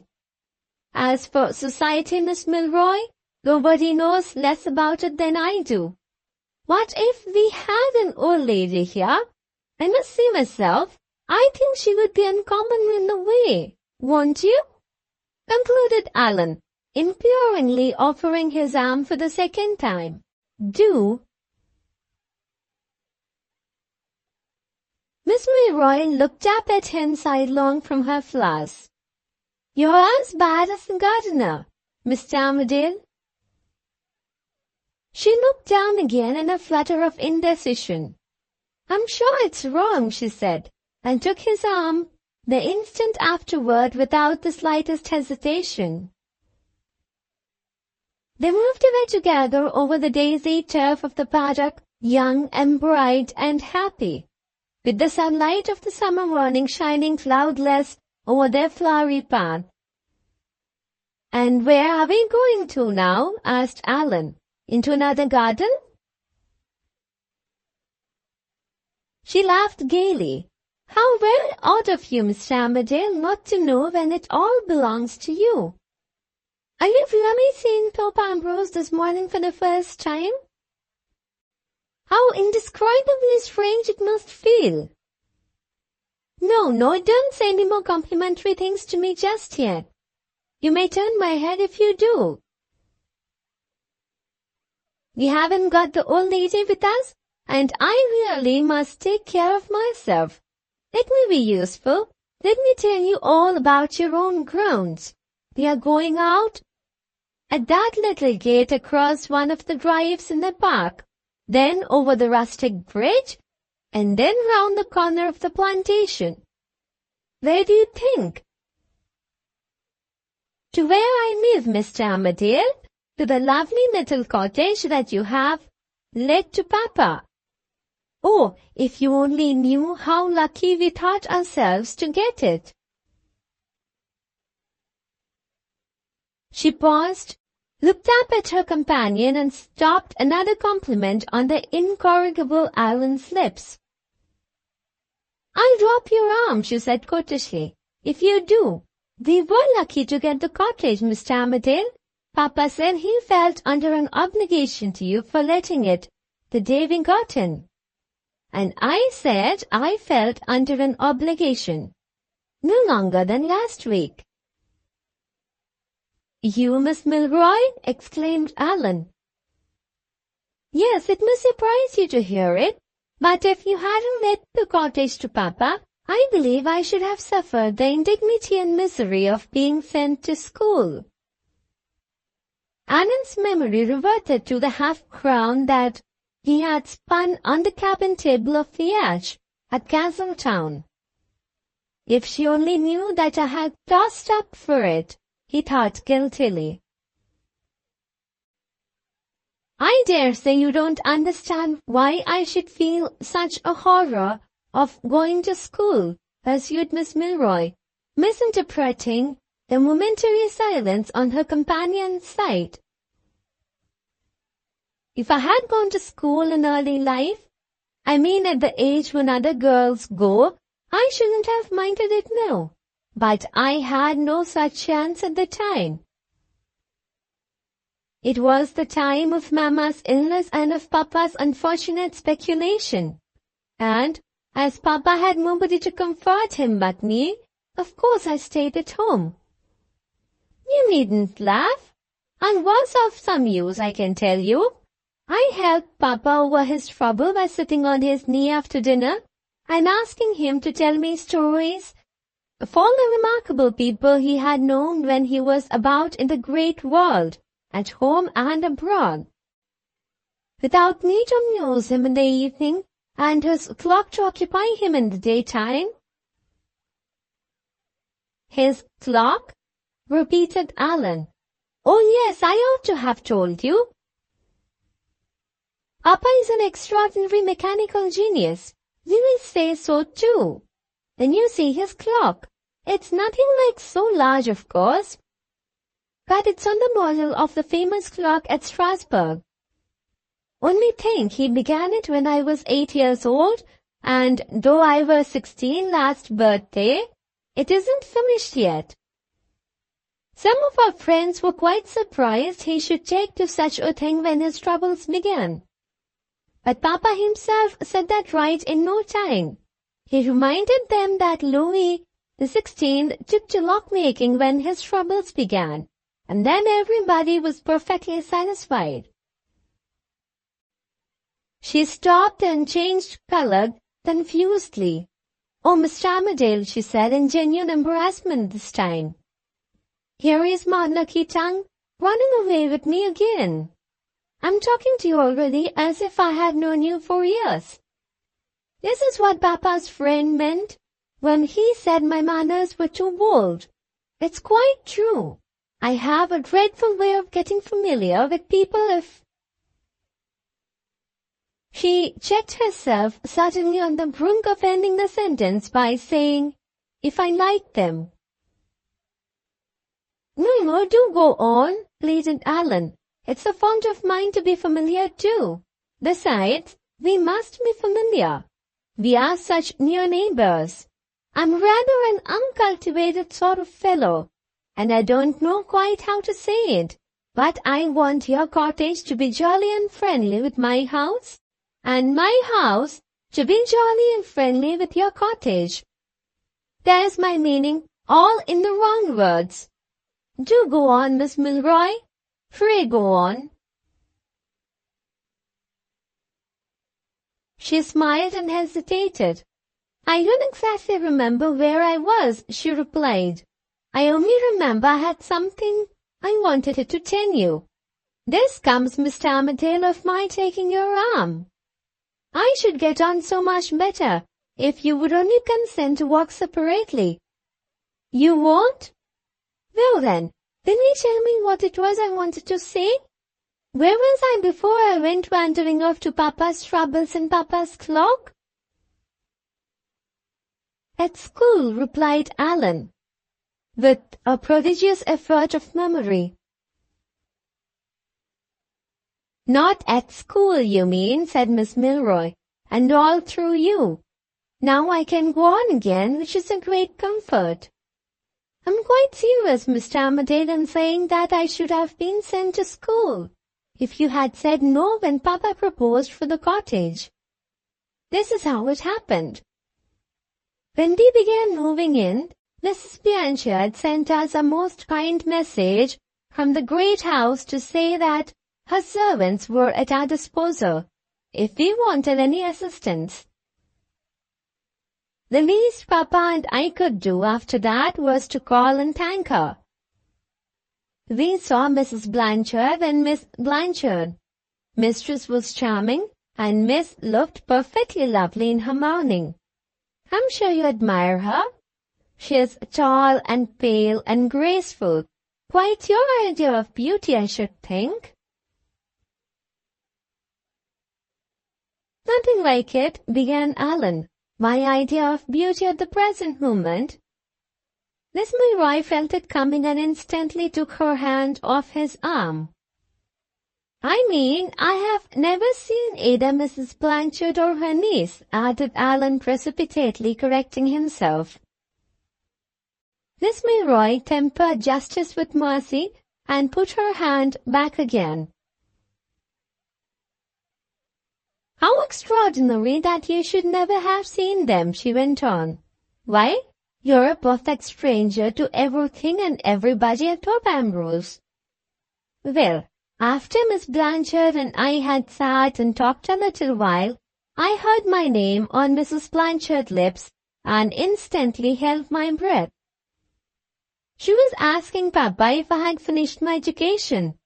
As for society, Miss Milroy, nobody knows less about it than I do. What if we had an old lady here? I must see myself. I think she would be uncommonly in the way, won't you?" concluded Allan, imploringly offering his arm for the second time. "Do." Miss Milroy looked up at him sidelong from her flowers. "You're as bad as the gardener, Mr. Armadale." She looked down again in a flutter of indecision. "I'm sure it's wrong," she said, and took his arm the instant afterward without the slightest hesitation. They moved away together over the daisy turf of the paddock, young and bright and happy, with the sunlight of the summer morning shining cloudless over their flowery path. "And where are we going to now?" asked Allan. "Into another garden?" She laughed gaily. "How very odd of you, Mr. Armadale, not to know when it all belongs to you. Are you really seeing Thorpe Ambrose this morning for the first time? How indescribably strange it must feel." No, don't say any more complimentary things to me just yet. You may turn my head if you do. We haven't got the old lady with us, and I really must take care of myself. Let me be useful. Let me tell you all about your own grounds. We are going out at that little gate across one of the drives in the park, then over the rustic bridge, and then round the corner of the plantation. Where do you think? To where I live, Mr. Armadale, to the lovely little cottage that you have let to Papa. Oh, if you only knew how lucky we thought ourselves to get it." She paused, looked up at her companion, and stopped another compliment on the incorrigible Allan's lips. I'll drop your arm, she said courteously. If you do. We were lucky to get the cottage, Mr. Armadale. Papa said he felt under an obligation to you for letting it the day we got in. And I said I felt under an obligation. No longer than last week. You, Miss Milroy? Exclaimed Allan. Yes, it must surprise you to hear it, but if you hadn't let the cottage to Papa, I believe I should have suffered the indignity and misery of being sent to school. Allan's memory reverted to the half-crown that he had spun on the cabin table of the Ash at Castletown. If she only knew that I had tossed up for it, he thought guiltily. I dare say you don't understand why I should feel such a horror of going to school, pursued Miss Milroy, misinterpreting the momentary silence on her companion's side. If I had gone to school in early life, I mean at the age when other girls go, I shouldn't have minded it now. But I had no such chance at the time. It was the time of Mamma's illness and of Papa's unfortunate speculation. And, as Papa had nobody to comfort him but me, of course I stayed at home. You needn't laugh. I was of some use, I can tell you. I helped Papa over his trouble by sitting on his knee after dinner and asking him to tell me stories of all the remarkable people he had known when he was about in the great world, at home and abroad. Without me to amuse him in the evening, and his clock to occupy him in the daytime. His clock? Repeated Allan. Oh yes, I ought to have told you. Papa is an extraordinary mechanical genius. We will say so too. Then you see his clock. It's nothing like so large, of course, but it's on the model of the famous clock at Strasbourg. Only think, he began it when I was 8 years old, and though I was 16 last birthday, it isn't finished yet. Some of our friends were quite surprised he should take to such a thing when his troubles began. But Papa himself set that right in no time. He reminded them that Louis XVI took to lock-making when his troubles began, and then everybody was perfectly satisfied. She stopped and changed color confusedly. Oh, Mr. Armadale, she said in genuine embarrassment this time. Here is my lucky tongue running away with me again. I'm talking to you already as if I had known you for years. This is what Papa's friend meant when he said my manners were too bold. It's quite true. I have a dreadful way of getting familiar with people if... She checked herself suddenly on the brink of ending the sentence by saying, if I like them. No, do go on, pleaded Allan. It's a fond of mine to be familiar too. Besides, we must be familiar. We are such near neighbors. I'm rather an uncultivated sort of fellow, and I don't know quite how to say it, but I want your cottage to be jolly and friendly with my house, and my house to be jolly and friendly with your cottage. There's my meaning, all in the wrong words. Do go on, Miss Milroy. Pray go on. She smiled and hesitated. I don't exactly remember where I was, she replied. I only remember I had something I wanted to tell you. This comes, Mr. Armadale, of my taking your arm. I should get on so much better if you would only consent to walk separately. You won't? Well then, will you tell me what it was I wanted to say? Where was I before I went wandering off to Papa's troubles and Papa's clock? At school, replied Allan, with a prodigious effort of memory. Not at school, you mean, said Miss Milroy, and all through you. Now I can go on again, which is a great comfort. I'm quite serious, Mr. Armadale, in saying that I should have been sent to school if you had said no when Papa proposed for the cottage. This is how it happened. When we began moving in, Mrs. Blanchard sent us a most kind message from the great house to say that her servants were at our disposal if we wanted any assistance. The least Papa and I could do after that was to call and thank her. We saw Mrs. Blanchard and Miss Blanchard. Mistress was charming, and Miss looked perfectly lovely in her mourning. I'm sure you admire her. She is tall and pale and graceful. Quite your idea of beauty, I should think. Nothing like it, began Allan. My idea of beauty at the present moment. Miss Milroy felt it coming and instantly took her hand off his arm. I mean, I have never seen either Mrs. Blanchard or her niece, added Allan precipitately, correcting himself. Miss Milroy tempered justice with mercy and put her hand back again. How extraordinary that you should never have seen them, she went on. Why, you're a perfect stranger to everything and everybody at Thorpe Ambrose. Well, after Miss Blanchard and I had sat and talked a little while, I heard my name on Mrs. Blanchard's lips and instantly held my breath. She was asking Papa if I had finished my education.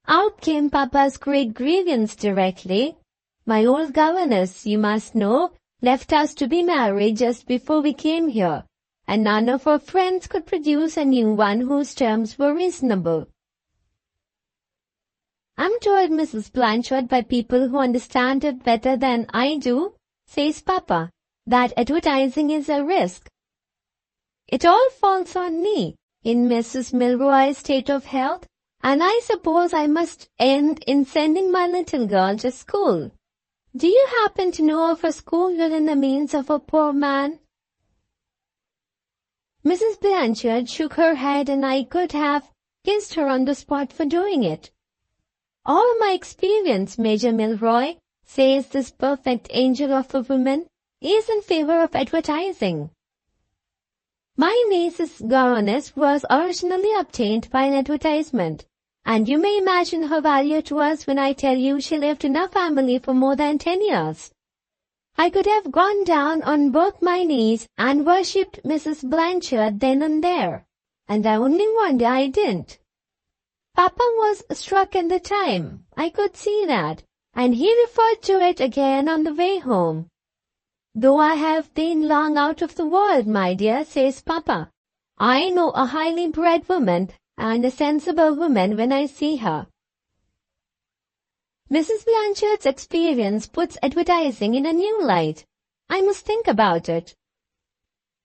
Out came Papa's great grievance directly. My old governess, you must know, left us to be married just before we came here, and none of our friends could produce a new one whose terms were reasonable. I'm told, Mrs. Blanchard, by people who understand it better than I do, says Papa, that advertising is a risk. It all falls on me, in Mrs. Milroy's state of health, and I suppose I must end in sending my little girl to school. Do you happen to know of a school within the means of a poor man? Mrs. Blanchard shook her head, and I could have kissed her on the spot for doing it. All my experience, Major Milroy, says this perfect angel of a woman, is in favor of advertising. My niece's governess was originally obtained by an advertisement, and you may imagine her value to us when I tell you she lived in our family for more than 10 years. I could have gone down on both my knees and worshipped Mrs. Blanchard then and there, and I only wonder I didn't. Papa was struck at the time, I could see that, and he referred to it again on the way home. Though I have been long out of the world, my dear, says Papa, I know a highly bred woman and a sensible woman when I see her. Mrs. Blanchard's experience puts advertising in a new light. I must think about it.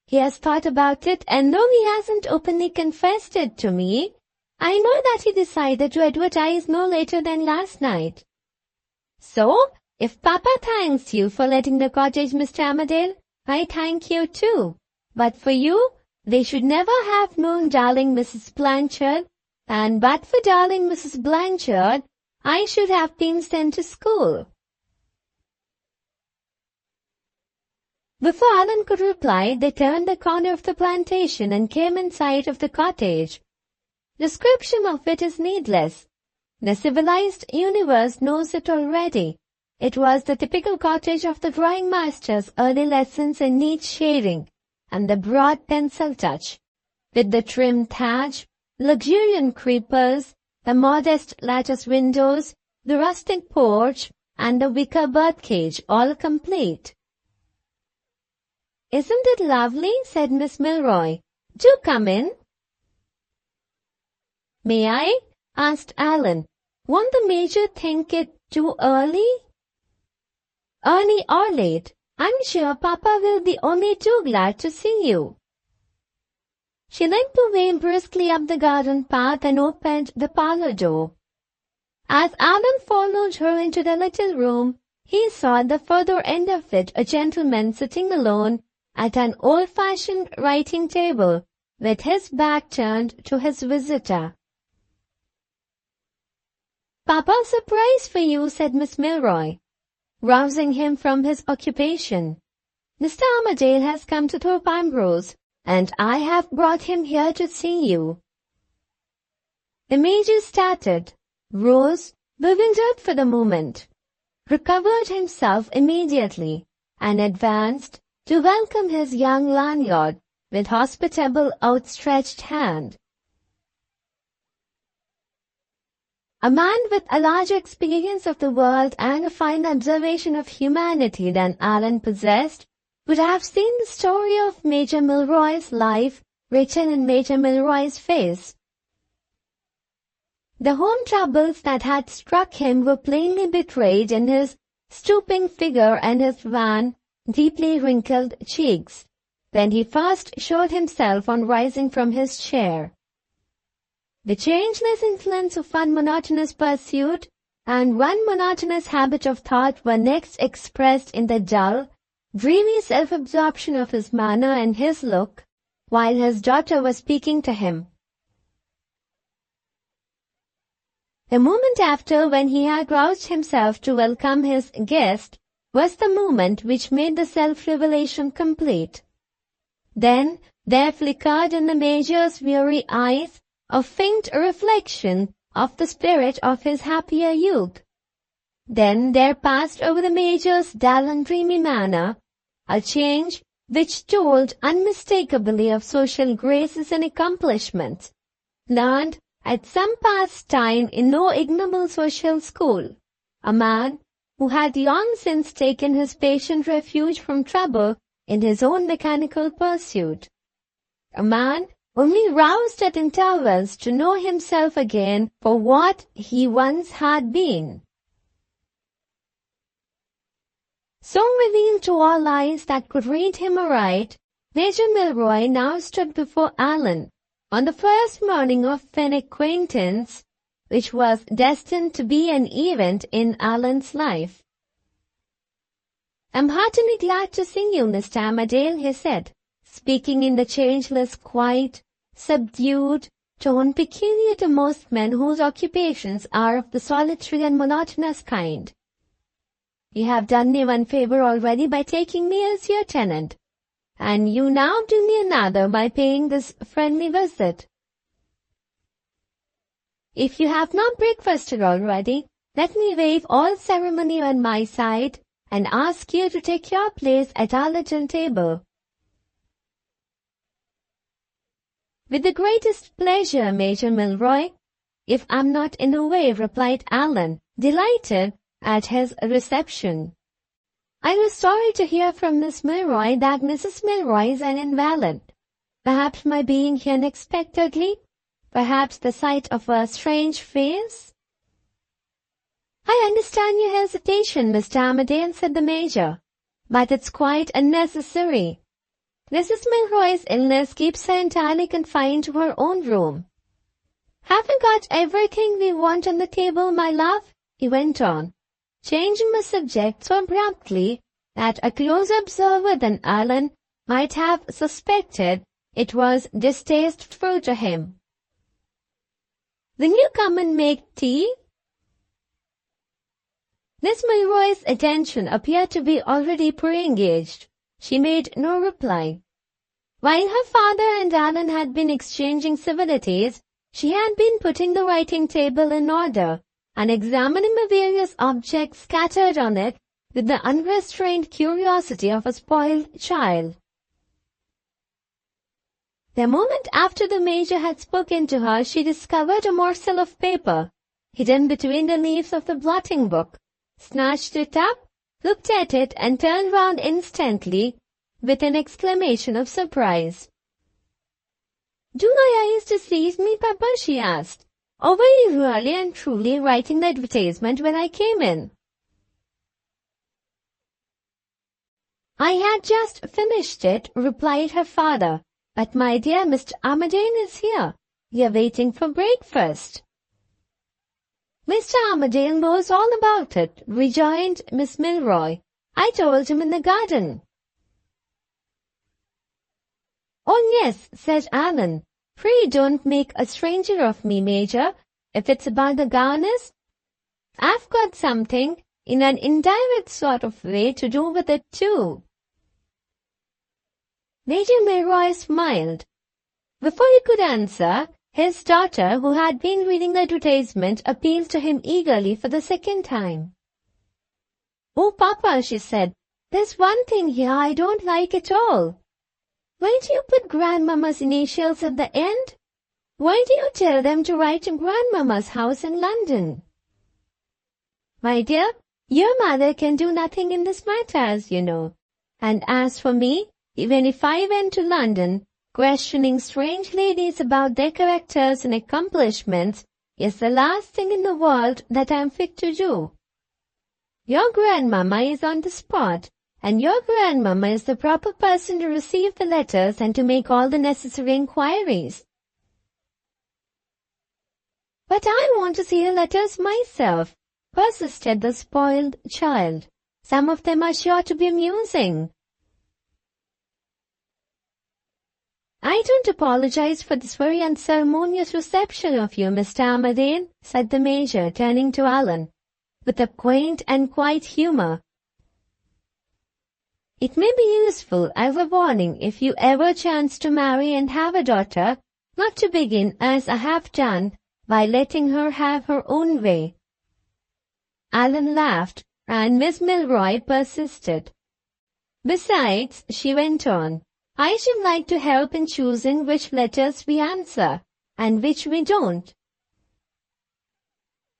He has thought about it, and though he hasn't openly confessed it to me, I know that he decided to advertise no later than last night. So, if Papa thanks you for letting the cottage, Mr. Armadale, I thank you too. But for you, they should never have known darling Mrs. Blanchard, and but for darling Mrs. Blanchard, I should have been sent to school. Before Allan could reply, they turned the corner of the plantation and came in sight of the cottage. Description of it is needless. The civilized universe knows it already. It was the typical cottage of the drawing master's early lessons in neat shading and the broad pencil touch, with the trim thatch, luxuriant creepers, the modest lattice windows, the rustic porch, and the wicker birdcage, all complete. Isn't it lovely? Said Miss Milroy. Do come in. May I? Asked Allan. Won't the Major think it too early? Early or late, I'm sure Papa will be only too glad to see you. She limped away briskly up the garden path and opened the parlor door. As Allan followed her into the little room, he saw at the further end of it a gentleman sitting alone at an old-fashioned writing table, with his back turned to his visitor. "Papa, a surprise for you," said Miss Milroy, rousing him from his occupation. "Mr. Armadale has come to Thorpe Ambrose, and I have brought him here to see you." The Major started, rose, bewildered for the moment, recovered himself immediately, and advanced to welcome his young landlord with hospitable outstretched hand. A man with a larger experience of the world and a finer observation of humanity than Allan possessed would have seen the story of Major Milroy's life written in Major Milroy's face. The home troubles that had struck him were plainly betrayed in his stooping figure and his wan, deeply wrinkled cheeks, when he first showed himself on rising from his chair. The changeless influence of one monotonous pursuit and one monotonous habit of thought were next expressed in the dull, dreamy self-absorption of his manner and his look, while his daughter was speaking to him. The moment after, when he had roused himself to welcome his guest, was the moment which made the self-revelation complete. Then there flickered in the Major's weary eyes a faint reflection of the spirit of his happier youth. Then there passed over the Major's dull and dreamy manner a change which told unmistakably of social graces and accomplishments, learned at some past time in no ignoble social school. A man who had long since taken his patient refuge from trouble in his own mechanical pursuit. A man only roused at intervals to know himself again for what he once had been. So revealed to all eyes that could read him aright, Major Milroy now stood before Allan on the first morning of an acquaintance which was destined to be an event in Allan's life. "I'm heartily glad to see you, Mr. Armadale," he said, speaking in the changeless, quiet, subdued tone peculiar to most men whose occupations are of the solitary and monotonous kind. "You have done me one favor already by taking me as your tenant, and you now do me another by paying this friendly visit. If you have not breakfasted already, let me waive all ceremony on my side and ask you to take your place at our little table." "With the greatest pleasure, Major Milroy, if I'm not in the way," replied Allan, delighted at his reception. "I was sorry to hear from Miss Milroy that Mrs. Milroy is an invalid. Perhaps my being here unexpectedly, perhaps the sight of a strange face." "I understand your hesitation, Mr. Armadale," said the Major, "but it's quite unnecessary. Mrs. Milroy's illness keeps her entirely confined to her own room. Have we got everything we want on the table, my love?" he went on, changing the subject so abruptly that a closer observer than Allan might have suspected it was distasteful to him. "Will you come and make tea?" Miss Milroy's attention appeared to be already pre-engaged. She made no reply. While her father and Allan had been exchanging civilities, she had been putting the writing table in order and examining the various objects scattered on it with the unrestrained curiosity of a spoiled child. The moment after the Major had spoken to her, she discovered a morsel of paper hidden between the leaves of the blotting book, snatched it up, looked at it, and turned round instantly with an exclamation of surprise. "Do my eyes deceive me, Papa?" she asked. "Or were you really and truly writing the advertisement when I came in?" "I had just finished it," replied her father. "But my dear, Mr. Armadale is here. We are waiting for breakfast." Mr. Armadale knows all about it, rejoined Miss Milroy. I told him in the garden. Oh, yes, said Allan. Pray don't make a stranger of me, Major. If it's about the governess, I've got something, in an indirect sort of way, to do with it too. Lady Milroy smiled. Before he could answer, his daughter, who had been reading the advertisement, appealed to him eagerly for the second time. Oh, Papa, she said, there's one thing here I don't like at all. Why do you put Grandmamma's initials at the end? Why do you tell them to write to Grandmamma's house in London? My dear, your mother can do nothing in this matter, as you know. And as for me, even if I went to London, questioning strange ladies about their characters and accomplishments is the last thing in the world that I am fit to do. Your grandmamma is on the spot, and your grandmamma is the proper person to receive the letters and to make all the necessary inquiries. But I want to see the letters myself, persisted the spoiled child. Some of them are sure to be amusing. I don't apologize for this very unceremonious reception of you, Mr. Armadale, said the Major, turning to Allan, with a quaint and quiet humor. It may be useful as a warning if you ever chance to marry and have a daughter, not to begin, as I have done, by letting her have her own way. Allan laughed, and Miss Milroy persisted. Besides, she went on, I should like to help in choosing which letters we answer, and which we don't.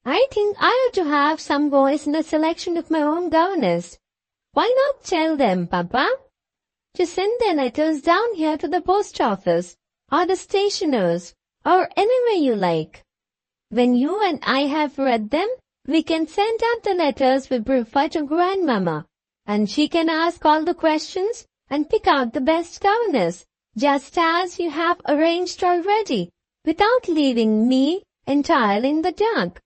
I think I ought to have some voice in the selection of my own governess. Why not tell them, Papa, to send their letters down here to the post office, or the stationer's, or anywhere you like. When you and I have read them, we can send out the letters we prefer to Grandmamma, and she can ask all the questions and pick out the best governess, just as you have arranged already, without leaving me entirely in the dark,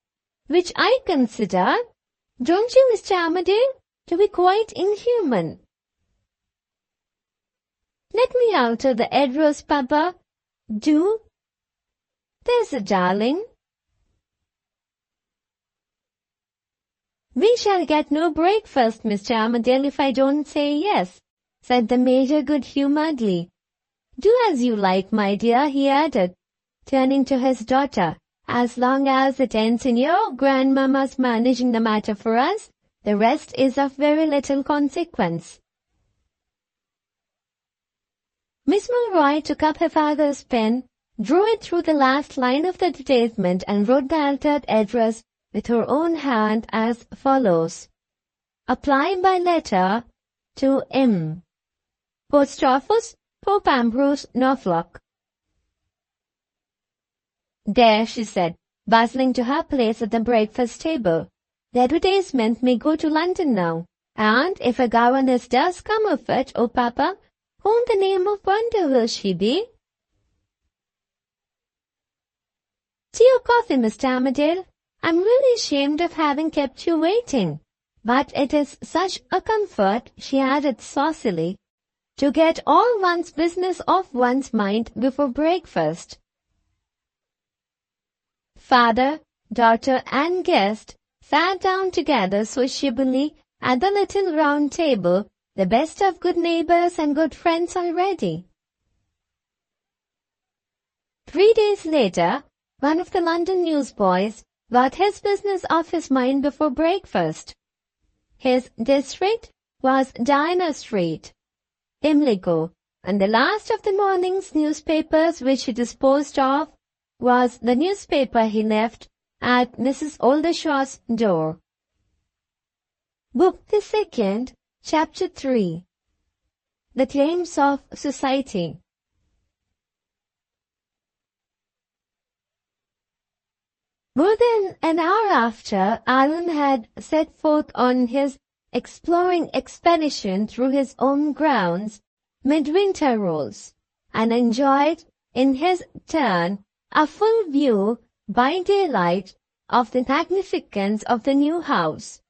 which I consider, don't you, Mr. Armadale, to be quite inhuman. Let me alter the address, Papa. Do. There's a darling. We shall get no breakfast, Mr. Armadale, if I don't say yes, said the Major good-humouredly. Do as you like, my dear, he added, turning to his daughter. As long as it ends in your grandmamma's managing the matter for us, the rest is of very little consequence. Miss Milroy took up her father's pen, drew it through the last line of the advertisement, and wrote the altered address with her own hand as follows. Apply by letter to M. Post Office, Pope Ambrose, Norfolk. There, she said, bustling to her place at the breakfast table. The advertisement may go to London now, and if a governess does come of it, oh Papa, who in the name of wonder will she be? Tea or coffee, Mr. Armadale? I'm really ashamed of having kept you waiting, but it is such a comfort, she added saucily, to get all one's business off one's mind before breakfast. Father, daughter, and guest sat down together sociably at the little round table, the best of good neighbors and good friends already. 3 days later, one of the London newsboys got his business off his mind before breakfast. His district was Diana Street, Pimlico, and the last of the morning's newspapers which he disposed of was the newspaper he left at Mrs. Oldershaw's door. Book the Second, Chapter 3. The Claims of Society. More than an hour after, Allan had set forth on his exploring expedition through his own grounds, midwinter rolls, and enjoyed, in his turn, a full view, by daylight, of the magnificence of the new house.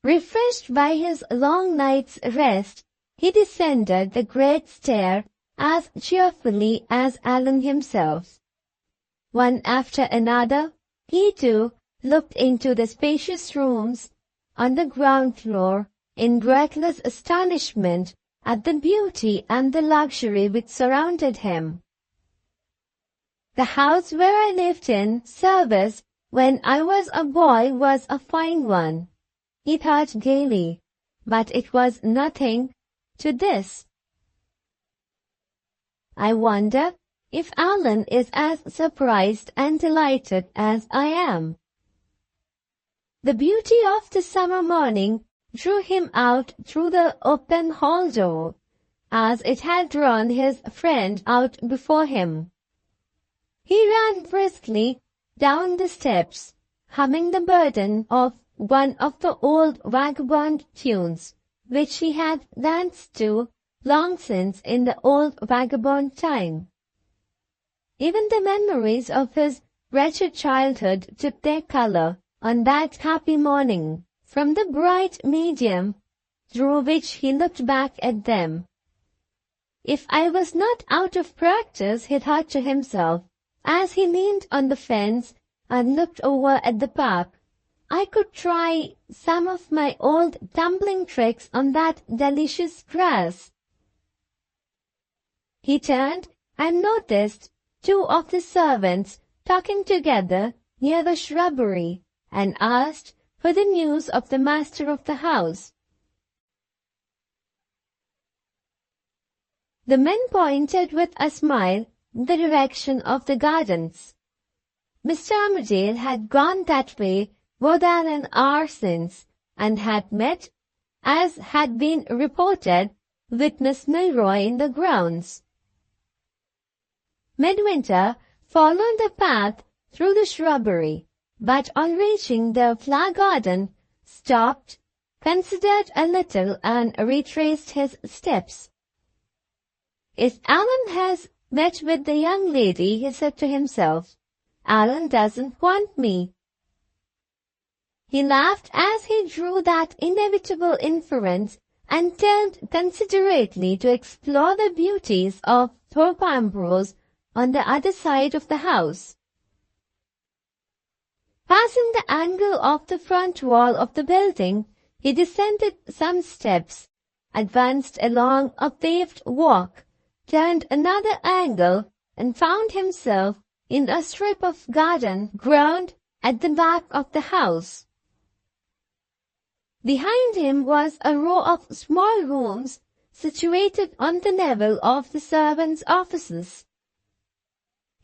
Refreshed by his long night's rest, he descended the great stair as cheerfully as Allan himself. One after another, he too looked into the spacious rooms on the ground floor in breathless astonishment at the beauty and the luxury which surrounded him. The house where I lived in service when I was a boy was a fine one, he thought gaily, but it was nothing to this. I wonder if Allan is as surprised and delighted as I am. The beauty of the summer morning drew him out through the open hall door, as it had drawn his friend out before him. He ran briskly down the steps, humming the burden of one of the old vagabond tunes, which he had danced to long since in the old vagabond time. Even the memories of his wretched childhood took their color on that happy morning from the bright medium through which he looked back at them. If I was not out of practice, he thought to himself, as he leaned on the fence and looked over at the park, I could try some of my old tumbling tricks on that delicious grass. He turned and noticed two of the servants talking together near the shrubbery, and asked for the news of the master of the house. The men pointed with a smile in the direction of the gardens. Mr. Armadale had gone that way more than an hour since, and had met, as had been reported, with Miss Milroy in the grounds. Midwinter followed the path through the shrubbery, but on reaching the flower garden, stopped, considered a little, and retraced his steps. If Allan has met with the young lady, he said to himself, Allan doesn't want me. He laughed as he drew that inevitable inference, and turned considerately to explore the beauties of Thorpe Ambrose on the other side of the house. Passing the angle of the front wall of the building, he descended some steps, advanced along a paved walk, turned another angle, and found himself in a strip of garden ground at the back of the house. Behind him was a row of small rooms situated on the level of the servants' offices.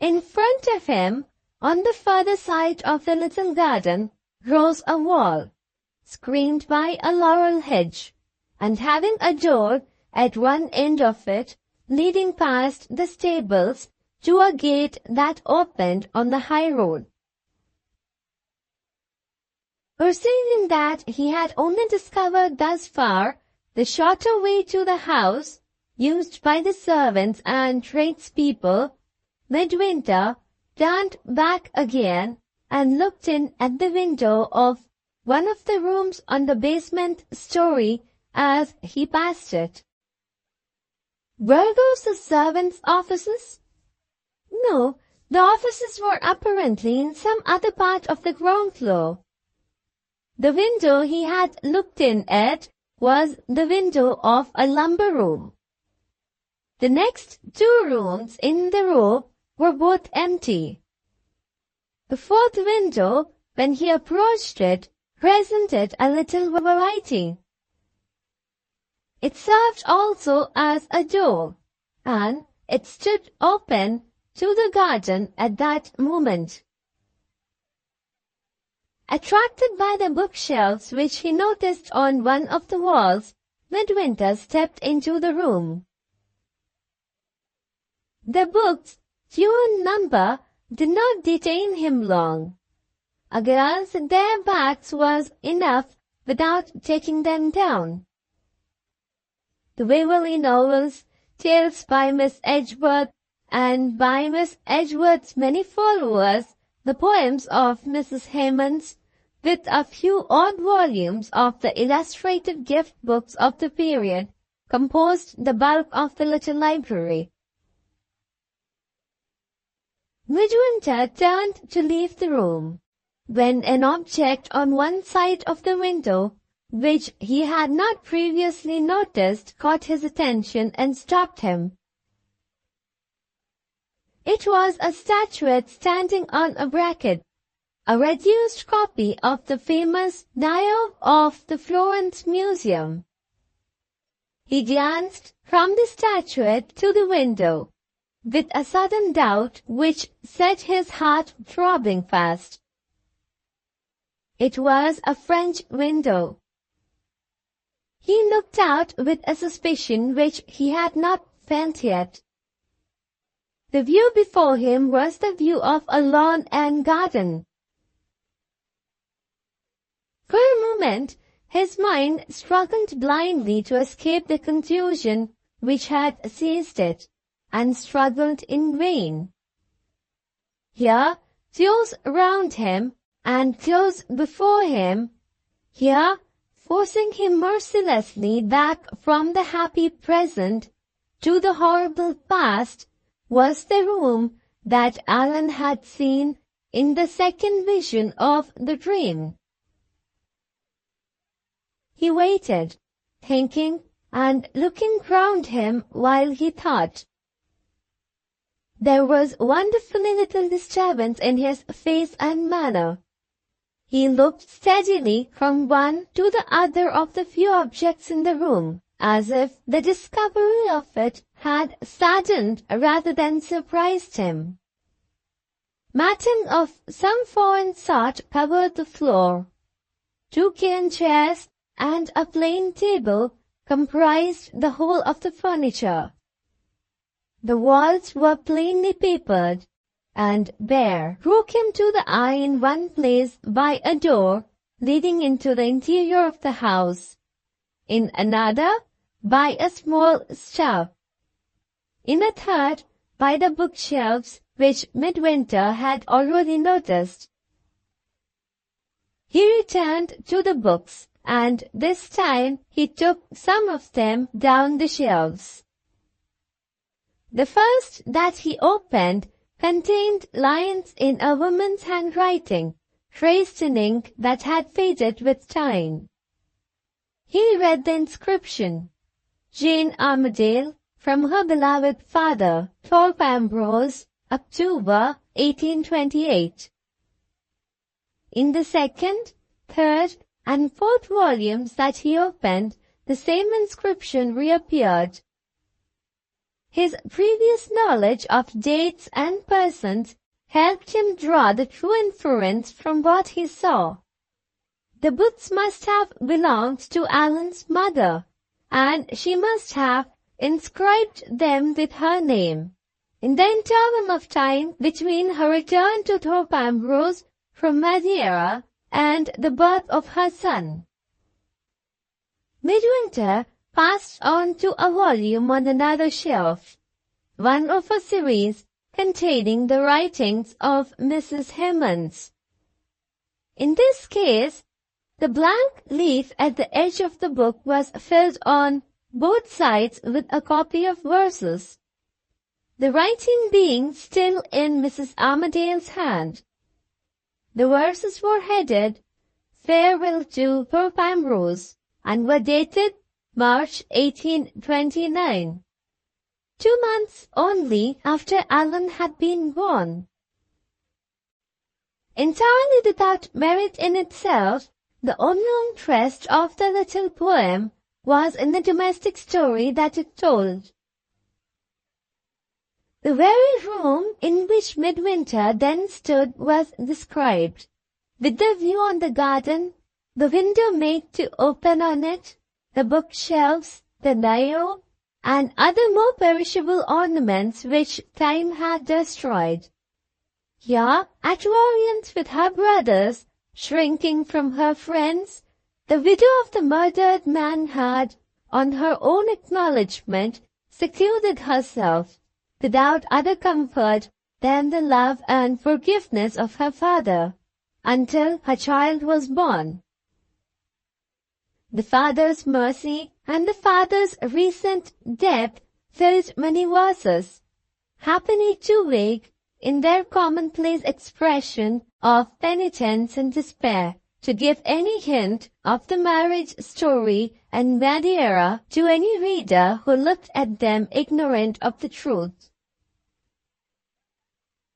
In front of him, on the further side of the little garden, rose a wall, screened by a laurel hedge, and having a door at one end of it, leading past the stables to a gate that opened on the high road. Perceiving that he had only discovered thus far the shorter way to the house, used by the servants and tradespeople, Midwinter turned back again and looked in at the window of one of the rooms on the basement story as he passed it. Were those the servants' offices? No, the offices were apparently in some other part of the ground floor. The window he had looked in at was the window of a lumber room. The next two rooms in the row were both empty. The fourth window, when he approached it, presented a little variety. It served also as a door, and it stood open to the garden at that moment. Attracted by the bookshelves which he noticed on one of the walls, Midwinter stepped into the room. The books, few in number, did not detain him long. A glance at their backs was enough without taking them down. The Waverley novels, tales by Miss Edgeworth, and by Miss Edgeworth's many followers, the poems of Mrs. Hemans, with a few odd volumes of the illustrated gift books of the period, composed the bulk of the little library. Midwinter turned to leave the room, when an object on one side of the window, which he had not previously noticed, caught his attention and stopped him. It was a statuette standing on a bracket, a reduced copy of the famous Dio of the Florence Museum. He glanced from the statuette to the window, with a sudden doubt which set his heart throbbing fast. It was a French window. He looked out with a suspicion which he had not felt yet. The view before him was the view of a lawn and garden. For a moment, his mind struggled blindly to escape the confusion which had seized it, and struggled in vain. Here, close around him, and close before him, here, forcing him mercilessly back from the happy present to the horrible past, was the room that Allan had seen in the second vision of the dream. He waited, thinking and looking round him while he thought. There was wonderfully little disturbance in his face and manner. He looked steadily from one to the other of the few objects in the room, as if the discovery of it had saddened rather than surprised him. Matting of some foreign sort covered the floor. 2 cane chairs and a plain table comprised the whole of the furniture. The walls were plainly papered, and bare broken to the eye in one place by a door leading into the interior of the house, in another by a small stove, in a third by the bookshelves which Midwinter had already noticed. He returned to the books, and this time he took some of them down the shelves. The first that he opened contained lines in a woman's handwriting, traced in ink that had faded with time. He read the inscription, Jane Armadale, from her beloved father, Thorpe Ambrose, October 1828. In the second, third, and fourth volumes that he opened, the same inscription reappeared. His previous knowledge of dates and persons helped him draw the true inference from what he saw. The books must have belonged to Allan's mother, and she must have inscribed them with her name. In the interval of time between her return to Thorpe Ambrose from Madeira and the birth of her son. Midwinter passed on to a volume on another shelf, one of a series containing the writings of Mrs. Hemans. In this case, the blank leaf at the edge of the book was filled on both sides with a copy of verses, the writing being still in Mrs. Armadale's hand. The verses were headed, Farewell to Thorpe Ambrose, and were dated March 1829, 2 months only after Allan had been born. Entirely without merit in itself, the only interest of the little poem was in the domestic story that it told. The very room in which Midwinter then stood was described, with the view on the garden, the window made to open on it, the bookshelves, the Dio, and other more perishable ornaments which time had destroyed. Here, at variance with her brothers, shrinking from her friends, the widow of the murdered man had, on her own acknowledgment, secluded herself, without other comfort than the love and forgiveness of her father, until her child was born. The father's mercy and the father's recent death filled many verses, happily too vague in their commonplace expression of penitence and despair, to give any hint of the marriage story and Madeira to any reader who looked at them ignorant of the truth.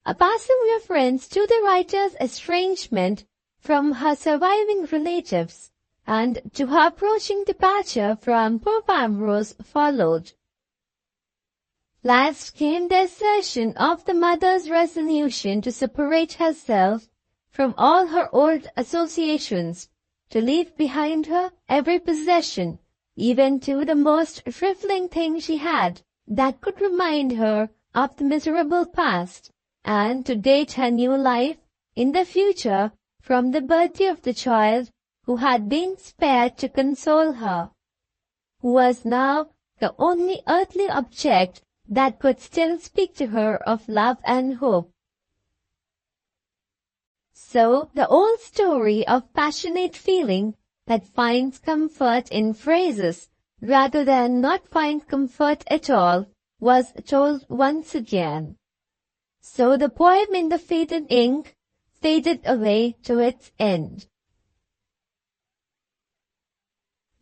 A passing reference to the writer's estrangement from her surviving relatives and to her approaching departure from poor Ambrose followed. Last came the assertion of the mother's resolution to separate herself from all her old associations, to leave behind her every possession, even to the most trifling thing she had, that could remind her of the miserable past, and to date her new life in the future from the birthday of the child who had been spared to console her, who was now the only earthly object that could still speak to her of love and hope. So the old story of passionate feeling that finds comfort in phrases rather than not find comfort at all was told once again. So the poem in the faded ink faded away to its end.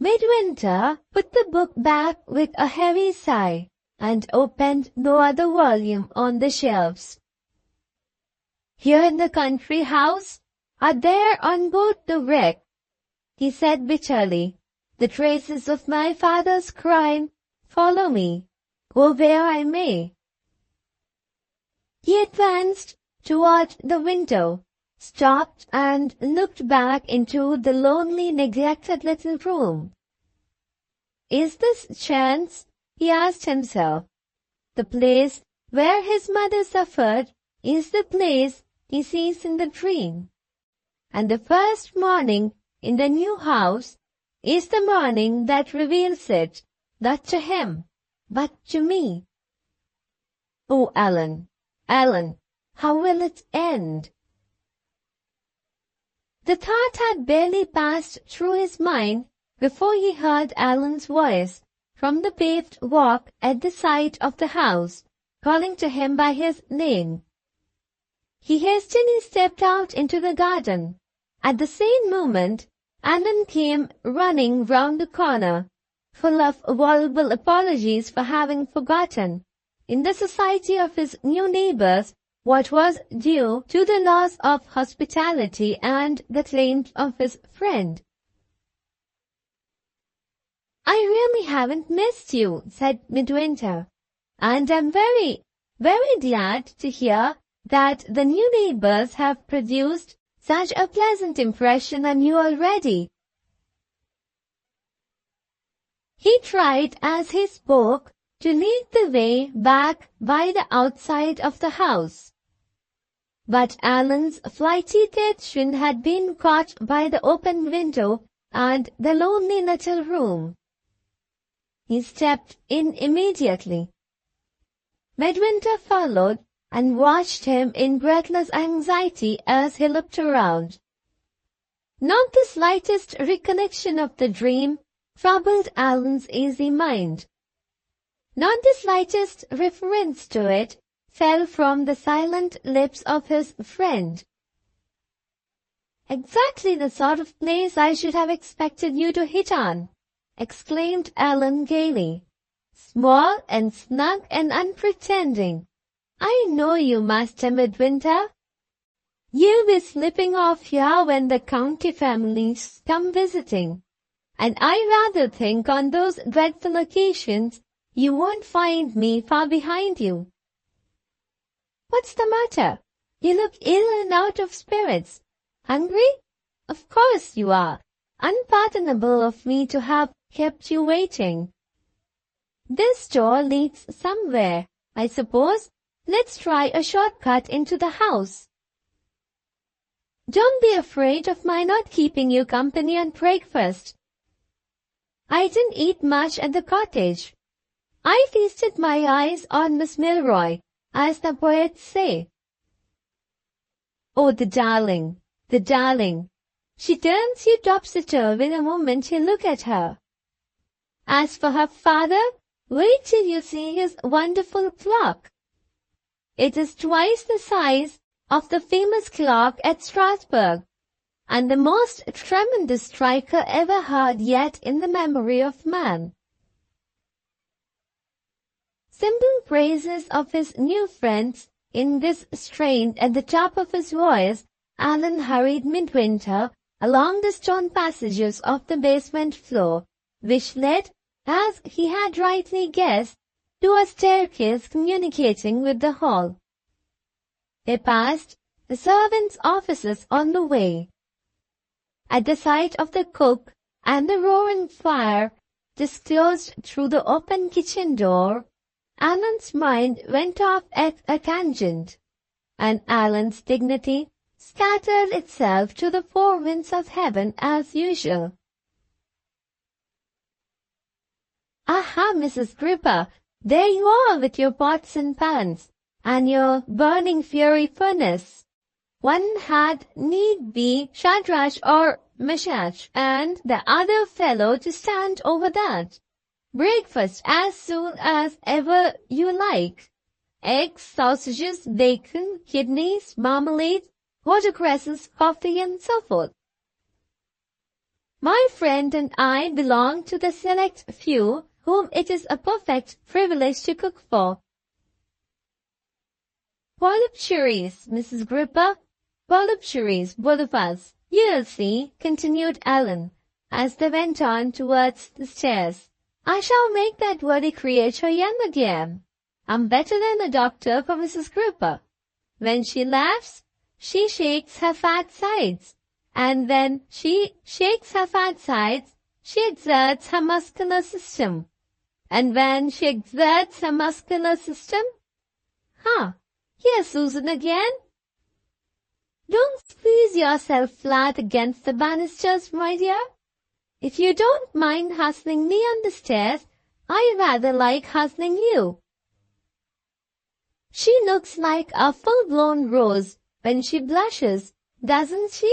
Midwinter put the book back with a heavy sigh and opened no other volume on the shelves. Here in the country house, are there on board the wreck, he said bitterly, the traces of my father's crime follow me, go where I may. He advanced toward the window, stopped and looked back into the lonely, neglected little room. Is this chance, he asked himself, the place where his mother suffered is the place he sees in the dream, and the first morning in the new house is the morning that reveals it, not to him, but to me. Oh, Allan, Allan, how will it end? The thought had barely passed through his mind before he heard Allan's voice from the paved walk at the side of the house, calling to him by his name. He hastily stepped out into the garden. At the same moment, Allan came running round the corner, full of voluble apologies for having forgotten, in the society of his new neighbors, what was due to the laws of hospitality and the claims of his friend. I really haven't missed you, said Midwinter, and I'm very, very glad to hear that the new neighbors have produced such a pleasant impression on you already. He tried as he spoke to lead the way back by the outside of the house. But Allan's flighty attention had been caught by the open window and the lonely little room. He stepped in immediately. Midwinter followed and watched him in breathless anxiety as he looked around. Not the slightest recollection of the dream troubled Allan's easy mind. Not the slightest reference to it fell from the silent lips of his friend. Exactly the sort of place I should have expected you to hit on, exclaimed Allan gaily. Small and snug and unpretending. I know you, Master Midwinter. You'll be slipping off here when the county families come visiting, and I rather think on those dreadful occasions you won't find me far behind you. What's the matter? You look ill and out of spirits. Hungry? Of course you are. Unpardonable of me to have kept you waiting. This door leads somewhere, I suppose. Let's try a shortcut into the house. Don't be afraid of my not keeping you company on breakfast. I didn't eat much at the cottage. I feasted my eyes on Miss Milroy, as the poets say. Oh, the darling, the darling. She turns you topsy-turvy the moment you look at her. As for her father, wait till you see his wonderful clock. It is twice the size of the famous clock at Strasbourg, and the most tremendous striker ever heard yet in the memory of man. Simple praises of his new friends in this strain at the top of his voice, Allan hurried Midwinter along the stone passages of the basement floor, which led, as he had rightly guessed, to a staircase communicating with the hall. They passed the servants' offices on the way. At the sight of the cook and the roaring fire disclosed through the open kitchen door, Allan's mind went off at a tangent, and Allan's dignity scattered itself to the four winds of heaven as usual. "Aha, Mrs. Gripper, there you are with your pots and pans, and your burning fury furnace. One had need be Shadrach or Meshach, and the other fellow to stand over that. Breakfast as soon as ever you like. Eggs, sausages, bacon, kidneys, marmalade, watercresses, coffee, and so forth. My friend and I belong to the select few whom it is a perfect privilege to cook for." "Voluptuaries, Mrs. Gripper, voluptuaries, both of us. You'll see," continued Allan, as they went on towards the stairs. "I shall make that worthy creature young again. I'm better than a doctor for Mrs. Gripper. When she laughs, she shakes her fat sides, and when she shakes her fat sides, she exerts her muscular system. And when she exerts her muscular system, here's Susan again. Don't squeeze yourself flat against the banisters, my dear. If you don't mind hustling me on the stairs, I rather like hustling you. She looks like a full-blown rose when she blushes, doesn't she?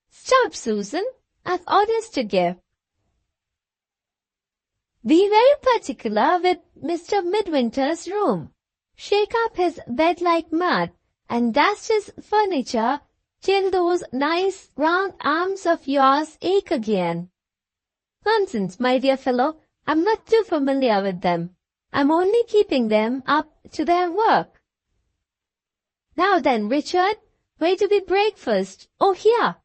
Stop, Susan, I've orders to give. Be very particular with Mr. Midwinter's room. Shake up his bed like mad, and dust his furniture till those nice round arms of yours ache again." "Nonsense, my dear fellow, I'm not too familiar with them. I'm only keeping them up to their work. Now then, Richard, where do we breakfast? Oh, here."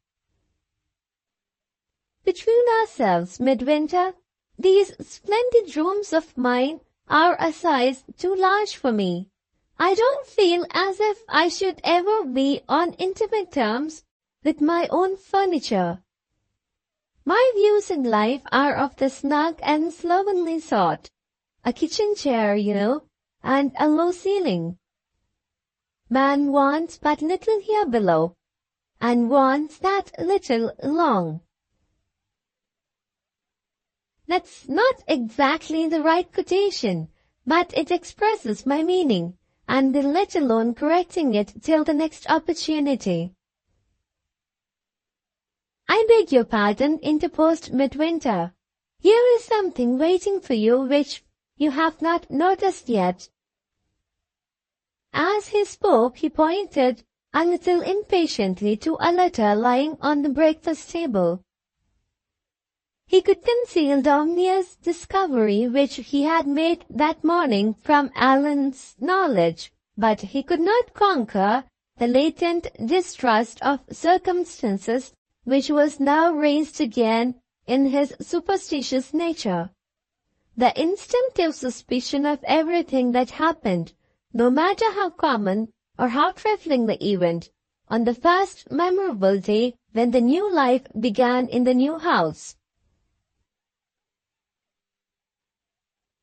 "Between ourselves, Midwinter, these splendid rooms of mine are a size too large for me. I don't feel as if I should ever be on intimate terms with my own furniture. My views in life are of the snug and slovenly sort. A kitchen chair, you know, and a low ceiling. Man wants but little here below, and wants that little long." That's not exactly the right quotation, but it expresses my meaning, and will let alone correcting it till the next opportunity. "I beg your pardon," interposed Midwinter. "Here is something waiting for you which you have not noticed yet." As he spoke, he pointed a little impatiently to a letter lying on the breakfast table. He could conceal the ominous discovery which he had made that morning from Allan's knowledge, but he could not conquer the latent distrust of circumstances which was now raised again in his superstitious nature. The instinctive suspicion of everything that happened, no matter how common or how trifling the event, on the first memorable day when the new life began in the new house.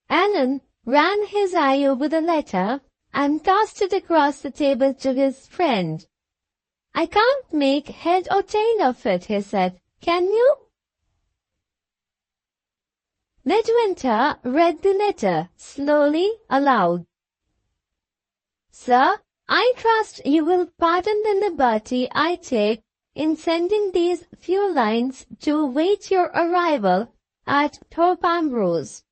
Allan ran his eye over the letter and tossed it across the table to his friend. "I can't make head or tail of it," he said. "Can you?" Midwinter read the letter slowly aloud. Sir, I trust you will pardon the liberty I take in sending these few lines to await your arrival at Thorpe Ambrose.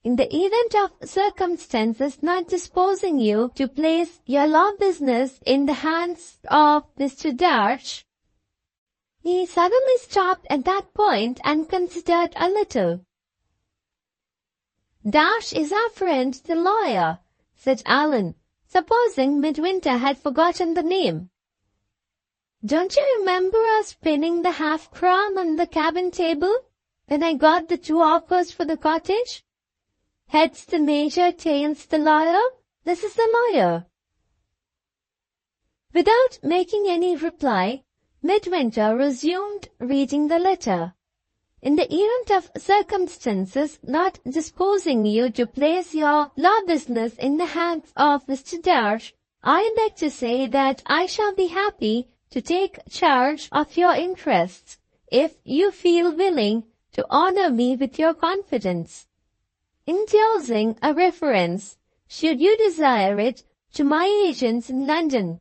In the event of circumstances not disposing you to place your law business in the hands of Mr. Darch. He suddenly stopped at that point and considered a little. Darch is our friend the lawyer, said Allan, supposing Midwinter had forgotten the name. Don't you remember us pinning the half-crown on the cabin table when I got the 2 offers for the cottage? Heads the major, tails the lawyer. This is the lawyer. Without making any reply, Midwinter resumed reading the letter. In the event of circumstances not disposing you to place your law business in the hands of Mr. Darch, I beg to say that I shall be happy to take charge of your interests, if you feel willing to honor me with your confidence. Enclosing a reference, should you desire it, to my agents in London.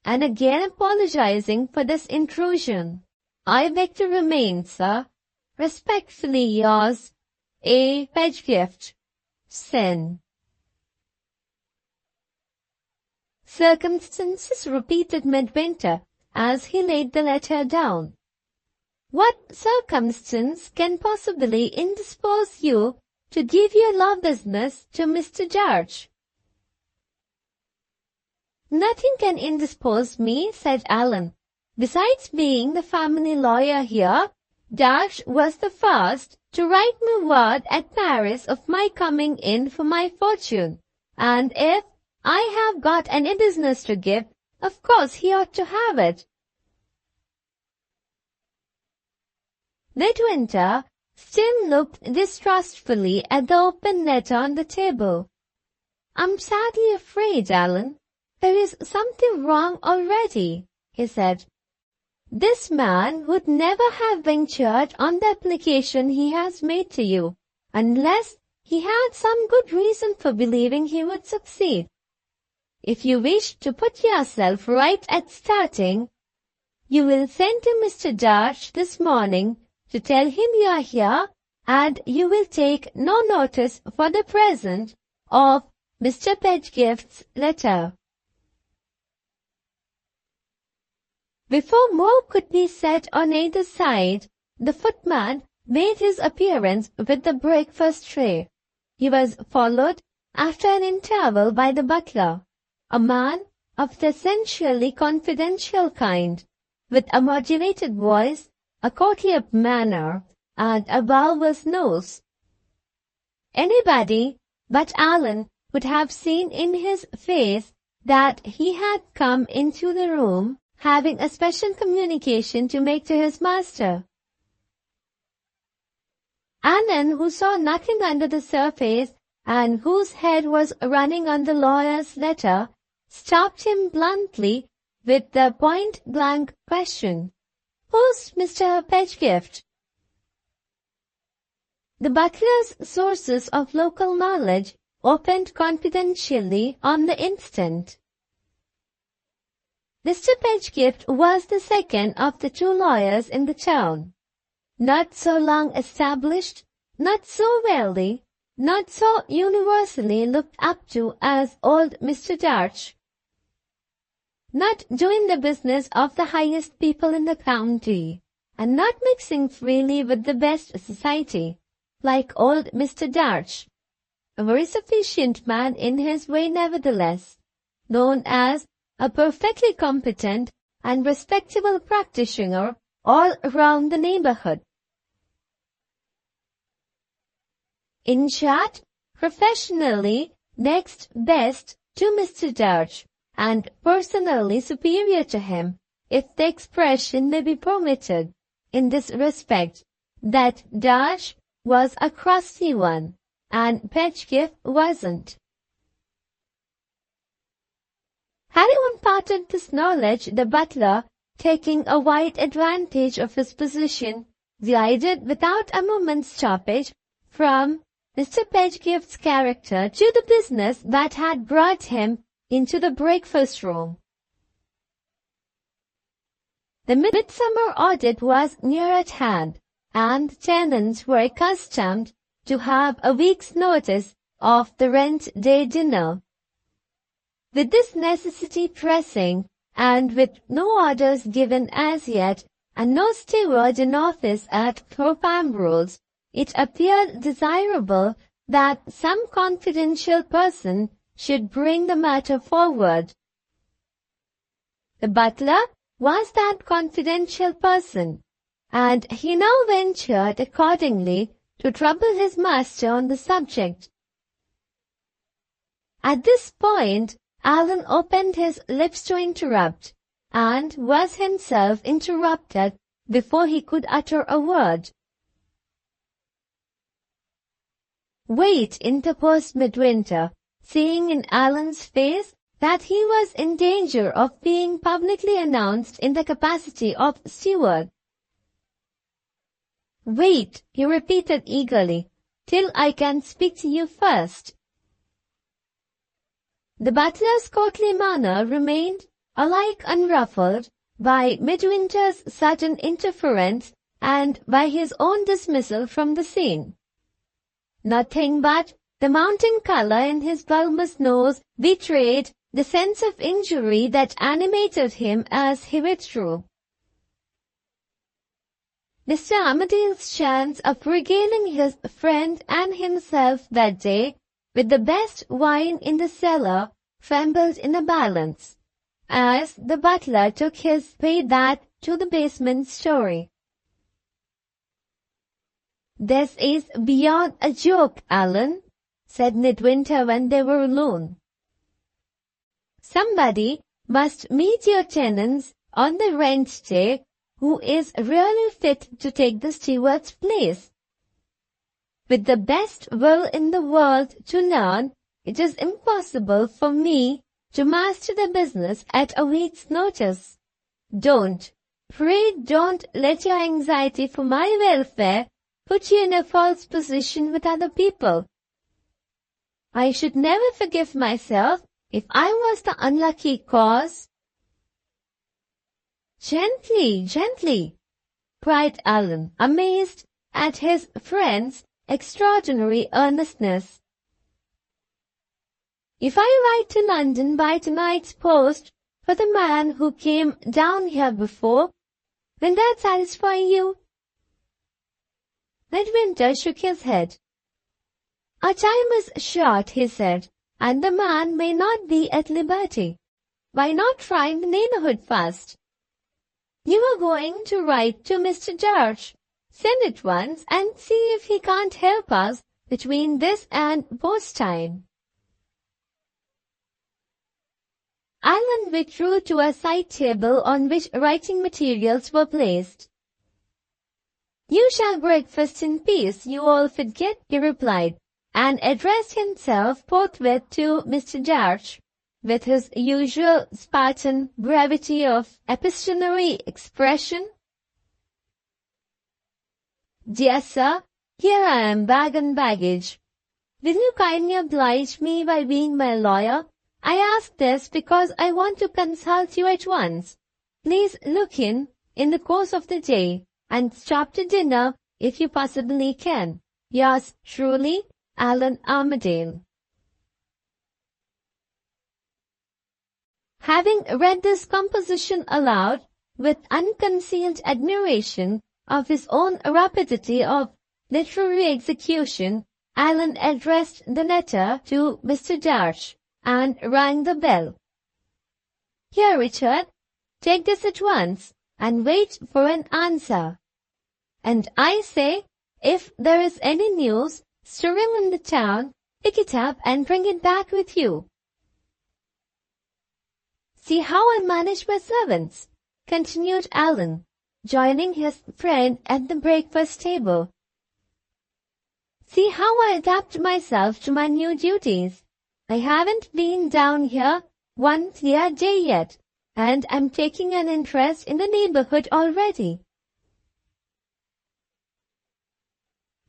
And again apologizing for this intrusion, I beg to remain, sir, respectfully yours, A. Pedgift, Sen. Circumstances, repeated Midwinter, as he laid the letter down. What circumstance can possibly indispose you to give your law business to Mr. Darch? Nothing can indispose me, said Allan. Besides being the family lawyer here, Darch was the first to write me word at Paris of my coming in for my fortune, and if I have got any business to give, of course he ought to have it. Midwinter still looked distrustfully at the open letter on the table. I'm sadly afraid, Allan, there is something wrong already, he said. This man would never have ventured on the application he has made to you, unless he had some good reason for believing he would succeed. If you wish to put yourself right at starting, you will send to Mr. Darch this morning to tell him you are here, and you will take no notice for the present of Mr. Pedgift's letter. Before more could be said on either side, the footman made his appearance with the breakfast tray. He was followed, after an interval, by the butler, a man of the essentially confidential kind, with a modulated voice, a courtly manner, and a bulbous nose. Anybody but Allan would have seen in his face that he had come into the room having a special communication to make to his master. Allan, who saw nothing under the surface and whose head was running on the lawyer's letter, stopped him bluntly with the point-blank question, "Who's Mr. Pedgift?" The butler's sources of local knowledge opened confidentially on the instant. Mr. Pedgift was the second of the 2 lawyers in the town, not so long established, not so wealthy, not so universally looked up to as old Mr. Darch, not doing the business of the highest people in the county, and not mixing freely with the best society, like old Mr. Darch, a very sufficient man in his way nevertheless, known as a perfectly competent and respectable practitioner all around the neighborhood. In short, professionally next best to Mr. Darch, and personally superior to him, if the expression may be permitted, in this respect, that Darch was a crusty one, and Pedgift wasn't. Having imparted this knowledge, the butler, taking a wide advantage of his position, glided without a moment's stoppage from Mr. Pedgift's character to the business that had brought him into the breakfast room. The midsummer audit was near at hand, and tenants were accustomed to have a week's notice of the rent-day dinner. With this necessity pressing, and with no orders given as yet, and no steward in office at Thorpe Ambrose, it appeared desirable that some confidential person should bring the matter forward. The butler was that confidential person, and he now ventured accordingly to trouble his master on the subject. At this point, Allan opened his lips to interrupt, and was himself interrupted before he could utter a word. "Wait," interposed Midwinter, seeing in Allan's face that he was in danger of being publicly announced in the capacity of steward. "Wait," he repeated eagerly, "till I can speak to you first." The butler's courtly manner remained alike unruffled by Midwinter's sudden interference and by his own dismissal from the scene. Nothing but the mounting colour in his bulbous nose betrayed the sense of injury that animated him as he withdrew. Mr. Armadale's chance of regaling his friend and himself that day with the best wine in the cellar trembled in the balance, as the butler took his way back to the basement story. "This is beyond a joke, Allan," said Midwinter when they were alone. "Somebody must meet your tenants on the rent day who is really fit to take the steward's place. With the best will in the world to learn, it is impossible for me to master the business at a week's notice. Pray don't let your anxiety for my welfare put you in a false position with other people. I should never forgive myself if I was the unlucky cause." "Gently, gently," cried Allan, amazed at his friend's extraordinary earnestness. "If I write to London by tonight's post for the man who came down here before, will that satisfy you?" Midwinter shook his head. "Our time is short," he said, "and the man may not be at liberty. Why not try the neighborhood first? You are going to write to Mr. George. Send at once and see if he can't help us between this and post time." Allan withdrew to a side table on which writing materials were placed. "You shall breakfast in peace, you all forget," he replied, and addressed himself forthwith to Mr. George, with his usual Spartan brevity of epistolary expression. "Dear sir, here I am, bag and baggage. Will you kindly oblige me by being my lawyer? I ask this because I want to consult you at once. Please look in the course of the day, and stop to dinner if you possibly can. Yours truly, Allan Armadale." Having read this composition aloud, with unconcealed admiration of his own rapidity of literary execution, Allan addressed the letter to Mr. George, and rang the bell. "Here, Richard, take this at once, and wait for an answer. And I say, if there is any news stirring in the town, pick it up and bring it back with you. See how I manage my servants," continued Allan, joining his friend at the breakfast table. "See how I adapt myself to my new duties. I haven't been down here one clear day yet, and I'm taking an interest in the neighborhood already."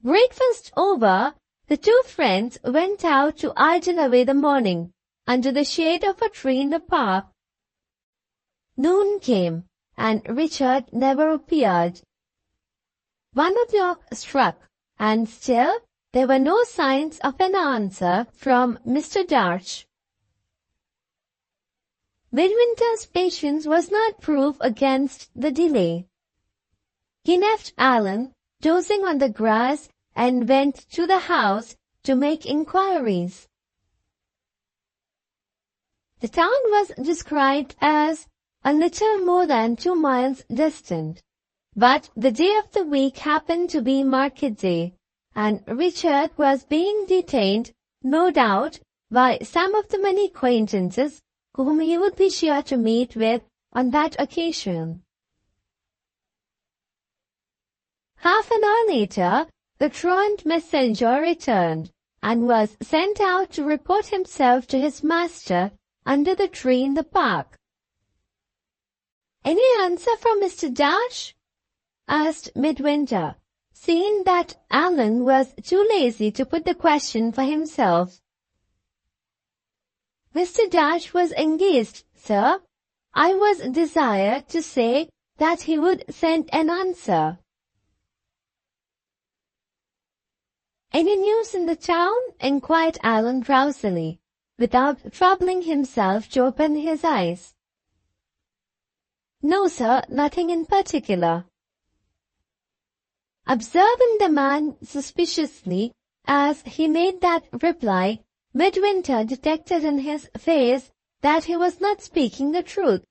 Breakfast over, the two friends went out to idle away the morning under the shade of a tree in the park. Noon came, and Richard never appeared. 1 o'clock struck, and still there were no signs of an answer from Mr. Darch. Midwinter's patience was not proof against the delay. He left Allan dozing on the grass and went to the house to make inquiries. The town was described as a little more than 2 miles distant, but the day of the week happened to be market day, and Richard was being detained, no doubt, by some of the many acquaintances whom he would be sure to meet with on that occasion. Half an hour later, the truant messenger returned, and was sent out to report himself to his master under the tree in the park. "Any answer from Mr. Darch?" asked Midwinter, seeing that Allan was too lazy to put the question for himself. "Mr. Darch was engaged, sir. I was desired to say that he would send an answer." "Any news in the town?" inquired Allan drowsily, without troubling himself to open his eyes. "No, sir, nothing in particular." Observing the man suspiciously as he made that reply, Midwinter detected in his face that he was not speaking the truth.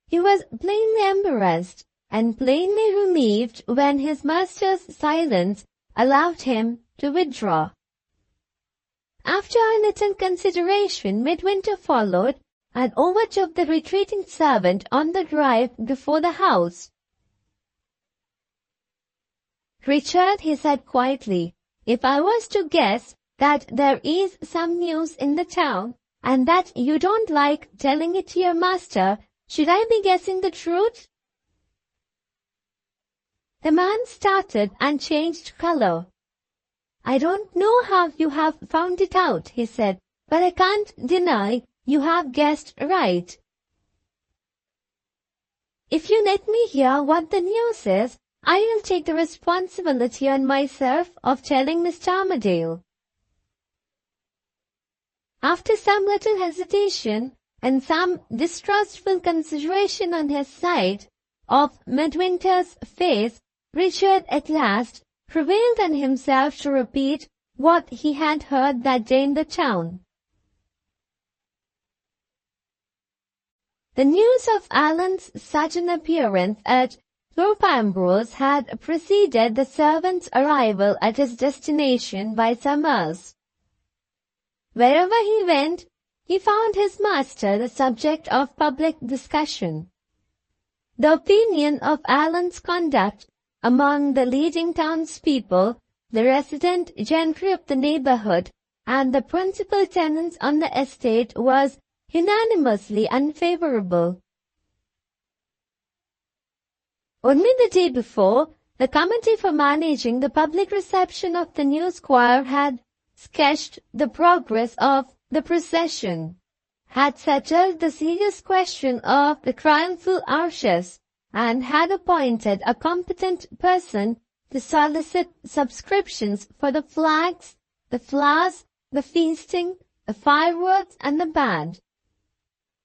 He was plainly embarrassed and plainly relieved when his master's silence allowed him to withdraw. After a little consideration, Midwinter followed and overtook the retreating servant on the drive before the house. "Richard," he said quietly, "if I was to guess that there is some news in the town, and that you don't like telling it to your master, should I be guessing the truth?" The man started and changed color. "I don't know how you have found it out," he said, "but I can't deny you have guessed right. If you let me hear what the news is, I will take the responsibility on myself of telling Mr. Armadale." After some little hesitation and some distrustful consideration on his side of Midwinter's face, Richard at last prevailed on himself to repeat what he had heard that day in the town. The news of Allan's sudden appearance at Thorpe Ambrose had preceded the servant's arrival at his destination by some hours. Wherever he went, he found his master the subject of public discussion. The opinion of Allan's conduct among the leading townspeople, the resident gentry of the neighborhood, and the principal tenants on the estate was unanimously unfavorable. Only the day before, the committee for managing the public reception of the new squire had sketched the progress of the procession, had settled the serious question of the triumphal arches, and had appointed a competent person to solicit subscriptions for the flags, the flowers, the feasting, the fireworks, and the band.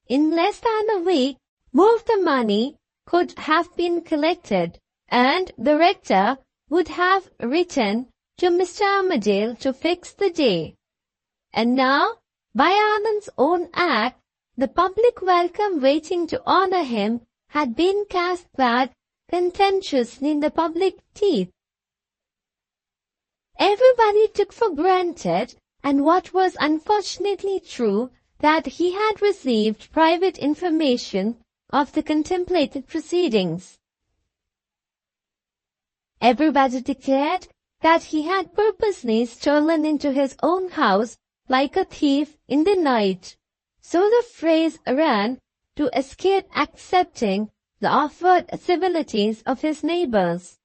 In less than a week, more of the money could have been collected, and the rector would have written to Mr. Armadale to fix the day. And now, by Allan's own act, the public welcome waiting to honor him had been cast back contemptuously in the public teeth. Everybody took for granted, and what was unfortunately true, that he had received private information of the contemplated proceedings. Everybody declared that he had purposely stolen into his own house like a thief in the night. So the phrase ran, to escape accepting the offered civilities of his neighbors.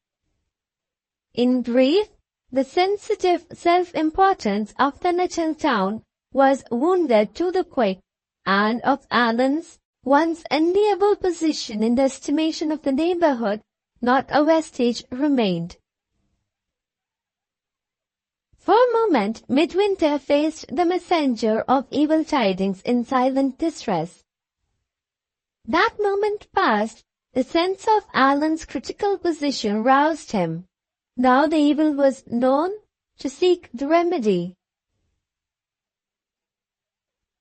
In brief, the sensitive self-importance of the little town was wounded to the quick, and of Allan's once enviable position in the estimation of the neighborhood, not a vestige remained. For a moment, Midwinter faced the messenger of evil tidings in silent distress. That moment past, the sense of Allan's critical position roused him. Now the evil was known, to seek the remedy.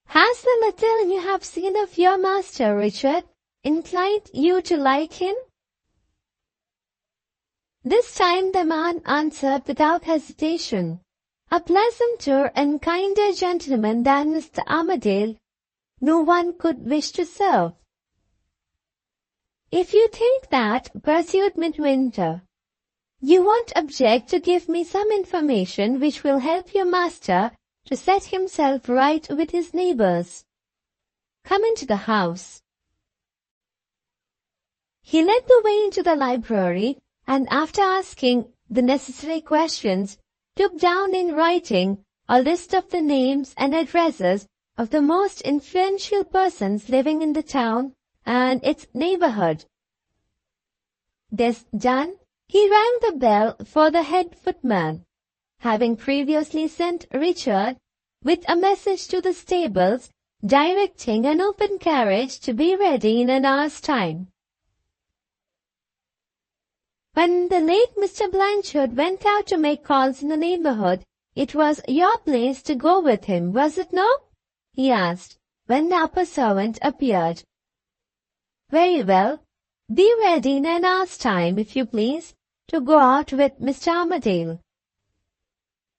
"Has the little you have seen of your master, Richard, inclined you to like him?" This time the man answered without hesitation. "A pleasanter and kinder gentleman than Mr. Armadale no one could wish to serve." "If you think that," pursued Midwinter, "you won't object to give me some information which will help your master to set himself right with his neighbors. Come into the house." He led the way into the library, and after asking the necessary questions, took down in writing a list of the names and addresses of the most influential persons living in the town and its neighborhood. This done, he rang the bell for the head footman, having previously sent Richard with a message to the stables directing an open carriage to be ready in an hour's time. When the late Mr. Blanchard went out to make calls in the neighborhood, "It was your place to go with him, was it not?" he asked, when the upper servant appeared. "Very well. Be ready in an hour's time, if you please, to go out with Mr. Armadale."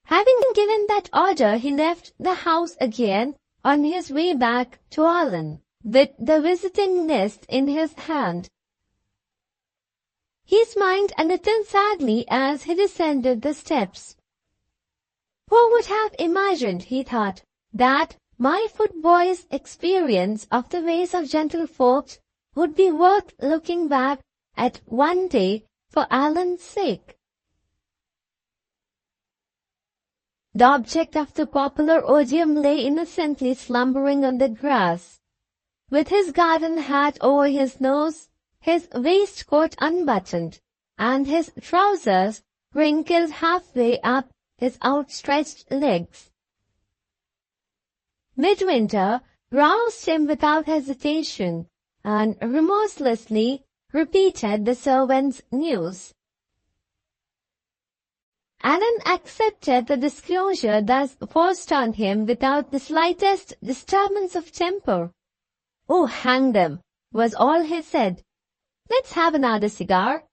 Having given that order, he left the house again on his way back to Allan, with the visiting list in his hand. He smiled a little sadly as he descended the steps. "Who would have imagined," he thought, "that my footboy's experience of the ways of gentlefolks would be worth looking back at one day for Allan's sake?" The object of the popular odium lay innocently slumbering on the grass, with his garden hat over his nose, his waistcoat unbuttoned, and his trousers wrinkled halfway up his outstretched legs. Midwinter roused him without hesitation, and remorselessly repeated the servant's news. Allan accepted the disclosure thus forced on him without the slightest disturbance of temper. "Oh, hang them," was all he said. "Let's have another cigar."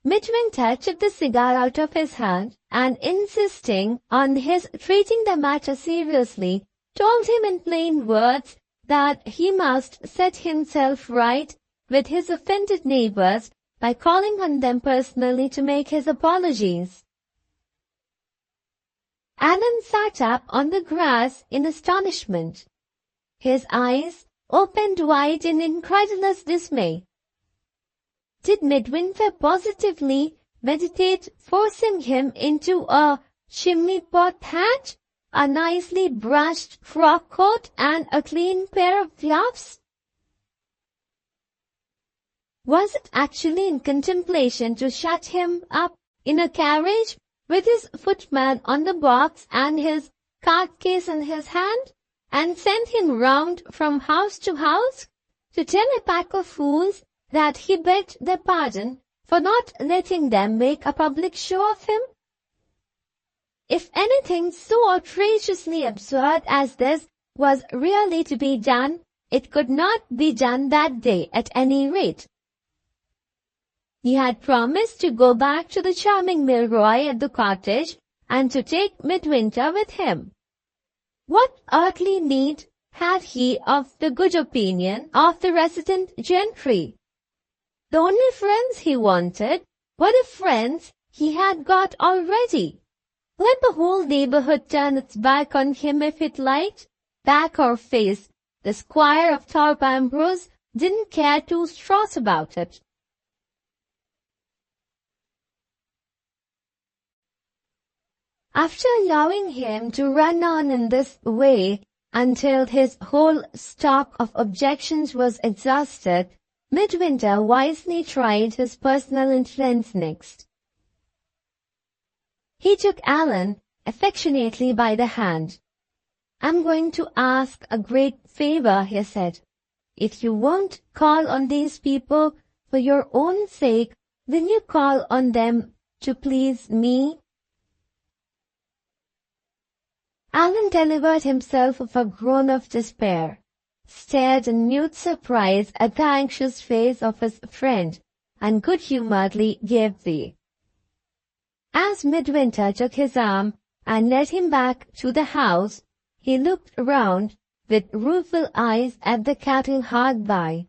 Midwinter took the cigar out of his hand, and insisting on his treating the matter seriously, told him in plain words that he must set himself right with his offended neighbors by calling on them personally to make his apologies. Allan sat up on the grass in astonishment. His eyes opened wide in incredulous dismay. Did Midwinter positively meditate forcing him into a chimney-pot hat, a nicely brushed frock coat, and a clean pair of gloves? Was it actually in contemplation to shut him up in a carriage with his footman on the box and his card-case in his hand, and send him round from house to house to tell a pack of fools that he begged their pardon for not letting them make a public show of him? If anything so outrageously absurd as this was really to be done, it could not be done that day at any rate. He had promised to go back to the charming Milroy at the cottage and to take Midwinter with him. What earthly need had he of the good opinion of the resident gentry? The only friends he wanted were the friends he had got already. Let the whole neighborhood turn its back on him if it liked, back or face. The Squire of Thorpe Ambrose didn't care two straws about it. After allowing him to run on in this way until his whole stock of objections was exhausted, Midwinter wisely tried his personal influence next. He took Allan affectionately by the hand. "I'm going to ask a great favor," he said. "If you won't call on these people for your own sake, will you call on them to please me?" Allan delivered himself of a groan of despair, stared in mute surprise at the anxious face of his friend, and good-humoredly gave way. As Midwinter took his arm and led him back to the house, he looked round with rueful eyes at the cattle hard by,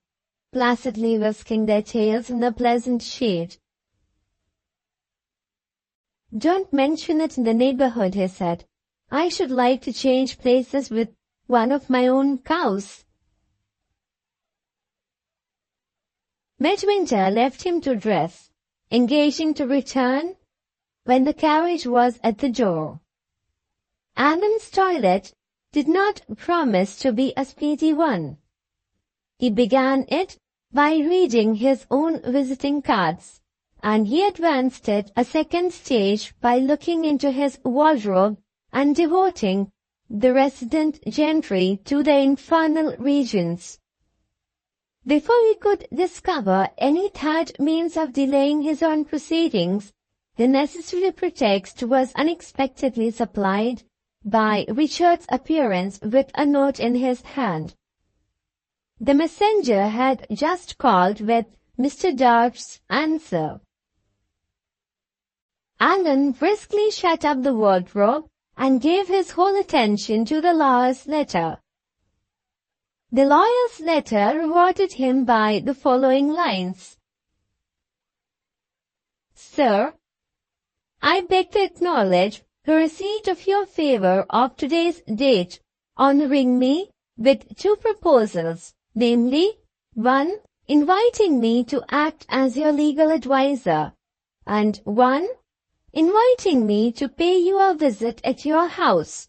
placidly whisking their tails in the pleasant shade. "Don't mention it in the neighborhood," he said. "I should like to change places with one of my own cows." Midwinter left him to dress, engaging to return when the carriage was at the door. Allan's toilet did not promise to be a speedy one. He began it by reading his own visiting cards, and he advanced it a second stage by looking into his wardrobe and devoting the resident gentry to the infernal regions. Before he could discover any third means of delaying his own proceedings, the necessary pretext was unexpectedly supplied by Richard's appearance with a note in his hand. The messenger had just called with Mr. Dart's answer. Allan briskly shut up the wardrobe and gave his whole attention to the lawyer's letter. The lawyer's letter rewarded him by the following lines. "Sir, I beg to acknowledge the receipt of your favor of today's date, honoring me with two proposals, namely, 1. Inviting me to act as your legal adviser, and 1. Inviting me to pay you a visit at your house.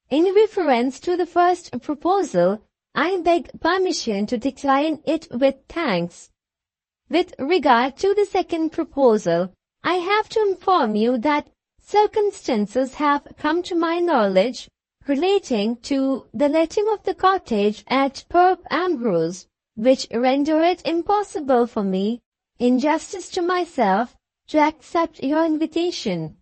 In reference to the first proposal, I beg permission to decline it with thanks. With regard to the second proposal, I have to inform you that circumstances have come to my knowledge relating to the letting of the cottage at Thorpe Ambrose, which render it impossible for me, in justice to myself, to accept your invitation.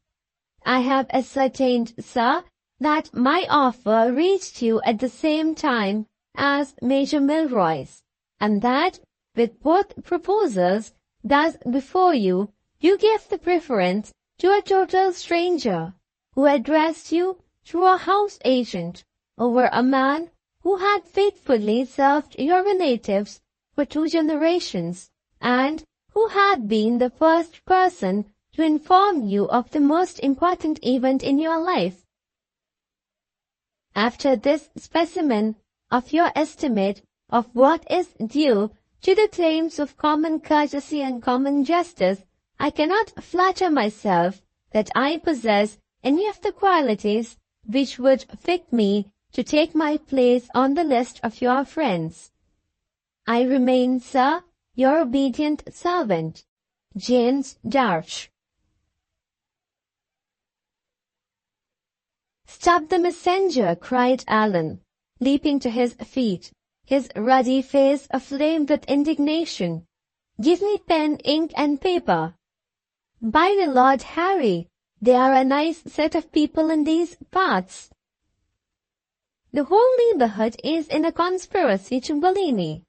I have ascertained, sir, that my offer reached you at the same time as Major Milroy's, and that, with both proposals thus before you, you gave the preference to a total stranger, who addressed you through a house agent, over a man who had faithfully served your relatives for 2 generations, and who had been the first person to inform you of the most important event in your life. After this specimen of your estimate of what is due to the claims of common courtesy and common justice, I cannot flatter myself that I possess any of the qualities which would fit me to take my place on the list of your friends. I remain, sir, your obedient servant, James Darch. "Stop the messenger!" cried Allan, leaping to his feet, his ruddy face aflame with indignation. "Give me pen, ink, and paper. By the Lord Harry, they are a nice set of people in these parts. The whole neighborhood is in a conspiracy to bully me."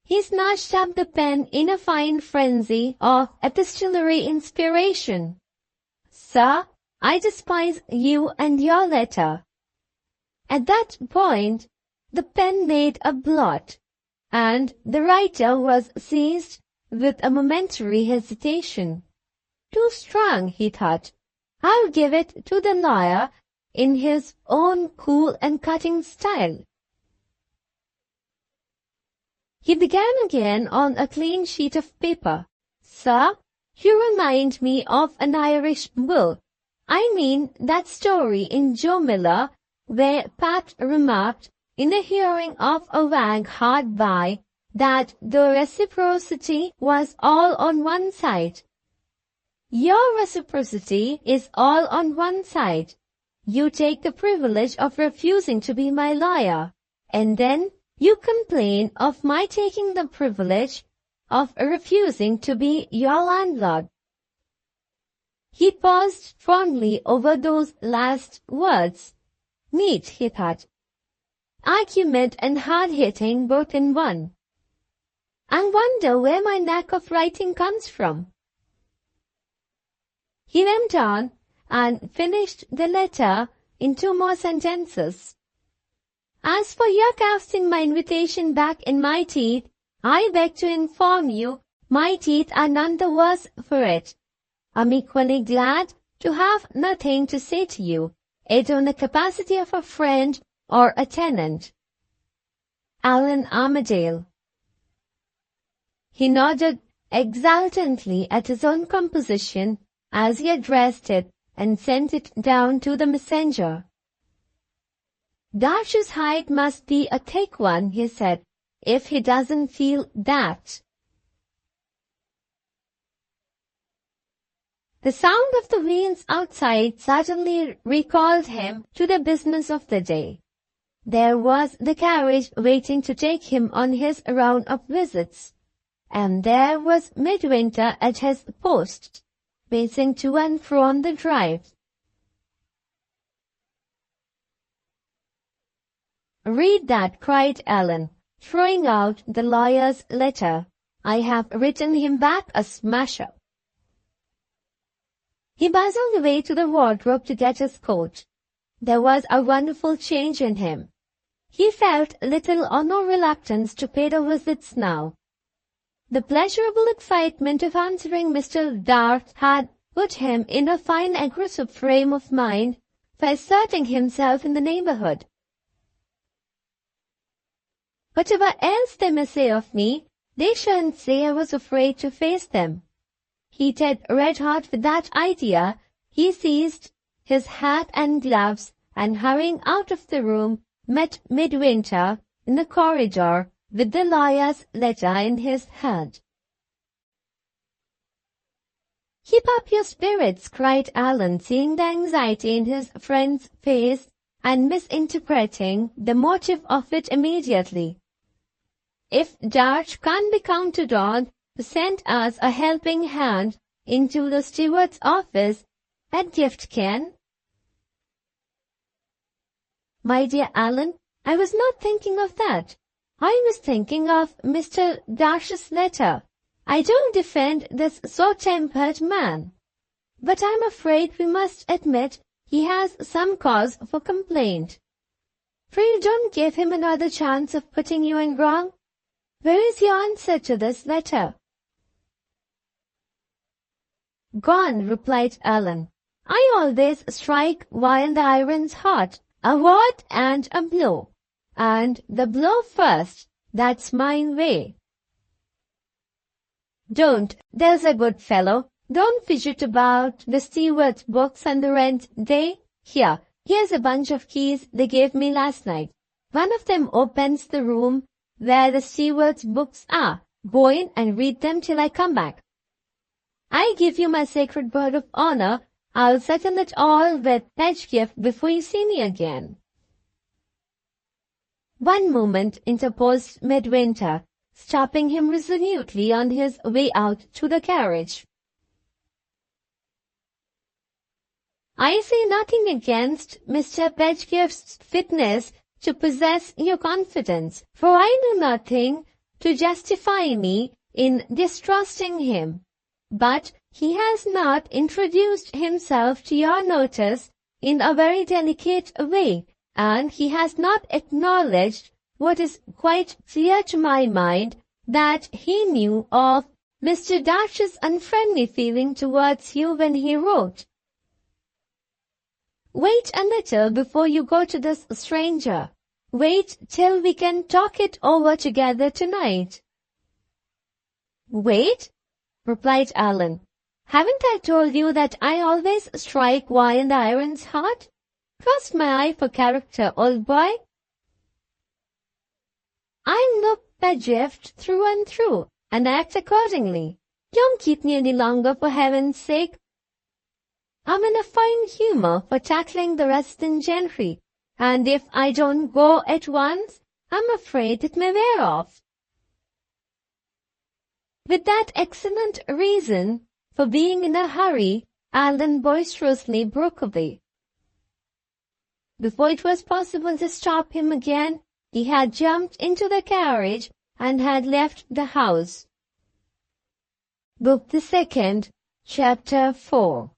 He snatched up the pen in a fine frenzy of epistolary inspiration. "Sir, I despise you and your letter." At that point, the pen made a blot, and the writer was seized with a momentary hesitation. Too strong, he thought. I'll give it to the lawyer in his own cool and cutting style. He began again on a clean sheet of paper. "Sir, You remind me of an Irish bull. I mean that story in Joe Miller where Pat remarked in the hearing of a wag hard by that the reciprocity was all on one side. Your reciprocity is all on one side. You take the privilege of refusing to be my lawyer, and then you complain of my taking the privilege of refusing to be your landlord. He paused fondly over those last words. Neat, he thought. Argument and hard-hitting both in one. I wonder where my knack of writing comes from. He went on and finished the letter in 2 more sentences. As for your casting my invitation back in my teeth, I beg to inform you my teeth are none the worse for it. I'm equally glad to have nothing to say to you, either in the capacity of a friend or a tenant. Allan Armadale. He nodded exultantly at his own composition as he addressed it and sent it down to the messenger. Darch's hide must be a thick one, he said, if he doesn't feel that. The sound of the wheels outside suddenly recalled him to the business of the day. There was the carriage waiting to take him on his round of visits, and there was Midwinter at his post, pacing to and fro on the drive. Read that, cried Allan, throwing out the lawyer's letter. I have written him back a smasher. He bustled away to the wardrobe to get his coat. There was a wonderful change in him. He felt little or no reluctance to pay the visits now. The pleasurable excitement of answering Mr. Dart had put him in a fine aggressive frame of mind for asserting himself in the neighborhood. Whatever else they may say of me, they shouldn't say I was afraid to face them. Heated red-hot with that idea, he seized his hat and gloves and hurrying out of the room, met Midwinter in the corridor with the lawyer's letter in his hand. Keep up your spirits, cried Allan, seeing the anxiety in his friend's face and misinterpreting the motive of it immediately. If Dart can't be counted on to send us a helping hand into the steward's office, Pedgift can. My dear Allan, I was not thinking of that. I was thinking of Mr. Darch's letter. I don't defend this sore-tempered man, but I'm afraid we must admit he has some cause for complaint. Pray don't give him another chance of putting you in wrong. Where is your answer to this letter? Gone, replied Allan. I always strike while the iron's hot, a word and a blow, and the blow first. That's my way. Don't, there's a good fellow. Don't fidget about the steward's books and the rent day. Here's a bunch of keys they gave me last night. One of them opens the room where the steward's books are. Go in and read them till I come back. I give you my sacred word of honor, I'll settle it all with Pedgift before you see me again. One moment, interposed Midwinter, stopping him resolutely on his way out to the carriage. I say nothing against Mr. Pedgift's fitness to possess your confidence, for I do nothing to justify me in distrusting him. But he has not introduced himself to your notice in a very delicate way, and he has not acknowledged what is quite clear to my mind, that he knew of Mr. Darch's unfriendly feeling towards you when he wrote. Wait a little before you go to this stranger. Wait till we can talk it over together tonight. Wait, replied Allan. Haven't I told you that I always strike while the iron's hot? Trust my eye for character, old boy. I'm no Pedgift through and through, and act accordingly. Don't keep me any longer, for heaven's sake. I'm in a fine humor for tackling the resident gentry, and if I don't go at once, I'm afraid it may wear off. With that excellent reason for being in a hurry, Allan boisterously broke away. Before it was possible to stop him again, he had jumped into the carriage and had left the house. Book the Second, Chapter 4.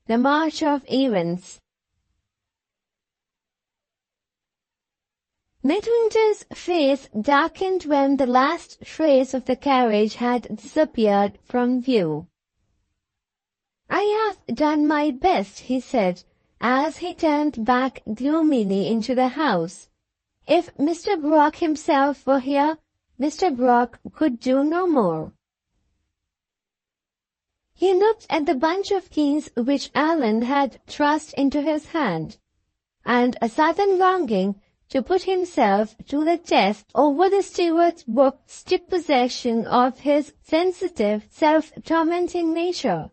The March of Events. Midwinter's face darkened when the last trace of the carriage had disappeared from view. "I have done my best," he said, as he turned back gloomily into the house. "If Mr. Brock himself were here, Mr. Brock could do no more." He looked at the bunch of keys which Allan had thrust into his hand, and a sudden longing to put himself to the test over the steward's book took possession of his sensitive, self-tormenting nature.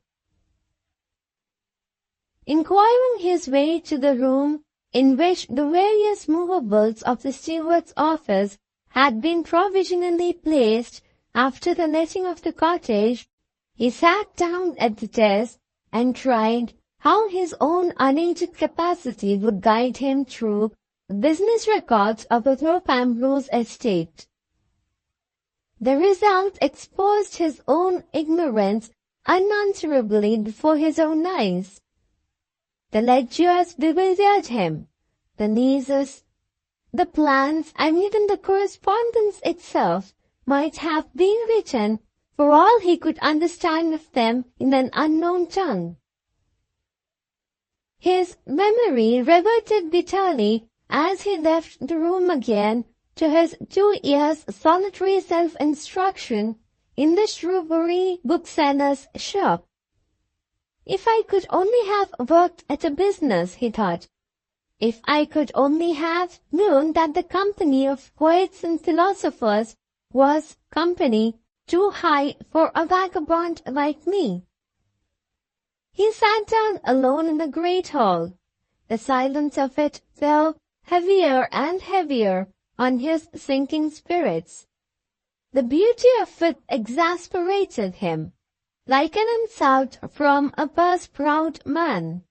Inquiring his way to the room in which the various movables of the steward's office had been provisionally placed after the letting of the cottage, he sat down at the desk and tried how his own unaided capacity would guide him through the business records of the Thorpe Ambrose estate. The result exposed his own ignorance unanswerably before his own eyes. The ledgers bewildered him, the leases, the plans, and even the correspondence itself might have been written, for all he could understand of them, in an unknown tongue. His memory reverted bitterly, as he left the room again, to his 2 years' solitary self-instruction in the Shrewsbury bookseller's shop. "If I could only have worked at a business," he thought. "If I could only have known that the company of poets and philosophers was company too high for a vagabond like me." He sat down alone in the great hall. The silence of it fell heavier and heavier on his sinking spirits. The beauty of it exasperated him, like an insult from a purse-proud man.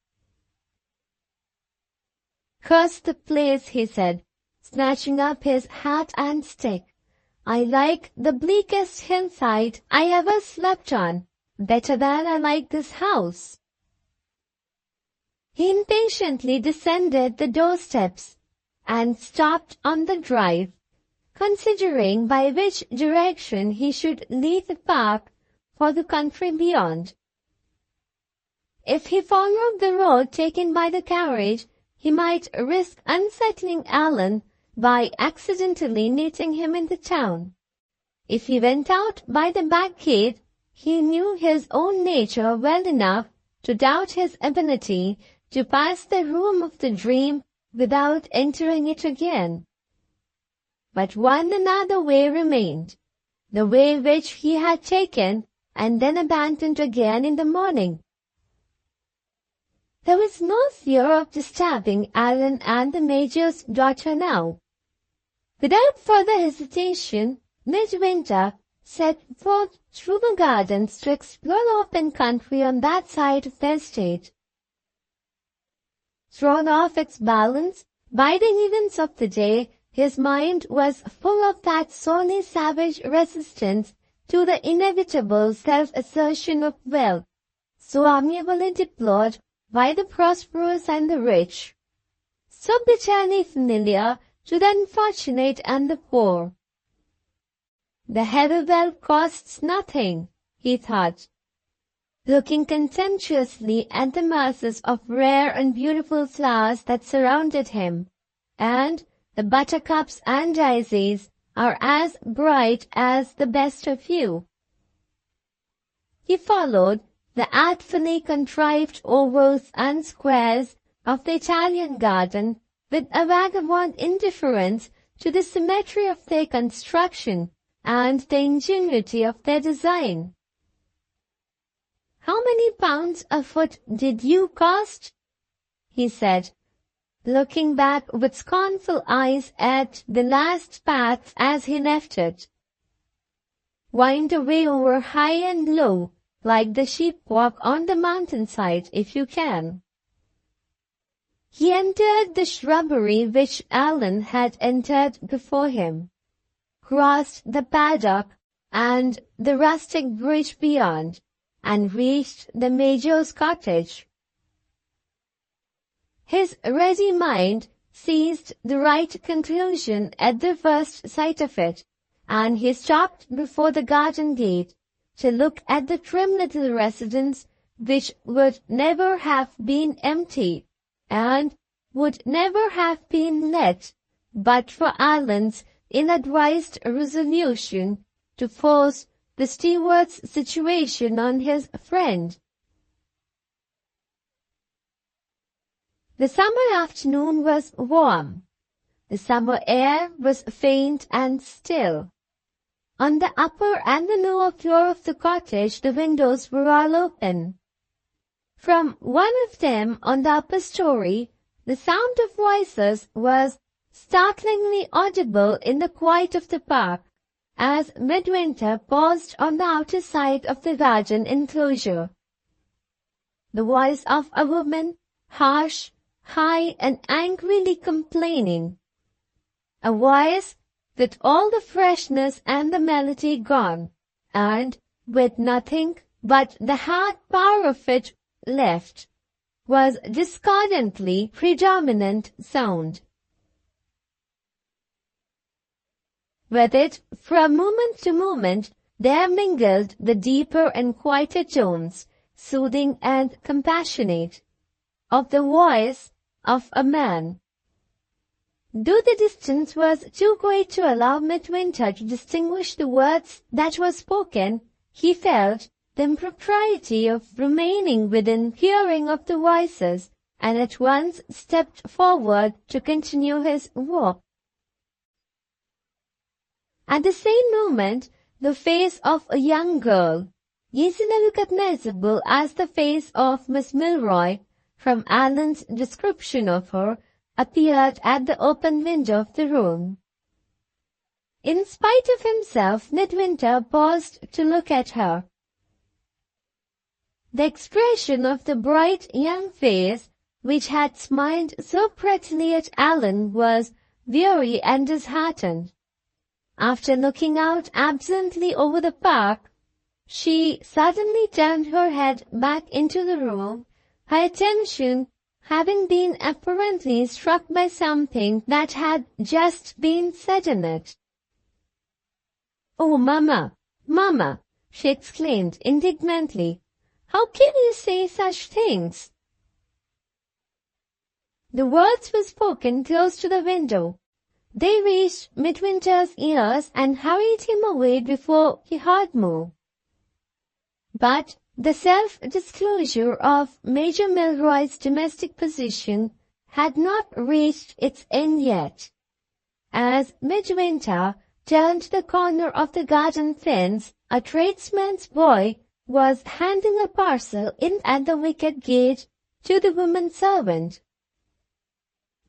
"Curse the place," he said, snatching up his hat and stick. "I like the bleakest hillside I ever slept on better than I like this house." He impatiently descended the doorsteps and stopped on the drive, considering by which direction he should leave the park for the country beyond. If he followed the road taken by the carriage, he might risk unsettling Allan by accidentally meeting him in the town. If he went out by the back gate, he knew his own nature well enough to doubt his ability to pass the room of the dream without entering it again. But one another way remained, the way which he had taken and then abandoned again in the morning. There was no fear of disturbing Allan and the Major's daughter now. Without further hesitation, Midwinter set forth through the gardens to explore the open country on that side of the estate. Thrown off its balance by the events of the day, his mind was full of that sorely savage resistance to the inevitable self-assertion of wealth, so amiably deplored by the prosperous and the rich, so bitterly familiar to the unfortunate and the poor. "The heavy wealth costs nothing," he thought, looking contemptuously at the masses of rare and beautiful flowers that surrounded him, "and the buttercups and daisies are as bright as the best of you." He followed, the artfully contrived ovals and squares of the Italian garden with a vagabond indifference to the symmetry of their construction and the ingenuity of their design. "How many pounds a foot did you cost?" he said, looking back with scornful eyes at the last path as he left it. "Wind away over high and low, like the sheep walk on the mountainside, if you can." He entered the shrubbery which Allan had entered before him, crossed the paddock and the rustic bridge beyond, and reached the Major's cottage. His ready mind seized the right conclusion at the first sight of it, and he stopped before the garden gate to look at the trim little residence which would never have been empty, and would never have been let but for Allan's ill-advised resolution to force the steward's situation on his friend. The summer afternoon was warm. The summer air was faint and still. On the upper and the lower floor of the cottage the windows were all open. From one of them on the upper story, the sound of voices was startlingly audible in the quiet of the park, as Midwinter paused on the outer side of the garden enclosure. The voice of a woman, harsh, high, and angrily complaining. A voice with all the freshness and the melody gone, and with nothing but the hard power of it left, was discordantly predominant sound. With it, from moment to moment, there mingled the deeper and quieter tones, soothing and compassionate, of the voice of a man. Though the distance was too great to allow Midwinter to distinguish the words that were spoken, he felt the impropriety of remaining within hearing of the voices, and at once stepped forward to continue his walk. At the same moment, the face of a young girl, easily recognizable as the face of Miss Milroy, from Allan's description of her, appeared at the open window of the room. In spite of himself, Midwinter paused to look at her. The expression of the bright young face, which had smiled so prettily at Allan, was weary and disheartened. After looking out absently over the park, she suddenly turned her head back into the room, her attention having been apparently struck by something that had just been said in it. "Oh, Mamma, Mamma!" she exclaimed indignantly. "How can you say such things?" The words were spoken close to the window. They reached Midwinter's ears and hurried him away before he heard more. But the self-disclosure of Major Milroy's domestic position had not reached its end yet. As Midwinter turned the corner of the garden fence, a tradesman's boy was handing a parcel in at the wicket gate to the woman servant.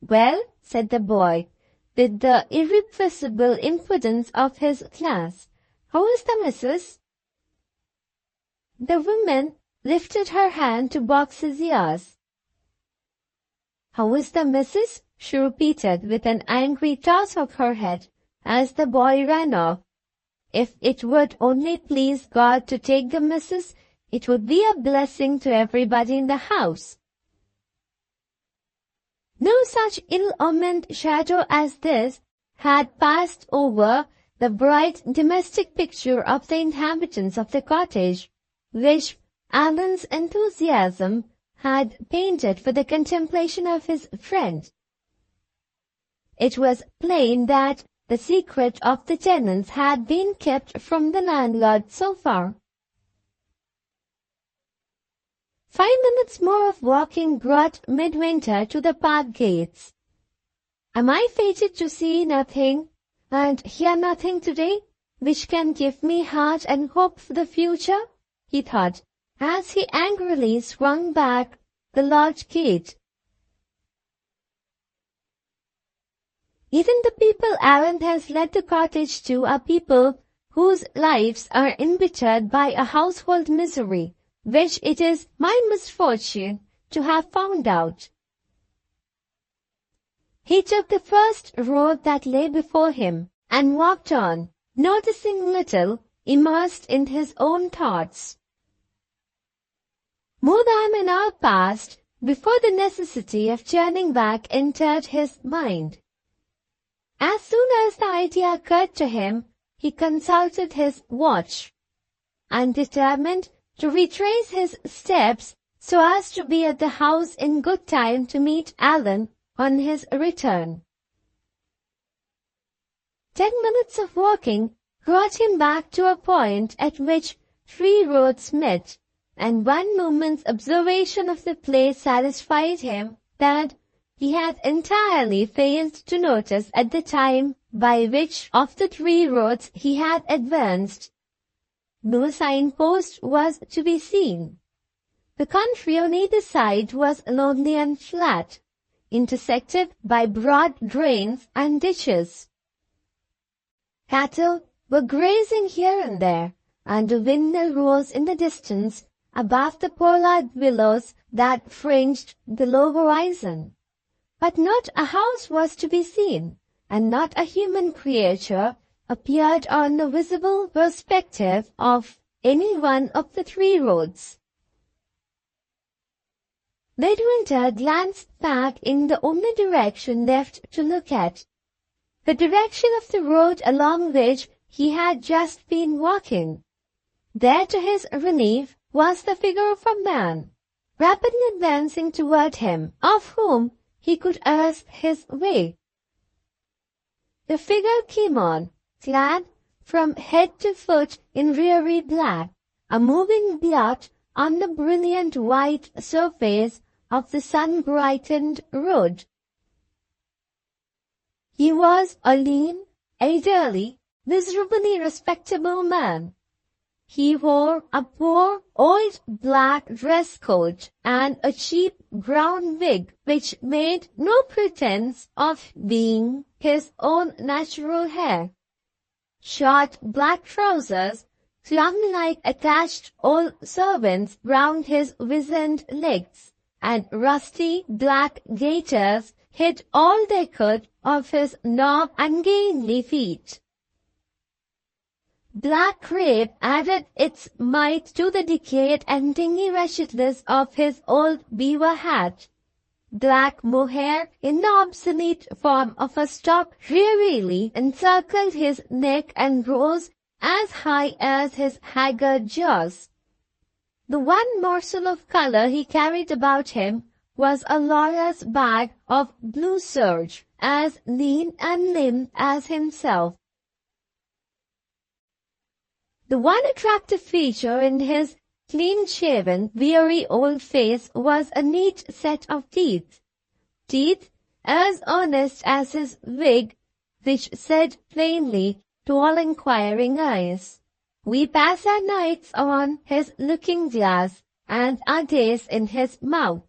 "Well," said the boy, with the irrepressible impudence of his class, "how is the missus?" The woman lifted her hand to box his ears. "How is the missus?" she repeated with an angry toss of her head as the boy ran off. If it would only please God to take the missus, it would be a blessing to everybody in the house. No such ill-omened shadow as this had passed over the bright domestic picture of the inhabitants of the cottage, which Allan's enthusiasm had painted for the contemplation of his friend. It was plain that the secret of the tenants had been kept from the landlord so far. 5 minutes more of walking brought Midwinter to the park gates. Am I fated to see nothing and hear nothing today, which can give me heart and hope for the future? He thought, as he angrily swung back the lodge gate. Even the people Allan has led the cottage to are people whose lives are embittered by a household misery, which it is my misfortune to have found out. He took the first road that lay before him and walked on, noticing little, immersed in his own thoughts. More than an hour passed before the necessity of turning back entered his mind. As soon as the idea occurred to him, he consulted his watch and determined to retrace his steps so as to be at the house in good time to meet Allan on his return. 10 minutes of walking brought him back to a point at which 3 roads met, and one moment's observation of the place satisfied him that he had entirely failed to notice at the time by which of the 3 roads he had advanced. No signpost was to be seen. The country on either side was lonely and flat, intersected by broad drains and ditches. Cattle were grazing here and there, and a windmill rose in the distance above the pollard willows that fringed the low horizon. But not a house was to be seen, and not a human creature appeared on the visible perspective of any one of the 3 roads. Midwinter glanced back in the only direction left to look at, the direction of the road along which he had just been walking. There, to his relief, was the figure of a man, rapidly advancing toward him, of whom he could ask his way. The figure came on, clad from head to foot in dreary black, a moving blot on the brilliant white surface of the sun-brightened road. He was a lean, elderly, miserably respectable man. He wore a poor old black dress coat and a cheap brown wig which made no pretense of being his own natural hair. Short black trousers clung like attached old servants round his wizened legs, and rusty black gaiters hid all they could of his knobbed ungainly feet. Black crape added its might to the decayed and dingy wretchedness of his old beaver hat. Black mohair in the obsolete form of a stock drearily encircled his neck and rose as high as his haggard jaws. The one morsel of color he carried about him was a lawyer's bag of blue serge, as lean and limp as himself. The one attractive feature in his clean-shaven, weary old face was a neat set of teeth. Teeth as honest as his wig, which said plainly to all inquiring eyes, "We pass our nights on his looking-glass and our days in his mouth."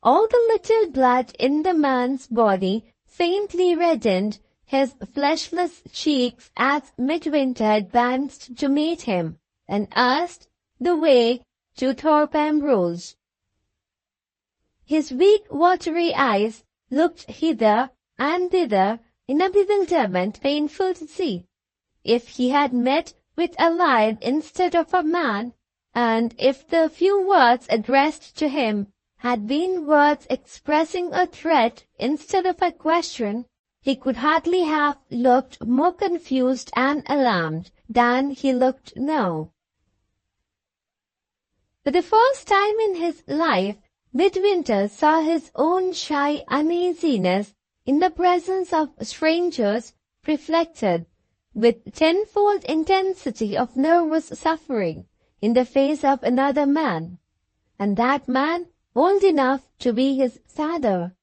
All the little blood in the man's body faintly reddened his fleshless cheeks as Midwinter advanced to meet him and asked the way to Thorpe Ambrose. His weak, watery eyes looked hither and thither in a bewilderment painful to see. If he had met with a lion instead of a man, and if the few words addressed to him had been words expressing a threat instead of a question, he could hardly have looked more confused and alarmed than he looked now. For the first time in his life, Midwinter saw his own shy uneasiness in the presence of strangers reflected with tenfold intensity of nervous suffering in the face of another man, and that man old enough to be his father.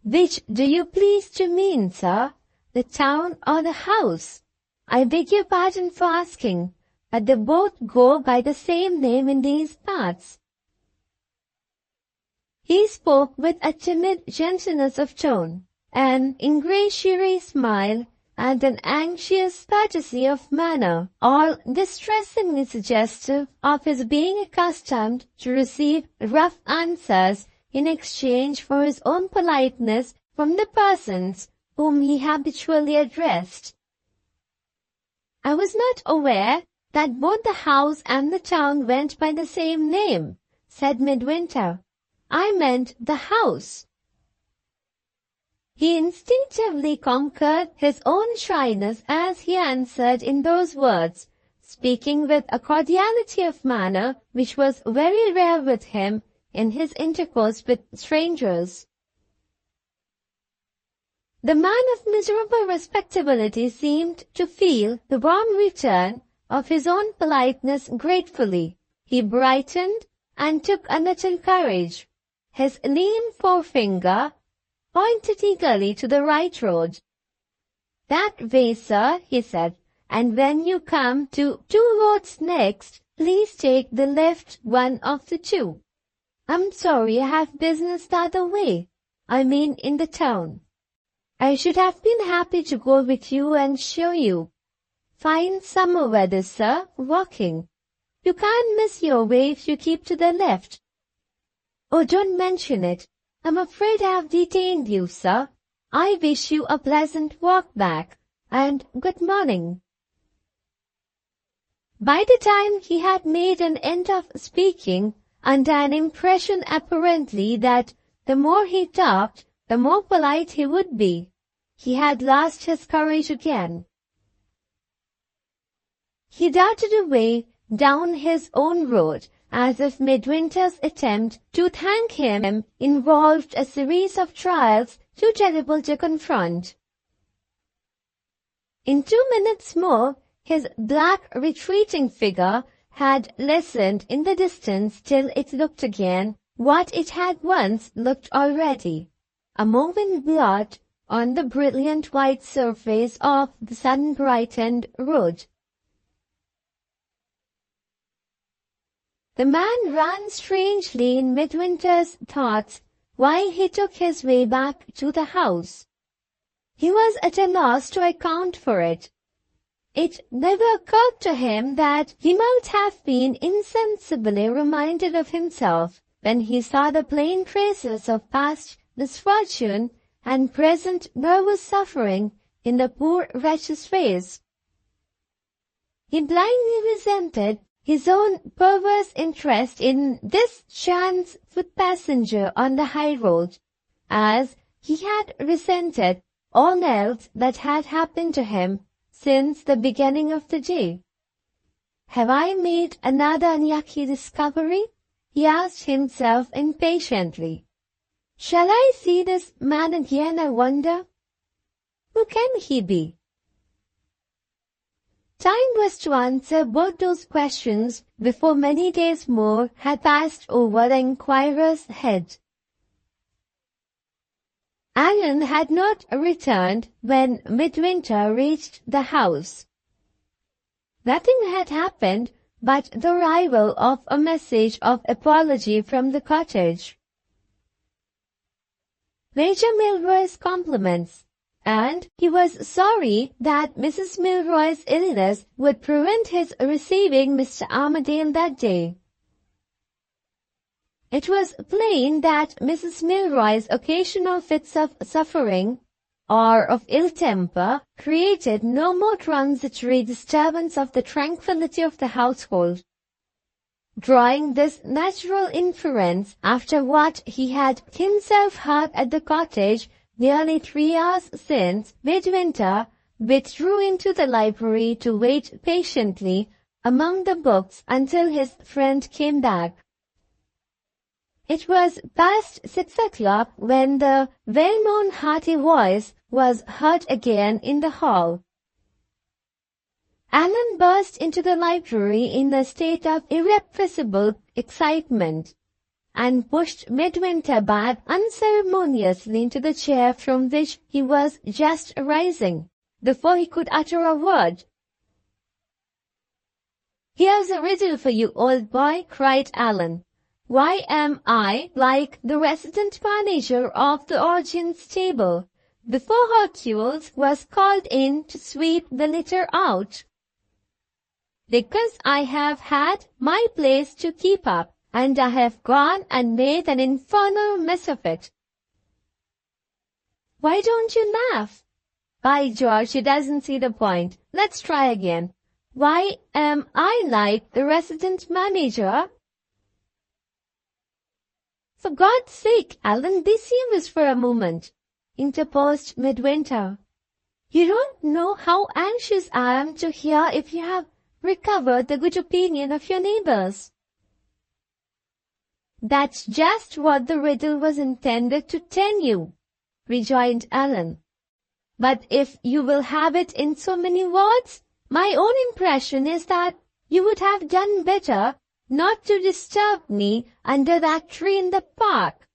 Which do you please to mean, sir, the town or the house? I beg your pardon for asking, but they both go by the same name in these parts. He spoke with a timid gentleness of tone, an ingratiatory smile, and an anxious courtesy of manner, all distressingly suggestive of his being accustomed to receive rough answers in exchange for his own politeness from the persons whom he habitually addressed. I was not aware that both the house and the town went by the same name, said Midwinter. I meant the house. He instinctively conquered his own shyness as he answered in those words, speaking with a cordiality of manner which was very rare with him in his intercourse with strangers. The man of miserable respectability seemed to feel the warm return of his own politeness gratefully. He brightened and took a little courage. His lean forefinger pointed eagerly to the right road. That way, sir, he said, and when you come to 2 roads next, please take the left one of the 2. I'm sorry I have business the other way. I mean in the town. I should have been happy to go with you and show you. Fine summer weather, sir, walking. You can't miss your way if you keep to the left. Oh, don't mention it. I'm afraid I have detained you, sir. I wish you a pleasant walk back, and good morning. By the time he had made an end of speaking, under an impression apparently that the more he talked, the more polite he would be, he had lost his courage again. He darted away down his own road, as if Midwinter's attempt to thank him involved a series of trials too terrible to confront. In 2 minutes more, his black retreating figure had lessened in the distance till it looked again what it had once looked already, a moving blot on the brilliant white surface of the sun-brightened road. The man ran strangely in Midwinter's thoughts while he took his way back to the house. He was at a loss to account for it. It never occurred to him that he might have been insensibly reminded of himself when he saw the plain traces of past misfortune and present nervous suffering in the poor wretch's face. He blindly resented his own perverse interest in this chance foot passenger on the high road, as he had resented all else that had happened to him since the beginning of the day. Have I made another unlucky discovery? He asked himself impatiently. Shall I see this man again, I wonder? Who can he be? Time was to answer both those questions before many days more had passed over the inquirer's head. Allan had not returned when Midwinter reached the house. Nothing had happened but the arrival of a message of apology from the cottage. Major Milroy's compliments, and he was sorry that Mrs. Milroy's illness would prevent his receiving Mr. Armadale that day. It was plain that Mrs. Milroy's occasional fits of suffering or of ill temper created no more transitory disturbance of the tranquillity of the household. Drawing this natural inference after what he had himself heard at the cottage nearly 3 hours since, Midwinter withdrew into the library to wait patiently among the books until his friend came back. It was past 6 o'clock when the well-known hearty voice was heard again in the hall. Allan burst into the library in a state of irrepressible excitement and pushed Midwinter back unceremoniously into the chair from which he was just rising, before he could utter a word. "Here's a riddle for you, old boy," cried Allan. "Why am I like the resident manager of the audience table before Hercules was called in to sweep the litter out? Because I have had my place to keep up, and I have gone and made an infernal mess of it." "Why don't you laugh?" "By George, he doesn't see the point. Let's try again. Why am I like the resident manager?" "For God's sake, Allan, be serious for a moment," interposed Midwinter. "You don't know how anxious I am to hear if you have recovered the good opinion of your neighbors." "That's just what the riddle was intended to tell you," rejoined Allan. "But if you will have it in so many words, my own impression is that you would have done better not to disturb me under that tree in the park.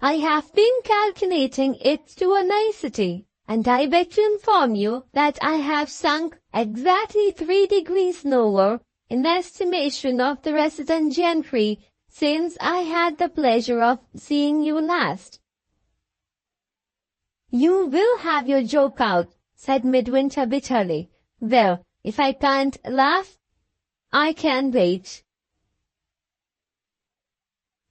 I have been calculating it to a nicety, and I beg to inform you that I have sunk exactly 3 degrees lower in the estimation of the resident gentry since I had the pleasure of seeing you last." "You will have your joke out," said Midwinter bitterly. "Well, if I can't laugh, I can wait."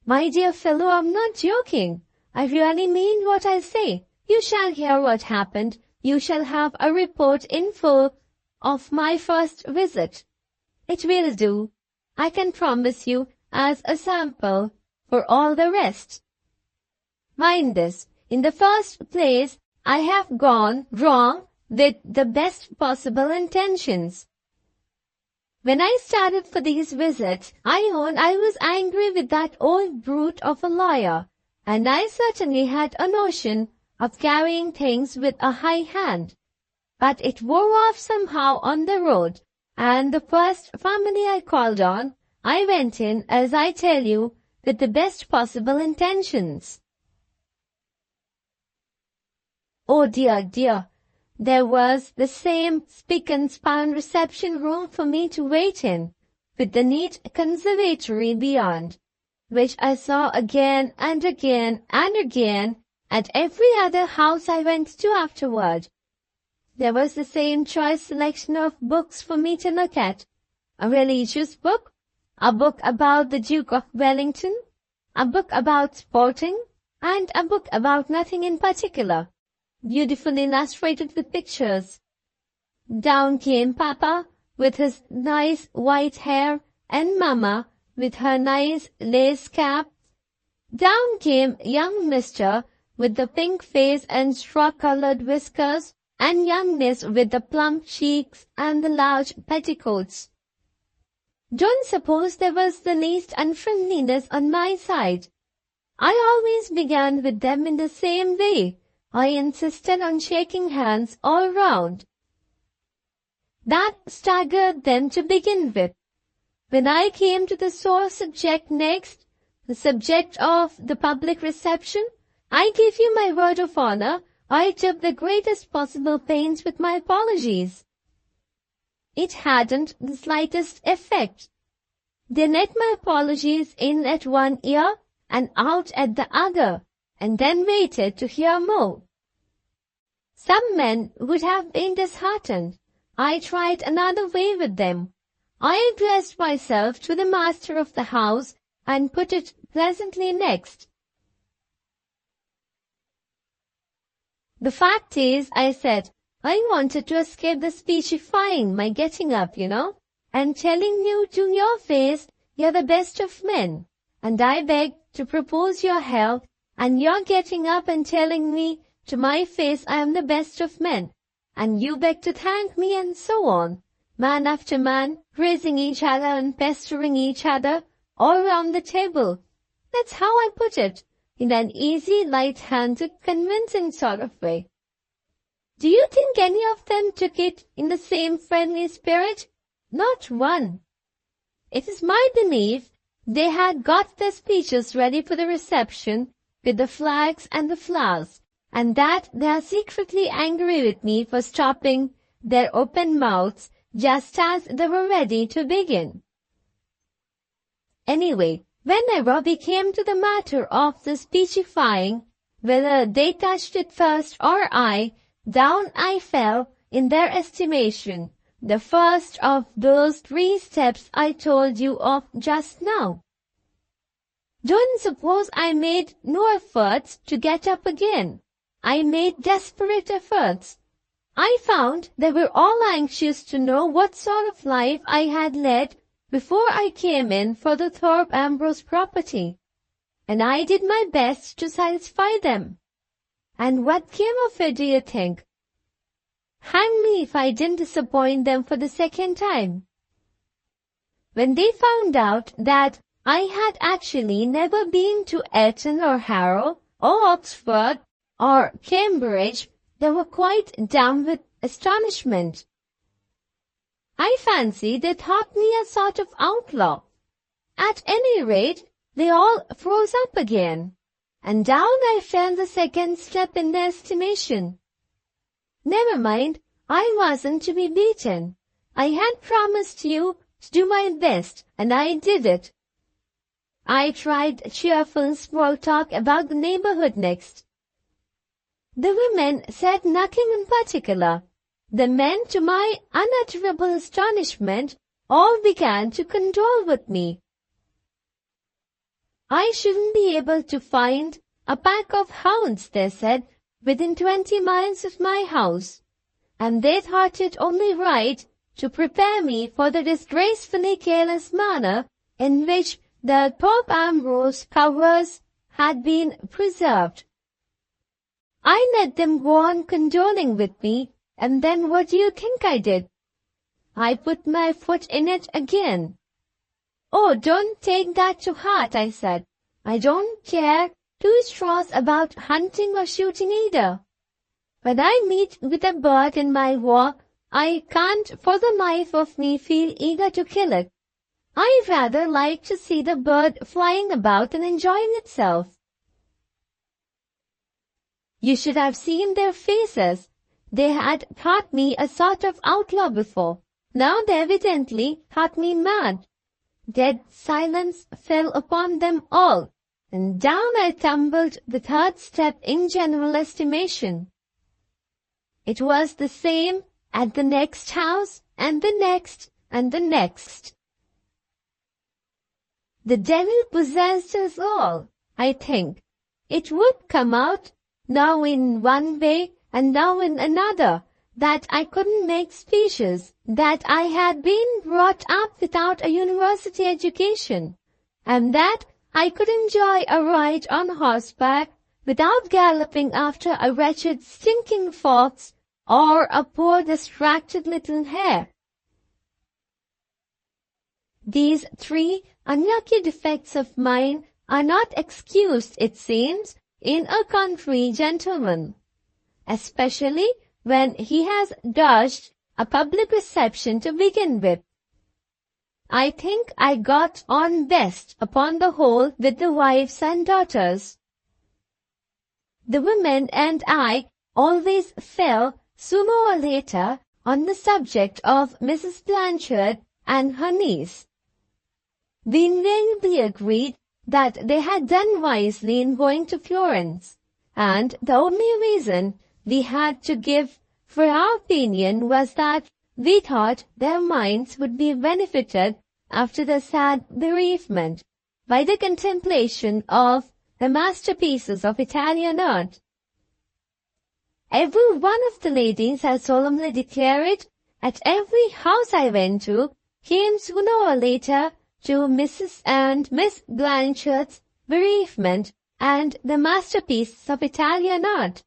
"My dear fellow, I'm not joking. I really mean what I say. You shall hear what happened. You shall have a report in full of my first visit. It will do, I can promise you, as a sample for all the rest. Mind this, in the first place, I have gone wrong with the best possible intentions. When I started for these visits, I own I was angry with that old brute of a lawyer, and I certainly had a notion of carrying things with a high hand. But it wore off somehow on the road, and the first family I called on, I went in, as I tell you, with the best possible intentions. Oh dear, dear, there was the same spick-and-span reception room for me to wait in, with the neat conservatory beyond, which I saw again and again and again at every other house I went to afterward. There was the same choice selection of books for me to look at, a religious book, a book about the Duke of Wellington, a book about sporting, and a book about nothing in particular, beautifully illustrated with pictures. Down came Papa with his nice white hair, and Mamma with her nice lace cap. Down came young Mr. with the pink face and straw-colored whiskers, and young Miss with the plump cheeks and the large petticoats. Don't suppose there was the least unfriendliness on my side. I always began with them in the same way. I insisted on shaking hands all round. That staggered them to begin with. When I came to the sore subject next, the subject of the public reception, I give you my word of honor, I took the greatest possible pains with my apologies. It hadn't the slightest effect. They let my apologies in at one ear and out at the other, and then waited to hear more. Some men would have been disheartened. I tried another way with them. I addressed myself to the master of the house and put it pleasantly next. The fact is, I said, I wanted to escape the speechifying my getting up, and telling you to your face you're the best of men, and I beg to propose your help, and you're getting up and telling me to my face I am the best of men, and you beg to thank me, and so on, man after man, praising each other and pestering each other all round the table. That's how I put it, in an easy, light-handed, convincing sort of way. Do you think any of them took it in the same friendly spirit? Not one. It is my belief they had got their speeches ready for the reception with the flags and the flowers, and that they are secretly angry with me for stopping their open mouths just as they were ready to begin. Anyway, whenever we came to the matter of the speechifying, whether they touched it first or I, down I fell in their estimation, the first of those 3 steps I told you of just now. Don't suppose I made no efforts to get up again. I made desperate efforts. I found they were all anxious to know what sort of life I had led before I came in for the Thorpe Ambrose property, and I did my best to satisfy them. And what came of it, do you think? Hang me if I didn't disappoint them for the second time. When they found out that I had actually never been to Eton or Harrow or Oxford or Cambridge, they were quite dumb with astonishment. I fancy they thought me a sort of outlaw. At any rate, they all froze up again, and down I fell the second step in their estimation. Never mind, I wasn't to be beaten. I had promised you to do my best, and I did it. I tried cheerful small talk about the neighborhood next. The women said nothing in particular. The men, to my unutterable astonishment, all began to condole with me. I shouldn't be able to find a pack of hounds, they said, within 20 miles of my house, and they thought it only right to prepare me for the disgracefully careless manner in which the Thorpe Ambrose covers had been preserved. I let them go on condoling with me, and then what do you think I did? I put my foot in it again. Oh, don't take that to heart, I said. I don't care 2 straws about hunting or shooting either. When I meet with a bird in my walk, I can't for the life of me feel eager to kill it. I rather like to see the bird flying about and enjoying itself. You should have seen their faces. They had thought me a sort of outlaw before. Now they evidently thought me mad. Dead silence fell upon them all, and down I tumbled the 3rd step in general estimation. It was the same at the next house, and the next, and the next. The devil possessed us all, I think. It would come out, now in one way and now in another, that I couldn't make speeches, that I had been brought up without a university education, and that I could enjoy a ride on horseback without galloping after a wretched stinking fox or a poor distracted little hare. These 3 unlucky defects of mine are not excused, it seems, in a country gentleman, especially when he has dodged a public reception to begin with. I think I got on best upon the whole with the wives and daughters. The women and I always fell, sooner or later, on the subject of Mrs. Blanchard and her niece. We invariably agreed that they had done wisely in going to Florence, and the only reason we had to give for our opinion was that we thought their minds would be benefited after the sad bereavement by the contemplation of the masterpieces of Italian art. Every one of the ladies, I solemnly declare it, at every house I went to, came sooner or later to Mrs. and Miss Blanchard's bereavement and the masterpieces of Italian art.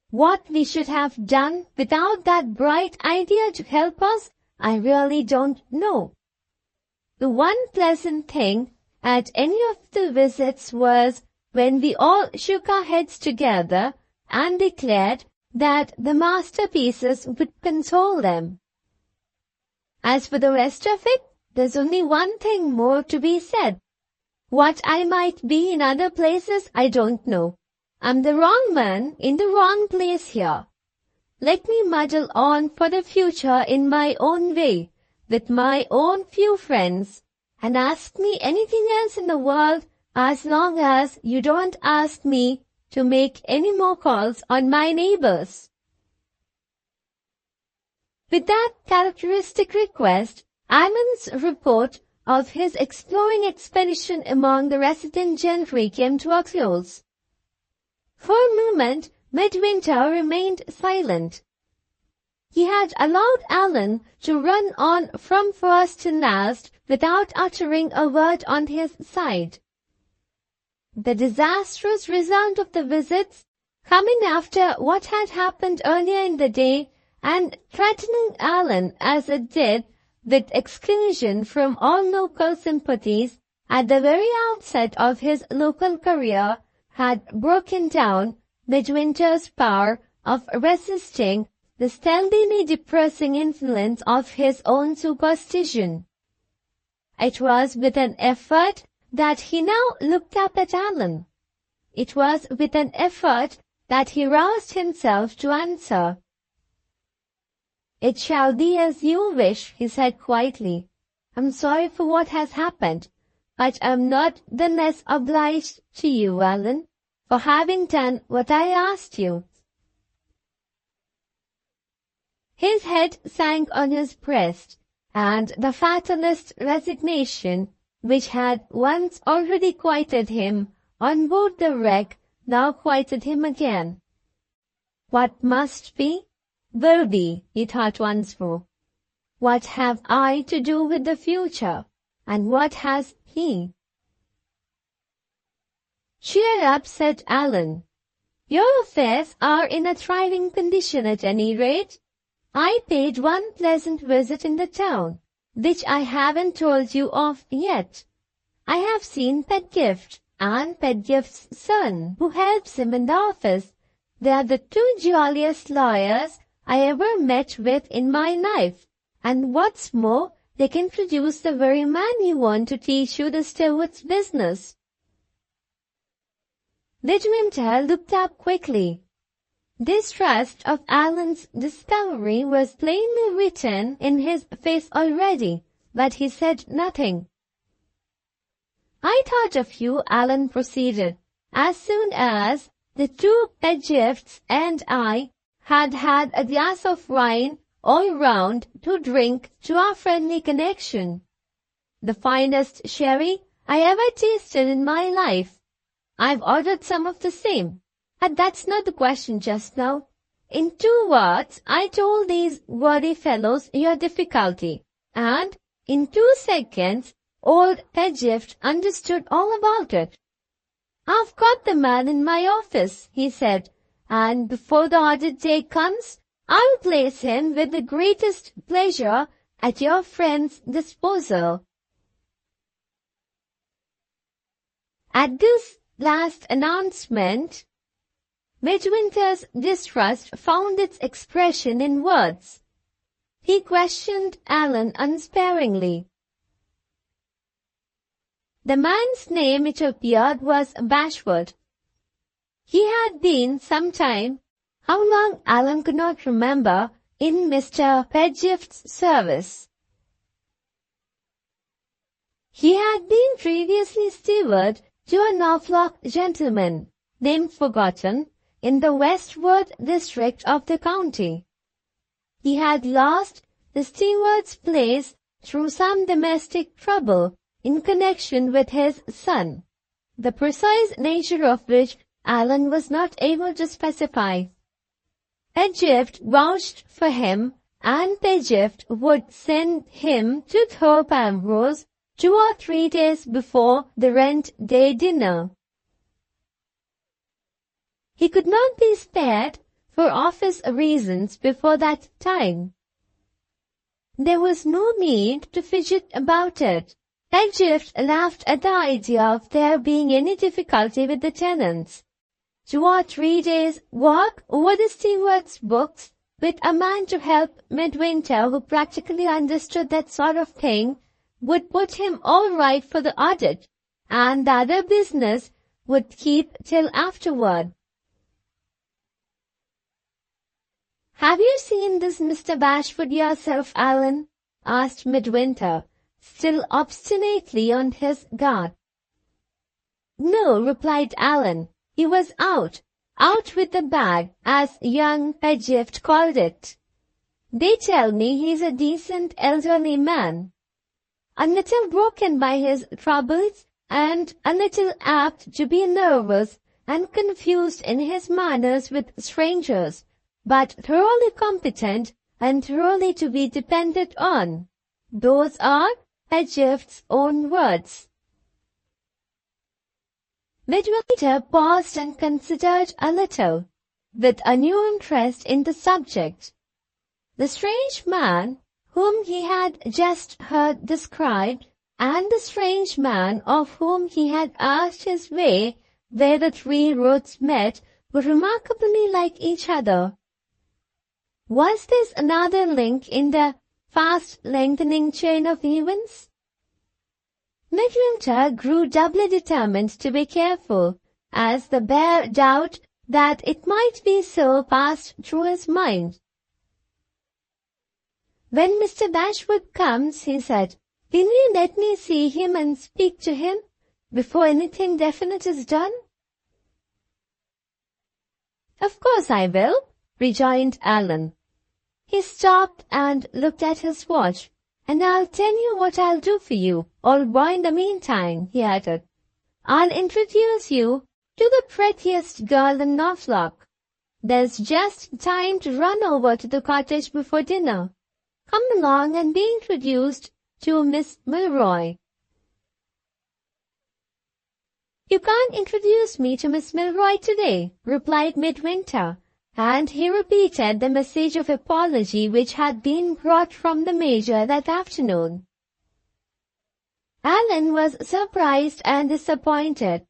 What we should have done without that bright idea to help us, I really don't know. The one pleasant thing at any of the visits was when we all shook our heads together and declared that the masterpieces would console them. As for the rest of it, there's only one thing more to be said. What I might be in other places, I don't know. I'm the wrong man in the wrong place here. Let me muddle on for the future in my own way, with my own few friends, and ask me anything else in the world as long as you don't ask me to make any more calls on my neighbors. With that characteristic request, Allan's report of his exploring expedition among the resident gentry came to a close. For a moment, Midwinter remained silent. He had allowed Allan to run on from first to last without uttering a word on his side. The disastrous result of the visits, coming after what had happened earlier in the day, and threatening Allan as it did with exclusion from all local sympathies at the very outset of his local career, had broken down Midwinter's power of resisting the stealthily depressing influence of his own superstition. It was with an effort that he now looked up at Allan. It was with an effort that he roused himself to answer. "It shall be as you wish," he said quietly. "I'm sorry for what has happened, but I'm not the less obliged to you, Allan, for having done what I asked you." His head sank on his breast, and the fatalist resignation, which had once already quieted him on board the wreck, now quieted him again. What must be, will be, he thought once more. What have I to do with the future, and what has he? "Cheer up," said Allan. "Your affairs are in a thriving condition at any rate. I paid one pleasant visit in the town, which I haven't told you of yet. I have seen Pedgift and Pedgift's son, who helps him in the office. They are the two jolliest lawyers I ever met with in my life, and what's more, they can produce the very man you want to teach you the steward's business." Midwinter looked up quickly. Distrust of Allan's discovery was plainly written in his face already, but he said nothing. "I thought of you," Allan proceeded, "as soon as the two Pedgifts and I had had a glass of wine all round to drink to our friendly connection. The finest sherry I ever tasted in my life. I've ordered some of the same. But that's not the question just now. In 2 words, I told these worthy fellows your difficulty, and in 2 seconds, old Pedgift understood all about it. 'I've got the man in my office,' he said, 'and before the audit day comes, I'll place him with the greatest pleasure at your friend's disposal.'" At this last announcement, Midwinter's distrust found its expression in words. He questioned Allan unsparingly. The man's name, it appeared, was Bashwood. He had been some time, how long Allan could not remember, in Mr. Pedgift's service. He had been previously steward to a Norfolk gentleman, name forgotten, in the westward district of the county. He had lost the steward's place through some domestic trouble in connection with his son, the precise nature of which Allan was not able to specify. Pedgift vouched for him, and Pedgift would send him to Thorpe Ambrose 2 or 3 days before the rent-day dinner. He could not be spared for office reasons before that time. There was no need to fidget about it. Pedgift laughed at the idea of there being any difficulty with the tenants. 2 or 3 days' walk over the steward's books with a man to help Midwinter who practically understood that sort of thing would put him all right for the audit, and the other business would keep till afterward. "Have you seen this Mr. Bashwood yourself, Allan?" asked Midwinter, still obstinately on his guard. "No," replied Allan. "He was out with the bag, as young Pedgift called it. They tell me he's a decent elderly man, a little broken by his troubles, and a little apt to be nervous and confused in his manners with strangers, but thoroughly competent and thoroughly to be depended on. Those are Pedgift's own words." Midwinter paused and considered a little, with a new interest in the subject. The strange man whom he had just heard described, and the strange man of whom he had asked his way where the 3 roads met, were remarkably like each other. Was this another link in the fast-lengthening chain of events? Midwinter grew doubly determined to be careful, as the bare doubt that it might be so passed through his mind. "When Mr. Bashwood comes," he said, "will you let me see him and speak to him before anything definite is done?" "Of course I will," rejoined Allan. He stopped and looked at his watch. "And I'll tell you what I'll do for you, old boy, in the meantime," he added. "I'll introduce you to the prettiest girl in Norfolk. There's just time to run over to the cottage before dinner. Come along and be introduced to Miss Milroy." "You can't introduce me to Miss Milroy today," replied Midwinter, and he repeated the message of apology which had been brought from the Major that afternoon. Allan was surprised and disappointed,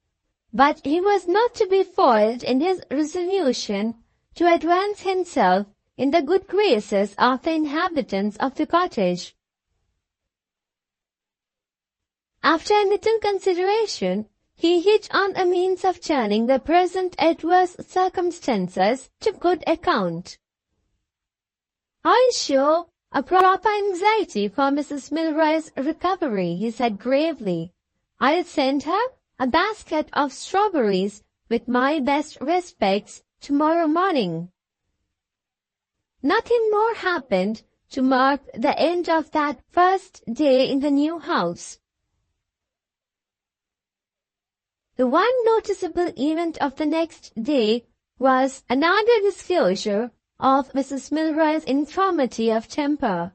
but he was not to be foiled in his resolution to advance himself in the good graces of the inhabitants of the cottage. After a little consideration, he hit on a means of turning the present adverse circumstances to good account. "I show a proper anxiety for Mrs. Milroy's recovery," he said gravely. "I'll send her a basket of strawberries with my best respects tomorrow morning." Nothing more happened to mark the end of that first day in the new house. The one noticeable event of the next day was another disclosure of Mrs. Milroy's infirmity of temper.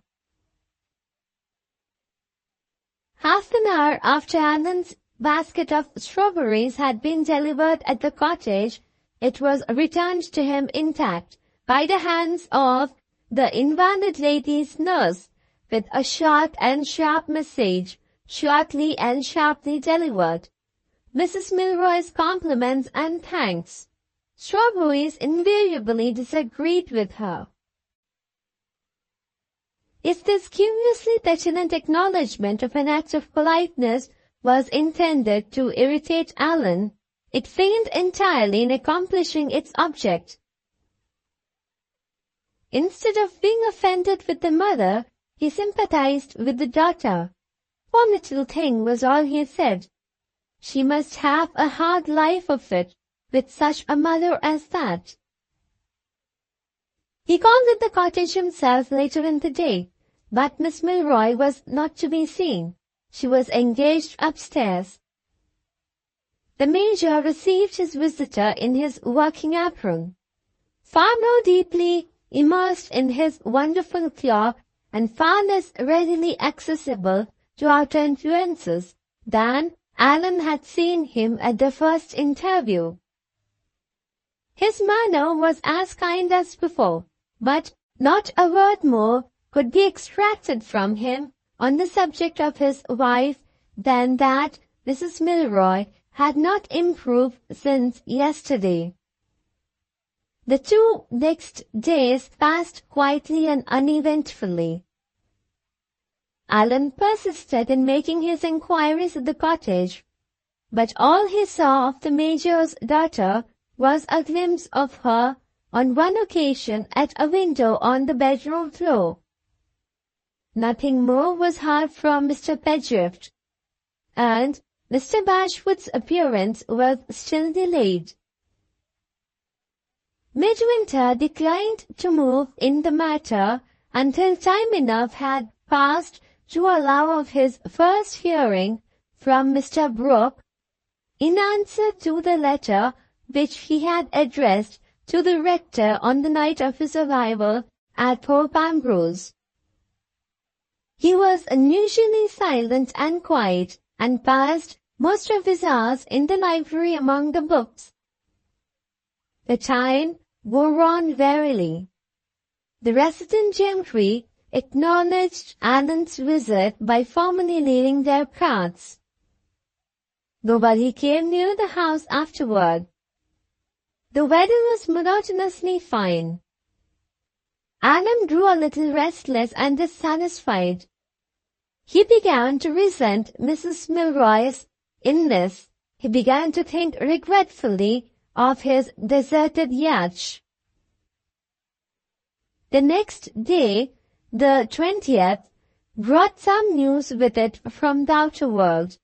Half an hour after Allan's basket of strawberries had been delivered at the cottage, it was returned to him intact by the hands of the invalid lady's nurse, with a short and sharp message, shortly and sharply delivered. Mrs. Milroy's compliments and thanks. Strawberries invariably disagreed with her. If this curiously petulant acknowledgment of an act of politeness was intended to irritate Allan, it failed entirely in accomplishing its object. Instead of being offended with the mother, he sympathized with the daughter. "Poor little thing," was all he said. "She must have a hard life of it, with such a mother as that." He called at the cottage himself later in the day, but Miss Milroy was not to be seen. She was engaged upstairs. The Major received his visitor in his working apron. Far more deeply immersed in his wonderful clock, and far less readily accessible to outer influences than Allan had seen him at the first interview. His manner was as kind as before, but not a word more could be extracted from him on the subject of his wife than that Mrs. Milroy had not improved since yesterday. The 2 next days passed quietly and uneventfully. Allan persisted in making his inquiries at the cottage, but all he saw of the Major's daughter was a glimpse of her on one occasion at a window on the bedroom floor. Nothing more was heard from Mr. Pedgift, and Mr. Bashwood's appearance was still delayed. Midwinter declined to move in the matter until time enough had passed to allow of his first hearing from Mr. Brooke, in answer to the letter which he had addressed to the rector on the night of his arrival at Thorpe Ambrose. He was unusually silent and quiet, and passed most of his hours in the library among the books. The time wore on wearily. The resident gentry acknowledged Allan's visit by formally leaving their cards. Nobody came near the house afterward. The weather was monotonously fine. Allan grew a little restless and dissatisfied. He began to resent Mrs. Milroy's illness. He began to think regretfully of his deserted yacht. The next day, the 20th, brought some news with it from the outer world.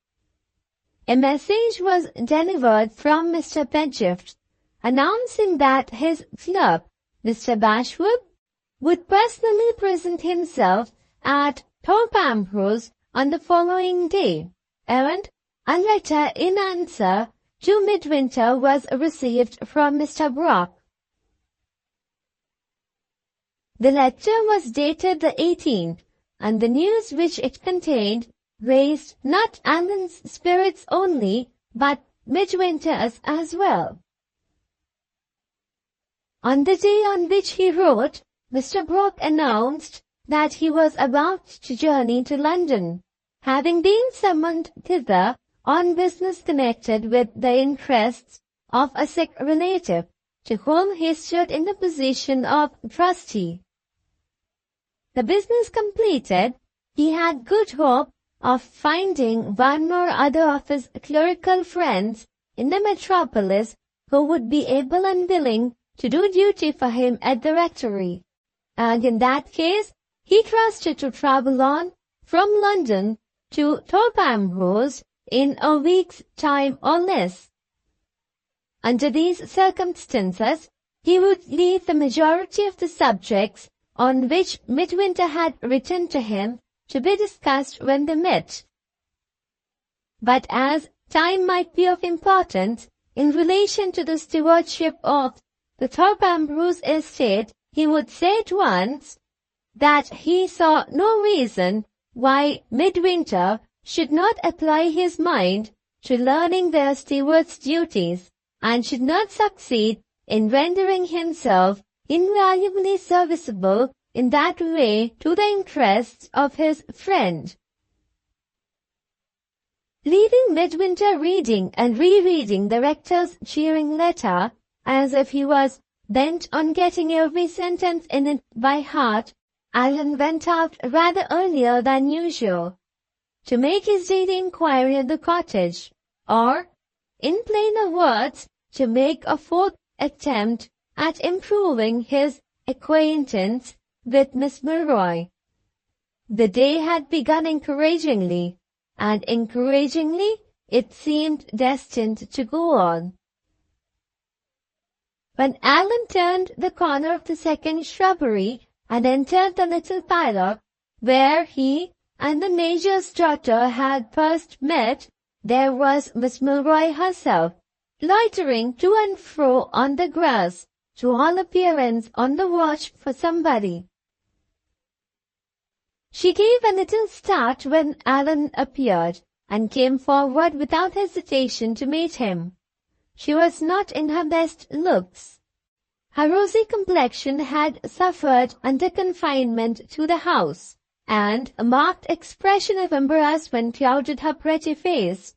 A message was delivered from Mr. Pedgift, announcing that his clerk, Mr. Bashwood, would personally present himself at Thorpe Ambrose on the following day, and a letter in answer to Midwinter was received from Mr. Brooke. The letter was dated the 18th, and the news which it contained raised not Allan's spirits only, but Midwinter's as well. On the day on which he wrote, Mr. Brooke announced that he was about to journey to London, having been summoned thither on business connected with the interests of a sick relative, to whom he stood in the position of trustee. The business completed, he had good hope of finding one or other of his clerical friends in the metropolis who would be able and willing to do duty for him at the rectory, and in that case he trusted to travel on from London to Thorpe Ambrose in a week's time or less. Under these circumstances, he would leave the majority of the subjects on which Midwinter had written to him to be discussed when they met. But as time might be of importance in relation to the stewardship of the Thorpe Ambrose estate, he would say at once that he saw no reason why Midwinter should not apply his mind to learning their steward's duties, and should not succeed in rendering himself invaluably serviceable in that way to the interests of his friend. Leaving Midwinter reading and rereading the rector's cheering letter, as if he was bent on getting every sentence in it by heart, Allan went out rather earlier than usual to make his daily inquiry at the cottage, or, in plainer words, to make a 4th attempt at improving his acquaintance with Miss Milroy. The day had begun encouragingly, and encouragingly it seemed destined to go on. When Allan turned the corner of the second shrubbery and entered the little paddock where he and the Major's daughter had first met, there was Miss Milroy herself, loitering to and fro on the grass, to all appearance on the watch for somebody. She gave a little start when Allan appeared, and came forward without hesitation to meet him. She was not in her best looks. Her rosy complexion had suffered under confinement to the house, and a marked expression of embarrassment clouded her pretty face.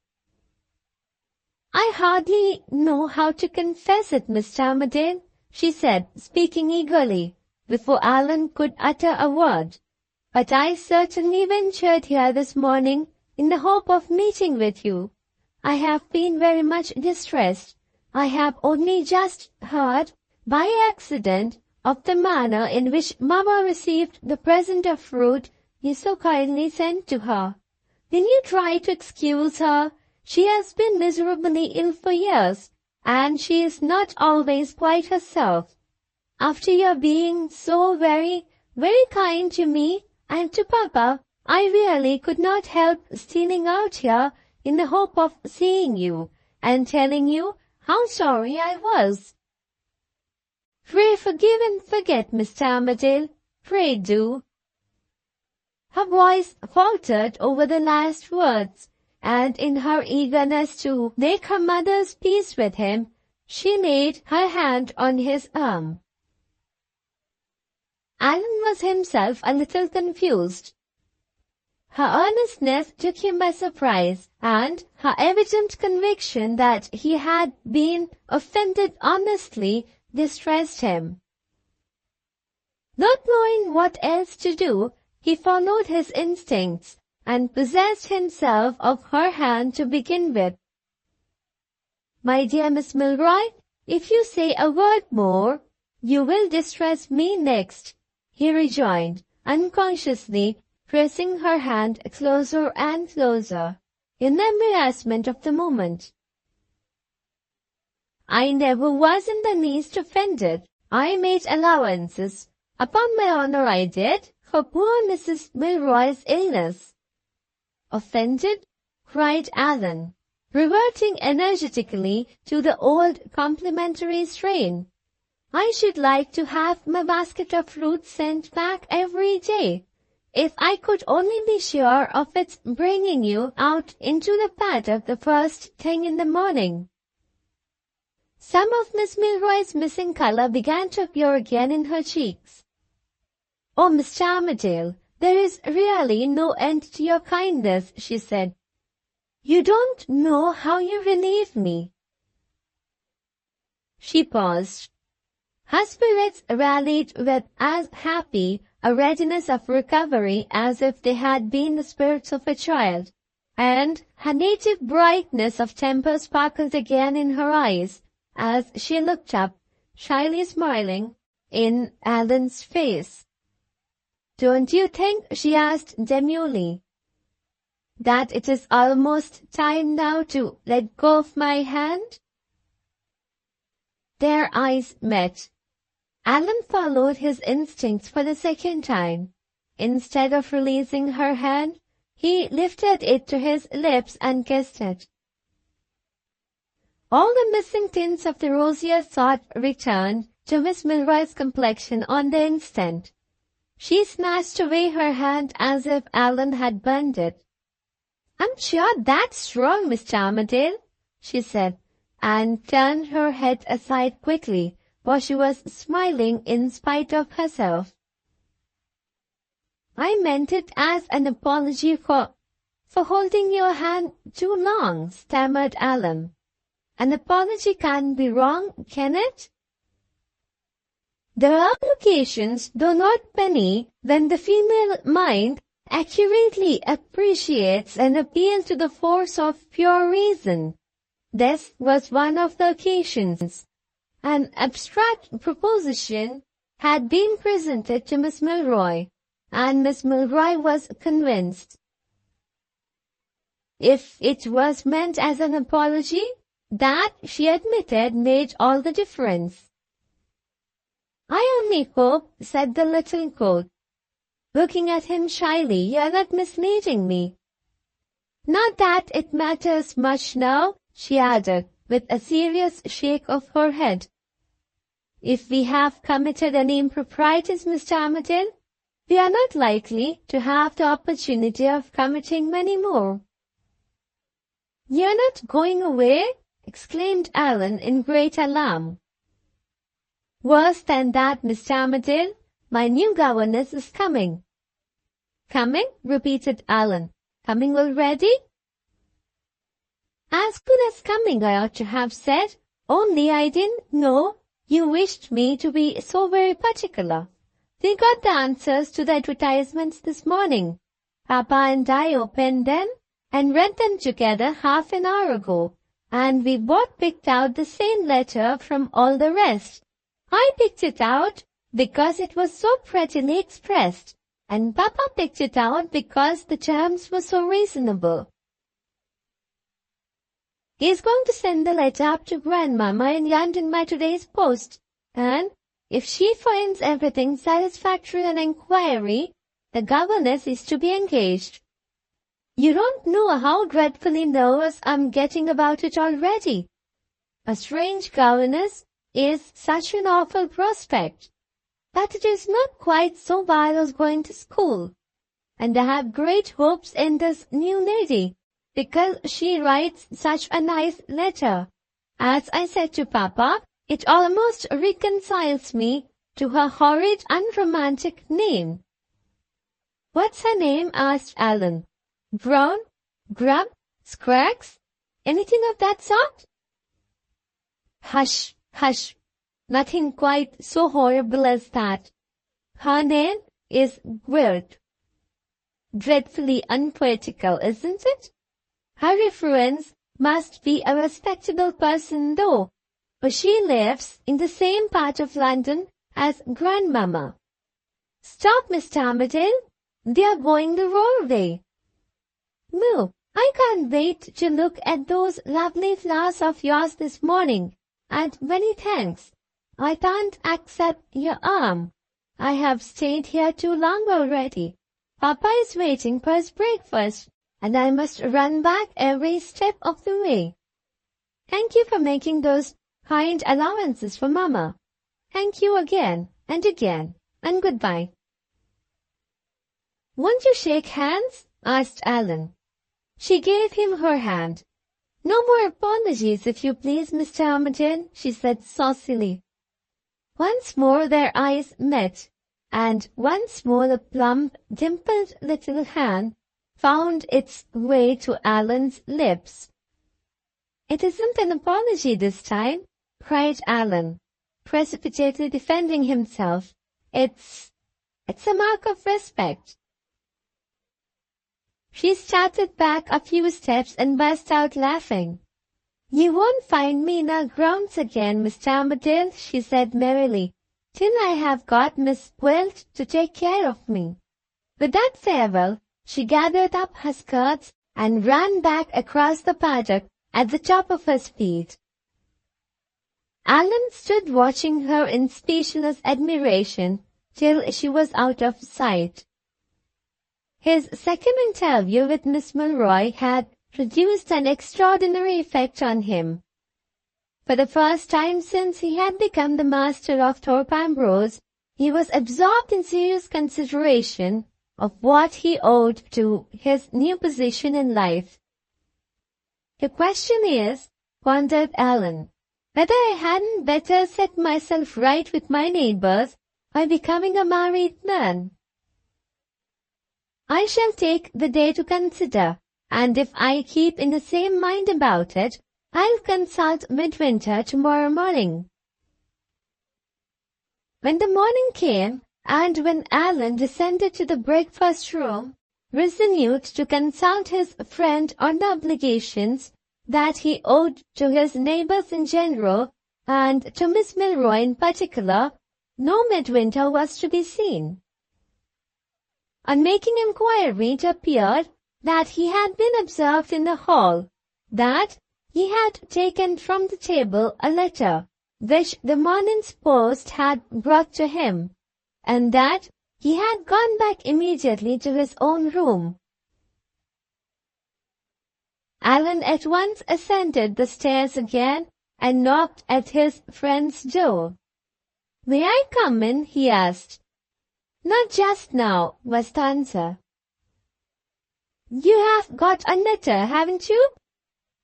"I hardly know how to confess it, Mr. Armadale," she said, speaking eagerly, before Allan could utter a word. "But I certainly ventured here this morning in the hope of meeting with you. I have been very much distressed. I have only just heard, by accident, of the manner in which Mamma received the present of fruit you so kindly sent to her. Will you try to excuse her? She has been miserably ill for years, and she is not always quite herself. After your being so very, very kind to me and to Papa, I really could not help stealing out here in the hope of seeing you and telling you how sorry I was." "Pray forgive and forget, Mr. Armadale. Pray do." Her voice faltered over the last words, and in her eagerness to make her mother's peace with him, she laid her hand on his arm. Allan was himself a little confused. Her earnestness took him by surprise, and her evident conviction that he had been offended honestly distressed him. Not knowing what else to do, he followed his instincts and possessed himself of her hand to begin with. "My dear Miss Milroy, if you say a word more, you will distress me next," he rejoined, unconsciously pressing her hand closer and closer, in the embarrassment of the moment. "I never was in the least offended. I made allowances. Upon my honor I did, for poor Mrs. Milroy's illness." "Offended?" cried Allan, reverting energetically to the old complimentary strain. "I should like to have my basket of fruit sent back every day, if I could only be sure of its bringing you out into the paddock the first thing in the morning." Some of Miss Milroy's missing color began to appear again in her cheeks. "Oh, Mr. Armadale, there is really no end to your kindness," she said. "You don't know how you relieve me." She paused. Her spirits rallied with as happy a readiness of recovery as if they had been the spirits of a child, and her native brightness of temper sparkled again in her eyes as she looked up, shyly smiling, in Allan's face. "Don't you think," she asked demurely, "that it is almost time now to let go of my hand?" Their eyes met. Allan followed his instincts for the second time. Instead of releasing her hand, he lifted it to his lips and kissed it. All the missing tints of the rosier thought returned to Miss Milroy's complexion on the instant. She snatched away her hand as if Allan had burned it. "I'm sure that's wrong, Mr. Armadale," she said, and turned her head aside quickly, for she was smiling in spite of herself. "I meant it as an apology for holding your hand too long," stammered Allan. "An apology can't be wrong, can it?" "There are occasions, though not many, when the female mind accurately appreciates and appeals to the force of pure reason. This was one of the occasions. An abstract proposition had been presented to Miss Milroy, and Miss Milroy was convinced. If it was meant as an apology, that, she admitted, made all the difference. "I only hope," said the little goat, looking at him shyly, "you're not misleading me." "Not that it matters much now," she added, with a serious shake of her head. "If we have committed any improprieties, Mr. Armadale, we are not likely to have the opportunity of committing many more." "You're not going away?" exclaimed Allan in great alarm. "Worse than that, Mr. Armadale. My new governess is coming." "Coming?" repeated Allan. "Coming already?" "As good as coming, I ought to have said, only I didn't know You wished me to be so very particular. We got the answers to the advertisements this morning. Papa and I opened them and read them together half an hour ago, and we both picked out the same letter from all the rest. I picked it out because it was so prettily expressed, and Papa picked it out because the terms were so reasonable. He's going to send the letter up to Grandmama in London by today's post, and if she finds everything satisfactory on inquiry, the governess is to be engaged. You don't know how dreadfully nervous I'm getting about it already. A strange governess is such an awful prospect, but it is not quite so bad as going to school. And I have great hopes in this new lady, because she writes such a nice letter. As I said to Papa, it almost reconciles me to her horrid, unromantic name. What's her name? Asked Allan. Brown? Grub? Scrags? Anything of that sort? Hush, hush. Nothing quite so horrible as that. Her name is Gwilt. Dreadfully unpoetical, isn't it? Her reference must be a respectable person though, for she lives in the same part of London as Grandmama. Stop, Mr. Armadale. They are going the wrong way. Moo, I can't wait to look at those lovely flowers of yours this morning, and many thanks. I can't accept your arm. I have stayed here too long already. Papa is waiting for his breakfast, and I must run back every step of the way. Thank you for making those kind allowances for Mama. Thank you again, and goodbye. Won't you shake hands? Asked Allan. She gave him her hand. No more apologies, if you please, Mr. Armadale, she said saucily. Once more their eyes met, and once more the plump, dimpled little hand found its way to Allan's lips. It isn't an apology this time, cried Allan, precipitately defending himself. It's a mark of respect. She started back a few steps and burst out laughing. You won't find me in our grounds again, Mr. Armadale, she said merrily, till I have got Miss Gwilt to take care of me. With that farewell, she gathered up her skirts and ran back across the paddock at the top of her speed. Allan stood watching her in speechless admiration till she was out of sight. His second interview with Miss Milroy had produced an extraordinary effect on him. For the first time since he had become the master of Thorpe Ambrose, he was absorbed in serious consideration of what he owed to his new position in life. The question is, pondered Allan, whether I hadn't better set myself right with my neighbors by becoming a married man. I shall take the day to consider, and if I keep in the same mind about it, I'll consult Midwinter tomorrow morning. When the morning came, and when Allan descended to the breakfast room, resolute to consult his friend on the obligations that he owed to his neighbors in general, and to Miss Milroy in particular, no Midwinter was to be seen. On making inquiry, it appeared that he had been observed in the hall, that he had taken from the table a letter which the morning's post had brought to him, and that he had gone back immediately to his own room. Allan at once ascended the stairs again and knocked at his friend's door. "May I come in?" he asked. "Not just now," was the answer. "You have got a letter, haven't you?"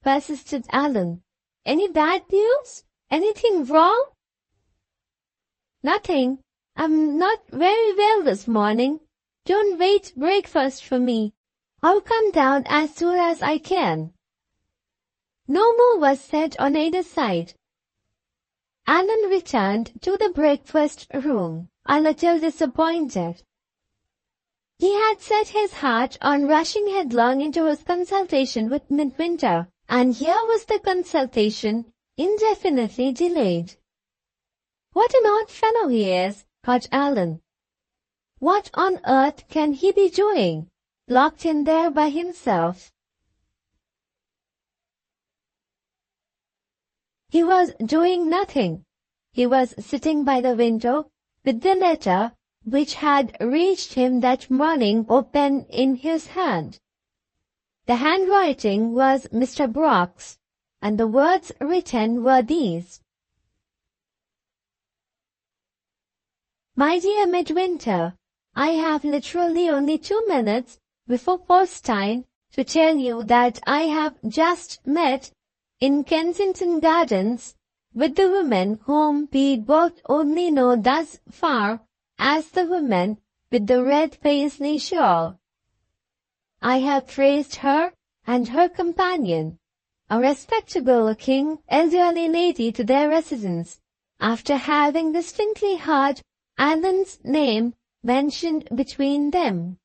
persisted Allan. "Any bad news? Anything wrong?" "Nothing. I'm not very well this morning. Don't wait breakfast for me. I'll come down as soon as I can." No more was said on either side. Allan returned to the breakfast room, a little disappointed. He had set his heart on rushing headlong into his consultation with Midwinter, and here was the consultation indefinitely delayed. "What an odd fellow he is," thought Allan. "What on earth can he be doing, locked in there by himself?" He was doing nothing. He was sitting by the window with the letter which had reached him that morning open in his hand. The handwriting was Mr. Brock's, and the words written were these: "My dear Midwinter, I have literally only 2 minutes before post time to tell you that I have just met in Kensington Gardens with the woman whom we both only know thus far as the woman with the red paisley shawl. I have traced her and her companion, a respectable-looking elderly lady, to their residence, after having distinctly heard Allan's name mentioned between them.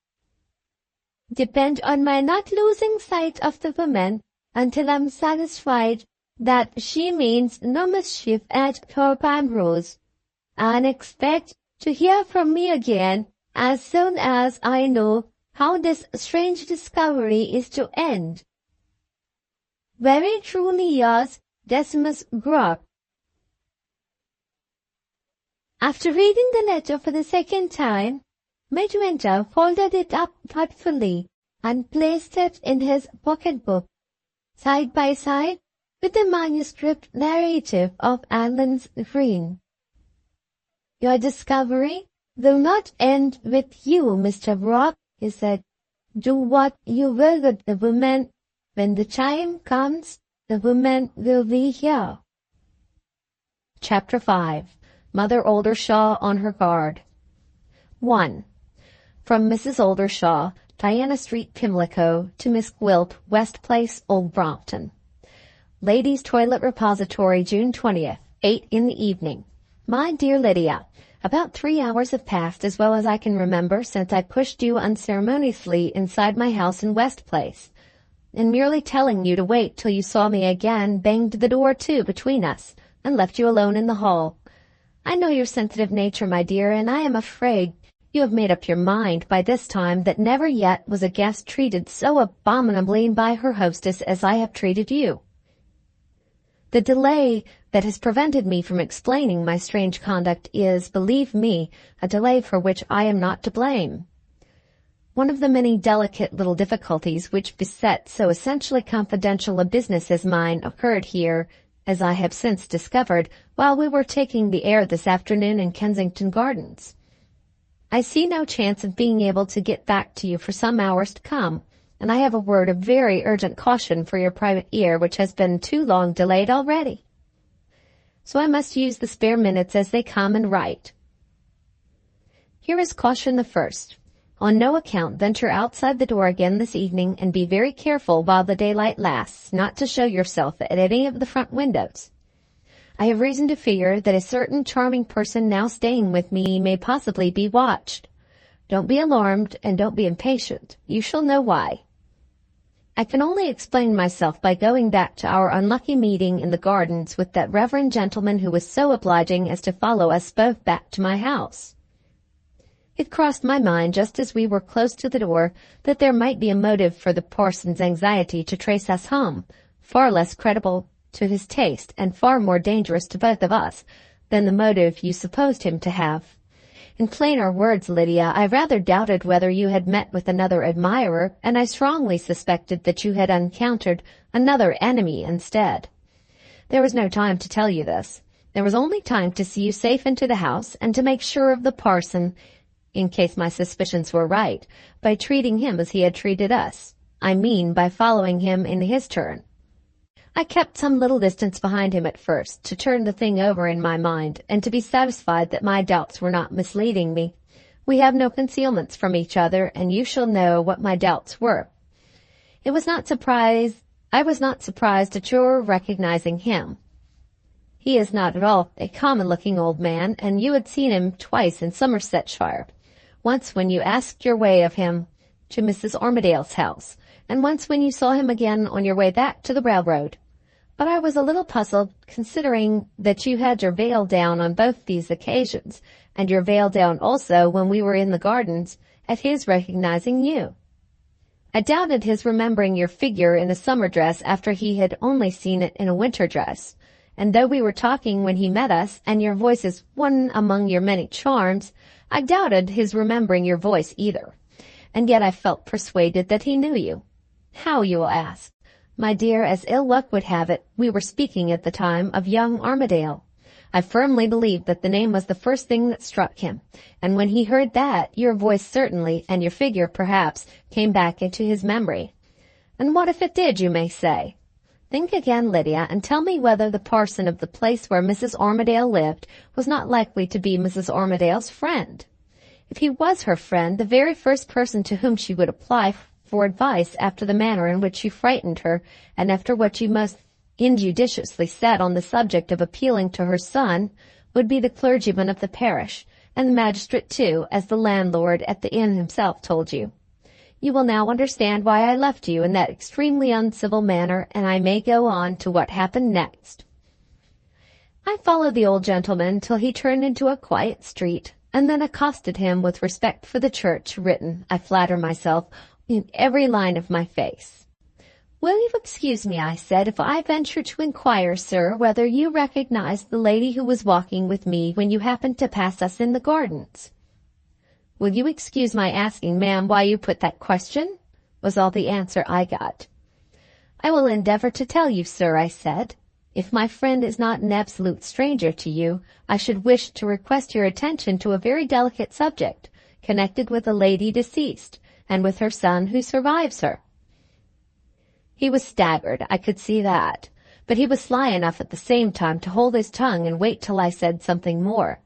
Depend on my not losing sight of the woman until I'm satisfied that she means no mischief at Thorpe Ambrose, and expect to hear from me again as soon as I know how this strange discovery is to end. Very truly yours, Decimus Brock." After reading the letter for the second time, Midwinter folded it up thoughtfully and placed it in his pocket-book, side by side with the manuscript narrative of Allan's Green. "Your discovery will not end with you, Mr. Brock," he said. "Do what you will with the woman. When the time comes, the woman will be here." Chapter 5. Mother Oldershaw on her guard. 1. From Mrs. Oldershaw, Diana Street, Pimlico, to Miss Gwilt, West Place, Old Brompton. Ladies' Toilet Repository, June 20th, 8 in the evening. My dear Lydia, about 3 hours have passed, as well as I can remember, since I pushed you unceremoniously inside my house in West Place, and merely telling you to wait till you saw me again, banged the door to between us, and left you alone in the hall. I know your sensitive nature, my dear, and I am afraid you have made up your mind by this time that never yet was a guest treated so abominably by her hostess as I have treated you. The delay that has prevented me from explaining my strange conduct is, believe me, a delay for which I am not to blame. One of the many delicate little difficulties which beset so essentially confidential a business as mine occurred here, as I have since discovered, while we were taking the air this afternoon in Kensington Gardens. I see no chance of being able to get back to you for some hours to come, and I have a word of very urgent caution for your private ear which has been too long delayed already. So I must use the spare minutes as they come and write. Here is caution the first. On no account venture outside the door again this evening, and be very careful while the daylight lasts not to show yourself at any of the front windows. I have reason to fear that a certain charming person now staying with me may possibly be watched. Don't be alarmed and don't be impatient. You shall know why. I can only explain myself by going back to our unlucky meeting in the gardens with that reverend gentleman who was so obliging as to follow us both back to my house. It crossed my mind just as we were close to the door that there might be a motive for the parson's anxiety to trace us home, far less creditable to his taste and far more dangerous to both of us than the motive you supposed him to have. In plainer words, Lydia, I rather doubted whether you had met with another admirer, and I strongly suspected that you had encountered another enemy instead. There was no time to tell you this. There was only time to see you safe into the house and to make sure of the parson, in case my suspicions were right, by treating him as he had treated us. I mean, by following him in his turn. I kept some little distance behind him at first, to turn the thing over in my mind, and to be satisfied that my doubts were not misleading me. We have no concealments from each other, and you shall know what my doubts were. I was not surprised at your recognizing him. He is not at all a common-looking old man, and you had seen him twice in Somersetshire. Once when you asked your way of him to Mrs. Armadale's house, and once when you saw him again on your way back to the railroad. But I was a little puzzled, considering that you had your veil down on both these occasions, and your veil down also when we were in the gardens, at his recognizing you. I doubted his remembering your figure in a summer dress after he had only seen it in a winter dress. And though we were talking when he met us, and your voice is one among your many charms, I doubted his remembering your voice either. And yet I felt persuaded that he knew you. How, you will ask? My dear, as ill luck would have it, we were speaking at the time of young Armadale. I firmly believe that the name was the first thing that struck him, and when he heard that, your voice certainly, and your figure perhaps, came back into his memory. And what if it did, you may say? Think again, Lydia, and tell me whether the parson of the place where Mrs. Armadale lived was not likely to be Mrs. Armadale's friend. If he was her friend, the very first person to whom she would apply for advice after the manner in which you frightened her, and after what you most injudiciously said on the subject of appealing to her son, would be the clergyman of the parish, and the magistrate too, as the landlord at the inn himself told you. You will now understand why I left you in that extremely uncivil manner, and I may go on to what happened next. I followed the old gentleman till he turned into a quiet street, and then accosted him with respect for the church, written, I flatter myself, in every line of my face. Will you excuse me, I said, if I venture to inquire, sir, whether you recognized the lady who was walking with me when you happened to pass us in the gardens? Will you excuse my asking, ma'am, why you put that question? Was all the answer I got. I will endeavor to tell you, sir, I said. If my friend is not an absolute stranger to you, I should wish to request your attention to a very delicate subject, connected with a lady deceased, and with her son who survives her. He was staggered, I could see that, but he was sly enough at the same time to hold his tongue and wait till I said something more.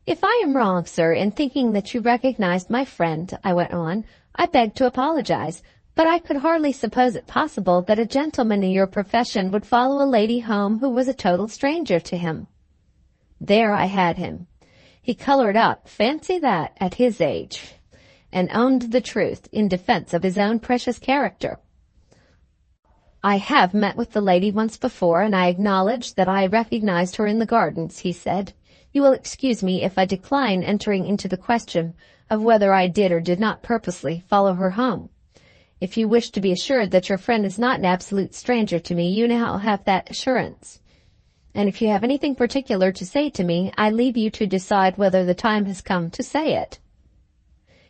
If I am wrong, sir, in thinking that you recognized my friend, I went on, I beg to apologize, but I could hardly suppose it possible that a gentleman in your profession would follow a lady home who was a total stranger to him. There I had him. He colored up, fancy that, at his age, and owned the truth in defense of his own precious character. I have met with the lady once before, and I acknowledge that I recognized her in the gardens, he said. You will excuse me if I decline entering into the question of whether I did or did not purposely follow her home. If you wish to be assured that your friend is not an absolute stranger to me, you now have that assurance. And if you have anything particular to say to me, I leave you to decide whether the time has come to say it.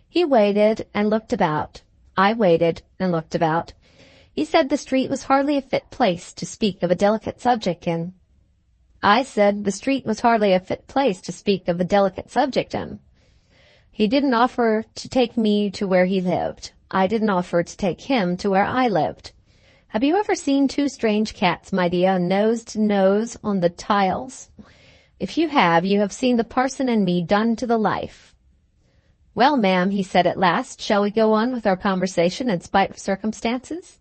He waited and looked about. I waited and looked about. He said the street was hardly a fit place to speak of a delicate subject in. I said the street was hardly a fit place to speak of a delicate subject in. He didn't offer to take me to where he lived. I didn't offer to take him to where I lived. Have you ever seen two strange cats, my dear, nose to nose on the tiles? If you have seen the parson and me done to the life. Well, ma'am, he said at last, shall we go on with our conversation in spite of circumstances?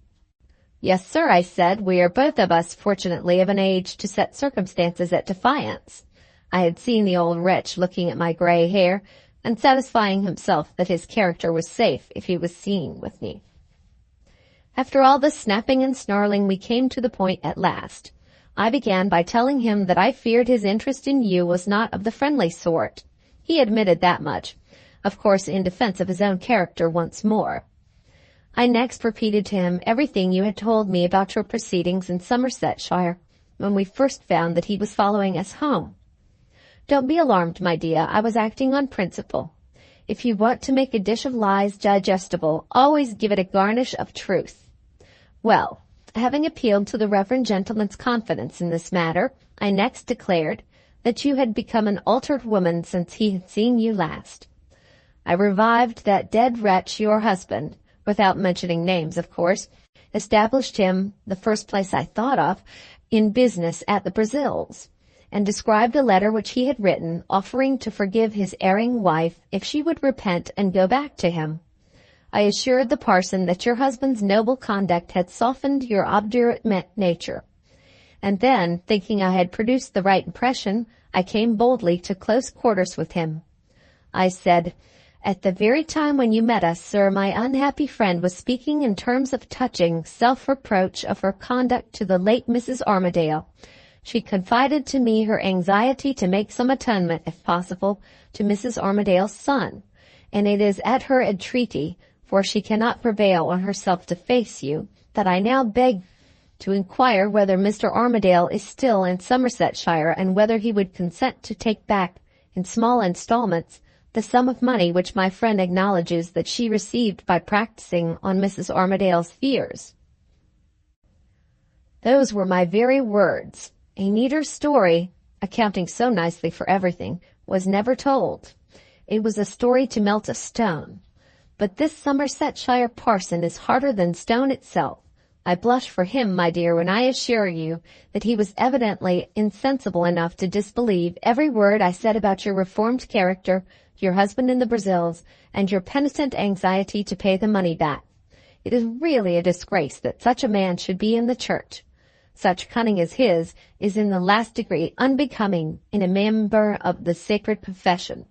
Yes, sir, I said. We are both of us, fortunately, of an age to set circumstances at defiance. I had seen the old wretch looking at my gray hair and satisfying himself that his character was safe if he was seen with me. After all the snapping and snarling, we came to the point at last. I began by telling him that I feared his interest in you was not of the friendly sort. He admitted that much, of course in defense of his own character once more. I next repeated to him everything you had told me about your proceedings in Somersetshire, when we first found that he was following us home. Don't be alarmed, my dear, I was acting on principle. If you want to make a dish of lies digestible, always give it a garnish of truth. Well, having appealed to the reverend gentleman's confidence in this matter, I next declared that you had become an altered woman since he had seen you last. I revived that dead wretch, your husband, without mentioning names, of course, established him, the first place I thought of, in business at the Brazils, and described a letter which he had written, offering to forgive his erring wife if she would repent and go back to him. I assured the parson that your husband's noble conduct had softened your obdurate nature, and then, thinking I had produced the right impression, I came boldly to close quarters with him. I said, "At the very time when you met us, sir, my unhappy friend was speaking in terms of touching self-reproach of her conduct to the late Mrs. Armadale. She confided to me her anxiety to make some atonement, if possible, to Mrs. Armadale's son, and it is at her entreaty, for she cannot prevail on herself to face you, that I now beg to inquire whether Mr. Armadale is still in Somersetshire, and whether he would consent to take back, in small installments, the sum of money which my friend acknowledges that she received by practicing on Mrs. Armadale's fears." Those were my very words. A neater story, accounting so nicely for everything, was never told. It was a story to melt a stone. But this Somersetshire parson is harder than stone itself. I blush for him, my dear, when I assure you that he was evidently insensible enough to disbelieve every word I said about your reformed character, your husband in the Brazils, and your penitent anxiety to pay the money back. It is really a disgrace that such a man should be in the church. Such cunning as his is in the last degree unbecoming in a member of the sacred profession.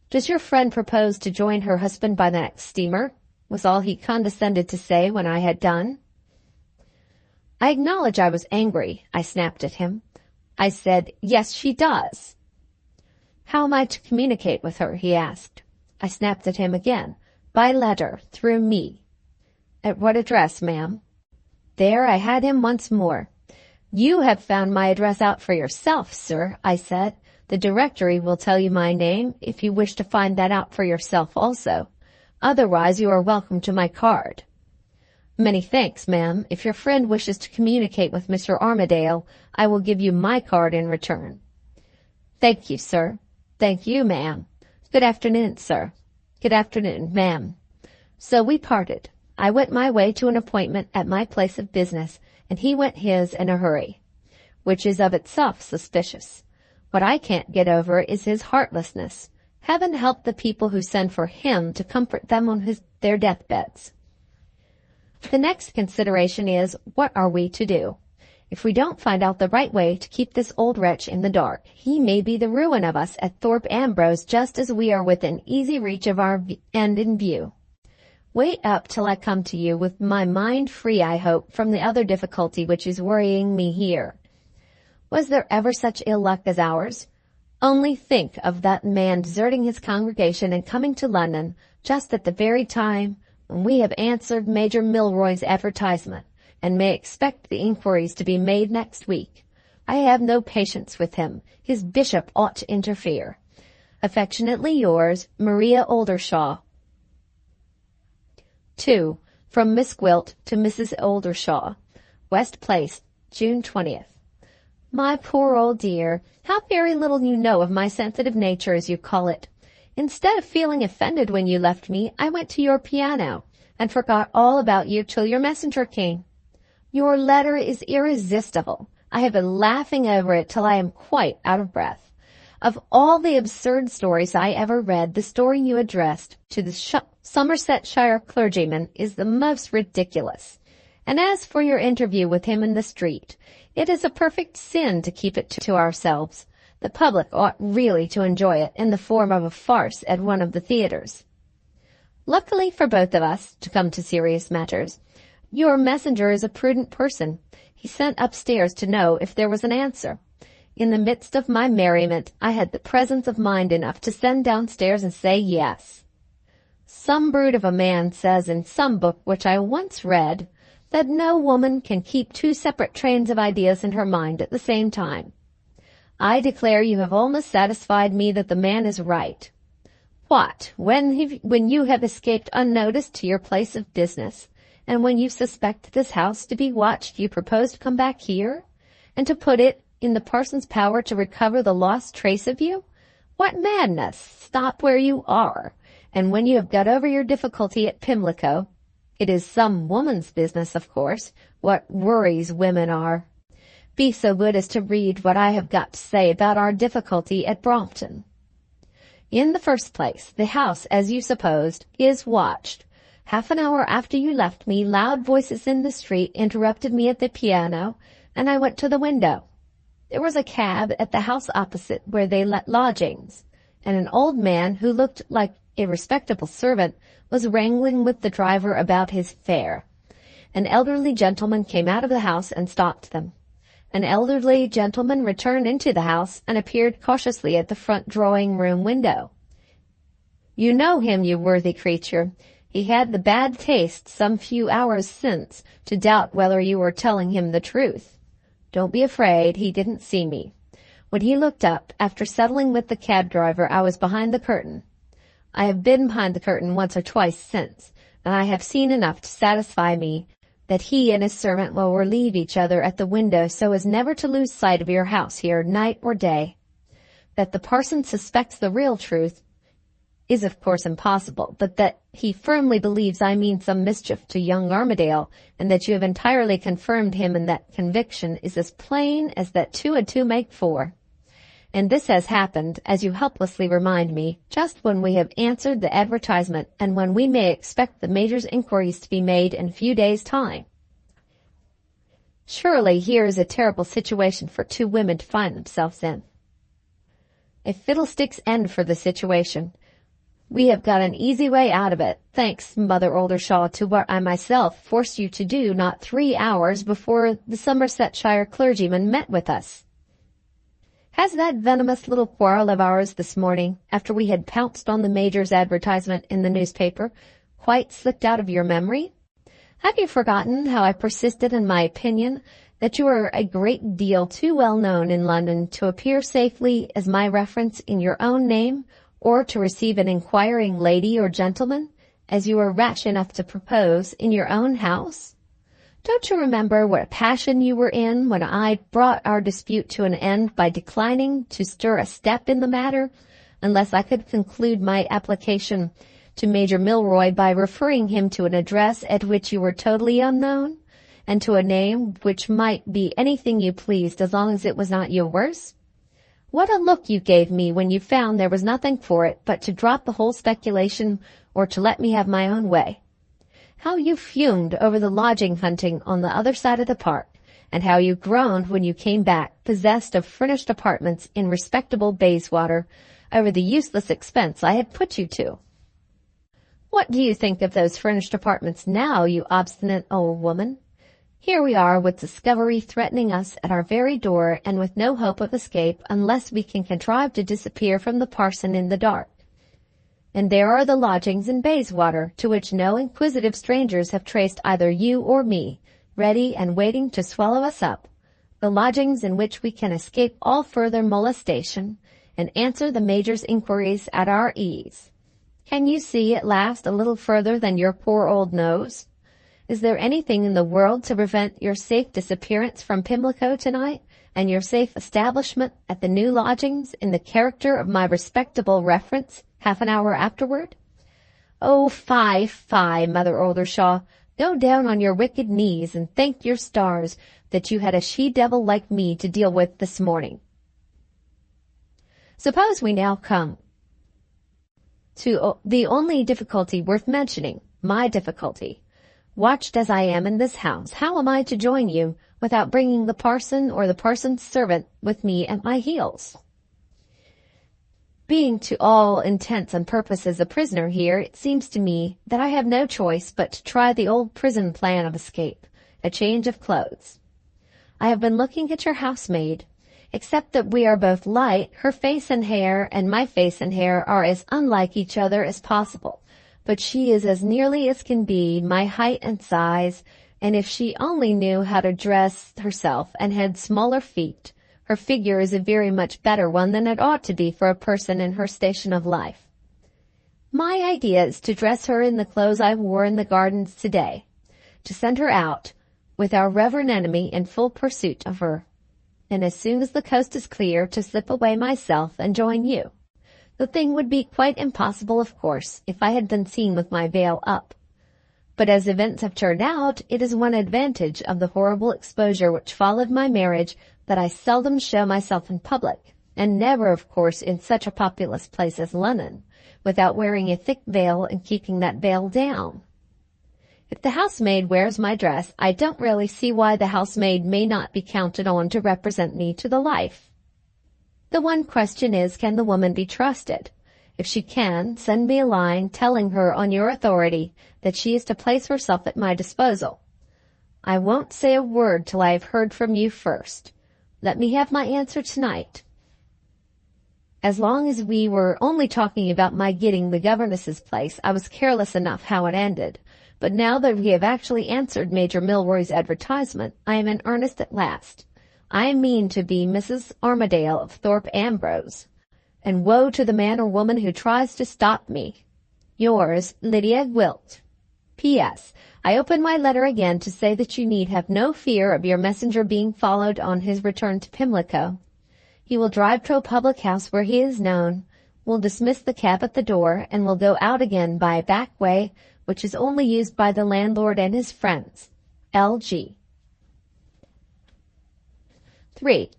"Does your friend propose to join her husband by the next steamer?" was all he condescended to say when I had done. I acknowledge I was angry. I snapped at him. I said, "Yes, she does." "How am I to communicate with her?" he asked. I snapped at him again. "By letter, through me." "At what address, ma'am?" There I had him once more. "You have found my address out for yourself, sir," I said. "The directory will tell you my name if you wish to find that out for yourself also. Otherwise you are welcome to my card." "Many thanks, ma'am. If your friend wishes to communicate with Mr. Armadale, I will give you my card in return." "Thank you, sir." "Thank you, ma'am." "Good afternoon, sir." "Good afternoon, ma'am." So we parted. I went my way to an appointment at my place of business, and he went his in a hurry, which is of itself suspicious. What I can't get over is his heartlessness. Heaven help the people who send for him to comfort them on their deathbeds. The next consideration is, what are we to do? If we don't find out the right way to keep this old wretch in the dark, he may be the ruin of us at Thorpe Ambrose just as we are within easy reach of our end in view. Wait up till I come to you with my mind free, I hope, from the other difficulty which is worrying me here. Was there ever such ill luck as ours? Only think of that man deserting his congregation and coming to London just at the very time when we have answered Major Milroy's advertisement and may expect the inquiries to be made next week. I have no patience with him. His bishop ought to interfere. Affectionately yours, Maria Oldershaw. 2. From Miss Gwilt to Mrs. Oldershaw. West Place, June 20th. My poor old dear, how very little you know of my sensitive nature, as you call it. Instead of feeling offended when you left me, I went to your piano and forgot all about you till your messenger came. Your letter is irresistible. I have been laughing over it till I am quite out of breath. Of all the absurd stories I ever read, the story you addressed to the Somersetshire clergyman is the most ridiculous. And as for your interview with him in the street, it is a perfect sin to keep it to ourselves. The public ought really to enjoy it in the form of a farce at one of the theaters. Luckily for both of us, to come to serious matters, your messenger is a prudent person. He sent upstairs to know if there was an answer. In the midst of my merriment, I had the presence of mind enough to send downstairs and say yes. Some brute of a man says in some book which I once read that no woman can keep two separate trains of ideas in her mind at the same time. I declare you have almost satisfied me that the man is right. What, when you have escaped unnoticed to your place of business, and when you suspect this house to be watched, you propose to come back here, and to put it in the parson's power to recover the lost trace of you? What madness! Stop where you are, and when you have got over your difficulty at Pimlico, it is some woman's business, of course, what worries women are. Be so good as to read what I have got to say about our difficulty at Brompton. In the first place, the house, as you supposed, is watched. Half an hour after you left me, loud voices in the street interrupted me at the piano, and I went to the window. There was a cab at the house opposite where they let lodgings, and an old man who looked like a respectable servant was wrangling with the driver about his fare. An elderly gentleman came out of the house and stopped them. An elderly gentleman returned into the house and appeared cautiously at the front drawing-room window. "You know him, you worthy creature. He had the bad taste some few hours since to doubt whether you were telling him the truth. Don't be afraid, he didn't see me. When he looked up, after settling with the cab driver, I was behind the curtain. I have been behind the curtain once or twice since, and I have seen enough to satisfy me that he and his servant will relieve each other at the window so as never to lose sight of your house here night or day. That the parson suspects the real truth is of course impossible, but that he firmly believes I mean some mischief to young Armadale, and that you have entirely confirmed him in that conviction, is as plain as that 2 and 2 make 4. And this has happened, as you helplessly remind me, just when we have answered the advertisement and when we may expect the Major's inquiries to be made in a few days' time. Surely here is a terrible situation for 2 women to find themselves in. A fiddlestick's end for the situation. We have got an easy way out of it, thanks, Mother Oldershaw, to what I myself forced you to do not 3 hours before the Somersetshire clergyman met with us. Has that venomous little quarrel of ours this morning, after we had pounced on the Major's advertisement in the newspaper, quite slipped out of your memory? Have you forgotten how I persisted in my opinion that you are a great deal too well known in London to appear safely as my reference in your own name, or to receive an inquiring lady or gentleman, as you were rash enough to propose, in your own house? Don't you remember what a passion you were in when I brought our dispute to an end by declining to stir a step in the matter, unless I could conclude my application to Major Milroy by referring him to an address at which you were totally unknown, and to a name which might be anything you pleased as long as it was not yours? What a look you gave me when you found there was nothing for it but to drop the whole speculation or to let me have my own way. How you fumed over the lodging hunting on the other side of the park, and how you groaned when you came back, possessed of furnished apartments in respectable Bayswater, over the useless expense I had put you to. What do you think of those furnished apartments now, you obstinate old woman? Here we are with discovery threatening us at our very door, and with no hope of escape unless we can contrive to disappear from the parson in the dark. And there are the lodgings in Bayswater, to which no inquisitive strangers have traced either you or me, ready and waiting to swallow us up, the lodgings in which we can escape all further molestation, and answer the Major's inquiries at our ease. Can you see at last a little further than your poor old nose? Is there anything in the world to prevent your safe disappearance from Pimlico tonight, and your safe establishment at the new lodgings in the character of my respectable reference half an hour afterward? Oh, fie, fie, Mother Oldershaw. Go down on your wicked knees and thank your stars that you had a she-devil like me to deal with this morning. Suppose we now come to the only difficulty worth mentioning, my difficulty. Watched as I am in this house, how am I to join you without bringing the parson or the parson's servant with me at my heels? Being to all intents and purposes a prisoner here, it seems to me that I have no choice but to try the old prison plan of escape, a change of clothes. I have been looking at your housemaid. Except that we are both light, her face and hair and my face and hair are as unlike each other as possible. But she is as nearly as can be my height and size, and if she only knew how to dress herself and had smaller feet, her figure is a very much better one than it ought to be for a person in her station of life. My idea is to dress her in the clothes I wore in the gardens today, to send her out with our reverend enemy in full pursuit of her, and as soon as the coast is clear to slip away myself and join you. The thing would be quite impossible, of course, if I had been seen with my veil up. But as events have turned out, it is one advantage of the horrible exposure which followed my marriage that I seldom show myself in public, and never, of course, in such a populous place as London, without wearing a thick veil and keeping that veil down. If the housemaid wears my dress, I don't really see why the housemaid may not be counted on to represent me to the life. The one question is, can the woman be trusted? If she can, send me a line telling her on your authority that she is to place herself at my disposal. I won't say a word till I have heard from you first. Let me have my answer tonight. As long as we were only talking about my getting the governess's place, I was careless enough how it ended. But now that we have actually answered Major Milroy's advertisement, I am in earnest at last. I mean to be Mrs. Armadale of Thorpe Ambrose, and woe to the man or woman who tries to stop me. Yours, Lydia Gwilt. P.S. I open my letter again to say that you need have no fear of your messenger being followed on his return to Pimlico. He will drive to a public house where he is known, will dismiss the cab at the door, and will go out again by a back way, which is only used by the landlord and his friends. L.G. 3.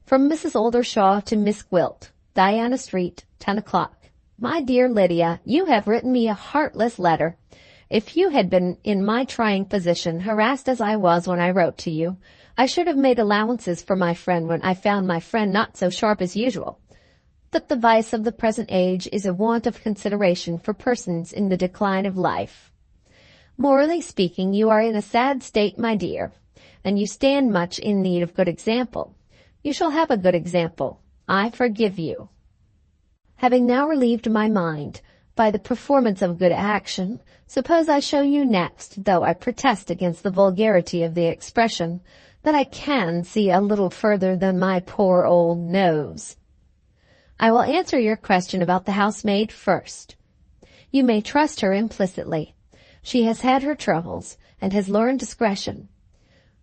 From Mrs. Oldershaw to Miss Gwilt, Diana Street, 10 o'clock. My dear Lydia, you have written me a heartless letter. If you had been in my trying position, harassed as I was when I wrote to you, I should have made allowances for my friend when I found my friend not so sharp as usual. That the vice of the present age is a want of consideration for persons in the decline of life. Morally speaking, you are in a sad state, my dear, and you stand much in need of good example. You shall have a good example. I forgive you. Having now relieved my mind by the performance of good action, suppose I show you next, though I protest against the vulgarity of the expression, that I can see a little further than my poor old nose. I will answer your question about the housemaid first. You may trust her implicitly. She has had her troubles, and has learned discretion.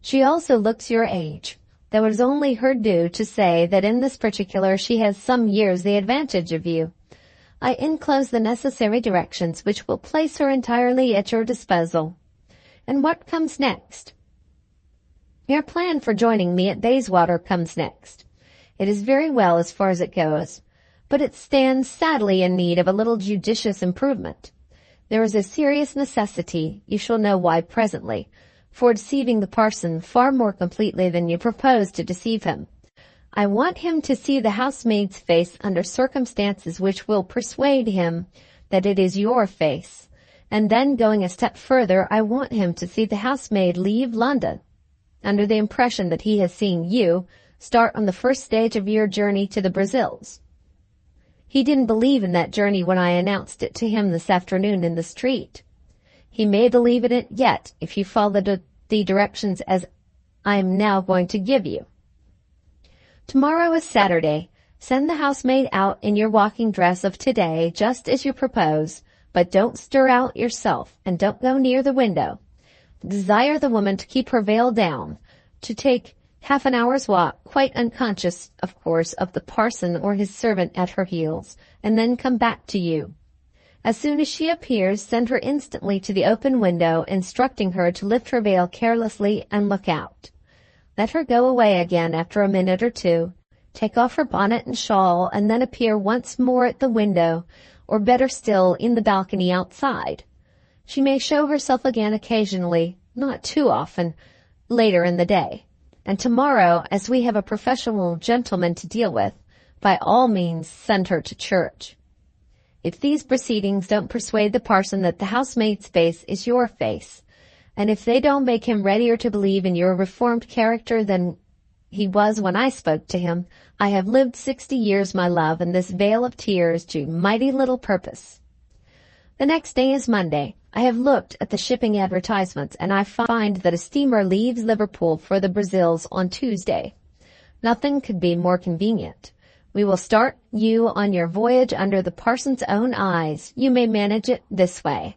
She also looks your age, though it is only her due to say that in this particular she has some years the advantage of you. I enclose the necessary directions which will place her entirely at your disposal. And what comes next? Your plan for joining me at Bayswater comes next. It is very well as far as it goes, but it stands sadly in need of a little judicious improvement. There is a serious necessity, you shall know why presently, for deceiving the parson far more completely than you propose to deceive him. I want him to see the housemaid's face under circumstances which will persuade him that it is your face, and then going a step further, I want him to see the housemaid leave London, under the impression that he has seen you start on the first stage of your journey to the Brazils. He didn't believe in that journey when I announced it to him this afternoon in the street. He may believe in it yet if you follow the directions as I am now going to give you. Tomorrow is Saturday. Send the housemaid out in your walking dress of today, just as you propose, but don't stir out yourself, and don't go near the window. Desire the woman to keep her veil down, to take half an hour's walk, quite unconscious, of course, of the parson or his servant at her heels, and then come back to you. As soon as she appears, send her instantly to the open window, instructing her to lift her veil carelessly and look out. Let her go away again after a minute or two, take off her bonnet and shawl, and then appear once more at the window, or better still, in the balcony outside. She may show herself again occasionally, not too often, later in the day. And tomorrow, as we have a professional gentleman to deal with, by all means send her to church. If these proceedings don't persuade the parson that the housemaid's face is your face, and if they don't make him readier to believe in your reformed character than he was when I spoke to him, I have lived 60 years, my love, and this vale of tears to mighty little purpose. The next day is Monday. I have looked at the shipping advertisements, and I find that a steamer leaves Liverpool for the Brazils on Tuesday. Nothing could be more convenient. We will start you on your voyage under the parson's own eyes. You may manage it this way.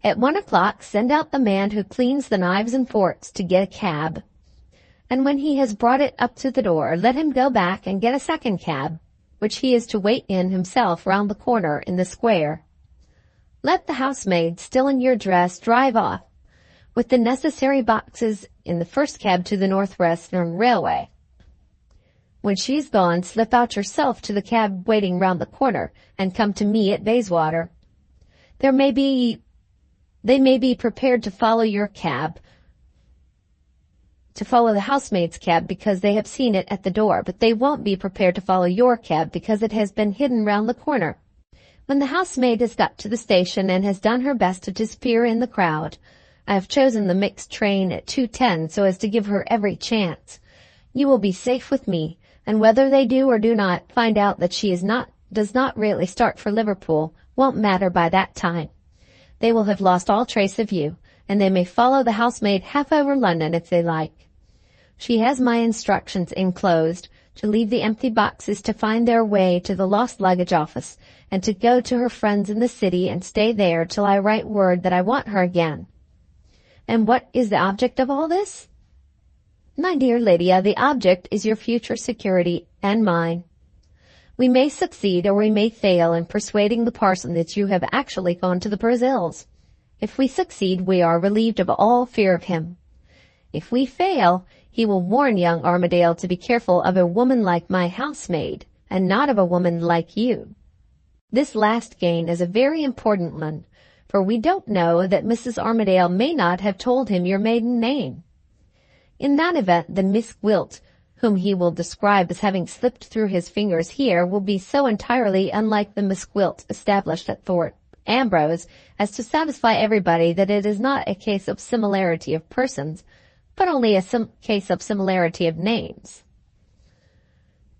At 1 o'clock, send out the man who cleans the knives and forks to get a cab. And when he has brought it up to the door, let him go back and get a second cab, which he is to wait in himself round the corner in the square. Let the housemaid, still in your dress, drive off, with the necessary boxes, in the first cab to the North-Western Railway. When she's gone, slip out yourself to the cab waiting round the corner, and come to me at Bayswater. There may be They may be prepared to follow the housemaid's cab because they have seen it at the door, but they won't be prepared to follow your cab because it has been hidden round the corner. When the housemaid has got to the station and has done her best to disappear in the crowd, I have chosen the mixed train at 2:10 so as to give her every chance. You will be safe with me, and whether they do or do not find out that she does not really start for Liverpool won't matter by that time. They will have lost all trace of you, and they may follow the housemaid half over London if they like. She has my instructions enclosed to leave the empty boxes to find their way to the lost luggage office, and to go to her friends in the city and stay there till I write word that I want her again. And what is the object of all this? My dear Lydia, the object is your future security and mine. We may succeed or we may fail in persuading the parson that you have actually gone to the Brazils. If we succeed, we are relieved of all fear of him. If we fail, he will warn young Armadale to be careful of a woman like my housemaid, and not of a woman like you. This last gain is a very important one, for we don't know that Mrs. Armadale may not have told him your maiden name. In that event, the Miss Gwilt, whom he will describe as having slipped through his fingers here, will be so entirely unlike the Miss Gwilt established at Thorpe Ambrose as to satisfy everybody that it is not a case of similarity of persons, but only a case of similarity of names.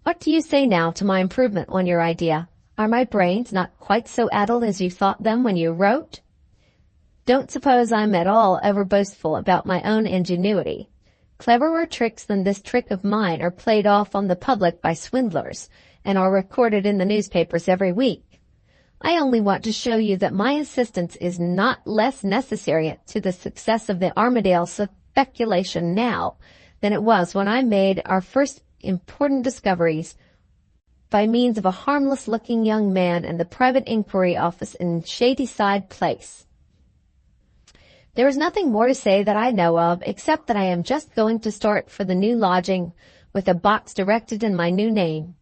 What do you say now to my improvement on your idea? Are my brains not quite so addled as you thought them when you wrote? Don't suppose I'm at all over boastful about my own ingenuity. Cleverer tricks than this trick of mine are played off on the public by swindlers, and are recorded in the newspapers every week. I only want to show you that my assistance is not less necessary to the success of the Armadale speculation now than it was when I made our first important discoveries by means of a harmless-looking young man in the private inquiry office in Shadyside Place. There is nothing more to say that I know of, except that I am just going to start for the new lodging with a box directed in my new name.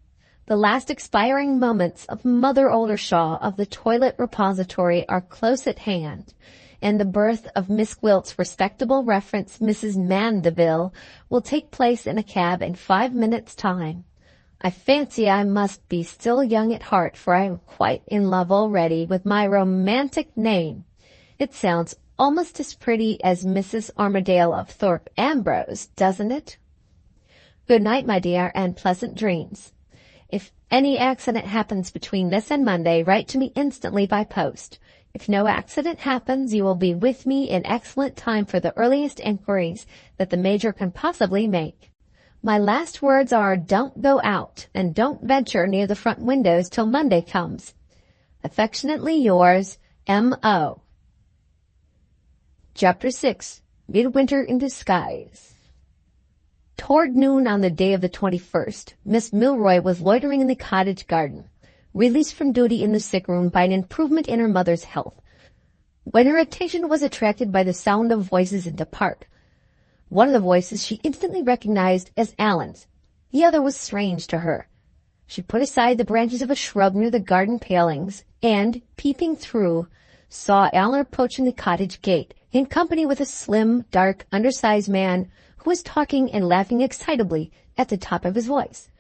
The last expiring moments of Mother Oldershaw of the Toilet Repository are close at hand, and the birth of Miss Gwilt's respectable reference, Mrs. Mandeville, will take place in a cab in 5 minutes' time. I fancy I must be still young at heart, for I am quite in love already with my romantic name. It sounds almost as pretty as Mrs. Armadale of Thorpe Ambrose, doesn't it? Good night, my dear, and pleasant dreams. If any accident happens between this and Monday, write to me instantly by post. If no accident happens, you will be with me in excellent time for the earliest inquiries that the Major can possibly make. My last words are, don't go out, and don't venture near the front windows till Monday comes. Affectionately yours, M.O. Chapter 6. Midwinter in Disguise. Toward noon on the day of the 21st, Miss Milroy was loitering in the cottage garden, released from duty in the sick room by an improvement in her mother's health, when her attention was attracted by the sound of voices in the park. One of the voices she instantly recognized as Allan's. The other was strange to her. She put aside the branches of a shrub near the garden palings, and, peeping through, saw Allan approaching the cottage gate, in company with a slim, dark, undersized man who was talking and laughing excitably at the top of his voice.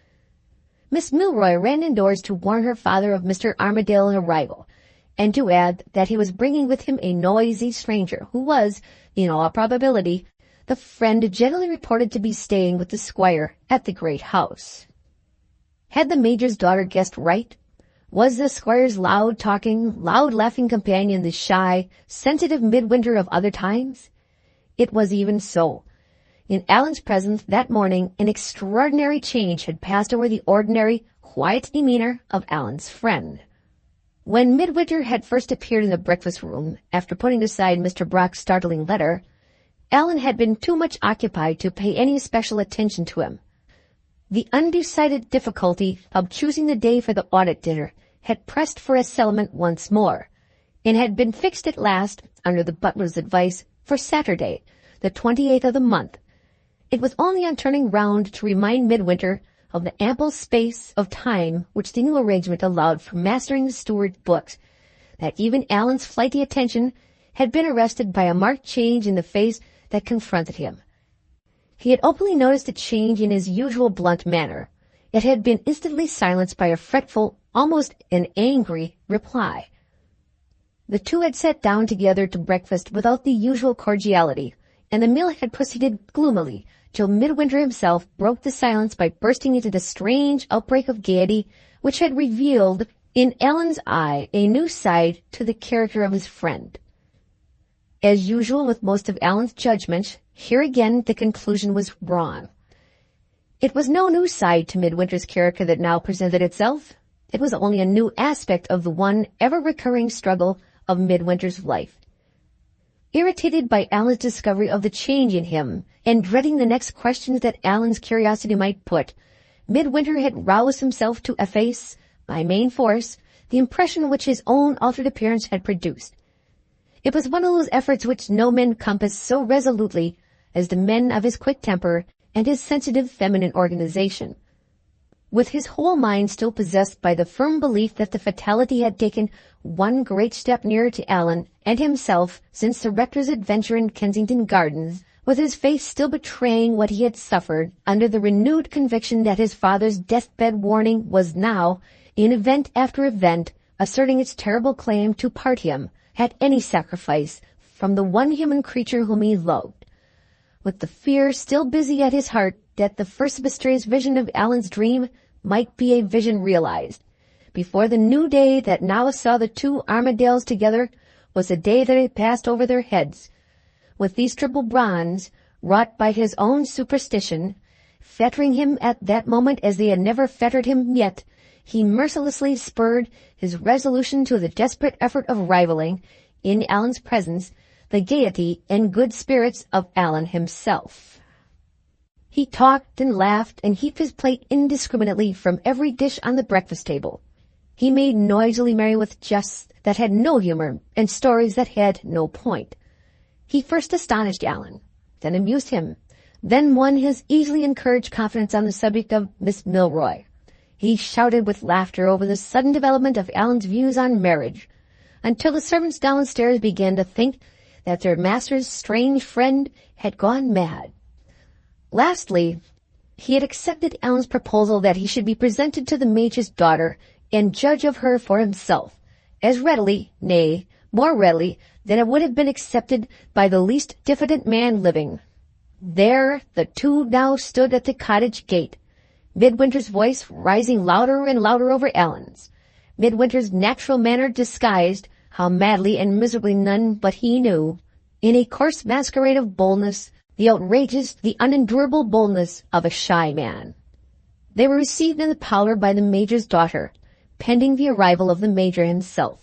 Miss Milroy ran indoors to warn her father of Mr. Armadale's arrival, and to add that he was bringing with him a noisy stranger who was, in all probability, the friend generally reported to be staying with the squire at the great house. Had the Major's daughter guessed right? Was the squire's loud-talking, loud-laughing companion the shy, sensitive Midwinter of other times? It was even so. In Allan's presence that morning, an extraordinary change had passed over the ordinary, quiet demeanor of Allan's friend. When Midwinter had first appeared in the breakfast-room, after putting aside Mr. Brock's startling letter, Allan had been too much occupied to pay any special attention to him. The undecided difficulty of choosing the day for the audit dinner had pressed for a settlement once more, and had been fixed at last, under the butler's advice, for Saturday, the 28th of the month. It was only on turning round to remind Midwinter of the ample space of time which the new arrangement allowed for mastering the steward's books, that even Allan's flighty attention had been arrested by a marked change in the face that confronted him. He had openly noticed a change in his usual blunt manner. It had been instantly silenced by a fretful, almost an angry, reply. The two had sat down together to breakfast without the usual cordiality, and the meal had proceeded gloomily till Midwinter himself broke the silence by bursting into the strange outbreak of gaiety which had revealed in Allan's eye a new side to the character of his friend. As usual with most of Allan's judgments, here again the conclusion was wrong. It was no new side to Midwinter's character that now presented itself. It was only a new aspect of the one ever-recurring struggle of Midwinter's life. Irritated by Allan's discovery of the change in him, and dreading the next questions that Allan's curiosity might put, Midwinter had roused himself to efface, by main force, the impression which his own altered appearance had produced. It was one of those efforts which no men compass so resolutely as the men of his quick temper and his sensitive feminine organization. With his whole mind still possessed by the firm belief that the fatality had taken one great step nearer to Allan and himself since the rector's adventure in Kensington Gardens, with his face still betraying what he had suffered, under the renewed conviction that his father's deathbed warning was now, in event after event, asserting its terrible claim to part him, at any sacrifice, from the one human creature whom he loved. With the fear still busy at his heart that the first mysterious vision of Allan's dream might be a vision realized, before the new day that now saw the two Armadales together was a day that had passed over their heads. With these triple bonds, wrought by his own superstition, fettering him at that moment as they had never fettered him yet, he mercilessly spurred his resolution to the desperate effort of rivaling, in Allan's presence, the gaiety and good spirits of Allan himself. He talked and laughed and heaped his plate indiscriminately from every dish on the breakfast table. He made noisily merry with jests that had no humor and stories that had no point. He first astonished Allan, then amused him, then won his easily encouraged confidence on the subject of Miss Milroy. He shouted with laughter over the sudden development of Allan's views on marriage, until the servants downstairs began to think that their master's strange friend had gone mad. Lastly, he had accepted Allan's proposal that he should be presented to the Major's daughter and judge of her for himself, as readily, nay, more readily, than it would have been accepted by the least diffident man living. There the two now stood at the cottage gate, Midwinter's voice rising louder and louder over Allan's. Midwinter's natural manner disguised, how madly and miserably none but he knew, in a coarse masquerade of boldness, the outrageous, the unendurable boldness of a shy man. They were received in the parlor by the Major's daughter, pending the arrival of the Major himself.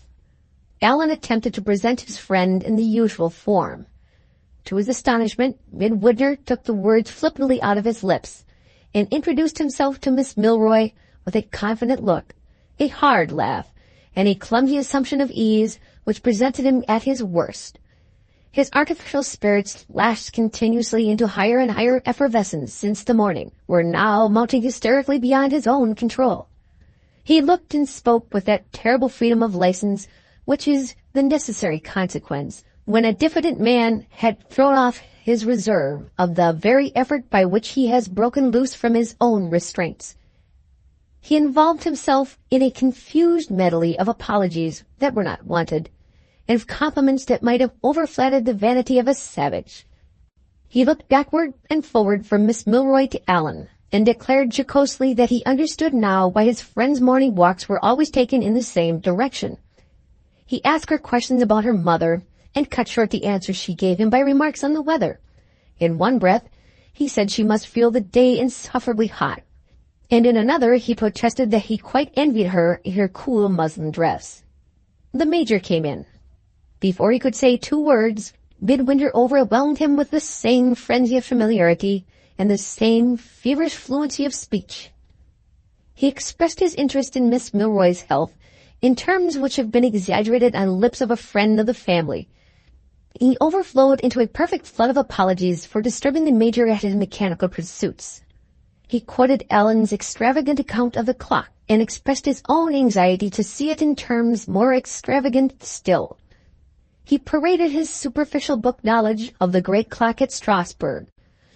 Allan attempted to present his friend in the usual form. To his astonishment, Midwinter took the words flippantly out of his lips, and introduced himself to Miss Milroy with a confident look, a hard laugh, and a clumsy assumption of ease which presented him at his worst. His artificial spirits, lashed continuously into higher and higher effervescence since the morning, were now mounting hysterically beyond his own control. He looked and spoke with that terrible freedom of license which is the necessary consequence when a diffident man had thrown off his reserve of the very effort by which he has broken loose from his own restraints. He involved himself in a confused medley of apologies that were not wanted, and of compliments that might have overflattered the vanity of a savage. He looked backward and forward from Miss Milroy to Allan, and declared jocosely that he understood now why his friend's morning walks were always taken in the same direction. He asked her questions about her mother, and cut short the answers she gave him by remarks on the weather. In one breath, he said she must feel the day insufferably hot, and in another he protested that he quite envied her in her cool muslin dress. The Major came in. Before he could say 2 words, Midwinter overwhelmed him with the same frenzy of familiarity and the same feverish fluency of speech. He expressed his interest in Miss Milroy's health in terms which have been exaggerated on the lips of a friend of the family. He overflowed into a perfect flood of apologies for disturbing the Major at his mechanical pursuits. He quoted Allan's extravagant account of the clock, and expressed his own anxiety to see it in terms more extravagant still. He paraded his superficial book knowledge of the great clock at Strasbourg,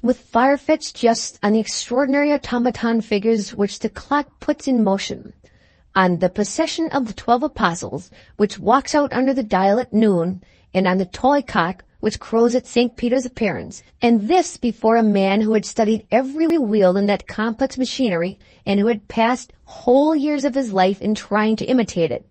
with far-fetched jests on the extraordinary automaton figures which the clock puts in motion, on the procession of the 12 apostles, which walks out under the dial at noon, and on the toy cock, which crows at St. Peter's appearance, and this before a man who had studied every wheel in that complex machinery, and who had passed whole years of his life in trying to imitate it.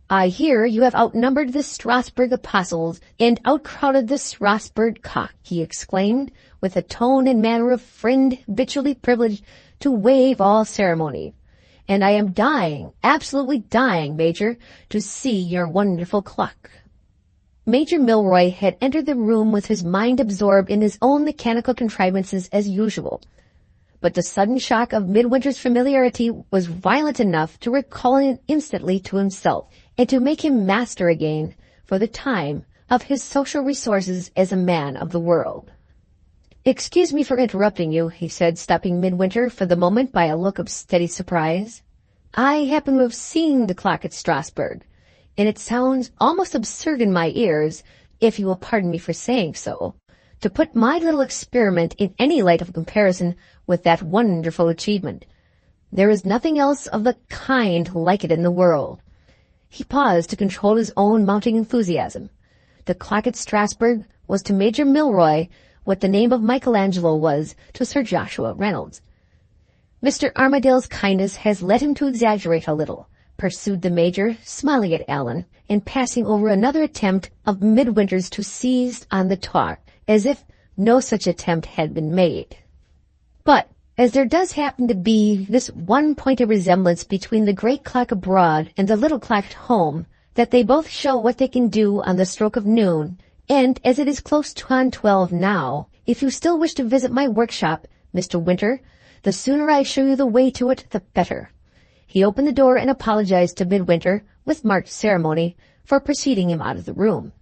I hear you have outnumbered the Strasbourg apostles, and outcrowded the Strasbourg cock, he exclaimed, with a tone and manner of friend habitually privileged to waive all ceremony. And I am dying, absolutely dying, Major, to see your wonderful clock. Major Milroy had entered the room with his mind absorbed in his own mechanical contrivances as usual. But the sudden shock of Midwinter's familiarity was violent enough to recall him instantly to himself, and to make him master again, for the time, of his social resources as a man of the world. "Excuse me for interrupting you," he said, stopping Midwinter for the moment by a look of steady surprise. "I happen to have seen the clock at Strasbourg, and it sounds almost absurd in my ears, if you will pardon me for saying so, to put my little experiment in any light of comparison with that wonderful achievement. There is nothing else of the kind like it in the world." He paused to control his own mounting enthusiasm. The clock at Strasbourg was to Major Milroy what the name of Michelangelo was to Sir Joshua Reynolds. "Mr. Armadale's kindness has led him to exaggerate a little," pursued the Major, smiling at Allan, and passing over another attempt of Midwinter's to seize on the talk, as if no such attempt had been made. "But as there does happen to be this one point of resemblance between the great clock abroad and the little clock at home, that they both show what they can do on the stroke of noon, and as it is close on 12 now, if you still wish to visit my workshop, Mr. Winter, the sooner I show you the way to it, the better." He opened the door and apologized to Midwinter, with marked ceremony, for preceding him out of the room.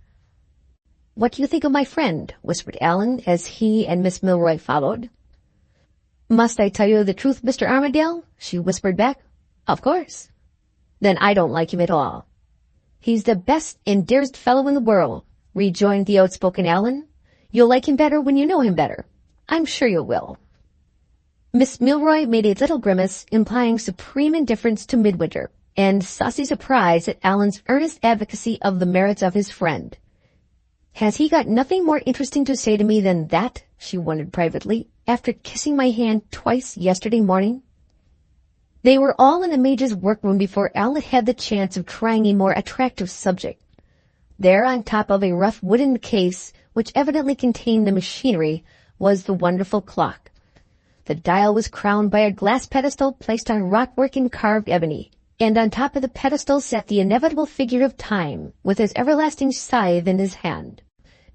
"What do you think of my friend?" whispered Allan, as he and Miss Milroy followed. "Must I tell you the truth, Mr. Armadale?" she whispered back. "Of course." "Then I don't like him at all." "He's the best and dearest fellow in the world," rejoined the outspoken Allan. "You'll like him better when you know him better. I'm sure you will." Miss Milroy made a little grimace, implying supreme indifference to Midwinter, and saucy surprise at Allan's earnest advocacy of the merits of his friend. "Has he got nothing more interesting to say to me than that?" she wondered privately, "after kissing my hand twice yesterday morning?" They were all in the Major's workroom before Allan had the chance of trying a more attractive subject. There, on top of a rough wooden case, which evidently contained the machinery, was the wonderful clock. The dial was crowned by a glass pedestal placed on rockwork in carved ebony, and on top of the pedestal sat the inevitable figure of Time, with his everlasting scythe in his hand.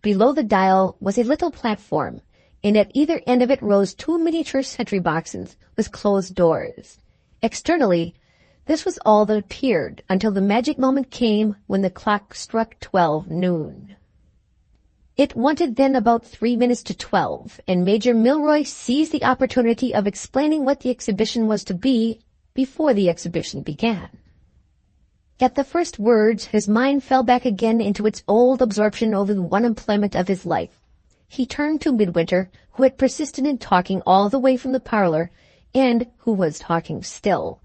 Below the dial was a little platform, and at either end of it rose 2 miniature sentry boxes with closed doors. Externally, this was all that appeared until the magic moment came when the clock struck 12 noon. It wanted then about 3 minutes to 12, and Major Milroy seized the opportunity of explaining what the exhibition was to be before the exhibition began. At the first words, his mind fell back again into its old absorption over the one employment of his life. He turned to Midwinter, who had persisted in talking all the way from the parlor, and who was talking still,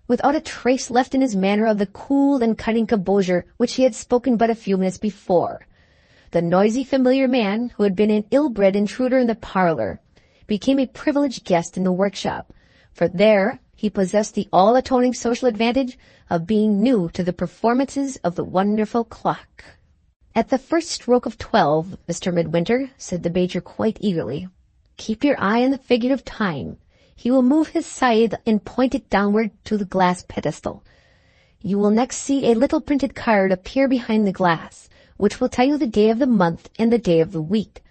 without a trace left in his manner of the cool and cunning composure which he had spoken but a few minutes before. The noisy, familiar man, who had been an ill-bred intruder in the parlor, became a privileged guest in the workshop, for there he possessed the all-atoning social advantage of being new to the performances of the wonderful clock. "At the first stroke of 12, Mr. Midwinter," said the Major quite eagerly, "keep your eye on the figure of Time. He will move his scythe and point it downward to the glass pedestal. You will next see a little printed card appear behind the glass, which will tell you the day of the month and the day of the week.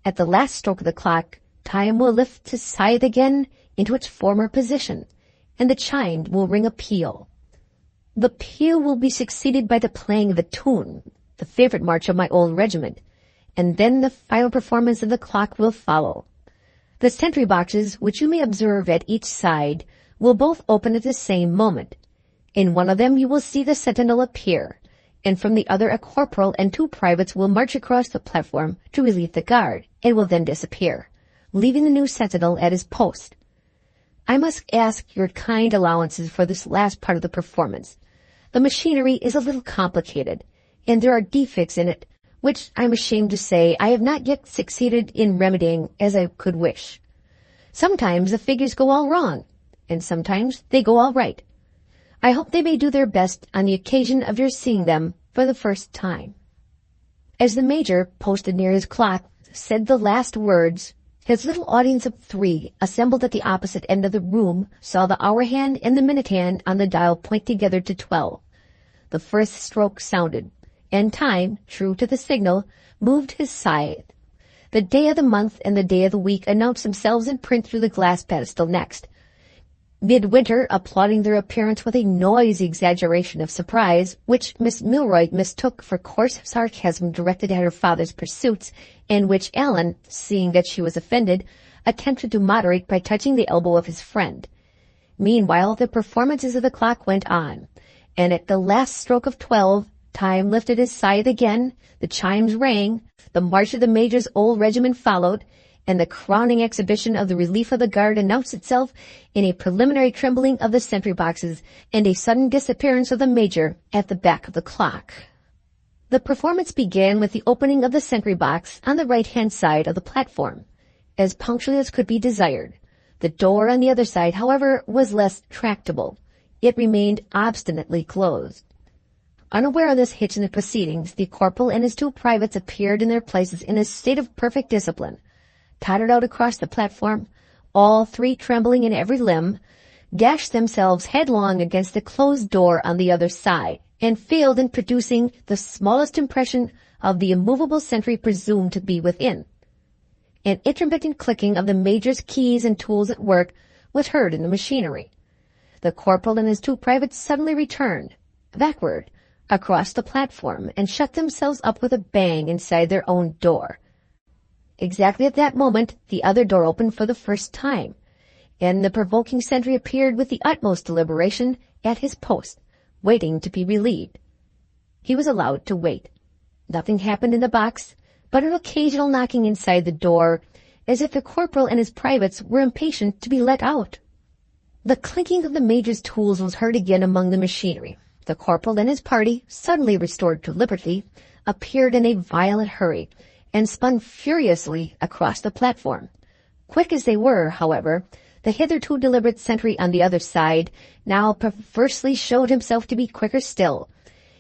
At the last stroke of the clock, Time will lift his scythe again into its former position, and the chime will ring a peal. The peal will be succeeded by the playing of a tune, the favorite march of my old regiment, and then the final performance of the clock will follow. The sentry boxes, which you may observe at each side, will both open at the same moment. In one of them you will see the sentinel appear, and from the other a corporal and 2 privates will march across the platform to relieve the guard, and will then disappear, leaving the new sentinel at his post. I must ask your kind allowances for this last part of the performance. The machinery is a little complicated, and there are defects in it, which I'm ashamed to say I have not yet succeeded in remedying as I could wish. Sometimes the figures go all wrong, and sometimes they go all right. I hope they may do their best on the occasion of your seeing them for the first time." As the Major, posted near his clock, said the last words, his little audience of 3, assembled at the opposite end of the room, saw the hour hand and the minute hand on the dial point together to 12. The first stroke sounded, and Time, true to the signal, moved his scythe. The day of the month and the day of the week announced themselves in print through the glass pedestal next. Midwinter, applauding their appearance with a noisy exaggeration of surprise, which Miss Milroy mistook for coarse sarcasm directed at her father's pursuits, and which Allan, seeing that she was offended, attempted to moderate by touching the elbow of his friend. Meanwhile, the performances of the clock went on, and at the last stroke of 12, Time lifted his scythe again, the chimes rang, the march of the Major's old regiment followed, and the crowning exhibition of the relief of the guard announced itself in a preliminary trembling of the sentry boxes and a sudden disappearance of the Major at the back of the clock. The performance began with the opening of the sentry box on the right-hand side of the platform, as punctually as could be desired. The door on the other side, however, was less tractable. It remained obstinately closed. Unaware of this hitch in the proceedings, the corporal and his 2 privates appeared in their places in a state of perfect discipline, tottered out across the platform, all 3 trembling in every limb, dashed themselves headlong against the closed door on the other side, and failed in producing the smallest impression of the immovable sentry presumed to be within. An intermittent clicking of the Major's keys and tools at work was heard in the machinery. The corporal and his 2 privates suddenly returned, backward, across the platform, and shut themselves up with a bang inside their own door. Exactly at that moment, the other door opened for the first time, and the provoking sentry appeared with the utmost deliberation at his post, waiting to be relieved. He was allowed to wait. Nothing happened in the box, but an occasional knocking inside the door, as if the corporal and his privates were impatient to be let out. The clinking of the Major's tools was heard again among the machinery. The corporal and his party, suddenly restored to liberty, appeared in a violent hurry, and spun furiously across the platform. Quick as they were, however, the hitherto deliberate sentry on the other side now perversely showed himself to be quicker still.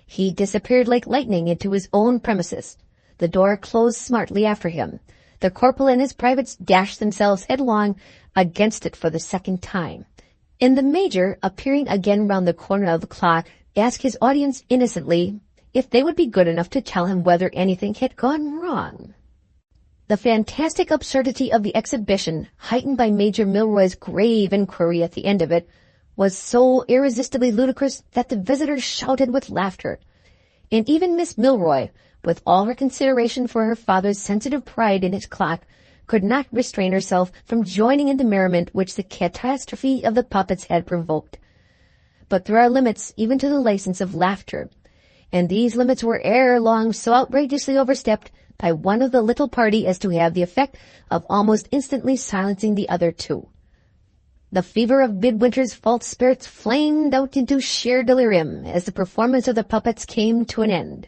He disappeared like lightning into his own premises. The door closed smartly after him. The corporal and his privates dashed themselves headlong against it for the second time, and the Major, appearing again round the corner of the clock, asked his audience innocently if they would be good enough to tell him whether anything had gone wrong. The fantastic absurdity of the exhibition, heightened by Major Milroy's grave inquiry at the end of it, was so irresistibly ludicrous that the visitors shouted with laughter, and even Miss Milroy, with all her consideration for her father's sensitive pride in his clock, could not restrain herself from joining in the merriment which the catastrophe of the puppets had provoked. But there are limits even to the license of laughter, and these limits were ere long so outrageously overstepped by one of the little party as to have the effect of almost instantly silencing the other 2. The fever of Midwinter's false spirits flamed out into sheer delirium as the performance of the puppets came to an end.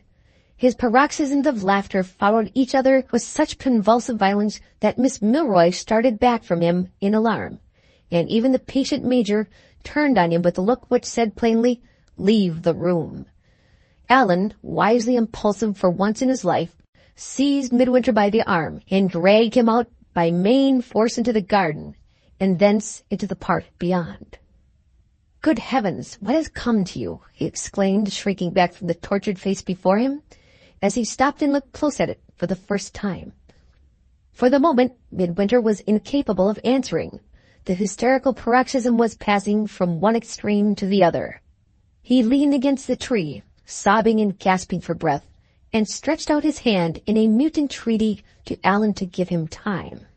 His paroxysms of laughter followed each other with such convulsive violence that Miss Milroy started back from him in alarm, and even the patient Major turned on him with a look which said plainly, "Leave the room." Allan, wisely impulsive for once in his life, seized Midwinter by the arm and dragged him out by main force into the garden, and thence into the park beyond. "Good heavens, what has come to you?" he exclaimed, shrinking back from the tortured face before him, as he stopped and looked close at it for the first time. For the moment, Midwinter was incapable of answering. The hysterical paroxysm was passing from one extreme to the other. He leaned against the tree, sobbing and gasping for breath, and stretched out his hand in a mute entreaty to Allan to give him time.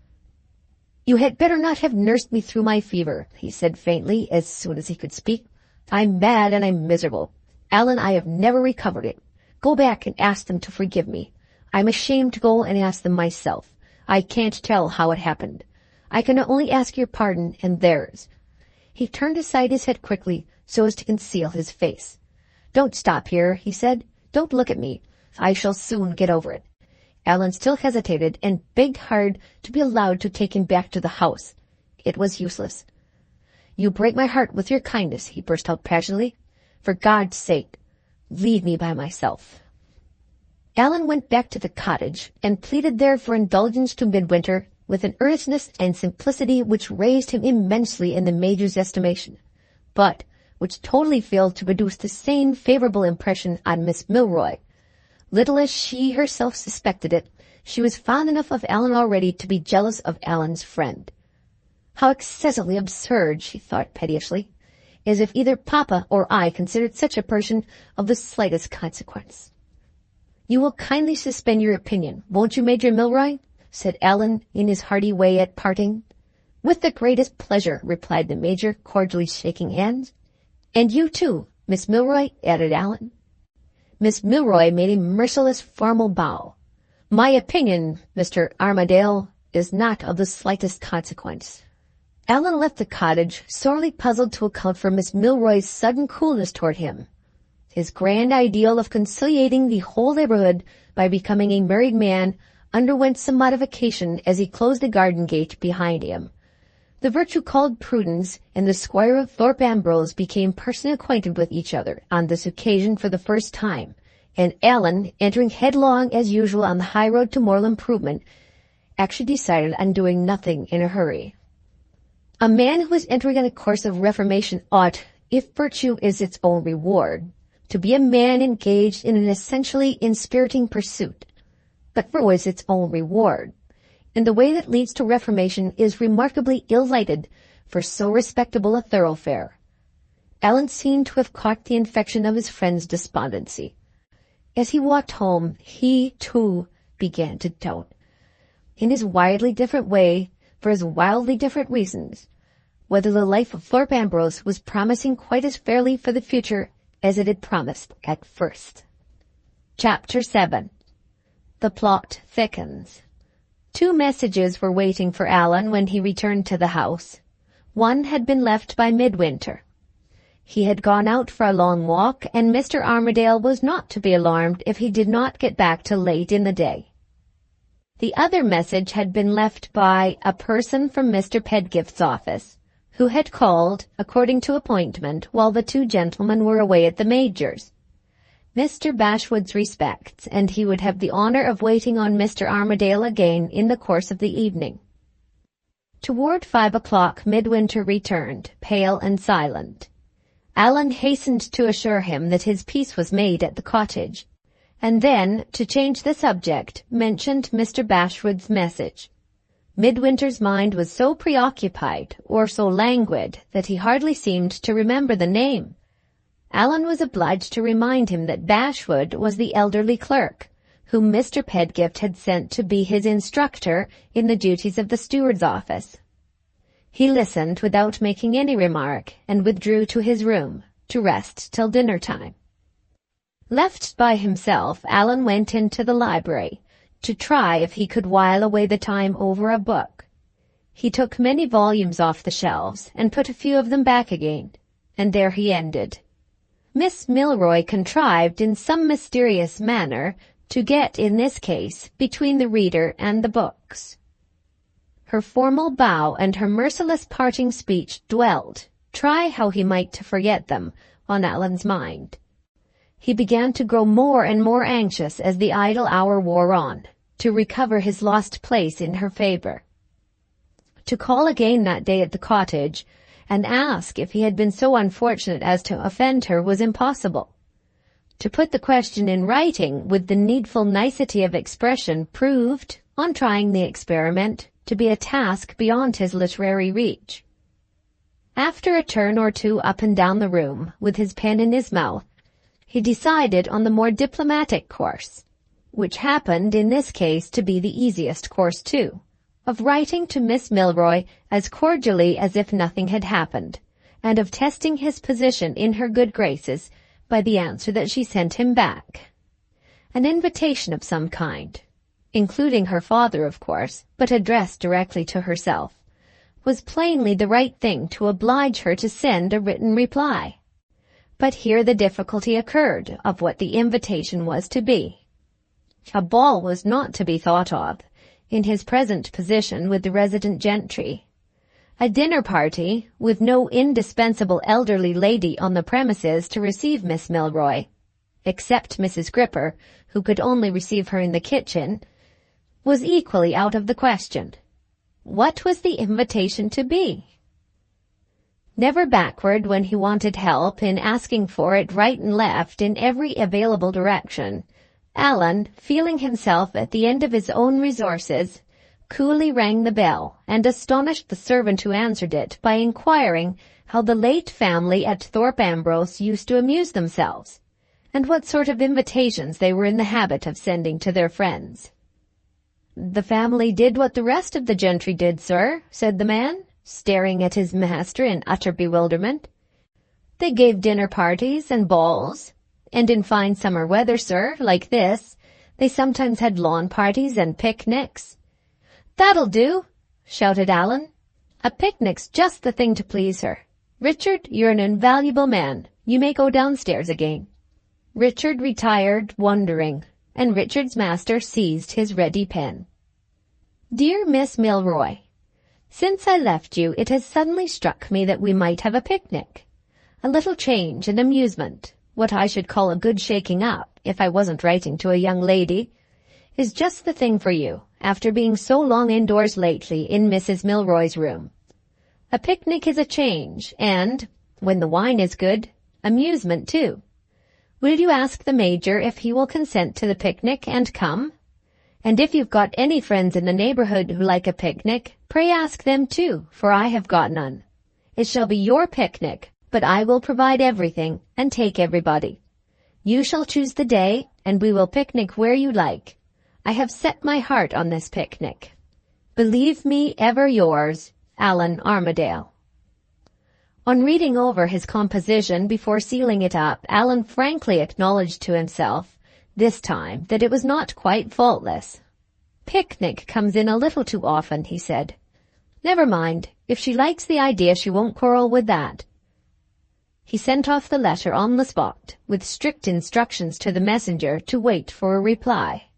"You had better not have nursed me through my fever," he said faintly, as soon as he could speak. "I'm mad and I'm miserable. Allan, I have never recovered it. Go back and ask them to forgive me. I'm ashamed to go and ask them myself. I can't tell how it happened. I can only ask your pardon and theirs." He turned aside his head quickly so as to conceal his face. "Don't stop here," he said. "Don't look at me. I shall soon get over it." Allan still hesitated and begged hard to be allowed to take him back to the house. It was useless. "You break my heart with your kindness," he burst out passionately. "For God's sake, leave me by myself." Allan went back to the cottage and pleaded there for indulgence to Midwinter with an earnestness and simplicity which raised him immensely in the Major's estimation, but which totally failed to produce the same favorable impression on Miss Milroy. Little as she herself suspected it, she was fond enough of Allan already to be jealous of Allan's friend. How excessively absurd, she thought pettishly, as if either Papa or I considered such a person of the slightest consequence. "You will kindly suspend your opinion, won't you, Major Milroy?" said Allan in his hearty way at parting. "With the greatest pleasure," replied the Major, cordially shaking hands. "And you too, Miss Milroy," added Allan. Miss Milroy made a merciless formal bow. "My opinion, Mr. Armadale, is not of the slightest consequence." Allan left the cottage, sorely puzzled to account for Miss Milroy's sudden coolness toward him. His grand ideal of conciliating the whole neighborhood by becoming a married man underwent some modification as he closed the garden gate behind him. The virtue called prudence and the Squire of Thorpe Ambrose became personally acquainted with each other on this occasion for the first time, and Allan, entering headlong as usual on the high road to moral improvement, actually decided on doing nothing in a hurry. A man who is entering on a course of reformation ought, if virtue is its own reward, to be a man engaged in an essentially inspiriting pursuit. But virtue is its own reward, and the way that leads to reformation is remarkably ill-lighted for so respectable a thoroughfare. Allan seemed to have caught the infection of his friend's despondency. As he walked home, he, too, began to doubt. In his widely different way, for his wildly different reasons, whether the life of Thorpe Ambrose was promising quite as fairly for the future as it had promised at first. Chapter 7. The plot thickens. 2 messages were waiting for Allan when he returned to the house. One had been left by Midwinter. He had gone out for a long walk, and Mr. Armadale was not to be alarmed if he did not get back till late in the day. The other message had been left by a person from Mr. Pedgift's office, who had called, according to appointment, while the 2 gentlemen were away at the Major's. Mr. Bashwood's respects, and he would have the honor of waiting on Mr. Armadale again in the course of the evening. Toward 5 o'clock Midwinter returned, pale and silent. Allan hastened to assure him that his peace was made at the cottage, and then, to change the subject, mentioned Mr. Bashwood's message. Midwinter's mind was so preoccupied, or so languid, that he hardly seemed to remember the name. Allan was obliged to remind him that Bashwood was the elderly clerk, whom Mr. Pedgift had sent to be his instructor in the duties of the steward's office. He listened without making any remark, and withdrew to his room, to rest till dinner-time. Left by himself, Allan went into the library, to try if he could while away the time over a book. He took many volumes off the shelves, and put a few of them back again, and there he ended. Miss Milroy contrived in some mysterious manner to get, in this case, between the reader and the books. Her formal bow and her merciless parting speech dwelt, try how he might to forget them, on Allan's mind. He began to grow more and more anxious as the idle hour wore on, to recover his lost place in her favor. To call again that day at the cottage, and ask if he had been so unfortunate as to offend her was impossible. To put the question in writing with the needful nicety of expression proved, on trying the experiment, to be a task beyond his literary reach. After a turn or 2 up and down the room, with his pen in his mouth, he decided on the more diplomatic course, which happened in this case to be the easiest course too, of writing to Miss Milroy as cordially as if nothing had happened, and of testing his position in her good graces by the answer that she sent him back. An invitation of some kind, including her father, of course, but addressed directly to herself, was plainly the right thing to oblige her to send a written reply. But here the difficulty occurred of what the invitation was to be. A ball was not to be thought of, in his present position with the resident gentry. A dinner party, with no indispensable elderly lady on the premises to receive Miss Milroy, except Mrs. Gripper, who could only receive her in the kitchen, was equally out of the question. What was the invitation to be? Never backward when he wanted help in asking for it right and left in every available direction, Allan, feeling himself at the end of his own resources, coolly rang the bell and astonished the servant who answered it by inquiring how the late family at Thorpe Ambrose used to amuse themselves, and what sort of invitations they were in the habit of sending to their friends. "The family did what the rest of the gentry did, sir," said the man, staring at his master in utter bewilderment. "They gave dinner parties and balls, and in fine summer weather, sir, like this, they sometimes had lawn parties and picnics." "That'll do," shouted Allan. "A picnic's just the thing to please her. Richard, you're an invaluable man. You may go downstairs again." Richard retired, wondering, and Richard's master seized his ready pen. "Dear Miss Milroy, since I left you, it has suddenly struck me that we might have a picnic. A little change and amusement, what I should call a good shaking up, if I wasn't writing to a young lady, is just the thing for you, after being so long indoors lately in Mrs. Milroy's room. A picnic is a change, and, when the wine is good, amusement too. Will you ask the Major if he will consent to the picnic and come? And if you've got any friends in the neighborhood who like a picnic, pray ask them too, for I have got none. It shall be your picnic, but I will provide everything and take everybody. You shall choose the day, and we will picnic where you like. I have set my heart on this picnic. Believe me ever yours, Allan Armadale." On reading over his composition before sealing it up, Allan frankly acknowledged to himself, this time, that it was not quite faultless. "Picnic comes in a little too often," he said. "Never mind. If she likes the idea, she won't quarrel with that." He sent off the letter on the spot, with strict instructions to the messenger to wait for a reply.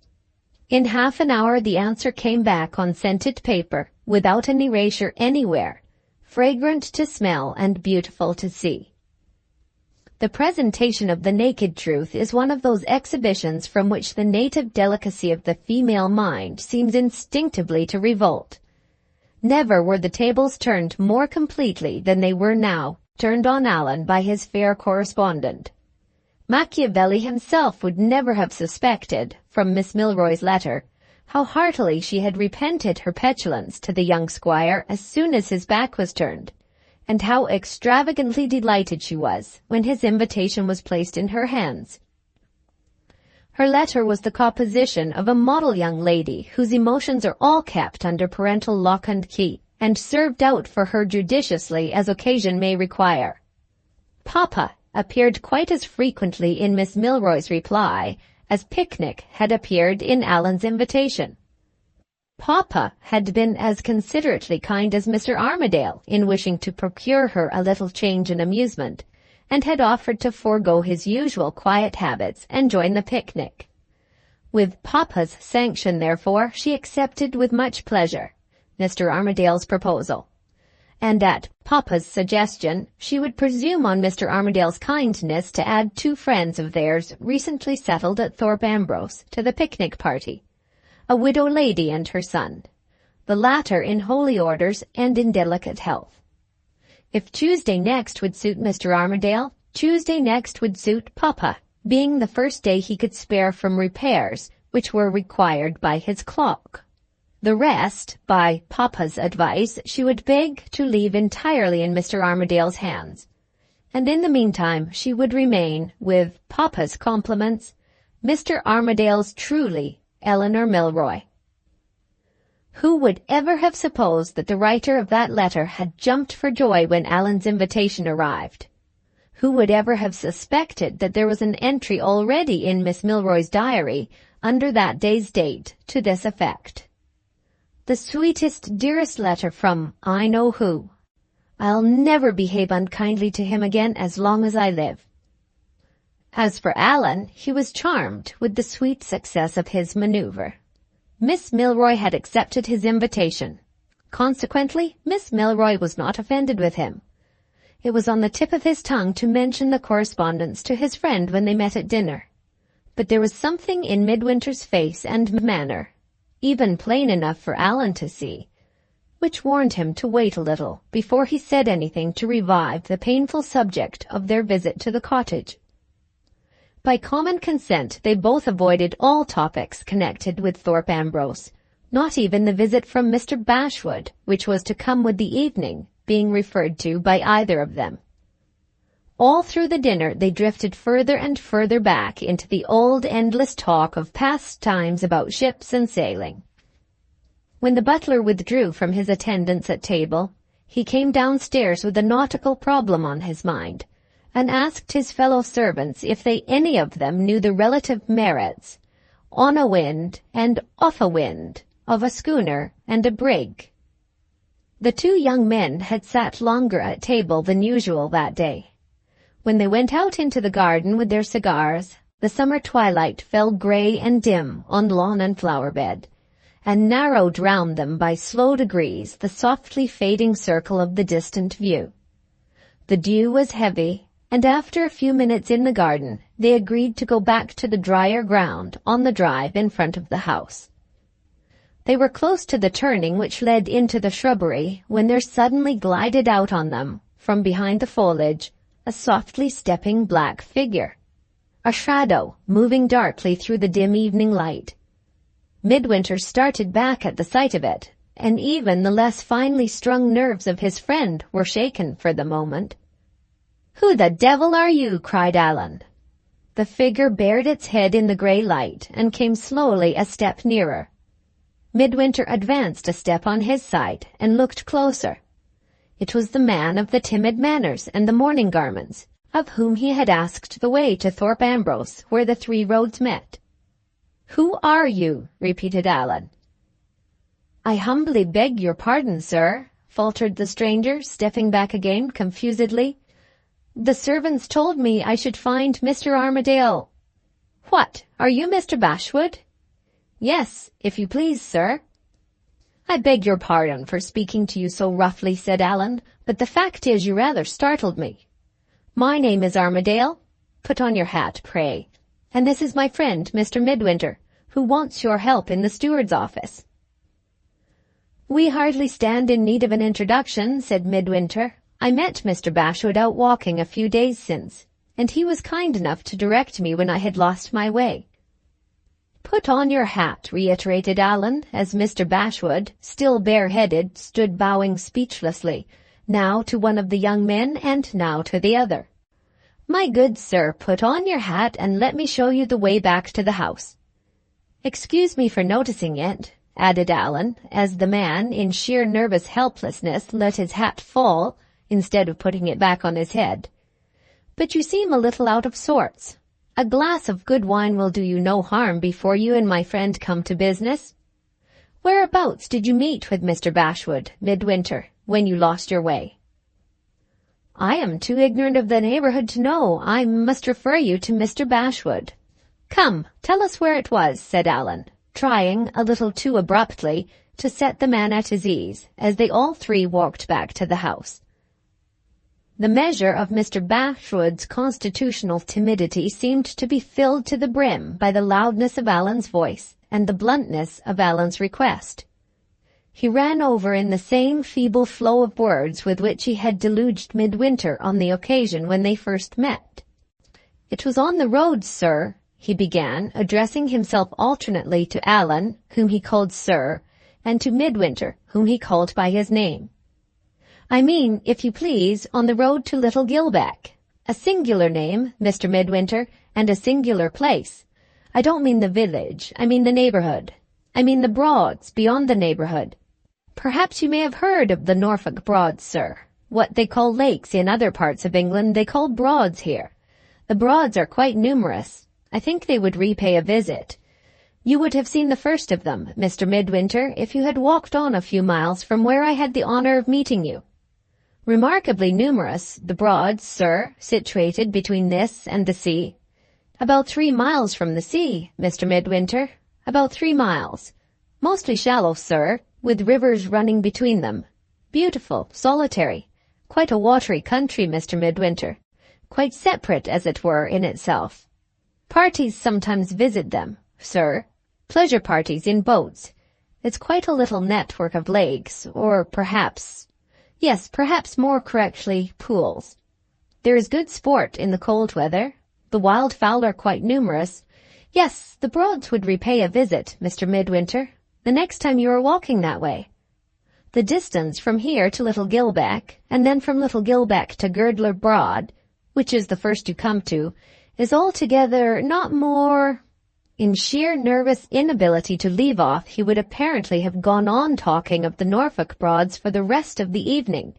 In half an hour the answer came back on scented paper, without an erasure anywhere, fragrant to smell and beautiful to see. The presentation of the naked truth is one of those exhibitions from which the native delicacy of the female mind seems instinctively to revolt. Never were the tables turned more completely than they were now, turned on Allan by his fair correspondent. Machiavelli himself would never have suspected, from Miss Milroy's letter, how heartily she had repented her petulance to the young squire as soon as his back was turned, and how extravagantly delighted she was when his invitation was placed in her hands. Her letter was the composition of a model young lady whose emotions are all kept under parental lock and key, and served out for her judiciously as occasion may require. "Papa" appeared quite as frequently in Miss Milroy's reply as "picnic" had appeared in Allan's invitation. Papa had been as considerately kind as Mr. Armadale in wishing to procure her a little change and amusement, and had offered to forego his usual quiet habits and join the picnic. With Papa's sanction, therefore, she accepted with much pleasure Mr. Armadale's proposal, and at Papa's suggestion she would presume on Mr. Armadale's kindness to add 2 friends of theirs recently settled at Thorpe Ambrose to the picnic party, a widow lady and her son, the latter in holy orders and in delicate health. If Tuesday next would suit Mr. Armadale, Tuesday next would suit Papa, being the first day he could spare from repairs which were required by his clock. The rest, by Papa's advice, she would beg to leave entirely in Mr. Armadale's hands, and in the meantime she would remain, with Papa's compliments, Mr. Armadale's truly, Eleanor Milroy. Who would ever have supposed that the writer of that letter had jumped for joy when Allan's invitation arrived? Who would ever have suspected that there was an entry already in Miss Milroy's diary under that day's date to this effect? The sweetest, dearest letter from I know who. I'll never behave unkindly to him again as long as I live. As for Allan, he was charmed with the sweet success of his maneuver. Miss Milroy had accepted his invitation. Consequently, Miss Milroy was not offended with him. It was on the tip of his tongue to mention the correspondence to his friend when they met at dinner. But there was something in Midwinter's face and manner, even plain enough for Allan to see, which warned him to wait a little before he said anything to revive the painful subject of their visit to the cottage. By common consent, they both avoided all topics connected with Thorpe Ambrose, not even the visit from Mr. Bashwood, which was to come with the evening, being referred to by either of them. All through the dinner they drifted further and further back into the old endless talk of past times about ships and sailing. When the butler withdrew from his attendance at table, he came downstairs with a nautical problem on his mind, and asked his fellow servants if they any of them knew the relative merits, on a wind and off a wind, of a schooner and a brig. The two young men had sat longer at table than usual that day. When they went out into the garden with their cigars, the summer twilight fell grey and dim on lawn and flower bed, and narrowed round them by slow degrees the softly fading circle of the distant view. The dew was heavy, and after a few minutes in the garden, they agreed to go back to the drier ground on the drive in front of the house. They were close to the turning which led into the shrubbery when there suddenly glided out on them, from behind the foliage, a softly stepping black figure, a shadow moving darkly through the dim evening light. Midwinter started back at the sight of it, and even the less finely strung nerves of his friend were shaken for the moment. "Who the devil are you?" cried Allan. The figure bared its head in the grey light and came slowly a step nearer. Midwinter advanced a step on his side and looked closer. It was the man of the timid manners and the mourning garments, of whom he had asked the way to Thorpe Ambrose, where the three roads met. "Who are you?" repeated Allan. "I humbly beg your pardon, sir," faltered the stranger, stepping back again confusedly. "The servants told me I should find Mr. Armadale." "What, are you Mr. Bashwood?" "Yes, if you please, sir." "I beg your pardon for speaking to you so roughly," said Allan, "but the fact is you rather startled me. My name is Armadale. Put on your hat, pray. And this is my friend, Mr. Midwinter, who wants your help in the steward's office." "We hardly stand in need of an introduction," said Midwinter. "I met Mr. Bashwood out walking a few days since, and he was kind enough to direct me when I had lost my way." "Put on your hat," reiterated Allan, as Mr. Bashwood, still bareheaded, stood bowing speechlessly, now to one of the young men and now to the other. "My good sir, put on your hat and let me show you the way back to the house. Excuse me for noticing it," added Allan, as the man, in sheer nervous helplessness, let his hat fall, instead of putting it back on his head. "But you seem a little out of sorts. A glass of good wine will do you no harm before you and my friend come to business. Whereabouts did you meet with Mr. Bashwood, Midwinter, when you lost your way?" "I am too ignorant of the neighborhood to know. I must refer you to Mr. Bashwood." "Come, tell us where it was," said Allan, trying, a little too abruptly, to set the man at his ease, as they all three walked back to the house. The measure of Mr. Bashwood's constitutional timidity seemed to be filled to the brim by the loudness of Allan's voice and the bluntness of Allan's request. He ran over in the same feeble flow of words with which he had deluged Midwinter on the occasion when they first met. "It was on the road, sir," he began, addressing himself alternately to Allan, whom he called sir, and to Midwinter, whom he called by his name. "I mean, if you please, on the road to Little Gilbeck. A singular name, Mr. Midwinter, and a singular place. I don't mean the village, I mean the neighborhood. I mean the Broads, beyond the neighborhood. Perhaps you may have heard of the Norfolk Broads, sir. What they call lakes in other parts of England they call Broads here. The Broads are quite numerous. I think they would repay a visit. You would have seen the first of them, Mr. Midwinter, if you had walked on a few miles from where I had the honour of meeting you. Remarkably numerous, the Broads, sir, situated between this and the sea. About 3 miles from the sea, Mr. Midwinter. About 3 miles. Mostly shallow, sir, with rivers running between them. Beautiful, solitary. Quite a watery country, Mr. Midwinter. Quite separate, as it were, in itself. Parties sometimes visit them, sir. Pleasure parties in boats. It's quite a little network of lakes, or perhaps more correctly, pools. There is good sport in the cold weather. The wild fowl are quite numerous. Yes, the Broads would repay a visit, Mr. Midwinter, the next time you are walking that way. The distance from here to Little Gilbeck, and then from Little Gilbeck to Girdler Broad, which is the first you come to, is altogether not more— In sheer nervous inability to leave off, he would apparently have gone on talking of the Norfolk Broads for the rest of the evening,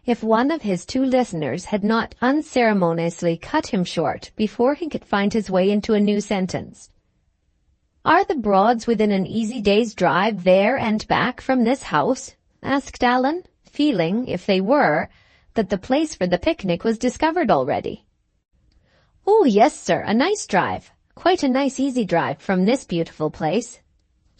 if one of his 2 listeners had not unceremoniously cut him short before he could find his way into a new sentence. "Are the Broads within an easy day's drive there and back from this house?" asked Allan, feeling, if they were, that the place for the picnic was discovered already. "Oh, yes, sir, a nice drive. Quite a nice easy drive from this beautiful place."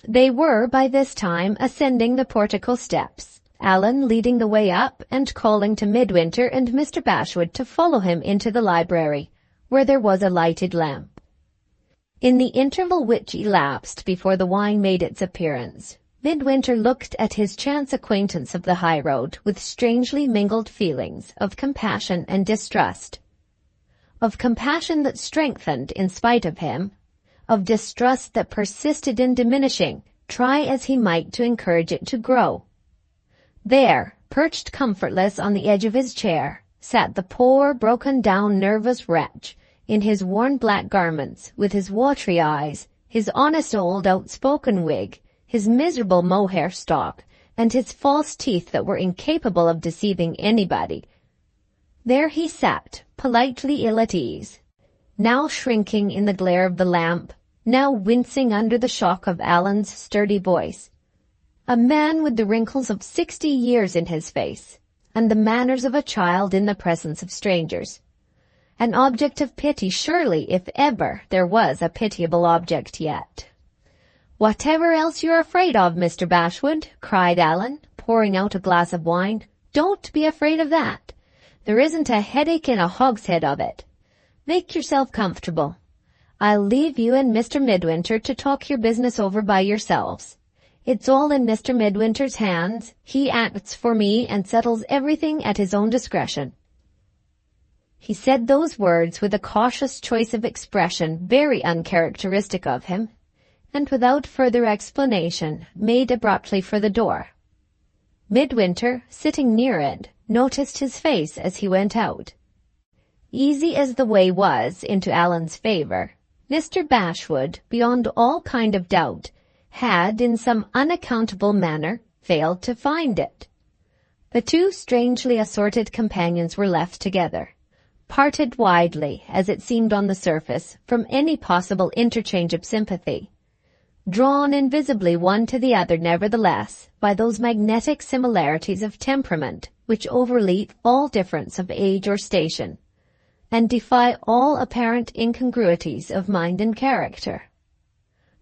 They were by this time ascending the portico steps, Allan leading the way up and calling to Midwinter and Mr. Bashwood to follow him into the library, where there was a lighted lamp. In the interval which elapsed before the wine made its appearance, Midwinter looked at his chance acquaintance of the high road with strangely mingled feelings of compassion and distrust. Of compassion that strengthened in spite of him, of distrust that persisted in diminishing, try as he might to encourage it to grow. There, perched comfortless on the edge of his chair, sat the poor, broken-down, nervous wretch, in his worn black garments, with his watery eyes, his honest old outspoken wig, his miserable mohair stalk, and his false teeth that were incapable of deceiving anybody. There he sat, politely ill at ease, now shrinking in the glare of the lamp, now wincing under the shock of Allan's sturdy voice. A man with the wrinkles of 60 years in his face, and the manners of a child in the presence of strangers. An object of pity, surely, if ever there was a pitiable object yet. "Whatever else you're afraid of, Mr. Bashwood," cried Allan, pouring out a glass of wine, "don't be afraid of that. There isn't a headache in a hogshead of it. Make yourself comfortable. I'll leave you and Mr. Midwinter to talk your business over by yourselves. It's all in Mr. Midwinter's hands. He acts for me and settles everything at his own discretion." He said those words with a cautious choice of expression very uncharacteristic of him, and without further explanation made abruptly for the door. Midwinter, sitting near it, noticed his face as he went out. Easy as the way was into Allan's favour, Mr. Bashwood, beyond all kind of doubt, had, in some unaccountable manner, failed to find it. The 2 strangely assorted companions were left together, parted widely, as it seemed on the surface, from any possible interchange of sympathy, drawn invisibly one to the other nevertheless by those magnetic similarities of temperament which overleap all difference of age or station, and defy all apparent incongruities of mind and character.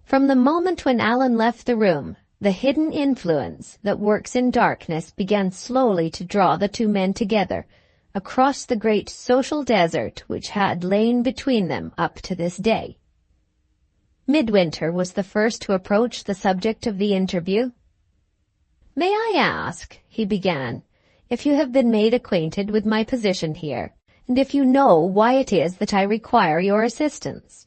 From the moment when Allan left the room, the hidden influence that works in darkness began slowly to draw the 2 men together across the great social desert which had lain between them up to this day. Midwinter was the first to approach the subject of the interview. "May I ask," he began, "if you have been made acquainted with my position here, and if you know why it is that I require your assistance?"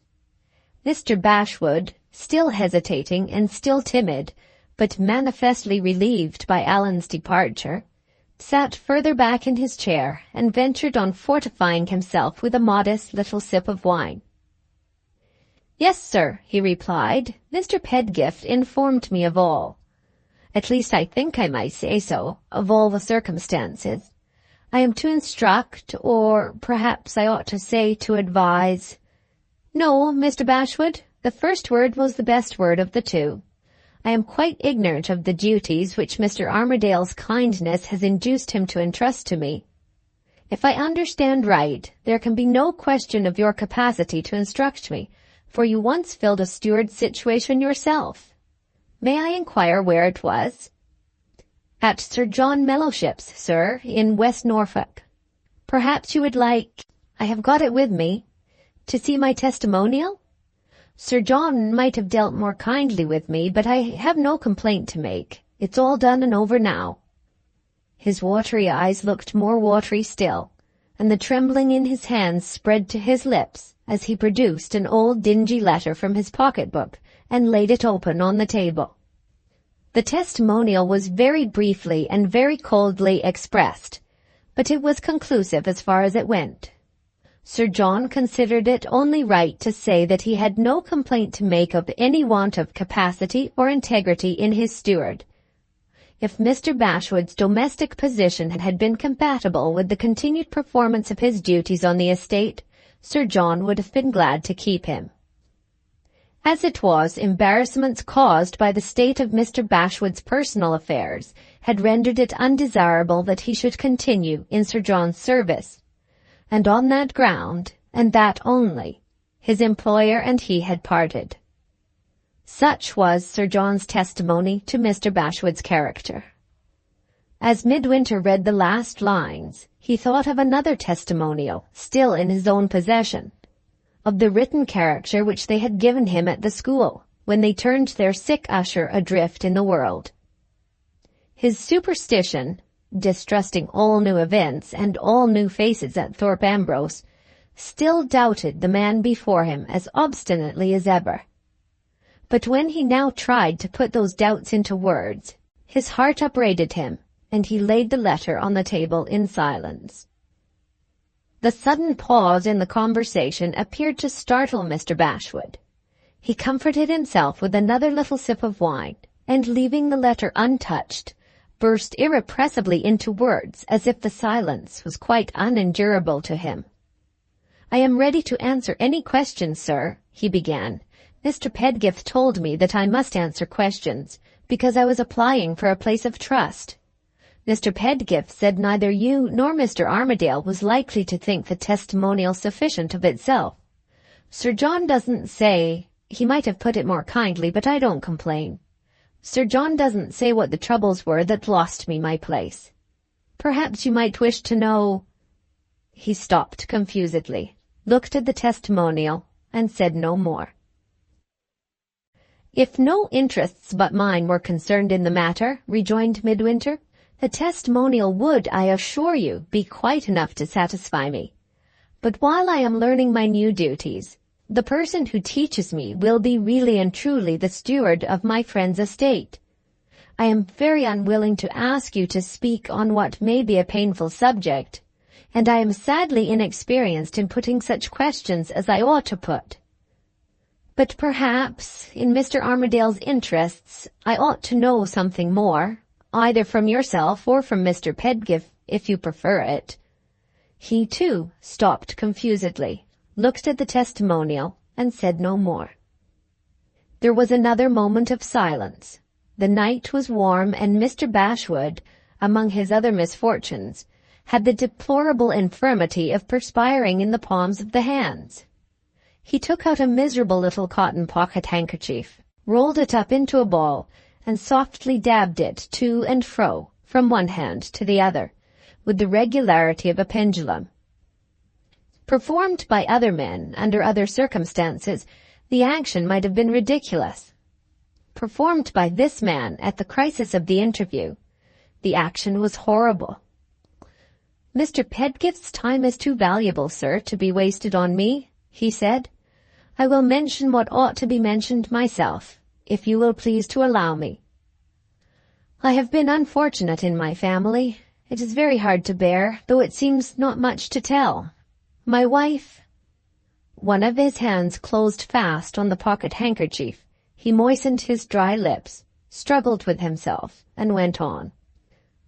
Mr. Bashwood, still hesitating and still timid, but manifestly relieved by Allan's departure, sat further back in his chair and ventured on fortifying himself with a modest little sip of wine. "Yes, sir," he replied. "Mr. Pedgift informed me of all. At least I think I might say so, of all the circumstances. I am to instruct, or perhaps I ought to say to advise. No, Mr. Bashwood, the first word was the best word of the two. I am quite ignorant of the duties which Mr. Armadale's kindness has induced him to entrust to me. If I understand right, there can be no question of your capacity to instruct me, for you once filled a steward's situation yourself. May I inquire where it was? At Sir John Mellowship's, sir, in West Norfolk. Perhaps you would like— I have got it with me— to see my testimonial? Sir John might have dealt more kindly with me, but I have no complaint to make. It's all done and over now. His watery eyes looked more watery still, and the trembling in his hands spread to his lips as he produced an old dingy letter from his pocket-book and laid it open on the table. The testimonial was very briefly and very coldly expressed, but it was conclusive as far as it went. Sir John considered it only right to say that he had no complaint to make of any want of capacity or integrity in his steward. If Mr. Bashwood's domestic position had been compatible with the continued performance of his duties on the estate, Sir John would have been glad to keep him. As it was, embarrassments caused by the state of Mr. Bashwood's personal affairs had rendered it undesirable that he should continue in Sir John's service, and on that ground, and that only, his employer and he had parted. Such was Sir John's testimony to Mr. Bashwood's character. As Midwinter read the last lines, he thought of another testimonial, still in his own possession, of the written character which they had given him at the school, when they turned their sick usher adrift in the world. His superstition, distrusting all new events and all new faces at Thorpe Ambrose, still doubted the man before him as obstinately as ever. But when he now tried to put those doubts into words, his heart upbraided him, and he laid the letter on the table in silence. The sudden pause in the conversation appeared to startle Mr. Bashwood. He comforted himself with another little sip of wine, and leaving the letter untouched, burst irrepressibly into words as if the silence was quite unendurable to him. "I am ready to answer any questions, sir," he began. "Mr. Pedgift told me that I must answer questions, because I was applying for a place of trust. Mr. Pedgift said neither you nor Mr. Armadale was likely to think the testimonial sufficient of itself. Sir John doesn't say— he might have put it more kindly, but I don't complain. Sir John doesn't say what the troubles were that lost me my place. Perhaps you might wish to know—" He stopped confusedly, looked at the testimonial, and said no more. "If no interests but mine were concerned in the matter," rejoined Midwinter, "the testimonial would, I assure you, be quite enough to satisfy me. But while I am learning my new duties, the person who teaches me will be really and truly the steward of my friend's estate. I am very unwilling to ask you to speak on what may be a painful subject, and I am sadly inexperienced in putting such questions as I ought to put. But perhaps, in Mr. Armadale's interests, I ought to know something more, either from yourself or from Mr. Pedgift, if you prefer it." He, too, stopped confusedly, looked at the testimonial, and said no more. There was another moment of silence. The night was warm, and Mr. Bashwood, among his other misfortunes, had the deplorable infirmity of perspiring in the palms of the hands. He took out a miserable little cotton pocket-handkerchief, rolled it up into a ball, and softly dabbed it to and fro, from one hand to the other, with the regularity of a pendulum. Performed by other men, under other circumstances, the action might have been ridiculous. Performed by this man at the crisis of the interview, the action was horrible. "Mr. Pedgift's time is too valuable, sir, to be wasted on me," he said. "I will mention what ought to be mentioned myself, if you will please to allow me. I have been unfortunate in my family. It is very hard to bear, though it seems not much to tell. My wife—" One of his hands closed fast on the pocket-handkerchief. He moistened his dry lips, struggled with himself, and went on.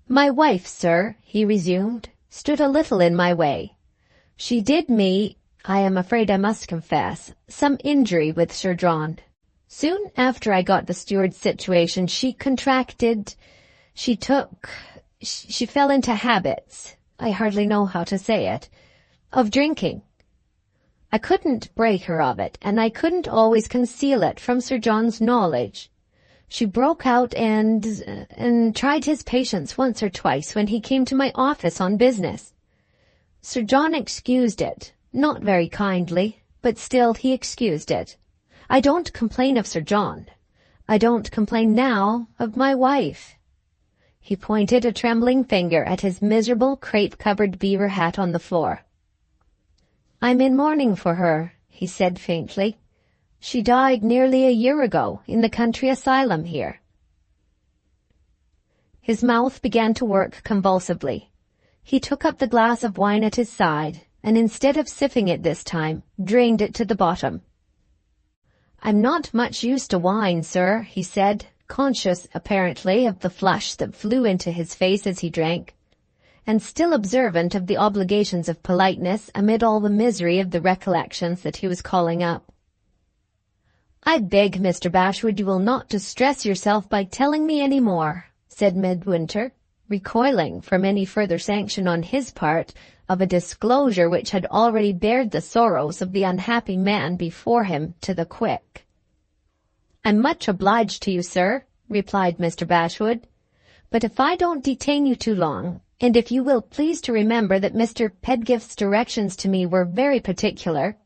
"My wife, sir," he resumed, stood a little in my way. She did me, I am afraid I must confess, some injury with Sir John. Soon after I got the steward's situation, she fell into habits, I hardly know how to say it, of drinking. I couldn't break her of it, and I couldn't always conceal it from Sir John's knowledge. She broke out and tried his patience once or twice when he came to my office on business. Sir John excused it, not very kindly, but still he excused it. I don't complain of Sir John. I don't complain now of my wife. He pointed a trembling finger at his miserable crepe-covered beaver hat on the floor. I'm in mourning for her, he said faintly. She died nearly a year ago in the country asylum here. His mouth began to work convulsively. He took up the glass of wine at his side, and instead of sipping it this time, drained it to the bottom. I'm not much used to wine, sir, he said, conscious, apparently, of the flush that flew into his face as he drank, and still observant of the obligations of politeness amid all the misery of the recollections that he was calling up. I beg, Mr. Bashwood, you will not distress yourself by telling me any more, said Midwinter, recoiling from any further sanction on his part of a disclosure which had already bared the sorrows of the unhappy man before him to the quick. I'm much obliged to you, sir, replied Mr. Bashwood, but if I don't detain you too long, and if you will please to remember that Mr. Pedgift's directions to me were very particular,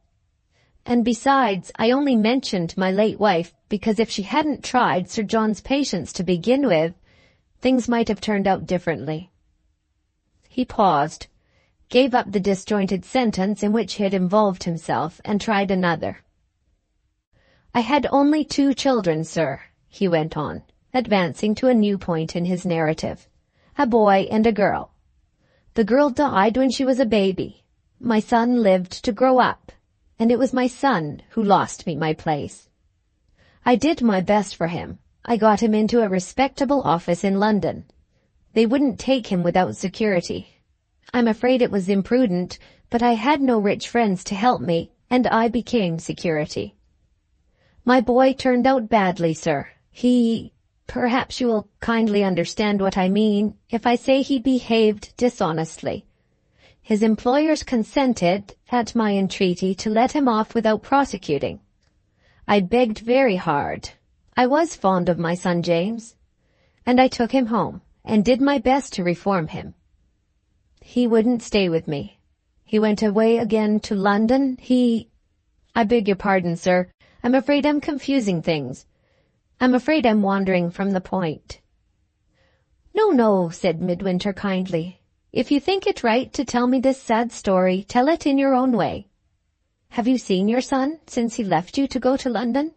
and besides, I only mentioned my late wife because if she hadn't tried Sir John's patience to begin with, things might have turned out differently. He paused, gave up the disjointed sentence in which he had involved himself, and tried another. I had only 2 children, sir, he went on, advancing to a new point in his narrative, a boy and a girl. The girl died when she was a baby. My son lived to grow up, and it was my son who lost me my place. I did my best for him. I got him into a respectable office in London. They wouldn't take him without security. I'm afraid it was imprudent, but I had no rich friends to help me, and I became security. My boy turned out badly, sir. Perhaps you will kindly understand what I mean if I say he behaved dishonestly. His employers consented, at my entreaty, to let him off without prosecuting. I begged very hard. I was fond of my son James, and I took him home and did my best to reform him. He wouldn't stay with me. He went away again to London. I beg your pardon, sir. I'm afraid I'm confusing things. I'm afraid I'm wandering from the point. No, said Midwinter kindly. If you think it right to tell me this sad story, tell it in your own way. Have you seen your son since he left you to go to London?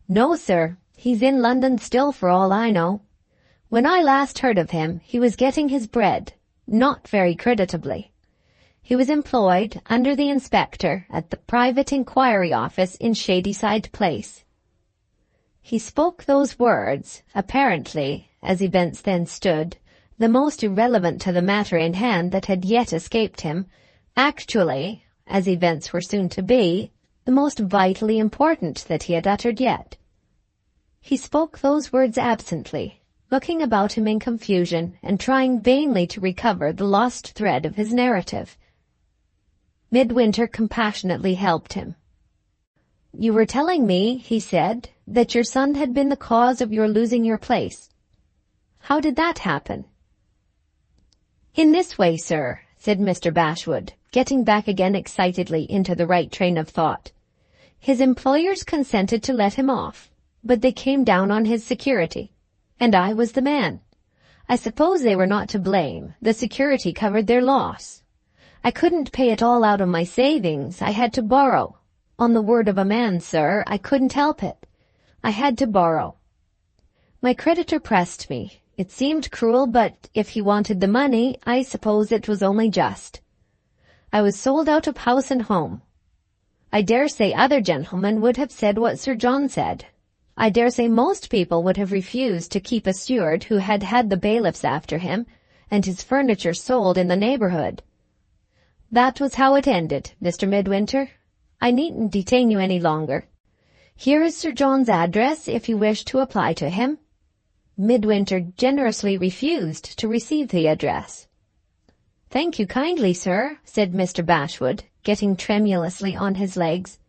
No, sir. He's in London still for all I know. When I last heard of him, he was getting his bread, not very creditably. He was employed under the inspector at the private inquiry office in Shadyside Place. He spoke those words, apparently, as events then stood, the most irrelevant to the matter in hand that had yet escaped him, actually, as events were soon to be, the most vitally important that he had uttered yet. He spoke those words absently, looking about him in confusion and trying vainly to recover the lost thread of his narrative. Midwinter compassionately helped him. You were telling me, he said, that your son had been the cause of your losing your place. How did that happen? In this way, sir, said Mr. Bashwood, getting back again excitedly into the right train of thought. His employers consented to let him off, but they came down on his security, and I was the man. I suppose they were not to blame. The security covered their loss. I couldn't pay it all out of my savings. I had to borrow. On the word of a man, sir, I couldn't help it. I had to borrow. My creditor pressed me. It seemed cruel, but if he wanted the money, I suppose it was only just. I was sold out of house and home. I dare say other gentlemen would have said what Sir John said. I dare say most people would have refused to keep a steward who had had the bailiffs after him, and his furniture sold in the neighborhood. That was how it ended, Mr. Midwinter. I needn't detain you any longer. Here is Sir John's address if you wish to apply to him. Midwinter generously refused to receive the address. Thank you kindly, sir, said Mr. Bashwood, getting tremulously on his legs.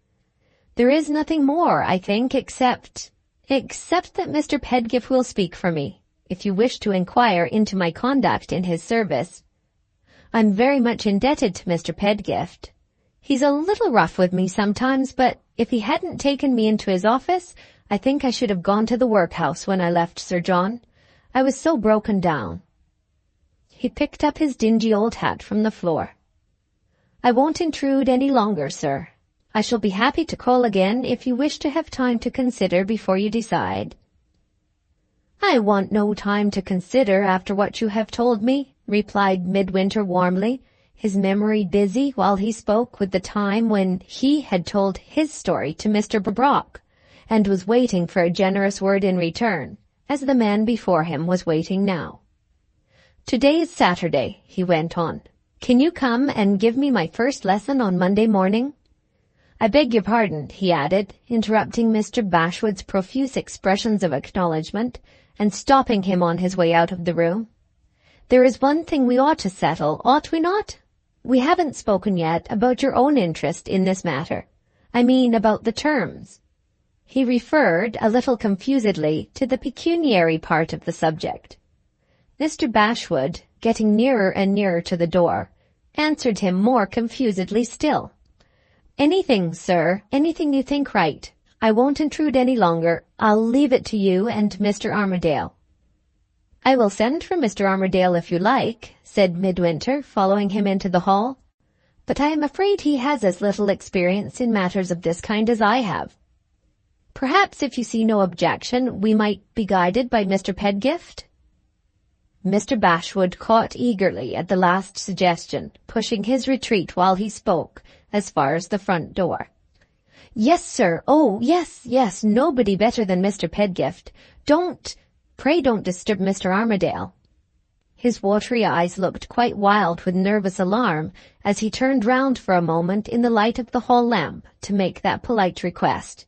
There is nothing more, I think, except that Mr. Pedgift will speak for me, if you wish to inquire into my conduct in his service. I'm very much indebted to Mr. Pedgift. He's a little rough with me sometimes, but if he hadn't taken me into his office, I think I should have gone to the workhouse when I left Sir John. I was so broken down. He picked up his dingy old hat from the floor. I won't intrude any longer, sir. I shall be happy to call again if you wish to have time to consider before you decide. I want no time to consider after what you have told me, replied Midwinter warmly, his memory busy while he spoke with the time when he had told his story to Mr. Brock, and was waiting for a generous word in return, as the man before him was waiting now. Today is Saturday, he went on. Can you come and give me my first lesson on Monday morning? I beg your pardon, he added, interrupting Mr. Bashwood's profuse expressions of acknowledgment, and stopping him on his way out of the room. There is one thing we ought to settle, ought we not? We haven't spoken yet about your own interest in this matter. I mean about the terms. He referred, a little confusedly, to the pecuniary part of the subject. Mr. Bashwood, getting nearer and nearer to the door, answered him more confusedly still. Anything, sir, anything you think right. I won't intrude any longer. I'll leave it to you and Mr. Armadale. I will send for Mr. Armadale if you like, said Midwinter, following him into the hall. But I am afraid he has as little experience in matters of this kind as I have. Perhaps, if you see no objection, we might be guided by Mr. Pedgift? Mr. Bashwood caught eagerly at the last suggestion, pushing his retreat while he spoke, as far as the front door. Yes, sir. Oh, yes, nobody better than Mr. Pedgift. Pray don't disturb Mr. Armadale. His watery eyes looked quite wild with nervous alarm as he turned round for a moment in the light of the hall lamp to make that polite request.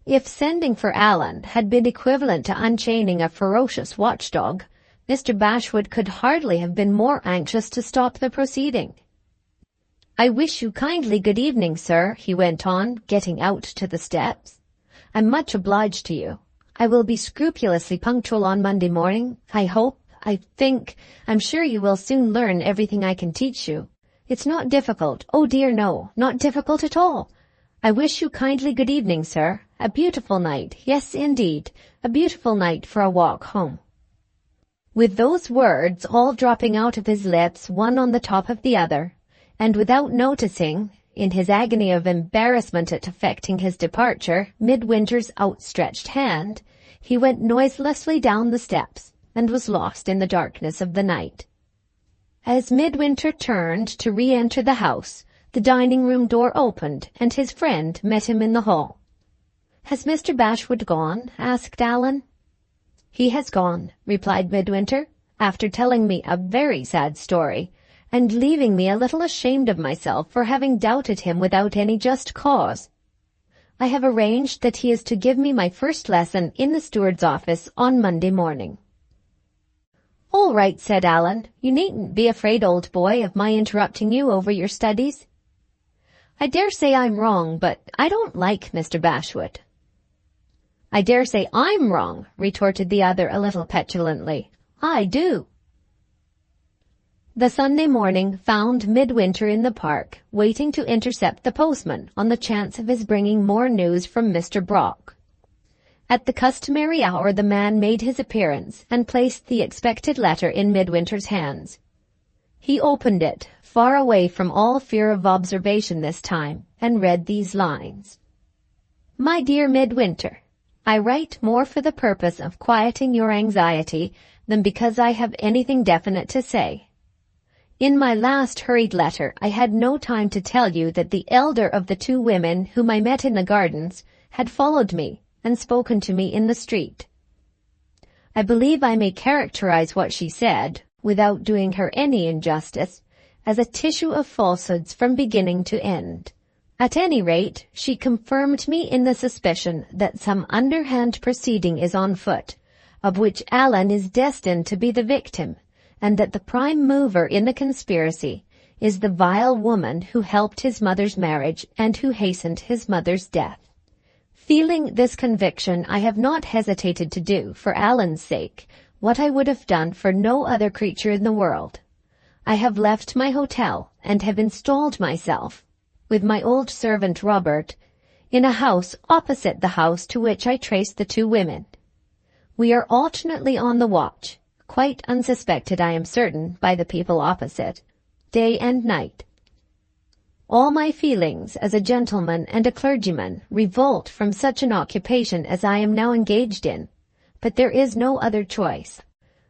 If sending for Allan had been equivalent to unchaining a ferocious watchdog, Mr. Bashwood could hardly have been more anxious to stop the proceeding. I wish you kindly good evening, sir, he went on, getting out to the steps. I'm much obliged to you. I will be scrupulously punctual on Monday morning, I hope. I'm sure you will soon learn everything I can teach you. It's not difficult. Oh dear, no, not difficult at all. I wish you kindly good evening, sir. A beautiful night. Yes, indeed, a beautiful night for a walk home. With those words all dropping out of his lips, one on the top of the other, and without noticing, in his agony of embarrassment at effecting his departure, Midwinter's outstretched hand, he went noiselessly down the steps, and was lost in the darkness of the night. As Midwinter turned to re-enter the house, the dining-room door opened, and his friend met him in the hall. "Has Mr. Bashwood gone?" asked Allan. "He has gone," replied Midwinter, "after telling me a very sad story, and leaving me a little ashamed of myself for having doubted him without any just cause. I have arranged that he is to give me my first lesson in the steward's office on Monday morning." "All right," said Allan. "You needn't be afraid, old boy, of my interrupting you over your studies. I dare say I'm wrong, but I don't like Mr. Bashwood." "I dare say I'm wrong," retorted the other a little petulantly. "I do." The Sunday morning found Midwinter in the park, waiting to intercept the postman on the chance of his bringing more news from Mr. Brock. At the customary hour the man made his appearance and placed the expected letter in Midwinter's hands. He opened it, far away from all fear of observation this time, and read these lines. "My dear Midwinter, I write more for the purpose of quieting your anxiety than because I have anything definite to say. In my last hurried letter I had no time to tell you that the elder of the two women whom I met in the gardens had followed me and spoken to me in the street. I believe I may characterize what she said, without doing her any injustice, as a tissue of falsehoods from beginning to end. At any rate, she confirmed me in the suspicion that some underhand proceeding is on foot, of which Allan is destined to be the victim, and that the prime mover in the conspiracy is the vile woman who helped his mother's marriage and who hastened his mother's death. Feeling this conviction, I have not hesitated to do, for Allan's sake, what I would have done for no other creature in the world. I have left my hotel and have installed myself, with my old servant Robert, in a house opposite the house to which I traced the two women. We are alternately on the watch, quite unsuspected, I am certain, by the people opposite, day and night. All my feelings as a gentleman and a clergyman revolt from such an occupation as I am now engaged in, but there is no other choice.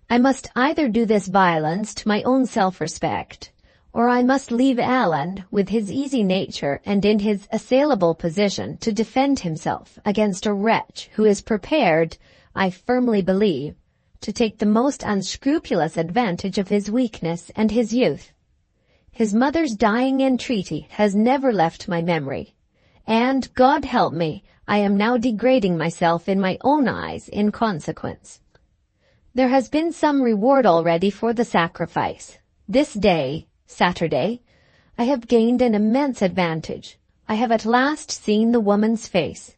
I must either do this violence to my own self-respect, or I must leave Allan, with his easy nature and in his assailable position, to defend himself against a wretch who is prepared, I firmly believe, to take the most unscrupulous advantage of his weakness and his youth. His mother's dying entreaty has never left my memory, and, God help me, I am now degrading myself in my own eyes in consequence. There has been some reward already for the sacrifice. This day, Saturday, I have gained an immense advantage. I have at last seen the woman's face.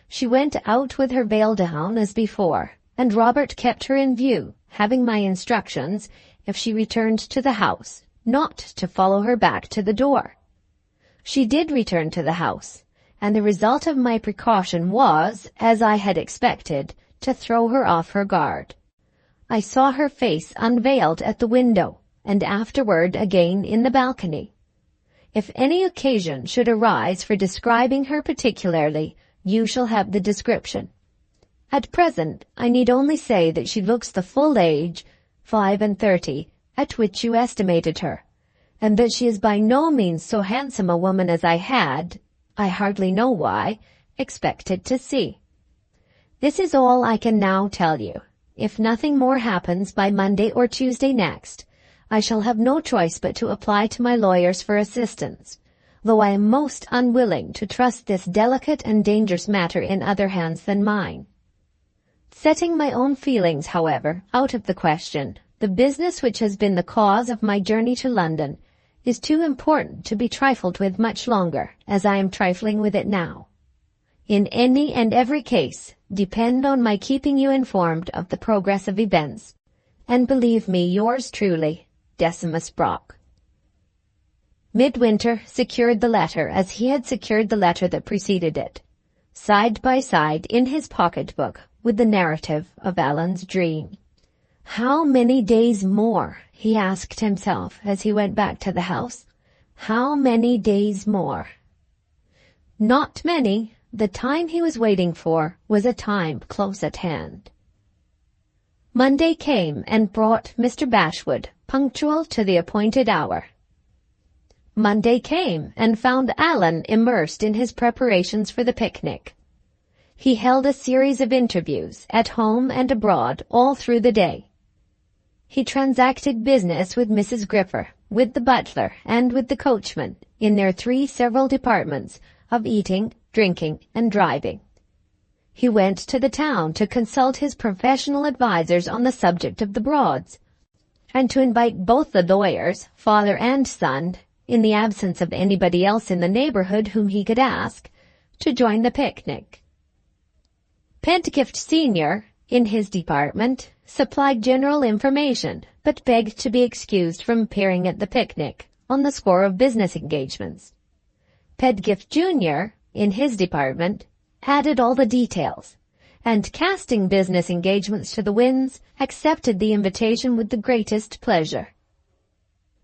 She went out with her veil down as before, and Robert kept her in view, having my instructions, if she returned to the house, not to follow her back to the door. She did return to the house, and the result of my precaution was, as I had expected, to throw her off her guard. I saw her face unveiled at the window, and afterward again in the balcony. If any occasion should arise for describing her particularly, you shall have the description. At present, I need only say that she looks the full age, 35, at which you estimated her, and that she is by no means so handsome a woman as I had, I hardly know why, expected to see. This is all I can now tell you. If nothing more happens by Monday or Tuesday next, I shall have no choice but to apply to my lawyers for assistance, though I am most unwilling to trust this delicate and dangerous matter in other hands than mine. Setting my own feelings, however, out of the question, the business which has been the cause of my journey to London is too important to be trifled with much longer, as I am trifling with it now. In any and every case, depend on my keeping you informed of the progress of events, and believe me yours truly, Decimus Brock. Midwinter secured the letter as he had secured the letter that preceded it, side by side in his pocket-book with the narrative of Allan's dream. How many days more, he asked himself as he went back to the house. How many days more? Not many. The time he was waiting for was a time close at hand. Monday came and brought Mr. Bashwood punctual to the appointed hour. Monday came and found Allan immersed in his preparations for the picnic. He held a series of interviews at home and abroad all through the day. He transacted business with Mrs. Gripper, with the butler, and with the coachman in their 3 several departments of eating, drinking, and driving. He went to the town to consult his professional advisers on the subject of the Broads, and to invite both the lawyers, father and son, in the absence of anybody else in the neighborhood whom he could ask, to join the picnic. Pedgift Sr., in his department, supplied general information, but begged to be excused from appearing at the picnic on the score of business engagements. Pedgift Jr., in his department, added all the details, and casting business engagements to the winds, accepted the invitation with the greatest pleasure.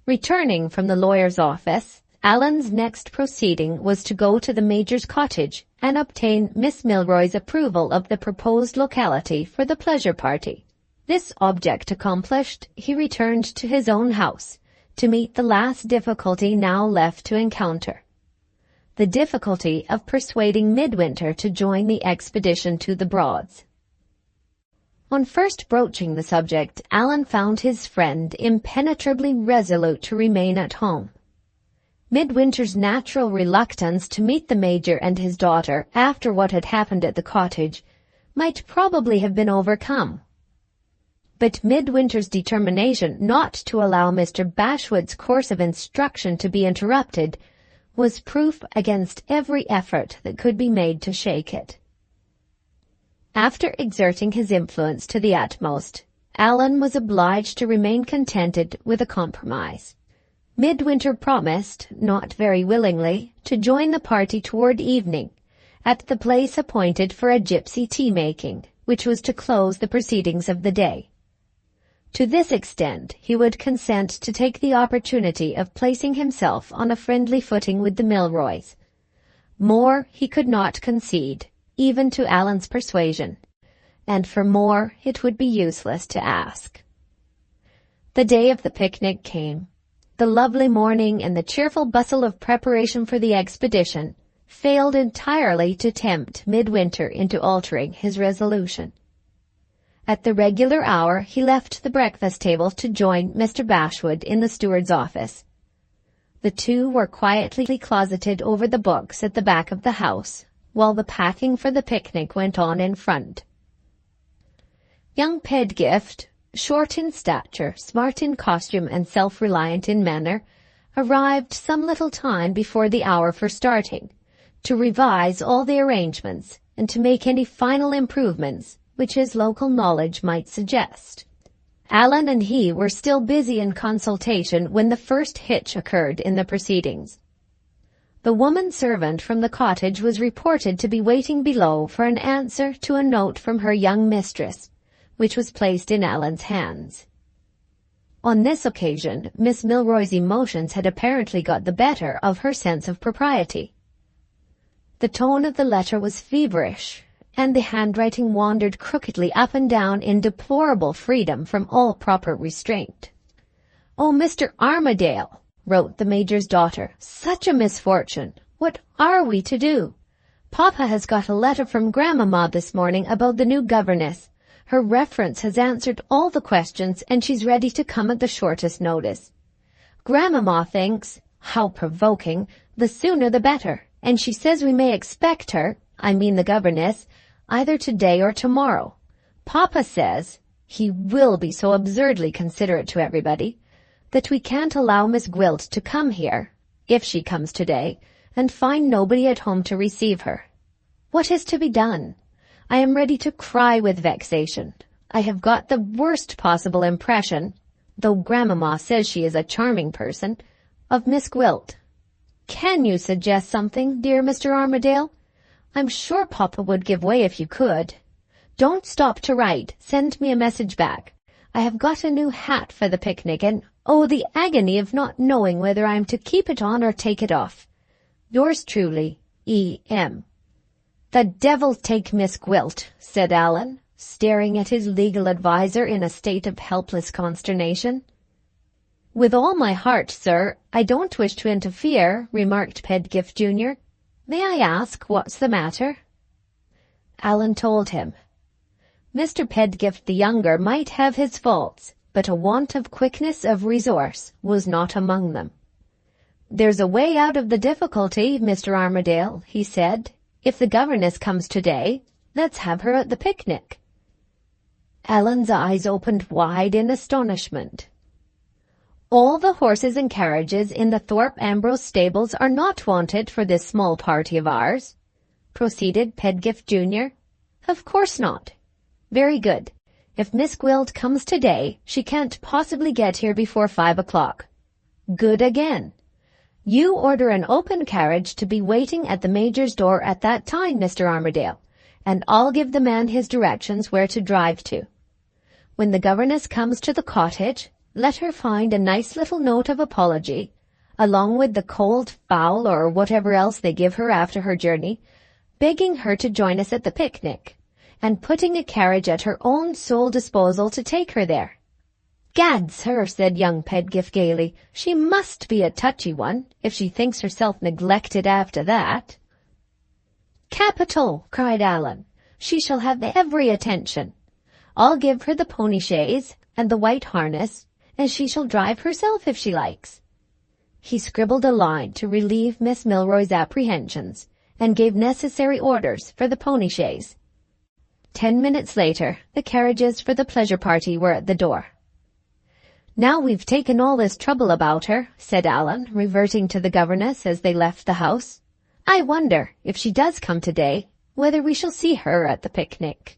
Returning from the lawyer's office, Allan's next proceeding was to go to the Major's cottage and obtain Miss Milroy's approval of the proposed locality for the pleasure party. This object accomplished, he returned to his own house to meet the last difficulty now left to encounter: the difficulty of persuading Midwinter to join the expedition to the Broads. On first broaching the subject, Allan found his friend impenetrably resolute to remain at home. Midwinter's natural reluctance to meet the Major and his daughter after what had happened at the cottage might probably have been overcome. But Midwinter's determination not to allow Mr. Bashwood's course of instruction to be interrupted was proof against every effort that could be made to shake it. After exerting his influence to the utmost, Allan was obliged to remain contented with a compromise. Midwinter promised, not very willingly, to join the party toward evening, at the place appointed for a gypsy tea-making, which was to close the proceedings of the day. To this extent he would consent to take the opportunity of placing himself on a friendly footing with the Milroys. More he could not concede, even to Allan's persuasion, and for more it would be useless to ask. The day of the picnic came. The lovely morning and the cheerful bustle of preparation for the expedition failed entirely to tempt Midwinter into altering his resolution. At the regular hour he left the breakfast table to join Mr. Bashwood in the steward's office. The two were quietly closeted over the books at the back of the house, while the packing for the picnic went on in front. Young Pedgift, short in stature, smart in costume, and self-reliant in manner, arrived some little time before the hour for starting, to revise all the arrangements and to make any final improvements which his local knowledge might suggest. Allan and he were still busy in consultation when the first hitch occurred in the proceedings. The woman servant from the cottage was reported to be waiting below for an answer to a note from her young mistress, which was placed in Allan's hands. On this occasion, Miss Milroy's emotions had apparently got the better of her sense of propriety. The tone of the letter was feverish, and the handwriting wandered crookedly up and down in deplorable freedom from all proper restraint. "Oh, Mr. Armadale," wrote the Major's daughter, "such a misfortune! What are we to do? Papa has got a letter from Grandmamma this morning about the new governess. Her reference has answered all the questions, and she's ready to come at the shortest notice. Grandmamma thinks, how provoking, the sooner the better, and she says we may expect her, I mean the governess, either today or tomorrow. Papa says, he will be so absurdly considerate to everybody, that we can't allow Miss Gwilt to come here, if she comes today, and find nobody at home to receive her. What is to be done? I am ready to cry with vexation. I have got the worst possible impression, though Grandmamma says she is a charming person, of Miss Gwilt. Can you suggest something, dear Mr. Armadale? I'm sure Papa would give way if you could. Don't stop to write. Send me a message back. I have got a new hat for the picnic, and oh, the agony of not knowing whether I am to keep it on or take it off. Yours truly, E.M. "The devil take Miss Gwilt," said Allan, staring at his legal adviser in a state of helpless consternation. "With all my heart, sir. I don't wish to interfere," remarked Pedgift Jr. "May I ask what's the matter?" Allan told him. Mr. Pedgift the younger might have his faults, but a want of quickness of resource was not among them. "There's a way out of the difficulty, Mr. Armadale," he said. "If the governess comes today, let's have her at the picnic." Allan's eyes opened wide in astonishment. "All the horses and carriages in the Thorpe Ambrose stables are not wanted for this small party of ours," proceeded Pedgift Jr. "Of course not. Very good. If Miss Gwilt comes today, she can't possibly get here before 5 o'clock. Good again. You order an open carriage to be waiting at the Major's door at that time, Mr. Armadale, and I'll give the man his directions where to drive to. When the governess comes to the cottage, let her find a nice little note of apology, along with the cold fowl or whatever else they give her after her journey, begging her to join us at the picnic, and putting a carriage at her own sole disposal to take her there." "Gad, sir," said young Pedgift gaily, "she must be a touchy one, if she thinks herself neglected after that." "Capital!" cried Allan. "She shall have every attention. I'll give her the pony chaise and the white harness, and she shall drive herself if she likes." He scribbled a line to relieve Miss Milroy's apprehensions, and gave necessary orders for the pony chaise. 10 minutes later, the carriages for the pleasure party were at the door. "Now we've taken all this trouble about her," said Allan, reverting to the governess as they left the house. "I wonder, if she does come today, whether we shall see her at the picnic."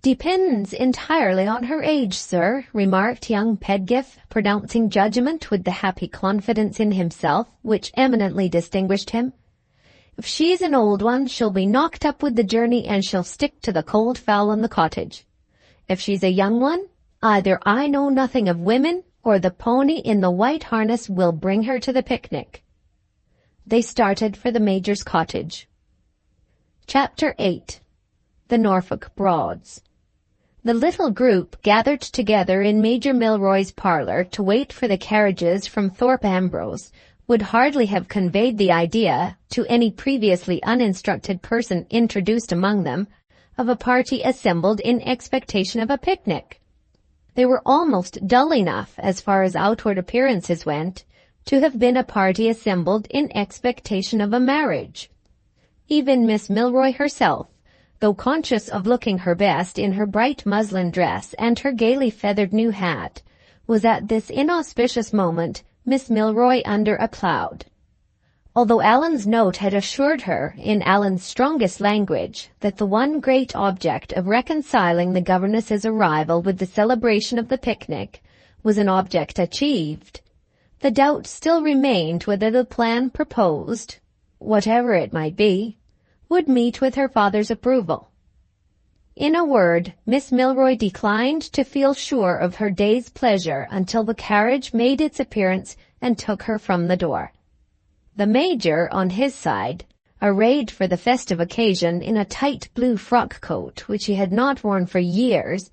"Depends entirely on her age, sir," remarked young Pedgift, pronouncing judgment with the happy confidence in himself which eminently distinguished him. "If she's an old one, she'll be knocked up with the journey, and she'll stick to the cold fowl in the cottage. If she's a young one, either I know nothing of women, or the pony in the white harness will bring her to the picnic." They started for the Major's cottage. Chapter 8. The Norfolk Broads. The little group gathered together in Major Milroy's parlour to wait for the carriages from Thorpe Ambrose would hardly have conveyed the idea, to any previously uninstructed person introduced among them, of a party assembled in expectation of a picnic. They were almost dull enough, as far as outward appearances went, to have been a party assembled in expectation of a marriage. Even Miss Milroy herself, though conscious of looking her best in her bright muslin dress and her gaily feathered new hat, was at this inauspicious moment Miss Milroy under a cloud. Although Allan's note had assured her, in Allan's strongest language, that the one great object of reconciling the governess's arrival with the celebration of the picnic was an object achieved, the doubt still remained whether the plan proposed, whatever it might be, would meet with her father's approval. In a word, Miss Milroy declined to feel sure of her day's pleasure until the carriage made its appearance and took her from the door. The Major, on his side, arrayed for the festive occasion in a tight blue frock-coat which he had not worn for years,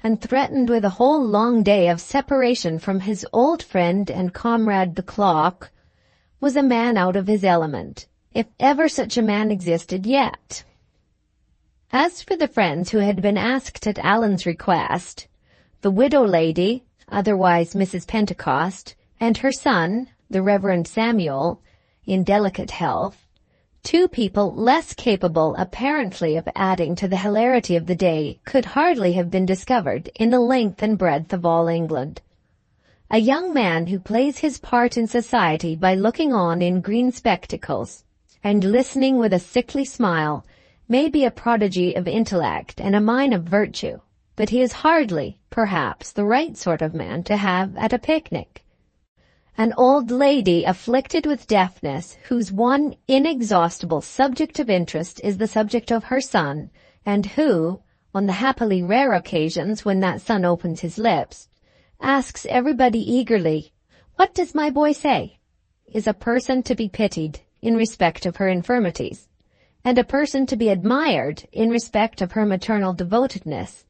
and threatened with a whole long day of separation from his old friend and comrade the clock, was a man out of his element, if ever such a man existed yet. As for the friends who had been asked at Allan's request, the widow lady, otherwise Mrs. Pentecost, and her son, the Reverend Samuel, in delicate health, two people less capable apparently of adding to the hilarity of the day, could hardly have been discovered in the length and breadth of all England. A young man who plays his part in society by looking on in green spectacles, and listening with a sickly smile, may be a prodigy of intellect and a mine of virtue, but he is hardly, perhaps, the right sort of man to have at a picnic. An old lady afflicted with deafness, whose one inexhaustible subject of interest is the subject of her son, and who, on the happily rare occasions when that son opens his lips, asks everybody eagerly, "What does my boy say?" is a person to be pitied in respect of her infirmities, and a person to be admired in respect of her maternal devotedness,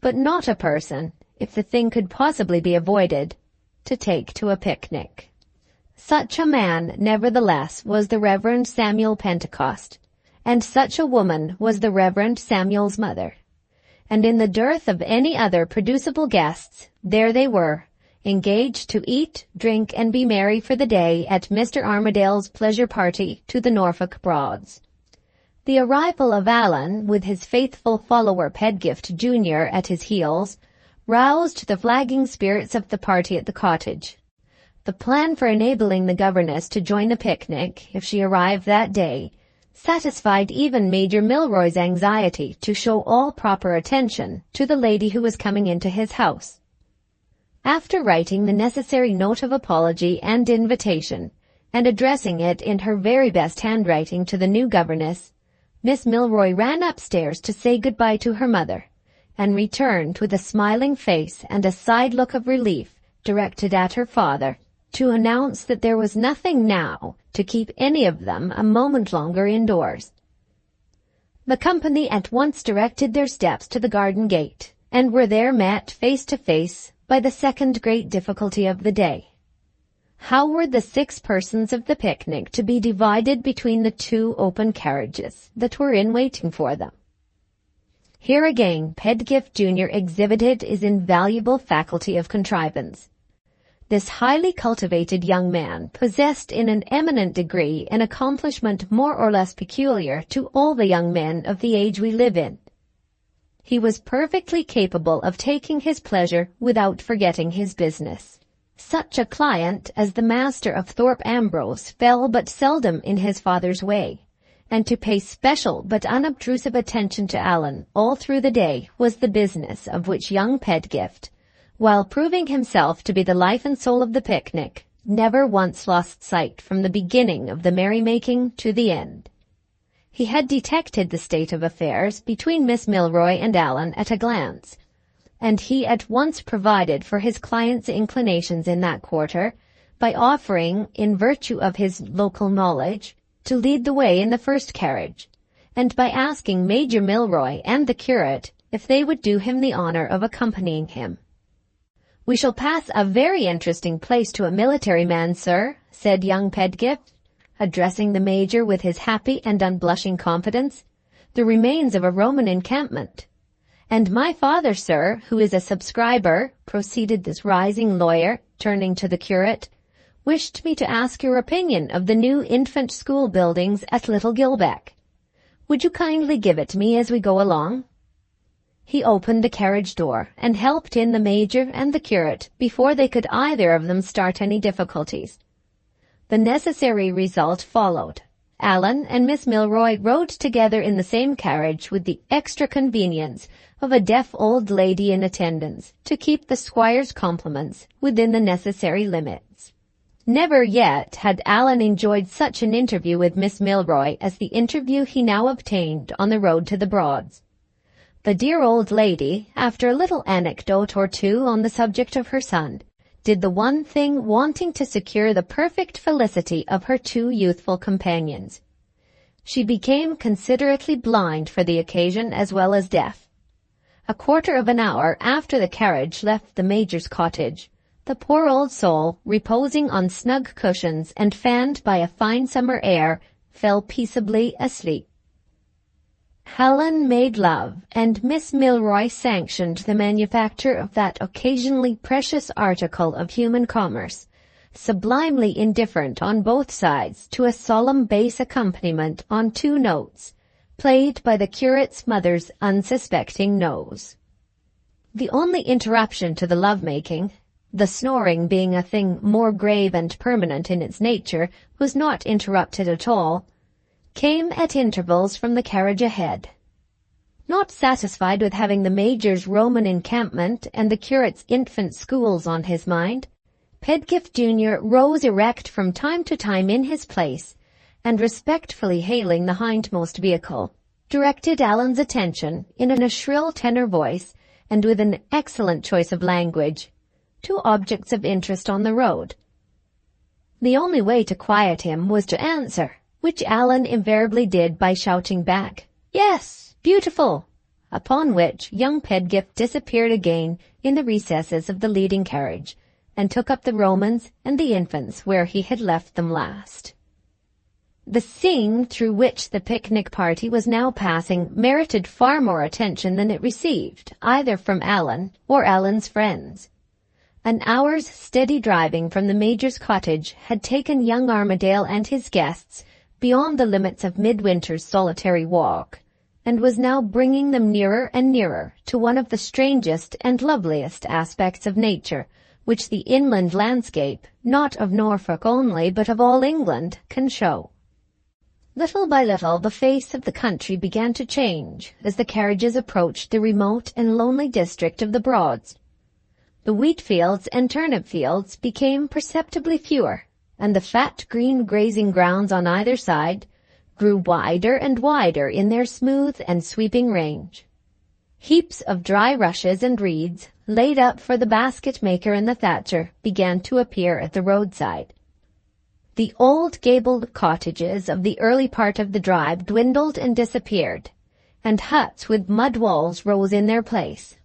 but not a person, if the thing could possibly be avoided, to take to a picnic. Such a man, nevertheless, was the Reverend Samuel Pentecost, and such a woman was the Reverend Samuel's mother. And in the dearth of any other producible guests, there they were, engaged to eat, drink, and be merry for the day at Mr. Armadale's pleasure party to the Norfolk Broads. The arrival of Allan, with his faithful follower Pedgift Jr. at his heels, roused the flagging spirits of the party at the cottage. The plan for enabling the governess to join the picnic, if she arrived that day, satisfied even Major Milroy's anxiety to show all proper attention to the lady who was coming into his house. After writing the necessary note of apology and invitation, and addressing it in her very best handwriting to the new governess, Miss Milroy ran upstairs to say good-bye to her mother, and returned with a smiling face and a side look of relief directed at her father, to announce that there was nothing now to keep any of them a moment longer indoors. The company at once directed their steps to the garden gate, and were there met face to face by the second great difficulty of the day. How were the 6 persons of the picnic to be divided between the 2 open carriages that were in waiting for them? Here again, Pedgift Jr. exhibited his invaluable faculty of contrivance. This highly cultivated young man possessed in an eminent degree an accomplishment more or less peculiar to all the young men of the age we live in. He was perfectly capable of taking his pleasure without forgetting his business. Such a client as the master of Thorpe Ambrose fell but seldom in his father's way, and to pay special but unobtrusive attention to Allan all through the day was the business of which young Pedgift, while proving himself to be the life and soul of the picnic, never once lost sight from the beginning of the merrymaking to the end. He had detected the state of affairs between Miss Milroy and Allan at a glance, and he at once provided for his client's inclinations in that quarter by offering, in virtue of his local knowledge, to lead the way in the first carriage, and by asking Major Milroy and the curate if they would do him the honor of accompanying him. "We shall pass a very interesting place to a military man, sir," said young Pedgift, addressing the Major with his happy and unblushing confidence, "the remains of a Roman encampment. And my father, sir, who is a subscriber," proceeded this rising lawyer, turning to the curate, "wished me to ask your opinion of the new infant school buildings at Little Gilbeck. Would you kindly give it me as we go along?" He opened the carriage door and helped in the Major and the curate before they could either of them start any difficulties. The necessary result followed. Allan and Miss Milroy rode together in the same carriage with the extra convenience of a deaf old lady in attendance to keep the squire's compliments within the necessary limits. Never yet had Allan enjoyed such an interview with Miss Milroy as the interview he now obtained on the road to the Broads. The dear old lady, after a little anecdote or two on the subject of her son, did the one thing wanting to secure the perfect felicity of her two youthful companions. She became considerately blind for the occasion as well as deaf. A quarter of an hour after the carriage left the Major's cottage, the poor old soul, reposing on snug cushions and fanned by a fine summer air, fell peaceably asleep. Allan made love, and Miss Milroy sanctioned the manufacture of that occasionally precious article of human commerce, sublimely indifferent on both sides to a solemn bass accompaniment on two notes, played by the curate's mother's unsuspecting nose. The only interruption to the love-making, the snoring being a thing more grave and permanent in its nature, was not interrupted at all, came at intervals from the carriage ahead. Not satisfied with having the Major's Roman encampment and the curate's infant schools on his mind, Pedgift Jr. rose erect from time to time in his place, and respectfully hailing the hindmost vehicle, directed Allan's attention, in a shrill tenor voice, and with an excellent choice of language, to objects of interest on the road. The only way to quiet him was to answer, which Allan invariably did by shouting back, "Yes, beautiful," upon which young Pedgift disappeared again in the recesses of the leading carriage, and took up the Romans and the infants where he had left them last. The scene through which the picnic party was now passing merited far more attention than it received, either from Allan or Allan's friends. An hour's steady driving from the Major's cottage had taken young Armadale and his guests beyond the limits of midwinter's solitary walk, and was now bringing them nearer and nearer to one of the strangest and loveliest aspects of nature which the inland landscape, not of Norfolk only, but of all England, can show. Little by little the face of the country began to change as the carriages approached the remote and lonely district of the Broads. The wheat fields and turnip fields became perceptibly fewer, and the fat green grazing grounds on either side grew wider and wider in their smooth and sweeping range. Heaps of dry rushes and reeds, laid up for the basket maker and the thatcher, began to appear at the roadside. The old gabled cottages of the early part of the drive dwindled and disappeared, and huts with mud walls rose in their place.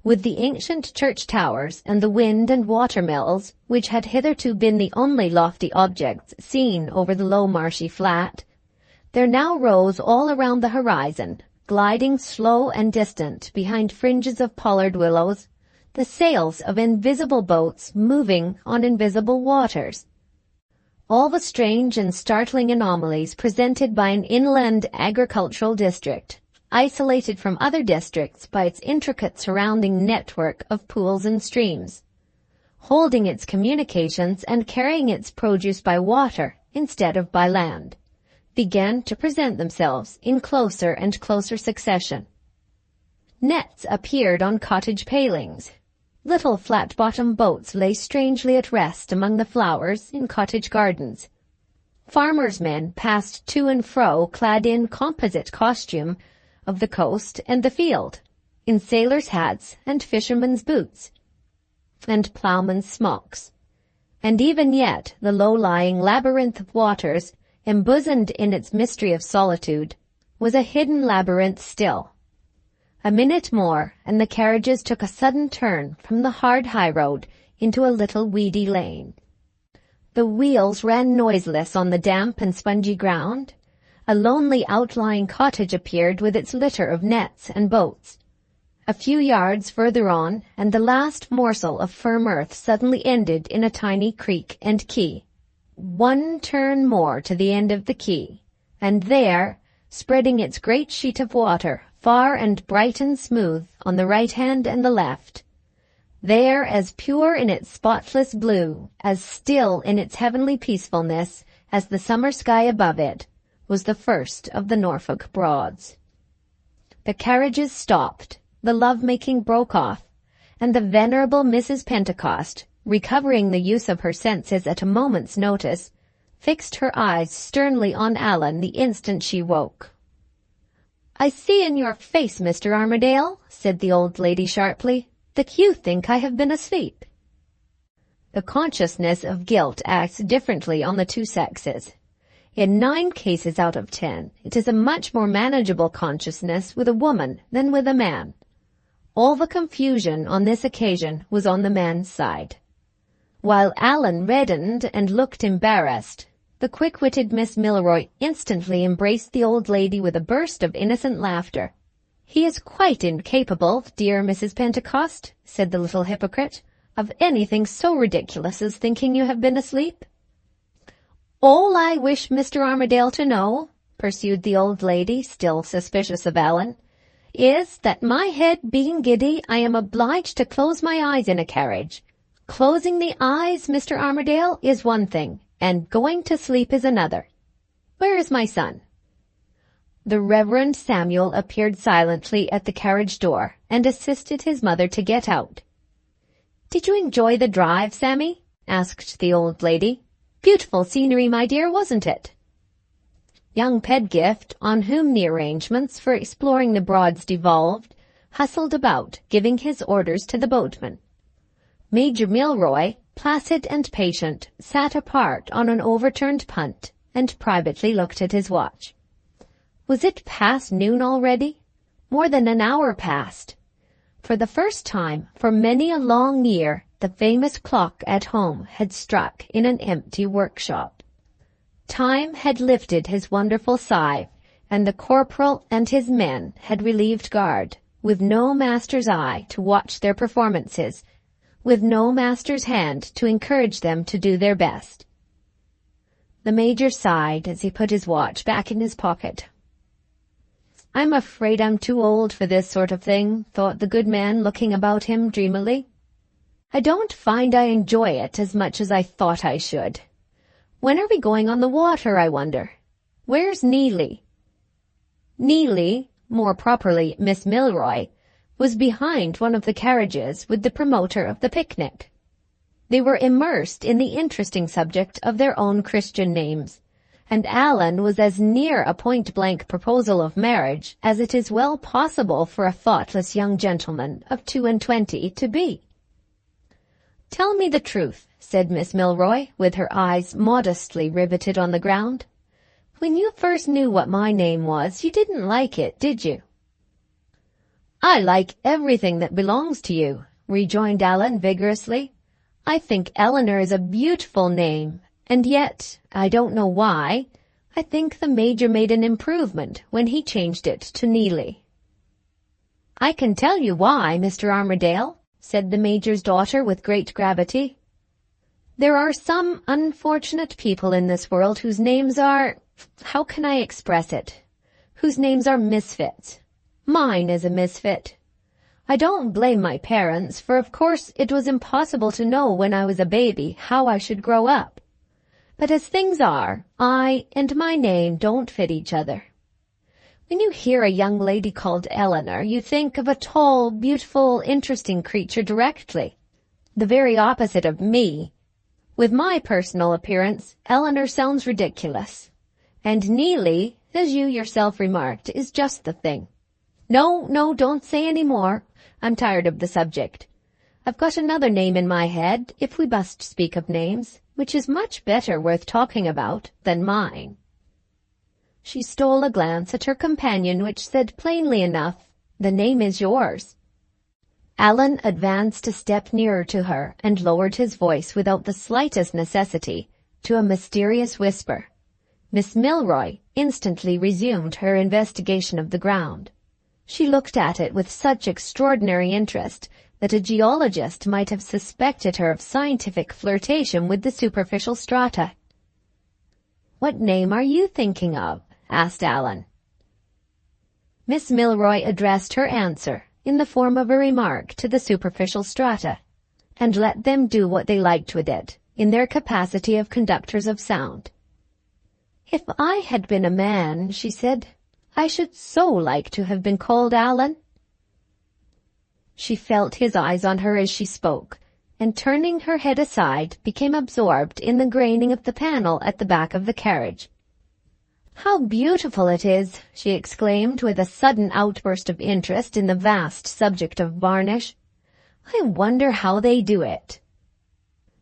With the ancient church towers and the wind and water mills, which had hitherto been the only lofty objects seen over the low marshy flat, there now rose all around the horizon gliding slow and distant behind fringes of pollard willows, the sails of invisible boats moving on invisible waters. All the strange and startling anomalies presented by an inland agricultural district, isolated from other districts by its intricate surrounding network of pools and streams, holding its communications and carrying its produce by water instead of by land, began to present themselves in closer and closer succession. Nets appeared on cottage palings. Little flat-bottomed boats lay strangely at rest among the flowers in cottage gardens. Farmers' men passed to and fro clad in composite costume of the coast and the field, in sailors' hats and fishermen's boots, and ploughmen's smocks. And even yet the low-lying labyrinth of waters, embosomed in its mystery of solitude, was a hidden labyrinth still. A minute more, and the carriages took a sudden turn from the hard highroad into a little weedy lane. The wheels ran noiseless on the damp and spongy ground. A lonely outlying cottage appeared with its litter of nets and boats. A few yards further on, and the last morsel of firm earth suddenly ended in a tiny creek and quay. One turn more to the end of the quay, and there, spreading its great sheet of water, far and bright and smooth on the right hand and the left, there, as pure in its spotless blue, as still in its heavenly peacefulness as the summer sky above it, was the first of the Norfolk Broads. The carriages stopped, the love-making broke off, and the venerable Mrs. Pentecost, recovering the use of her senses at a moment's notice, fixed her eyes sternly on Allan the instant she woke. "I see in your face, Mr. Armadale," said the old lady sharply, "that you think I have been asleep." The consciousness of guilt acts differently on the two sexes. In 9 cases out of 10, it is a much more manageable consciousness with a woman than with a man. All the confusion on this occasion was on the man's side. While Allan reddened and looked embarrassed, the quick-witted Miss Milroy instantly embraced the old lady with a burst of innocent laughter. "He is quite incapable, dear Mrs. Pentecost," said the little hypocrite, "of anything so ridiculous as thinking you have been asleep." "All I wish Mr. Armadale to know," pursued the old lady, still suspicious of Allan, "is that my head being giddy, I am obliged to close my eyes in a carriage. Closing the eyes, Mr. Armadale, is one thing, and going to sleep is another. Where is my son?" The Reverend Samuel appeared silently at the carriage door and assisted his mother to get out. "Did you enjoy the drive, Sammy?" asked the old lady. "Beautiful scenery, my dear, wasn't it?" Young Pedgift, on whom the arrangements for exploring the Broads devolved, hustled about, giving his orders to the boatman. Major Milroy, placid and patient, sat apart on an overturned punt and privately looked at his watch. Was it past noon already? More than an hour past. For the first time for many a long year, the famous clock at home had struck in an empty workshop. Time had lifted his wonderful sigh, and the corporal and his men had relieved guard, with no master's eye to watch their performances, with no master's hand to encourage them to do their best. The Major sighed as he put his watch back in his pocket. "I'm afraid I'm too old for this sort of thing," thought the good man, looking about him dreamily. "I don't find I enjoy it as much as I thought I should. When are we going on the water, I wonder? Where's Neelie?" Neelie, more properly Miss Milroy, was behind one of the carriages with the promoter of the picnic. They were immersed in the interesting subject of their own Christian names, and Allan was as near a point-blank proposal of marriage as it is well possible for a thoughtless young gentleman of 22 to be. "Tell me the truth," said Miss Milroy, with her eyes modestly riveted on the ground. "When you first knew what my name was, you didn't like it, did you?" "I like everything that belongs to you," rejoined Allan vigorously. "I think Eleanor is a beautiful name, and yet, I don't know why, I think the Major made an improvement when he changed it to Neely." "I can tell you why, Mr. Armadale," said the Major's daughter with great gravity. "There are some unfortunate people in this world whose names are, how can I express it, whose names are misfits. Mine is a misfit. I don't blame my parents, for of course it was impossible to know when I was a baby how I should grow up. But as things are, I and my name don't fit each other. When you hear a young lady called Eleanor, you think of a tall, beautiful, interesting creature directly, the very opposite of me. With my personal appearance, Eleanor sounds ridiculous. And Neely, as you yourself remarked, is just the thing. No, don't say any more. I'm tired of the subject. I've got another name in my head, if we must speak of names, which is much better worth talking about than mine." She stole a glance at her companion which said plainly enough, "The name is yours." Allan advanced a step nearer to her and lowered his voice without the slightest necessity to a mysterious whisper. Miss Milroy instantly resumed her investigation of the ground. She looked at it with such extraordinary interest that a geologist might have suspected her of scientific flirtation with the superficial strata. "What name are you thinking of?" asked Allan. Miss Milroy addressed her answer in the form of a remark to the superficial strata, and let them do what they liked with it in their capacity of conductors of sound. "If I had been a man," she said, "I should so like to have been called Allan." She felt his eyes on her as she spoke, and turning her head aside, became absorbed in the graining of the panel at the back of the carriage. "How beautiful it is!" she exclaimed with a sudden outburst of interest in the vast subject of varnish. "I wonder how they do it."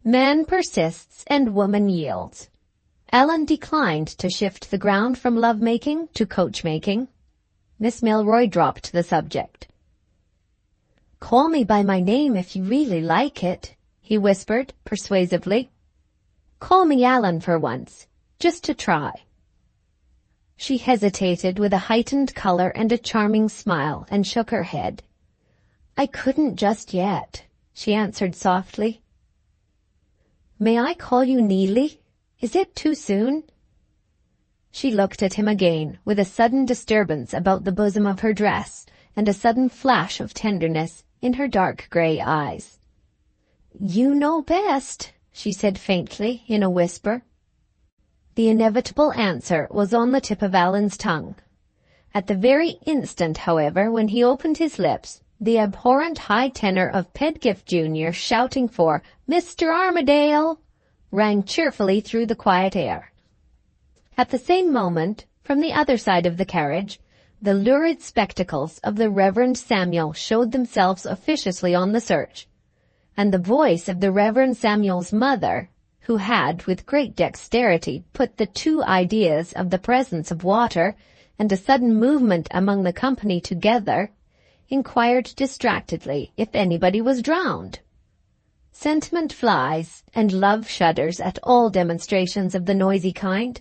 Man persists and woman yields. Allan declined to shift the ground from love-making to coach-making. Miss Milroy dropped the subject. "Call me by my name if you really like it," he whispered persuasively. "Call me Allan for once, just to try." She hesitated with a heightened color and a charming smile and shook her head. "I couldn't just yet," she answered softly. "May I call you Neely? Is it too soon?" She looked at him again with a sudden disturbance about the bosom of her dress and a sudden flash of tenderness in her dark grey eyes. "You know best," she said faintly in a whisper. The inevitable answer was on the tip of Allan's tongue. At the very instant, however, when he opened his lips, the abhorrent high tenor of Pedgift Jr. shouting for "Mr. Armadale" rang cheerfully through the quiet air. At the same moment, from the other side of the carriage, the lurid spectacles of the Reverend Samuel showed themselves officiously on the search, and the voice of the Reverend Samuel's mother, who had with great dexterity put the two ideas of the presence of water and a sudden movement among the company together, inquired distractedly if anybody was drowned. Sentiment flies, and love shudders at all demonstrations of the noisy kind.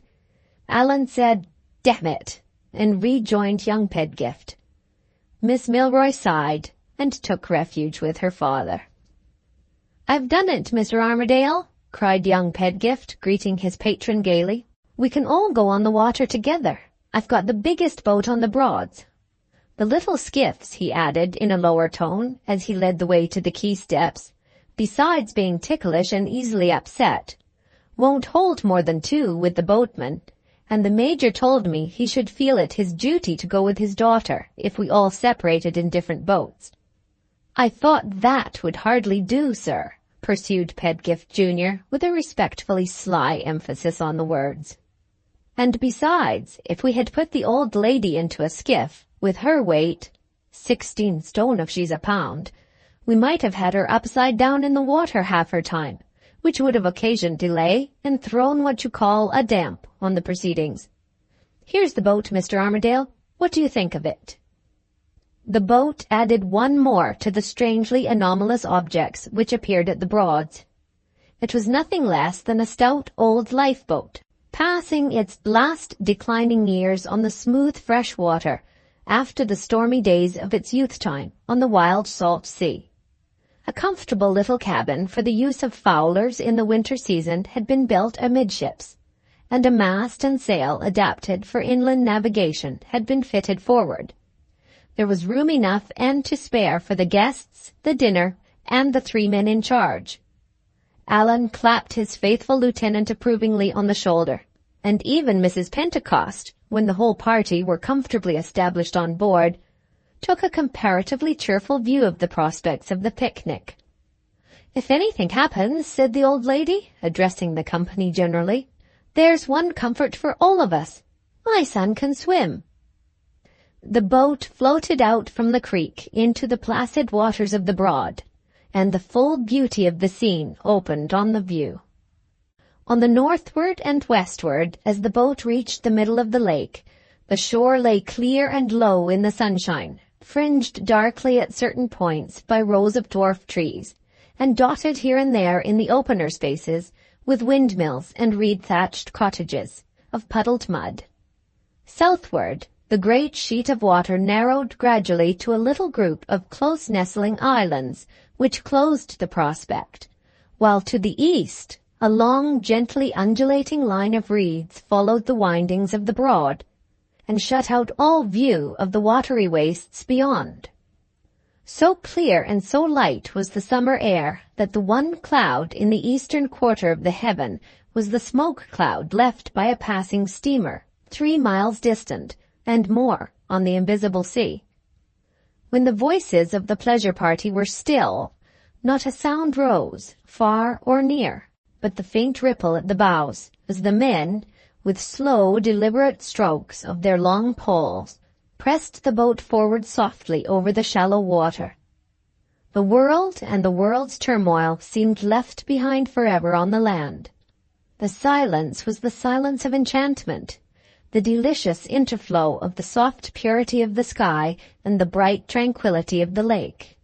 Allan said, "Damn it," and rejoined young Pedgift. Miss Milroy sighed, and took refuge with her father. "I've done it, Mr. Armadale," cried young Pedgift, greeting his patron gaily. "We can all go on the water together. I've got the biggest boat on the Broads. The little skiffs," he added in a lower tone, as he led the way to the quay steps, "besides being ticklish and easily upset, won't hold more than two with the boatman, and the Major told me he should feel it his duty to go with his daughter if we all separated in different boats." "I thought that would hardly do, sir," pursued Pedgift Jr. with a respectfully sly emphasis on the words. "And besides, if we had put the old lady into a skiff, with her weight, 16 stone if she's a pound, we might have had her upside down in the water half her time, which would have occasioned delay and thrown what you call a damp on the proceedings. Here's the boat, Mr. Armadale. What do you think of it?" The boat added one more to the strangely anomalous objects which appeared at the Broads. It was nothing less than a stout old lifeboat, passing its last declining years on the smooth fresh water after the stormy days of its youth time on the wild salt sea. A comfortable little cabin for the use of fowlers in the winter season had been built amidships, and a mast and sail adapted for inland navigation had been fitted forward. There was room enough and to spare for the guests, the dinner, and the 3 men in charge. Allan clapped his faithful lieutenant approvingly on the shoulder, and even Mrs. Pentecost, when the whole party were comfortably established on board, took a comparatively cheerful view of the prospects of the picnic. "If anything happens," said the old lady, addressing the company generally, "there's one comfort for all of us. My son can swim." The boat floated out from the creek into the placid waters of the Broad, and the full beauty of the scene opened on the view. On the northward and westward, as the boat reached the middle of the lake, the shore lay clear and low in the sunshine, fringed darkly at certain points by rows of dwarf trees, and dotted here and there in the opener spaces with windmills and reed-thatched cottages of puddled mud. Southward, the great sheet of water narrowed gradually to a little group of close-nestling islands which closed the prospect, while to the east a long, gently undulating line of reeds followed the windings of the Broad, and shut out all view of the watery wastes beyond. So clear and so light was the summer air that the one cloud in the eastern quarter of the heaven was the smoke cloud left by a passing steamer 3 miles distant, and more, on the invisible sea. When the voices of the pleasure party were still, not a sound rose, far or near, but the faint ripple at the bows, as the men, with slow, deliberate strokes of their long poles, pressed the boat forward softly over the shallow water. The world and the world's turmoil seemed left behind forever on the land. The silence was the silence of enchantment, the delicious interflow of the soft purity of the sky and the bright tranquility of the lake.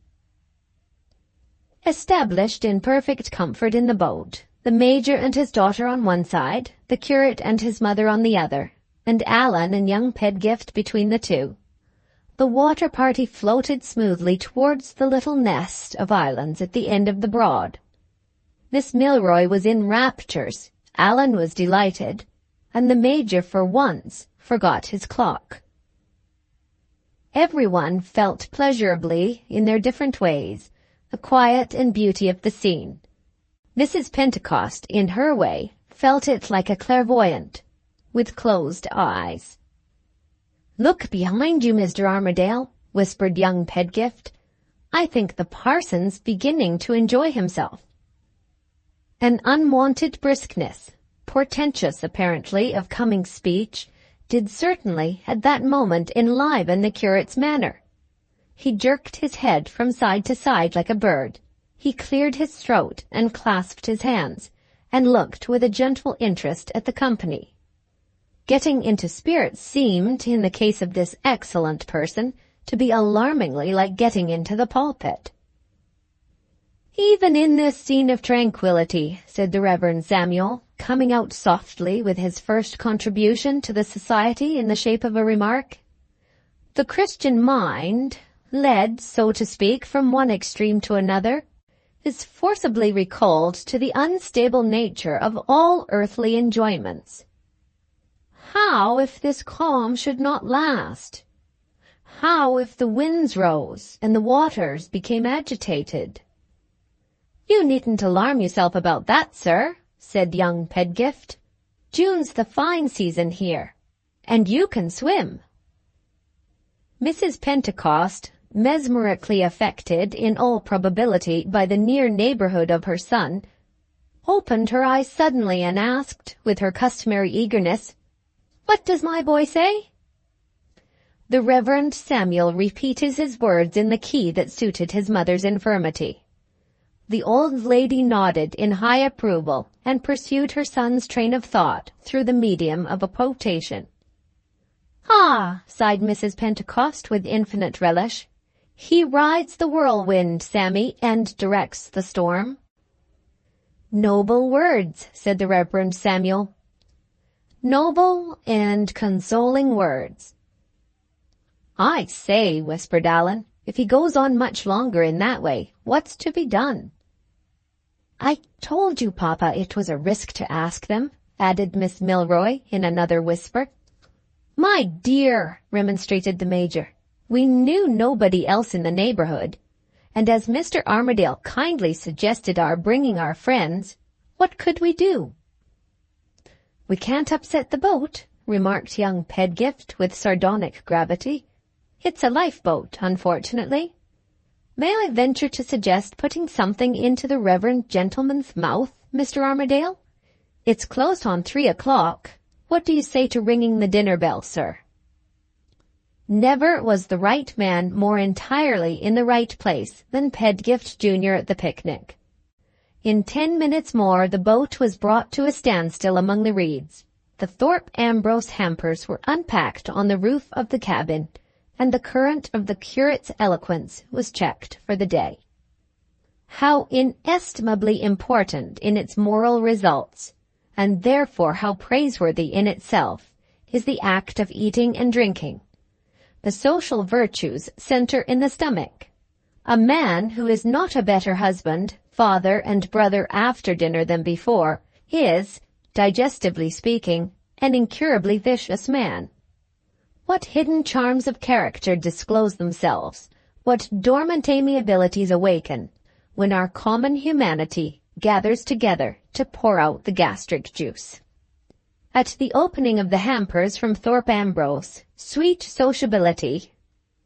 Established in perfect comfort in the boat, the Major and his daughter on one side, the curate and his mother on the other, and Allan and young Pedgift between the two, the water party floated smoothly towards the little nest of islands at the end of the Broad. Miss Milroy was in raptures, Allan was delighted, and the Major for once forgot his clock. Everyone felt pleasurably, in their different ways, the quiet and beauty of the scene. Mrs. Pentecost, in her way, felt it like a clairvoyant, with closed eyes. "Look behind you, Mr. Armadale," whispered young Pedgift. "I think the parson's beginning to enjoy himself." An unwonted briskness, portentous apparently of coming speech, did certainly at that moment enliven the curate's manner. He jerked his head from side to side like a bird. He cleared his throat and clasped his hands, and looked with a gentle interest at the company. Getting into spirits seemed, in the case of this excellent person, to be alarmingly like getting into the pulpit. "Even in this scene of tranquillity," said the Reverend Samuel, coming out softly with his first contribution to the society in the shape of a remark, "the Christian mind, led, so to speak, from one extreme to another, is forcibly recalled to the unstable nature of all earthly enjoyments. How if this calm should not last? How if the winds rose and the waters became agitated?" "You needn't alarm yourself about that, sir," said young Pedgift. "June's the fine season here, and you can swim." Mrs. Pentecost, mesmerically affected in all probability by the near neighborhood of her son, opened her eyes suddenly and asked, with her customary eagerness, "What does my boy say?" The Reverend Samuel repeated his words in the key that suited his mother's infirmity. The old lady nodded in high approval and pursued her son's train of thought through the medium of a quotation. "Ah," sighed Mrs. Pentecost with infinite relish, "he rides the whirlwind, Sammy, and directs the storm." "Noble words," said the Reverend Samuel. Noble and consoling words. "I say," whispered Allan, "if he goes on much longer in that way, what's to be done?" "I told you, Papa, it was a risk to ask them," added Miss Milroy in another whisper. "My dear," remonstrated the Major, "we knew nobody else in the neighborhood, and as Mr. Armadale kindly suggested our bringing our friends, what could we do?" "We can't upset the boat," remarked young Pedgift with sardonic gravity. "It's a lifeboat, unfortunately. May I venture to suggest putting something into the reverend gentleman's mouth, Mr. Armadale? It's close on 3 o'clock. What do you say to ringing the dinner bell, sir?" Never was the right man more entirely in the right place than Pedgift Jr. at the picnic. In 10 minutes more the boat was brought to a standstill among the reeds. The Thorpe Ambrose hampers were unpacked on the roof of the cabin, and the current of the curate's eloquence was checked for the day. How inestimably important in its moral results, and therefore how praiseworthy in itself, is the act of eating and drinking. The social virtues center in the stomach. A man who is not a better husband, father, and brother after dinner than before is, digestively speaking, an incurably vicious man. What hidden charms of character disclose themselves, what dormant amiabilities awaken, when our common humanity gathers together to pour out the gastric juice. At the opening of the hampers from Thorpe Ambrose, sweet sociability,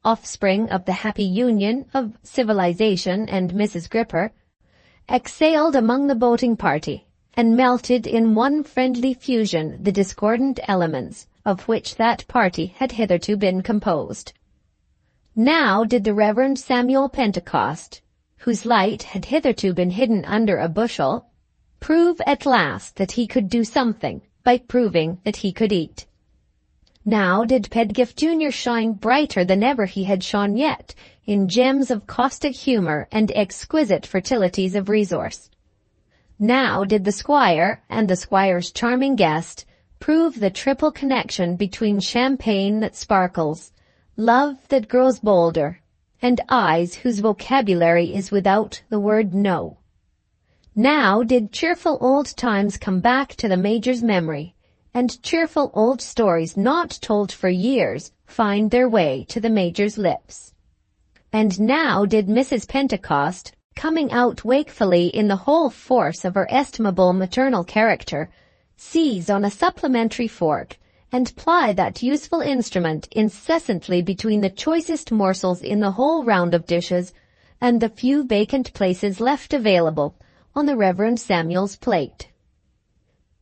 offspring of the happy union of civilization and Mrs. Gripper, exhaled among the boating party, and melted in one friendly fusion the discordant elements of which that party had hitherto been composed. Now did the Reverend Samuel Pentecost, whose light had hitherto been hidden under a bushel, prove at last that he could do something by proving that he could eat. Now did Pedgift Jr. shine brighter than ever he had shone yet, in gems of caustic humor and exquisite fertilities of resource. Now did the squire and the squire's charming guest prove the triple connection between champagne that sparkles, love that grows bolder, and eyes whose vocabulary is without the word no. Now did cheerful old times come back to the Major's memory, and cheerful old stories not told for years find their way to the Major's lips. And now did Mrs. Pentecost, coming out wakefully in the whole force of her estimable maternal character, seize on a supplementary fork, and ply that useful instrument incessantly between the choicest morsels in the whole round of dishes and the few vacant places left available on the Reverend Samuel's plate.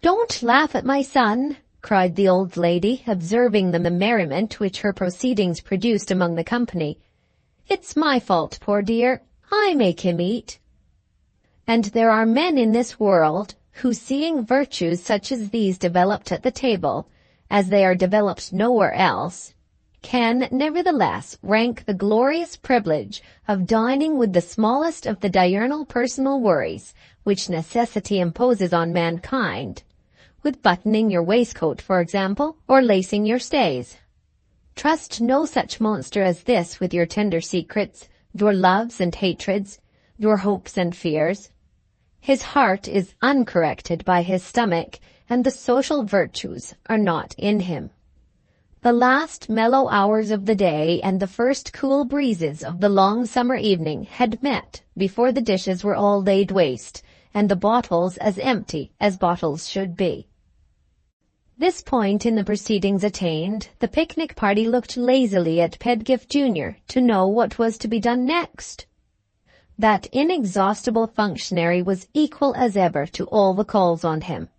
"Don't laugh at my son," cried the old lady, observing the merriment which her proceedings produced among the company. "It's my fault, poor dear. I make him eat." And there are men in this world who, seeing virtues such as these developed at the table, as they are developed nowhere else, can nevertheless rank the glorious privilege of dining with the smallest of the diurnal personal worries which necessity imposes on mankind, with buttoning your waistcoat, for example, or lacing your stays. Trust no such monster as this with your tender secrets, your loves and hatreds, your hopes and fears. His heart is uncorrected by his stomach, and the social virtues are not in him. The last mellow hours of the day and the first cool breezes of the long summer evening had met before the dishes were all laid waste, and the bottles as empty as bottles should be. This point in the proceedings attained, the picnic party looked lazily at Pedgift Jr. to know what was to be done next. That inexhaustible functionary was equal as ever to all the calls on him.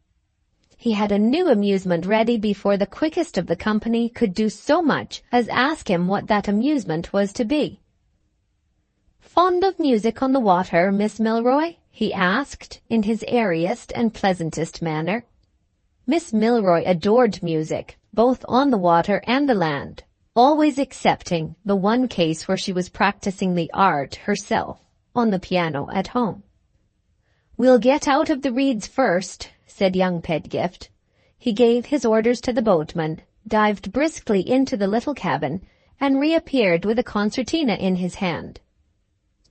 He had a new amusement ready before the quickest of the company could do so much as ask him what that amusement was to be. "Fond of music on the water, Miss Milroy?" he asked, in his airiest and pleasantest manner. Miss Milroy adored music, both on the water and the land, always excepting the one case where she was practicing the art herself on the piano at home. "We'll get out of the reeds first," said young Pedgift. He gave his orders to the boatman, dived briskly into the little cabin, and reappeared with a concertina in his hand.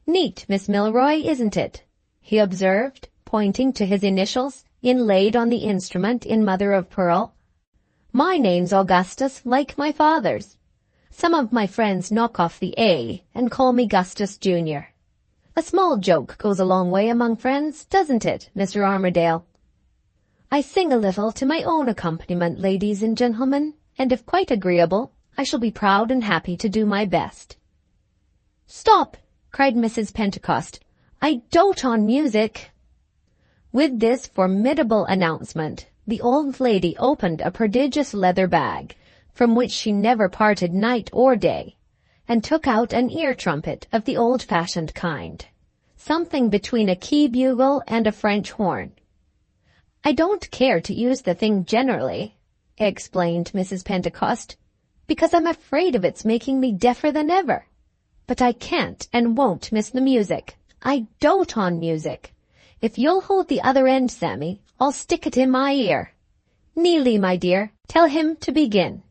"Neat, Miss Milroy, isn't it?" he observed, pointing to his initials, inlaid on the instrument in mother-of-pearl. "My name's Augustus, like my father's. Some of my friends knock off the A and call me Gustus Jr. A small joke goes a long way among friends, doesn't it, Mr. Armadale? I sing a little to my own accompaniment, ladies and gentlemen, and if quite agreeable, I shall be proud and happy to do my best." "Stop!" cried Mrs. Pentecost. "I dote on music." With this formidable announcement, the old lady opened a prodigious leather bag, from which she never parted night or day, and took out an ear-trumpet of the old-fashioned kind, something between a key-bugle and a French horn. "I don't care to use the thing generally," explained Mrs. Pentecost, "because I'm afraid of its making me deafer than ever. But I can't and won't miss the music. I dote on music. If you'll hold the other end, Sammy, I'll stick it in my ear. Neelie, my dear, tell him to begin."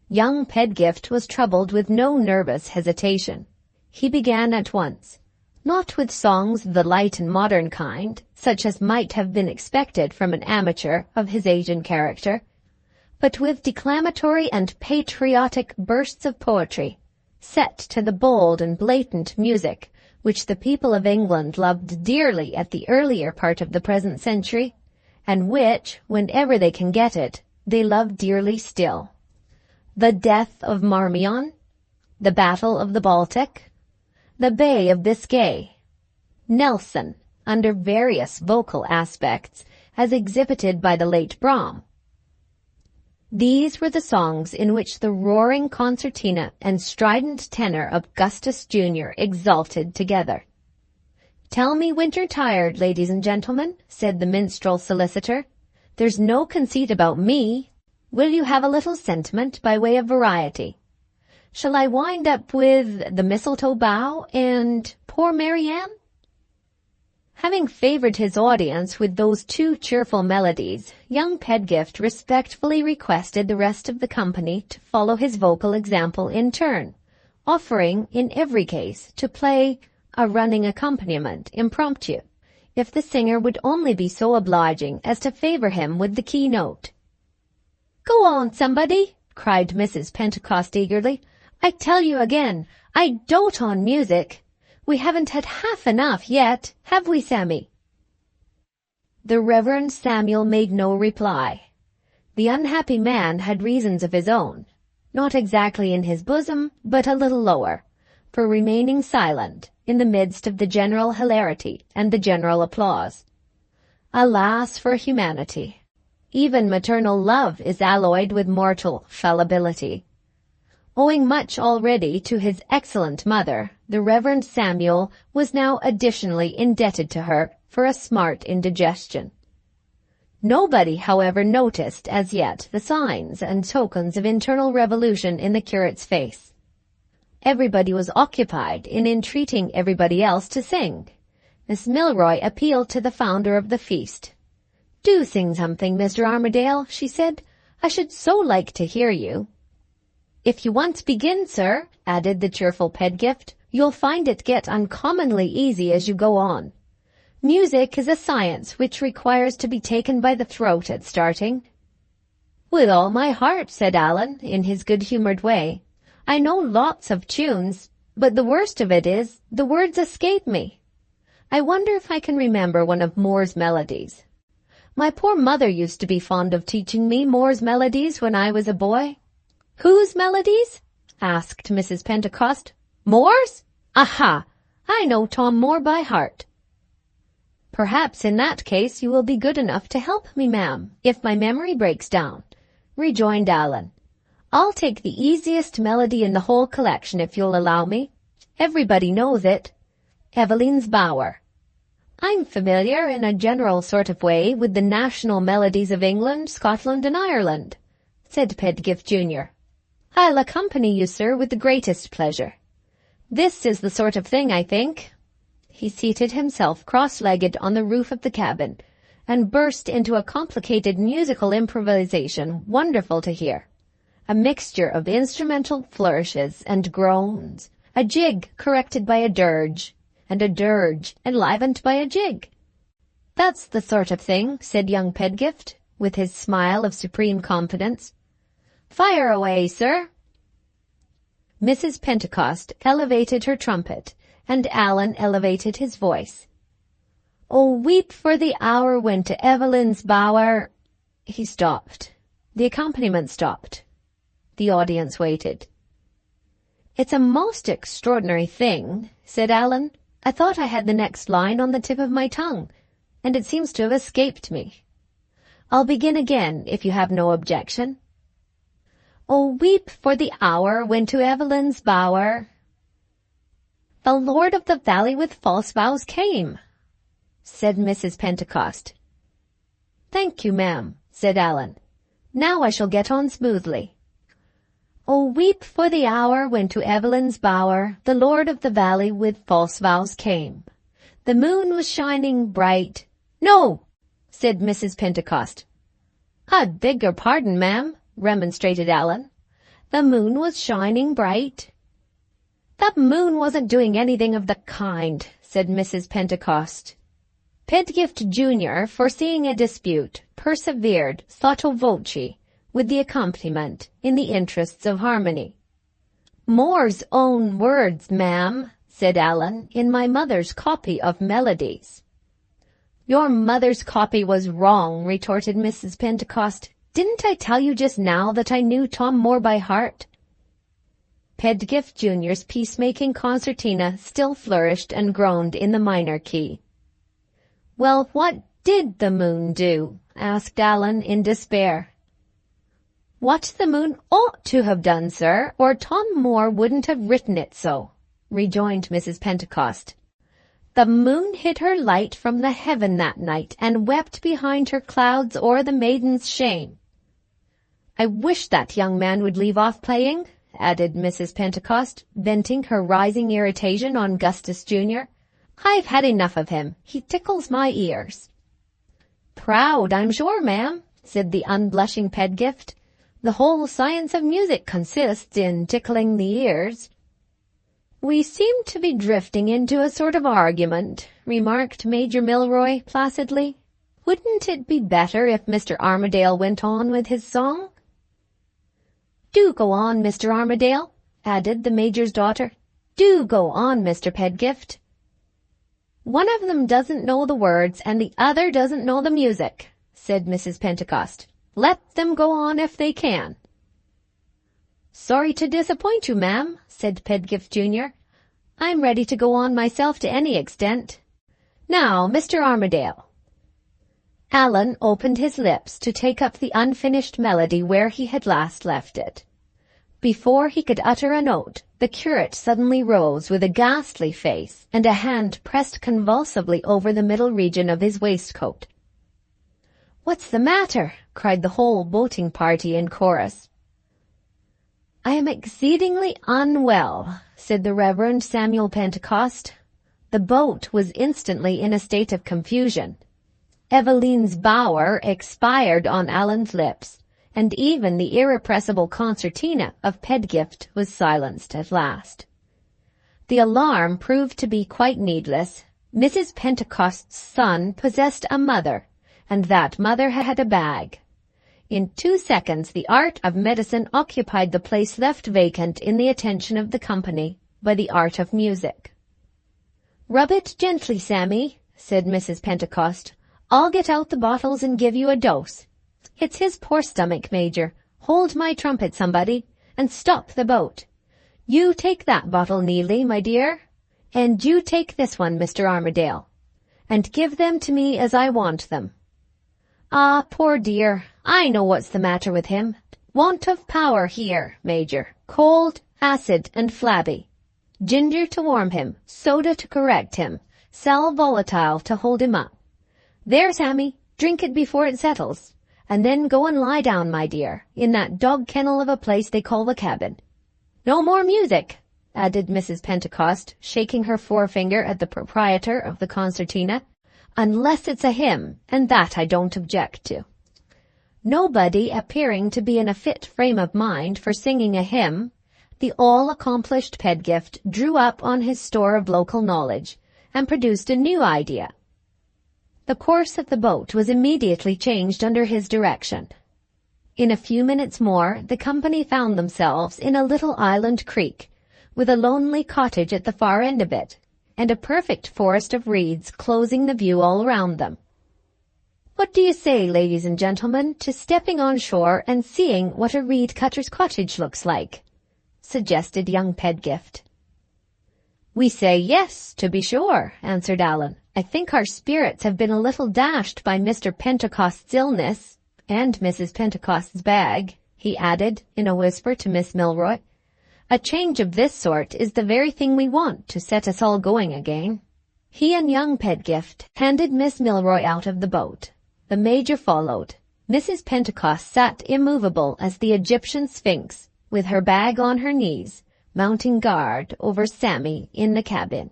Young Pedgift was troubled with no nervous hesitation. He began at once, not with songs of the light and modern kind, such as might have been expected from an amateur of his age and character, but with declamatory and patriotic bursts of poetry, set to the bold and blatant music which the people of England loved dearly at the earlier part of the present century, and which, whenever they can get it, they love dearly still. The Death of Marmion, the Battle of the Baltic, the Bay of Biscay, Nelson, under various vocal aspects, as exhibited by the late Braham. These were the songs in which the roaring concertina and strident tenor of Gustus Jr. exulted together. "Tell me winter-tired, ladies and gentlemen," said the minstrel solicitor. "There's no conceit about me. Will you have a little sentiment by way of variety? Shall I wind up with the mistletoe bough and poor Marianne?" Having favored his audience with those two cheerful melodies, young Pedgift respectfully requested the rest of the company to follow his vocal example in turn, offering, in every case, to play a running accompaniment impromptu, if the singer would only be so obliging as to favor him with the key-note. "Go on, somebody!" cried Mrs. Pentecost eagerly. "I tell you again, I dote on music. We haven't had half enough yet, have we, Sammy?" The Reverend Samuel made no reply. The unhappy man had reasons of his own, not exactly in his bosom, but a little lower, for remaining silent in the midst of the general hilarity and the general applause. Alas for humanity! Even maternal love is alloyed with mortal fallibility. Owing much already to his excellent mother, the Reverend Samuel was now additionally indebted to her for a smart indigestion. Nobody, however, noticed as yet the signs and tokens of internal revolution in the curate's face. Everybody was occupied in entreating everybody else to sing. Miss Milroy appealed to the founder of the feast. "Do sing something, Mr. Armadale," she said. "I should so like to hear you." "If you once begin, sir," added the cheerful Pedgift, "you'll find it get uncommonly easy as you go on. Music is a science which requires to be taken by the throat at starting." "With all my heart," said Allan, in his good-humored way. "I know lots of tunes, but the worst of it is, the words escape me. I wonder if I can remember one of Moore's melodies. My poor mother used to be fond of teaching me Moore's melodies when I was a boy." "Whose melodies?" asked Mrs. Pentecost. "Moore's? Aha! I know Tom Moore by heart." "Perhaps in that case you will be good enough to help me, ma'am, if my memory breaks down," rejoined Allan. "I'll take the easiest melody in the whole collection if you'll allow me. Everybody knows it. Eveline's Bower. I'm familiar in a general sort of way with the national melodies of England, Scotland, and Ireland," said Pedgift Jr. "I'll accompany you, sir, with the greatest pleasure. This is the sort of thing, I think." He seated himself cross-legged on the roof of the cabin, and burst into a complicated musical improvisation wonderful to hear. A mixture of instrumental flourishes and groans, a jig corrected by a dirge, and a dirge enlivened by a jig. "That's the sort of thing," said young Pedgift, with his smile of supreme confidence. "Fire away, sir." Mrs. Pentecost elevated her trumpet, and Allan elevated his voice. "Oh, weep for the hour when to Evelyn's bower—" He stopped. The accompaniment stopped. The audience waited. "It's a most extraordinary thing," said Allan. "I thought I had the next line on the tip of my tongue, and it seems to have escaped me. I'll begin again, if you have no objection. Oh, weep for the hour when to Evelyn's bower the Lord of the Valley with false vows came," said Mrs. Pentecost. "Thank you, ma'am," said Allan. "Now I shall get on smoothly. Oh, weep for the hour when to Evelyn's bower the Lord of the Valley with false vows came. The moon was shining bright—" "No," said Mrs. Pentecost. "I beg your pardon, ma'am," remonstrated Allan. "The moon was shining bright—" "The moon wasn't doing anything of the kind," said Mrs. Pentecost. Pedgift Jr., foreseeing a dispute, persevered sotto voce with the accompaniment in the interests of harmony. "Moore's own words, ma'am," said Allan, "in my mother's copy of melodies." "Your mother's copy was wrong," retorted Mrs. Pentecost. "Didn't I tell you just now that I knew Tom Moore by heart?" Pedgift Jr.'s peacemaking concertina still flourished and groaned in the minor key. "Well, what did the moon do?" asked Allan in despair. "What the moon ought to have done, sir, or Tom Moore wouldn't have written it so," rejoined Mrs. Pentecost. "The moon hid her light from the heaven that night, and wept behind her clouds o'er the maiden's shame." "I wish that young man would leave off playing," added Mrs. Pentecost, venting her rising irritation on Gustus Jr. "I've had enough of him. He tickles my ears." "Proud, I'm sure, ma'am," said the unblushing Pedgift. "The whole science of music consists in tickling the ears." "We seem to be drifting into a sort of argument," remarked Major Milroy placidly. "Wouldn't it be better if Mr. Armadale went on with his song?" "Do go on, Mr. Armadale," added the Major's daughter. "Do go on, Mr. Pedgift." "One of them doesn't know the words and the other doesn't know the music," said Mrs. Pentecost. "Let them go on if they can." "Sorry to disappoint you, ma'am," said Pedgift Jr. "I'm ready to go on myself to any extent. Now, Mr. Armadale." Allan opened his lips to take up the unfinished melody where he had last left it. Before he could utter a note, the curate suddenly rose with a ghastly face and a hand pressed convulsively over the middle region of his waistcoat. "What's the matter?" cried the whole boating party in chorus. "I am exceedingly unwell," said the Reverend Samuel Pentecost. The boat was instantly in a state of confusion. Evelyn's bower expired on Allan's lips, and even the irrepressible concertina of Pedgift was silenced at last. The alarm proved to be quite needless. Mrs. Pentecost's son possessed a mother, and that mother had a bag. In 2 seconds the art of medicine occupied the place left vacant in the attention of the company by the art of music. "Rub it gently, Sammy," said Mrs. Pentecost. "I'll get out the bottles and give you a dose. It's his poor stomach, Major. Hold my trumpet, somebody, and stop the boat. You take that bottle, Neelie, my dear, and you take this one, Mr. Armadale, and give them to me as I want them. Ah, poor dear, I know what's the matter with him. Want of power here, Major. Cold, acid, and flabby. Ginger to warm him, soda to correct him, sal volatile to hold him up. There, Sammy, drink it before it settles, and then go and lie down, my dear, in that dog kennel of a place they call the cabin. No more music," added Mrs. Pentecost, shaking her forefinger at the proprietor of the concertina. unless it's a hymn, and that I don't object to. Nobody appearing to be in a fit frame of mind for singing a hymn, the all-accomplished Pedgift drew up on his store of local knowledge and produced a new idea. The course of the boat was immediately changed under his direction. In a few minutes more, the company found themselves in a little island creek, with a lonely cottage at the far end of it, and a perfect forest of reeds closing the view all around them. "What do you say, ladies and gentlemen, to stepping on shore and seeing what a reed cutter's cottage looks like?" suggested young Pedgift. "We say yes, to be sure," answered Allan. "I think our spirits have been a little dashed by Mr. Pentecost's illness, and Mrs. Pentecost's bag," he added in a whisper to Miss Milroy. "A change of this sort is the very thing we want to set us all going again." He and young Pedgift handed Miss Milroy out of the boat. The Major followed. Mrs. Pentecost sat immovable as the Egyptian Sphinx, with her bag on her knees, mounting guard over Sammy in the cabin.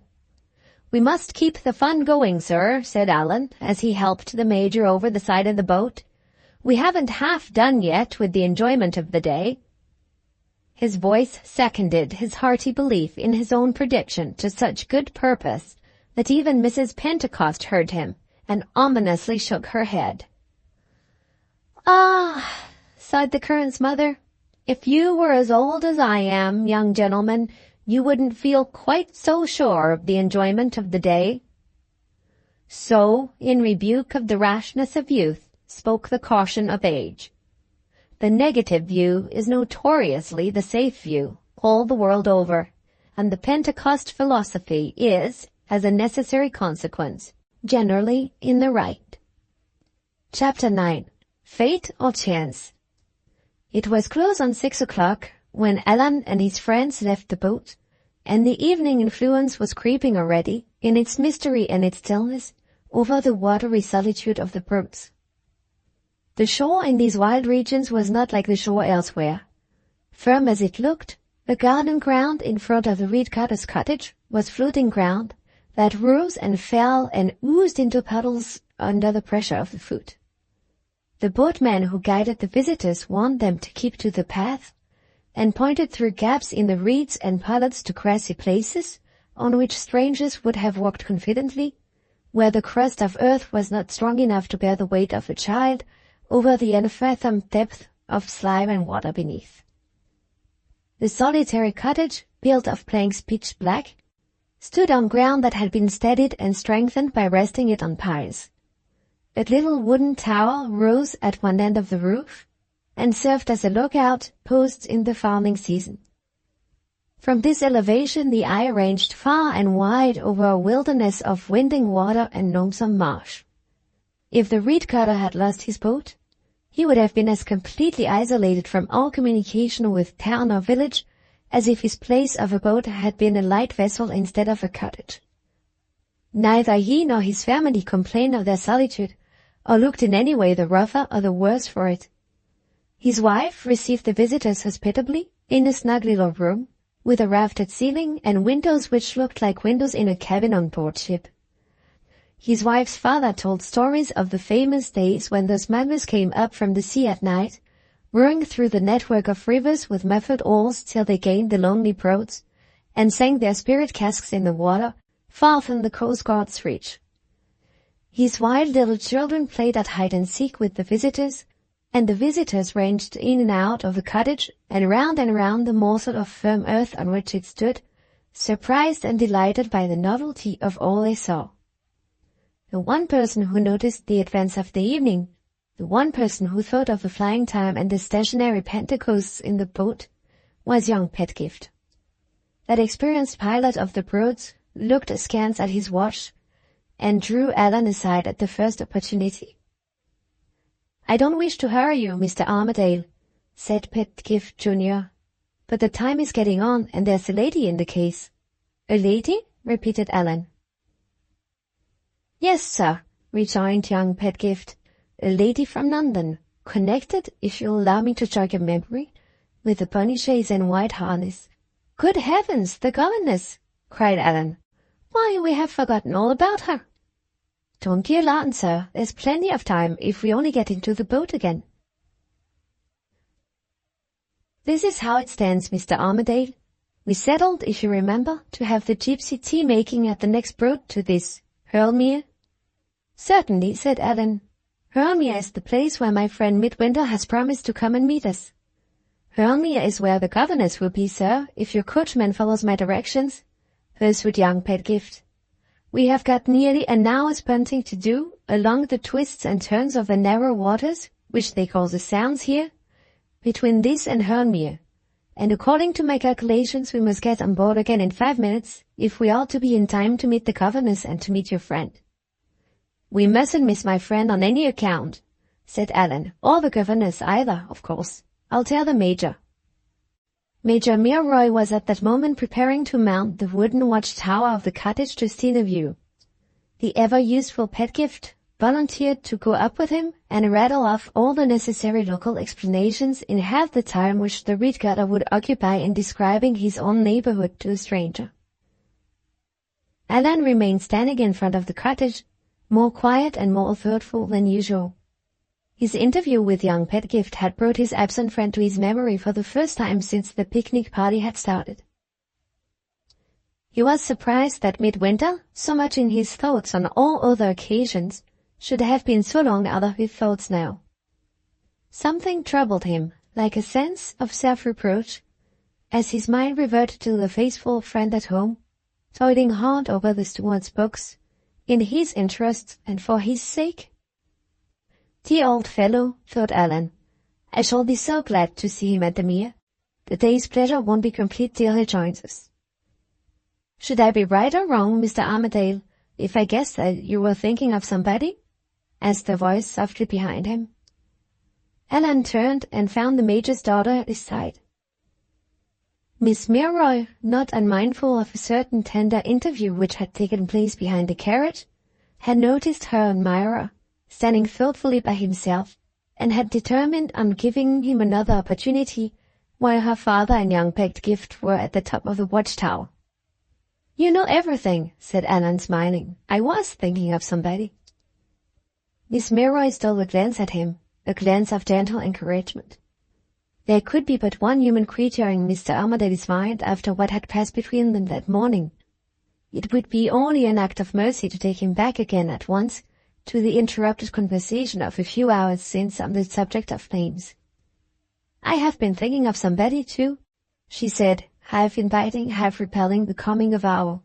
"We must keep the fun going, sir," said Allan, as he helped the Major over the side of the boat. "We haven't half done yet with the enjoyment of the day." His voice seconded his hearty belief in his own prediction to such good purpose that even Mrs. Pentecost heard him and ominously shook her head. "Ah," sighed the Colonel's mother, "if you were as old as I am, young gentleman, you wouldn't feel quite so sure of the enjoyment of the day." So, in rebuke of the rashness of youth, spoke the caution of age. The negative view is notoriously the safe view, all the world over, and the Pentecost philosophy is, as a necessary consequence, generally in the right. Chapter 9. Fate or Chance. It was close on 6 o'clock when Allan and his friends left the boat, and the evening influence was creeping already, in its mystery and its stillness, over the watery solitude of the Broads. The shore in these wild regions was not like the shore elsewhere. Firm as it looked, the garden ground in front of the reed cutter's cottage was floating ground that rose and fell and oozed into puddles under the pressure of the foot. The boatman who guided the visitors warned them to keep to the path, and pointed through gaps in the reeds and puddles to grassy places on which strangers would have walked confidently, where the crust of earth was not strong enough to bear the weight of a child over the unfathomed depth of slime and water beneath. The solitary cottage, built of planks pitch black, stood on ground that had been steadied and strengthened by resting it on piles. A little wooden tower rose at one end of the roof, and served as a lookout post in the farming season. From this elevation the eye ranged far and wide over a wilderness of winding water and lonesome marsh. If the reed cutter had lost his boat, he would have been as completely isolated from all communication with town or village as if his place of abode had been a light vessel instead of a cottage. Neither he nor his family complained of their solitude, or looked in any way the rougher or the worse for it. His wife received the visitors hospitably in a snug little room, with a raftered ceiling and windows which looked like windows in a cabin on board ship. His wife's father told stories of the famous days when those mammals came up from the sea at night, rowing through the network of rivers with muffled oars till they gained the lonely Broads, and sank their spirit casks in the water, far from the Coast Guard's reach. His wild little children played at hide-and-seek with the visitors, and the visitors ranged in and out of the cottage and round the morsel of firm earth on which it stood, surprised and delighted by the novelty of all they saw. The one person who noticed the advance of the evening, the one person who thought of the flying time and the stationary Pentecosts in the boat, was young Pedgift. That experienced pilot of the Broads looked askance at his watch, and drew Allan aside at the first opportunity. "I don't wish to hurry you, Mr. Armadale," said Pedgift Jr., "but the time is getting on, and there's a lady in the case." "A lady?" repeated Allan. "Yes, sir," rejoined young Pedgift, "a lady from London, connected, if you'll allow me to jog your memory, with the pony chaise and white harness." "Good heavens, the governess!" cried Allan. "Why, we have forgotten all about her." Don't be alarmed, sir. There's plenty of time if we only get into the boat again. This is how it stands, Mr. Armadale. We settled, if you remember, to have the gypsy tea-making at the next boat to this, Hurlmere. Certainly, said Allan. Hurlmere is the place where my friend Midwinter has promised to come and meet us. Hurlmere is where the governess will be, sir, if your coachman follows my directions, pursued young Pedgift. We have got nearly an hour's punting to do along the twists and turns of the narrow waters, which they call the Sounds here, between this and Hurlmere, and according to my calculations we must get on board again in 5 minutes, if we are to be in time to meet the governess and to meet your friend. We mustn't miss my friend on any account, said Allan, or the governess either, of course. I'll tell the Major. Major Milroy was at that moment preparing to mount the wooden watch-tower of the cottage to steal a view. The ever-useful Pedgift volunteered to go up with him and rattle off all the necessary local explanations in half the time which the reed-cutter would occupy in describing his own neighborhood to a stranger. Allan remained standing in front of the cottage, more quiet and more thoughtful than usual. His interview with young Pedgift had brought his absent friend to his memory for the first time since the picnic party had started. He was surprised that Midwinter, so much in his thoughts on all other occasions, should have been so long out of his thoughts now. Something troubled him, like a sense of self-reproach, as his mind reverted to the faithful friend at home, toiling hard over the steward's books, in his interests and for his sake. Dear old fellow, thought Allan. I shall be so glad to see him at the Mere. The day's pleasure won't be complete till he joins us. Should I be right or wrong, Mr. Armadale, if I guess that you were thinking of somebody? Asked a voice softly behind him. Allan turned and found the Major's daughter at his side. Miss Milroy, not unmindful of a certain tender interview which had taken place behind the carriage, had noticed her admirer, standing thoughtfully by himself, and had determined on giving him another opportunity while her father and young Pedgift were at the top of the watchtower. You know everything, said Allan, smiling. I was thinking of somebody. Miss Milroy stole a glance at him, a glance of gentle encouragement. There could be but one human creature in Mr. Armadale's mind after what had passed between them that morning. It would be only an act of mercy to take him back again at once to the interrupted conversation of a few hours since on the subject of names. I have been thinking of somebody, too, she said, half inviting, half repelling the coming avowal.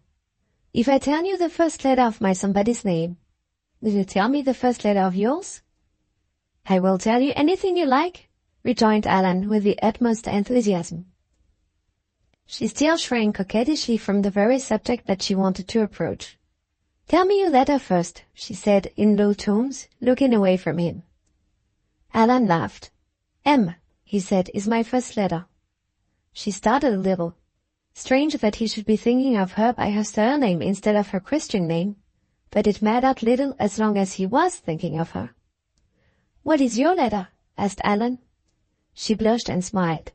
If I tell you the first letter of my somebody's name, will you tell me the first letter of yours? I will tell you anything you like, rejoined Allan with the utmost enthusiasm. She still shrank coquettishly from the very subject that she wanted to approach. Tell me your letter first, she said in low tones, looking away from him. Allan laughed. M, he said, is my first letter. She started a little. Strange that he should be thinking of her by her surname instead of her Christian name, but it mattered little as long as he was thinking of her. What is your letter? Asked Allan. She blushed and smiled.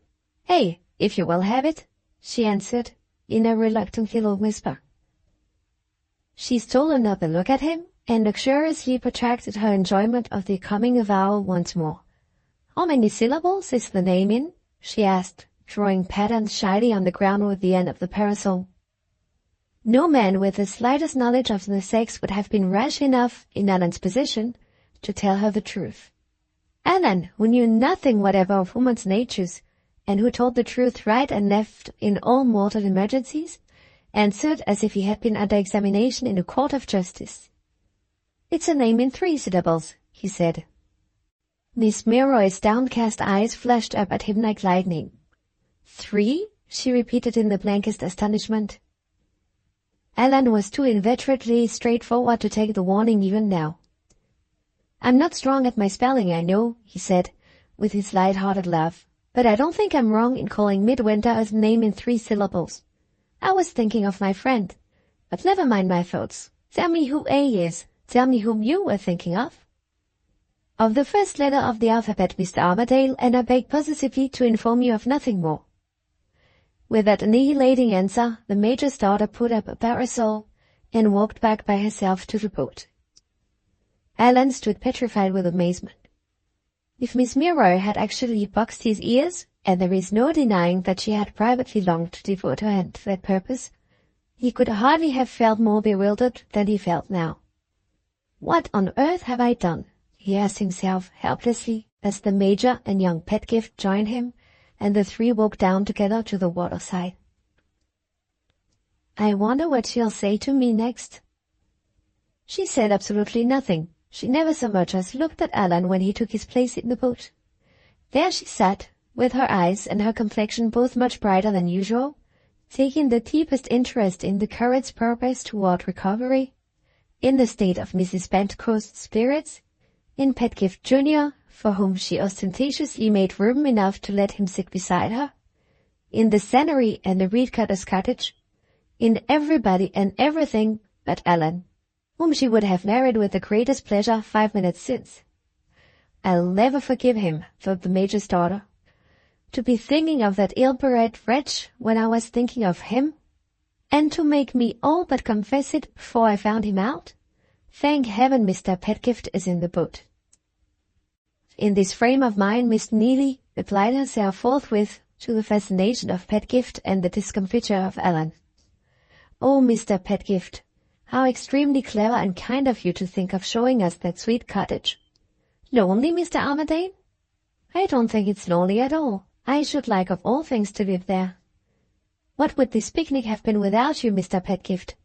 A, if you will have it, she answered, in a reluctant little whisper. She stole another look at him, and luxuriously protracted her enjoyment of the coming avowal once more. How many syllables is the name in? She asked, drawing patterns shyly on the ground with the end of the parasol. No man with the slightest knowledge of the sex would have been rash enough, in Allan's position, to tell her the truth. Allan, who knew nothing whatever of women's natures, and who told the truth right and left in all mortal emergencies, answered as if he had been under examination in a court of justice. It's a name in 3 syllables, he said. Miss Milroy's downcast eyes flashed up at him like lightning. 3? She repeated in the blankest astonishment. Allan was too inveterately straightforward to take the warning even now. I'm not strong at my spelling, I know, he said, with his light-hearted laugh, but I don't think I'm wrong in calling Midwinter a name in 3 syllables. I was thinking of my friend, but never mind my thoughts. Tell me who A is. Tell me whom you were thinking of. Of the first letter of the alphabet, Mr. Armadale, and I beg positively to inform you of nothing more. With that annihilating answer, the Major's daughter put up a parasol and walked back by herself to the boat. Allan stood petrified with amazement. If Miss Milroy had actually boxed his ears, and there is no denying that she had privately longed to devote her hand to that purpose, he could hardly have felt more bewildered than he felt now. "What on earth have I done?" he asked himself helplessly as the Major and young Pedgift joined him, and the three walked down together to the waterside. "I wonder what she'll say to me next." She said absolutely nothing. She never so much as looked at Allan when he took his place in the boat. There she sat, with her eyes and her complexion both much brighter than usual, taking the deepest interest in the curate's progress toward recovery, in the state of Mrs. Pentcoast's spirits, in Pedgift Junior, for whom she ostentatiously made room enough to let him sit beside her, in the scenery and the reed-cutter's cottage, in everybody and everything but Allan, whom she would have married with the greatest pleasure 5 minutes since. "I'll never forgive him," thought the Major's daughter. "To be thinking of that ill-bred wretch when I was thinking of him, and to make me all but confess it before I found him out. Thank heaven Mr. Pedgift is in the boat." In this frame of mind Miss Neelie applied herself forthwith to the fascination of Pedgift and the discomfiture of Allan. "Oh, Mr. Pedgift, how extremely clever and kind of you to think of showing us that sweet cottage. Lonely, Mr. Armadale? I don't think it's lonely at all. I should like of all things to live there. What would this picnic have been without you, Mr. Pedgift?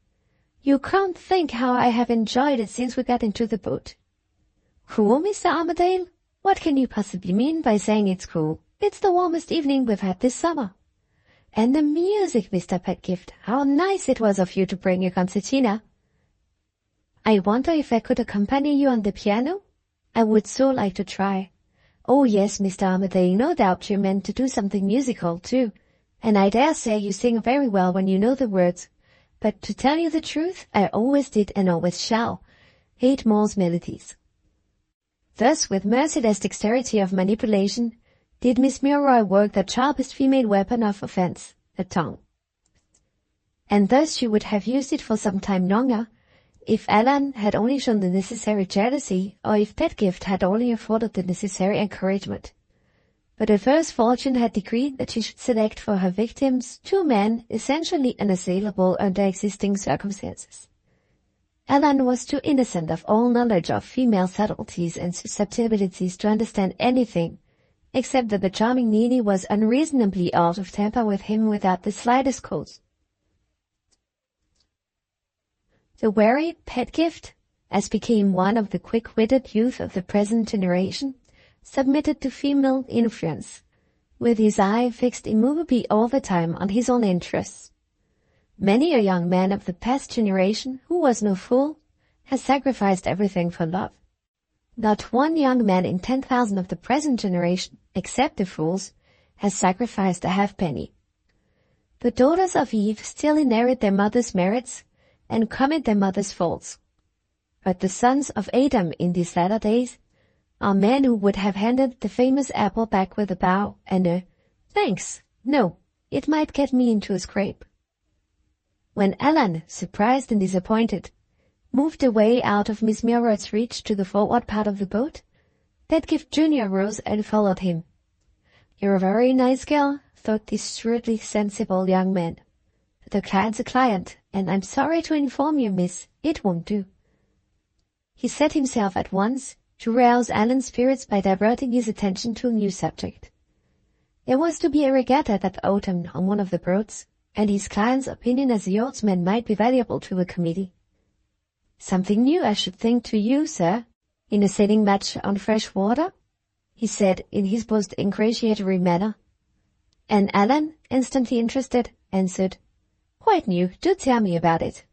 You can't think how I have enjoyed it since we got into the boat." "Cool, Mr. Armadale? What can you possibly mean by saying it's cool? It's the warmest evening we've had this summer. And the music, Mr. Pedgift, how nice it was of you to bring your concertina. I wonder if I could accompany you on the piano? I would so like to try. Oh yes, Mr. Armadale, no doubt you meant to do something musical too, and I dare say you sing very well when you know the words. But to tell you the truth, I always did and always shall hate Moore's melodies." Thus, with merciless dexterity of manipulation, did Miss Milroy work that sharpest female weapon of offence, the tongue. And thus she would have used it for some time longer, if Allan had only shown the necessary jealousy, or if Pedgift had only afforded the necessary encouragement. But adverse fortune had decreed that she should select for her victims 2 men essentially unassailable under existing circumstances. Allan was too innocent of all knowledge of female subtleties and susceptibilities to understand anything, except that the charming Neelie was unreasonably out of temper with him without the slightest cause. The wary Pedgift, as became one of the quick-witted youth of the present generation, submitted to female influence, with his eye fixed immovably all the time on his own interests. Many a young man of the past generation, who was no fool, has sacrificed everything for love. Not one young man in 10,000 of the present generation, except the fools, has sacrificed a halfpenny. The daughters of Eve still inherit their mother's merits and commit their mother's faults. But the sons of Adam in these latter days are men who would have handed the famous apple back with a bow and a "Thanks, no, it might get me into a scrape." When Allan, surprised and disappointed, moved away out of Miss Milroy's reach to the forward part of the boat, Pedgift Junior rose and followed him. "You're a very nice girl," thought this shrewdly sensible young man. "But the client's a client, and I'm sorry to inform you, miss, it won't do." He set himself at once to rouse Allan's spirits by diverting his attention to a new subject. There was to be a regatta that autumn on one of the boats, and his client's opinion as a yachtsman might be valuable to the committee. "Something new, I should think, to you, sir, in a sailing match on fresh water?" he said in his most ingratiatory manner. And Allan, instantly interested, answered, "Quite new, do tell me about it."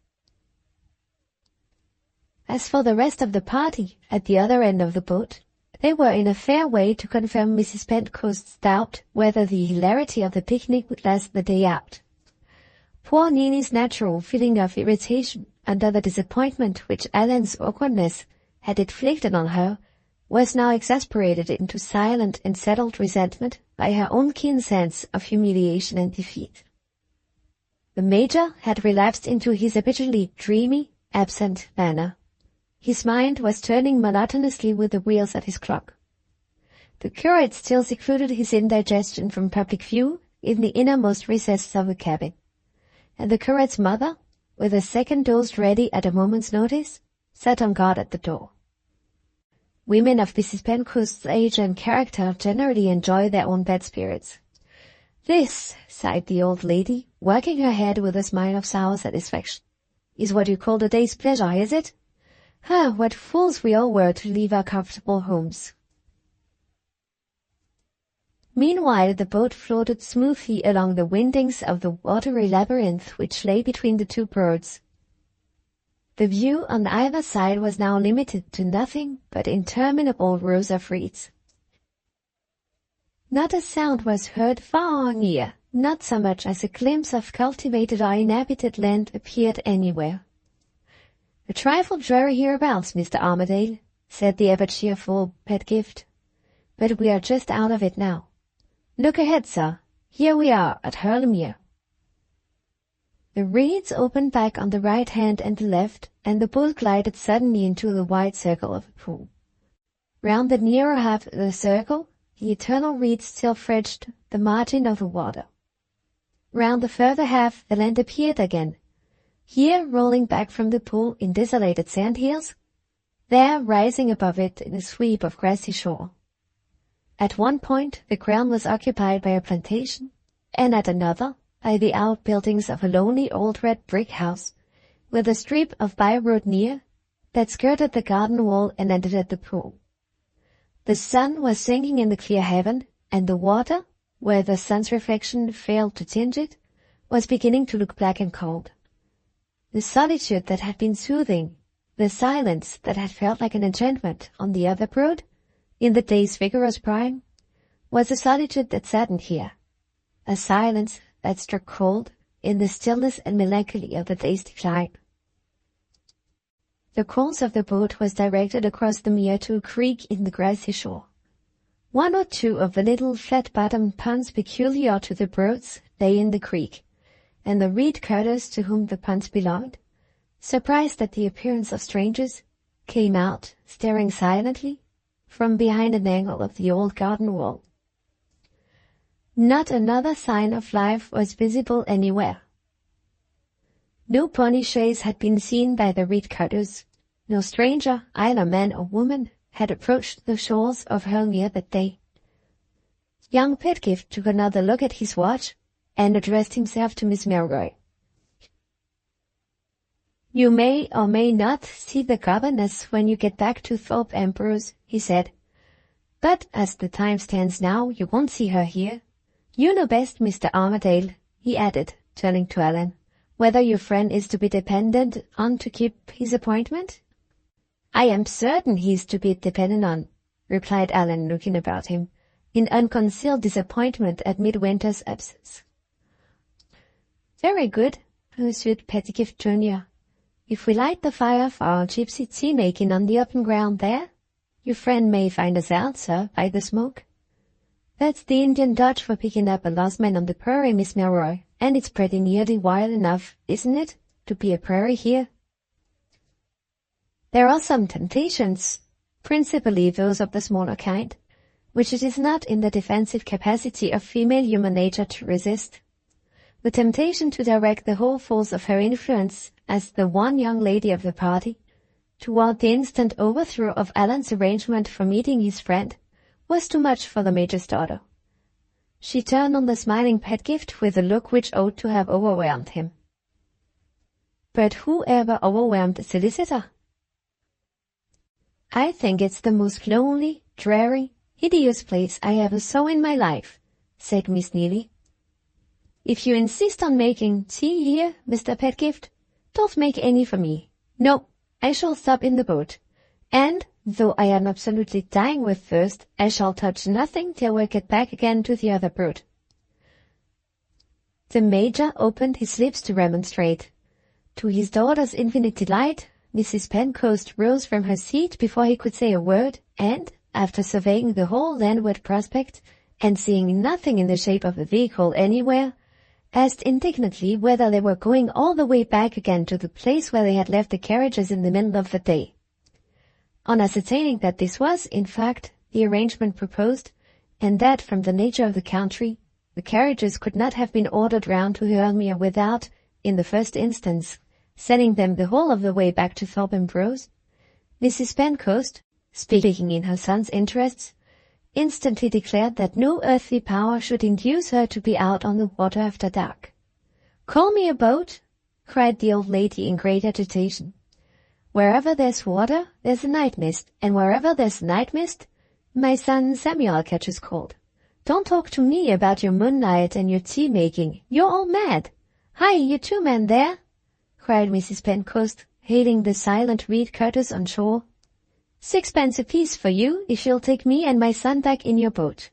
As for the rest of the party, at the other end of the boat, they were in a fair way to confirm Mrs. Pentcoast's doubt whether the hilarity of the picnic would last the day out. Poor Neelie's natural feeling of irritation under the disappointment which Allan's awkwardness had inflicted on her was now exasperated into silent and settled resentment by her own keen sense of humiliation and defeat. The Major had relapsed into his habitually dreamy, absent manner. His mind was turning monotonously with the wheels of his clock. The curate still secluded his indigestion from public view in the innermost recesses of the cabin, and the curate's mother, with a second dose ready at a moment's notice, sat on guard at the door. Women of Mrs. Pentecoost's age and character generally enjoy their own bad spirits. "This," sighed the old lady, wagging her head with a smile of sour satisfaction, "is what you call the day's pleasure, is it? Ah, what fools we all were to leave our comfortable homes." Meanwhile, the boat floated smoothly along the windings of the watery labyrinth which lay between the two birds. The view on either side was now limited to nothing but interminable rows of reeds. Not a sound was heard far or near, not so much as a glimpse of cultivated or inhabited land appeared anywhere. "A trifle dreary hereabouts, Mr. Armadale," said the ever-cheerful Pedgift, "but we are just out of it now. Look ahead, sir. Here we are at Hurlemere." The reeds opened back on the right hand and the left, and the boat glided suddenly into the wide circle of the pool. Round the nearer half of the circle, the eternal reeds still fringed the margin of the water. Round the further half the land appeared again, here rolling back from the pool in desolated sandhills, there rising above it in a sweep of grassy shore. At one point the ground was occupied by a plantation, and at another by the outbuildings of a lonely old red brick house, with a strip of by-road near that skirted the garden wall and ended at the pool. The sun was sinking in the clear heaven, and the water, where the sun's reflection failed to tinge it, was beginning to look black and cold. The solitude that had been soothing, the silence that had felt like an enchantment on the other broad, in the day's vigorous prime, was a solitude that saddened here, a silence that struck cold in the stillness and melancholy of the day's decline. The course of the boat was directed across the mere to a creek in the grassy shore. One or two of the little flat-bottomed ponds peculiar to the birds lay in the creek, and the reed cutters to whom the ponds belonged, surprised at the appearance of strangers, came out, staring silently, from behind an angle of the old garden wall. Not another sign of life was visible anywhere. No pony chaise had been seen by the reed cutters. No stranger, either man or woman, had approached the shores of Hurlemere that day. Young Pedgift took another look at his watch, and addressed himself to Miss Milroy. "You may or may not see the governess when you get back to Thorpe Ambrose," he said. "But as the time stands now, you won't see her here. You know best, Mr. Armadale," he added, turning to Allan, "whether your friend is to be depended on to keep his appointment." "I am certain he is to be depended on," replied Allan, looking about him, in unconcealed disappointment at Midwinter's absence. "Very good," pursued Pedgift Junior. "If we light the fire for our gypsy tea-making on the open ground there, your friend may find us out, sir, by the smoke. That's the Indian dodge for picking up a lost man on the prairie, Miss Milroy, and it's pretty nearly wild enough, isn't it, to be a prairie here? There are some temptations, principally those of the smaller kind, which it is not in the defensive capacity of female human nature to resist. The temptation to direct the whole force of her influence as the one young lady of the party toward the instant overthrow of Allan's arrangement for meeting his friend was too much for the Major's daughter. She turned on the smiling Pedgift with a look which ought to have overwhelmed him. "But who ever overwhelmed a solicitor?" "I think it's the most lonely, dreary, hideous place I ever saw in my life," said Miss Neelie. "If you insist on making tea here, Mr. Pedgift, don't make any for me. No, I shall stop in the boat, and, though I am absolutely dying with thirst, I shall touch nothing till we get back again to the other boat." The Major opened his lips to remonstrate. To his daughter's infinite delight, Mrs. Pentecost rose from her seat before he could say a word, and, after surveying the whole landward prospect, and seeing nothing in the shape of a vehicle anywhere, asked indignantly whether they were going all the way back again to the place where they had left the carriages in the middle of the day. On ascertaining that this was, in fact, the arrangement proposed, and that from the nature of the country, the carriages could not have been ordered round to Hurlmere without, in the first instance, sending them the whole of the way back to Thorpe Ambrose, Mrs. Pentecost, speaking in her son's interests, instantly declared that no earthly power should induce her to be out on the water after dark. "Call me a boat," cried the old lady in great agitation. "Wherever there's water, there's a night mist, and wherever there's a night mist, my son Samuel catches cold. Don't talk to me about your moonlight and your tea-making. You're all mad. Hi, you two men there," cried Mrs. Pentecost, hailing the silent reed cutters on shore. "6pence apiece for you if you'll take me and my son back in your boat."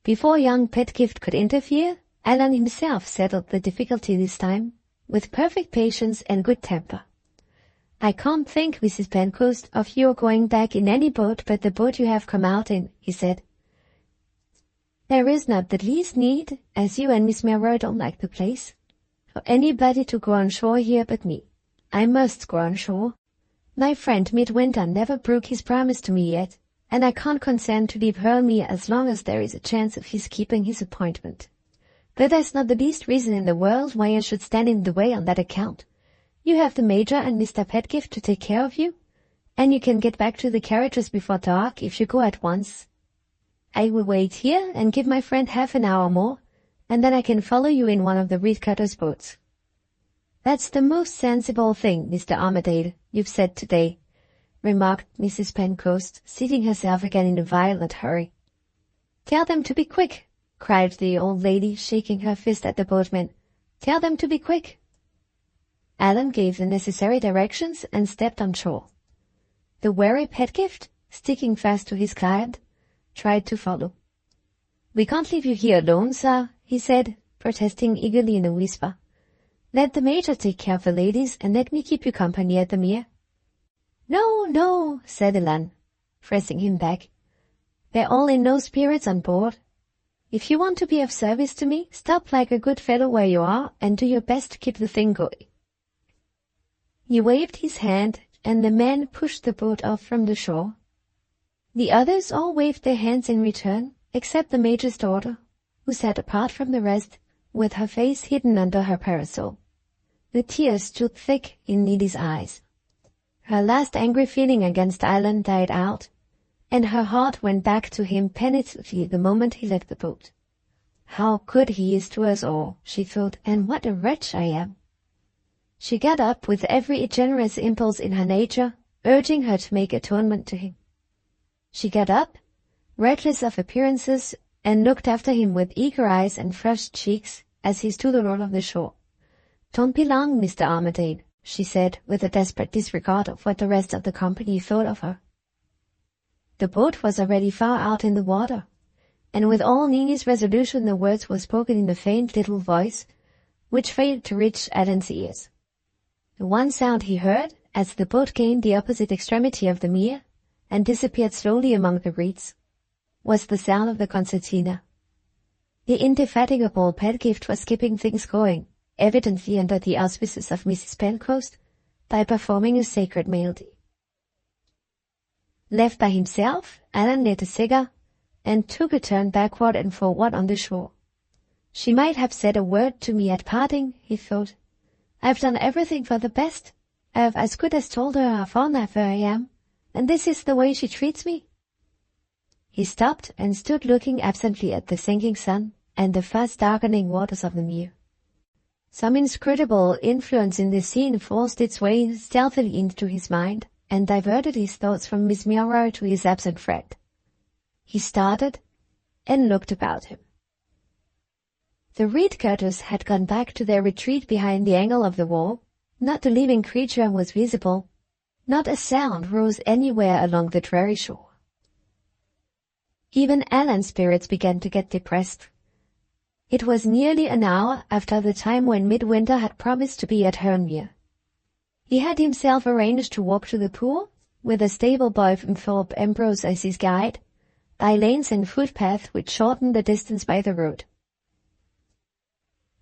Before young Pedgift could interfere, Allan himself settled the difficulty this time, with perfect patience and good temper. "I can't think, Mrs. Pentecost, of your going back in any boat but the boat you have come out in," he said. "There is not the least need, as you and Miss Milroy don't like the place, for anybody to go on shore here but me. I must go on shore. My friend Midwinter never broke his promise to me yet, and I can't consent to leave Hurlmere as long as there is a chance of his keeping his appointment. But there's not the least reason in the world why I should stand in the way on that account. You have the Major and Mr. Pedgift to take care of you, and you can get back to the carriages before dark if you go at once. I will wait here and give my friend half an hour more, and then I can follow you in one of the reed-cutters' boats." "That's the most sensible thing, Mr. Armadale, you've said today," remarked Mrs. Pentecost, seating herself again in a violent hurry. "Tell them to be quick," cried the old lady, shaking her fist at the boatmen. "Tell them to be quick." Allan gave the necessary directions and stepped on shore. The wary Pedgift, sticking fast to his client, tried to follow. "We can't leave you here alone, sir," he said, protesting eagerly in a whisper. "Let the Major take care of the ladies, and let me keep you company at the mere." "No, no," said Allan, pressing him back. "They're all in low spirits on board. If you want to be of service to me, stop like a good fellow where you are, and do your best to keep the thing going." He waved his hand, and the men pushed the boat off from the shore. The others all waved their hands in return, except the Major's daughter, who sat apart from the rest, with her face hidden under her parasol. The tears stood thick in Neelie's eyes. Her last angry feeling against Allan died out, and her heart went back to him penitently the moment he left the boat. "How good he is to us all," she thought, "and what a wretch I am." She got up with every generous impulse in her nature, urging her to make atonement to him. She got up, reckless of appearances, and looked after him with eager eyes and flushed cheeks as he stood along the shore. "Don't be long, Mr. Armadale," she said, with a desperate disregard of what the rest of the company thought of her. The boat was already far out in the water, and with all Neelie's resolution the words were spoken in a faint little voice, which failed to reach Allan's ears. The one sound he heard, as the boat gained the opposite extremity of the mere, and disappeared slowly among the reeds, was the sound of the concertina. The indefatigable Pedgift was keeping things going, evidently under the auspices of Mrs. Pentecost, by performing a sacred melody. Left by himself, Allan lit a cigar, and took a turn backward and forward on the shore. "She might have said a word to me at parting," he thought. "I've done everything for the best. I've as good as told her how fond of her I am, and this is the way she treats me." He stopped and stood looking absently at the sinking sun and the fast darkening waters of the mere. Some inscrutable influence in the scene forced its way stealthily into his mind, and diverted his thoughts from Miss Milroy to his absent friend. He started, and looked about him. The reed-cutters had gone back to their retreat behind the angle of the wall. Not a living creature was visible. Not a sound rose anywhere along the dreary shore. Even Allan's spirits began to get depressed. It was nearly an hour after the time when Midwinter had promised to be at Hurlmere. He had himself arranged to walk to the pool, with a stable boy from Thorpe Ambrose as his guide, by lanes and footpaths which shortened the distance by the road.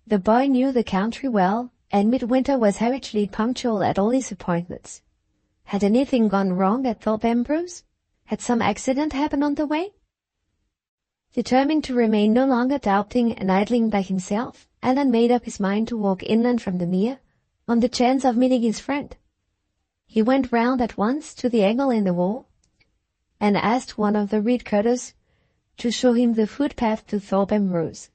The boy knew the country well, and Midwinter was habitually punctual at all his appointments. Had anything gone wrong at Thorpe Ambrose? Had some accident happened on the way? Determined to remain no longer doubting and idling by himself, Allan made up his mind to walk inland from the mere, on the chance of meeting his friend. He went round at once to the angle in the wall, and asked one of the reed cutters to show him the footpath to Thorpe Ambrose.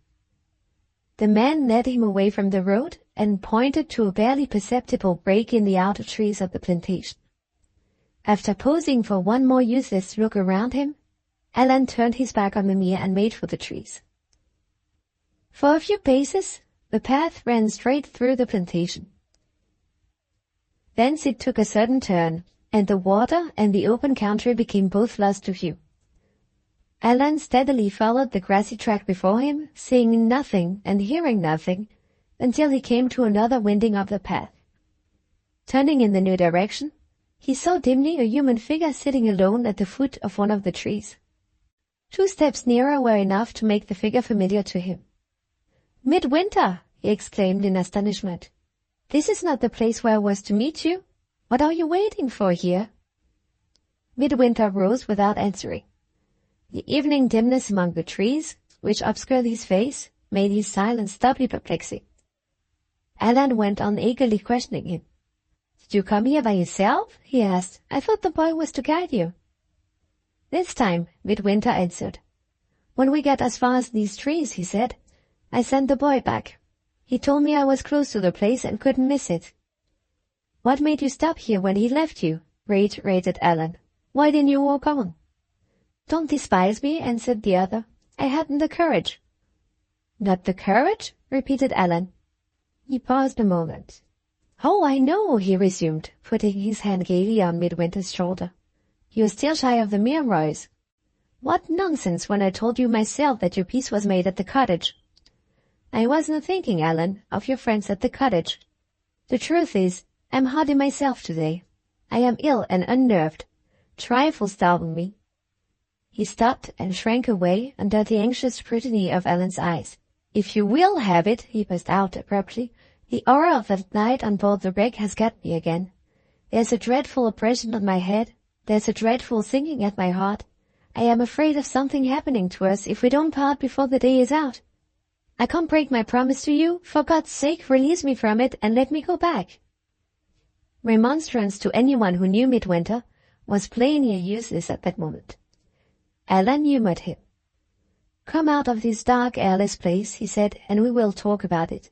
The man led him away from the road and pointed to a barely perceptible break in the outer trees of the plantation. After pausing for one more useless look around him, Allan turned his back on the mere and made for the trees. For a few paces, the path ran straight through the plantation. Thence it took a sudden turn, and the water and the open country became both lost to view. Allan steadily followed the grassy track before him, seeing nothing and hearing nothing, until he came to another winding of the path. Turning in the new direction, he saw dimly a human figure sitting alone at the foot of one of the trees. 2 steps nearer were enough to make the figure familiar to him. "Midwinter!" he exclaimed in astonishment. "This is not the place where I was to meet you. What are you waiting for here?" Midwinter rose without answering. The evening dimness among the trees, which obscured his face, made his silence doubly perplexing. Allan went on eagerly questioning him. "Did you come here by yourself?" he asked. "I thought the boy was to guide you." This time Midwinter answered. "When we got as far as these trees," he said, "I sent the boy back. He told me I was close to the place and couldn't miss it." "What made you stop here when he left you?" reiterated Allan. "Why didn't you walk on?" "Don't despise me," answered the other. "I hadn't the courage." "Not the courage?" repeated Allan. He paused a moment. "Oh, I know," he resumed, putting his hand gaily on Midwinter's shoulder. "You're still shy of the Milroys. What nonsense when I told you myself that your peace was made at the cottage." "I wasn't thinking, Allan, of your friends at the cottage. The truth is, I'm hardy myself today. I am ill and unnerved. Trifles startle me." He stopped and shrank away under the anxious scrutiny of Allan's eyes. "If you will have it," he burst out abruptly, "the horror of that night on board the wreck has got me again. There's a dreadful oppression on my head. There's a dreadful sinking at my heart. I am afraid of something happening to us if we don't part before the day is out. I can't break my promise to you. For God's sake, release me from it and let me go back." Remonstrance to anyone who knew Midwinter was plainly useless at that moment. Allan humoured him. "Come out of this dark, airless place," he said, "and we will talk about it.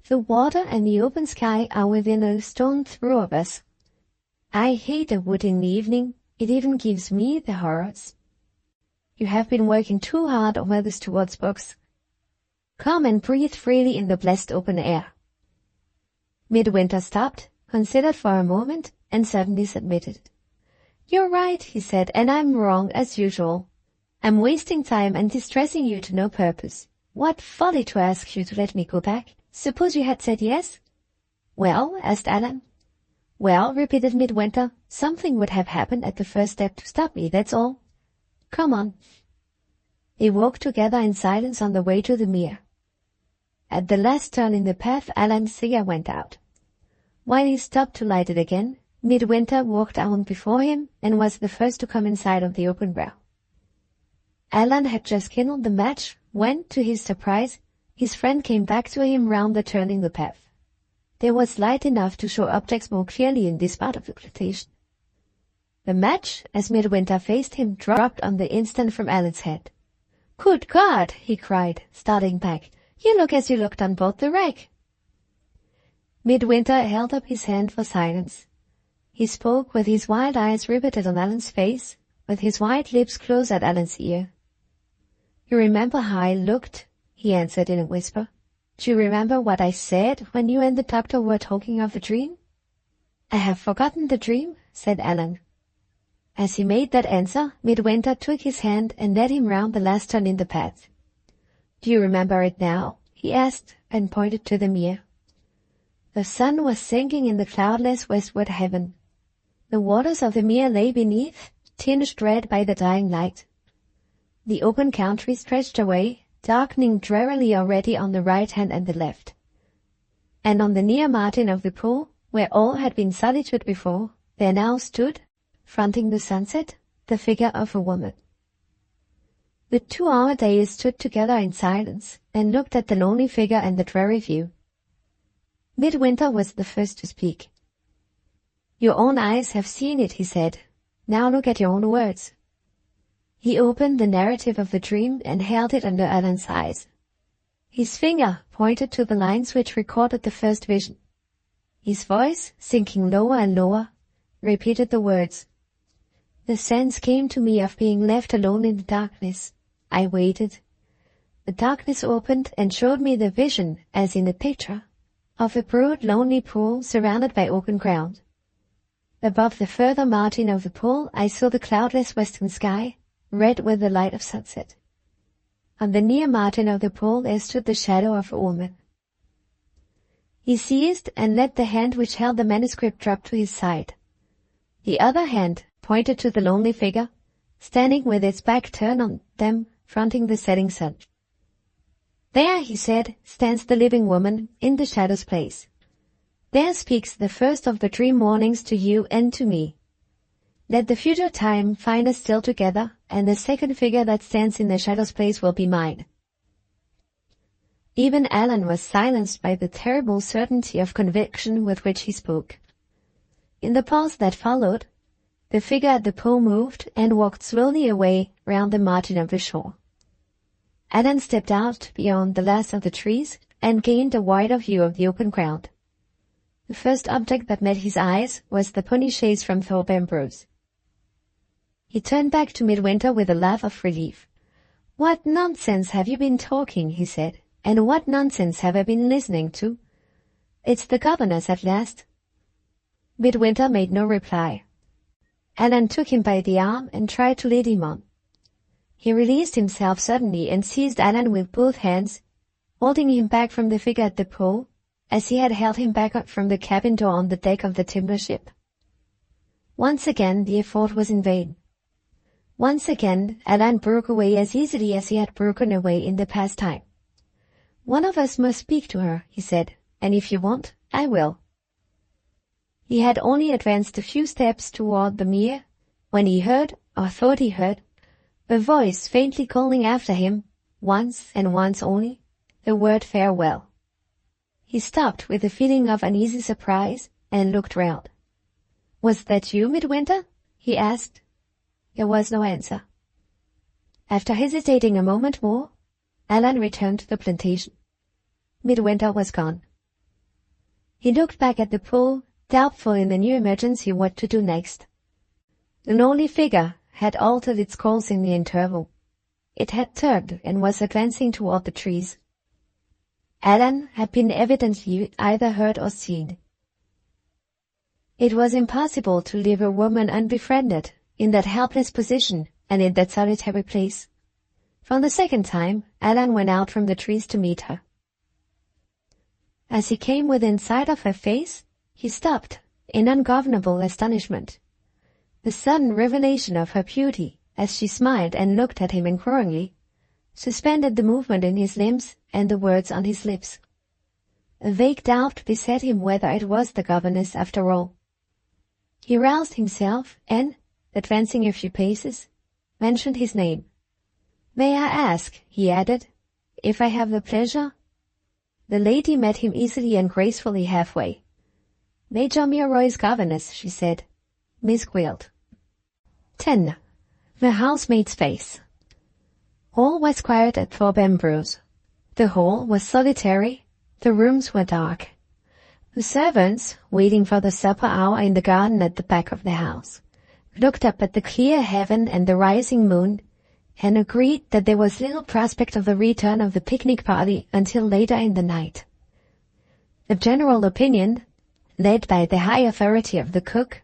The water and the open sky are within a stone's throw of us. I hate the wood in the evening. It even gives me the horrors. You have been working too hard over the steward's books. Come and breathe freely in the blessed open air." Midwinter stopped, considered for a moment, and suddenly submitted. "You're right," he said, "and I'm wrong, as usual. I'm wasting time and distressing you to no purpose. What folly to ask you to let me go back. Suppose you had said yes?" "Well?" asked Allan. "Well," repeated Midwinter, "something would have happened at the first step to stop me, that's all. Come on." They walked together in silence on the way to the mere. At the last turn in the path, Allan's cigar went out. While he stopped to light it again, Midwinter walked on before him and was the first to come in sight of the open brow. Allan had just kindled the match when, to his surprise, his friend came back to him round the turn in the path. There was light enough to show objects more clearly in this part of the plantation. The match, as Midwinter faced him, dropped on the instant from Allan's head. "Good God!" he cried, starting back. "You look as you looked on board the wreck." Midwinter held up his hand for silence. He spoke with his wild eyes riveted on Allan's face, with his white lips close at Allan's ear. "You remember how I looked?" he answered in a whisper. "Do you remember what I said when you and the doctor were talking of the dream?" "I have forgotten the dream," said Allan. As he made that answer, Midwinter took his hand and led him round the last turn in the path. "Do you remember it now?" he asked, and pointed to the mere. The sun was sinking in the cloudless westward heaven. The waters of the mere lay beneath, tinged red by the dying light. The open country stretched away, darkening drearily already on the right hand and the left. And on the near margin of the pool, where all had been solitude before, There now stood, fronting the sunset, the figure of a woman. The two Armadales stood together in silence and looked at the lonely figure and the dreary view. Midwinter was the first to speak. "Your own eyes have seen it," he said. "Now look at your own words." He opened the narrative of the dream and held it under Allan's eyes. His finger pointed to the lines which recorded the first vision. His voice, sinking lower and lower, repeated the words. "The sense came to me of being left alone in the darkness. I waited. The darkness opened and showed me the vision, as in a picture, of a broad, lonely pool surrounded by open ground. Above the further margin of the pool I saw the cloudless western sky, red with the light of sunset. On the near margin of the pool there stood the shadow of a woman." He seized and let the hand which held the manuscript drop to his side. The other hand pointed to the lonely figure, standing with its back turned on them, fronting the setting sun. "There," he said, "stands the living woman, in the shadow's place. There speaks the first of the dream warnings to you and to me. Let the future time find us still together, and the second figure that stands in the shadow's place will be mine." Even Allan was silenced by the terrible certainty of conviction with which he spoke. In the pause that followed, the figure at the pool moved and walked slowly away round the margin of the shore. Allan stepped out beyond the last of the trees and gained a wider view of the open ground. The first object that met his eyes was the pony chaise from Thorpe Ambrose. He turned back to Midwinter with a laugh of relief. "What nonsense have you been talking?" he said. "And what nonsense have I been listening to? It's the governess at last." Midwinter made no reply. Allan took him by the arm and tried to lead him on. He released himself suddenly and seized Allan with both hands, holding him back from the figure at the pool, as he had held him back from the cabin door on the deck of the timber ship. Once again the effort was in vain. Once again Allan broke away as easily as he had broken away in the past time. "One of us must speak to her," he said, "and if you won't, I will." He had only advanced a few steps toward the mere, when he heard, or thought he heard, a voice faintly calling after him, once and once only, the word farewell. He stopped with a feeling of uneasy surprise and looked round. "Was that you, Midwinter?" he asked. There was no answer. After hesitating a moment more, Allan returned to the plantation. Midwinter was gone. He looked back at the pool, doubtful in the new emergency what to do next. The lonely figure had altered its course in the interval. It had turned and was advancing toward the trees. Allan had been evidently either heard or seen. It was impossible to leave a woman unbefriended, in that helpless position and in that solitary place. For the second time, Allan went out from the trees to meet her. As he came within sight of her face, he stopped, in ungovernable astonishment. The sudden revelation of her beauty, as she smiled and looked at him inquiringly, suspended the movement in his limbs and the words on his lips. A vague doubt beset him whether it was the governess after all. He roused himself and, advancing a few paces, mentioned his name. "May I ask," he added, "if I have the pleasure?" The lady met him easily and gracefully halfway. "Major Milroy's governess," she said. "Miss Gwilt." 10. The housemaid's face. All was quiet at Thorpe Ambrose. The hall was solitary, the rooms were dark. The servants, waiting for the supper hour in the garden at the back of the house, looked up at the clear heaven and the rising moon, and agreed that there was little prospect of the return of the picnic party until later in the night. The general opinion, led by the high authority of the cook,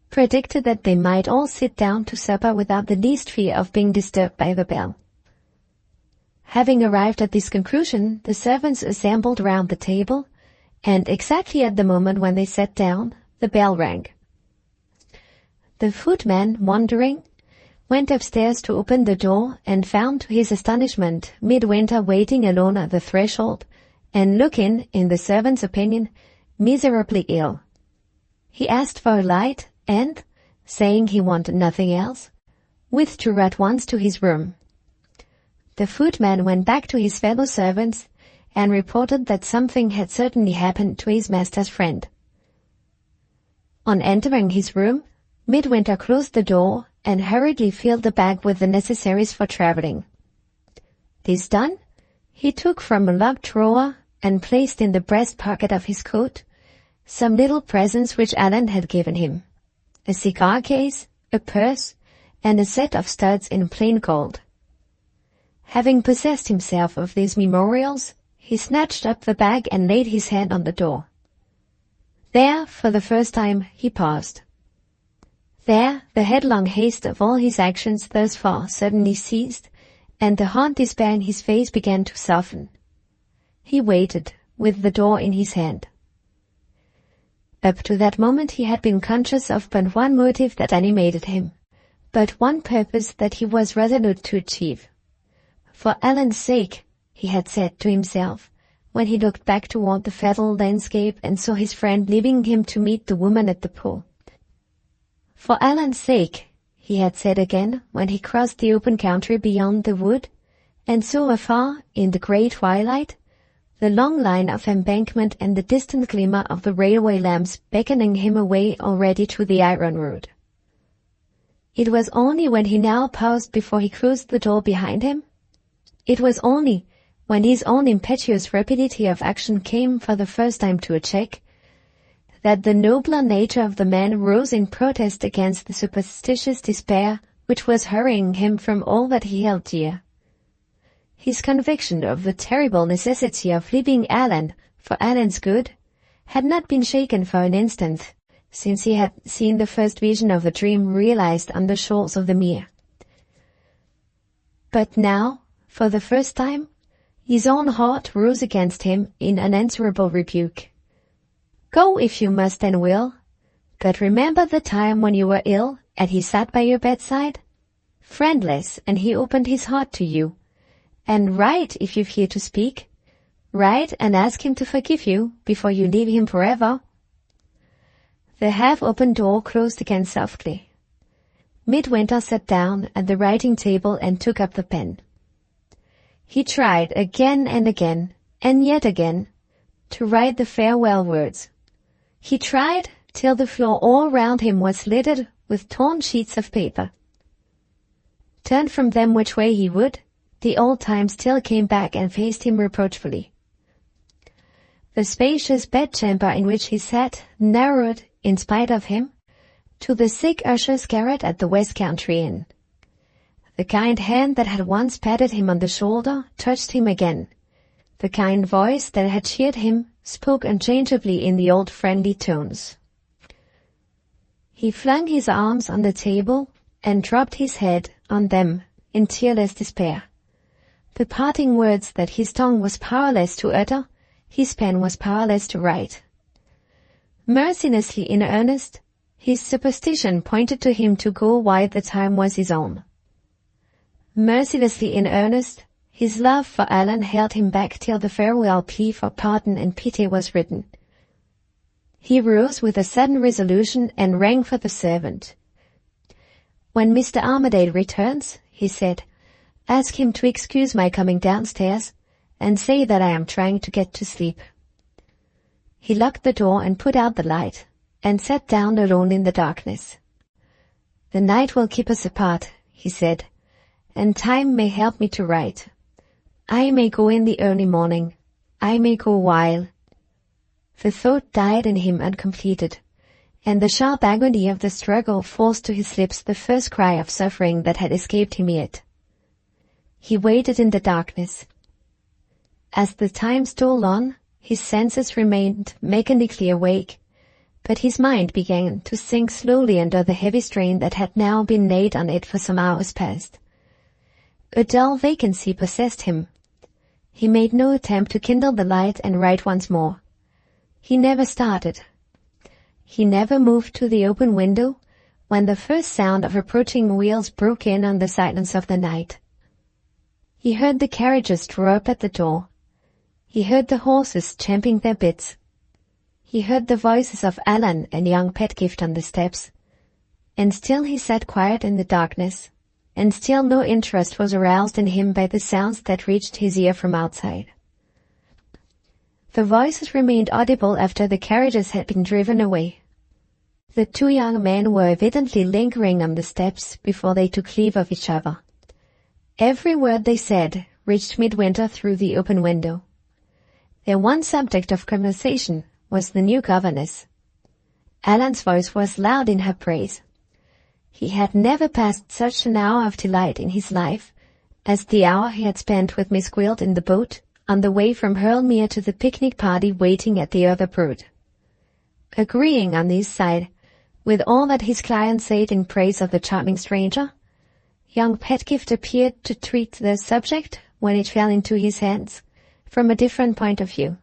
predicted that they might all sit down to supper without the least fear of being disturbed by the bell. Having arrived at this conclusion, the servants assembled round the table, and exactly at the moment when they sat down, the bell rang. The footman, wondering, went upstairs to open the door and found to his astonishment Midwinter waiting alone at the threshold and looking, in the servant's opinion, miserably ill. He asked for a light and, saying he wanted nothing else, withdrew at once to his room. The footman went back to his fellow servants and reported that something had certainly happened to his master's friend. On entering his room, Midwinter closed the door and hurriedly filled the bag with the necessaries for travelling. This done, he took from a locked drawer and placed in the breast pocket of his coat some little presents which Allan had given him: a cigar case, a purse, and a set of studs in plain gold. Having possessed himself of these memorials, he snatched up the bag and laid his hand on the door. There, for the first time, he paused. There, the headlong haste of all his actions thus far suddenly ceased, and the hard despair in his face began to soften. He waited, with the door in his hand. Up to that moment he had been conscious of but one motive that animated him, but one purpose that he was resolute to achieve. For Allan's sake, he had said to himself, when he looked back toward the fatal landscape and saw his friend leaving him to meet the woman at the pool. For Allan's sake, he had said again when he crossed the open country beyond the wood, and saw afar, in the grey twilight, the long line of embankment and the distant glimmer of the railway lamps beckoning him away already to the iron road. It was only when he now paused before he closed the door behind him, it was only when his own impetuous rapidity of action came for the first time to a check, that the nobler nature of the man rose in protest against the superstitious despair which was hurrying him from all that he held dear. His conviction of the terrible necessity of leaving Allan for Allan's good had not been shaken for an instant since he had seen the first vision of the dream realized on the shores of the mere. But now, for the first time, his own heart rose against him in unanswerable rebuke. Go if you must and will, but remember the time when you were ill and he sat by your bedside, friendless, and he opened his heart to you. And write if you fear to speak. Write and ask him to forgive you before you leave him forever. The half-open door closed again softly. Midwinter sat down at the writing table and took up the pen. He tried again and again, and yet again, to write the farewell words. He tried till the floor all round him was littered with torn sheets of paper. Turn from them which way he would, the old time still came back and faced him reproachfully. The spacious bedchamber in which he sat narrowed, in spite of him, to the sick usher's garret at the West Country Inn. The kind hand that had once patted him on the shoulder touched him again. The kind voice that had cheered him spoke unchangeably in the old friendly tones. He flung his arms on the table and dropped his head on them in tearless despair. The parting words that his tongue was powerless to utter, his pen was powerless to write. Mercilessly in earnest, his superstition pointed to him to go while the time was his own. Mercilessly in earnest, his love for Allan held him back till the farewell plea for pardon and pity was written. He rose with a sudden resolution and rang for the servant. When Mr. Armadale returns, he said, ask him to excuse my coming downstairs, and say that I am trying to get to sleep. He locked the door and put out the light, and sat down alone in the darkness. The night will keep us apart, he said, and time may help me to write. I may go in the early morning. I may go while. The thought died in him uncompleted, and the sharp agony of the struggle forced to his lips the first cry of suffering that had escaped him yet. He waited in the darkness. As the time stole on, his senses remained mechanically awake, but his mind began to sink slowly under the heavy strain that had now been laid on it for some hours past. A dull vacancy possessed him. He made no attempt to kindle the light and write once more. He never started. He never moved to the open window when the first sound of approaching wheels broke in on the silence of the night. He heard the carriages draw up at the door. He heard the horses champing their bits. He heard the voices of Allan and young Pedgift on the steps, And still he sat quiet in the darkness, and still no interest was aroused in him by the sounds that reached his ear from outside. The voices remained audible after the carriages had been driven away. The two young men were evidently lingering on the steps before they took leave of each other. Every word they said reached Midwinter through the open window. Their one subject of conversation was the new governess. Allan's voice was loud in her praise. He had never passed such an hour of delight in his life as the hour he had spent with Miss Gwilt in the boat on the way from Hurlmere to the picnic party waiting at the other Brood. Agreeing on his side with all that his client said in praise of the charming stranger, young Pedgift appeared to treat the subject, when it fell into his hands, from a different point of view.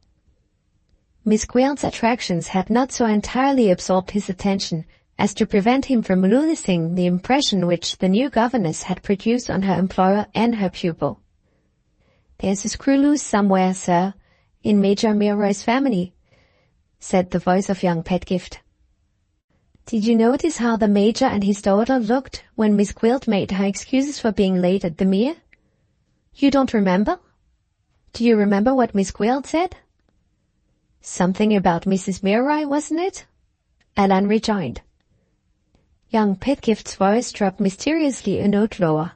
Miss Gwilt's attractions had not so entirely absorbed his attention as to prevent him from noticing the impression which the new governess had produced on her employer and her pupil. "There's a screw loose somewhere, sir, in Major Milroy's family," said the voice of young Pedgift. "Did you notice how the Major and his daughter looked when Miss Gwilt made her excuses for being late at the Mere? You don't remember? Do you remember what Miss Gwilt said?" "Something about Mrs. Milroy, wasn't it?" Allan rejoined. Young Pedgift's voice dropped mysteriously a note lower.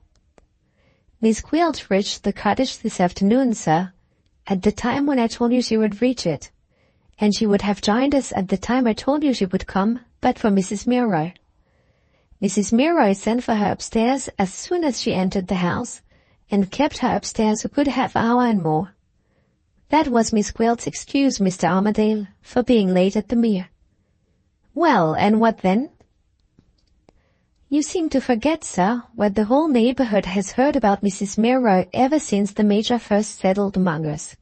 "Miss Gwilt reached the cottage this afternoon, sir, at the time when I told you she would reach it, and she would have joined us at the time I told you she would come, but for Mrs. Milroy. Mrs. Milroy sent for her upstairs as soon as she entered the house, and kept her upstairs a good half-hour and more. That was Miss Gwilt's excuse, Mr. Armadale, for being late at the Mere." "Well, and what then?" "You seem to forget, sir, what the whole neighborhood has heard about Mrs. Milroy ever since the Major first settled among us.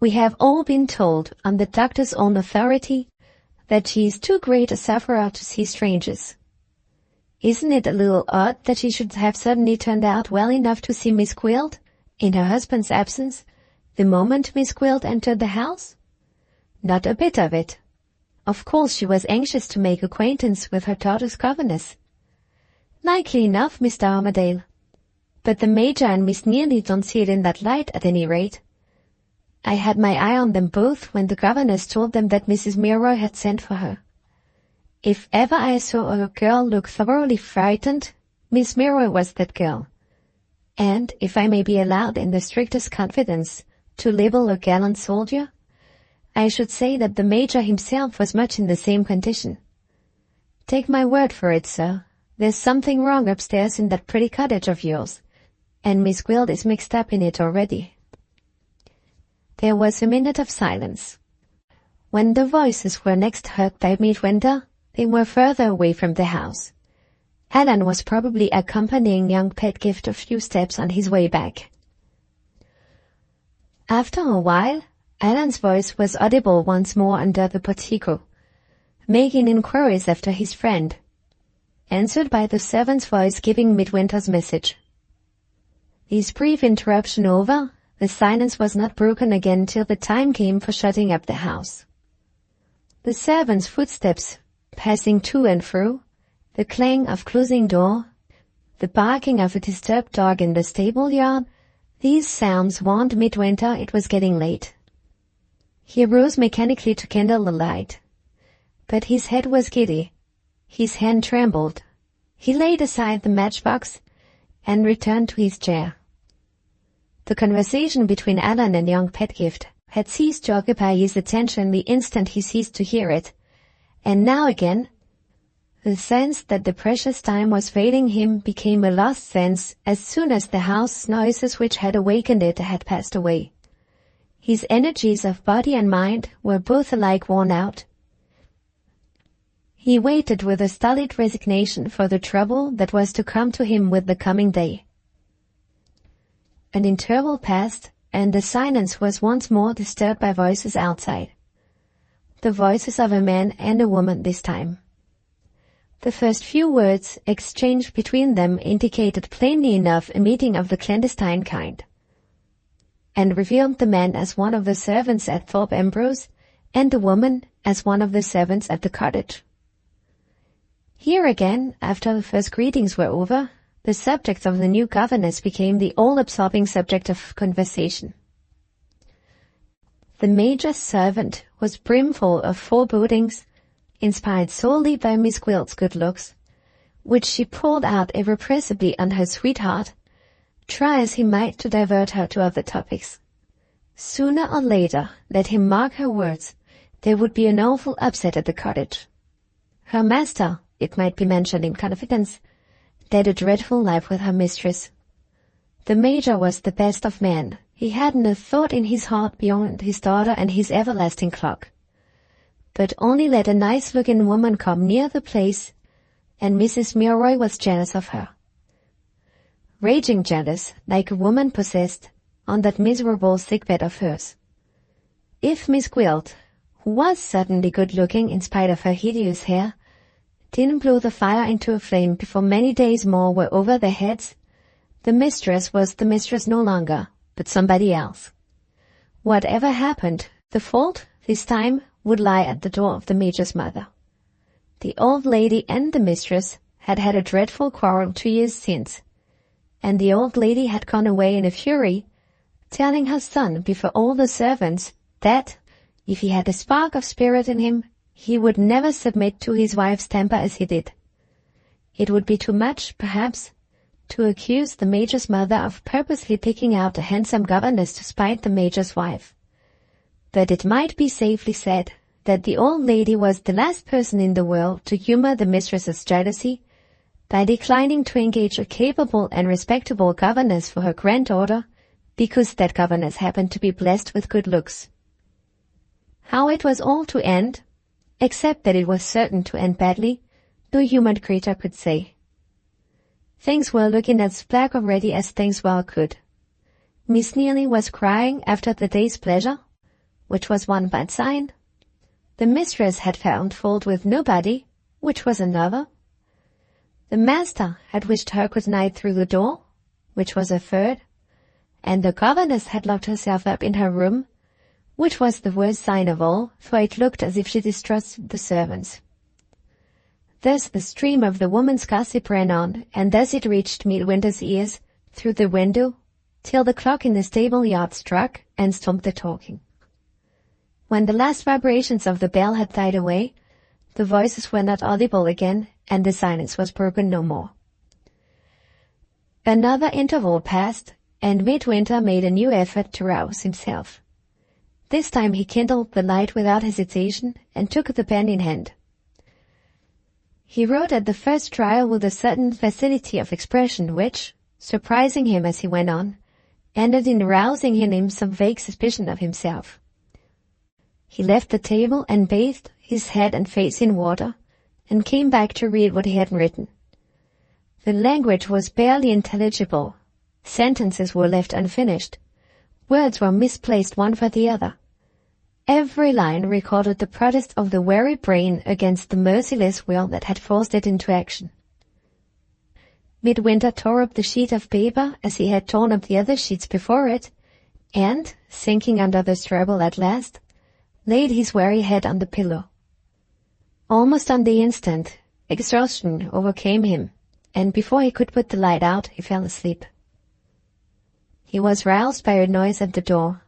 We have all been told, on the doctor's own authority, that she is too great a sufferer to see strangers. Isn't it a little odd that she should have suddenly turned out well enough to see Miss Gwilt, in her husband's absence, the moment Miss Gwilt entered the house? Not a bit of it. Of course she was anxious to make acquaintance with her daughter's governess." "Likely enough, Mr. Armadale. But the Major and Miss Nearly don't see it in that light, at any rate. I had my eye on them both when the governess told them that Mrs. Milroy had sent for her. If ever I saw a girl look thoroughly frightened, Miss Milroy was that girl. And, if I may be allowed in the strictest confidence to libel a gallant soldier, I should say that the Major himself was much in the same condition. Take my word for it, sir, there's something wrong upstairs in that pretty cottage of yours, and Miss Gwilt is mixed up in it already." There was a minute of silence. When the voices were next heard by Midwinter, they were further away from the house. Allan was probably accompanying young Pedgift a few steps on his way back. After a while, Allan's voice was audible once more under the portico, making inquiries after his friend, answered by the servant's voice giving Midwinter's message. This brief interruption over, the silence was not broken again till the time came for shutting up the house. The servant's footsteps passing to and fro, the clang of closing door, the barking of a disturbed dog in the stable yard, these sounds warned Midwinter it was getting late. He rose mechanically to kindle the light, but his head was giddy, his hand trembled. He laid aside the matchbox and returned to his chair. The conversation between Allan and young Pedgift had ceased to occupy his attention the instant he ceased to hear it, and now again the sense that the precious time was failing him became a lost sense as soon as the house noises which had awakened it had passed away. His energies of body and mind were both alike worn out. He waited with a stolid resignation for the trouble that was to come to him with the coming day. An interval passed, and the silence was once more disturbed by voices outside. The voices of a man and a woman this time. The first few words exchanged between them indicated plainly enough a meeting of the clandestine kind, and revealed the man as one of the servants at Thorpe Ambrose, and the woman as one of the servants at the cottage. Here again, after the first greetings were over, the subject of the new governess became the all-absorbing subject of conversation. The Major's servant was brimful of forebodings, inspired solely by Miss Gwilt's good looks, which she poured out irrepressibly on her sweetheart, try as he might to divert her to other topics. Sooner or later, let him mark her words, there would be an awful upset at the cottage. Her master, it might be mentioned in confidence, led a dreadful life with her mistress. The Major was the best of men. He hadn't a thought in his heart beyond his daughter and his everlasting clock. But only let a nice-looking woman come near the place, and Mrs. Milroy was jealous of her. Raging jealous, like a woman possessed, on that miserable sickbed of hers. If Miss Gwilt, who was certainly good-looking in spite of her hideous hair, didn't blow the fire into a flame before many days more were over their heads, the mistress was the mistress no longer, but somebody else. Whatever happened, the fault, this time, would lie at the door of the Major's mother. The old lady and the mistress had had a dreadful quarrel 2 years since, and the old lady had gone away in a fury, telling her son before all the servants that, if he had a spark of spirit in him, he would never submit to his wife's temper as he did. It would be too much, perhaps, to accuse the Major's mother of purposely picking out a handsome governess to spite the Major's wife. But it might be safely said that the old lady was the last person in the world to humor the mistress's jealousy by declining to engage a capable and respectable governess for her granddaughter, because that governess happened to be blessed with good looks. How it was all to end, except that it was certain to end badly, no human creature could say. Things were looking as black already as things well could. Miss Nearly was crying after the day's pleasure, which was one bad sign. The mistress had found fault with nobody, which was another. The master had wished her good night through the door, which was a third, and the governess had locked herself up in her room, which was the worst sign of all, for it looked as if she distrusted the servants. Thus the stream of the woman's gossip ran on, and thus it reached Midwinter's ears, through the window, till the clock in the stable yard struck and stopped the talking. When the last vibrations of the bell had died away, the voices were not audible again, and the silence was broken no more. Another interval passed, and Midwinter made a new effort to rouse himself. This time he kindled the light without hesitation, and took the pen in hand. He wrote at the first trial with a certain facility of expression which, surprising him as he went on, ended in rousing in him some vague suspicion of himself. He left the table and bathed his head and face in water, and came back to read what he had written. The language was barely intelligible. Sentences were left unfinished. Words were misplaced one for the other. Every line recorded the protest of the weary brain against the merciless will that had forced it into action. Midwinter tore up the sheet of paper as he had torn up the other sheets before it, and, sinking under the trouble at last, laid his weary head on the pillow. Almost on the instant, exhaustion overcame him, and before he could put the light out, he fell asleep. He was roused by a noise at the door.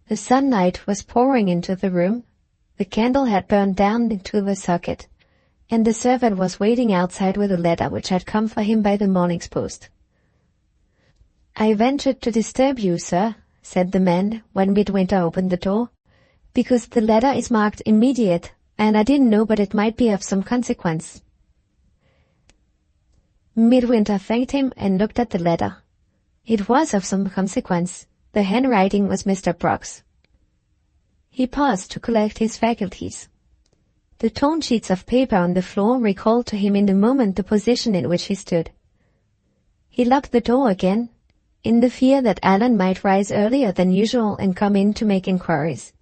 The sunlight was pouring into the room, the candle had burned down into the socket, and the servant was waiting outside with a letter which had come for him by the morning's post. "I ventured to disturb you, sir," said the man, when Midwinter opened the door, "because the letter is marked immediate, and I didn't know but it might be of some consequence." Midwinter thanked him and looked at the letter. It was of some consequence. The handwriting was Mr. Brock's. He paused to collect his faculties. The torn sheets of paper on the floor recalled to him in the moment the position in which he stood. He locked the door again, in the fear that Allan might rise earlier than usual and come in to make inquiries.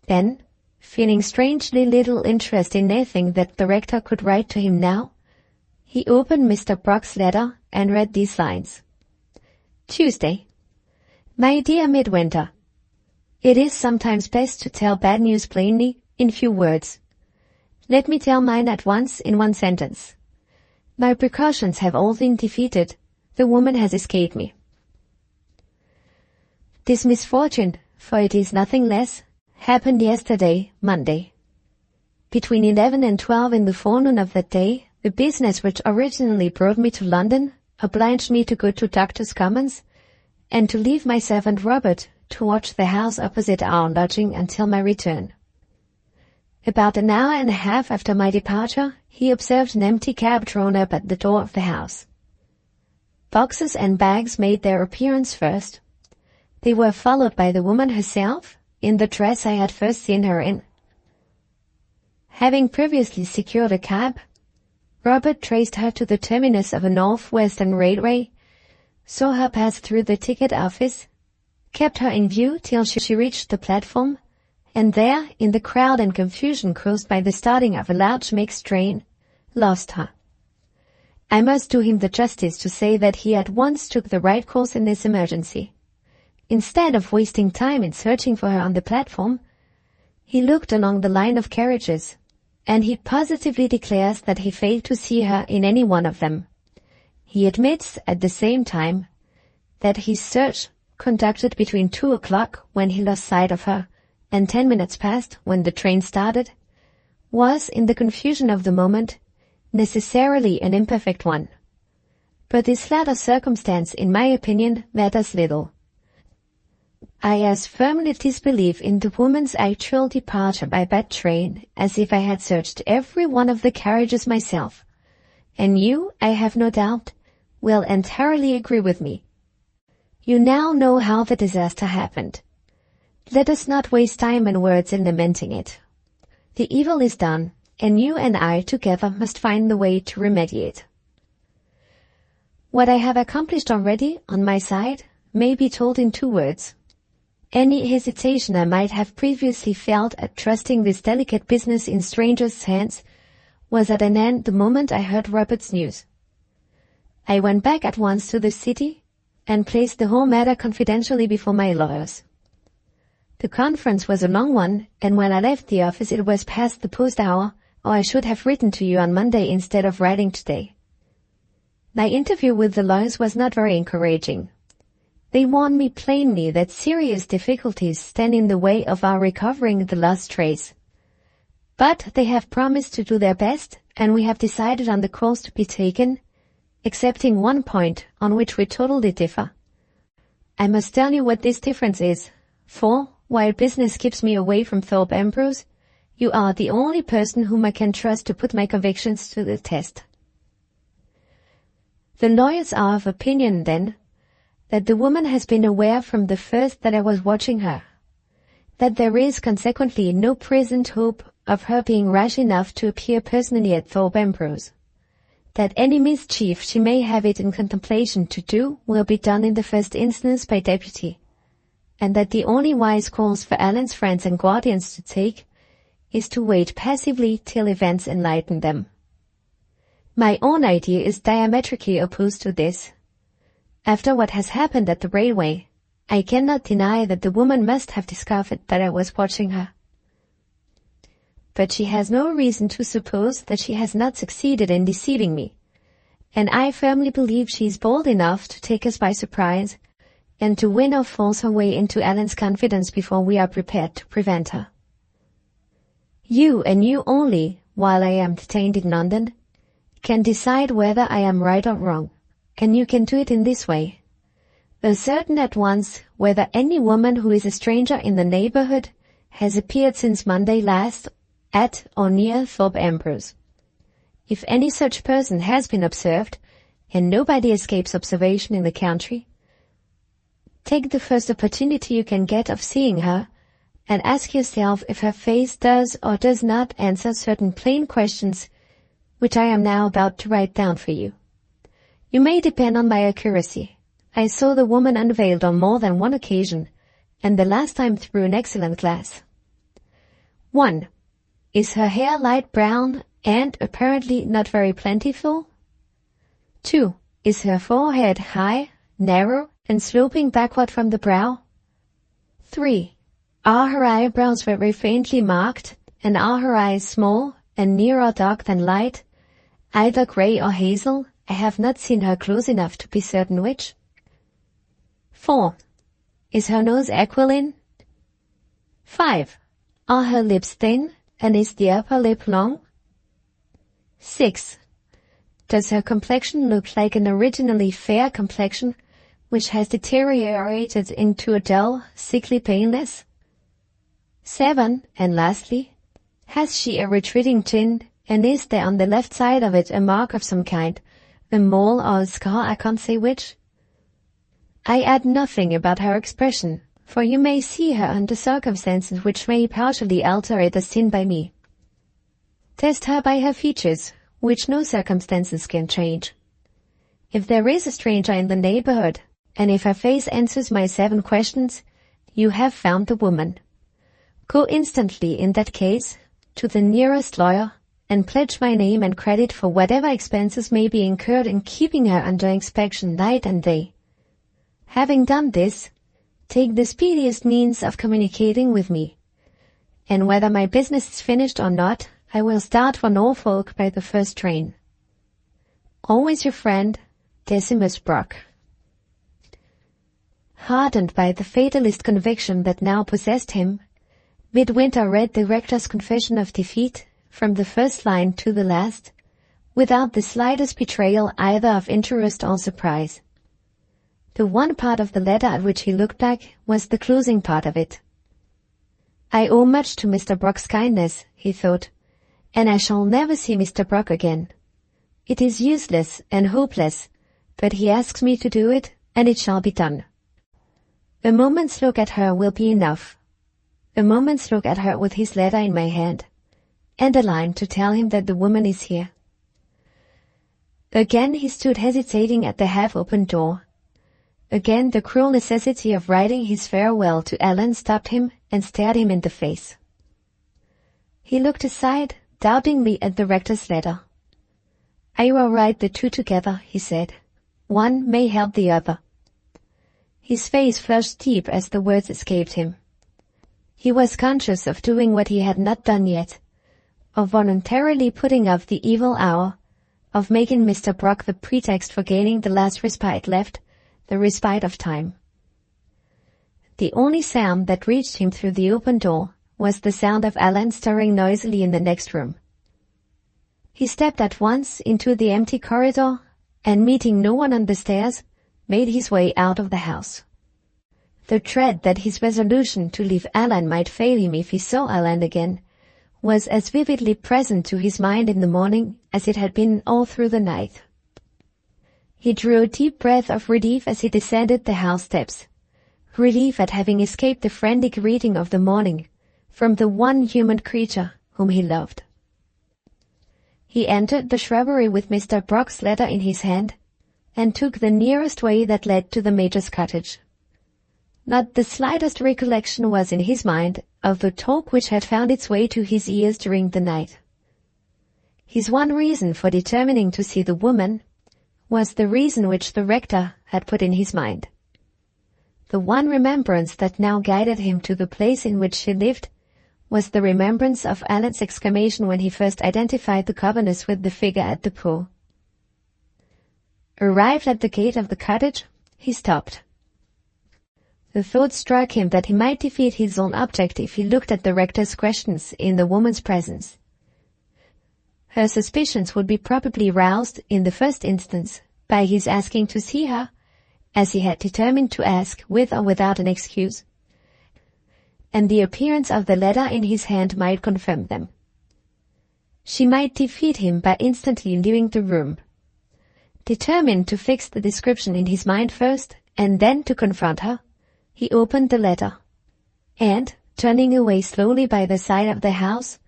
Then, feeling strangely little interest in anything that the rector could write to him now, he opened Mr. Brock's letter and read these lines. Tuesday. My dear Midwinter, it is sometimes best to tell bad news plainly, in few words. Let me tell mine at once in one sentence. My precautions have all been defeated. The woman has escaped me. This misfortune, for it is nothing less, happened yesterday, Monday. Between 11 and 12 in the forenoon of that day, the business which originally brought me to London obliged me to go to Dr. Commons and to leave my servant Robert to watch the house opposite our lodging until my return. About an hour and a half after my departure, he observed an empty cab drawn up at the door of the house. Boxes and bags made their appearance first. They were followed by the woman herself, in the dress I had first seen her in. Having previously secured a cab, Robert traced her to the terminus of a North-Western railway, saw her pass through the ticket office, kept her in view till she reached the platform, and there, in the crowd and confusion caused by the starting of a large mixed train, lost her. I must do him the justice to say that he at once took the right course in this emergency. Instead of wasting time in searching for her on the platform, he looked along the line of carriages, and he positively declares that he failed to see her in any one of them. He admits, at the same time, that his search, conducted between 2 o'clock, when he lost sight of her, and 10 minutes past, when the train started, was, in the confusion of the moment, necessarily an imperfect one. But this latter circumstance, in my opinion, matters little. I as firmly disbelieve in the woman's actual departure by that train as if I had searched every one of the carriages myself, and you, I have no doubt, will entirely agree with me. You now know how the disaster happened. Let us not waste time and words in lamenting it. The evil is done, and you and I together must find the way to remedy it. What I have accomplished already, on my side, may be told in 2 words. Any hesitation I might have previously felt at trusting this delicate business in strangers' hands was at an end the moment I heard Robert's news. I went back at once to the city and placed the whole matter confidentially before my lawyers. The conference was a long one, and when I left the office it was past the post hour, or I should have written to you on Monday instead of writing today. My interview with the lawyers was not very encouraging. They warned me plainly that serious difficulties stand in the way of our recovering the lost trace. But they have promised to do their best, and we have decided on the course to be taken, excepting one point on which we totally differ. I must tell you what this difference is, for, while business keeps me away from Thorpe Ambrose, you are the only person whom I can trust to put my convictions to the test. The lawyers are of opinion, then, that the woman has been aware from the first that I was watching her, that there is consequently no present hope of her being rash enough to appear personally at Thorpe Ambrose, that any mischief she may have it in contemplation to do will be done in the first instance by deputy, and that the only wise course for Allan's friends and guardians to take is to wait passively till events enlighten them. My own idea is diametrically opposed to this. After what has happened at the railway, I cannot deny that the woman must have discovered that I was watching her. But she has no reason to suppose that she has not succeeded in deceiving me, and I firmly believe she is bold enough to take us by surprise and to win or force her way into Allan's confidence before we are prepared to prevent her. You and you only, while I am detained in London, can decide whether I am right or wrong, and you can do it in this way. Ascertain at once whether any woman who is a stranger in the neighborhood has appeared since Monday last at or near Thorpe Ambrose. If any such person has been observed, and nobody escapes observation in the country, take the first opportunity you can get of seeing her, and ask yourself if her face does or does not answer certain plain questions which I am now about to write down for you. You may depend on my accuracy. I saw the woman unveiled on more than one occasion, and the last time through an excellent glass. 1. Is her hair light brown and apparently not very plentiful? 2. Is her forehead high, narrow, and sloping backward from the brow? 3. Are her eyebrows very faintly marked, and are her eyes small, and nearer dark than light, either grey or hazel. I have not seen her close enough to be certain which. 4. Is her nose aquiline? 5. Are her lips thin, and is the upper lip long? 6. Does her complexion look like an originally fair complexion, which has deteriorated into a dull, sickly paleness? 7. And lastly, has she a retreating chin, and is there on the left side of it a mark of some kind, a mole or a scar, I can't say which? I add nothing about her expression, for you may see her under circumstances which may partially alter it as seen by me. Test her by her features, which no circumstances can change. If there is a stranger in the neighborhood, and if her face answers my 7 questions, you have found the woman. Go instantly, in that case, to the nearest lawyer, and pledge my name and credit for whatever expenses may be incurred in keeping her under inspection night and day. Having done this, take the speediest means of communicating with me, and whether my business is finished or not, I will start for Norfolk by the first train. Always your friend, Decimus Brock. Hardened by the fatalist conviction that now possessed him, Midwinter read the rector's confession of defeat from the first line to the last, without the slightest betrayal either of interest or surprise. The one part of the letter at which he looked back was the closing part of it. I owe much to Mr. Brock's kindness, he thought, and I shall never see Mr. Brock again. It is useless and hopeless, but he asks me to do it, and it shall be done. A moment's look at her will be enough. A moment's look at her with his letter in my hand, and a line to tell him that the woman is here. Again he stood hesitating at the half-open door. Again the cruel necessity of writing his farewell to Allan stopped him and stared him in the face. He looked aside, doubtingly, at the rector's letter. I will write the 2 together, he said. One may help the other. His face flushed deep as the words escaped him. He was conscious of doing what he had not done yet, of voluntarily putting off the evil hour, of making Mr. Brock the pretext for gaining the last respite left, the respite of time. The only sound that reached him through the open door was the sound of Allan stirring noisily in the next room. He stepped at once into the empty corridor, and meeting no one on the stairs, made his way out of the house. The dread that his resolution to leave Allan might fail him if he saw Allan again was as vividly present to his mind in the morning as it had been all through the night. He drew a deep breath of relief as he descended the house steps, relief at having escaped the frantic greeting of the morning from the one human creature whom he loved. He entered the shrubbery with Mr. Brock's letter in his hand, and took the nearest way that led to the Major's cottage. Not the slightest recollection was in his mind of the talk which had found its way to his ears during the night. His one reason for determining to see the woman was the reason which the rector had put in his mind. The one remembrance that now guided him to the place in which she lived was the remembrance of Allan's exclamation when he first identified the governess with the figure at the pool. Arrived at the gate of the cottage, he stopped. The thought struck him that he might defeat his own object if he looked at the rector's questions in the woman's presence. Her suspicions would be probably roused, in the first instance, by his asking to see her, as he had determined to ask, with or without an excuse, and the appearance of the letter in his hand might confirm them. She might defeat him by instantly leaving the room. Determined to fix the description in his mind first, and then to confront her, he opened the letter, and, turning away slowly by the side of the house,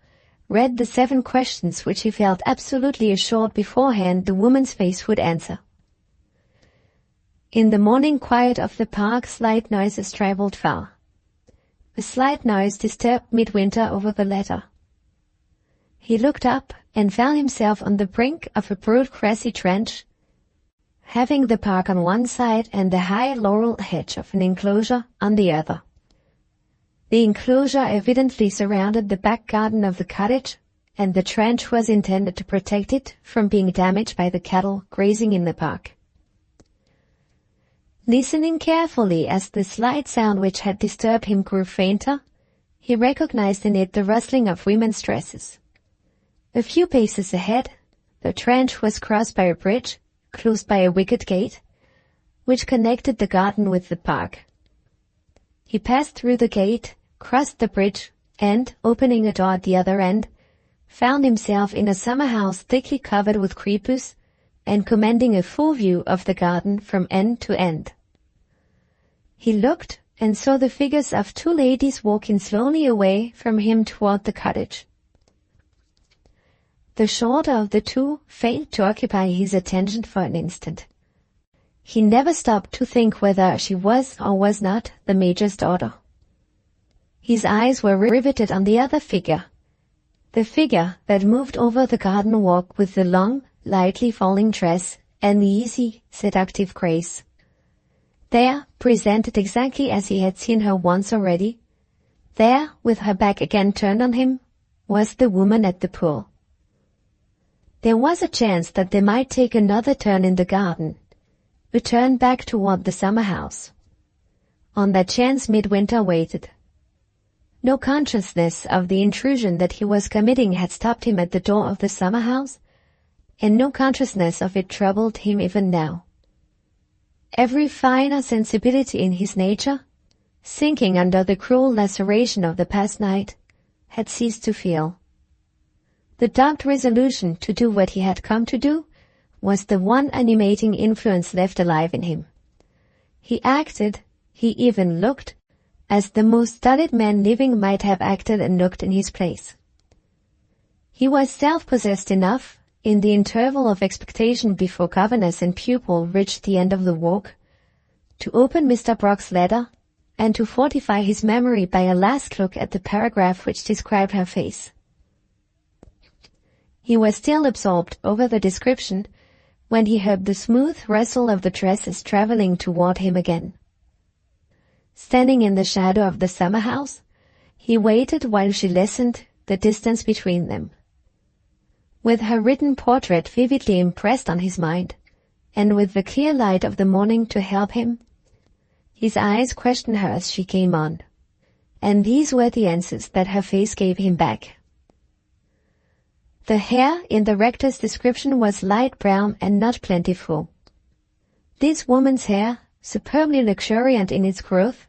read the 7 questions which he felt absolutely assured beforehand the woman's face would answer. In the morning quiet of the park, slight noises travelled far. A slight noise disturbed Midwinter over the letter. He looked up and found himself on the brink of a broad grassy trench, having the park on one side and the high laurel hedge of an enclosure on the other. The enclosure evidently surrounded the back garden of the cottage, and the trench was intended to protect it from being damaged by the cattle grazing in the park. Listening carefully as the slight sound which had disturbed him grew fainter, he recognized in it the rustling of women's dresses. A few paces ahead, the trench was crossed by a bridge, closed by a wicket gate, which connected the garden with the park. He passed through the gate, crossed the bridge, and, opening a door at the other end, found himself in a summer house thickly covered with creepers and commanding a full view of the garden from end to end. He looked and saw the figures of two ladies walking slowly away from him toward the cottage. The shorter of the two failed to occupy his attention for an instant. He never stopped to think whether she was or was not the Major's daughter. His eyes were riveted on the other figure, the figure that moved over the garden walk with the long, lightly falling dress and the easy, seductive grace. There, presented exactly as he had seen her once already, there, with her back again turned on him, was the woman at the pool. There was a chance that they might take another turn in the garden, a turn back toward the summer house. On that chance Midwinter waited. No consciousness of the intrusion that he was committing had stopped him at the door of the summer house, and no consciousness of it troubled him even now. Every finer sensibility in his nature, sinking under the cruel laceration of the past night, had ceased to feel. The dogged resolution to do what he had come to do was the one animating influence left alive in him. He acted, he even looked, as the most stolid man living might have acted and looked in his place. He was self-possessed enough, in the interval of expectation before governess and pupil reached the end of the walk, to open Mr. Brock's letter and to fortify his memory by a last look at the paragraph which described her face. He was still absorbed over the description when he heard the smooth rustle of the dresses traveling toward him again. Standing in the shadow of the summer house, he waited while she lessened the distance between them. With her written portrait vividly impressed on his mind, and with the clear light of the morning to help him, his eyes questioned her as she came on, and these were the answers that her face gave him back. The hair in the rector's description was light brown and not plentiful. This woman's hair, superbly luxuriant in its growth,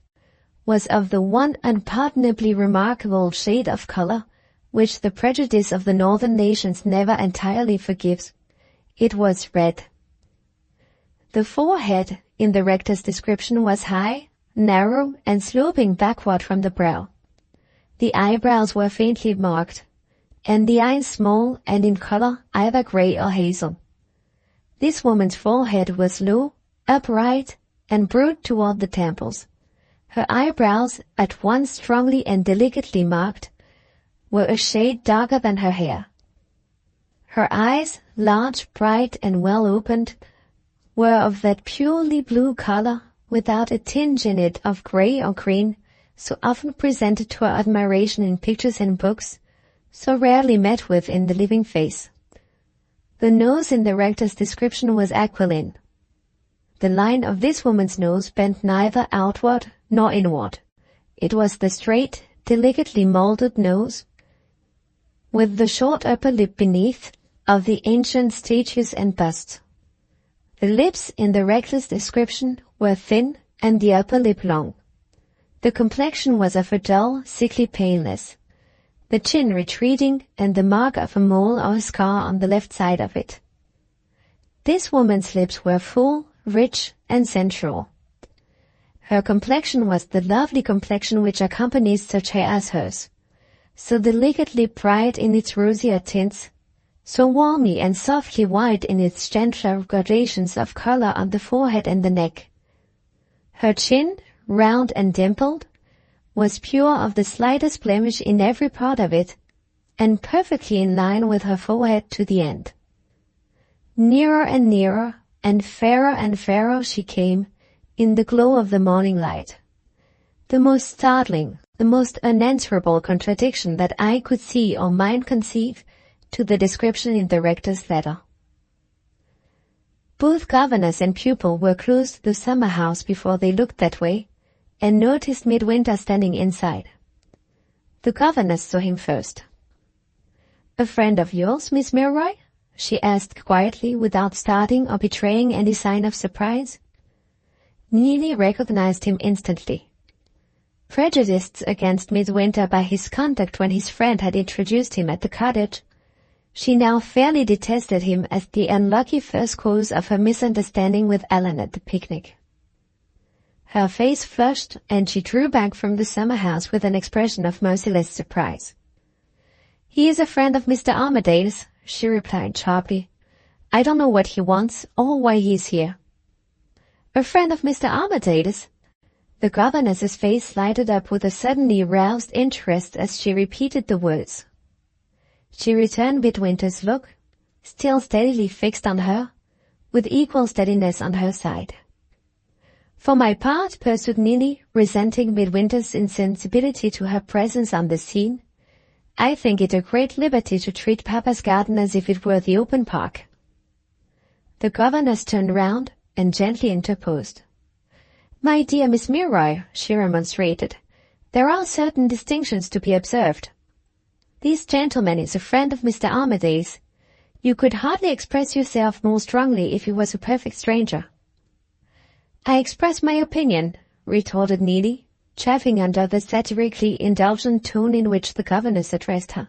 was of the one unpardonably remarkable shade of color which the prejudice of the northern nations never entirely forgives. It was red. The forehead in the rector's description was high, narrow, and sloping backward from the brow. The eyebrows were faintly marked, and the eyes small and in color either gray or hazel. This woman's forehead was low, upright, and broad toward the temples. Her eyebrows, at once strongly and delicately marked, were a shade darker than her hair. Her eyes, large, bright, and well opened, were of that purely blue color, without a tinge in it of gray or green, so often presented to our admiration in pictures and books, so rarely met with in the living face. The nose in the rector's description was aquiline. The line of this woman's nose bent neither outward nor inward. It was the straight, delicately molded nose, with the short upper lip beneath, of the ancient statues and busts. The lips in the rector's description were thin and the upper lip long. The complexion was of a dull, sickly paleness, the chin retreating and the mark of a mole or a scar on the left side of it. This woman's lips were full, rich, and sensual. Her complexion was the lovely complexion which accompanies such hair as hers, so delicately bright in its rosier tints, so warmly and softly white in its gentler gradations of color on the forehead and the neck. Her chin, round and dimpled, was pure of the slightest blemish in every part of it, and perfectly in line with her forehead to the end. Nearer and nearer, and fairer she came, in the glow of the morning light. The most startling, the most unanswerable contradiction that eye could see or mind conceive to the description in the rector's letter. Both governess and pupil were close to the summer house before they looked that way, and noticed Midwinter standing inside. The governess saw him first. "A friend of yours, Miss Milroy?" she asked quietly, without starting or betraying any sign of surprise. Neelie recognized him instantly. Prejudiced against Midwinter by his conduct when his friend had introduced him at the cottage, she now fairly detested him as the unlucky first cause of her misunderstanding with Allan at the picnic. Her face flushed, and she drew back from the summer house with an expression of merciless surprise. "He is a friend of Mr. Armadale's," she replied sharply. "I don't know what he wants or why he is here." "A friend of Mr. Armadale's?" The governess's face lighted up with a suddenly roused interest as she repeated the words. She returned Midwinter's look, still steadily fixed on her, with equal steadiness on her side. "For my part," pursued Neelie, resenting Midwinter's insensibility to her presence on the scene, "I think it a great liberty to treat Papa's garden as if it were the open park." The governess turned round and gently interposed. "My dear Miss Milroy," she remonstrated, "there are certain distinctions to be observed. This gentleman is a friend of Mr. Armadale's. You could hardly express yourself more strongly if he was a perfect stranger." "I express my opinion," retorted Neelie, chafing under the satirically indulgent tone in which the governess addressed her.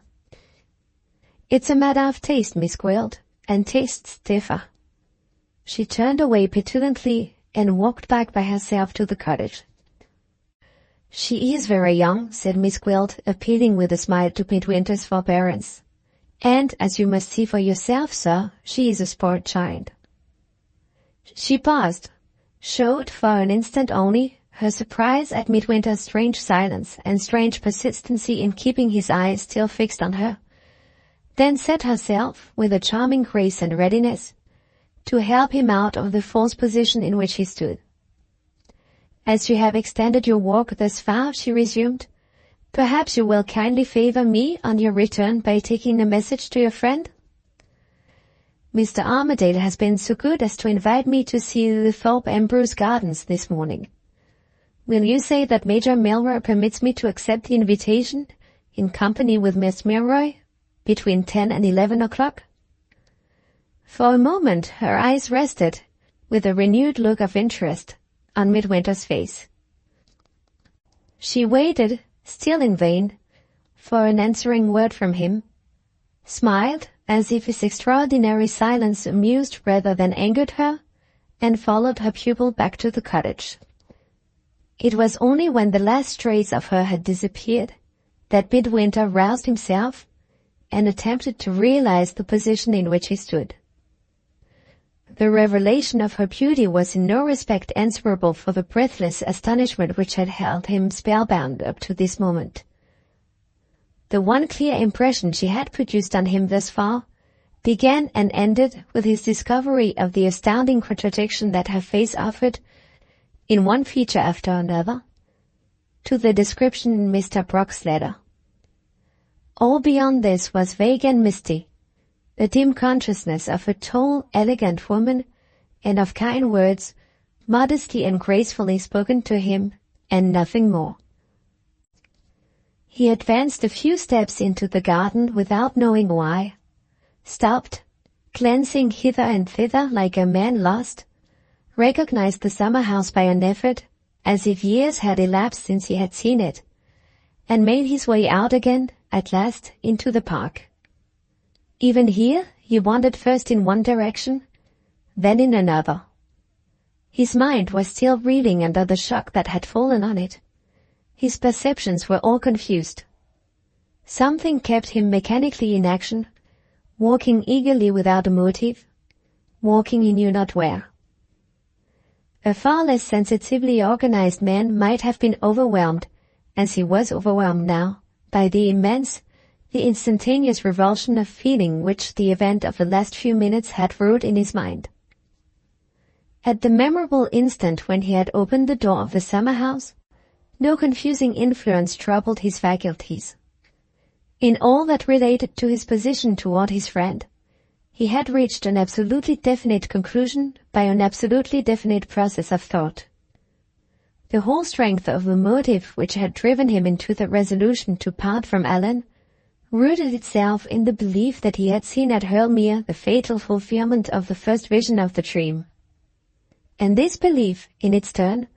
"It's a matter of taste, Miss Gwilt, and tastes differ." She turned away petulantly and walked back by herself to the cottage. "She is very young," said Miss Gwilt, appealing with a smile to Midwinter's forbearance. "And, as you must see for yourself, sir, she is a sport child." She paused, showed for an instant only her surprise at Midwinter's strange silence and strange persistency in keeping his eyes still fixed on her, then set herself, with a charming grace and readiness, to help him out of the false position in which he stood. "As you have extended your walk thus far," she resumed, "perhaps you will kindly favor me on your return by taking a message to your friend? Mr. Armadale has been so good as to invite me to see the Thorpe Ambrose Gardens this morning. Will you say that Major Milroy permits me to accept the invitation, in company with Miss Milroy, between 10 and 11 o'clock? For a moment her eyes rested, with a renewed look of interest, on Midwinter's face. She waited, still in vain, for an answering word from him, smiled as if his extraordinary silence amused rather than angered her, and followed her pupil back to the cottage. It was only when the last trace of her had disappeared that Midwinter roused himself and attempted to realize the position in which he stood. The revelation of her beauty was in no respect answerable for the breathless astonishment which had held him spellbound up to this moment. The one clear impression she had produced on him thus far began and ended with his discovery of the astounding contradiction that her face offered, in one feature after another, to the description in Mr. Brock's letter. All beyond this was vague and misty, a dim consciousness of a tall, elegant woman, and of kind words, modestly and gracefully spoken to him, and nothing more. He advanced a few steps into the garden without knowing why, stopped, glancing hither and thither like a man lost, recognized the summer house by an effort, as if years had elapsed since he had seen it, and made his way out again, at last, into the park. Even here he wandered first in one direction, then in another. His mind was still reeling under the shock that had fallen on it. His perceptions were all confused. Something kept him mechanically in action, walking eagerly without a motive, walking he knew not where. A far less sensitively organized man might have been overwhelmed, as he was overwhelmed now, by the immense, the instantaneous revulsion of feeling which the event of the last few minutes had wrought in his mind. At the memorable instant when he had opened the door of the summer house, no confusing influence troubled his faculties. In all that related to his position toward his friend, he had reached an absolutely definite conclusion by an absolutely definite process of thought. The whole strength of the motive which had driven him into the resolution to part from Allan rooted itself in the belief that he had seen at Hurlmere the fatal fulfillment of the first vision of the dream. And this belief, in its turn,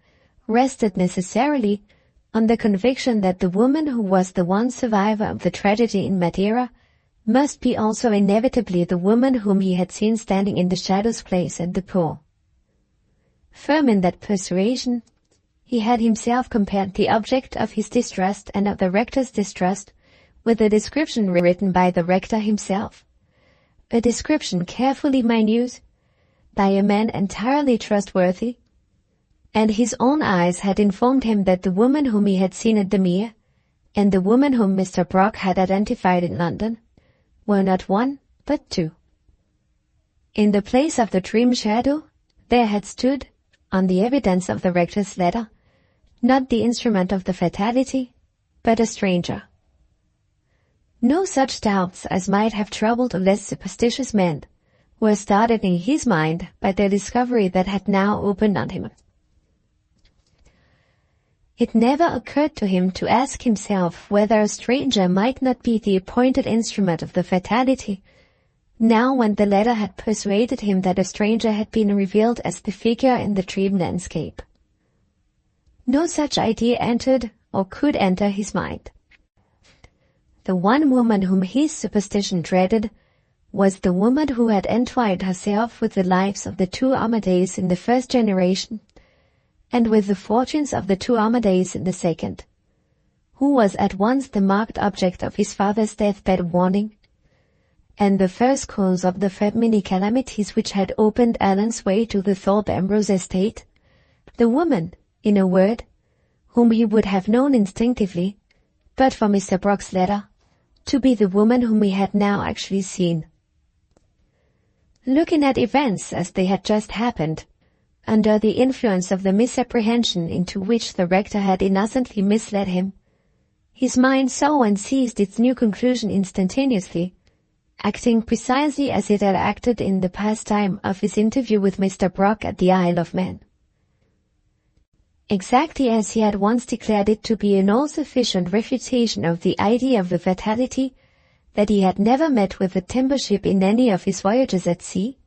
rested necessarily on the conviction that the woman who was the one survivor of the tragedy in Madeira must be also inevitably the woman whom he had seen standing in the Shadow's place at the pool. Firm in that persuasion, he had himself compared the object of his distrust and of the rector's distrust with a description written by the rector himself, a description carefully minute, by a man entirely trustworthy, and his own eyes had informed him that the woman whom he had seen at the Mere, and the woman whom Mr. Brock had identified in London, were not one, but two. In the place of the dream shadow, there had stood, on the evidence of the rector's letter, not the instrument of the fatality, but a stranger. No such doubts as might have troubled a less superstitious man were started in his mind by the discovery that had now opened on him. It never occurred to him to ask himself whether a stranger might not be the appointed instrument of the fatality, now when the letter had persuaded him that a stranger had been revealed as the figure in the dream landscape. No such idea entered or could enter his mind. The one woman whom his superstition dreaded was the woman who had entwined herself with the lives of the two Armadales in the first generation, and with the fortunes of the two Armadales in the second, who was at once the marked object of his father's deathbed warning, and the first cause of the many calamities which had opened Allan's way to the Thorpe Ambrose estate, the woman, in a word, whom he would have known instinctively, but for Mr. Brock's letter, to be the woman whom he had now actually seen. Looking at events as they had just happened, under the influence of the misapprehension into which the rector had innocently misled him, his mind saw and seized its new conclusion instantaneously, acting precisely as it had acted in the past time of his interview with Mr. Brock at the Isle of Man. Exactly as he had once declared it to be an all-sufficient refutation of the idea of the fatality that he had never met with a timber ship in any of his voyages at sea,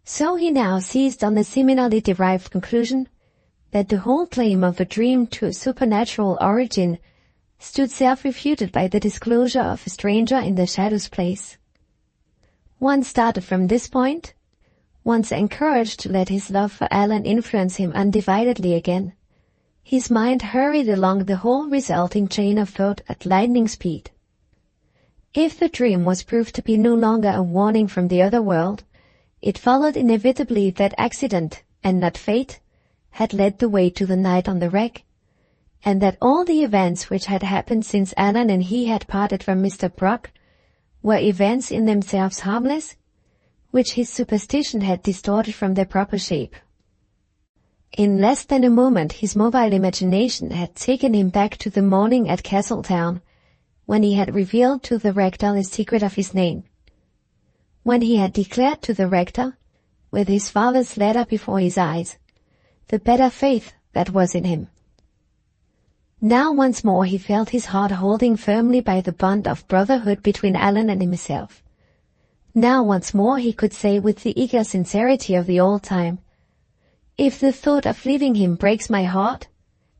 so he now seized on the similarly derived conclusion that the whole claim of a dream to a supernatural origin stood self-refuted by the disclosure of a stranger in the Shadow's place. Once started from this point, once encouraged to let his love for Allan influence him undividedly again, his mind hurried along the whole resulting chain of thought at lightning speed. If the dream was proved to be no longer a warning from the other world, it followed inevitably that accident, and not fate, had led the way to the night on the wreck, and that all the events which had happened since Allan and he had parted from Mr. Brock were events in themselves harmless, which his superstition had distorted from their proper shape. In less than a moment his mobile imagination had taken him back to the morning at Castletown, when he had revealed to the rector the secret of his name, when he had declared to the rector, with his father's letter before his eyes, the better faith that was in him. Now once more he felt his heart holding firmly by the bond of brotherhood between Allan and himself. Now once more he could say with the eager sincerity of the old time, "If the thought of leaving him breaks my heart,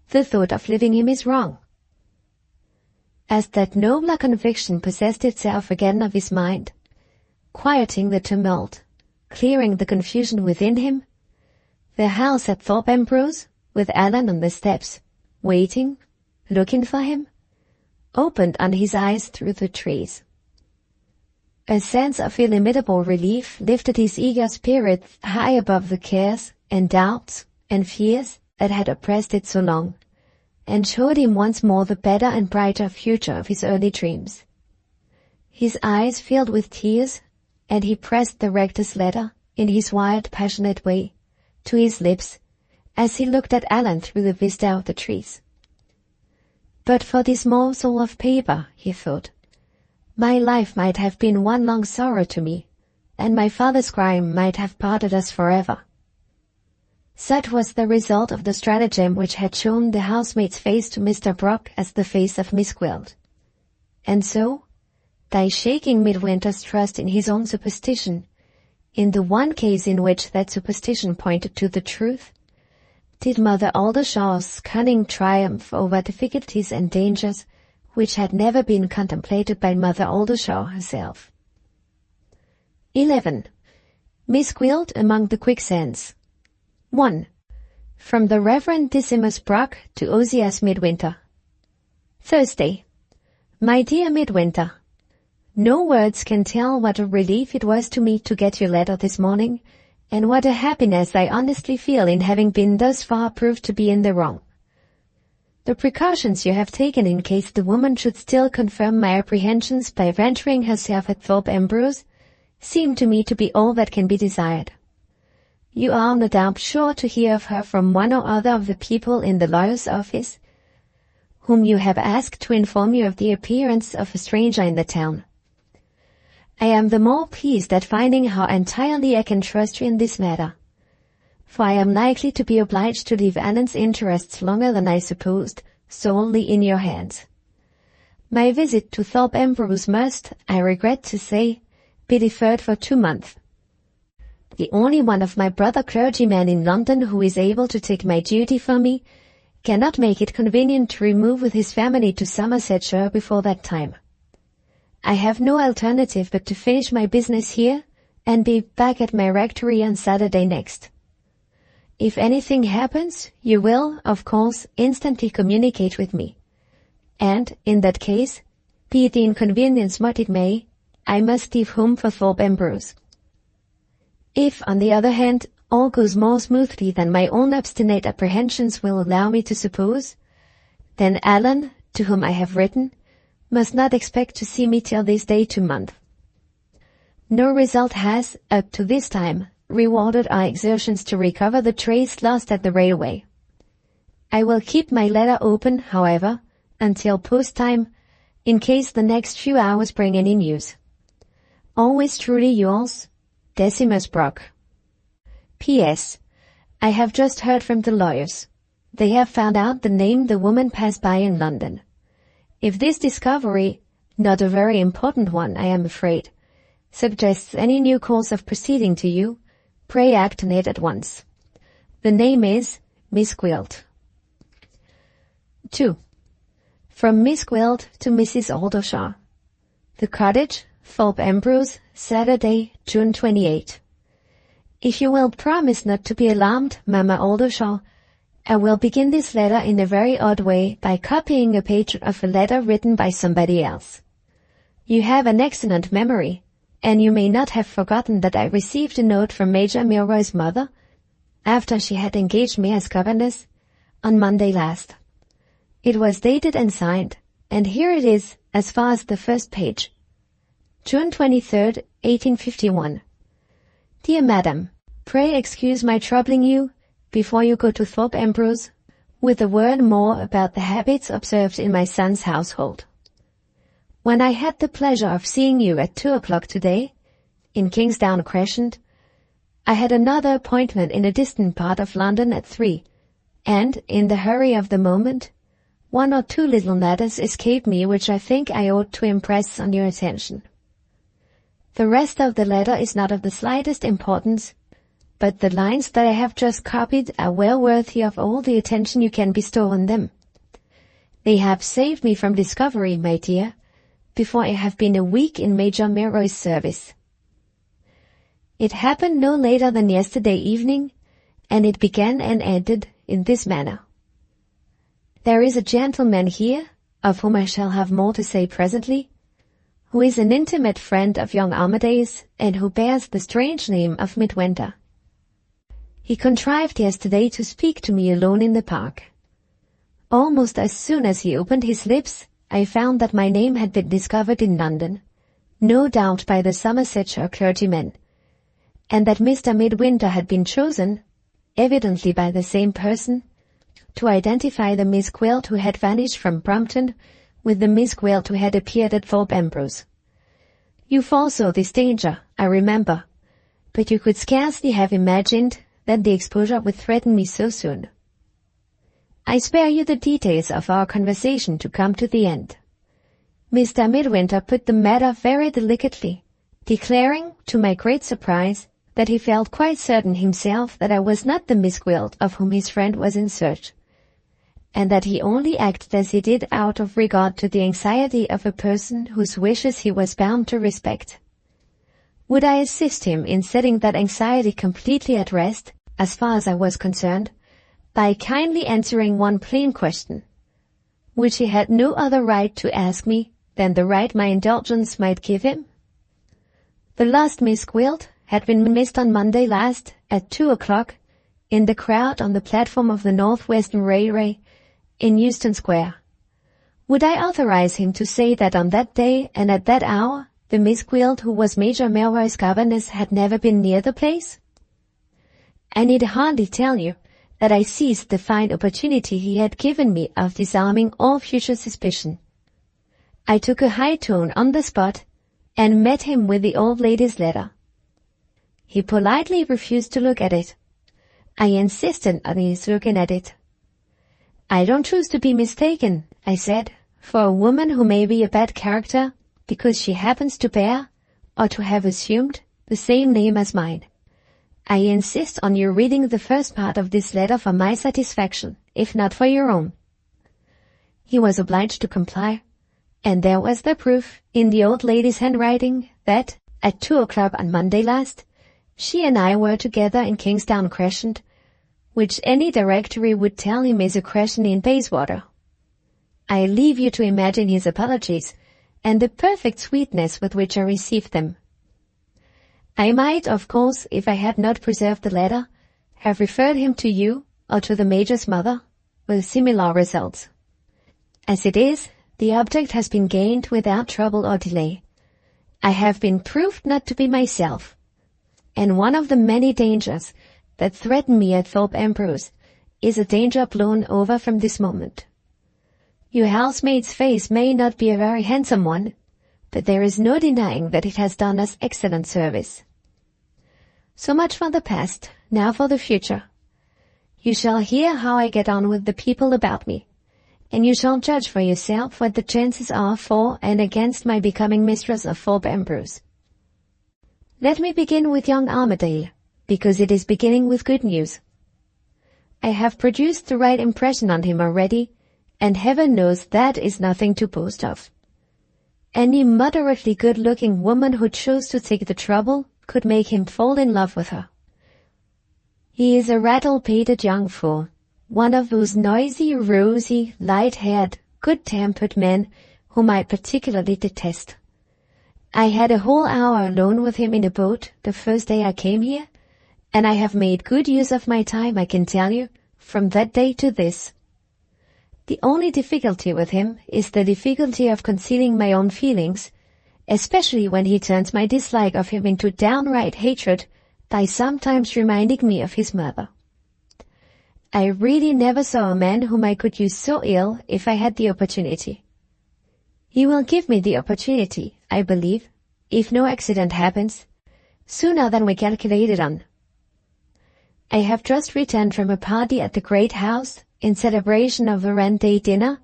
the thought of leaving him is wrong." As that nobler conviction possessed itself again of his mind, quieting the tumult, clearing the confusion within him, the house at Thorpe Ambrose, with Allan on the steps, waiting, looking for him, opened on his eyes through the trees. A sense of illimitable relief lifted his eager spirit high above the cares and doubts and fears that had oppressed it so long, and showed him once more the better and brighter future of his early dreams. His eyes filled with tears, and he pressed the rector's letter, in his wild, passionate way, to his lips, as he looked at Allan through the vista of the trees. But for this morsel of paper, he thought, My life might have been one long sorrow to me, and my father's crime might have parted us forever. Such was the result of the stratagem which had shown the housemaid's face to Mr. Brooke as the face of Miss Gwilt. And so, by shaking Midwinter's trust in his own superstition, in the one case in which that superstition pointed to the truth, did Mother Aldershaw's cunning triumph over difficulties and dangers which had never been contemplated by Mother Aldershaw herself. 11. Miss Gwilt among the quicksands. 1. From the Reverend Decimus Brooke to Ozias Midwinter. Thursday. My dear Midwinter, no words can tell what a relief it was to me to get your letter this morning, and what a happiness I honestly feel in having been thus far proved to be in the wrong. The precautions you have taken in case the woman should still confirm my apprehensions by venturing herself at Thorpe Ambrose seem to me to be all that can be desired. You are no doubt sure to hear of her from one or other of the people in the lawyer's office, whom you have asked to inform you of the appearance of a stranger in the town. I am the more pleased at finding how entirely I can trust you in this matter, for I am likely to be obliged to leave Allan's interests longer than I supposed, solely in your hands. My visit to Thorpe Ambrose must, I regret to say, be deferred for 2 months. The only one of my brother clergymen in London who is able to take my duty for me cannot make it convenient to remove with his family to Somersetshire before that time. I have no alternative but to finish my business here and be back at my rectory on Saturday next. If anything happens, you will, of course, instantly communicate with me. And, in that case, be the inconvenience what it may, I must leave home for Thorpe Ambrose. If, on the other hand, all goes more smoothly than my own obstinate apprehensions will allow me to suppose, then Allan, to whom I have written, must not expect to see me till this day 2 months. No result has, up to this time, rewarded our exertions to recover the trace lost at the railway. I will keep my letter open, however, until post time, in case the next few hours bring any news. Always truly yours, Decimus Brooke. P.S. I have just heard from the lawyers. They have found out the name the woman passed by in London. If this discovery, not a very important one, I am afraid, suggests any new course of proceeding to you, pray act on it at once. The name is Miss Gwilt. 2. From Miss Gwilt to Mrs. Aldershaw. The Cottage, Thorpe Ambrose, Saturday, June 28. If you will promise not to be alarmed, Mamma Aldershaw, I will begin this letter in a very odd way by copying a page of a letter written by somebody else. You have an excellent memory, and you may not have forgotten that I received a note from Major Milroy's mother, after she had engaged me as governess, on Monday last. It was dated and signed, and here it is as far as the first page. June 23rd, 1851. Dear Madam, pray excuse my troubling you, before you go to Thorpe Ambrose, with a word more about the habits observed in my son's household. When I had the pleasure of seeing you at 2 o'clock today, in Kingsdown Crescent, I had another appointment in a distant part of London at 3, and, in the hurry of the moment, 1 or 2 little matters escaped me which I think I ought to impress on your attention. The rest of the letter is not of the slightest importance, but the lines that I have just copied are well worthy of all the attention you can bestow on them. They have saved me from discovery, my dear, before I have been a week in Major Milroy's service. It happened no later than yesterday evening, and it began and ended in this manner. There is a gentleman here, of whom I shall have more to say presently, who is an intimate friend of young Armadale's, and who bears the strange name of Midwinter. He contrived yesterday to speak to me alone in the park. Almost as soon as he opened his lips, I found that my name had been discovered in London, no doubt by the Somersetshire clergyman, and that Mr. Midwinter had been chosen, evidently by the same person, to identify the Miss Gwilt who had vanished from Brompton with the Miss Gwilt who had appeared at Thorpe Ambrose, You foresaw this danger, I remember, but you could scarcely have imagined that the exposure would threaten me so soon. I spare you the details of our conversation to come to the end. Mr. Midwinter put the matter very delicately, declaring, to my great surprise, that he felt quite certain himself that I was not the Miss Gwilt of whom his friend was in search, and that he only acted as he did out of regard to the anxiety of a person whose wishes he was bound to respect. Would I assist him in setting that anxiety completely at rest, as far as I was concerned, by kindly answering one plain question, which he had no other right to ask me than the right my indulgence might give him? The lost Miss Gwilt had been missed on Monday last at 2 o'clock in the crowd on the platform of the North-Western Railway in Euston Square. Would I authorize him to say that on that day and at that hour the Miss Gwilt who was Major Milroy's governess had never been near the place? I need hardly tell you that I seized the fine opportunity he had given me of disarming all future suspicion. I took a high tone on the spot and met him with the old lady's letter. He politely refused to look at it. I insisted on his looking at it. I don't choose to be mistaken, I said, for a woman who may be a bad character because she happens to bear, or to have assumed, the same name as mine. I insist on your reading the first part of this letter for my satisfaction, if not for your own. He was obliged to comply, and there was the proof, in the old lady's handwriting, that, at 2 o'clock on Monday last, she and I were together in Kingsdown Crescent, which any directory would tell him is a crescent in Bayswater. I leave you to imagine his apologies, and the perfect sweetness with which I received them. I might, of course, if I had not preserved the letter, have referred him to you or to the Major's mother, with similar results. As it is, the object has been gained without trouble or delay. I have been proved not to be myself, and one of the many dangers that threaten me at Thorpe Ambrose is a danger blown over from this moment. Your housemaid's face may not be a very handsome one, but there is no denying that it has done us excellent service. So much for the past, now for the future. You shall hear how I get on with the people about me, and you shall judge for yourself what the chances are for and against my becoming mistress of Thorpe Ambrose. Let me begin with young Armadale, because it is beginning with good news. I have produced the right impression on him already, and heaven knows that is nothing to boast of. Any moderately good-looking woman who chose to take the trouble could make him fall in love with her. He is a rattle-pated young fool, one of those noisy, rosy, light-haired, good-tempered men whom I particularly detest. I had a whole hour alone with him in a boat the first day I came here, and I have made good use of my time, I can tell you, from that day to this. The only difficulty with him is the difficulty of concealing my own feelings, especially when he turns my dislike of him into downright hatred by sometimes reminding me of his mother. I really never saw a man whom I could use so ill if I had the opportunity. He will give me the opportunity, I believe, if no accident happens, sooner than we calculated on. I have just returned from a party at the great house in celebration of a Rand Day dinner,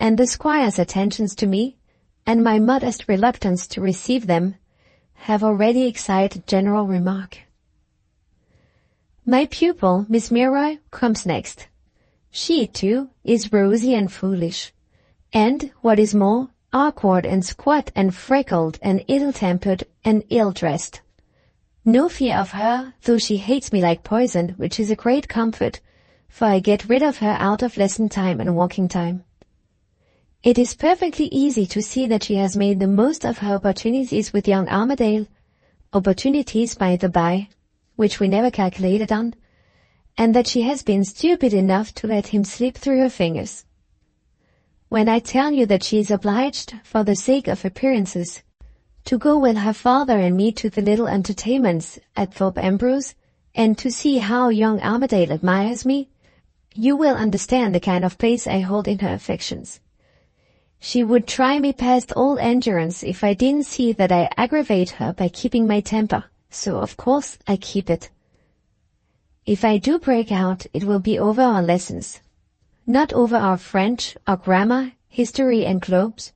and the squire's attentions to me, and my modest reluctance to receive them, have already excited general remark. My pupil, Miss Milroy, comes next. She, too, is rosy and foolish, and, what is more, awkward and squat and freckled and ill-tempered and ill-dressed. No fear of her, though she hates me like poison, which is a great comfort, for I get rid of her out of lesson time and walking time. It is perfectly easy to see that she has made the most of her opportunities with young Armadale, opportunities by the by, which we never calculated on, and that she has been stupid enough to let him slip through her fingers. When I tell you that she is obliged, for the sake of appearances, to go with her father and me to the little entertainments at Thorpe Ambrose, and to see how young Armadale admires me, you will understand the kind of place I hold in her affections. She would try me past all endurance if I didn't see that I aggravate her by keeping my temper, so of course I keep it. If I do break out, it will be over our lessons. Not over our French, our grammar, history and globes,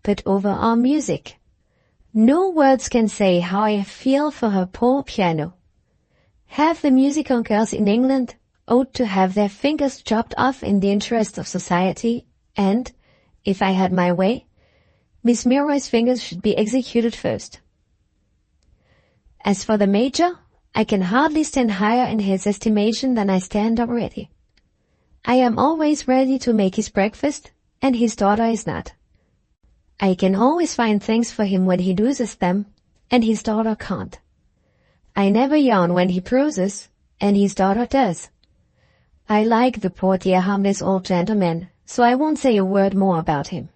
but over our music. No words can say how I feel for her poor piano. Half the musical girls in England ought to have their fingers chopped off in the interest of society, and, if I had my way, Miss Milroy's fingers should be executed first. As for the Major, I can hardly stand higher in his estimation than I stand already. I am always ready to make his breakfast, and his daughter is not. I can always find things for him when he loses them, and his daughter can't. I never yawn when he bruises, and his daughter does. I like the poor dear harmless old gentleman, so I won't say a word more about him.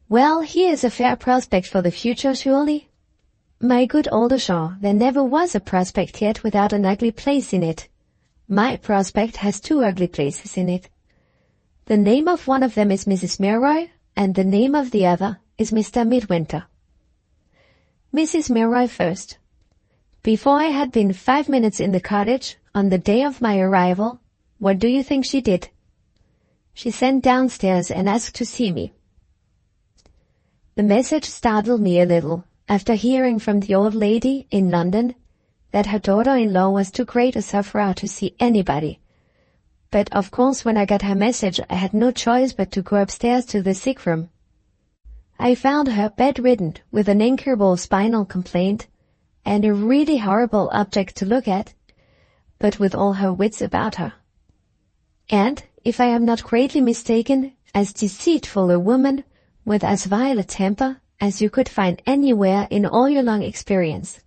Well, here is a fair prospect for the future, surely. My good Aldershot, there never was a prospect yet without an ugly place in it. My prospect has 2 ugly places in it. The name of one of them is Mrs. Milroy, and the name of the other is Mr. Midwinter. Mrs. Milroy first. Before I had been 5 minutes in the cottage, on the day of my arrival, what do you think she did? She sent downstairs and asked to see me. The message startled me a little, after hearing from the old lady in London that her daughter-in-law was too great a sufferer to see anybody. But of course when I got her message I had no choice but to go upstairs to the sick room. I found her bedridden with an incurable spinal complaint, and a really horrible object to look at, but with all her wits about her. And, if I am not greatly mistaken, as deceitful a woman, with as vile a temper, as you could find anywhere in all your long experience.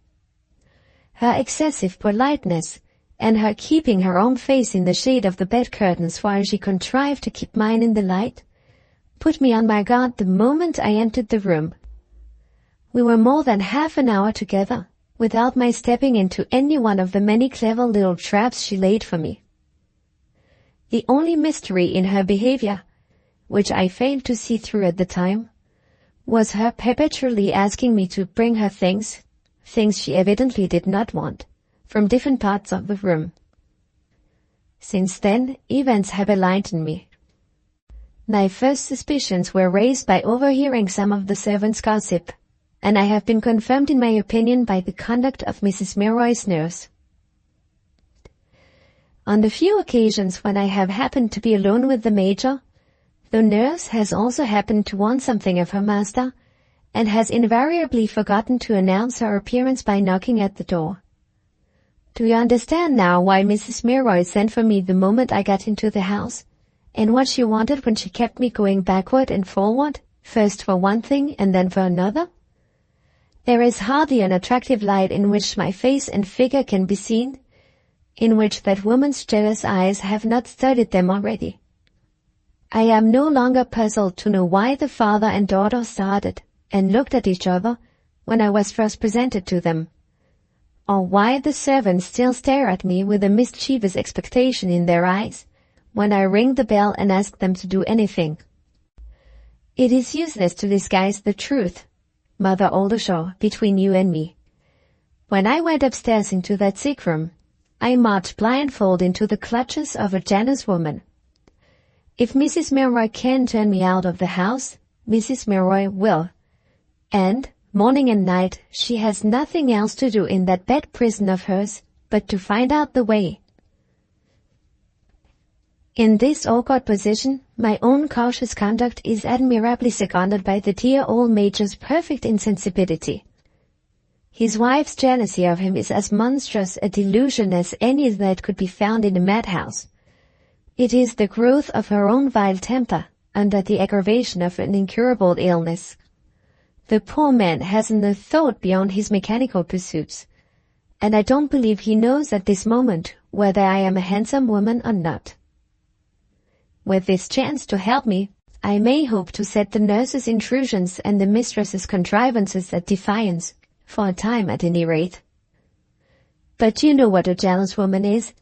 Her excessive politeness, and her keeping her own face in the shade of the bed curtains while she contrived to keep mine in the light, put me on my guard the moment I entered the room. We were more than half an hour together, without my stepping into any one of the many clever little traps she laid for me. The only mystery in her behavior, which I failed to see through at the time, was her perpetually asking me to bring her things she evidently did not want, from different parts of the room. Since then, events have enlightened me. My first suspicions were raised by overhearing some of the servants' gossip, and I have been confirmed in my opinion by the conduct of Mrs. Milroy's nurse. On the few occasions when I have happened to be alone with the Major, the nurse has also happened to want something of her master, and has invariably forgotten to announce her appearance by knocking at the door. Do you understand now why Mrs. Milroy sent for me the moment I got into the house, and what she wanted when she kept me going backward and forward, first for one thing and then for another? There is hardly an attractive light in which my face and figure can be seen, in which that woman's jealous eyes have not studied them already. I am no longer puzzled to know why the father and daughter started and looked at each other when I was first presented to them, or why the servants still stare at me with a mischievous expectation in their eyes when I ring the bell and ask them to do anything. It is useless to disguise the truth, Mother Aldershot, between you and me. When I went upstairs into that sick room, I marched blindfold into the clutches of a jealous woman. If Mrs. Milroy can turn me out of the house, Mrs. Milroy will. And, morning and night, she has nothing else to do in that bed prison of hers but to find out the way. In this awkward position, my own cautious conduct is admirably seconded by the dear old Major's perfect insensibility. His wife's jealousy of him is as monstrous a delusion as any that could be found in a madhouse. It is the growth of her own vile temper, under the aggravation of an incurable illness. The poor man hasn't a thought beyond his mechanical pursuits, and I don't believe he knows at this moment whether I am a handsome woman or not. With this chance to help me, I may hope to set the nurse's intrusions and the mistress's contrivances at defiance, for a time at any rate. But you know what a jealous woman is,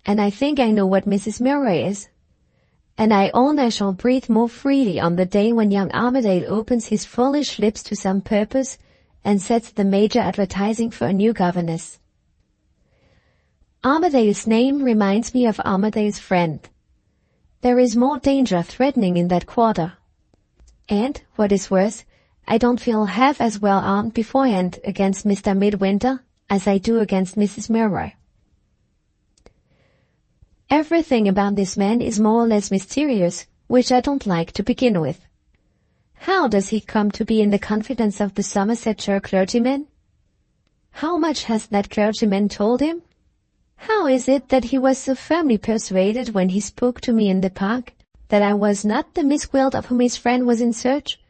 and I think I know what Mrs. Milroy is. and I own I shall breathe more freely on the day when young Armadale opens his foolish lips to some purpose and sets the major advertising for a new governess. Armadale's name reminds me of Armadale's friend. There is more danger threatening in that quarter. And, what is worse, I don't feel half as well armed beforehand against Mr. Midwinter as I do against Mrs. Milroy. Everything about this man is more or less mysterious, which I don't like to begin with. How does he come to be in the confidence of the Somersetshire clergyman? How much has that clergyman told him? How is it that he was so firmly persuaded when he spoke to me in the park that I was not the Miss Gwilt of whom his friend was in search?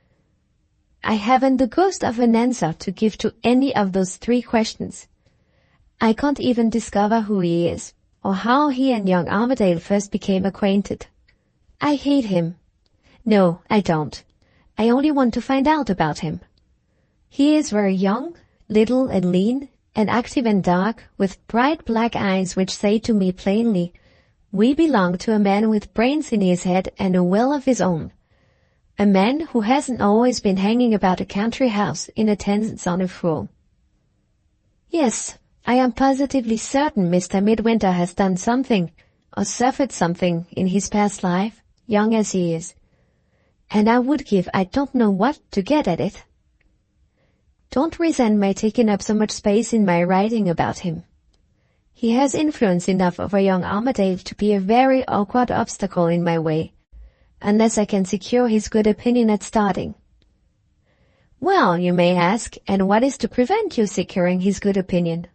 I haven't the ghost of an answer to give to any of those 3 questions. I can't even discover who he is, or how he and young Armadale first became acquainted. I hate him. No, I don't. I only want to find out about him. He is very young, little and lean, and active and dark, with bright black eyes which say to me plainly, "We belong to a man with brains in his head and a will of his own. A man who hasn't always been hanging about a country house in attendance on a fool." Yes, I am positively certain Mr. Midwinter has done something, or suffered something, in his past life, young as he is. And I would give I don't know what to get at it. Don't resent my taking up so much space in my writing about him. He has influence enough over young Armadale to be a very awkward obstacle in my way, unless I can secure his good opinion at starting. Well, you may ask, and what is to prevent you securing his good opinion?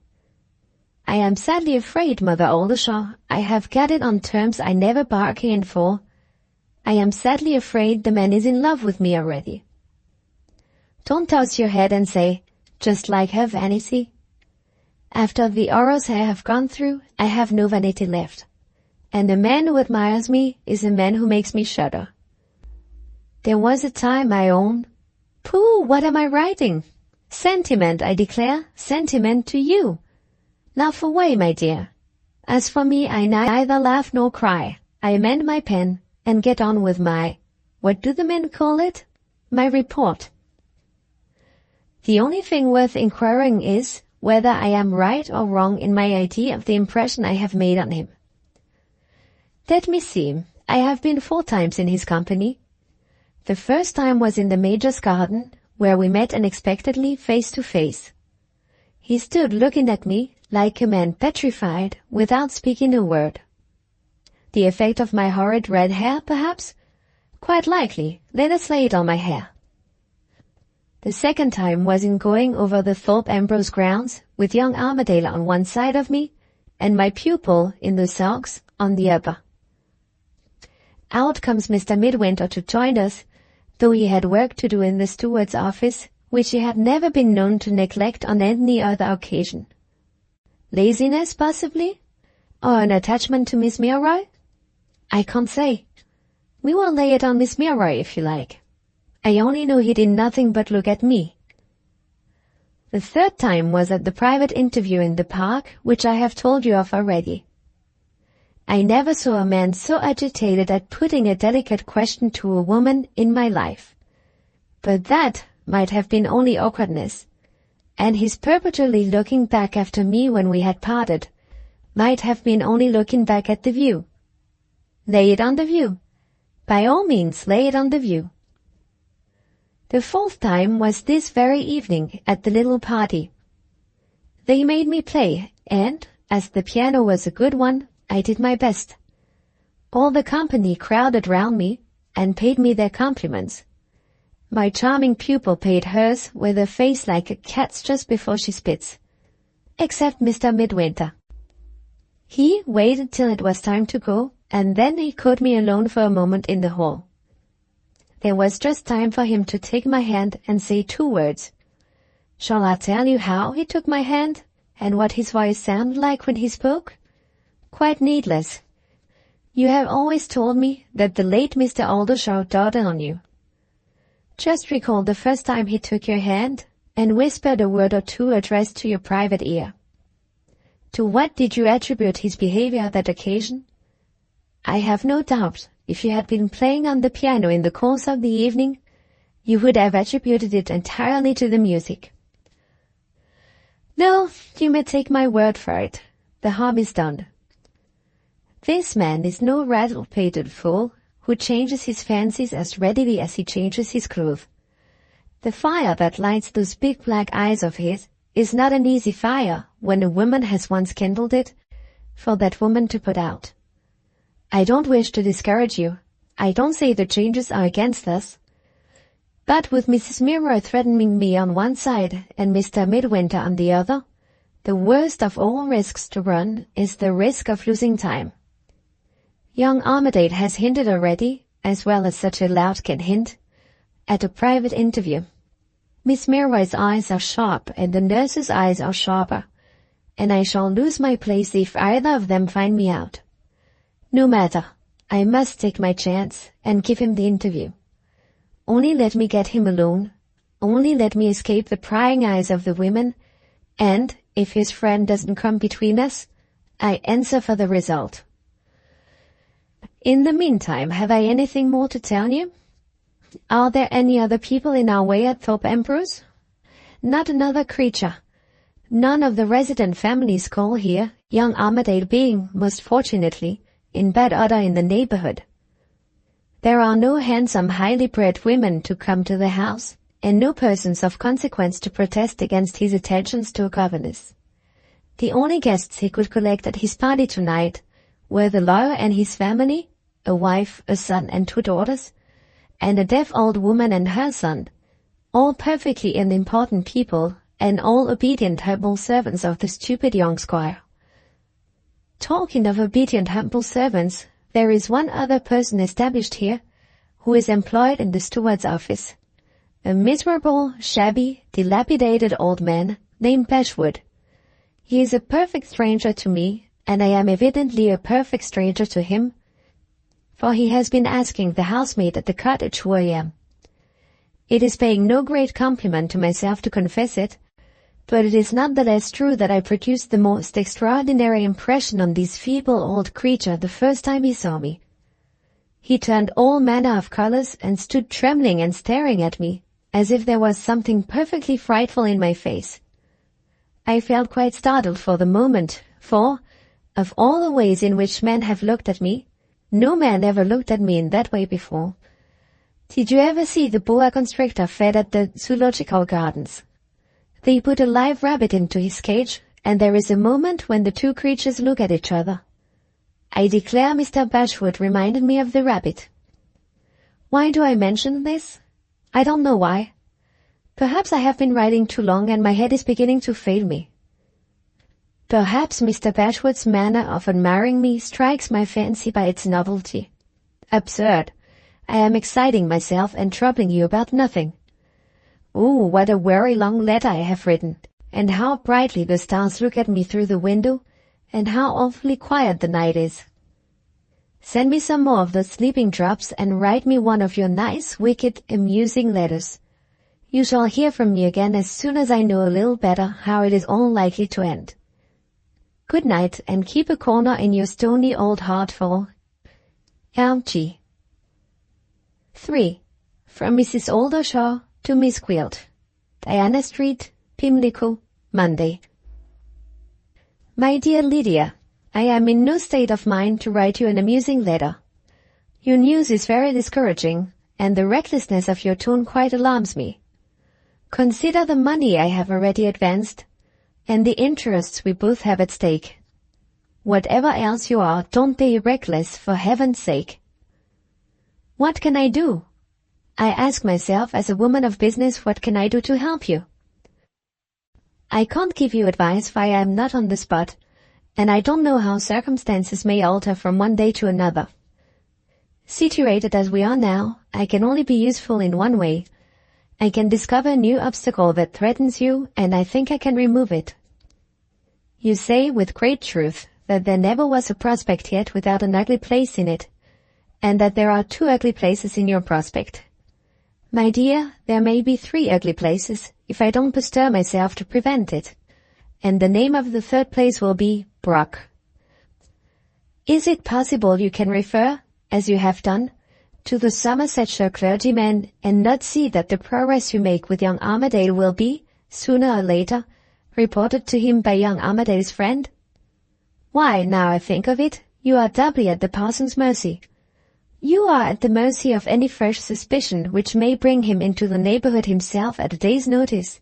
I am sadly afraid, Mother Oldershaw, I have got it on terms I never bargained for. I am sadly afraid the man is in love with me already. Don't toss your head and say, just like her vanity. After the horrors I have gone through, I have no vanity left. And a man who admires me is a man who makes me shudder. There was a time, I own. Pooh, what am I writing? Sentiment, I declare, sentiment to you. Laugh away, my dear. As for me, I neither laugh nor cry. I amend my pen and get on with my, what do the men call it? My report. The only thing worth inquiring is whether I am right or wrong in my idea of the impression I have made on him. Let me see. I have been 4 times in his company. The first time was in the Major's garden, where we met unexpectedly face to face. He stood looking at me like a man petrified, without speaking a word. The effect of my horrid red hair, perhaps? Quite likely. Let us lay it on my hair. The second time was in going over the Thorpe Ambrose grounds, with young Armadale on one side of me, and my pupil in the sulks on the other. Out comes Mr. Midwinter to join us, though he had work to do in the steward's office, which he had never been known to neglect on any other occasion. Laziness, possibly? Or an attachment to Miss Milroy? I can't say. We will lay it on Miss Milroy, if you like. I only know he did nothing but look at me. The third time was at the private interview in the park, which I have told you of already. I never saw a man so agitated at putting a delicate question to a woman in my life. But that might have been only awkwardness, and his perpetually looking back after me when we had parted might have been only looking back at the view. Lay it on the view. By all means, lay it on the view. The 4th time was this very evening at the little party. They made me play, and, as the piano was a good one, I did my best. All the company crowded round me, and paid me their compliments. My charming pupil paid hers with a face like a cat's just before she spits. Except Mr. Midwinter. He waited till it was time to go, and then he caught me alone for a moment in the hall. There was just time for him to take my hand and say 2 words. Shall I tell you how he took my hand, and what his voice sounded like when he spoke? Quite needless. You have always told me that the late Mr. Oldershaw doted on you. Just recall the first time he took your hand, and whispered a word or 2 addressed to your private ear. To what did you attribute his behavior that occasion? I have no doubt if you had been playing on the piano in the course of the evening, you would have attributed it entirely to the music. No, you may take my word for it. The harm is done. This man is no rattle-pated fool who changes his fancies as readily as he changes his clothes. The fire that lights those big black eyes of his is not an easy fire when a woman has once kindled it for that woman to put out. I don't wish to discourage you. I don't say the changes are against us. But with Mrs. Milroy threatening me on one side and Mr. Midwinter on the other, the worst of all risks to run is the risk of losing time. Young Armadale has hinted already, as well as such a lout can hint, at a private interview. Miss Milroy's eyes are sharp and the nurse's eyes are sharper, and I shall lose my place if either of them find me out. No matter, I must take my chance and give him the interview. Only let me get him alone, only let me escape the prying eyes of the women, and, if his friend doesn't come between us, I answer for the result. In the meantime, have I anything more to tell you? Are there any other people in our way at Thorpe Ambrose? Not another creature. None of the resident families call here, young Armadale being, most fortunately, in bad odor in the neighborhood. There are no handsome, highly bred women to come to the house, and no persons of consequence to protest against his attentions to a governess. The only guests he could collect at his party tonight were the lawyer and his family, a wife, a son, and 2 daughters, and a deaf old woman and her son, all perfectly unimportant people, and all obedient humble servants of the stupid young squire. Talking of obedient humble servants, there is one other person established here, who is employed in the steward's office. A miserable, shabby, dilapidated old man named Bashwood. He is a perfect stranger to me, and I am evidently a perfect stranger to him, for he has been asking the housemaid at the cottage who I am. It is paying no great compliment to myself to confess it, but it is not the less true that I produced the most extraordinary impression on this feeble old creature the first time he saw me. He turned all manner of colors and stood trembling and staring at me, as if there was something perfectly frightful in my face. I felt quite startled for the moment, for, of all the ways in which men have looked at me, no man ever looked at me in that way before. Did you ever see the boa constrictor fed at the zoological gardens? They put a live rabbit into his cage, and there is a moment when the 2 creatures look at each other. I declare Mr. Bashwood reminded me of the rabbit. Why do I mention this? I don't know why. Perhaps I have been writing too long and my head is beginning to fail me. Perhaps Mr. Bashwood's manner of admiring me strikes my fancy by its novelty. Absurd. I am exciting myself and troubling you about nothing. Oh, what a very long letter I have written, and how brightly the stars look at me through the window, and how awfully quiet the night is. Send me some more of those sleeping drops and write me one of your nice, wicked, amusing letters. You shall hear from me again as soon as I know a little better how it is all likely to end. Good night, and keep a corner in your stony old heart for L.G. 3. From Mrs. Oldershaw to Miss Gwilt. Diana Street, Pimlico, Monday. My dear Lydia, I am in no state of mind to write you an amusing letter. Your news is very discouraging, and the recklessness of your tone quite alarms me. Consider the money I have already advanced, and the interests we both have at stake. Whatever else you are, don't be reckless, for heaven's sake. What can I do? I ask myself, as a woman of business, what can I do to help you? I can't give you advice, for I am not on the spot, and I don't know how circumstances may alter from one day to another. Situated as we are now, I can only be useful in one way. I can discover a new obstacle that threatens you, and I think I can remove it. You say, with great truth, that there never was a prospect yet without an ugly place in it, and that there are 2 ugly places in your prospect. My dear, there may be 3 ugly places, if I don't bestir myself to prevent it, and the name of the 3rd place will be Brock. Is it possible you can refer, as you have done, to the Somersetshire clergyman and not see that the progress you make with young Armadale will be, sooner or later, reported to him by young Armadale's friend? Why, now I think of it, you are doubly at the parson's mercy. You are at the mercy of any fresh suspicion which may bring him into the neighbourhood himself at a day's notice.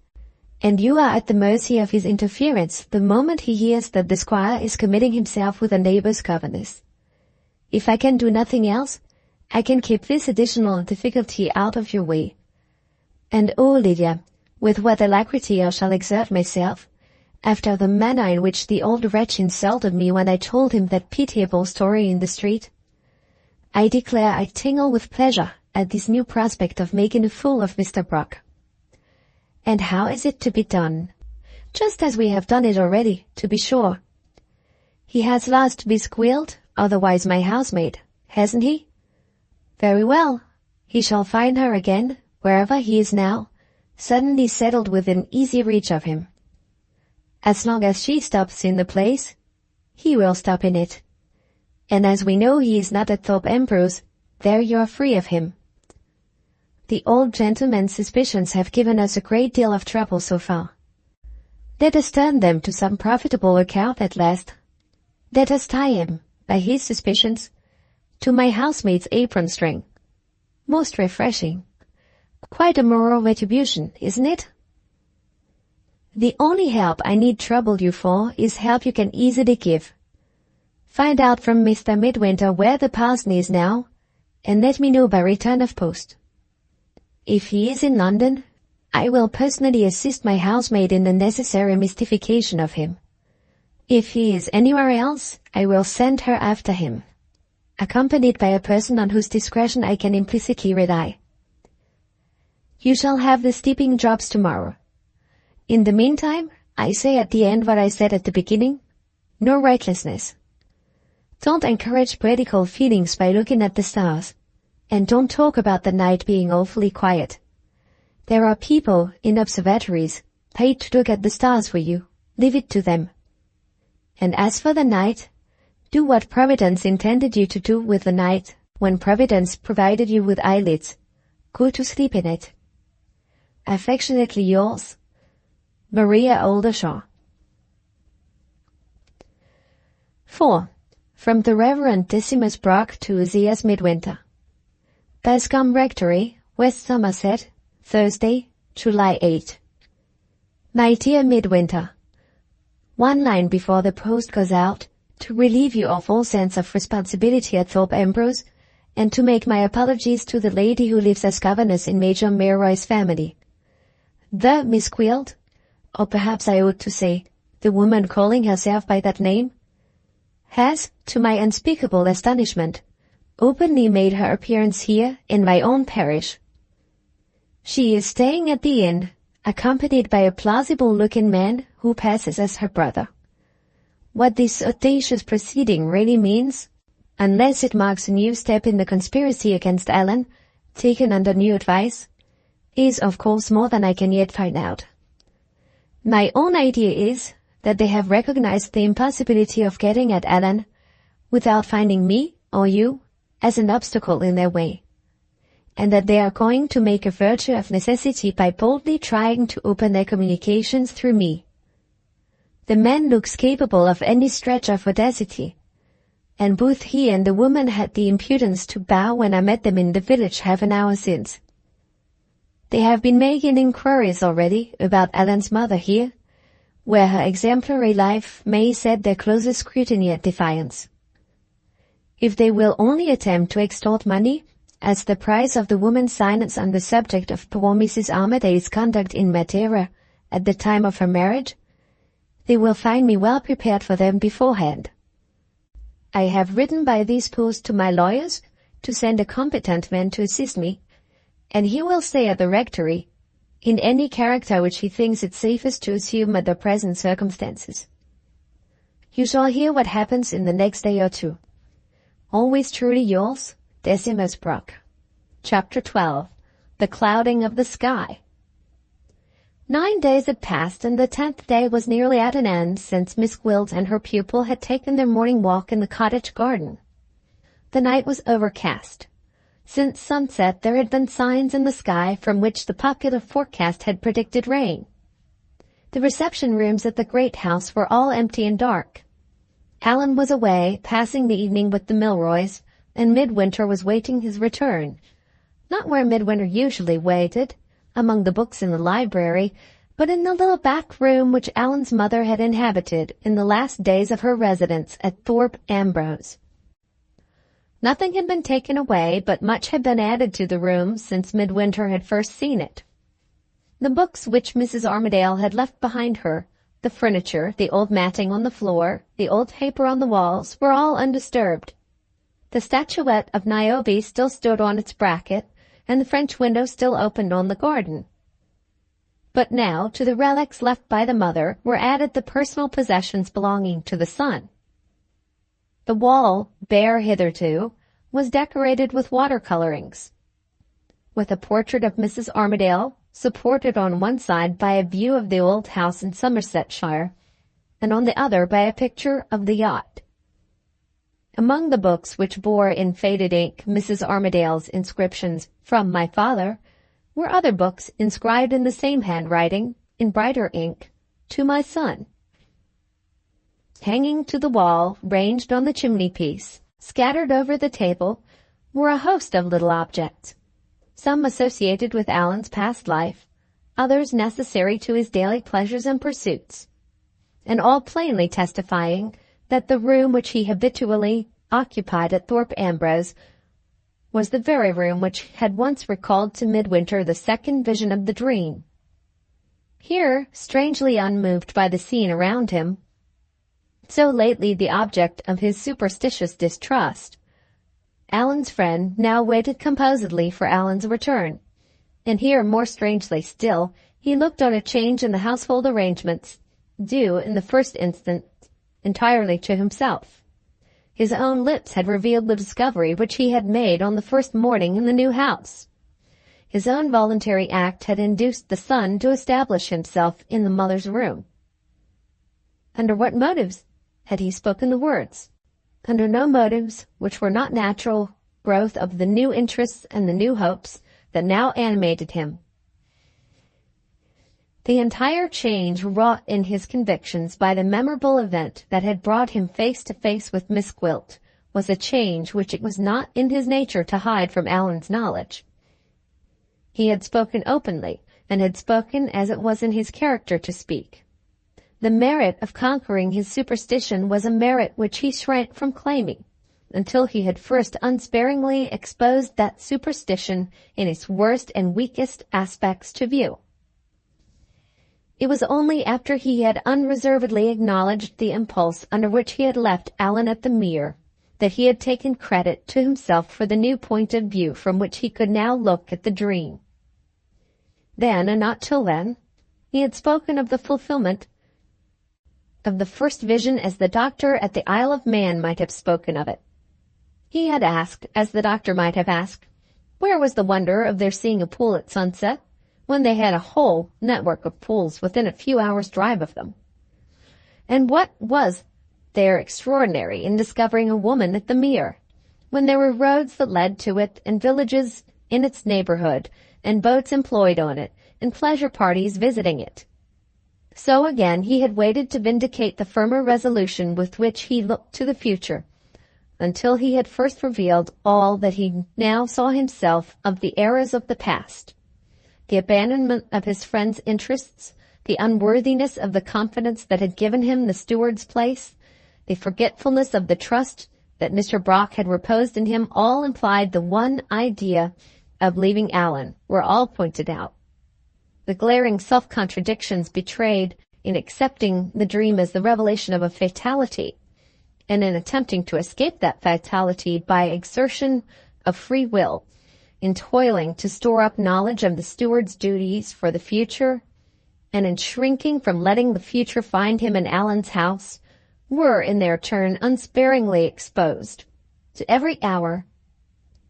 And you are at the mercy of his interference the moment he hears that the squire is committing himself with a neighbour's governess. If I can do nothing else, I can keep this additional difficulty out of your way. And oh, Lydia, with what alacrity I shall exert myself, after the manner in which the old wretch insulted me when I told him that pitiable story in the street. I declare I tingle with pleasure at this new prospect of making a fool of Mr. Brooke. And how is it to be done? Just as we have done it already, to be sure. He has lost Miss Gwilt, otherwise my housemaid, hasn't he? Very well. He shall find her again, wherever he is now, suddenly settled within easy reach of him. As long as she stops in the place, he will stop in it. And as we know he is not at Thorpe Ambrose, there you are free of him. The old gentleman's suspicions have given us a great deal of trouble so far. Let us turn them to some profitable account at last. Let us tie him, by his suspicions, to my housemaid's apron string. Most refreshing. Quite a moral retribution, isn't it? The only help I need trouble you for is help you can easily give. Find out from Mr. Midwinter where the parson is now, and let me know by return of post. If he is in London, I will personally assist my housemaid in the necessary mystification of him. If he is anywhere else, I will send her after him, accompanied by a person on whose discretion I can implicitly rely. You shall have the steeping drops tomorrow. In the meantime, I say at the end what I said at the beginning, no recklessness. Don't encourage poetical feelings by looking at the stars, and don't talk about the night being awfully quiet. There are people in observatories paid to look at the stars for you. Leave it to them. And as for the night, do what Providence intended you to do with the night when Providence provided you with eyelids. Go to sleep in it. Affectionately yours, Maria Oldershaw. 4. From the Reverend Decimus Brooke to Ozias Midwinter. Bascombe Rectory, West Somerset, Thursday, July 8. My dear Midwinter, one line before the post goes out, to relieve you of all sense of responsibility at Thorpe Ambrose, and to make my apologies to the lady who lives as governess in Major Milroy's family. The Miss Gwilt, or perhaps I ought to say, the woman calling herself by that name, has, to my unspeakable astonishment, openly made her appearance here in my own parish. She is staying at the inn, accompanied by a plausible-looking man who passes as her brother. What this audacious proceeding really means, unless it marks a new step in the conspiracy against Allan, taken under new advice, is of course more than I can yet find out. My own idea is that they have recognized the impossibility of getting at Allan without finding me or you as an obstacle in their way, and that they are going to make a virtue of necessity by boldly trying to open their communications through me. The man looks capable of any stretch of audacity, and both he and the woman had the impudence to bow when I met them in the village half an hour since. They have been making inquiries already about Allan's mother here, where her exemplary life may set their closest scrutiny at defiance. If they will only attempt to extort money, as the price of the woman's silence on the subject of poor Mrs. Armadale's conduct in Madeira at the time of her marriage, they will find me well prepared for them beforehand. I have written by this post to my lawyers to send a competent man to assist me, and he will stay at the rectory, in any character which he thinks it safest to assume under present circumstances. You shall hear what happens in the next day or two. Always truly yours, Decimus Brooke. Chapter 12. The Clouding of the Sky. 9 days had passed, and the 10th day was nearly at an end since Miss Gwilt and her pupil had taken their morning walk in the cottage garden. The night was overcast. Since sunset there had been signs in the sky from which the popular forecast had predicted rain. The reception rooms at the great house were all empty and dark. Allan was away, passing the evening with the Milroys, and Midwinter was waiting his return. Not where Midwinter usually waited, among the books in the library, but in the little back room which Allan's mother had inhabited in the last days of her residence at Thorpe Ambrose. Nothing had been taken away, but much had been added to the room since Midwinter had first seen it. The books which Mrs. Armadale had left behind her, the furniture, the old matting on the floor, the old paper on the walls, were all undisturbed. The statuette of Niobe still stood on its bracket, and the French window still opened on the garden. But now, to the relics left by the mother, were added the personal possessions belonging to the son. The wall, bare hitherto, was decorated with water-colorings, with a portrait of Mrs. Armadale, supported on one side by a view of the old house in Somersetshire, and on the other by a picture of the yacht. Among the books which bore in faded ink Mrs. Armadale's inscriptions, "From my father," were other books inscribed in the same handwriting, in brighter ink, "To my son." Hanging to the wall, ranged on the chimney-piece, scattered over the table, were a host of little objects, some associated with Allan's past life, others necessary to his daily pleasures and pursuits, and all plainly testifying that the room which he habitually occupied at Thorpe Ambrose was the very room which had once recalled to Midwinter the second vision of the dream. Here, strangely unmoved by the scene around him, so lately the object of his superstitious distrust, Allan's friend now waited composedly for Allan's return, and here, more strangely still, he looked on a change in the household arrangements, due, in the first instance, entirely to himself. His own lips had revealed the discovery which he had made on the first morning in the new house. His own voluntary act had induced the son to establish himself in the mother's room. Under what motives had he spoken the words? Under no motives which were not natural growth of the new interests and the new hopes that now animated him. The entire change wrought in his convictions by the memorable event that had brought him face to face with Miss Gwilt was a change which it was not in his nature to hide from Allan's knowledge. He had spoken openly, and had spoken as it was in his character to speak. The merit of conquering his superstition was a merit which he shrank from claiming, until he had first unsparingly exposed that superstition in its worst and weakest aspects to view. It was only after he had unreservedly acknowledged the impulse under which he had left Allan at the Mere that he had taken credit to himself for the new point of view from which he could now look at the dream. Then, and not till then, he had spoken of the fulfillment of the first vision as the doctor at the Isle of Man might have spoken of it. He had asked, as the doctor might have asked, where was the wonder of their seeing a pool at sunset, when they had a whole network of pools within a few hours' drive of them? And what was there extraordinary in discovering a woman at the Mere, when there were roads that led to it, and villages in its neighborhood, and boats employed on it, and pleasure parties visiting it? So again he had waited to vindicate the firmer resolution with which he looked to the future, until he had first revealed all that he now saw himself of the errors of the past, the abandonment of his friend's interests, the unworthiness of the confidence that had given him the steward's place, the forgetfulness of the trust that Mr. Brock had reposed in him, all implied the one idea of leaving Allan, were all pointed out. The glaring self-contradictions betrayed in accepting the dream as the revelation of a fatality, and in attempting to escape that fatality by exertion of free will, in toiling to store up knowledge of the steward's duties for the future, and in shrinking from letting the future find him in Allan's house, were in their turn unsparingly exposed to every hour,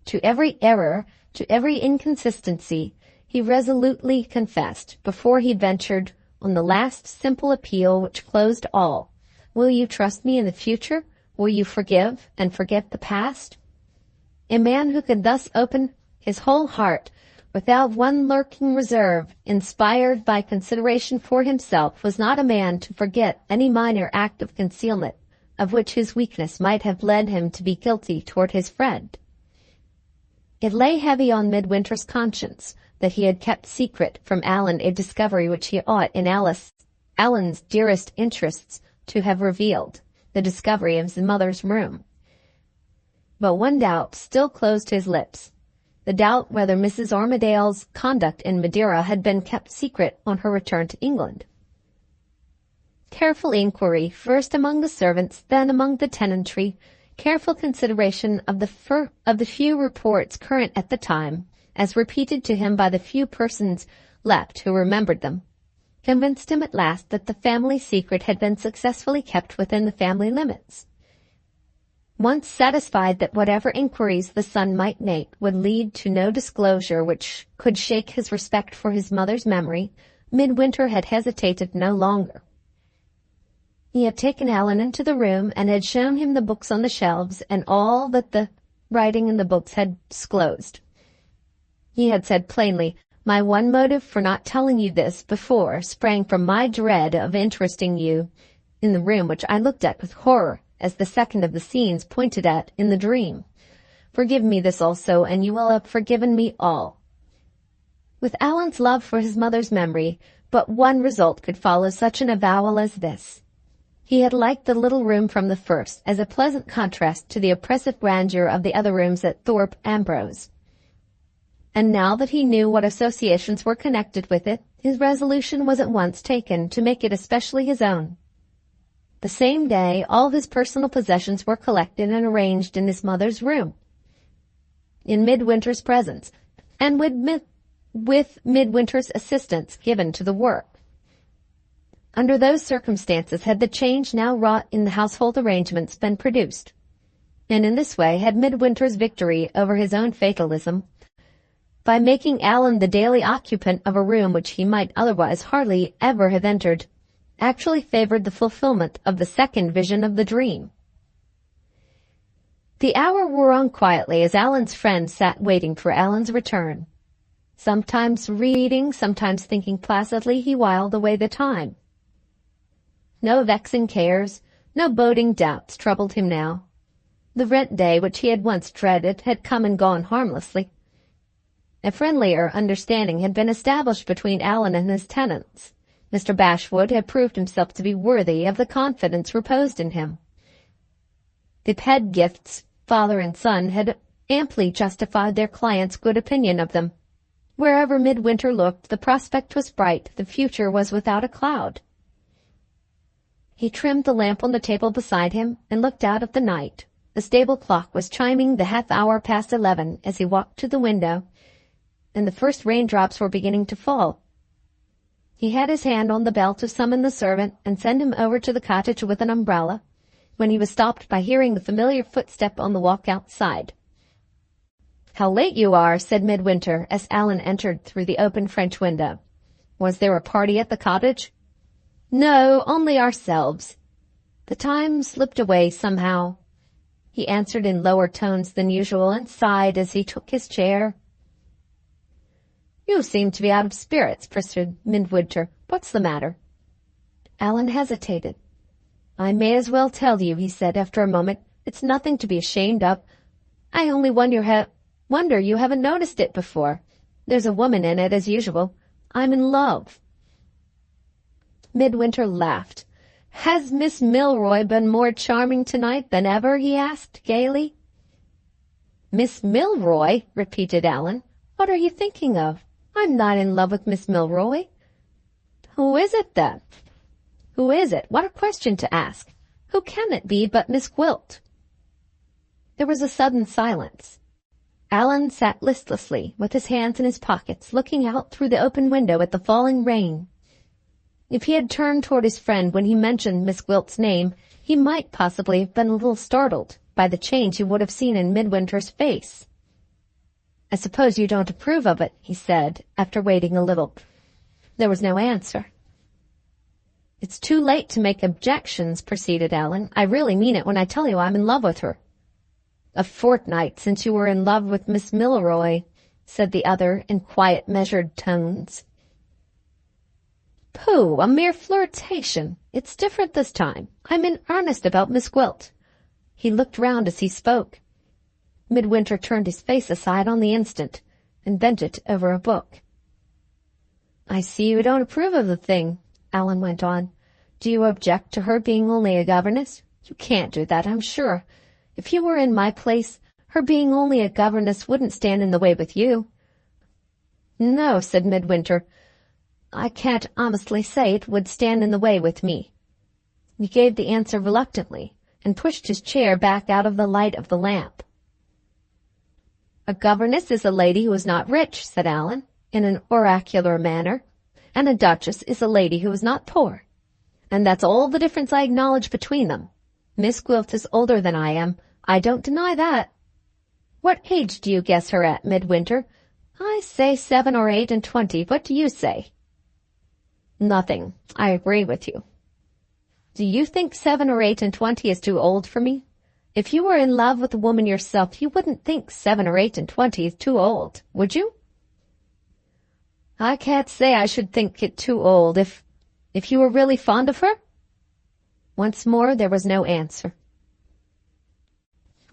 to every error, to every inconsistency he resolutely confessed, before he ventured on the last simple appeal which closed all. "Will you trust me in the future? Will you forgive and forget the past?" A man who could thus open his whole heart without one lurking reserve, inspired by consideration for himself, was not a man to forget any minor act of concealment of which his weakness might have led him to be guilty toward his friend. It lay heavy on Midwinter's conscience that he had kept secret from Allan a discovery which he ought, in Allan's dearest interests, to have revealed, the discovery of his mother's room. But one doubt still closed his lips, the doubt whether Mrs. Armadale's conduct in Madeira had been kept secret on her return to England. Careful inquiry, first among the servants, then among the tenantry, careful consideration of the few reports current at the time, as repeated to him by the few persons left who remembered them, convinced him at last that the family secret had been successfully kept within the family limits. Once satisfied that whatever inquiries the son might make would lead to no disclosure which could shake his respect for his mother's memory, Midwinter had hesitated no longer. He had taken Allan into the room and had shown him the books on the shelves and all that the writing in the books had disclosed. He had said plainly, "My one motive for not telling you this before sprang from my dread of interesting you in the room which I looked at with horror as the second of the scenes pointed at in the dream. Forgive me this also, and you will have forgiven me all." With Allan's love for his mother's memory, but one result could follow such an avowal as this. He had liked the little room from the first as a pleasant contrast to the oppressive grandeur of the other rooms at Thorpe Ambrose. And now that he knew what associations were connected with it, his resolution was at once taken to make it especially his own. The same day, all of his personal possessions were collected and arranged in his mother's room, in Midwinter's presence, and with Midwinter's assistance given to the work. Under those circumstances had the change now wrought in the household arrangements been produced, and in this way had Midwinter's victory over his own fatalism, by making Allan the daily occupant of a room which he might otherwise hardly ever have entered, actually favored the fulfillment of the second vision of the dream. The hour wore on quietly as Allan's friend sat waiting for Allan's return. Sometimes reading, sometimes thinking placidly, he whiled away the time. No vexing cares, no boding doubts troubled him now. The rent day, which he had once dreaded, had come and gone harmlessly. A friendlier understanding had been established between Allan and his tenants. Mr. Bashwood had proved himself to be worthy of the confidence reposed in him. The Pedgifts, father and son, had amply justified their client's good opinion of them. Wherever Midwinter looked, the prospect was bright, the future was without a cloud. He trimmed the lamp on the table beside him and looked out at the night. The stable clock was chiming the half-hour past 11 as he walked to the window, and the first raindrops were beginning to fall. He had his hand on the bell to summon the servant and send him over to the cottage with an umbrella, when he was stopped by hearing the familiar footstep on the walk outside. "How late you are," said Midwinter, as Allan entered through the open French window. "Was there a party at the cottage?" "No, only ourselves. The time slipped away somehow," he answered in lower tones than usual, and sighed as he took his chair. "You seem to be out of spirits," pursued Midwinter. "What's the matter?" Allan hesitated. "I may as well tell you," he said after a moment. "It's nothing to be ashamed of. I only wonder you haven't noticed it before. There's a woman in it, as usual. I'm in love." Midwinter laughed. "Has Miss Milroy been more charming tonight than ever?" he asked, gaily. "Miss Milroy?" repeated Allan. "What are you thinking of? I'm not in love with Miss Milroy." "Who is it, then?" "Who is it? What a question to ask! Who can it be but Miss Gwilt?" There was a sudden silence. Allan sat listlessly, with his hands in his pockets, looking out through the open window at the falling rain. If he had turned toward his friend when he mentioned Miss Gwilt's name, he might possibly have been a little startled by the change he would have seen in Midwinter's face. I suppose you don't approve of it, he said, after waiting a little. There was no answer. It's too late to make objections, proceeded Allan. I really mean it when I tell you I'm in love with her. A fortnight since you were in love with Miss Milroy, said the other in quiet, measured tones. Pooh, a mere flirtation. It's different this time. I'm in earnest about Miss Gwilt. He looked round as he spoke. Midwinter turned his face aside on the instant, and bent it over a book. I see you don't approve of the thing, Allan went on. Do you object to her being only a governess? You can't do that, I'm sure. If you were in my place, her being only a governess wouldn't stand in the way with you. No, said Midwinter. I can't honestly say it would stand in the way with me. He gave the answer reluctantly, and pushed his chair back out of the light of the lamp. A governess is a lady who is not rich, said Allan, in an oracular manner, and a duchess is a lady who is not poor. And that's all the difference I acknowledge between them. Miss Gwilt is older than I am. I don't deny that. What age do you guess her at, Midwinter? I say 7 or 8 and 20. What do you say? Nothing. I agree with you. Do you think 7 or 8 and 20 is too old for me? If you were in love with a woman yourself, you wouldn't think 7 or 8 and 20 is too old, would you? I can't say I should think it too old if you were really fond of her. Once more there was no answer.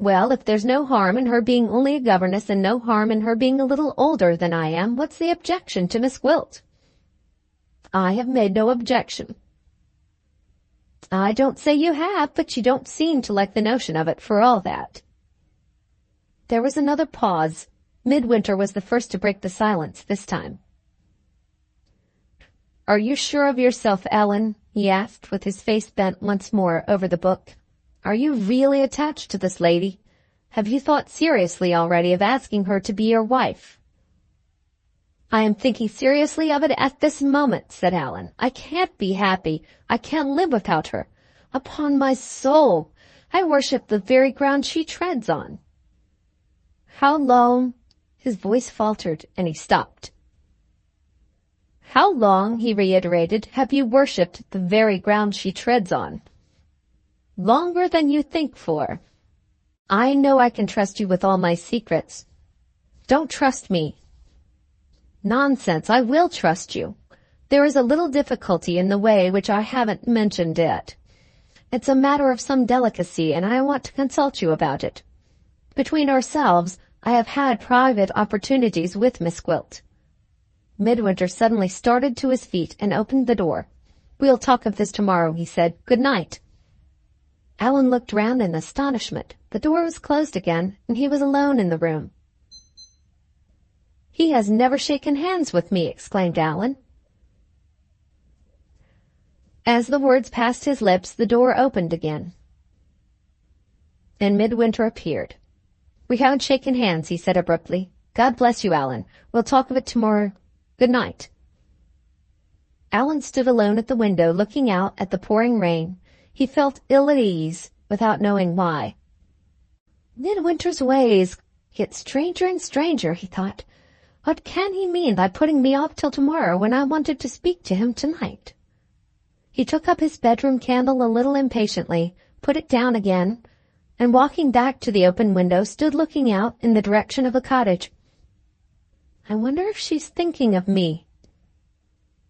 Well, if there's no harm in her being only a governess and no harm in her being a little older than I am, what's the objection to Miss Gwilt? I have made no objection. I don't say you have, but you don't seem to like the notion of it for all that. There was another pause. Midwinter was the first to break the silence this time. Are you sure of yourself, Allan? He asked, with his face bent once more over the book. Are you really attached to this lady? Have you thought seriously already of asking her to be your wife? I am thinking seriously of it at this moment, said Allan. I can't be happy. I can't live without her. Upon my soul, I worship the very ground she treads on. How long? His voice faltered, and he stopped. How long, he reiterated, have you worshipped the very ground she treads on? Longer than you think for. I know I can trust you with all my secrets. Don't trust me. Nonsense, I will trust you. There is a little difficulty in the way which I haven't mentioned yet. It's a matter of some delicacy, and I want to consult you about it. Between ourselves, I have had private opportunities with Miss Gwilt. Midwinter suddenly started to his feet and opened the door. We'll talk of this tomorrow, he said. Good night. Allan looked round in astonishment. The door was closed again, and he was alone in the room. He has never shaken hands with me, exclaimed Allan. As the words passed his lips, the door opened again, and Midwinter appeared. We haven't shaken hands, he said abruptly. God bless you, Allan. We'll talk of it tomorrow. Good night. Allan stood alone at the window, looking out at the pouring rain. He felt ill at ease, without knowing why. Midwinter's ways get stranger and stranger, he thought. What can he mean by putting me off till tomorrow when I wanted to speak to him tonight? He took up his bedroom candle a little impatiently, put it down again, and walking back to the open window, stood looking out in the direction of the cottage. I wonder if she's thinking of me,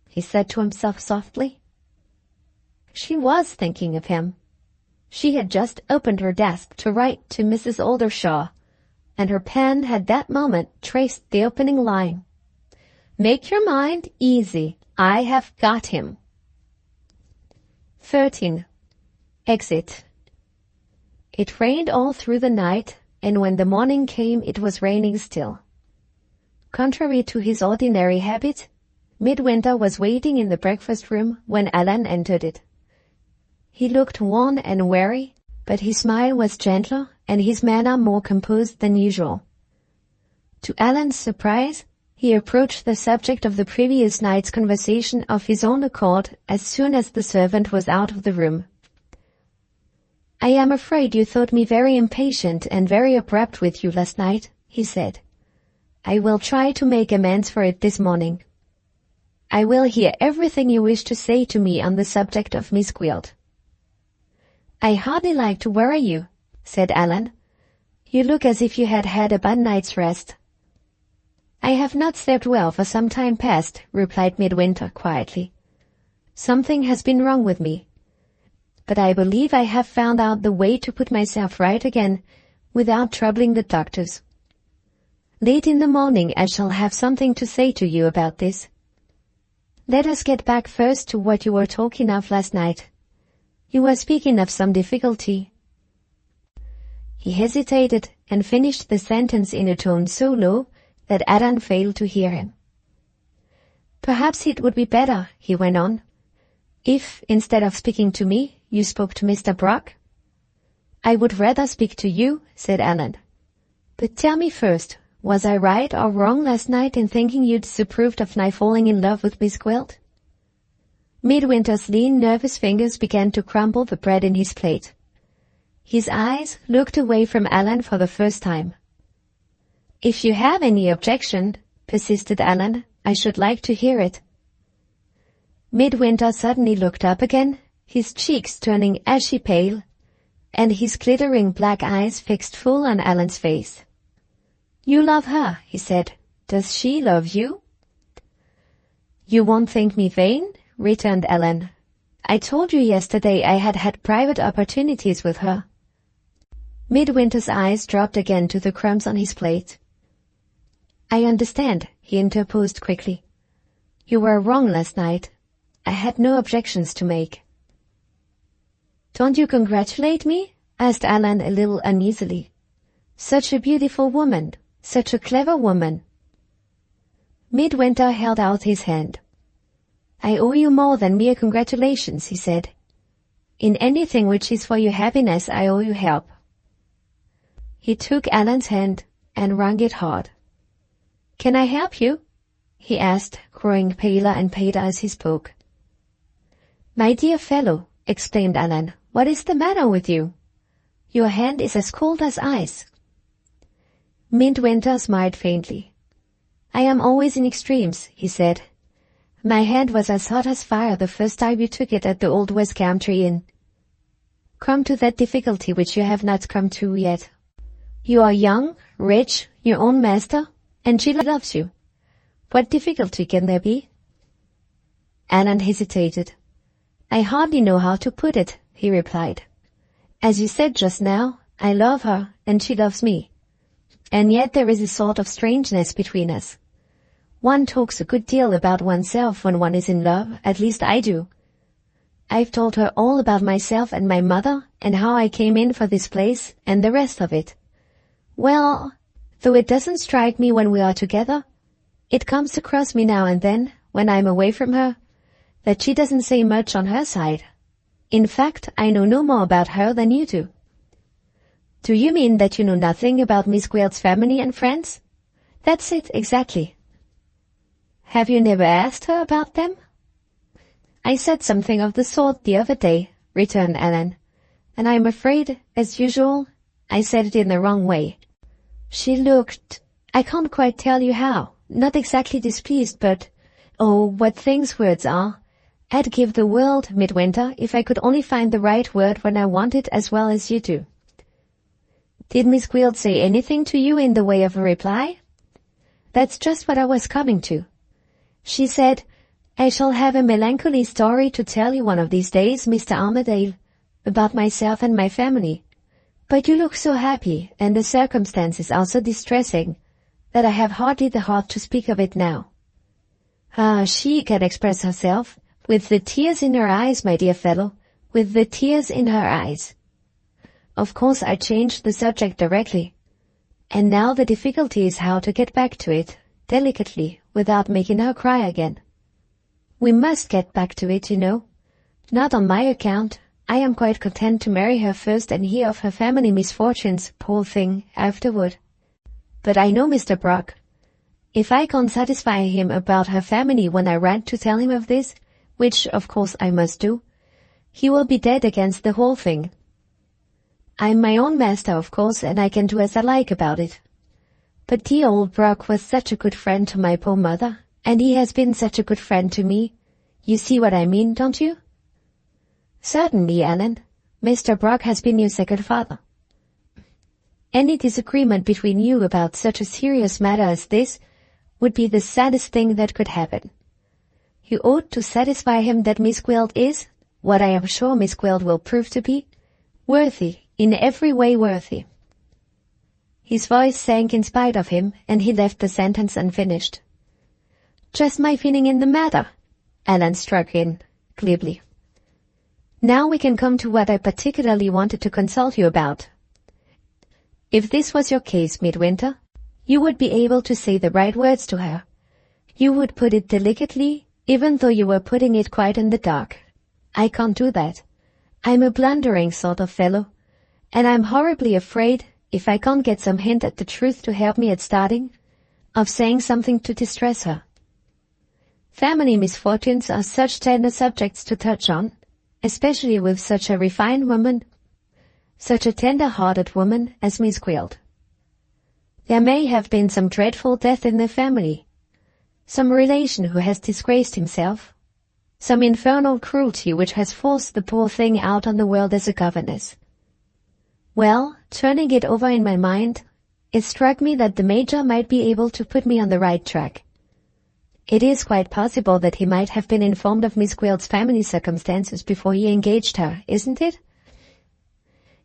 he said to himself softly. She was thinking of him. She had just opened her desk to write to Mrs. Oldershaw, and her pen had that moment traced the opening line. Make your mind easy. I have got him. 13. Exit. It rained all through the night, and when the morning came it was raining still. Contrary to his ordinary habit, Midwinter was waiting in the breakfast-room when Allan entered it. He looked worn and weary, but his smile was gentler and his manner more composed than usual. To Allan's surprise, he approached the subject of the previous night's conversation of his own accord as soon as the servant was out of the room. I am afraid you thought me very impatient and very abrupt with you last night, he said. I will try to make amends for it this morning. I will hear everything you wish to say to me on the subject of Miss Gwilt." "I hardly like to worry you," said Allan. "You look as if you had had a bad night's rest." "I have not slept well for some time past," replied Midwinter quietly. "Something has been wrong with me. But I believe I have found out the way to put myself right again without troubling the doctors. Late in the morning I shall have something to say to you about this. Let us get back first to what you were talking of last night. You were speaking of some difficulty." He hesitated and finished the sentence in a tone so low that Allan failed to hear him. "Perhaps it would be better," he went on, "if, instead of speaking to me, you spoke to Mr. Brock." "I would rather speak to you," said Allan. "But tell me first, was I right or wrong last night in thinking you disapproved of my falling in love with Miss Gwilt?" Midwinter's lean, nervous fingers began to crumble the bread in his plate. His eyes looked away from Allan for the first time. "If you have any objection," persisted Allan, "I should like to hear it." Midwinter suddenly looked up again, his cheeks turning ashy pale, and his glittering black eyes fixed full on Allan's face. "You love her," he said. "Does she love you?" "You won't think me vain?" returned Allan. "I told you yesterday I had had private opportunities with her." Midwinter's eyes dropped again to the crumbs on his plate. "I understand," he interposed quickly. "You were wrong last night. I had no objections to make." "Don't you congratulate me?" asked Allan a little uneasily. "Such a beautiful woman, such a clever woman." Midwinter held out his hand. "I owe you more than mere congratulations," he said. "In anything which is for your happiness I owe you help." He took Allan's hand and wrung it hard. "Can I help you?" he asked, growing paler and paler as he spoke. "My dear fellow," exclaimed Allan, "what is the matter with you? Your hand is as cold as ice." Midwinter smiled faintly. "I am always in extremes," he said. "My hand was as hot as fire the first time you took it at the old West Country Inn. Come to that difficulty which you have not come to yet. You are young, rich, your own master, and she loves you. What difficulty can there be?" Allan hesitated. "I hardly know how to put it," he replied. "As you said just now, I love her, and she loves me. And yet there is a sort of strangeness between us. One talks a good deal about oneself when one is in love, at least I do. I've told her all about myself and my mother, and how I came in for this place, and the rest of it. Well, though it doesn't strike me when we are together, it comes across me now and then, when I'm away from her, that she doesn't say much on her side. In fact, I know no more about her than you do." "Do you mean that you know nothing about Miss Gwilt's family and friends?" "That's it, exactly." "Have you never asked her about them?" "I said something of the sort the other day," returned Allan, "and I'm afraid, as usual, I said it in the wrong way. She looked, I can't quite tell you how, not exactly displeased, but, oh, what things words are. I'd give the world, Midwinter, if I could only find the right word when I want it as well as you do." "Did Miss Gwilt say anything to you in the way of a reply?" "That's just what I was coming to. She said, 'I shall have a melancholy story to tell you one of these days, Mr. Armadale, about myself and my family. But you look so happy, and the circumstances are so distressing, that I have hardly the heart to speak of it now.' Ah, she can express herself, with the tears in her eyes, my dear fellow, with the tears in her eyes. Of course I changed the subject directly. And now the difficulty is how to get back to it, delicately, without making her cry again. We must get back to it, you know. Not on my account. I am quite content to marry her first and hear of her family misfortunes, poor thing, afterward. But I know Mr. Brock. If I can't satisfy him about her family when I write to tell him of this, which of course I must do, he will be dead against the whole thing. I'm my own master, of course, and I can do as I like about it. But dear old Brock was such a good friend to my poor mother, and he has been such a good friend to me. You see what I mean, don't you? Certainly, Allan. Mr. Brock has been your second father. Any disagreement between you about such a serious matter as this would be the saddest thing that could happen. You ought to satisfy him that Miss Gwilt is, what I am sure Miss Gwilt will prove to be, worthy, in every way worthy. His voice sank in spite of him, and he left the sentence unfinished. Just my feeling in the matter, Allan struck in, glibly. Now we can come to what I particularly wanted to consult you about. If this was your case, Midwinter, you would be able to say the right words to her. You would put it delicately, even though you were putting it quite in the dark. I can't do that. I'm a blundering sort of fellow, and I'm horribly afraid, if I can't get some hint at the truth to help me at starting, of saying something to distress her. Family misfortunes are such tender subjects to touch on, especially with such a refined woman, such a tender-hearted woman as Miss Gwilt. There may have been some dreadful death in the family, some relation who has disgraced himself, some infernal cruelty which has forced the poor thing out on the world as a governess. Well, turning it over in my mind, it struck me that the Major might be able to put me on the right track. It is quite possible that he might have been informed of Miss Gwilt's family circumstances before he engaged her, isn't it?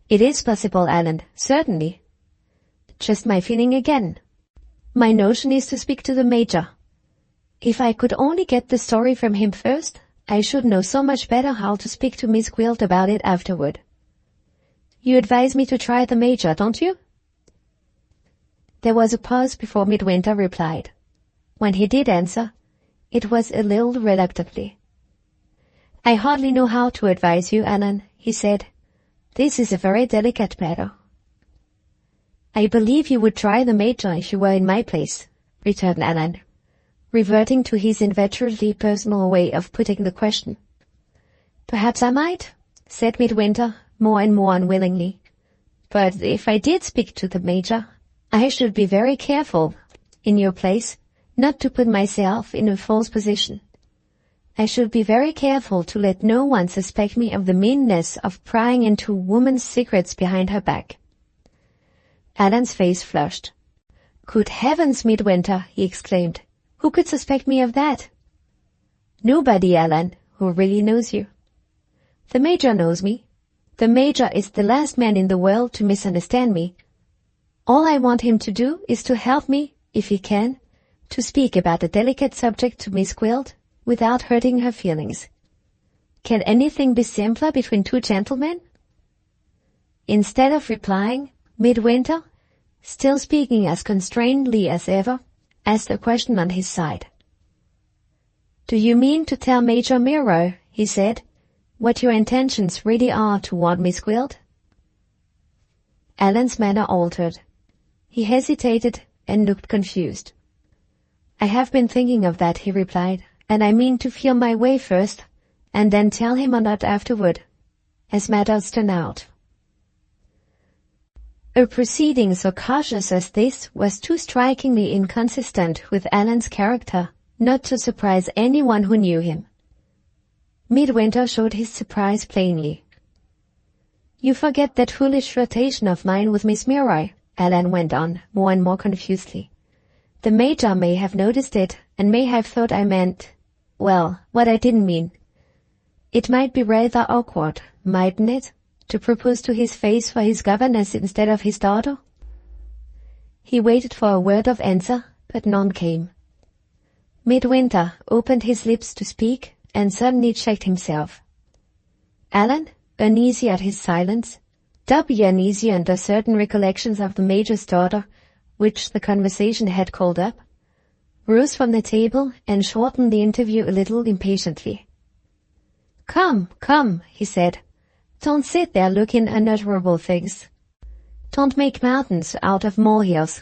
It is possible, Allan, certainly. Just my feeling again. My notion is to speak to the Major. If I could only get the story from him first, I should know so much better how to speak to Miss Gwilt about it afterward. You advise me to try the Major, don't you? There was a pause before Midwinter replied. When he did answer, it was a little reluctantly. I hardly know how to advise you, Allan, he said. This is a very delicate matter. I believe you would try the Major if you were in my place, returned Allan, reverting to his inveterately personal way of putting the question. Perhaps I might, said Midwinter, more and more unwillingly. But if I did speak to the Major, I should be very careful, in your place, not to put myself in a false position. I should be very careful to let no one suspect me of the meanness of prying into a woman's secrets behind her back. Allan's face flushed. Good heavens, Midwinter, he exclaimed. Who could suspect me of that? Nobody, Allan, who really knows you. The Major knows me. The Major is the last man in the world to misunderstand me. All I want him to do is to help me, if he can, to speak about a delicate subject to Miss Gwilt without hurting her feelings. Can anything be simpler between two gentlemen? Instead of replying, Midwinter, still speaking as constrainedly as ever, asked a question on his side. Do you mean to tell Major Milroy, he said, what your intentions really are toward Miss Gwilt? Allan's manner altered. He hesitated and looked confused. I have been thinking of that, he replied, and I mean to feel my way first, and then tell him or not afterward, as matters turn out. A proceeding so cautious as this was too strikingly inconsistent with Allan's character not to surprise anyone who knew him. Midwinter showed his surprise plainly. You forget that foolish flirtation of mine with Miss Milroy, Allan went on, more and more confusedly. The Major may have noticed it, and may have thought I meant, well, what I didn't mean. It might be rather awkward, mightn't it, to propose to his face for his governess instead of his daughter? He waited for a word of answer, but none came. Midwinter opened his lips to speak, and suddenly checked himself. Allan, uneasy at his silence, doubly uneasy under certain recollections of the Major's daughter, which the conversation had called up, rose from the table and shortened the interview a little impatiently. Come, come, he said. Don't sit there looking unutterable things. Don't make mountains out of molehills.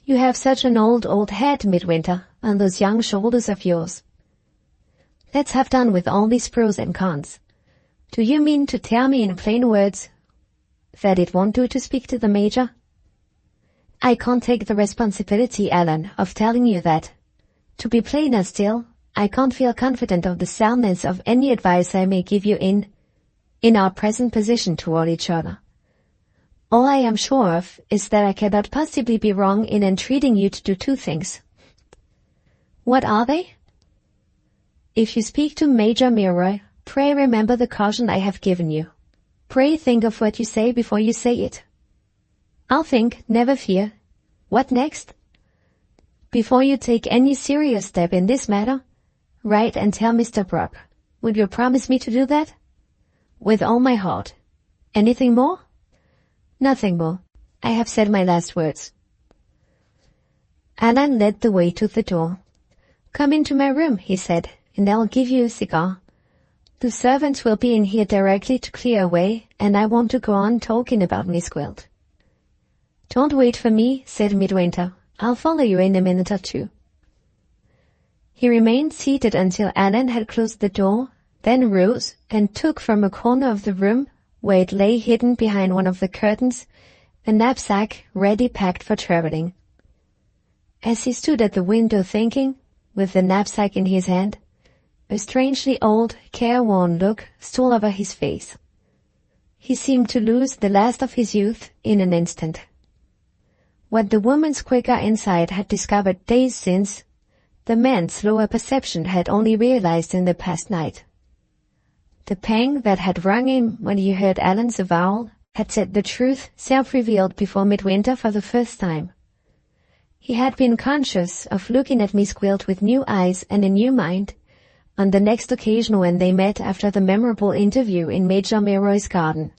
You have such an old head, Midwinter, on those young shoulders of yours. Let's have done with all these pros and cons. Do you mean to tell me in plain words that it won't do to speak to the Major? I can't take the responsibility, Allan, of telling you that. To be plainer still, I can't feel confident of the soundness of any advice I may give you in our present position toward each other. All I am sure of is that I cannot possibly be wrong in entreating you to do two things. What are they? If you speak to Major Milroy, pray remember the caution I have given you. Pray think of what you say before you say it. I'll think, never fear. What next? Before you take any serious step in this matter, write and tell Mr. Brock. Will you promise me to do that? With all my heart. Anything more? Nothing more. I have said my last words. Allan led the way to the door. Come into my room, he said, and I'll give you a cigar. The servants will be in here directly to clear away, and I want to go on talking about Miss Gwilt. Don't wait for me, said Midwinter. I'll follow you in a minute or two. He remained seated until Allan had closed the door, then rose and took from a corner of the room, where it lay hidden behind one of the curtains, a knapsack ready packed for travelling. As he stood at the window thinking, with the knapsack in his hand, a strangely old, careworn look stole over his face. He seemed to lose the last of his youth in an instant. What the woman's quicker insight had discovered days since, the man's slower perception had only realized in the past night. The pang that had wrung him when he heard Allan's avowal had set the truth self-revealed before Midwinter for the first time. He had been conscious of looking at Miss Gwilt with new eyes and a new mind on the next occasion when they met after the memorable interview in Major Milroy's garden.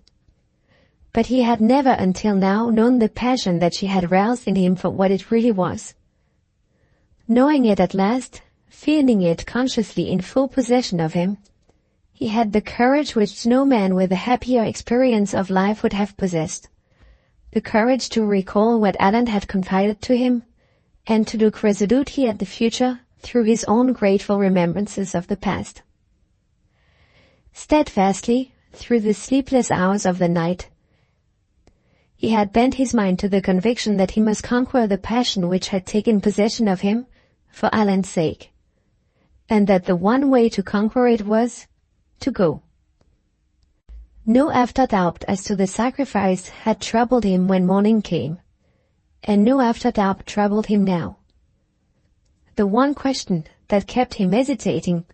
But he had never until now known the passion that she had roused in him for what it really was. Knowing it at last, feeling it consciously in full possession of him, he had the courage which no man with a happier experience of life would have possessed, the courage to recall what Allan had confided to him, and to look resolutely at the future through his own grateful remembrances of the past. Steadfastly, through the sleepless hours of the night, he had bent his mind to the conviction that he must conquer the passion which had taken possession of him for Allan's sake, and that the one way to conquer it was to go. No after-doubt as to the sacrifice had troubled him when morning came, and no after-doubt troubled him now. The one question that kept him hesitating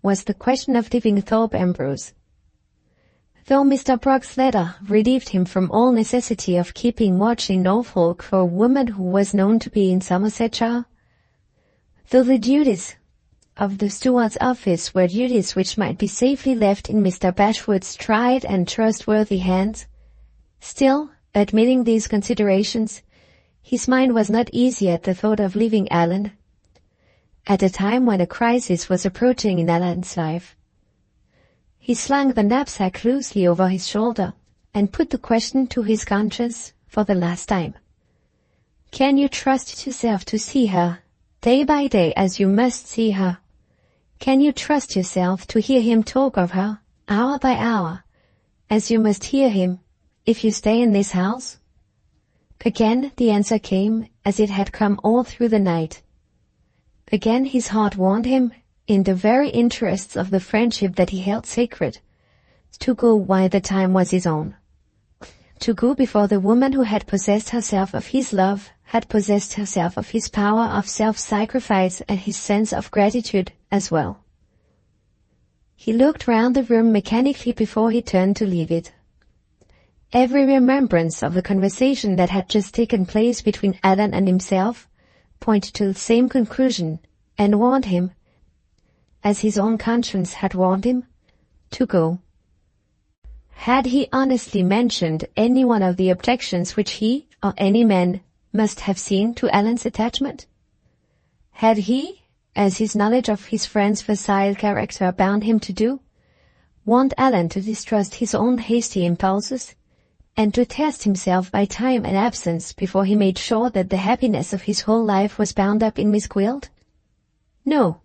was the question of leaving Thorpe Ambrose. Though Mr. Brock's letter relieved him from all necessity of keeping watch in Norfolk for a woman who was known to be in Somersetshire, though the duties of the steward's office were duties which might be safely left in Mr. Bashwood's tried and trustworthy hands, still, admitting these considerations, his mind was not easy at the thought of leaving Allan, at a time when a crisis was approaching in Allan's life. He slung the knapsack loosely over his shoulder and put the question to his conscience for the last time. Can you trust yourself to see her, day by day as you must see her? Can you trust yourself to hear him talk of her, hour by hour, as you must hear him if you stay in this house? Again the answer came as it had come all through the night. Again his heart warned him, in the very interests of the friendship that he held sacred, to go while the time was his own. To go before the woman who had possessed herself of his love had possessed herself of his power of self-sacrifice and his sense of gratitude as well. He looked round the room mechanically before he turned to leave it. Every remembrance of the conversation that had just taken place between Allan and himself pointed to the same conclusion and warned him, as his own conscience had warned him, to go. Had he honestly mentioned any one of the objections which he, or any man, must have seen to Allan's attachment? Had he, as his knowledge of his friend's facile character bound him to do, warned Allan to distrust his own hasty impulses, and to test himself by time and absence before he made sure that the happiness of his whole life was bound up in Miss Gwilt? No.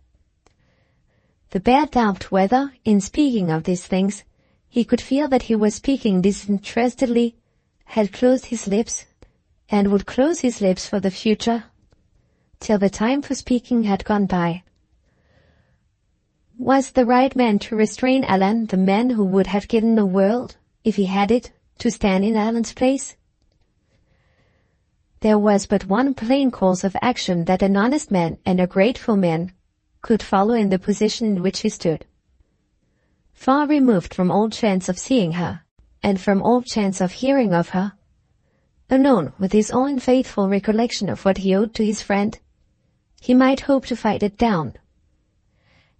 The bare doubt whether, in speaking of these things, he could feel that he was speaking disinterestedly, had closed his lips, and would close his lips for the future, till the time for speaking had gone by. Was the right man to restrain Allan the man who would have given the world, if he had it, to stand in Allan's place? There was but one plain course of action that an honest man and a grateful man could follow in the position in which he stood. Far removed from all chance of seeing her, and from all chance of hearing of her, alone with his own faithful recollection of what he owed to his friend, he might hope to fight it down,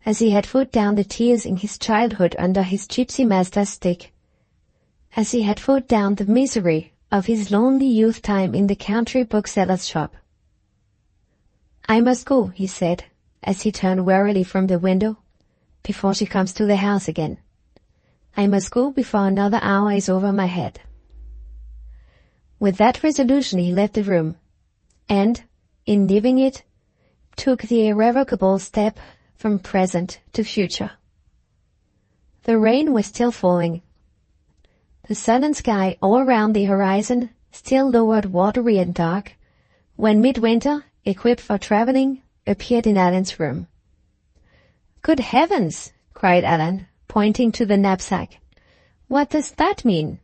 as he had fought down the tears in his childhood under his gypsy master's stick, as he had fought down the misery of his lonely youth time in the country bookseller's shop. "I must go," he said, as he turned wearily from the window, "before she comes to the house again. I must go before another hour is over my head." With that resolution he left the room, and, in leaving it, took the irrevocable step from present to future. The rain was still falling. The sullen sky all around the horizon still lowered watery and dark, when Midwinter, equipped for travelling, appeared in Allan's room. "Good heavens!" cried Allan, pointing to the knapsack. "What does that mean?"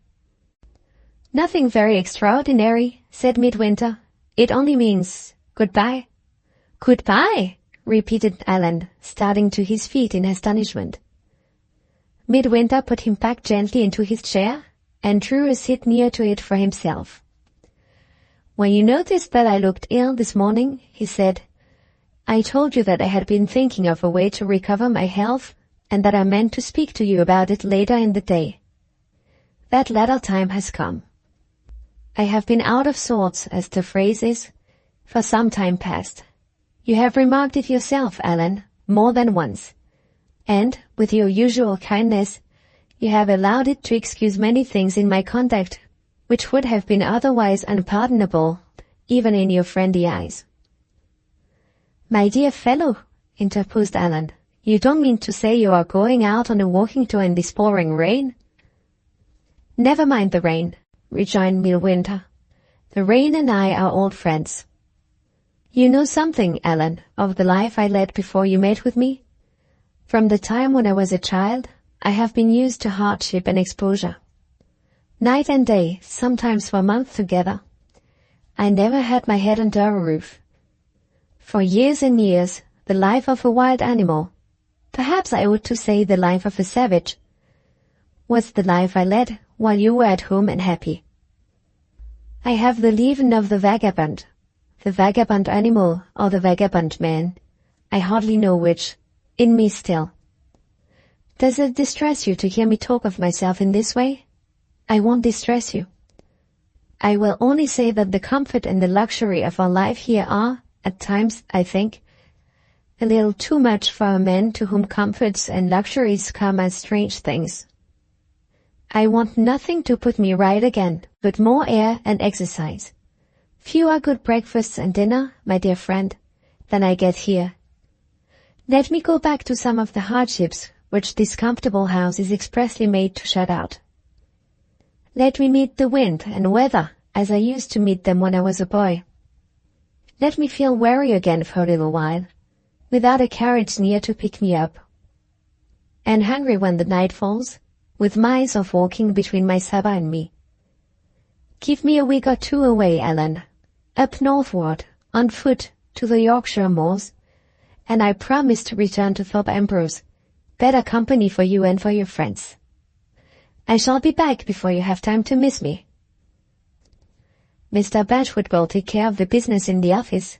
"Nothing very extraordinary," said Midwinter. "It only means goodbye." "Goodbye!" repeated Allan, starting to his feet in astonishment. Midwinter put him back gently into his chair, and drew a seat near to it for himself. "When you noticed that I looked ill this morning," he said, "I told you that I had been thinking of a way to recover my health, and that I meant to speak to you about it later in the day. That latter time has come. I have been out of sorts, as the phrase is, for some time past. You have remarked it yourself, Allan, more than once, and, with your usual kindness, you have allowed it to excuse many things in my conduct which would have been otherwise unpardonable, even in your friendly eyes." "My dear fellow," interposed Allan, "you don't mean to say you are going out on a walking tour in this pouring rain?" "Never mind the rain," rejoined Midwinter. "The rain and I are old friends. You know something, Allan, of the life I led before you met with me? From the time when I was a child, I have been used to hardship and exposure. Night and day, sometimes for months together. I never had my head under a roof. For years and years, the life of a wild animal, perhaps I ought to say the life of a savage, was the life I led while you were at home and happy. I have the leaven of the vagabond animal or the vagabond man, I hardly know which, in me still. Does it distress you to hear me talk of myself in this way? I won't distress you. I will only say that the comfort and the luxury of our life here are, at times, I think, a little too much for a man to whom comforts and luxuries come as strange things. I want nothing to put me right again, but more air and exercise. Fewer good breakfasts and dinner, my dear friend, than I get here. Let me go back to some of the hardships which this comfortable house is expressly made to shut out. Let me meet the wind and weather as I used to meet them when I was a boy. Let me feel weary again for a little while, without a carriage near to pick me up. And hungry when the night falls, with miles of walking between my supper and me. Give me a week or two away, Allan, up northward, on foot, to the Yorkshire moors, and I promise to return to Thorpe Ambrose, better company for you and for your friends. I shall be back before you have time to miss me. Mr. Bashwood will take care of the business in the office.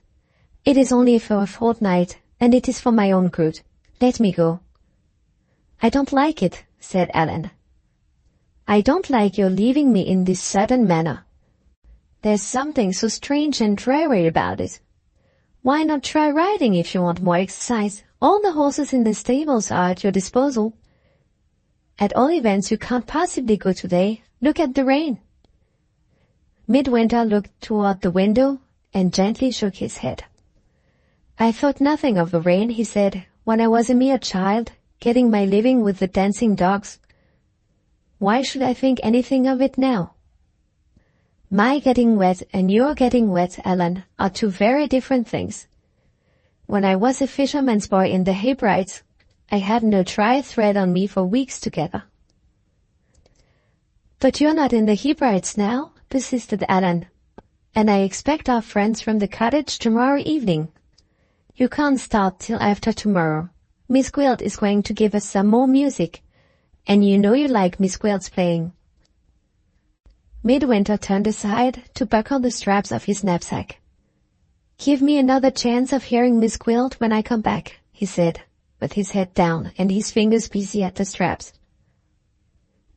It is only for a fortnight, and it is for my own good. Let me go." "I don't like it," said Allan. "I don't like your leaving me in this sudden manner. There's something so strange and dreary about it. Why not try riding if you want more exercise? All the horses in the stables are at your disposal. At all events, you can't possibly go today. Look at the rain." Midwinter looked toward the window and gently shook his head. "I thought nothing of the rain," he said, "when I was a mere child, getting my living with the dancing dogs. Why should I think anything of it now?" My getting wet and your getting wet, Allan, are two very different things. When I was a fisherman's boy in the Hebrides, I had no dry thread on me for weeks together. But you're not in the Hebrides now, persisted Allan, and I expect our friends from the cottage tomorrow evening. You can't start till after tomorrow. Miss Gwilt is going to give us some more music, and you know you like Miss Gwilt's playing. Midwinter turned aside to buckle the straps of his knapsack. Give me another chance of hearing Miss Gwilt when I come back, he said, with his head down and his fingers busy at the straps.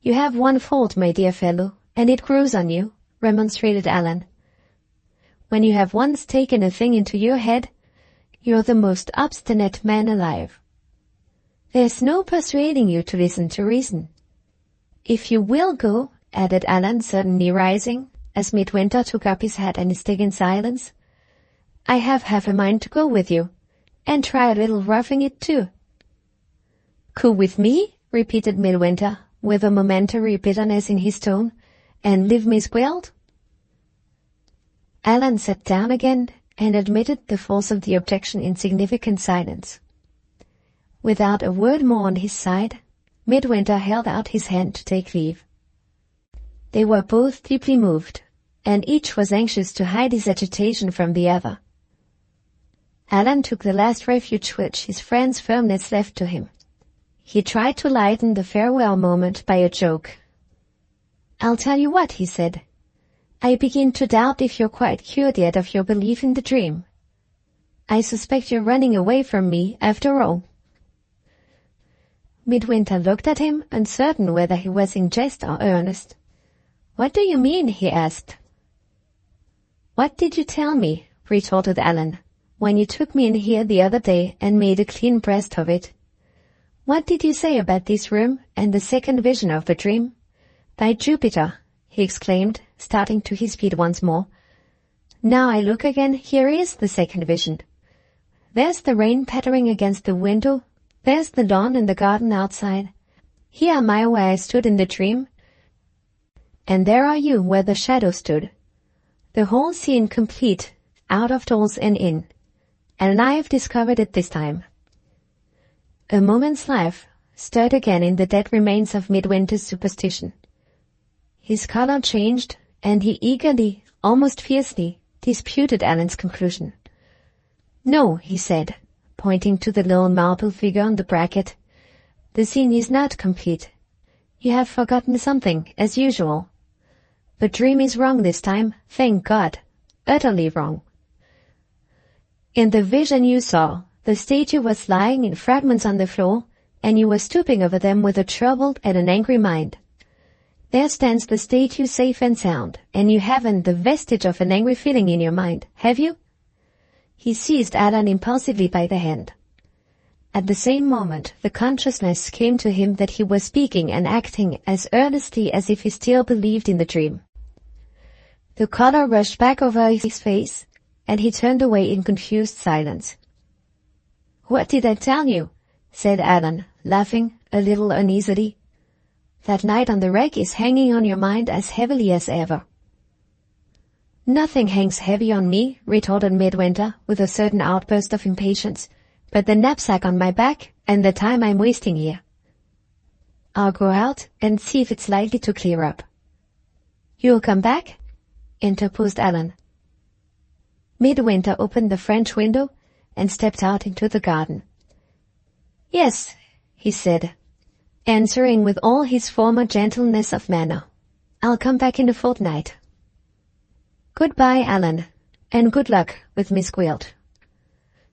You have one fault, my dear fellow, and it grows on you, remonstrated Allan. When you have once taken a thing into your head, you're the most obstinate man alive. There's no persuading you to listen to reason. If you will go, added Allan, suddenly rising, as Midwinter took up his hat and his stick in silence, I have half a mind to go with you, and try a little roughing it too. Go with me? Repeated Midwinter, with a momentary bitterness in his tone, and leave Miss Gwilt? Allan sat down again, and admitted the force of the objection in significant silence. Without a word more on his side, Midwinter held out his hand to take leave. They were both deeply moved, and each was anxious to hide his agitation from the other. Allan took the last refuge which his friend's firmness left to him. He tried to lighten the farewell moment by a joke. I'll tell you what, he said. I begin to doubt if you're quite cured yet of your belief in the dream. I suspect you're running away from me, after all. Midwinter looked at him, uncertain whether he was in jest or earnest. What do you mean? He asked. What did you tell me? Retorted Allan, when you took me in here the other day and made a clean breast of it. What did you say about this room and the second vision of the dream? By Jupiter, he exclaimed, starting to his feet once more. Now I look again, here is the second vision. There's the rain pattering against the window, there's the lawn and the garden outside. Here am I where I stood in the dream, and there are you where the shadow stood. The whole scene complete, out of doors and in, and I have discovered it this time. A moment's life stirred again in the dead remains of Midwinter's superstition. His color changed, and he eagerly, almost fiercely, disputed Allan's conclusion. No, he said, pointing to the little marble figure on the bracket. The scene is not complete. You have forgotten something, as usual. The dream is wrong this time, thank God. Utterly wrong. In the vision you saw, the statue was lying in fragments on the floor, and you were stooping over them with a troubled and an angry mind. There stands the statue safe and sound, and you haven't the vestige of an angry feeling in your mind, have you? He seized Allan impulsively by the hand. At the same moment, the consciousness came to him that he was speaking and acting as earnestly as if he still believed in the dream. The color rushed back over his face, and he turned away in confused silence. What did I tell you? Said Allan, laughing a little uneasily. That night on the wreck is hanging on your mind as heavily as ever. Nothing hangs heavy on me, retorted Midwinter, with a certain outburst of impatience, but the knapsack on my back and the time I'm wasting here. I'll go out and see if it's likely to clear up. You'll come back? Interposed Allan. Midwinter opened the French window and stepped out into the garden. Yes, he said, answering with all his former gentleness of manner. I'll come back in a fortnight. Goodbye, Allan, and good luck with Miss Gwilt.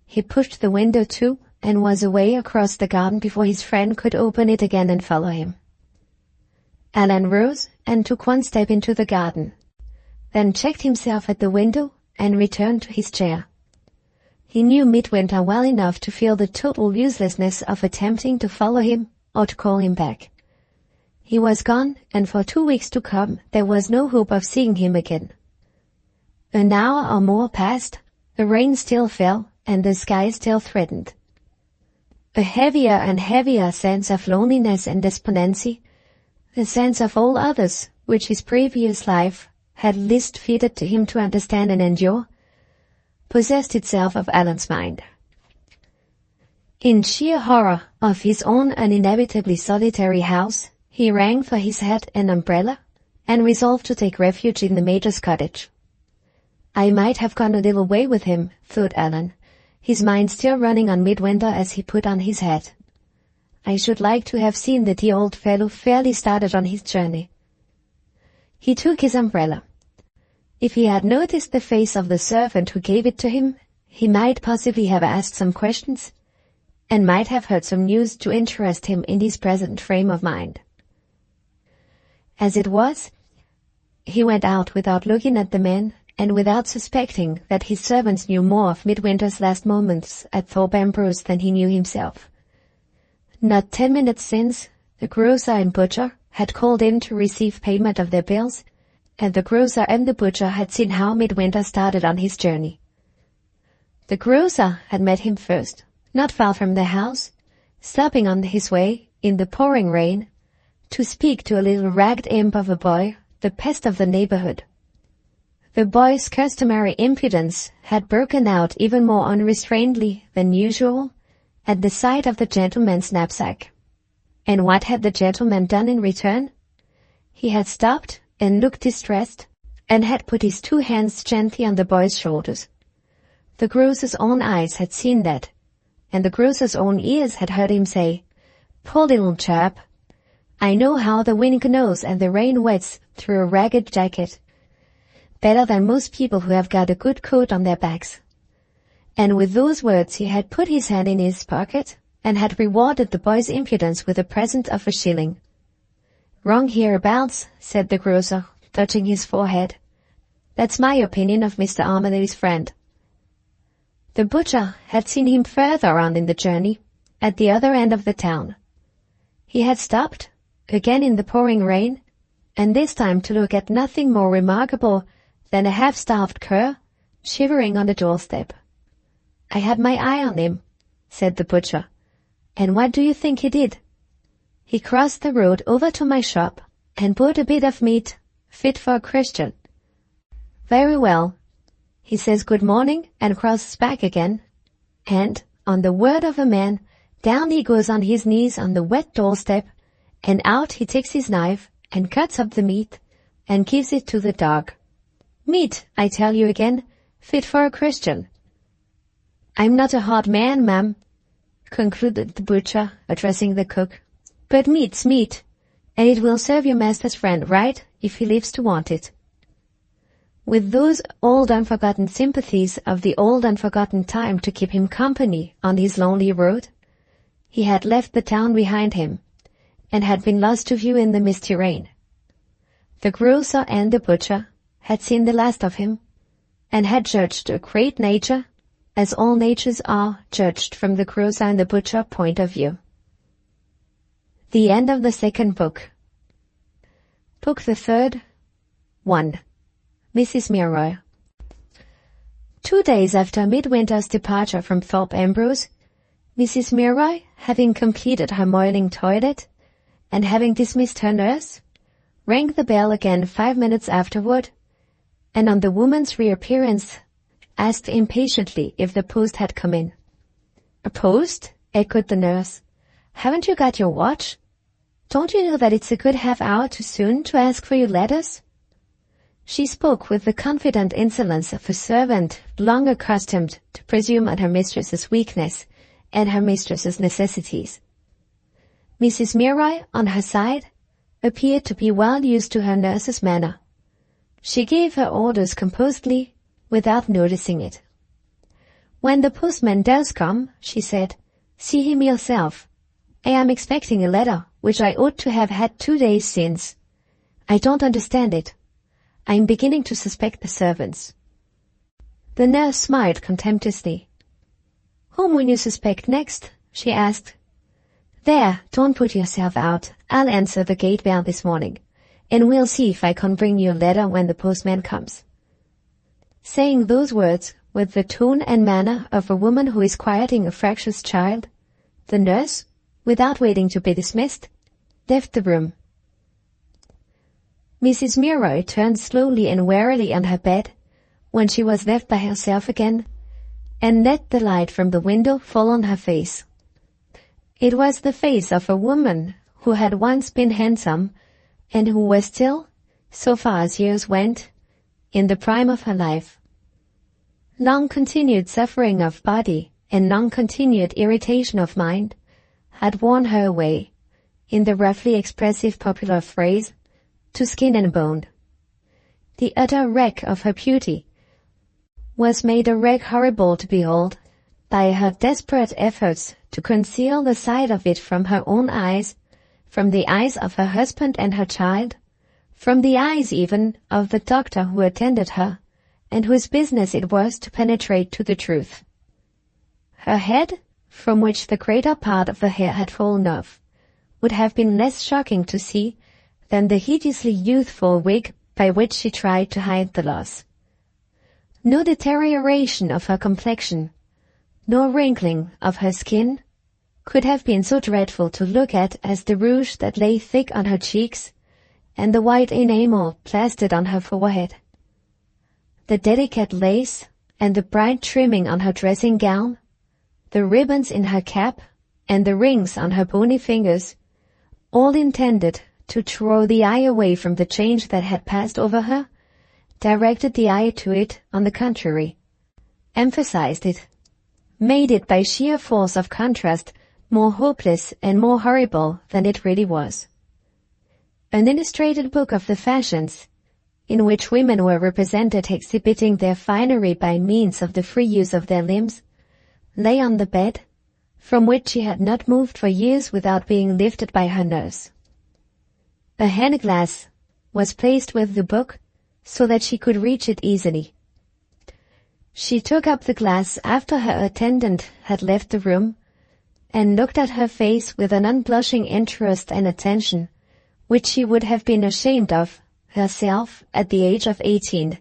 He pushed the window to and was away across the garden before his friend could open it again and follow him. Allan rose and took one step into the garden, then checked himself at the window and returned to his chair. He knew Midwinter well enough to feel the total uselessness of attempting to follow him or to call him back. He was gone, and for 2 weeks to come there was no hope of seeing him again. An hour or more passed, the rain still fell, and the sky still threatened. A heavier and heavier sense of loneliness and despondency, the sense of all others which his previous life, had least fitted to him to understand and endure, possessed itself of Allan's mind. In sheer horror of his own uninhabitably solitary house, he rang for his hat and umbrella, and resolved to take refuge in the Major's cottage. I might have gone a little way with him, thought Allan, his mind still running on Midwinter as he put on his hat. I should like to have seen the dear old fellow fairly started on his journey. He took his umbrella. If he had noticed the face of the servant who gave it to him, he might possibly have asked some questions, and might have heard some news to interest him in his present frame of mind. As it was, he went out without looking at the man, and without suspecting that his servants knew more of Midwinter's last moments at Thorpe Ambrose than he knew himself. Not 10 minutes since, the grocer and butcher had called in to receive payment of their bills, and the grocer and the butcher had seen how Midwinter started on his journey. The grocer had met him first, not far from the house, stopping on his way, in the pouring rain, to speak to a little ragged imp of a boy, the pest of the neighborhood. The boy's customary impudence had broken out even more unrestrainedly than usual at the sight of the gentleman's knapsack. And what had the gentleman done in return? He had stopped and looked distressed, and had put his 2 hands gently on the boy's shoulders. The grocer's own eyes had seen that, and the grocer's own ears had heard him say, "Poor little chap, I know how the wind gnaws and the rain wets through a ragged jacket, better than most people who have got a good coat on their backs." And with those words he had put his hand in his pocket, and had rewarded the boy's impudence with a present of a shilling. "Wrong hereabouts," said the grocer, touching his forehead. "That's my opinion of Mr. Armadale's friend." The butcher had seen him further on in the journey, at the other end of the town. He had stopped, again in the pouring rain, and this time to look at nothing more remarkable than a half-starved cur, shivering on the doorstep. "I had my eye on him," said the butcher. "And what do you think he did? He crossed the road over to my shop, and bought a bit of meat, fit for a Christian. Very well. He says good morning, and crosses back again, and, on the word of a man, down he goes on his knees on the wet doorstep, and out he takes his knife, and cuts up the meat, and gives it to the dog. Meat, I tell you again, fit for a Christian. I'm not a hard man, ma'am," concluded the butcher, addressing the cook, "but meat's meat, and it will serve your master's friend right if he lives to want it." With those old unforgotten sympathies of the old unforgotten time to keep him company on his lonely road, he had left the town behind him, and had been lost to view in the misty rain. The grocer and the butcher had seen the last of him, and had judged a great nature, as all natures are judged from the grocer and the butcher point of view. The end of the second book. Book the third. 1. Mrs. Milroy. 2 days after Midwinter's departure from Thorpe Ambrose, Mrs. Milroy, having completed her morning toilet, and having dismissed her nurse, rang the bell again 5 minutes afterward, and on the woman's reappearance, asked impatiently if the post had come in. "A post?" echoed the nurse. "Haven't you got your watch? Don't you know that it's a good half-hour too soon to ask for your letters?" She spoke with the confident insolence of a servant long accustomed to presume on her mistress's weakness and her mistress's necessities. Mrs. Milroy, on her side, appeared to be well used to her nurse's manner. She gave her orders composedly, without noticing it. "When the postman does come," she said, "see him yourself. I am expecting a letter which I ought to have had 2 days since. I don't understand it. I am beginning to suspect the servants." The nurse smiled contemptuously. "Whom will you suspect next?" she asked. "There, don't put yourself out. I'll answer the gate bell this morning, and we'll see if I can bring you a letter when the postman comes." Saying those words with the tone and manner of a woman who is quieting a fractious child, the nurse, without waiting to be dismissed, left the room. Mrs. Milroy turned slowly and wearily on her bed when she was left by herself again, and let the light from the window fall on her face. It was the face of a woman who had once been handsome, and who was still, so far as years went, in the prime of her life. Long-continued suffering of body and long-continued irritation of mind had worn her away, in the roughly expressive popular phrase, to skin and bone. The utter wreck of her beauty was made a wreck horrible to behold by her desperate efforts to conceal the sight of it from her own eyes, from the eyes of her husband and her child, from the eyes even of the doctor who attended her, and whose business it was to penetrate to the truth. Her head, from which the greater part of the hair had fallen off, would have been less shocking to see than the hideously youthful wig by which she tried to hide the loss. No deterioration of her complexion, no wrinkling of her skin, could have been so dreadful to look at as the rouge that lay thick on her cheeks, and the white enamel plastered on her forehead. The delicate lace and the bright trimming on her dressing gown, the ribbons in her cap, and the rings on her bony fingers, all intended to draw the eye away from the change that had passed over her, directed the eye to it, on the contrary, emphasized it, made it by sheer force of contrast more hopeless and more horrible than it really was. An illustrated book of the fashions, in which women were represented exhibiting their finery by means of the free use of their limbs, lay on the bed, from which she had not moved for years without being lifted by her nurse. A hand glass was placed with the book so that she could reach it easily. She took up the glass after her attendant had left the room, and looked at her face with an unblushing interest and attention, which she would have been ashamed of herself at the age of 18.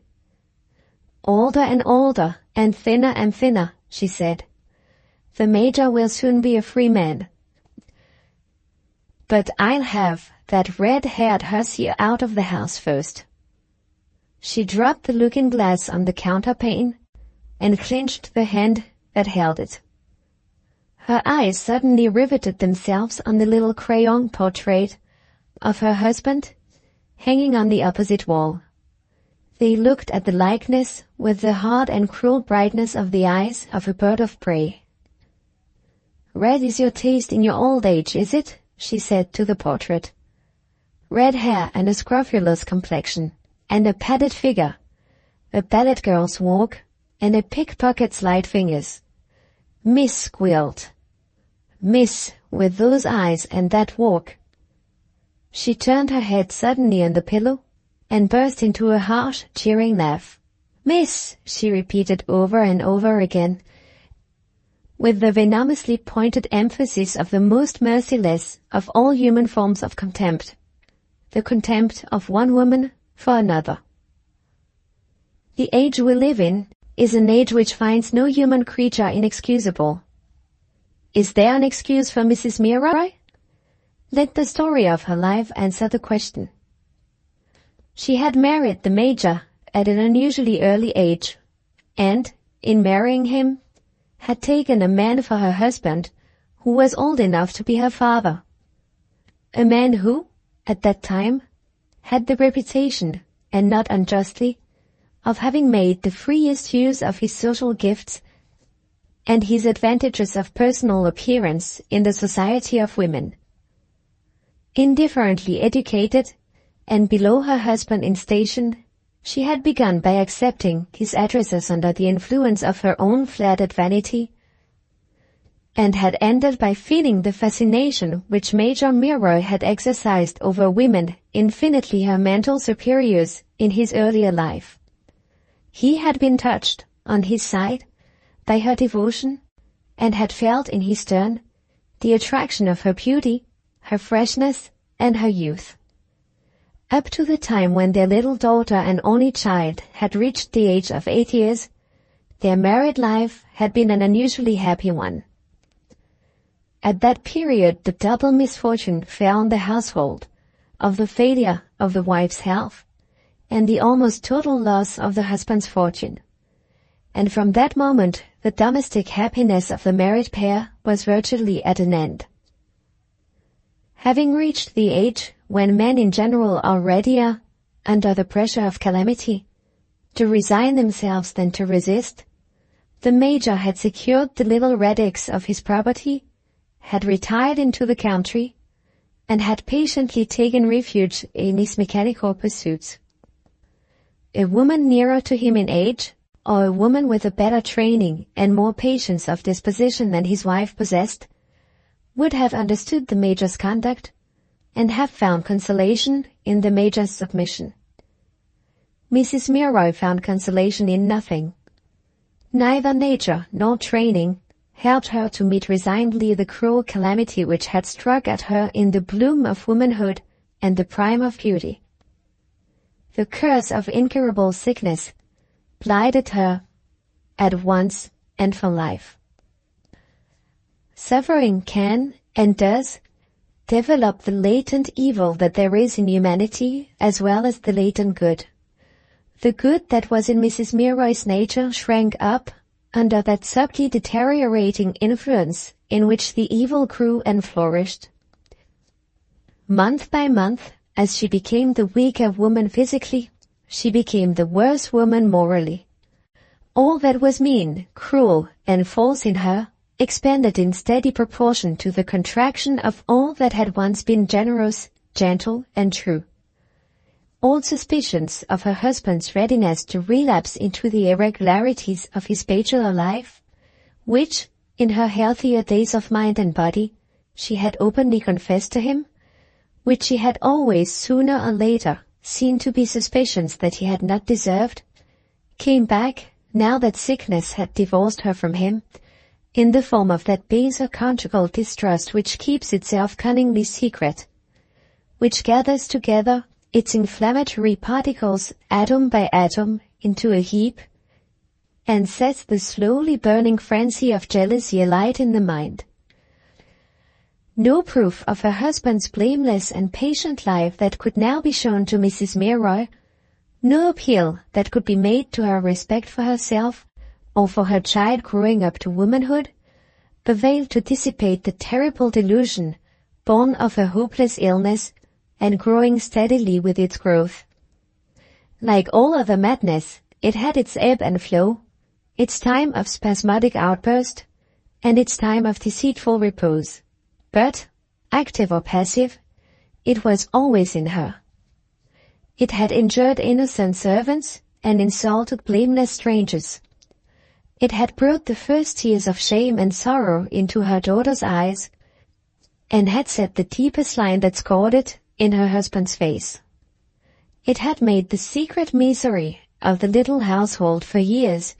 "Older and older, and thinner," she said. "The Major will soon be a free man. But I'll have that red-haired hussy out of the house first." She dropped the looking-glass on the counterpane and clinched the hand that held it. Her eyes suddenly riveted themselves on the little crayon portrait of her husband hanging on the opposite wall. They looked at the likeness with the hard and cruel brightness of the eyes of a bird of prey. "Red is your taste in your old age, is it?" she said to the portrait. "Red hair and a scrofulous complexion, and a padded figure, a ballet girl's walk, and a pickpocket's light fingers. Miss Gwilt. Miss, with those eyes and that walk." She turned her head suddenly on the pillow, and burst into a harsh, jeering laugh. "Miss," she repeated over and over again, with the venomously pointed emphasis of the most merciless of all human forms of contempt, the contempt of one woman for another. The age we live in is an age which finds no human creature inexcusable. Is there an excuse for Mrs. Milroy? Let the story of her life answer the question. She had married the Major at an unusually early age, and, in marrying him, had taken a man for her husband who was old enough to be her father. A man who, at that time, had the reputation, and not unjustly, of having made the freest use of his social gifts and his advantages of personal appearance in the society of women. Indifferently educated, and below her husband in station, she had begun by accepting his addresses under the influence of her own flattered vanity, and had ended by feeling the fascination which Major Milroy had exercised over women infinitely her mental superiors in his earlier life. He had been touched, on his side, by her devotion, and had felt in his turn the attraction of her beauty, her freshness, and her youth. Up to the time when their little daughter and only child had reached the age of 8 years, their married life had been an unusually happy one. At that period the double misfortune fell on the household of the failure of the wife's health, and the almost total loss of the husband's fortune. And from that moment, the domestic happiness of the married pair was virtually at an end. Having reached the age when men in general are readier, under the pressure of calamity, to resign themselves than to resist, the Major had secured the little relics of his property, had retired into the country, and had patiently taken refuge in his mechanical pursuits. A woman nearer to him in age, or a woman with a better training and more patience of disposition than his wife possessed, would have understood the Major's conduct, and have found consolation in the Major's submission. Mrs. Milroy found consolation in nothing. Neither nature nor training helped her to meet resignedly the cruel calamity which had struck at her in the bloom of womanhood and the prime of beauty. The curse of incurable sickness blighted her at once and for life. Suffering can, and does, develop the latent evil that there is in humanity as well as the latent good. The good that was in Mrs. Milroy's nature shrank up under that subtly deteriorating influence in which the evil grew and flourished. Month by month, as she became the weaker woman physically, she became the worse woman morally. All that was mean, cruel, and false in her expanded in steady proportion to the contraction of all that had once been generous, gentle, and true. Old suspicions of her husband's readiness to relapse into the irregularities of his bachelor life, which, in her healthier days of mind and body, she had openly confessed to him, which she had always sooner or later seen to be suspicions that he had not deserved, came back now that sickness had divorced her from him, in the form of that baser conjugal distrust which keeps itself cunningly secret, which gathers together its inflammatory particles atom by atom into a heap, and sets the slowly burning frenzy of jealousy alight in the mind. No proof of her husband's blameless and patient life that could now be shown to Mrs. Milroy, no appeal that could be made to her respect for herself or for her child growing up to womanhood, availed to dissipate the terrible delusion born of her hopeless illness and growing steadily with its growth. Like all other madness, it had its ebb and flow, its time of spasmodic outburst, and its time of deceitful repose. But, active or passive, it was always in her. It had injured innocent servants and insulted blameless strangers. It had brought the first tears of shame and sorrow into her daughter's eyes, and had set the deepest line that scored it in her husband's face. It had made the secret misery of the little household for years,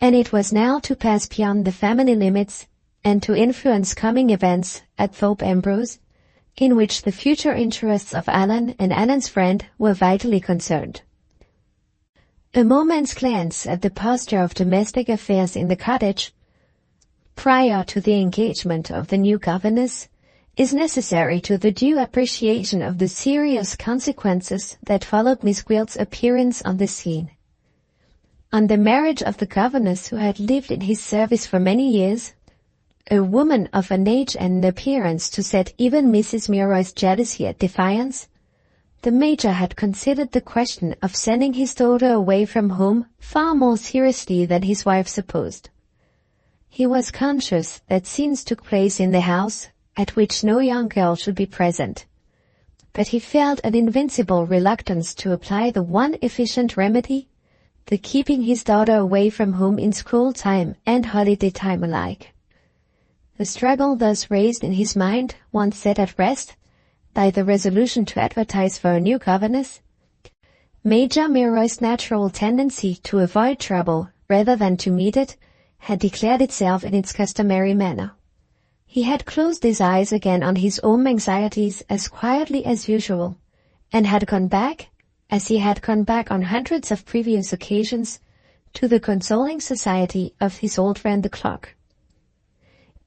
and it was now to pass beyond the family limits and to influence coming events at Thorpe Ambrose, in which the future interests of Allan and Allan's friend were vitally concerned. A moment's glance at the posture of domestic affairs in the cottage, prior to the engagement of the new governess, is necessary to the due appreciation of the serious consequences that followed Miss Gwilt's appearance on the scene. On the marriage of the governess who had lived in his service for many years, a woman of an age and an appearance to set even Mrs. Milroy's jealousy at defiance, the Major had considered the question of sending his daughter away from home far more seriously than his wife supposed. He was conscious that scenes took place in the house at which no young girl should be present, but he felt an invincible reluctance to apply the one efficient remedy, the keeping his daughter away from home in school time and holiday time alike. The struggle thus raised in his mind, once set at rest by the resolution to advertise for a new governess, Major Milroy's natural tendency to avoid trouble rather than to meet it had declared itself in its customary manner. He had closed his eyes again on his own anxieties as quietly as usual, and had gone back, as he had gone back on hundreds of previous occasions, to the consoling society of his old friend the clock.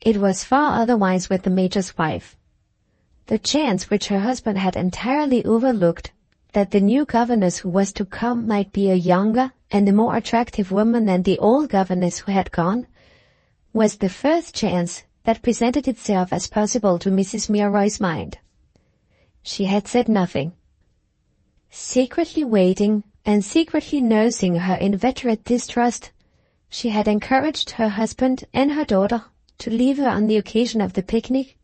It was far otherwise with the Major's wife. The chance which her husband had entirely overlooked, that the new governess who was to come might be a younger and a more attractive woman than the old governess who had gone, was the first chance that presented itself as possible to Mrs. Milroy's mind. She had said nothing. Secretly waiting and secretly nursing her inveterate distrust, she had encouraged her husband and her daughter to leave her on the occasion of the picnic,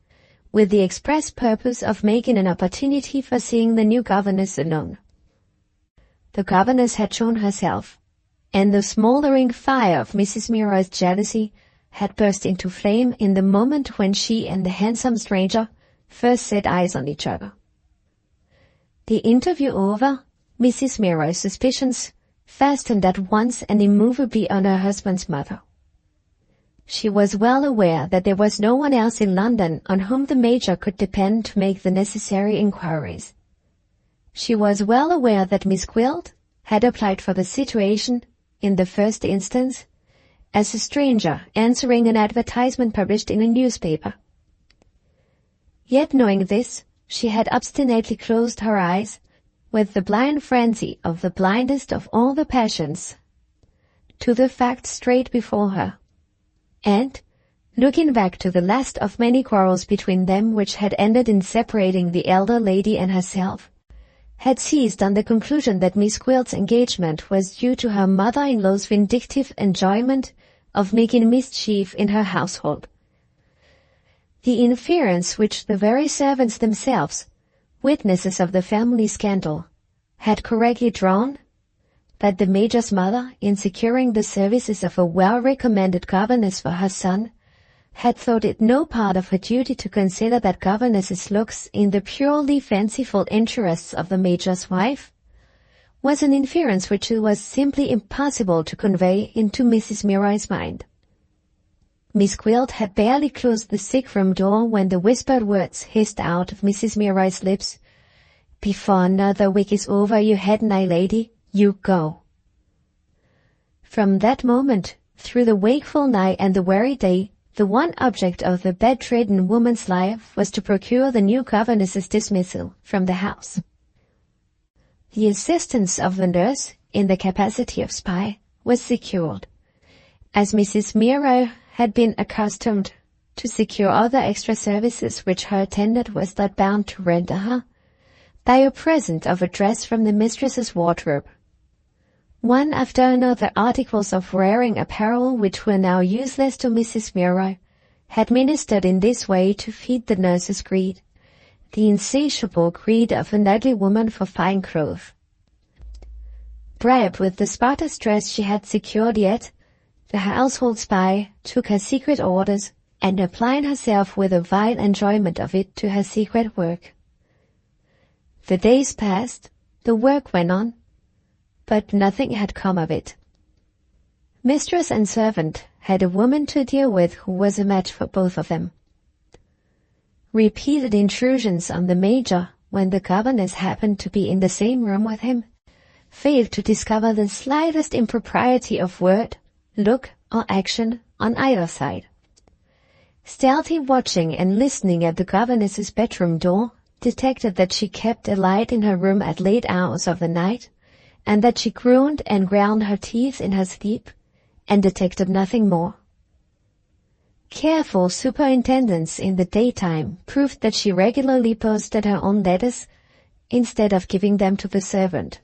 with the express purpose of making an opportunity for seeing the new governess alone. The governess had shown herself, and the smouldering fire of Mrs. Milroy's jealousy had burst into flame in the moment when she and the handsome stranger first set eyes on each other. The interview over, Mrs. Milroy's suspicions fastened at once and immovably on her husband's mother. She was well aware that there was no one else in London on whom the Major could depend to make the necessary inquiries. She was well aware that Miss Gwilt had applied for the situation, in the first instance, as a stranger answering an advertisement published in a newspaper. Yet knowing this, she had obstinately closed her eyes, with the blind frenzy of the blindest of all the passions, to the facts straight before her, and, looking back to the last of many quarrels between them which had ended in separating the elder lady and herself, had seized on the conclusion that Miss Gwilt's engagement was due to her mother-in-law's vindictive enjoyment of making mischief in her household. The inference which the very servants themselves, witnesses of the family scandal, had correctly drawn, that the Major's mother, in securing the services of a well-recommended governess for her son, had thought it no part of her duty to consider that governess's looks in the purely fanciful interests of the Major's wife, was an inference which it was simply impossible to convey into Mrs. Milroy's mind. Miss Gwilt had barely closed the sick-room door when the whispered words hissed out of Mrs. Milroy's lips, "Before another week is over, you head, my lady, you go." From that moment, through the wakeful night and the weary day, the one object of the bedridden woman's life was to procure the new governess's dismissal from the house. The assistance of the nurse, in the capacity of spy, was secured, as Mrs. Milroy had been accustomed to secure other extra services which her attendant was not bound to render her, by a present of a dress from the mistress's wardrobe. One after another articles of wearing apparel which were now useless to Mrs. Milroy had ministered in this way to feed the nurse's greed, the insatiable greed of an ugly woman for fine clothes. Bribed with the spotless dress she had secured yet, the household spy took her secret orders, and applying herself with a vile enjoyment of it to her secret work. The days passed, the work went on, but nothing had come of it. Mistress and servant had a woman to deal with who was a match for both of them. Repeated intrusions on the Major, when the governess happened to be in the same room with him, failed to discover the slightest impropriety of word, look, or action on either side. Stealthy watching and listening at the governess's bedroom door detected that she kept a light in her room at late hours of the night, and that she groaned and ground her teeth in her sleep, and detected nothing more. Careful superintendence in the daytime proved that she regularly posted her own letters instead of giving them to the servant,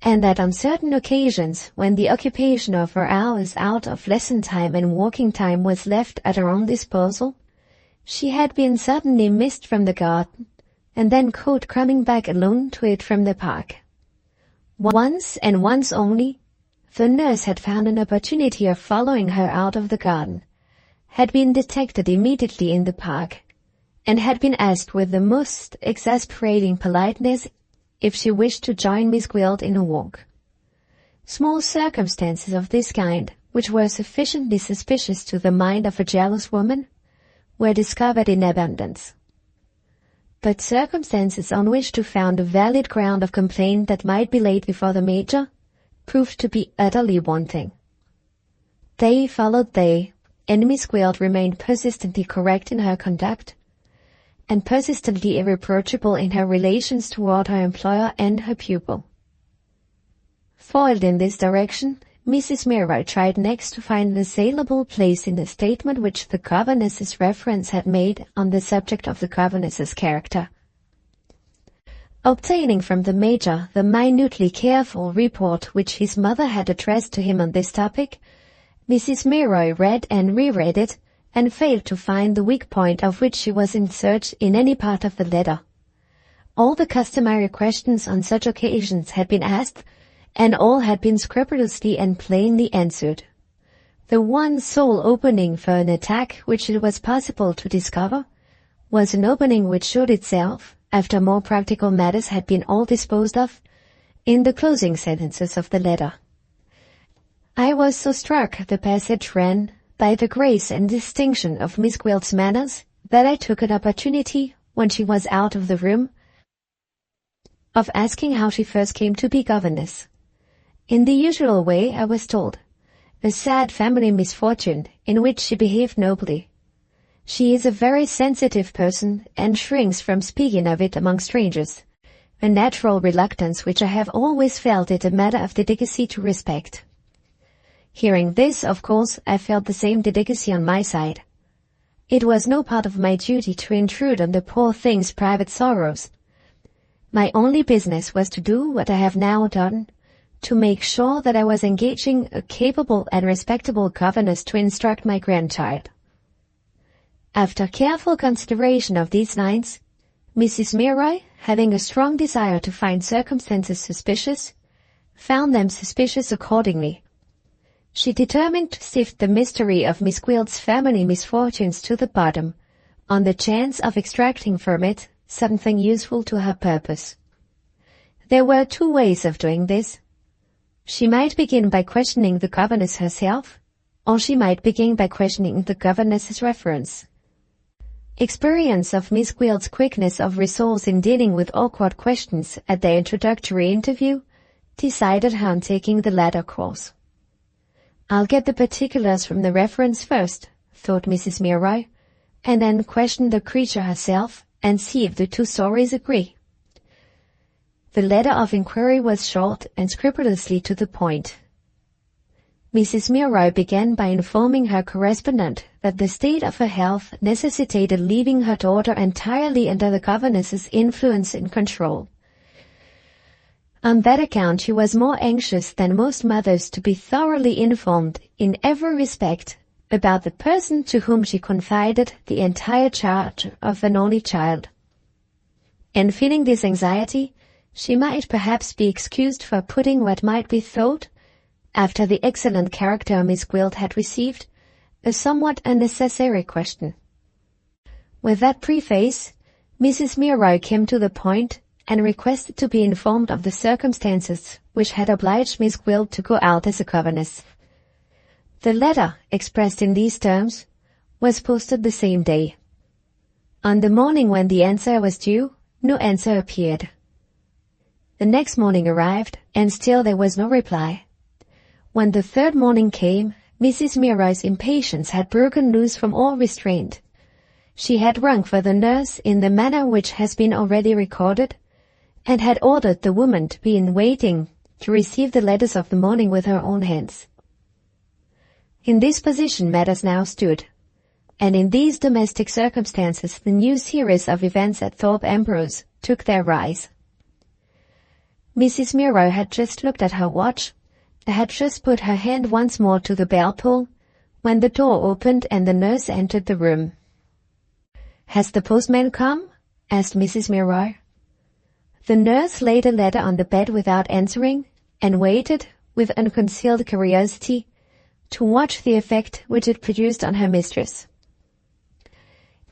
and that on certain occasions, when the occupation of her hours out of lesson time and walking time was left at her own disposal, she had been suddenly missed from the garden, and then caught coming back alone to it from the park. Once, and once only, the nurse had found an opportunity of following her out of the garden, had been detected immediately in the park, and had been asked with the most exasperating politeness if she wished to join Miss Gwilt in a walk. Small circumstances of this kind, which were sufficiently suspicious to the mind of a jealous woman, were discovered in abundance. But circumstances on which to found a valid ground of complaint that might be laid before the Major proved to be utterly wanting. Day followed day, and Miss Gwilt remained persistently correct in her conduct, and persistently irreproachable in her relations toward her employer and her pupil. Foiled in this direction, Mrs. Milroy tried next to find an assailable place in the statement which the governess's reference had made on the subject of the governess's character. Obtaining from the Major the minutely careful report which his mother had addressed to him on this topic, Mrs. Milroy read and reread it, and failed to find the weak point of which she was in search in any part of the letter. All the customary questions on such occasions had been asked, and all had been scrupulously and plainly answered. The one sole opening for an attack which it was possible to discover was an opening which showed itself, after more practical matters had been all disposed of, in the closing sentences of the letter. I was so struck, the passage ran, by the grace and distinction of Miss Gwilt's manners, that I took an opportunity, when she was out of the room, of asking how she first came to be governess. In the usual way, I was told, a sad family misfortune, in which she behaved nobly. She is a very sensitive person, and shrinks from speaking of it among strangers, a natural reluctance which I have always felt it a matter of delicacy to respect. Hearing this, of course, I felt the same delicacy on my side. It was no part of my duty to intrude on the poor thing's private sorrows. My only business was to do what I have now done, to make sure that I was engaging a capable and respectable governess to instruct my grandchild. After careful consideration of these lines, Mrs. Milroy, having a strong desire to find circumstances suspicious, found them suspicious accordingly. She determined to sift the mystery of Miss Gwilt's family misfortunes to the bottom, on the chance of extracting from it something useful to her purpose. There were two ways of doing this. She might begin by questioning the governess herself, or she might begin by questioning the governess's reference. Experience of Miss Gwilt's quickness of resource in dealing with awkward questions at their introductory interview decided her on taking the latter course. I'll get the particulars from the reference first, thought Mrs. Milroy, and then question the creature herself and see if the two stories agree. The letter of inquiry was short and scrupulously to the point. Mrs. Milroy began by informing her correspondent that the state of her health necessitated leaving her daughter entirely under the governess's influence and control. On that account she was more anxious than most mothers to be thoroughly informed in every respect about the person to whom she confided the entire charge of an only child. And feeling this anxiety, she might perhaps be excused for putting what might be thought, after the excellent character Miss Gwilt had received, a somewhat unnecessary question. With that preface, Mrs. Milroy came to the point and requested to be informed of the circumstances which had obliged Miss Gwilt to go out as a governess. The letter, expressed in these terms, was posted the same day. On the morning when the answer was due, no answer appeared. The next morning arrived, and still there was no reply. When the third morning came, Mrs. Milroy's impatience had broken loose from all restraint. She had rung for the nurse in the manner which has been already recorded, and had ordered the woman to be in waiting to receive the letters of the morning with her own hands. In this position matters now stood, and in these domestic circumstances the new series of events at Thorpe Ambrose took their rise. Mrs. Milroy had just looked at her watch, had just put her hand once more to the bell-pull, when the door opened and the nurse entered the room. "Has the postman come?" asked Mrs. Milroy. The nurse laid a letter on the bed without answering, and waited, with unconcealed curiosity, to watch the effect which it produced on her mistress.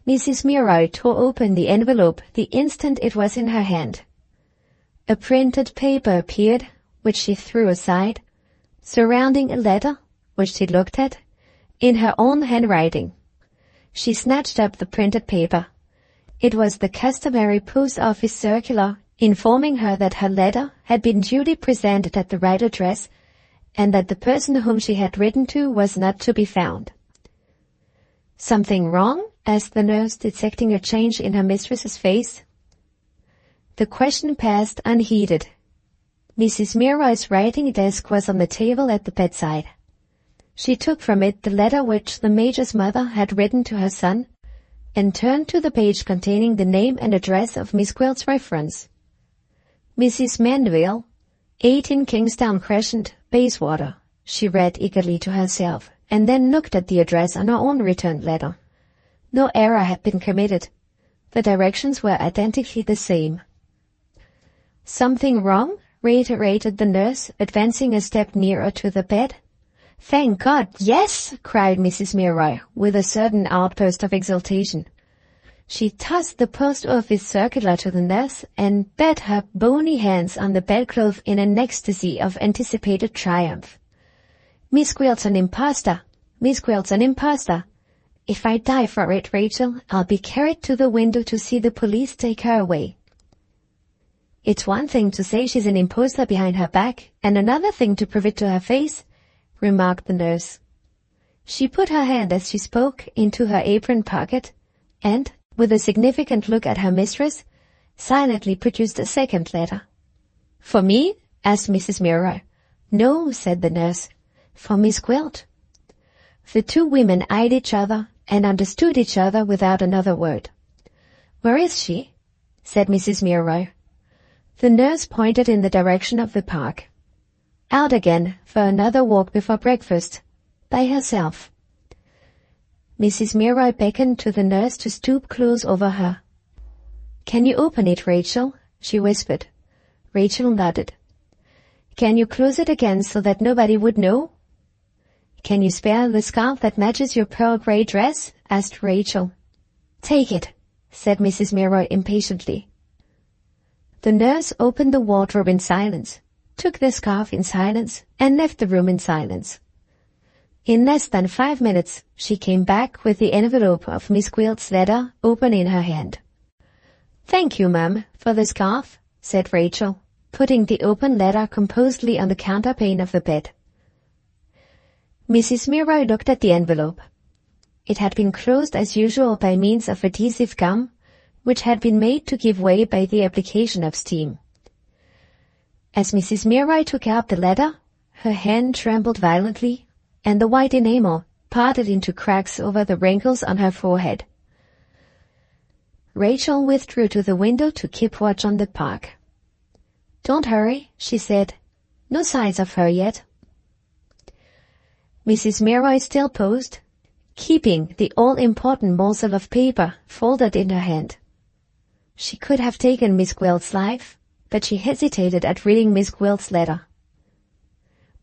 Mrs. Milroy tore open the envelope the instant it was in her hand. A printed paper appeared, which she threw aside, surrounding a letter, which she looked at, in her own handwriting. She snatched up the printed paper. It was the customary post office circular informing her that her letter had been duly presented at the right address, and that the person whom she had written to was not to be found. "Something wrong?" asked the nurse, detecting a change in her mistress's face. The question passed unheeded. Mrs. Milroy's writing desk was on the table at the bedside. She took from it the letter which the Major's mother had written to her son, and turned to the page containing the name and address of Miss Gwilt's reference. Mrs. Mandeville, 18 Kingstown Crescent, Bayswater, she read eagerly to herself, and then looked at the address on her own returned letter. No error had been committed. The directions were identically the same. "Something wrong?" reiterated the nurse, advancing a step nearer to the bed. "Thank God, yes!" cried Mrs. Milroy, with a sudden outburst of exultation. She tossed the post office circular to the nurse and beat her bony hands on the bedclothes in an ecstasy of anticipated triumph. "Miss Gwilt's an impostor! Miss Gwilt's an impostor! If I die for it, Rachel, I'll be carried to the window to see the police take her away." "It's one thing to say she's an impostor behind her back, and another thing to prove it to her face," remarked the nurse. She put her hand as she spoke into her apron pocket, and, with a significant look at her mistress, silently produced a second letter. "For me?" asked Mrs. Milroy. "No," said the nurse. "For Miss Gwilt." The two women eyed each other and understood each other without another word. "Where is she?" said Mrs. Milroy. The nurse pointed in the direction of the park. "Out again for another walk before breakfast. By herself." Mrs. Milroy beckoned to the nurse to stoop close over her. "Can you open it, Rachel?" she whispered. Rachel nodded. "Can you close it again so that nobody would know?" "Can you spare the scarf that matches your pearl gray dress?" asked Rachel. "Take it," said Mrs. Milroy impatiently. The nurse opened the wardrobe in silence, took the scarf in silence, and left the room in silence. In less than 5 minutes, she came back with the envelope of Miss Gwilt's letter open in her hand. "Thank you, ma'am, for the scarf," said Rachel, putting the open letter composedly on the counterpane of the bed. Mrs. Milroy looked at the envelope. It had been closed as usual by means of adhesive gum, which had been made to give way by the application of steam. As Mrs. Milroy took out the letter, her hand trembled violently, and the white enamel parted into cracks over the wrinkles on her forehead. Rachel withdrew to the window to keep watch on the park. "Don't hurry," she said. "No signs of her yet." Mrs. Milroy still posed, keeping the all-important morsel of paper folded in her hand. She could have taken Miss Gwilt's life, but she hesitated at reading Miss Gwilt's letter.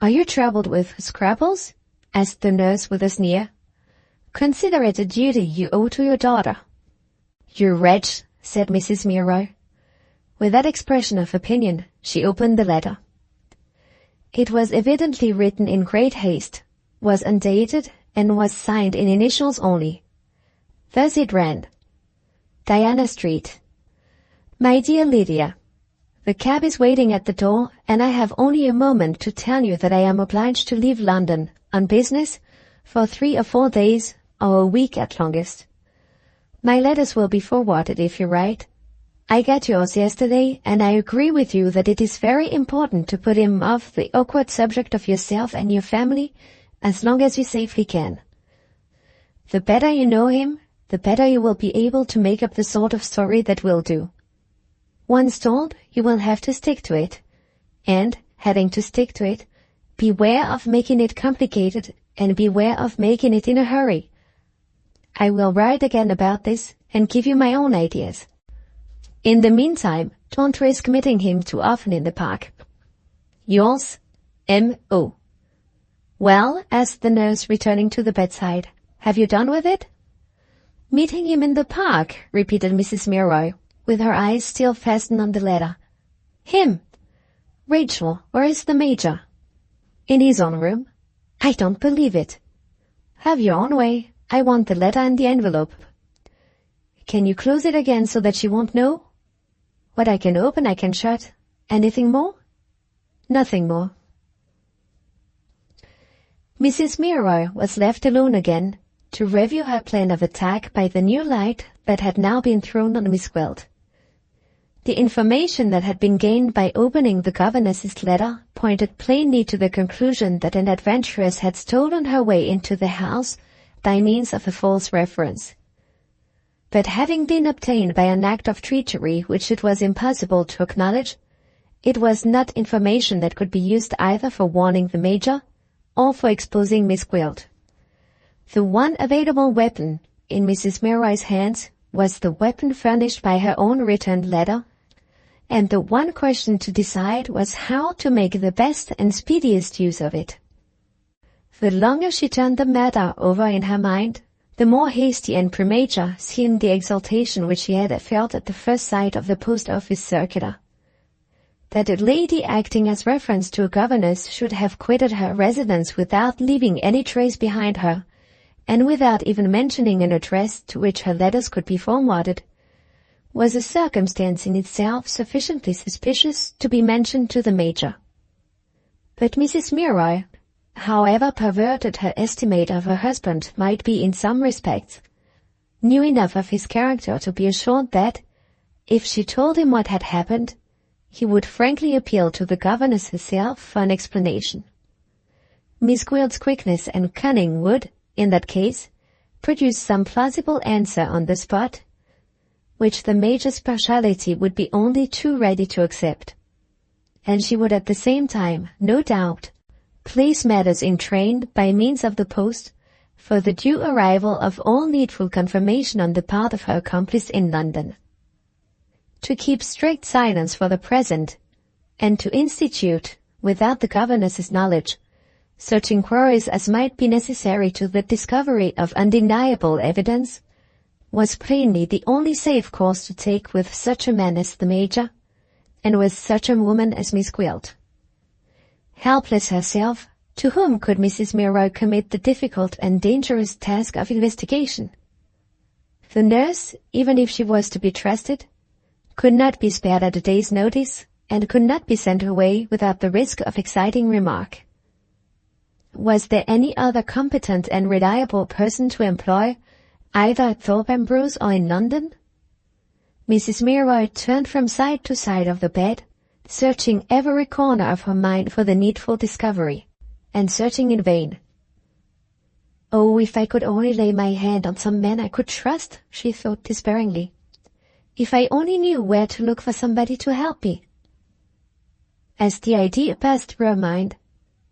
"Are you troubled with scruples?" asked the nurse with a sneer. "Consider it a duty you owe to your daughter." "You wretch," said Mrs. Milroy. With that expression of opinion, she opened the letter. It was evidently written in great haste, was undated, and was signed in initials only. Thus it ran: Diana Street. My dear Lydia, the cab is waiting at the door, and I have only a moment to tell you that I am obliged to leave London, on business, for 3 or 4 days, or a week at longest. My letters will be forwarded if you write. I got yours yesterday, and I agree with you that it is very important to put him off the awkward subject of yourself and your family as long as you safely can. The better you know him, the better you will be able to make up the sort of story that will do. Once told, you will have to stick to it, and, having to stick to it, beware of making it complicated, and beware of making it in a hurry. I will write again about this, and give you my own ideas. In the meantime, don't risk meeting him too often in the park. Yours, M.O. Well, asked the nurse, returning to the bedside, have you done with it? Meeting him in the park, repeated Mrs. Milroy, with her eyes still fastened on the letter. Him! Rachel, where is the Major? In his own room. I don't believe it. Have your own way. I want the letter and the envelope. Can you close it again so that she won't know? What I can open I can shut. Anything more? Nothing more. Mrs. Milroy was left alone again, to review her plan of attack by the new light that had now been thrown on Miss Gwilt. The information that had been gained by opening the governess's letter pointed plainly to the conclusion that an adventuress had stolen her way into the house by means of a false reference. But having been obtained by an act of treachery which it was impossible to acknowledge, it was not information that could be used either for warning the Major or for exposing Miss Gwilt. The one available weapon in Mrs. Milroy's hands was the weapon furnished by her own returned letter, and the one question to decide was how to make the best and speediest use of it. The longer she turned the matter over in her mind, the more hasty and premature seemed the exultation which she had felt at the first sight of the post office circular. That a lady acting as reference to a governess should have quitted her residence without leaving any trace behind her, and without even mentioning an address to which her letters could be forwarded, was a circumstance in itself sufficiently suspicious to be mentioned to the Major. But Mrs. Milroy, however perverted her estimate of her husband might be in some respects, knew enough of his character to be assured that, if she told him what had happened, he would frankly appeal to the governess herself for an explanation. Miss Gwilt's quickness and cunning would, in that case, produce some plausible answer on the spot, which the Major's partiality would be only too ready to accept. And she would at the same time, no doubt, place matters in train by means of the post for the due arrival of all needful confirmation on the part of her accomplice in London. To keep strict silence for the present, and to institute, without the governess's knowledge, such inquiries as might be necessary to the discovery of undeniable evidence, was plainly the only safe course to take with such a man as the Major, and with such a woman as Miss Gwilt. Helpless herself, to whom could Mrs. Milroy commit the difficult and dangerous task of investigation? The nurse, even if she was to be trusted, could not be spared at a day's notice, and could not be sent away without the risk of exciting remark. Was there any other competent and reliable person to employ, either at Thorpe Ambrose or in London? Mrs. Milroy turned from side to side of the bed, searching every corner of her mind for the needful discovery, and searching in vain. Oh, if I could only lay my hand on some man I could trust, she thought despairingly. If I only knew where to look for somebody to help me. As the idea passed through her mind,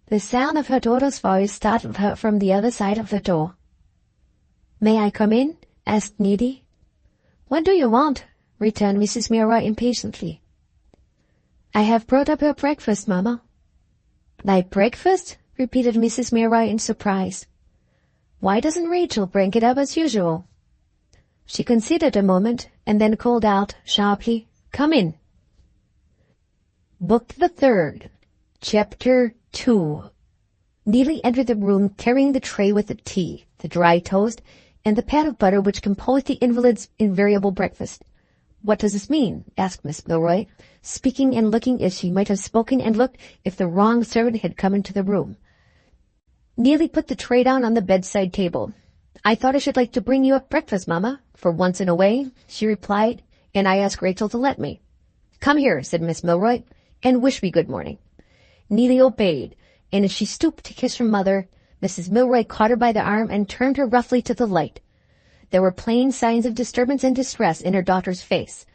the sound of her daughter's voice startled her from the other side of the door. "May I come in?" asked Needy. "What do you want?" returned Mrs. Milroy impatiently. "I have brought up your breakfast, Mamma." "My breakfast?" repeated Mrs. Milroy in surprise. "Why doesn't Rachel bring it up as usual?" She considered a moment, and then called out sharply, "Come in." Book the Third, Chapter 2. Neely entered the room carrying the tray with the tea, the dry toast, and the pat of butter which composed the invalid's invariable breakfast. "What does this mean?" asked Miss Milroy, speaking and looking as she might have spoken and looked if the wrong servant had come into the room. Neely put the tray down on the bedside table. "I thought I should like to bring you up breakfast, Mamma, for once in a way," she replied, "and I asked Rachel to let me." "Come here," said Miss Milroy, "and wish me good morning." Neely obeyed, and as she stooped to kiss her mother, Mrs. Milroy caught her by the arm and turned her roughly to the light. There were plain signs of disturbance and distress in her daughter's face.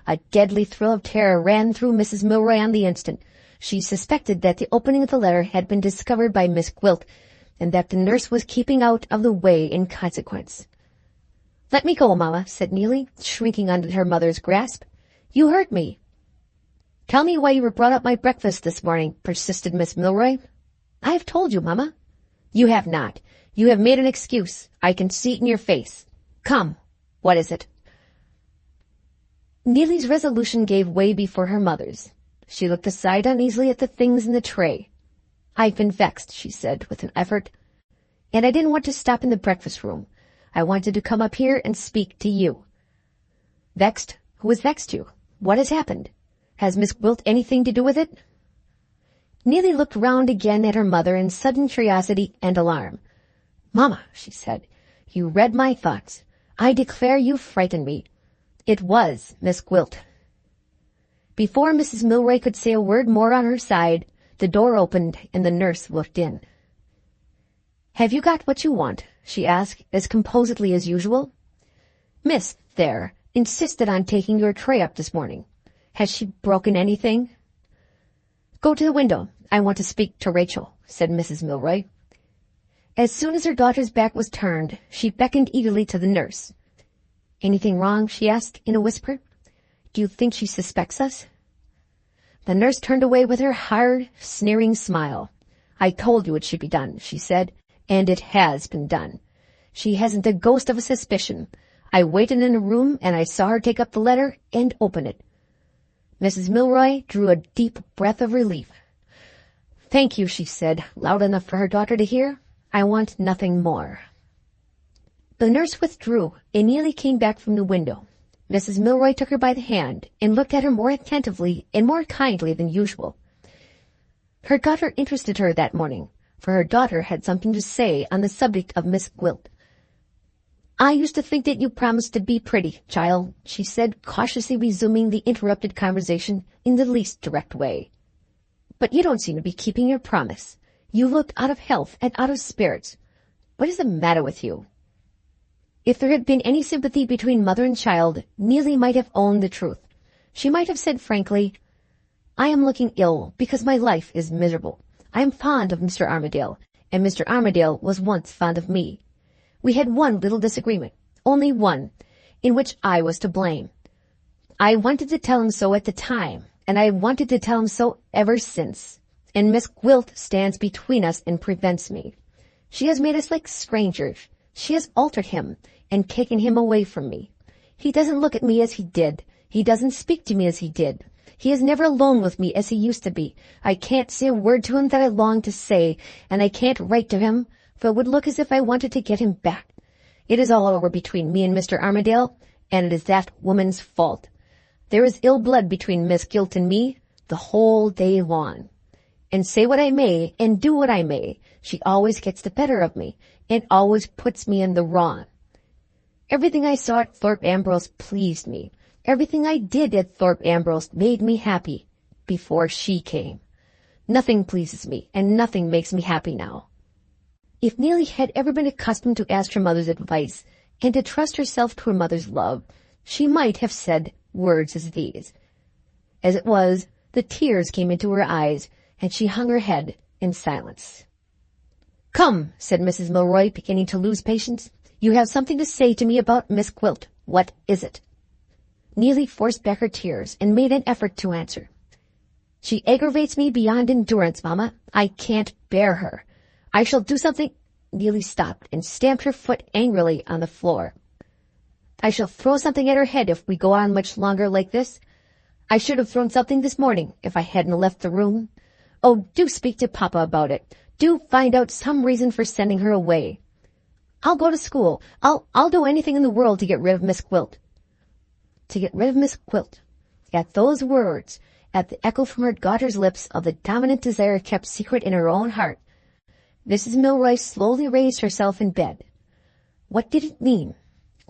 A deadly thrill of terror ran through Mrs. Milroy on the instant. She suspected that the opening of the letter had been discovered by Miss Gwilt, and that the nurse was keeping out of the way in consequence. "Let me go, Mamma," said Neely, shrinking under her mother's grasp. "You hurt me." "Tell me why you were brought up my breakfast this morning," persisted Miss Milroy. "I have told you, Mamma." "You have not. You have made an excuse. I can see it in your face. Come, what is it?" Neely's resolution gave way before her mother's. She looked aside uneasily at the things in the tray. "I've been vexed," she said with an effort, "and I didn't want to stop in the breakfast room. I wanted to come up here and speak to you." "Vexed? Who has vexed you? What has happened? Has Miss Gwilt anything to do with it?" Neely looked round again at her mother in sudden curiosity and alarm. "Mamma," she said, You read my thoughts. I declare you frightened me. It was Miss Gwilt. Before Mrs. Milroy could say a word more on her side, the door opened and the nurse looked in. "Have you got what you want?" she asked, as composedly as usual. "Miss, there, insisted on taking your tray up this morning. Has she broken anything?" "Go to the window. I want to speak to Rachel," said Mrs. Milroy. As soon as her daughter's back was turned, she beckoned eagerly to the nurse. "Anything wrong?" she asked in a whisper. "Do you think she suspects us?" The nurse turned away with her hard, sneering smile. "I told you it should be done," she said, "and it has been done. She hasn't a ghost of a suspicion. I waited in a room and I saw her take up the letter and open it." Mrs. Milroy drew a deep breath of relief. "Thank you," she said, loud enough for her daughter to hear. "I want nothing more." The nurse withdrew and Neelie came back from the window. Mrs. Milroy took her by the hand and looked at her more attentively and more kindly than usual. Her daughter interested her that morning, for her daughter had something to say on the subject of Miss Gwilt. "I used to think that you promised to be pretty, child," she said, cautiously resuming the interrupted conversation in the least direct way. "But you don't seem to be keeping your promise. You look out of health and out of spirits. What is the matter with you?" If there had been any sympathy between mother and child, Neelie might have owned the truth. She might have said frankly, "I am looking ill because my life is miserable. I am fond of Mr. Armadale, and Mr. Armadale was once fond of me. We had one little disagreement, only one, in which I was to blame. I wanted to tell him so at the time, and I wanted to tell him so ever since. And Miss Gwilt stands between us and prevents me. She has made us like strangers. She has altered him and taken him away from me. He doesn't look at me as he did. He doesn't speak to me as he did. He is never alone with me as he used to be. I can't say a word to him that I long to say, and I can't write to him, for it would look as if I wanted to get him back. It is all over between me and Mr. Armadale, and it is that woman's fault. There is ill blood between Miss Gwilt and me the whole day long. And say what I may, and do what I may, she always gets the better of me, and always puts me in the wrong. Everything I saw at Thorpe Ambrose pleased me. Everything I did at Thorpe Ambrose made me happy, before she came. Nothing pleases me, and nothing makes me happy now." If Neelie had ever been accustomed to ask her mother's advice, and to trust herself to her mother's love, she might have said words as these. As it was, the tears came into her eyes, and she hung her head in silence. "Come," said Mrs. Milroy, beginning to lose patience. "You have something to say to me about Miss Gwilt. What is it?" Neelie forced back her tears and made an effort to answer. "She aggravates me beyond endurance, Mamma. I can't bear her. I shall do something—" Neelie stopped and stamped her foot angrily on the floor. "I shall throw something at her head if we go on much longer like this. I should have thrown something this morning if I hadn't left the room. Oh, do speak to Papa about it. Do find out some reason for sending her away. I'll go to school. I'll do anything in the world to get rid of Miss Gwilt." To get rid of Miss Gwilt. At those words, at the echo from her daughter's lips of the dominant desire kept secret in her own heart, Mrs. Milroy slowly raised herself in bed. What did it mean?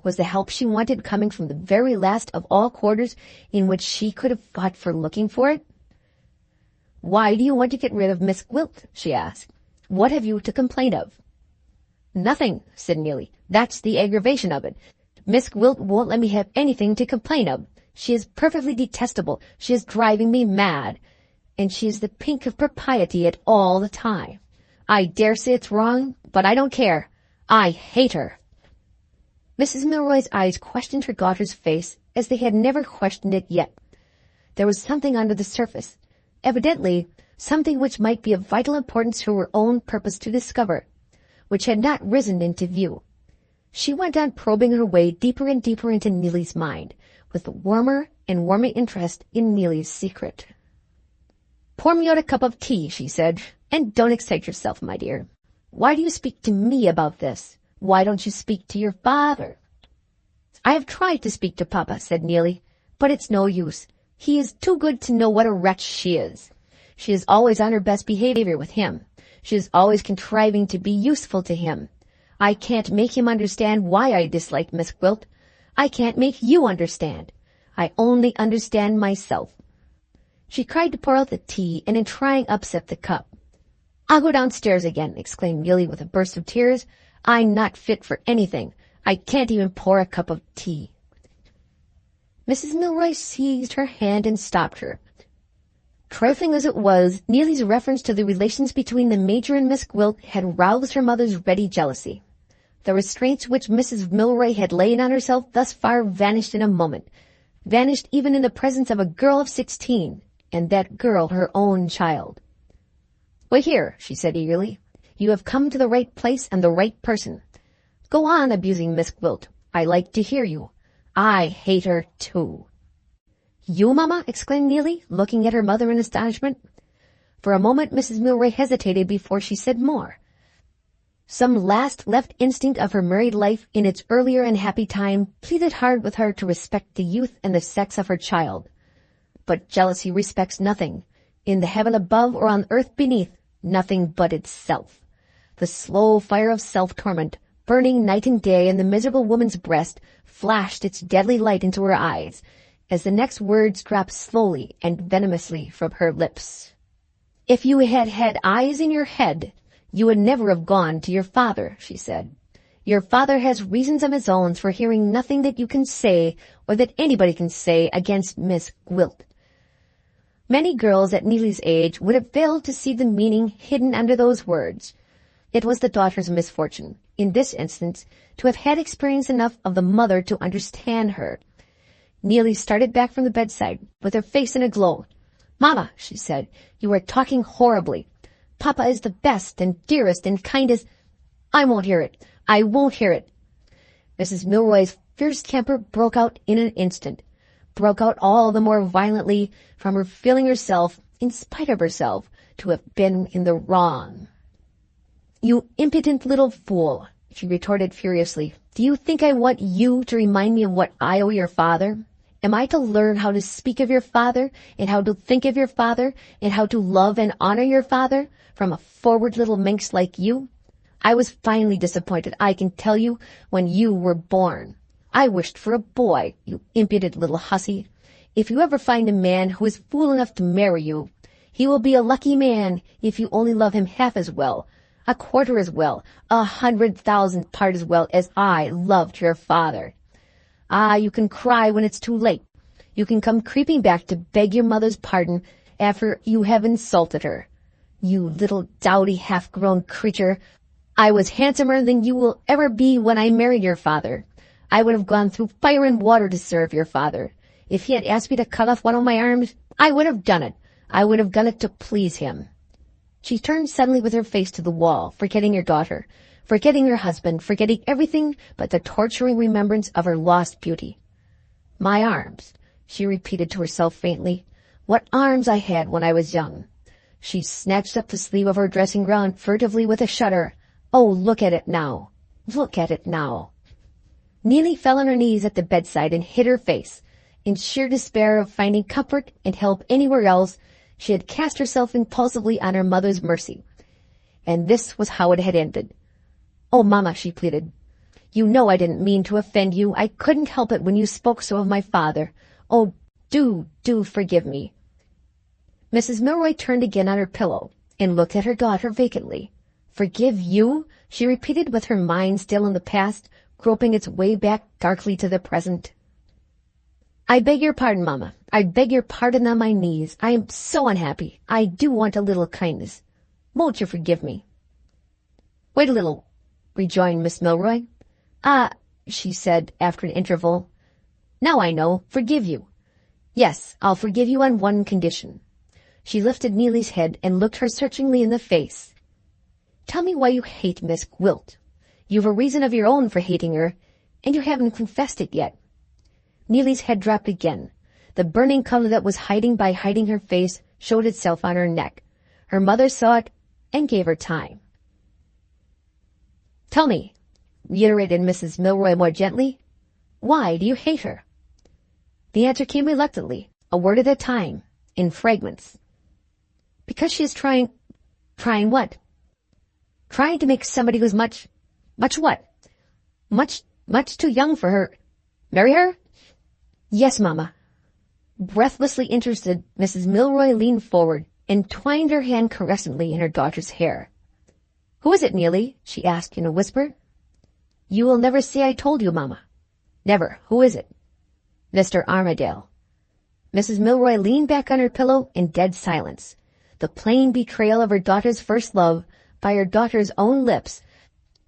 Was the help she wanted coming from the very last of all quarters in which she could have fought for looking for it? "Why do you want to get rid of Miss Gwilt?" she asked. "What have you to complain of?" "Nothing," said Neelie. "That's the aggravation of it. Miss Gwilt won't let me have anything to complain of. She is perfectly detestable. She is driving me mad. And she is the pink of propriety at all the time. I dare say it's wrong, but I don't care. I hate her." Mrs. Milroy's eyes questioned her daughter's face as they had never questioned it yet. There was something under the surface, evidently something which might be of vital importance to her own purpose to discover, which had not risen into view. She went on probing her way deeper and deeper into Neelie's mind, with warmer and warmer interest in Neelie's secret. "Pour me out a cup of tea," she said, "and don't excite yourself, my dear. Why do you speak to me about this? Why don't you speak to your father?" "I have tried to speak to Papa," said Neelie, "but it's no use. He is too good to know what a wretch she is. She is always on her best behavior with him. She is always contriving to be useful to him. I can't make him understand why I dislike Miss Gwilt. I can't make you understand. I only understand myself." She tried to pour out the tea, and in trying upset the cup. "I'll go downstairs again," exclaimed Neelie with a burst of tears. "I'm not fit for anything. I can't even pour a cup of tea." Mrs. Milroy seized her hand and stopped her. Trifling as it was, Neelie's reference to the relations between the Major and Miss Gwilt had roused her mother's ready jealousy. The restraints which Mrs. Milroy had laid on herself thus far vanished in a moment, vanished even in the presence of a girl of 16, and that girl her own child. "Wait here," she said eagerly. "You have come to the right place and the right person. Go on abusing Miss Gwilt. I like to hear you. I hate her too." "You, Mama?" exclaimed Neelie, looking at her mother in astonishment. For a moment Mrs. Milroy hesitated before she said more. Some last left instinct of her married life in its earlier and happy time pleaded hard with her to respect the youth and the sex of her child. But jealousy respects nothing, in the heaven above or on earth beneath, nothing but itself. The slow fire of self-torment, burning night and day in the miserable woman's breast, flashed its deadly light into her eyes, as the next words dropped slowly and venomously from her lips. "If you had had eyes in your head, you would never have gone to your father," she said. "Your father has reasons of his own for hearing nothing that you can say or that anybody can say against Miss Gwilt." Many girls at Neelie's age would have failed to see the meaning hidden under those words. It was the daughter's misfortune, in this instance, to have had experience enough of the mother to understand her. Neelie started back from the bedside, with her face in a glow. "Mama," she said, "you are talking horribly. Papa is the best and dearest and kindest—" "I won't hear it. I won't hear it." Mrs. Milroy's fierce temper broke out in an instant, broke out all the more violently from her feeling herself, in spite of herself, to have been in the wrong. "You impudent little fool," she retorted furiously. "Do you think I want you to remind me of what I owe your father? Am I to learn how to speak of your father, and how to think of your father, and how to love and honor your father, from a forward little minx like you? I was finely disappointed, I can tell you, when you were born. I wished for a boy, you impudent little hussy. If you ever find a man who is fool enough to marry you, he will be a lucky man if you only love him half as well, a quarter as well, 100,000 part as well as I loved your father. Ah, you can cry when it's too late. You can come creeping back to beg your mother's pardon after you have insulted her. You little dowdy half-grown creature, I was handsomer than you will ever be when I married your father. I would have gone through fire and water to serve your father. If he had asked me to cut off one of my arms, I would have done it. I would have done it to please him." She turned suddenly with her face to the wall, forgetting her daughter, forgetting her husband, forgetting everything but the torturing remembrance of her lost beauty. "My arms," she repeated to herself faintly. "What arms I had when I was young." She snatched up the sleeve of her dressing gown furtively with a shudder. "Oh, look at it now! Look at it now!" Neelie fell on her knees at the bedside and hid her face. In sheer despair of finding comfort and help anywhere else, she had cast herself impulsively on her mother's mercy. And this was how it had ended. "Oh, Mama," she pleaded, "you know I didn't mean to offend you. I couldn't help it when you spoke so of my father. Oh, do forgive me." Mrs. Milroy turned again on her pillow and looked at her daughter vacantly. "Forgive you?" she repeated, with her mind still in the past, groping its way back darkly to the present. "I beg your pardon, Mama. I beg your pardon on my knees. I am so unhappy. I do want a little kindness. Won't you forgive me?" "Wait a little," rejoined Miss Milroy. "Ah," she said after an interval. "Now I know. Forgive you. Yes, I'll forgive you on one condition." She lifted Neelie's head and looked her searchingly in the face. "Tell me why you hate Miss Gwilt. You've a reason of your own for hating her, and you haven't confessed it yet." Neelie's head dropped again. The burning color that was hiding her face showed itself on her neck. Her mother saw it and gave her time. "Tell me," reiterated Mrs. Milroy more gently, "why do you hate her?" The answer came reluctantly, a word at a time, in fragments. "Because she is trying what?" "Trying to make somebody who's much Much what? Much too young for her. Marry her? Yes, Mama. Breathlessly interested, Mrs. Milroy leaned forward and twined her hand caressingly in her daughter's hair. Who is it, Neelie? She asked in a whisper. You will never say I told you, Mama. Never. Who is it? Mr. Armadale. Mrs. Milroy leaned back on her pillow in dead silence. The plain betrayal of her daughter's first love by her daughter's own lips,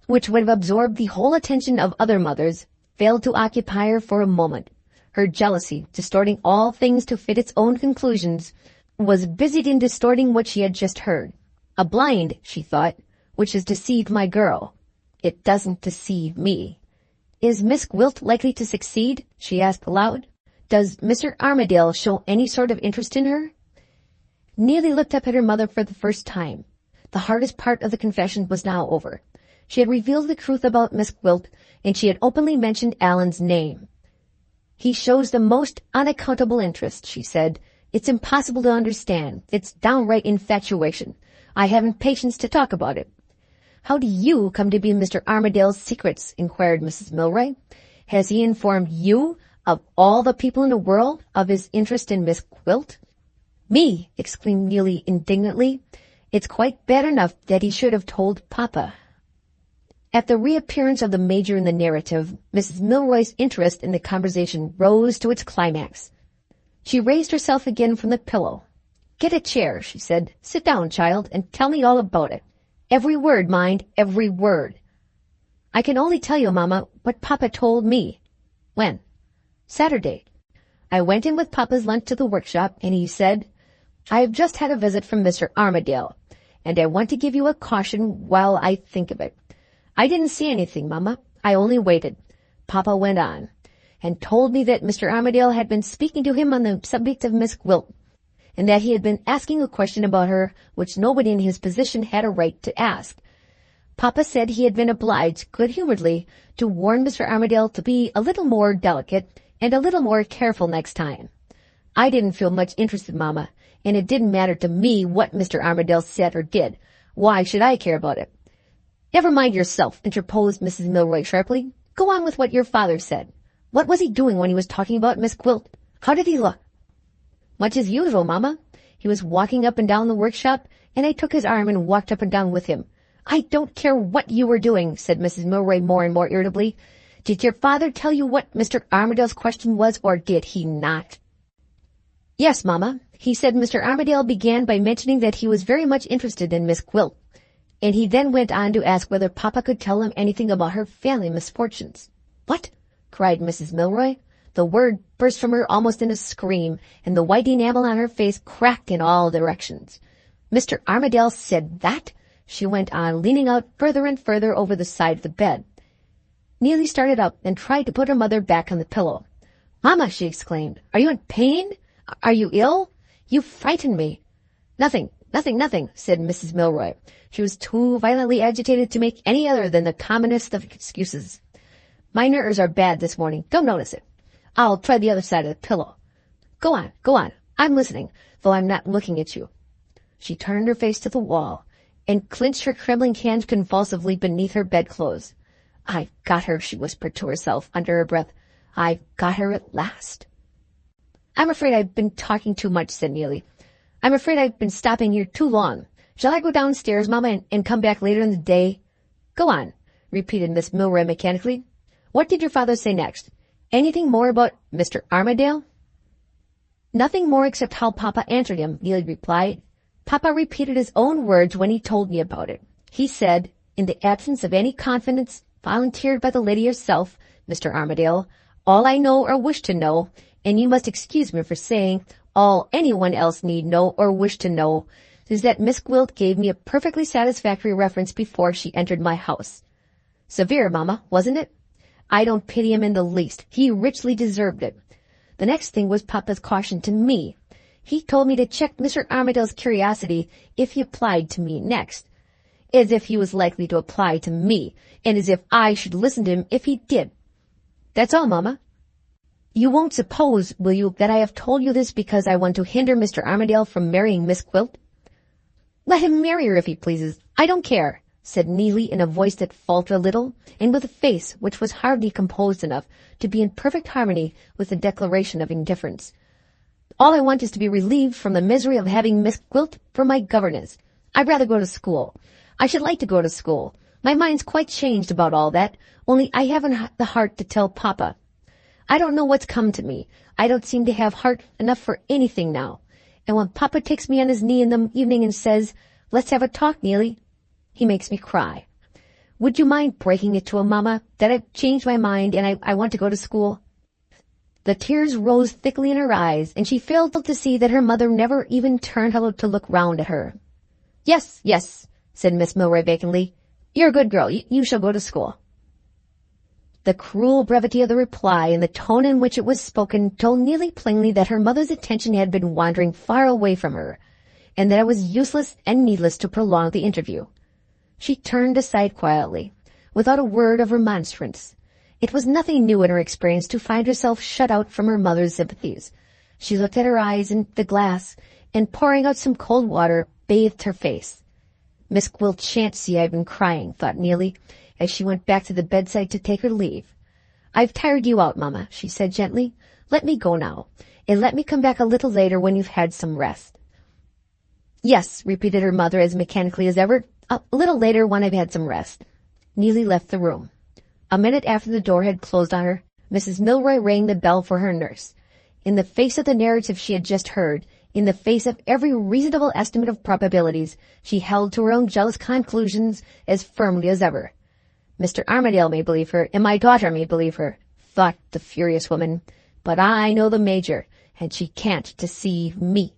which would have absorbed the whole attention of other mothers, failed to occupy her for a moment. Her jealousy, distorting all things to fit its own conclusions, was busied in distorting what she had just heard. A blind, she thought, which has deceived my girl. It doesn't deceive me. Is Miss Gwilt likely to succeed? She asked aloud. Does Mr. Armadale show any sort of interest in her? Neelie looked up at her mother for the first time. The hardest part of the confession was now over. She had revealed the truth about Miss Gwilt, and she had openly mentioned Allan's name. He shows the most unaccountable interest, she said. It's impossible to understand. It's downright infatuation. I haven't patience to talk about it. How do you come to be Mr. Armadale's secrets? Inquired Mrs. Milroy. Has he informed you, of all the people in the world, of his interest in Miss Gwilt? Me! Exclaimed Neelie indignantly. It's quite bad enough that he should have told Papa. At the reappearance of the Major in the narrative, Mrs. Milroy's interest in the conversation rose to its climax. She raised herself again from the pillow. Get a chair, she said. Sit down, child, and tell me all about it. Every word, mind, every word. I can only tell you, Mama, what Papa told me. When? Saturday. I went in with Papa's lunch to the workshop, and he said, I have just had a visit from Mr. Armadale, and I want to give you a caution while I think of it. I didn't see anything, Mama. I only waited. Papa went on, and told me that Mr. Armadale had been speaking to him on the subject of Miss Gwilt, and that he had been asking a question about her which nobody in his position had a right to ask. Papa said he had been obliged, good-humoredly, to warn Mr. Armadale to be a little more delicate and a little more careful next time. I didn't feel much interested, Mama, and it didn't matter to me what Mr. Armadale said or did. Why should I care about it? Never mind yourself, interposed Mrs. Milroy sharply. Go on with what your father said. What was he doing when he was talking about Miss Gwilt? How did he look? Much as usual, Mama. He was walking up and down the workshop, and I took his arm and walked up and down with him. I don't care what you were doing, said Mrs. Milroy more and more irritably. Did your father tell you what Mr. Armadale's question was, or did he not? Yes, Mama. He said Mr. Armadale began by mentioning that he was very much interested in Miss Gwilt, and he then went on to ask whether Papa could tell him anything about her family misfortunes. What? Cried Mrs. Milroy. The word burst from her almost in a scream, and the white enamel on her face cracked in all directions. Mr. Armadale said that? She went on, leaning out further and further over the side of the bed. Neelie started up and tried to put her mother back on the pillow. Mama, she exclaimed, are you in pain? Are you ill? You frighten me. Nothing, said Mrs. Milroy. She was too violently agitated to make any other than the commonest of excuses. My nerves are bad this morning. Don't notice it. I'll try the other side of the pillow. Go on. I'm listening, though I'm not looking at you. She turned her face to the wall and clenched her trembling hands convulsively beneath her bedclothes. I've got her, she whispered to herself under her breath. I've got her at last. I'm afraid I've been talking too much, said Neelie. I'm afraid I've been stopping here too long. Shall I go downstairs, Mama, and come back later in the day? Go on, repeated Miss Milroy mechanically. What did your father say next? Anything more about Mr. Armadale? Nothing more except how Papa answered him, Neelie replied. Papa repeated his own words when he told me about it. He said, in the absence of any confidence volunteered by the lady herself, Mr. Armadale, all I know or wish to know, and you must excuse me for saying all anyone else need know or wish to know, is that Miss Gwilt gave me a perfectly satisfactory reference before she entered my house. Severe, Mama, wasn't it? I don't pity him in the least. He richly deserved it. The next thing was Papa's caution to me. He told me to check Mr. Armadale's curiosity if he applied to me next. As if he was likely to apply to me, and as if I should listen to him if he did. That's all, Mama. You won't suppose, will you, that I have told you this because I want to hinder Mr. Armadale from marrying Miss Gwilt? Let him marry her if he pleases. I don't care, said Neelie in a voice that faltered a little, and with a face which was hardly composed enough to be in perfect harmony with the declaration of indifference. "All I want is to be relieved from the misery of having Miss Gwilt for my governess. I'd rather go to school. I should like to go to school. My mind's quite changed about all that, only I haven't the heart to tell Papa. I don't know what's come to me. I don't seem to have heart enough for anything now. And when Papa takes me on his knee in the evening and says, 'Let's have a talk, Neelie,' he makes me cry. Would you mind breaking it to him, Mama, that I've changed my mind and I want to go to school?" The tears rose thickly in her eyes, and she failed to see that her mother never even turned to look round at her. Yes, yes," said Miss Milroy vacantly. "You're a good girl. You shall go to school." The cruel brevity of the reply and the tone in which it was spoken told Neelie plainly that her mother's attention had been wandering far away from her, and that it was useless and needless to prolong the interview. She turned aside quietly, without a word of remonstrance. It was nothing new in her experience to find herself shut out from her mother's sympathies. She looked at her eyes in the glass, and pouring out some cold water, bathed her face. "Miss Gwilt shan't see I've been crying," thought Neelie, as she went back to the bedside to take her leave. "I've tired you out, Mamma," she said gently. "Let me go now, and let me come back a little later when you've had some rest." "Yes," repeated her mother as mechanically as ever. "A little later when I've had some rest." Neelie left the room. A minute after the door had closed on her, Mrs. Milroy rang the bell for her nurse. In the face of the narrative she had just heard, in the face of every reasonable estimate of probabilities, she held to her own jealous conclusions as firmly as ever. "Mr. Armadale may believe her, and my daughter may believe her," thought the furious woman, "but I know the Major, and she can't deceive me."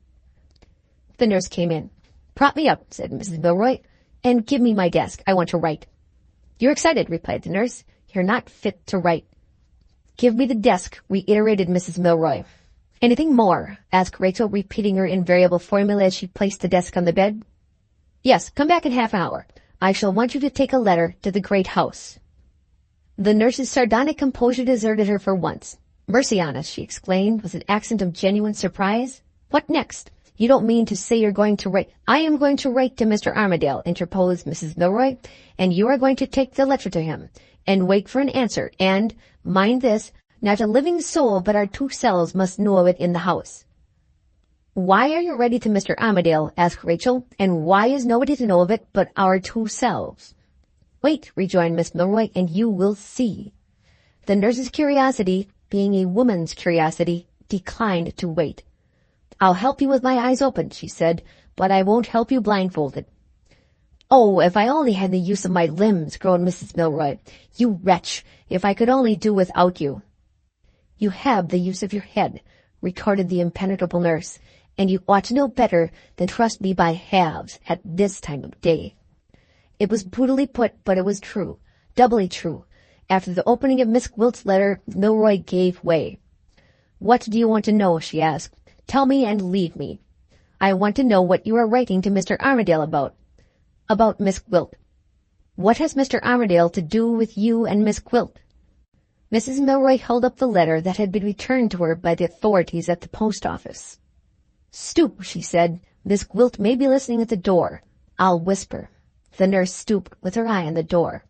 The nurse came in. "Prop me up," said Mrs. Milroy, "and give me my desk. I want to write." "You're excited," replied the nurse. "You're not fit to write." "Give me the desk," reiterated Mrs. Milroy. "Anything more?" asked Rachel, repeating her invariable formula as she placed the desk on the bed. "Yes, come back in half an hour. I shall want you to take a letter to the great house." The nurse's sardonic composure deserted her for once. "Mercy on us," she exclaimed, with an accent of genuine surprise. "What next? You don't mean to say you're going to write—" "I am going to write to Mr. Armadale," interposed Mrs. Milroy, "and you are going to take the letter to him, and wait for an answer, and, mind this, not a living soul but our two selves must know of it in the house." "Why are you writing to Mr. Armadale?" asked Rachel, "and why is nobody to know of it but our two selves?" "Wait," rejoined Miss Milroy, "and you will see." The nurse's curiosity, being a woman's curiosity, declined to wait. "I'll help you with my eyes open," she said, "but I won't help you blindfolded." "Oh, if I only had the use of my limbs," groaned Mrs. Milroy. "You wretch, if I could only do without you." "You have the use of your head," retorted the impenetrable nurse, "and you ought to know better than trust me by halves at this time of day." It was brutally put, but it was true, doubly true. After the opening of Miss Gwilt's letter, Milroy gave way. "What do you want to know?" she asked. "Tell me and leave me." "I want to know what you are writing to Mr. Armadale about." "About Miss Gwilt." "What has Mr. Armadale to do with you and Miss Gwilt?" Mrs. Milroy held up the letter that had been returned to her by the authorities at the post office. "Stoop," she said. "Miss Gwilt may be listening at the door. I'll whisper." The nurse stooped with her eye on the door.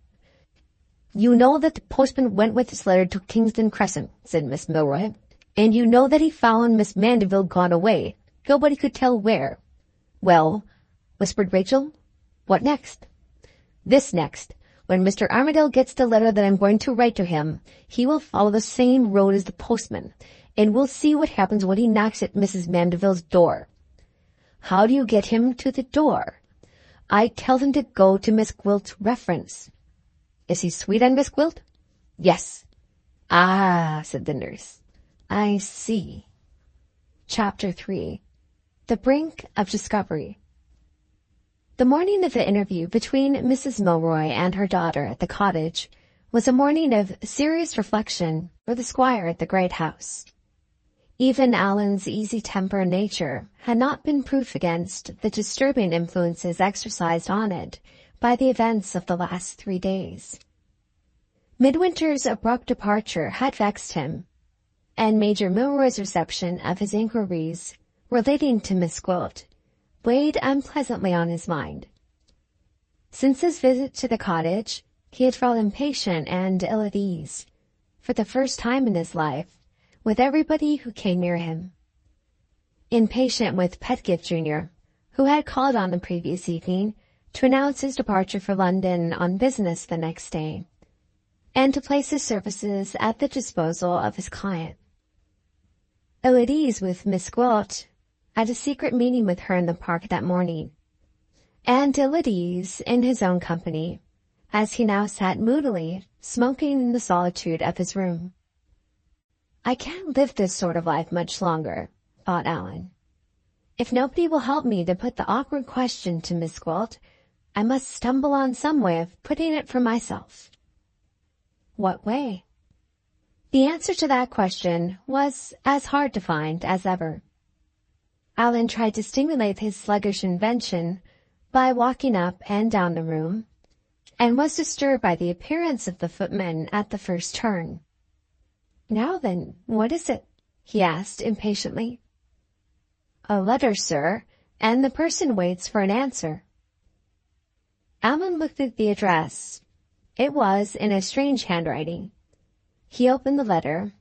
"You know that the postman went with this letter to Kingston Crescent," said Miss Milroy. "And you know that he found Miss Mandeville gone away. Nobody could tell where." "Well," whispered Rachel, "what next?" "This next. When Mr. Armadale gets the letter that I'm going to write to him, he will follow the same road as the postman, and we'll see what happens when he knocks at Mrs. Mandeville's door." "How do you get him to the door?" "I tell him to go to Miss Gwilt's reference." "Is he sweet on Miss Gwilt?" "Yes." "Ah," said the nurse. "I see." Chapter 3. The Brink of Discovery. The morning of the interview between Mrs. Milroy and her daughter at the cottage was a morning of serious reflection for the squire at the great house. Even Allan's easy-tempered nature had not been proof against the disturbing influences exercised on it by the events of the last 3 days. Midwinter's abrupt departure had vexed him, and Major Milroy's reception of his inquiries relating to Miss Gwilt weighed unpleasantly on his mind. Since his visit to the cottage, he had felt impatient and ill at ease, for the first time in his life, with everybody who came near him. Impatient with Pedgift Jr., who had called on the previous evening to announce his departure for London on business the next day, and to place his services at the disposal of his client. Ill at ease with Miss Gwilt, at a secret meeting with her in the park that morning, and ill at ease in his own company, as he now sat moodily smoking in the solitude of his room. "I can't live this sort of life much longer," thought Allan. "If nobody will help me to put the awkward question to Miss Gwilt, I must stumble on some way of putting it for myself." What way? The answer to that question was as hard to find as ever. Allan tried to stimulate his sluggish invention by walking up and down the room, and was disturbed by the appearance of the footman at the first turn. "Now then, what is it?" he asked impatiently. "A letter, sir, and the person waits for an answer." Allan looked at the address. It was in a strange handwriting. He opened the letter,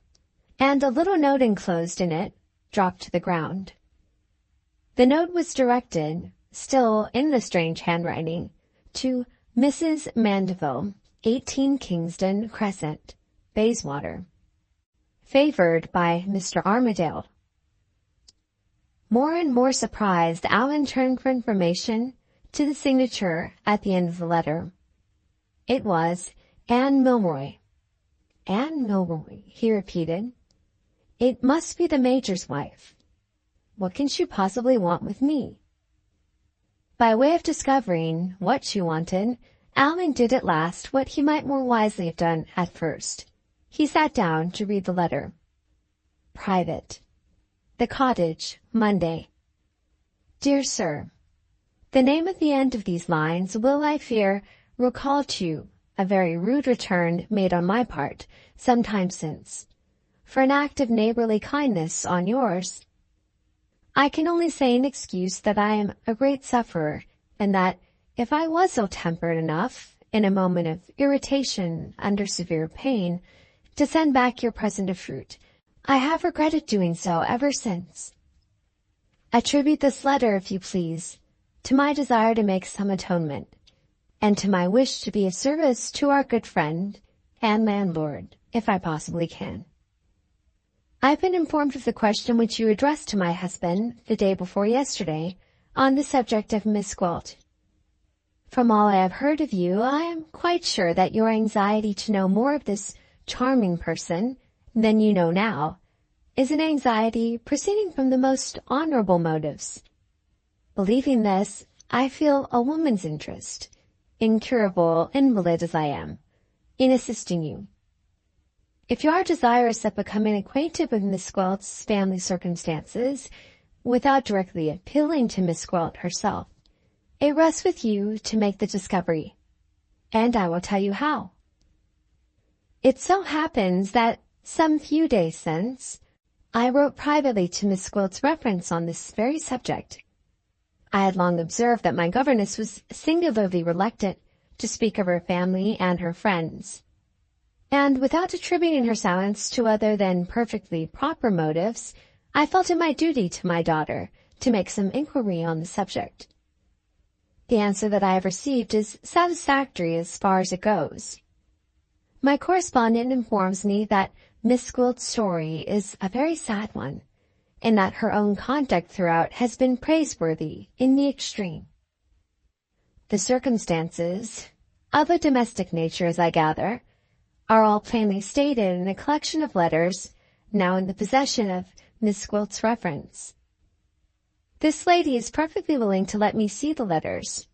and a little note enclosed in it dropped to the ground. The note was directed, still in the strange handwriting, to Mrs. Mandeville, 18 Kingston Crescent, Bayswater. Favored by Mr. Armadale. More and more surprised, Allan turned for information to the signature at the end of the letter. It was Anne Milroy. "Anne Milroy," he repeated. "It must be the Major's wife. What can she possibly want with me?" By way of discovering what she wanted, Allan did at last what he might more wisely have done at first. He sat down to read the letter. Private. The Cottage, Monday. Dear Sir, the name at the end of these lines will, I fear, recall to you a very rude return made on my part some time since, for an act of neighborly kindness on yours. I can only say in excuse that I am a great sufferer, and that, if I was ill-tempered enough, in a moment of irritation under severe pain, to send back your present of fruit, I have regretted doing so ever since. Attribute this letter, if you please, to my desire to make some atonement, and to my wish to be of service to our good friend and landlord, if I possibly can. I have been informed of the question which you addressed to my husband the day before yesterday on the subject of Miss Gwilt. From all I have heard of you, I am quite sure that your anxiety to know more of this charming person than you know now is an anxiety proceeding from the most honorable motives. Believing this, I feel a woman's interest, incurable invalid as I am, in assisting you. If you are desirous of becoming acquainted with Miss Gwilt's family circumstances, without directly appealing to Miss Gwilt herself, it rests with you to make the discovery, and I will tell you how. It so happens that some few days since, I wrote privately to Miss Gwilt's reference on this very subject. I had long observed that my governess was singularly reluctant to speak of her family and her friends, and without attributing her silence to other than perfectly proper motives, I felt it my duty to my daughter to make some inquiry on the subject. The answer that I have received is satisfactory as far as it goes. My correspondent informs me that Miss Gwilt's story is a very sad one, and that her own conduct throughout has been praiseworthy in the extreme. The circumstances, of a domestic nature as I gather, are all plainly stated in a collection of letters now in the possession of Miss Gwilt's reference. This lady is perfectly willing to let me see the letters,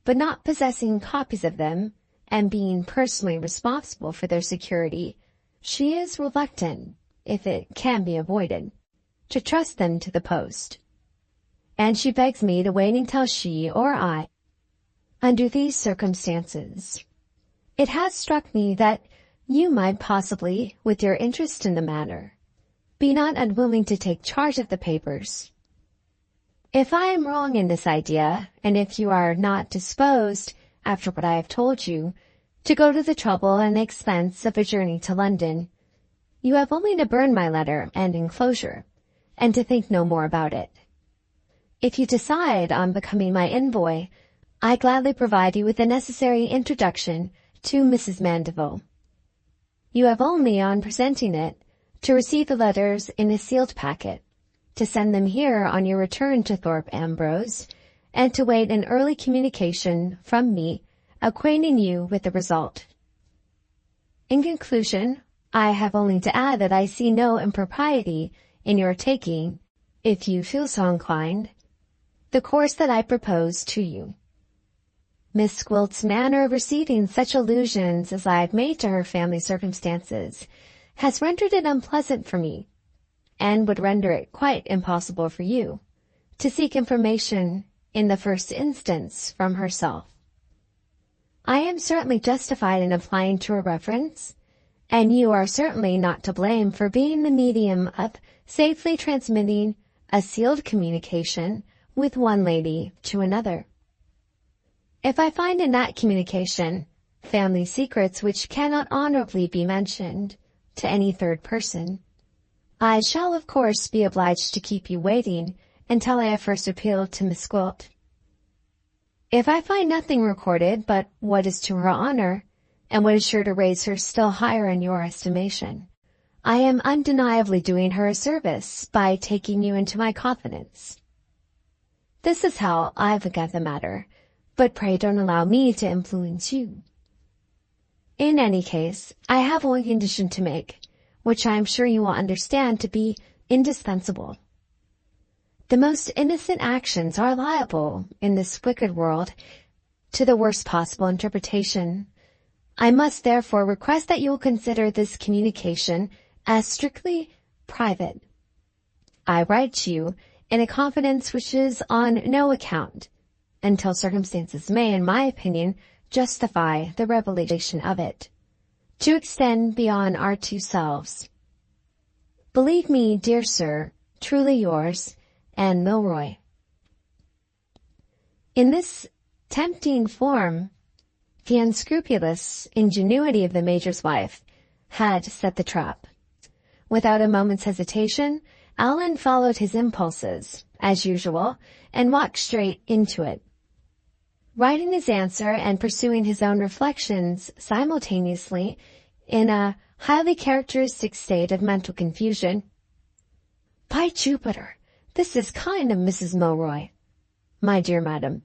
but not possessing copies of them, and being personally responsible for their security, she is reluctant, if it can be avoided, to trust them to the post, and she begs me to wait until she or I. Under these circumstances, it has struck me that you might possibly, with your interest in the matter, be not unwilling to take charge of the papers. If I am wrong in this idea, and if you are not disposed, after what I have told you, to go to the trouble and expense of a journey to London. You have only to burn my letter and enclosure, and to think no more about it. If you decide on becoming my envoy, I gladly provide you with the necessary introduction to Mrs. Mandeville. You have only, on presenting it, to receive the letters in a sealed packet, to send them here on your return to Thorpe Ambrose, and to wait an early communication from me, acquainting you with the result. In conclusion, I have only to add that I see no impropriety in your taking, if you feel so inclined, the course that I propose to you. Miss Gwilt's manner of receiving such allusions as I have made to her family circumstances has rendered it unpleasant for me, and would render it quite impossible for you to seek information in the first instance from herself. I am certainly justified in applying to a reference, and you are certainly not to blame for being the medium of safely transmitting a sealed communication with one lady to another. If I find in that communication family secrets which cannot honorably be mentioned to any third person, I shall of course be obliged to keep you waiting until I have first appealed to Miss Gwilt. If I find nothing recorded but what is to her honor, and what is sure to raise her still higher in your estimation, I am undeniably doing her a service by taking you into my confidence. This is how I look at the matter, but pray don't allow me to influence you. In any case, I have one condition to make, which I am sure you will understand to be indispensable. The most innocent actions are liable, in this wicked world, to the worst possible interpretation. I must therefore request that you will consider this communication as strictly private. I write to you in a confidence which is on no account, until circumstances may, in my opinion, justify the revelation of it, to extend beyond our two selves. Believe me, dear sir, truly yours, Anne Milroy. In this tempting form, the unscrupulous ingenuity of the Major's wife had set the trap. Without a moment's hesitation, Allan followed his impulses, as usual, and walked straight into it. Writing his answer and pursuing his own reflections simultaneously in a highly characteristic state of mental confusion. By Jupiter, this is kind of Mrs. Milroy. My dear madam,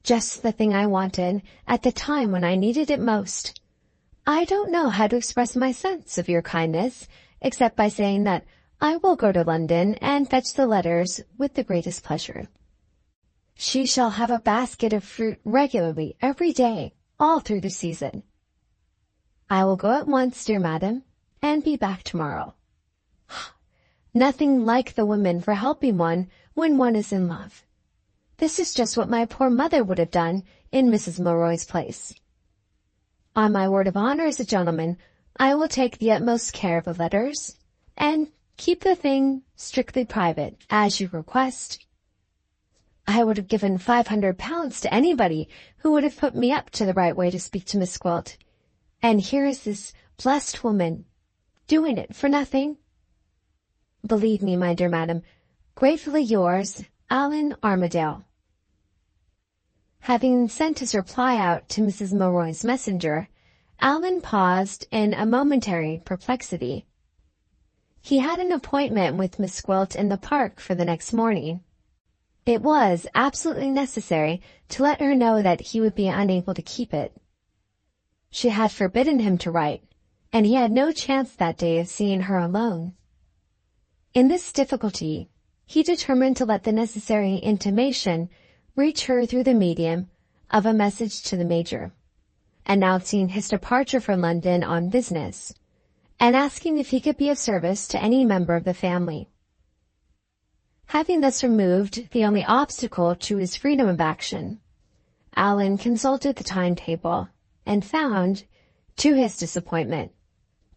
just the thing I wanted at the time when I needed it most. I don't know how to express my sense of your kindness, except by saying that I will go to London and fetch the letters with the greatest pleasure. She shall have a basket of fruit regularly every day, all through the season. I will go at once, dear madam, and be back tomorrow. Nothing like the woman for helping one when one is in love. This is just what my poor mother would have done in Mrs. Milroy's place. On my word of honor as a gentleman, I will take the utmost care of the letters, and keep the thing strictly private, as you request. I would have given £500 to anybody who would have put me up to the right way to speak to Miss Gwilt. And here is this blessed woman, doing it for nothing. Believe me, my dear madam, gratefully yours, Allan Armadale. Having sent his reply out to Mrs. Milroy's messenger, Allan paused in a momentary perplexity. He had an appointment with Miss Gwilt in the park for the next morning. It was absolutely necessary to let her know that he would be unable to keep it. She had forbidden him to write, and he had no chance that day of seeing her alone. In this difficulty, he determined to let the necessary intimation reach her through the medium of a message to the Major, announcing his departure for London on business, and asking if he could be of service to any member of the family. Having thus removed the only obstacle to his freedom of action, Allan consulted the timetable and found, to his disappointment,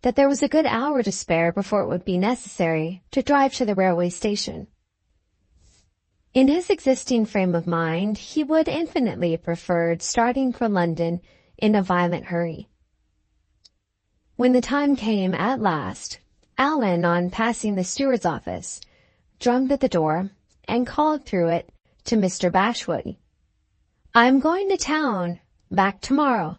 that there was a good hour to spare before it would be necessary to drive to the railway station. In his existing frame of mind, he would infinitely have preferred starting for London in a violent hurry. When the time came at last, Allan, on passing the steward's office, drummed at the door and called through it to Mr. Bashwood. "I'm going to town. Back tomorrow."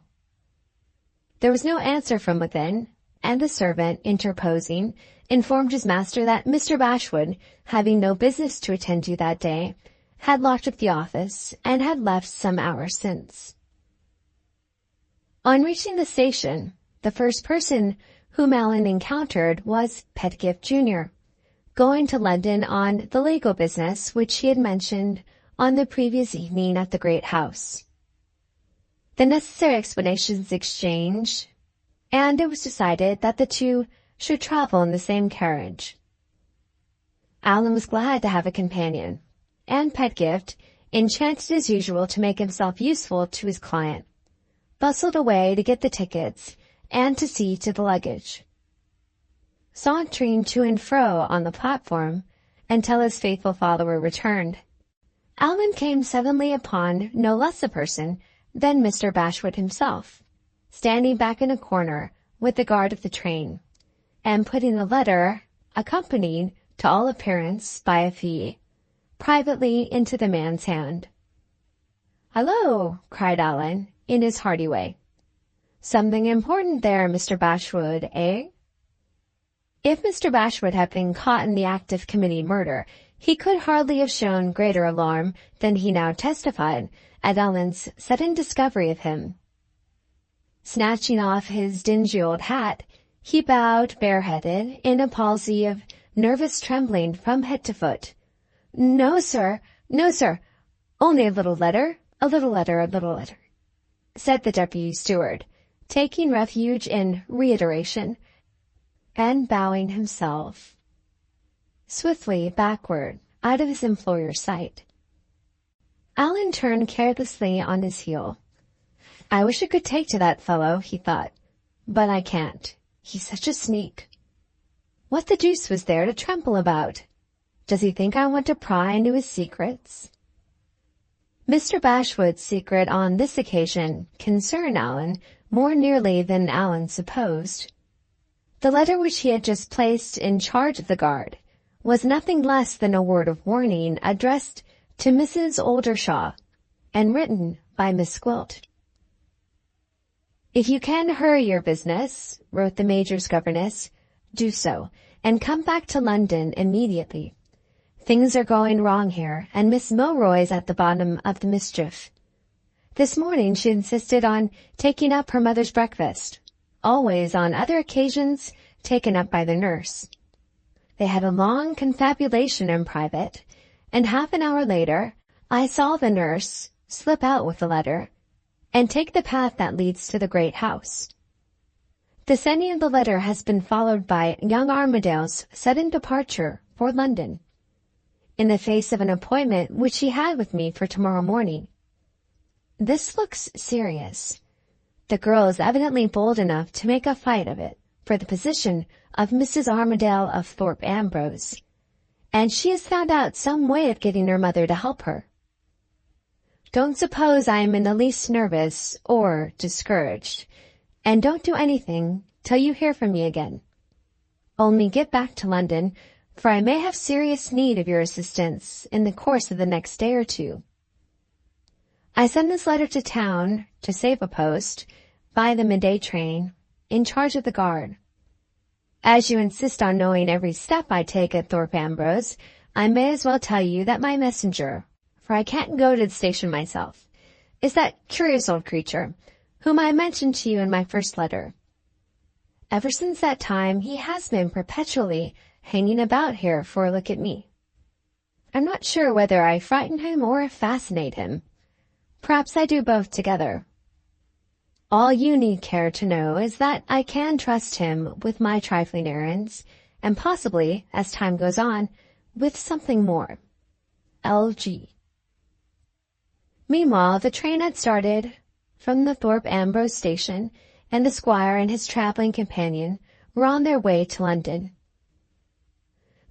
There was no answer from within, and the servant, interposing, informed his master that Mr. Bashwood, having no business to attend to that day, had locked up the office and had left some hours since. On reaching the station, the first person whom Allan encountered was Pedgift Jr., going to London on the legal business which he had mentioned on the previous evening at the great house. The necessary explanations exchanged, and it was decided that the two should travel in the same carriage. Allan was glad to have a companion, and Pedgift, enchanted as usual to make himself useful to his client, bustled away to get the tickets and to see to the luggage. Sauntering to and fro on the platform until his faithful follower returned, Allan came suddenly upon no less a person than Mr. Bashwood himself, standing back in a corner with the guard of the train, and putting a letter, accompanied to all appearance by a fee, privately into the man's hand. "Hullo!" cried Allan, in his hearty way. "Something important there, Mr. Bashwood, eh?" If Mr. Bashwood had been caught in the act of committing murder, he could hardly have shown greater alarm than he now testified at Allan's sudden discovery of him. Snatching off his dingy old hat, he bowed bareheaded in a palsy of nervous trembling from head to foot. No, sir. Only a little letter, said the deputy steward, taking refuge in reiteration, and bowing himself swiftly backward out of his employer's sight. Allan turned carelessly on his heel. "I wish I could take to that fellow," he thought, "but I can't. He's such a sneak. What the deuce was there to tremble about? Does he think I want to pry into his secrets?" Mr. Bashwood's secret on this occasion concerned Allan more nearly than Allan supposed. The letter which he had just placed in charge of the guard was nothing less than a word of warning addressed to Mrs. Oldershaw, and written by Miss Gwilt. "If you can hurry your business," wrote the Major's governess, "do so, and come back to London immediately. Things are going wrong here, and Miss Milroy's at the bottom of the mischief. This morning she insisted on taking up her mother's breakfast, always on other occasions taken up by the nurse. They had a long confabulation in private, and half an hour later I saw the nurse slip out with the letter and take the path that leads to the great house. The sending of the letter has been followed by young Armadale's sudden departure for London, in the face of an appointment which he had with me for tomorrow morning. This looks serious. The girl is evidently bold enough to make a fight of it for the position of Mrs. Armadale of Thorpe Ambrose, and she has found out some way of getting her mother to help her. Don't suppose I am in the least nervous or discouraged, and don't do anything till you hear from me again. Only get back to London, for I may have serious need of your assistance in the course of the next day or two. I send this letter to town to save a post by the midday train in charge of the guard. As you insist on knowing every step I take at Thorpe Ambrose, I may as well tell you that my messenger, for I can't go to the station myself, is that curious old creature whom I mentioned to you in my first letter. Ever since that time he has been perpetually hanging about here for a look at me. I'm not sure whether I frighten him or fascinate him. Perhaps I do both together. All you need care to know is that I can trust him with my trifling errands, and possibly, as time goes on, with something more. L.G. Meanwhile, the train had started from the Thorpe Ambrose station, and the squire and his travelling companion were on their way to London.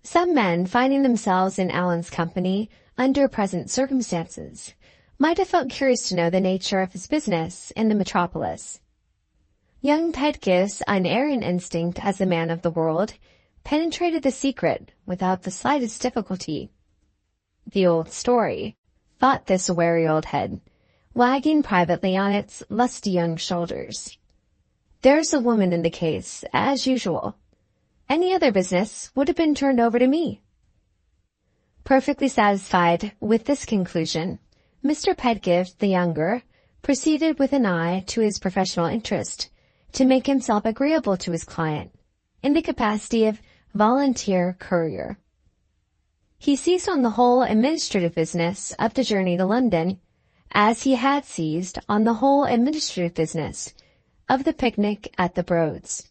Some men, finding themselves in Allan's company, under present circumstances, might have felt curious to know the nature of his business in the metropolis. Young Pedgift's unerring instinct as a man of the world penetrated the secret without the slightest difficulty. The old story, thought this wary old head, wagging privately on its lusty young shoulders. There's a woman in the case, as usual. Any other business would have been turned over to me. Perfectly satisfied with this conclusion, Mr. Pedgift the younger proceeded with an eye to his professional interest to make himself agreeable to his client in the capacity of volunteer courier. He seized on the whole administrative business of the journey to London, as he had seized on the whole administrative business of the picnic at the Broads.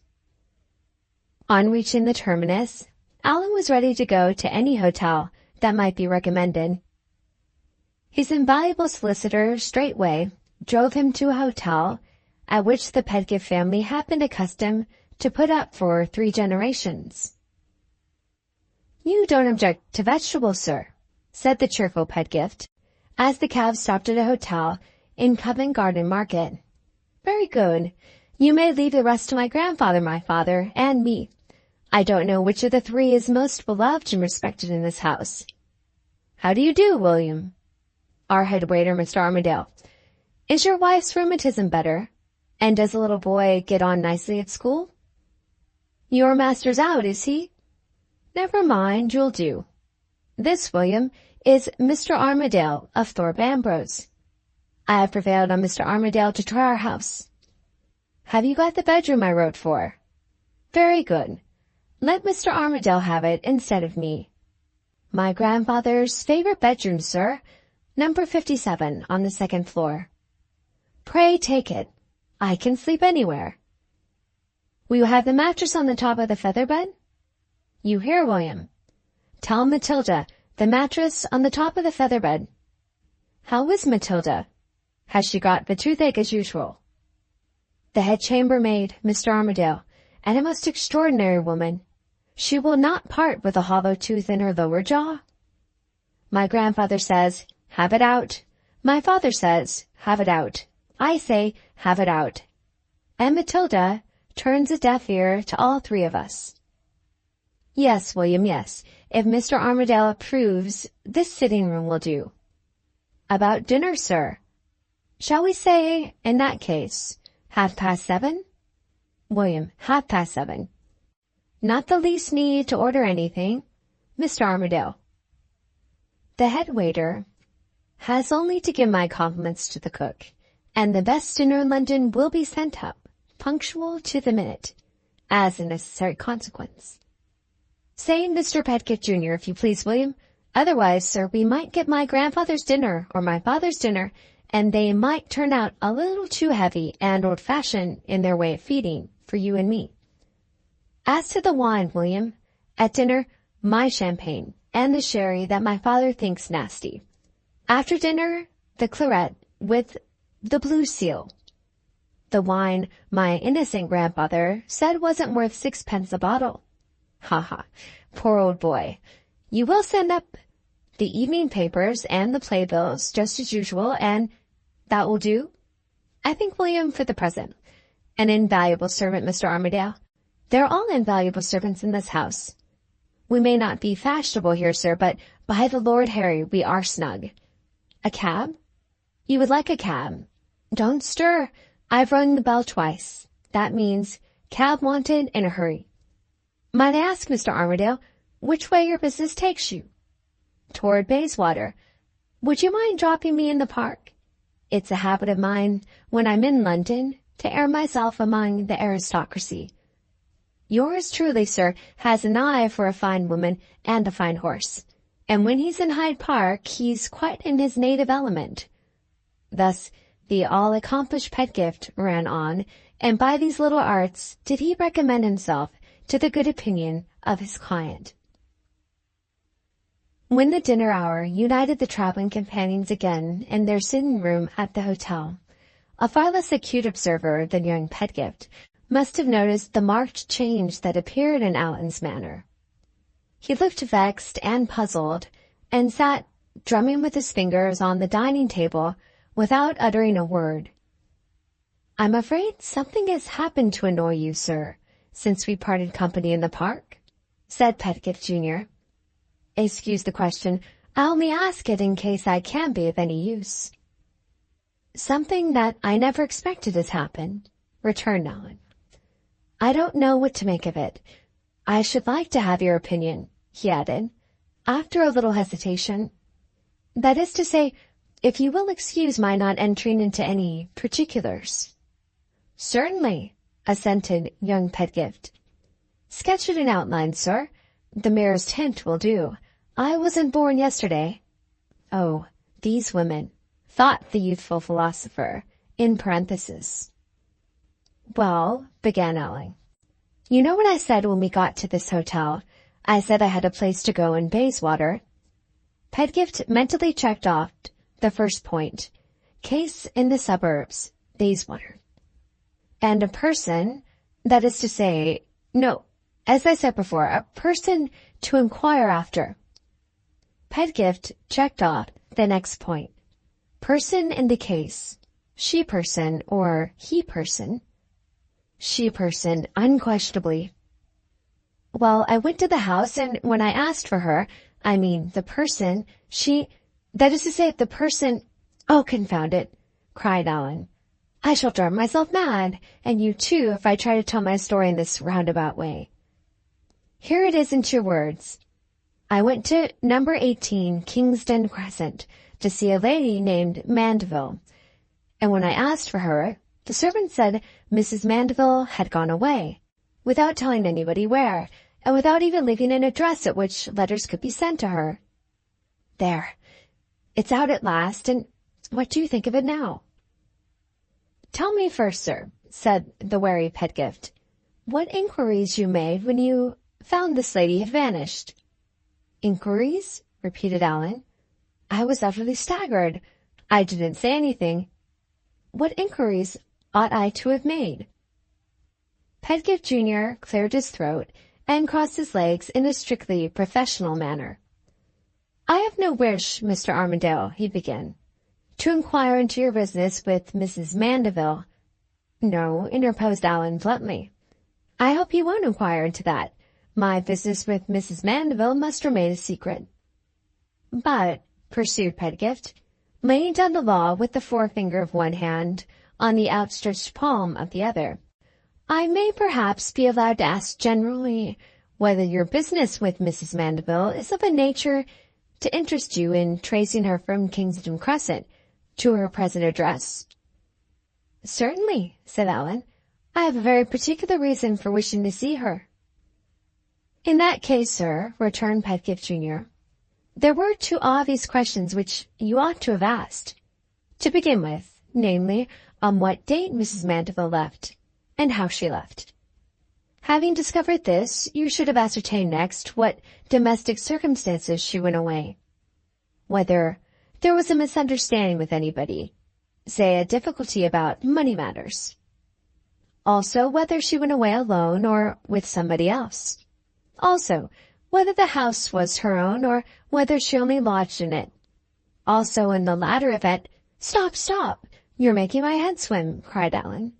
On reaching the terminus, Allan was ready to go to any hotel that might be recommended. His invaluable solicitor straightway drove him to a hotel at which the Pedgift family had been accustomed to put up for 3 generations. "You don't object to vegetables, sir," said the cheerful Pedgift, as the cab stopped at a hotel in Covent Garden Market. "Very good. You may leave the rest to my grandfather, my father, and me. I don't know which of the 3 is most beloved and respected in this house. How do you do, William? Our head waiter, Mr. Armadale. Is your wife's rheumatism better? And does the little boy get on nicely at school? Your master's out, is he? Never mind, you'll do. This, William, is Mr. Armadale of Thorpe Ambrose. I have prevailed on Mr. Armadale to try our house. Have you got the bedroom I wrote for? Very good. Let Mr. Armadale have it instead of me. My grandfather's favorite bedroom, sir, number 57 on the 2nd floor. Pray take it. I can sleep anywhere. Will you have the mattress on the top of the feather bed? You hear, William. Tell Matilda the mattress on the top of the feather bed. How is Matilda? Has she got the toothache as usual? The head chambermaid, Mr. Armadale, and a most extraordinary woman. She will not part with a hollow tooth in her lower jaw. My grandfather says, have it out. My father says, have it out. I say, have it out. And Matilda turns a deaf ear to all 3 of us. Yes, William, yes. If Mr. Armadale approves, this sitting-room will do. About dinner, sir. Shall we say, in that case, 7:30? William, 7:30. Not the least need to order anything. Mr. Armadale. The head waiter has only to give my compliments to the cook, and the best dinner in London will be sent up, punctual to the minute, as a necessary consequence. Say Mr. Pedgift, Jr., if you please, William. Otherwise, sir, we might get my grandfather's dinner or my father's dinner, and they might turn out a little too heavy and old-fashioned in their way of feeding for you and me. As to the wine, William, at dinner, my champagne, and the sherry that my father thinks nasty. After dinner, the claret with the blue seal. The wine my innocent grandfather said wasn't worth 6 pence a bottle. Ha ha, poor old boy. You will send up the evening papers and the playbills just as usual, and that will do? I think, William, for the present. An invaluable servant, Mr. Armadale. They're all invaluable servants in this house. We may not be fashionable here, sir, but by the Lord Harry, we are snug. A cab? You would like a cab. Don't stir. I've rung the bell twice. That means cab wanted in a hurry. Might I ask, Mr. Armadale, which way your business takes you? Toward Bayswater. Would you mind dropping me in the park? It's a habit of mine, when I'm in London, to air myself among the aristocracy. Yours truly, sir, has an eye for a fine woman and a fine horse, and when he's in Hyde Park, he's quite in his native element. Thus the all-accomplished Pedgift ran on, and by these little arts did he recommend himself to the good opinion of his client. When the dinner hour united the traveling companions again in their sitting-room at the hotel, a far less acute observer than young Pedgift must have noticed the marked change that appeared in Allan's manner. He looked vexed and puzzled, and sat drumming with his fingers on the dining table without uttering a word. "I'm afraid something has happened to annoy you, sir, since we parted company in the park," said Pedgift Jr. "Excuse the question. I only ask it in case I can be of any use." "Something that I never expected has happened," returned Allan. "I don't know what to make of it. I should like to have your opinion," he added, after a little hesitation. "That is to say, if you will excuse my not entering into any particulars." "Certainly," assented young Pedgift. "Sketch it in outline, sir. The merest hint will do. I wasn't born yesterday." "Oh, these women," thought the youthful philosopher, in parenthesis. "Well," began Allan, "you know what I said when we got to this hotel? I said I had a place to go in Bayswater." Pedgift mentally checked off the first point. Case in the suburbs, Bayswater. "And a person, that is to say, no, as I said before, a person to inquire after." Pedgift checked off the next point. Person in the case, she person or he person. She person, unquestionably. "Well, I went to the house, and when I asked for her, I mean the person, that is to say, the person—" "Oh, confound it," cried Allan. "I shall drive myself mad, and you too, if I try to tell my story in this roundabout way. Here it is in 2 words. I went to number 18 Kingston Crescent to see a lady named Mandeville, and when I asked for her, the servant said Mrs. Mandeville had gone away, without telling anybody where, and without even leaving an address at which letters could be sent to her. There, it's out at last, and what do you think of it now?" "Tell me first, sir," said the wary Pedgift, "what inquiries you made when you found this lady had vanished." "Inquiries?" repeated Allan. "I was utterly staggered. I didn't say anything. What inquiries ought I to have made?" Pedgift Jr. cleared his throat and crossed his legs in a strictly professional manner. "I have no wish, Mr. Armadale," he began, "to inquire into your business with Mrs. Mandeville." "No," interposed Allan bluntly. "I hope you won't inquire into that. My business with Mrs. Mandeville must remain a secret." "But," pursued Pedgift, laying down the law with the forefinger of one hand on the outstretched palm of the other, "I may perhaps be allowed to ask generally whether your business with Mrs. Mandeville is of a nature to interest you in tracing her from Kingston Crescent to her present address?" "Certainly," said Allan. "I have a very particular reason for wishing to see her." "In that case, sir," returned Pedgift Jr., "there were 2 obvious questions which you ought to have asked. To begin with, namely, on what date Mrs. Mandeville left, and how she left. Having discovered this, you should have ascertained next what domestic circumstances she went away. Whether there was a misunderstanding with anybody, say a difficulty about money matters. Also, whether she went away alone or with somebody else. Also, whether the house was her own or whether she only lodged in it. Also, in the latter event— Stop! You're making my head swim," cried Allan.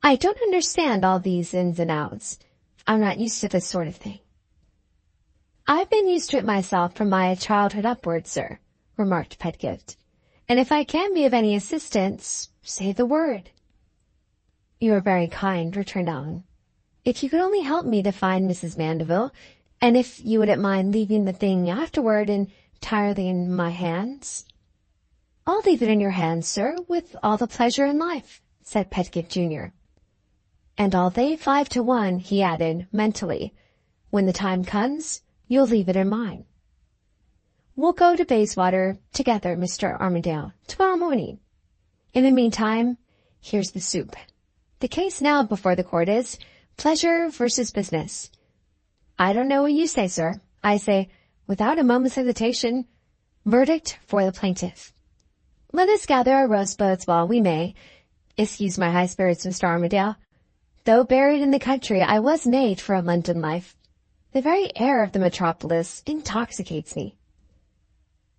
"I don't understand all these ins and outs. I'm not used to this sort of thing." "I've been used to it myself from my childhood upwards, sir," remarked Pedgift. "And if I can be of any assistance, say the word." "You are very kind," returned Allan. "If you could only help me to find Mrs. Mandeville, and if you wouldn't mind leaving the thing afterward entirely in my hands—" "I'll leave it in your hands, sir, with all the pleasure in life," said Pedgift Jr. "And I'll lay 5 to 1, he added, mentally. "When the time comes, you'll leave it in mine. We'll go to Bayswater together, Mr. Armadale, tomorrow morning. In the meantime, here's the soup. The case now before the court is pleasure versus business. I don't know what you say, sir. I say, without a moment's hesitation, verdict for the plaintiff. Let us gather our rosebuds while we may. Excuse my high spirits, Mr. Armadale. Though buried in the country, I was made for a London life. The very air of the metropolis intoxicates me."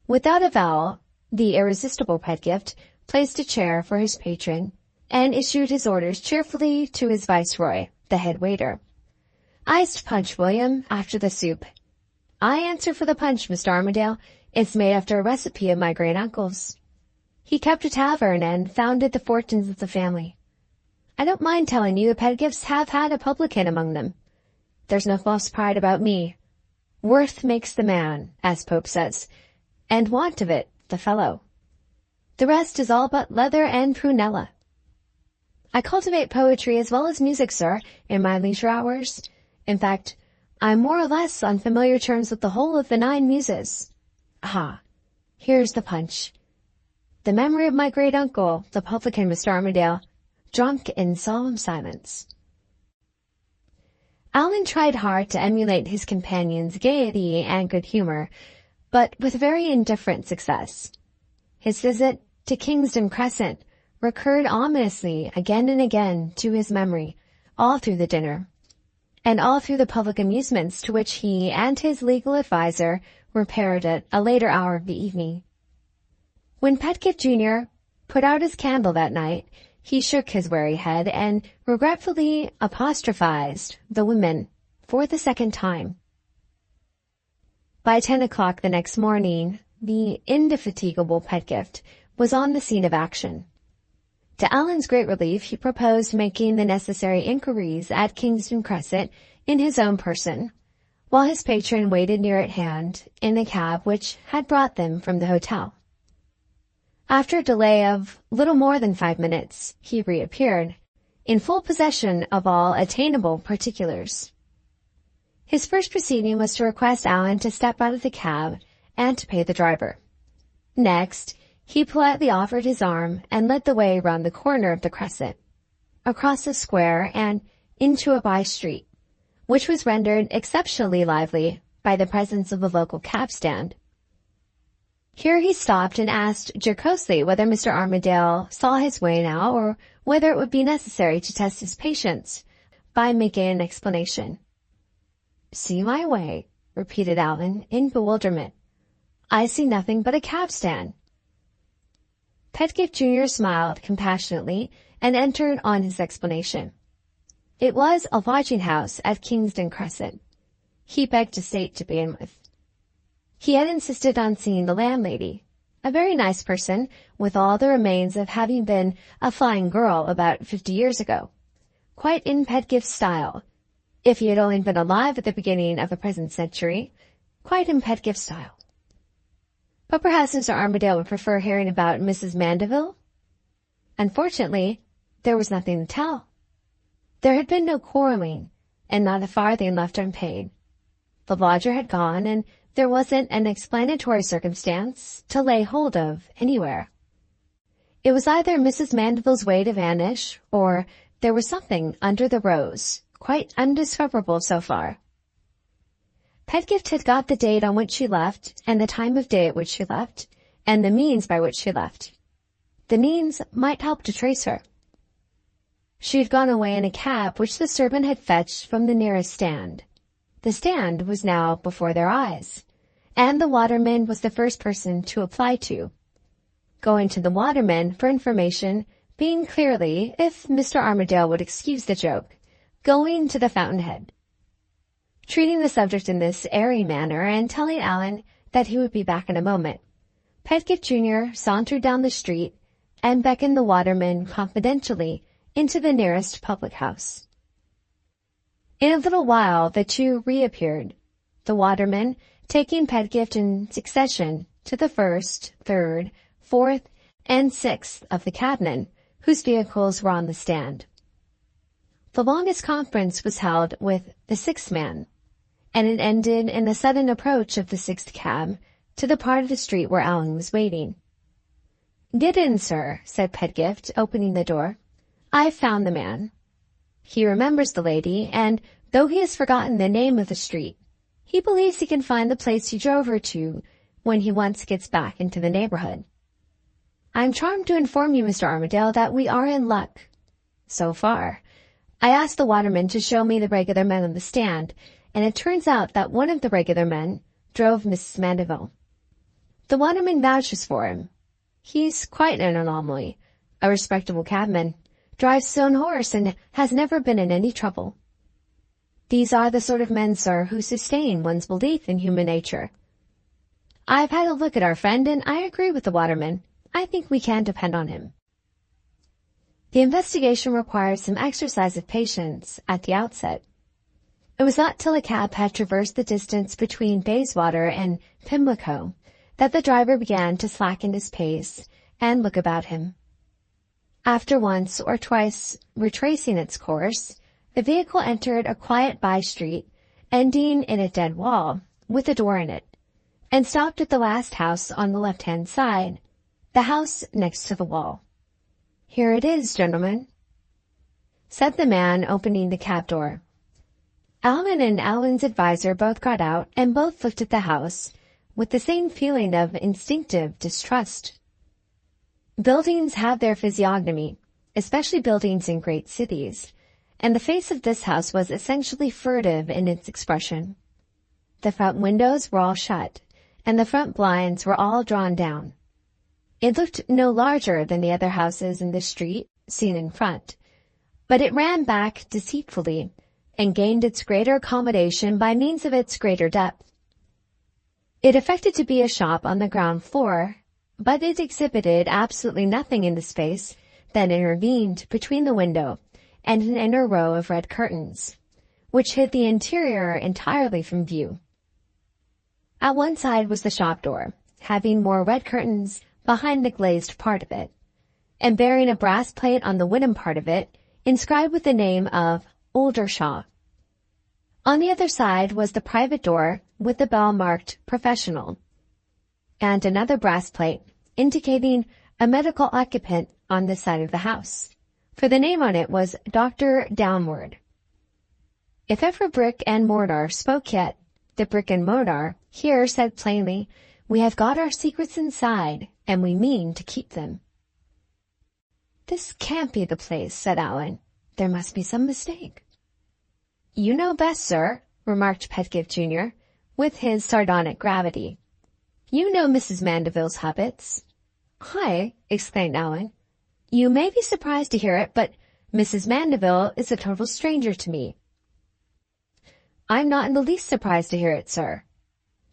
Without a vowel, the irresistible Pedgift placed a chair for his patron and issued his orders cheerfully to his viceroy, the head waiter. "Iced punch, William, after the soup." "I answer for the punch, Mr. Armadale. It's made after a recipe of my great-uncle's. He kept a tavern and founded the fortunes of the family. I don't mind telling you the Pedgifts have had a publican among them. There's no false pride about me. Worth makes the man, as Pope says, and want of it, the fellow. The rest is all but leather and prunella. I cultivate poetry as well as music, sir, in my leisure hours. In fact, I'm more or less on familiar terms with the whole of the 9 muses. Ah, here's the punch. The memory of my great-uncle, the publican, Mr. Armadale, drunk in solemn silence." Allan tried hard to emulate his companion's gaiety and good humor, but with very indifferent success. His visit to Kingston Crescent recurred ominously again and again to his memory, all through the dinner, and all through the public amusements to which he and his legal adviser repaired at a later hour of the evening. When Pedgift Jr. put out his candle that night, he shook his weary head and regretfully apostrophized the women for the second time. By 10 o'clock the next morning, the indefatigable Pedgift was on the scene of action. To Allan's great relief, he proposed making the necessary inquiries at Kingston Crescent in his own person, while his patron waited near at hand in the cab which had brought them from the hotel. After a delay of little more than 5 minutes, he reappeared, in full possession of all attainable particulars. His first proceeding was to request Allan to step out of the cab and to pay the driver. Next, he politely offered his arm and led the way round the corner of the crescent, across the square and into a by-street, which was rendered exceptionally lively by the presence of the local cab-stand. Here he stopped and asked jocosely whether Mr. Armadale saw his way now, or whether it would be necessary to test his patience by making an explanation. "See my way," repeated Allan in bewilderment. "I see nothing but a cab-stand." Pedgift Jr. smiled compassionately and entered on his explanation. It was a lodging-house at Kingston Crescent. He begged to state to begin with. He had insisted on seeing the landlady, a very nice person, with all the remains of having been a fine girl about 50 years ago, quite in Pedgift's style. If he had only been alive at the beginning of the present century, quite in Pedgift's style. But perhaps Mr. Armadale would prefer hearing about Mrs. Mandeville? Unfortunately, there was nothing to tell. There had been no quarreling, and not a farthing left unpaid. The lodger had gone, and there wasn't an explanatory circumstance to lay hold of anywhere. It was either Mrs. Mandeville's way to vanish, or there was something under the rose, quite undiscoverable so far. Pedgift had got the date on which she left, and the time of day at which she left, and the means by which she left. The means might help to trace her. She had gone away in a cab which the servant had fetched from the nearest stand. The stand was now before their eyes, and the waterman was the first person to apply to. Going to the waterman for information, being clearly, if Mr. Armadale would excuse the joke, going to the fountainhead. Treating the subject in this airy manner and telling Allan that he would be back in a moment, Pedgift Jr. sauntered down the street and beckoned the waterman confidentially into the nearest public house. In a little while the two reappeared, the waterman taking Pedgift in succession to the first, third, fourth, and sixth of the cabmen, whose vehicles were on the stand. The longest conference was held with the sixth man, and it ended in the sudden approach of the sixth cab to the part of the street where Allan was waiting. "Get in, sir," said Pedgift, opening the door. "I've found the man. He remembers the lady, and though he has forgotten the name of the street, he believes he can find the place he drove her to when he once gets back into the neighborhood. I'm charmed to inform you, Mr. Armadale, that we are in luck. So far. I asked the waterman to show me the regular men on the stand, and it turns out that one of the regular men drove Mrs. Mandeville. The waterman vouches for him. He's quite an anomaly, a respectable cabman, drives his own horse, and has never been in any trouble. These are the sort of men, sir, who sustain one's belief in human nature. I've had a look at our friend, and I agree with the waterman. I think we can depend on him. The investigation required some exercise of patience at the outset. It was not till a cab had traversed the distance between Bayswater and Pimlico that the driver began to slacken his pace and look about him. After once or twice retracing its course, the vehicle entered a quiet by-street, ending in a dead wall, with a door in it, and stopped at the last house on the left-hand side, the house next to the wall. "Here it is, gentlemen," said the man, opening the cab door. Allan and Allan's advisor both got out, and both looked at the house with the same feeling of instinctive distrust. Buildings have their physiognomy, especially buildings in great cities, and the face of this house was essentially furtive in its expression. The front windows were all shut, and the front blinds were all drawn down. It looked no larger than the other houses in the street, seen in front, but it ran back deceitfully and gained its greater accommodation by means of its greater depth. It affected to be a shop on the ground floor, but it exhibited absolutely nothing in the space that intervened between the window and an inner row of red curtains, which hid the interior entirely from view. At one side was the shop door, having more red curtains behind the glazed part of it, and bearing a brass plate on the wooden part of it, inscribed with the name of Oldershaw. On the other side was the private door with the bell marked Professional, and another brass plate indicating a medical occupant on this side of the house, for the name on it was Dr. Downward. If ever brick and mortar spoke yet, the brick and mortar here said plainly, "We have got our secrets inside, and we mean to keep them." "This can't be the place," said Allan. "There must be some mistake." "You know best, sir," remarked Pedgift Jr., with his sardonic gravity. "You know Mrs. Mandeville's habits." "Hi!" exclaimed Allan. "You may be surprised to hear it, but Mrs. Mandeville is a total stranger to me." "I'm not in the least surprised to hear it, sir.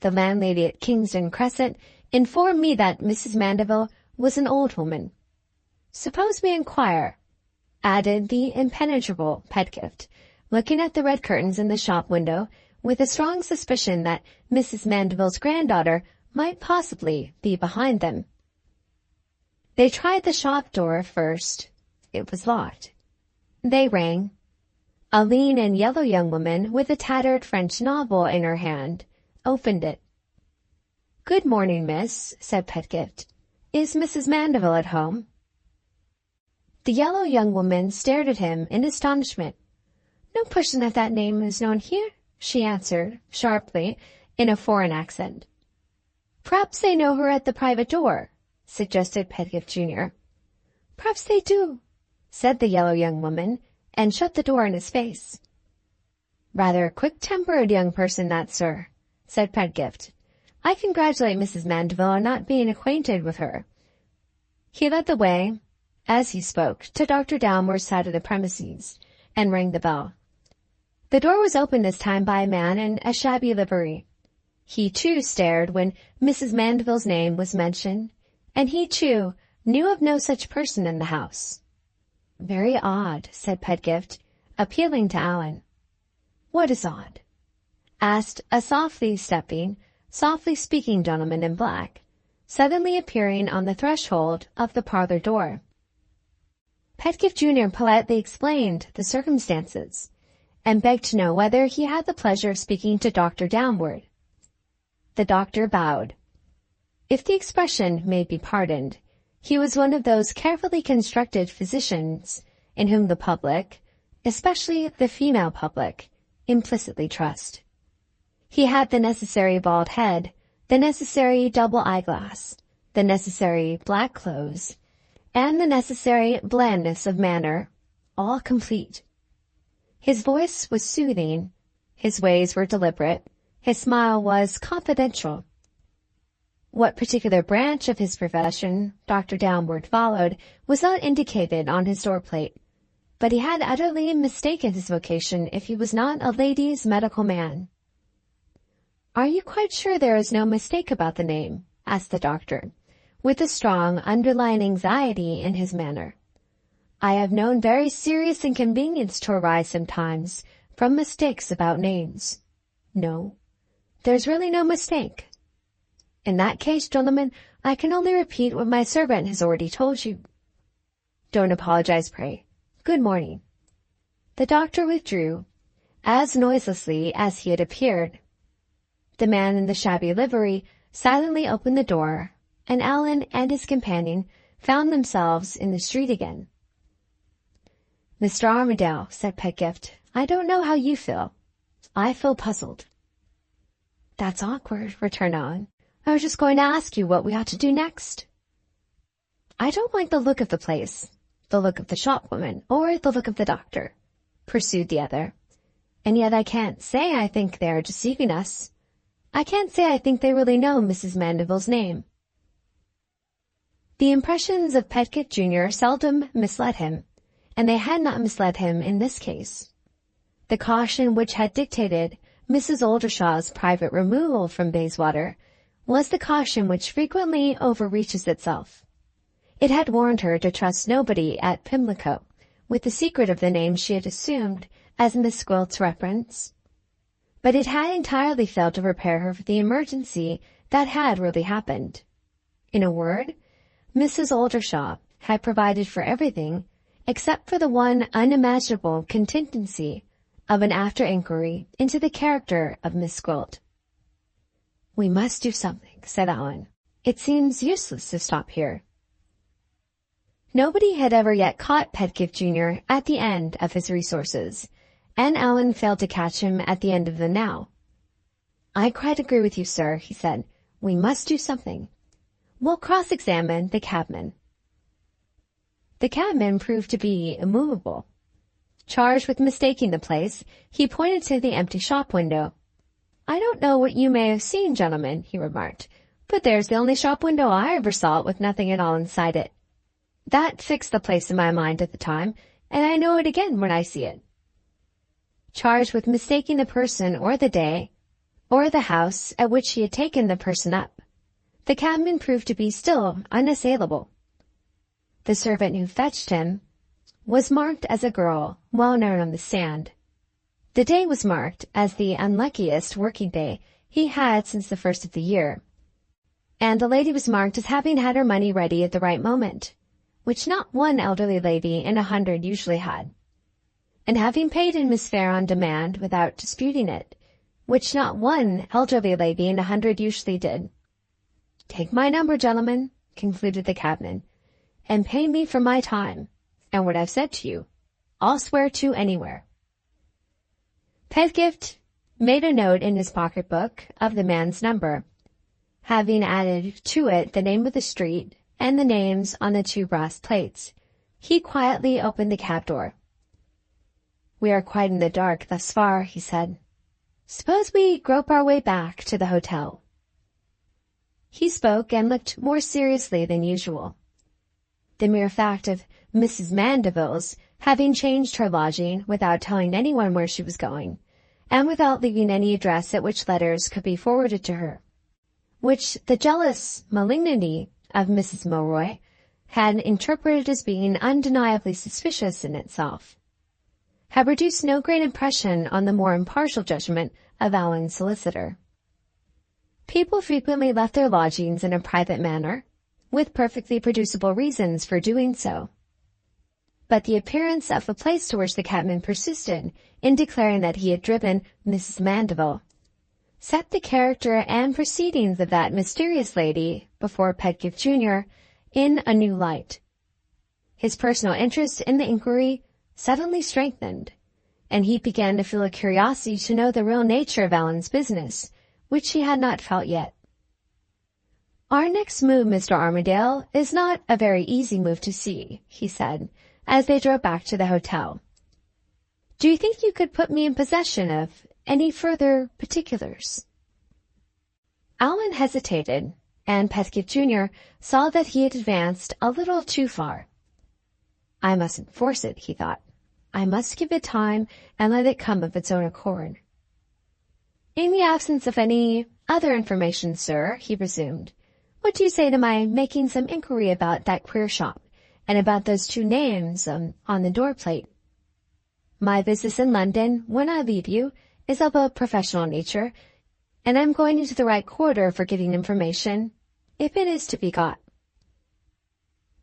The landlady at Kingston Crescent informed me that Mrs. Mandeville was an old woman. Suppose we inquire," added the impenetrable Pedgift, looking at the red curtains in the shop window with a strong suspicion that Mrs. Mandeville's granddaughter might possibly be behind them. They tried the shop door first. It was locked. They rang. A lean and yellow young woman with a tattered French novel in her hand opened it. "Good morning, miss," said Pedgift. "Is Mrs. Mandeville at home?" The yellow young woman stared at him in astonishment. "No person of that name is known here," she answered, sharply, in a foreign accent. "Perhaps they know her at the private door," suggested Pedgift Jr. "Perhaps they do," said the yellow young woman, and shut the door in his face. "Rather a quick-tempered young person, that, sir," said Pedgift. "I congratulate Mrs. Mandeville on not being acquainted with her." He led the way, as he spoke, to Dr. Downward's side of the premises, and rang the bell. The door was opened this time by a man in a shabby livery. He, too, stared when Mrs. Mandeville's name was mentioned, and he, too, knew of no such person in the house. "Very odd," said Pedgift, appealing to Allan. "What is odd?" asked a softly stepping, softly speaking gentleman in black, suddenly appearing on the threshold of the parlor door. Pedgift Jr. politely explained the circumstances, and begged to know whether he had the pleasure of speaking to Dr. Downward. The doctor bowed. If the expression may be pardoned, he was one of those carefully constructed physicians in whom the public, especially the female public, implicitly trust. He had the necessary bald head, the necessary double eyeglass, the necessary black clothes, and the necessary blandness of manner, all complete. His voice was soothing, his ways were deliberate, his smile was confidential. What particular branch of his profession Dr. Downward followed was not indicated on his door plate, but he had utterly mistaken his vocation if he was not a ladies' medical man. "Are you quite sure there is no mistake about the name?" asked the doctor, with a strong underlying anxiety in his manner. "I have known very serious inconvenience to arise sometimes from mistakes about names. No, there's really no mistake. In that case, gentlemen, I can only repeat what my servant has already told you. Don't apologize, pray. Good morning." The doctor withdrew, as noiselessly as he had appeared. The man in the shabby livery silently opened the door, and Allan and his companion found themselves in the street again. "Mr. Armadale," said Pedgift, "I don't know how you feel. I feel puzzled." "That's awkward," returned Allan. "I was just going to ask you what we ought to do next." "I don't like the look of the place, the look of the shopwoman, or the look of the doctor," pursued the other. "And yet I can't say I think they are deceiving us. I can't say I think they really know Mrs. Mandeville's name." The impressions of Pedgift Jr. seldom misled him, and they had not misled him in this case. The caution which had dictated Mrs. Oldershaw's private removal from Bayswater was the caution which frequently overreaches itself. It had warned her to trust nobody at Pimlico with the secret of the name she had assumed as Miss Gwilt's reference, but it had entirely failed to prepare her for the emergency that had really happened. In a word, Mrs. Oldershaw had provided for everything except for the one unimaginable contingency of an after-inquiry into the character of Miss Gwilt. "We must do something," said Allan. "It seems useless to stop here." Nobody had ever yet caught Pedgift Jr. at the end of his resources, and Allan failed to catch him at the end of them now. "I quite agree with you, sir," he said. "We must do something. We'll cross-examine the cabman." The cabman proved to be immovable. Charged with mistaking the place, he pointed to the empty shop window. "I don't know what you may have seen, gentlemen," he remarked, "but there's the only shop window I ever saw with nothing at all inside it. That fixed the place in my mind at the time, and I know it again when I see it." Charged with mistaking the person or the day, or the house at which he had taken the person up, the cabman proved to be still unassailable. The servant who fetched him was marked as a girl well known on the stand. The day was marked as the unluckiest working day he had since the first of the year, and the lady was marked as having had her money ready at the right moment, which not one elderly lady in 100 usually had, and having paid in his fare on demand without disputing it, which not one elderly lady in 100 usually did. "Take my number, gentlemen," concluded the cabman, "and pay me for my time, and what I've said to you, I'll swear to anywhere." Pedgift made a note in his pocket-book of the man's number, having added to it the name of the street and the names on the 2 brass plates. He quietly opened the cab door. "We are quite in the dark thus far," he said. "Suppose we grope our way back to the hotel." He spoke and looked more seriously than usual. The mere fact of Mrs. Mandeville's having changed her lodging without telling anyone where she was going, and without leaving any address at which letters could be forwarded to her, which the jealous malignity of Mrs. Milroy had interpreted as being undeniably suspicious in itself, had produced no great impression on the more impartial judgment of Allan's solicitor. People frequently left their lodgings in a private manner, with perfectly producible reasons for doing so. But the appearance of the place to which the cabman persisted in declaring that he had driven Mrs. Mandeville set the character and proceedings of that mysterious lady before Pedgift Jr. in a new light. His personal interest in the inquiry suddenly strengthened, and he began to feel a curiosity to know the real nature of Allan's business, which he had not felt yet. "Our next move, Mr. Armadale, is not a very easy move to see," he said, as they drove back to the hotel. "Do you think you could put me in possession of any further particulars?" Allan hesitated, and Pedgift Jr. saw that he had advanced a little too far. I mustn't force it, he thought. I must give it time and let it come of its own accord. In the absence of any other information, sir, he resumed, what do you say to my making some inquiry about that queer shop, and about those two names on the door plate? My business in London, when I leave you, is of a professional nature, and I'm going into the right quarter for getting information, if it is to be got.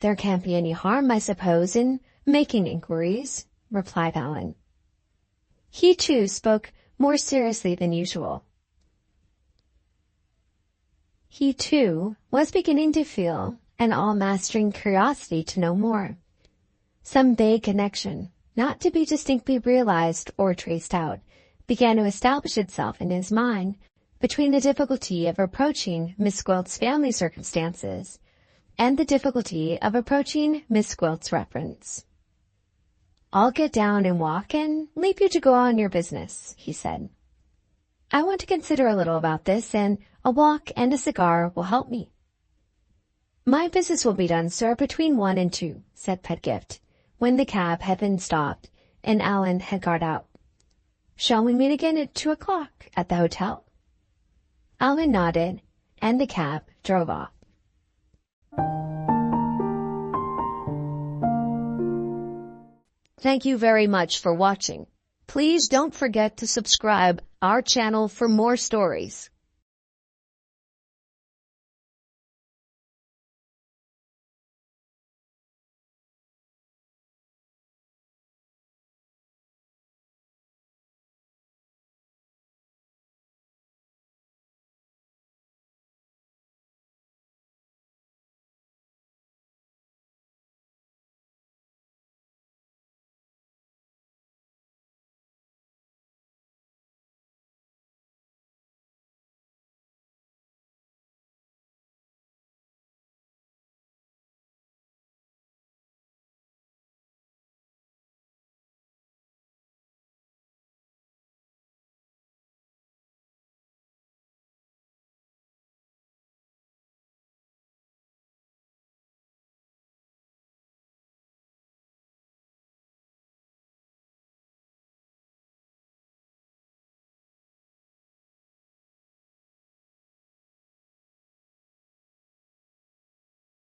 There can't be any harm, I suppose, in making inquiries, replied Allan. He, too, spoke more seriously than usual. He, too, was beginning to feel an all-mastering curiosity to know more. Some vague connection, not to be distinctly realized or traced out, began to establish itself in his mind between the difficulty of approaching Miss Gwilt's family circumstances and the difficulty of approaching Miss Gwilt's reference. I'll get down and walk and leave you to go on your business, he said. I want to consider a little about this, and a walk and a cigar will help me. My business will be done, sir, between 1 and 2, said Pedgift, when the cab had been stopped and Allan had got out. Shall we meet again at 2 o'clock at the hotel? Allan nodded, and the cab drove off. Thank you very much for watching. Please don't forget to subscribe our channel for more stories.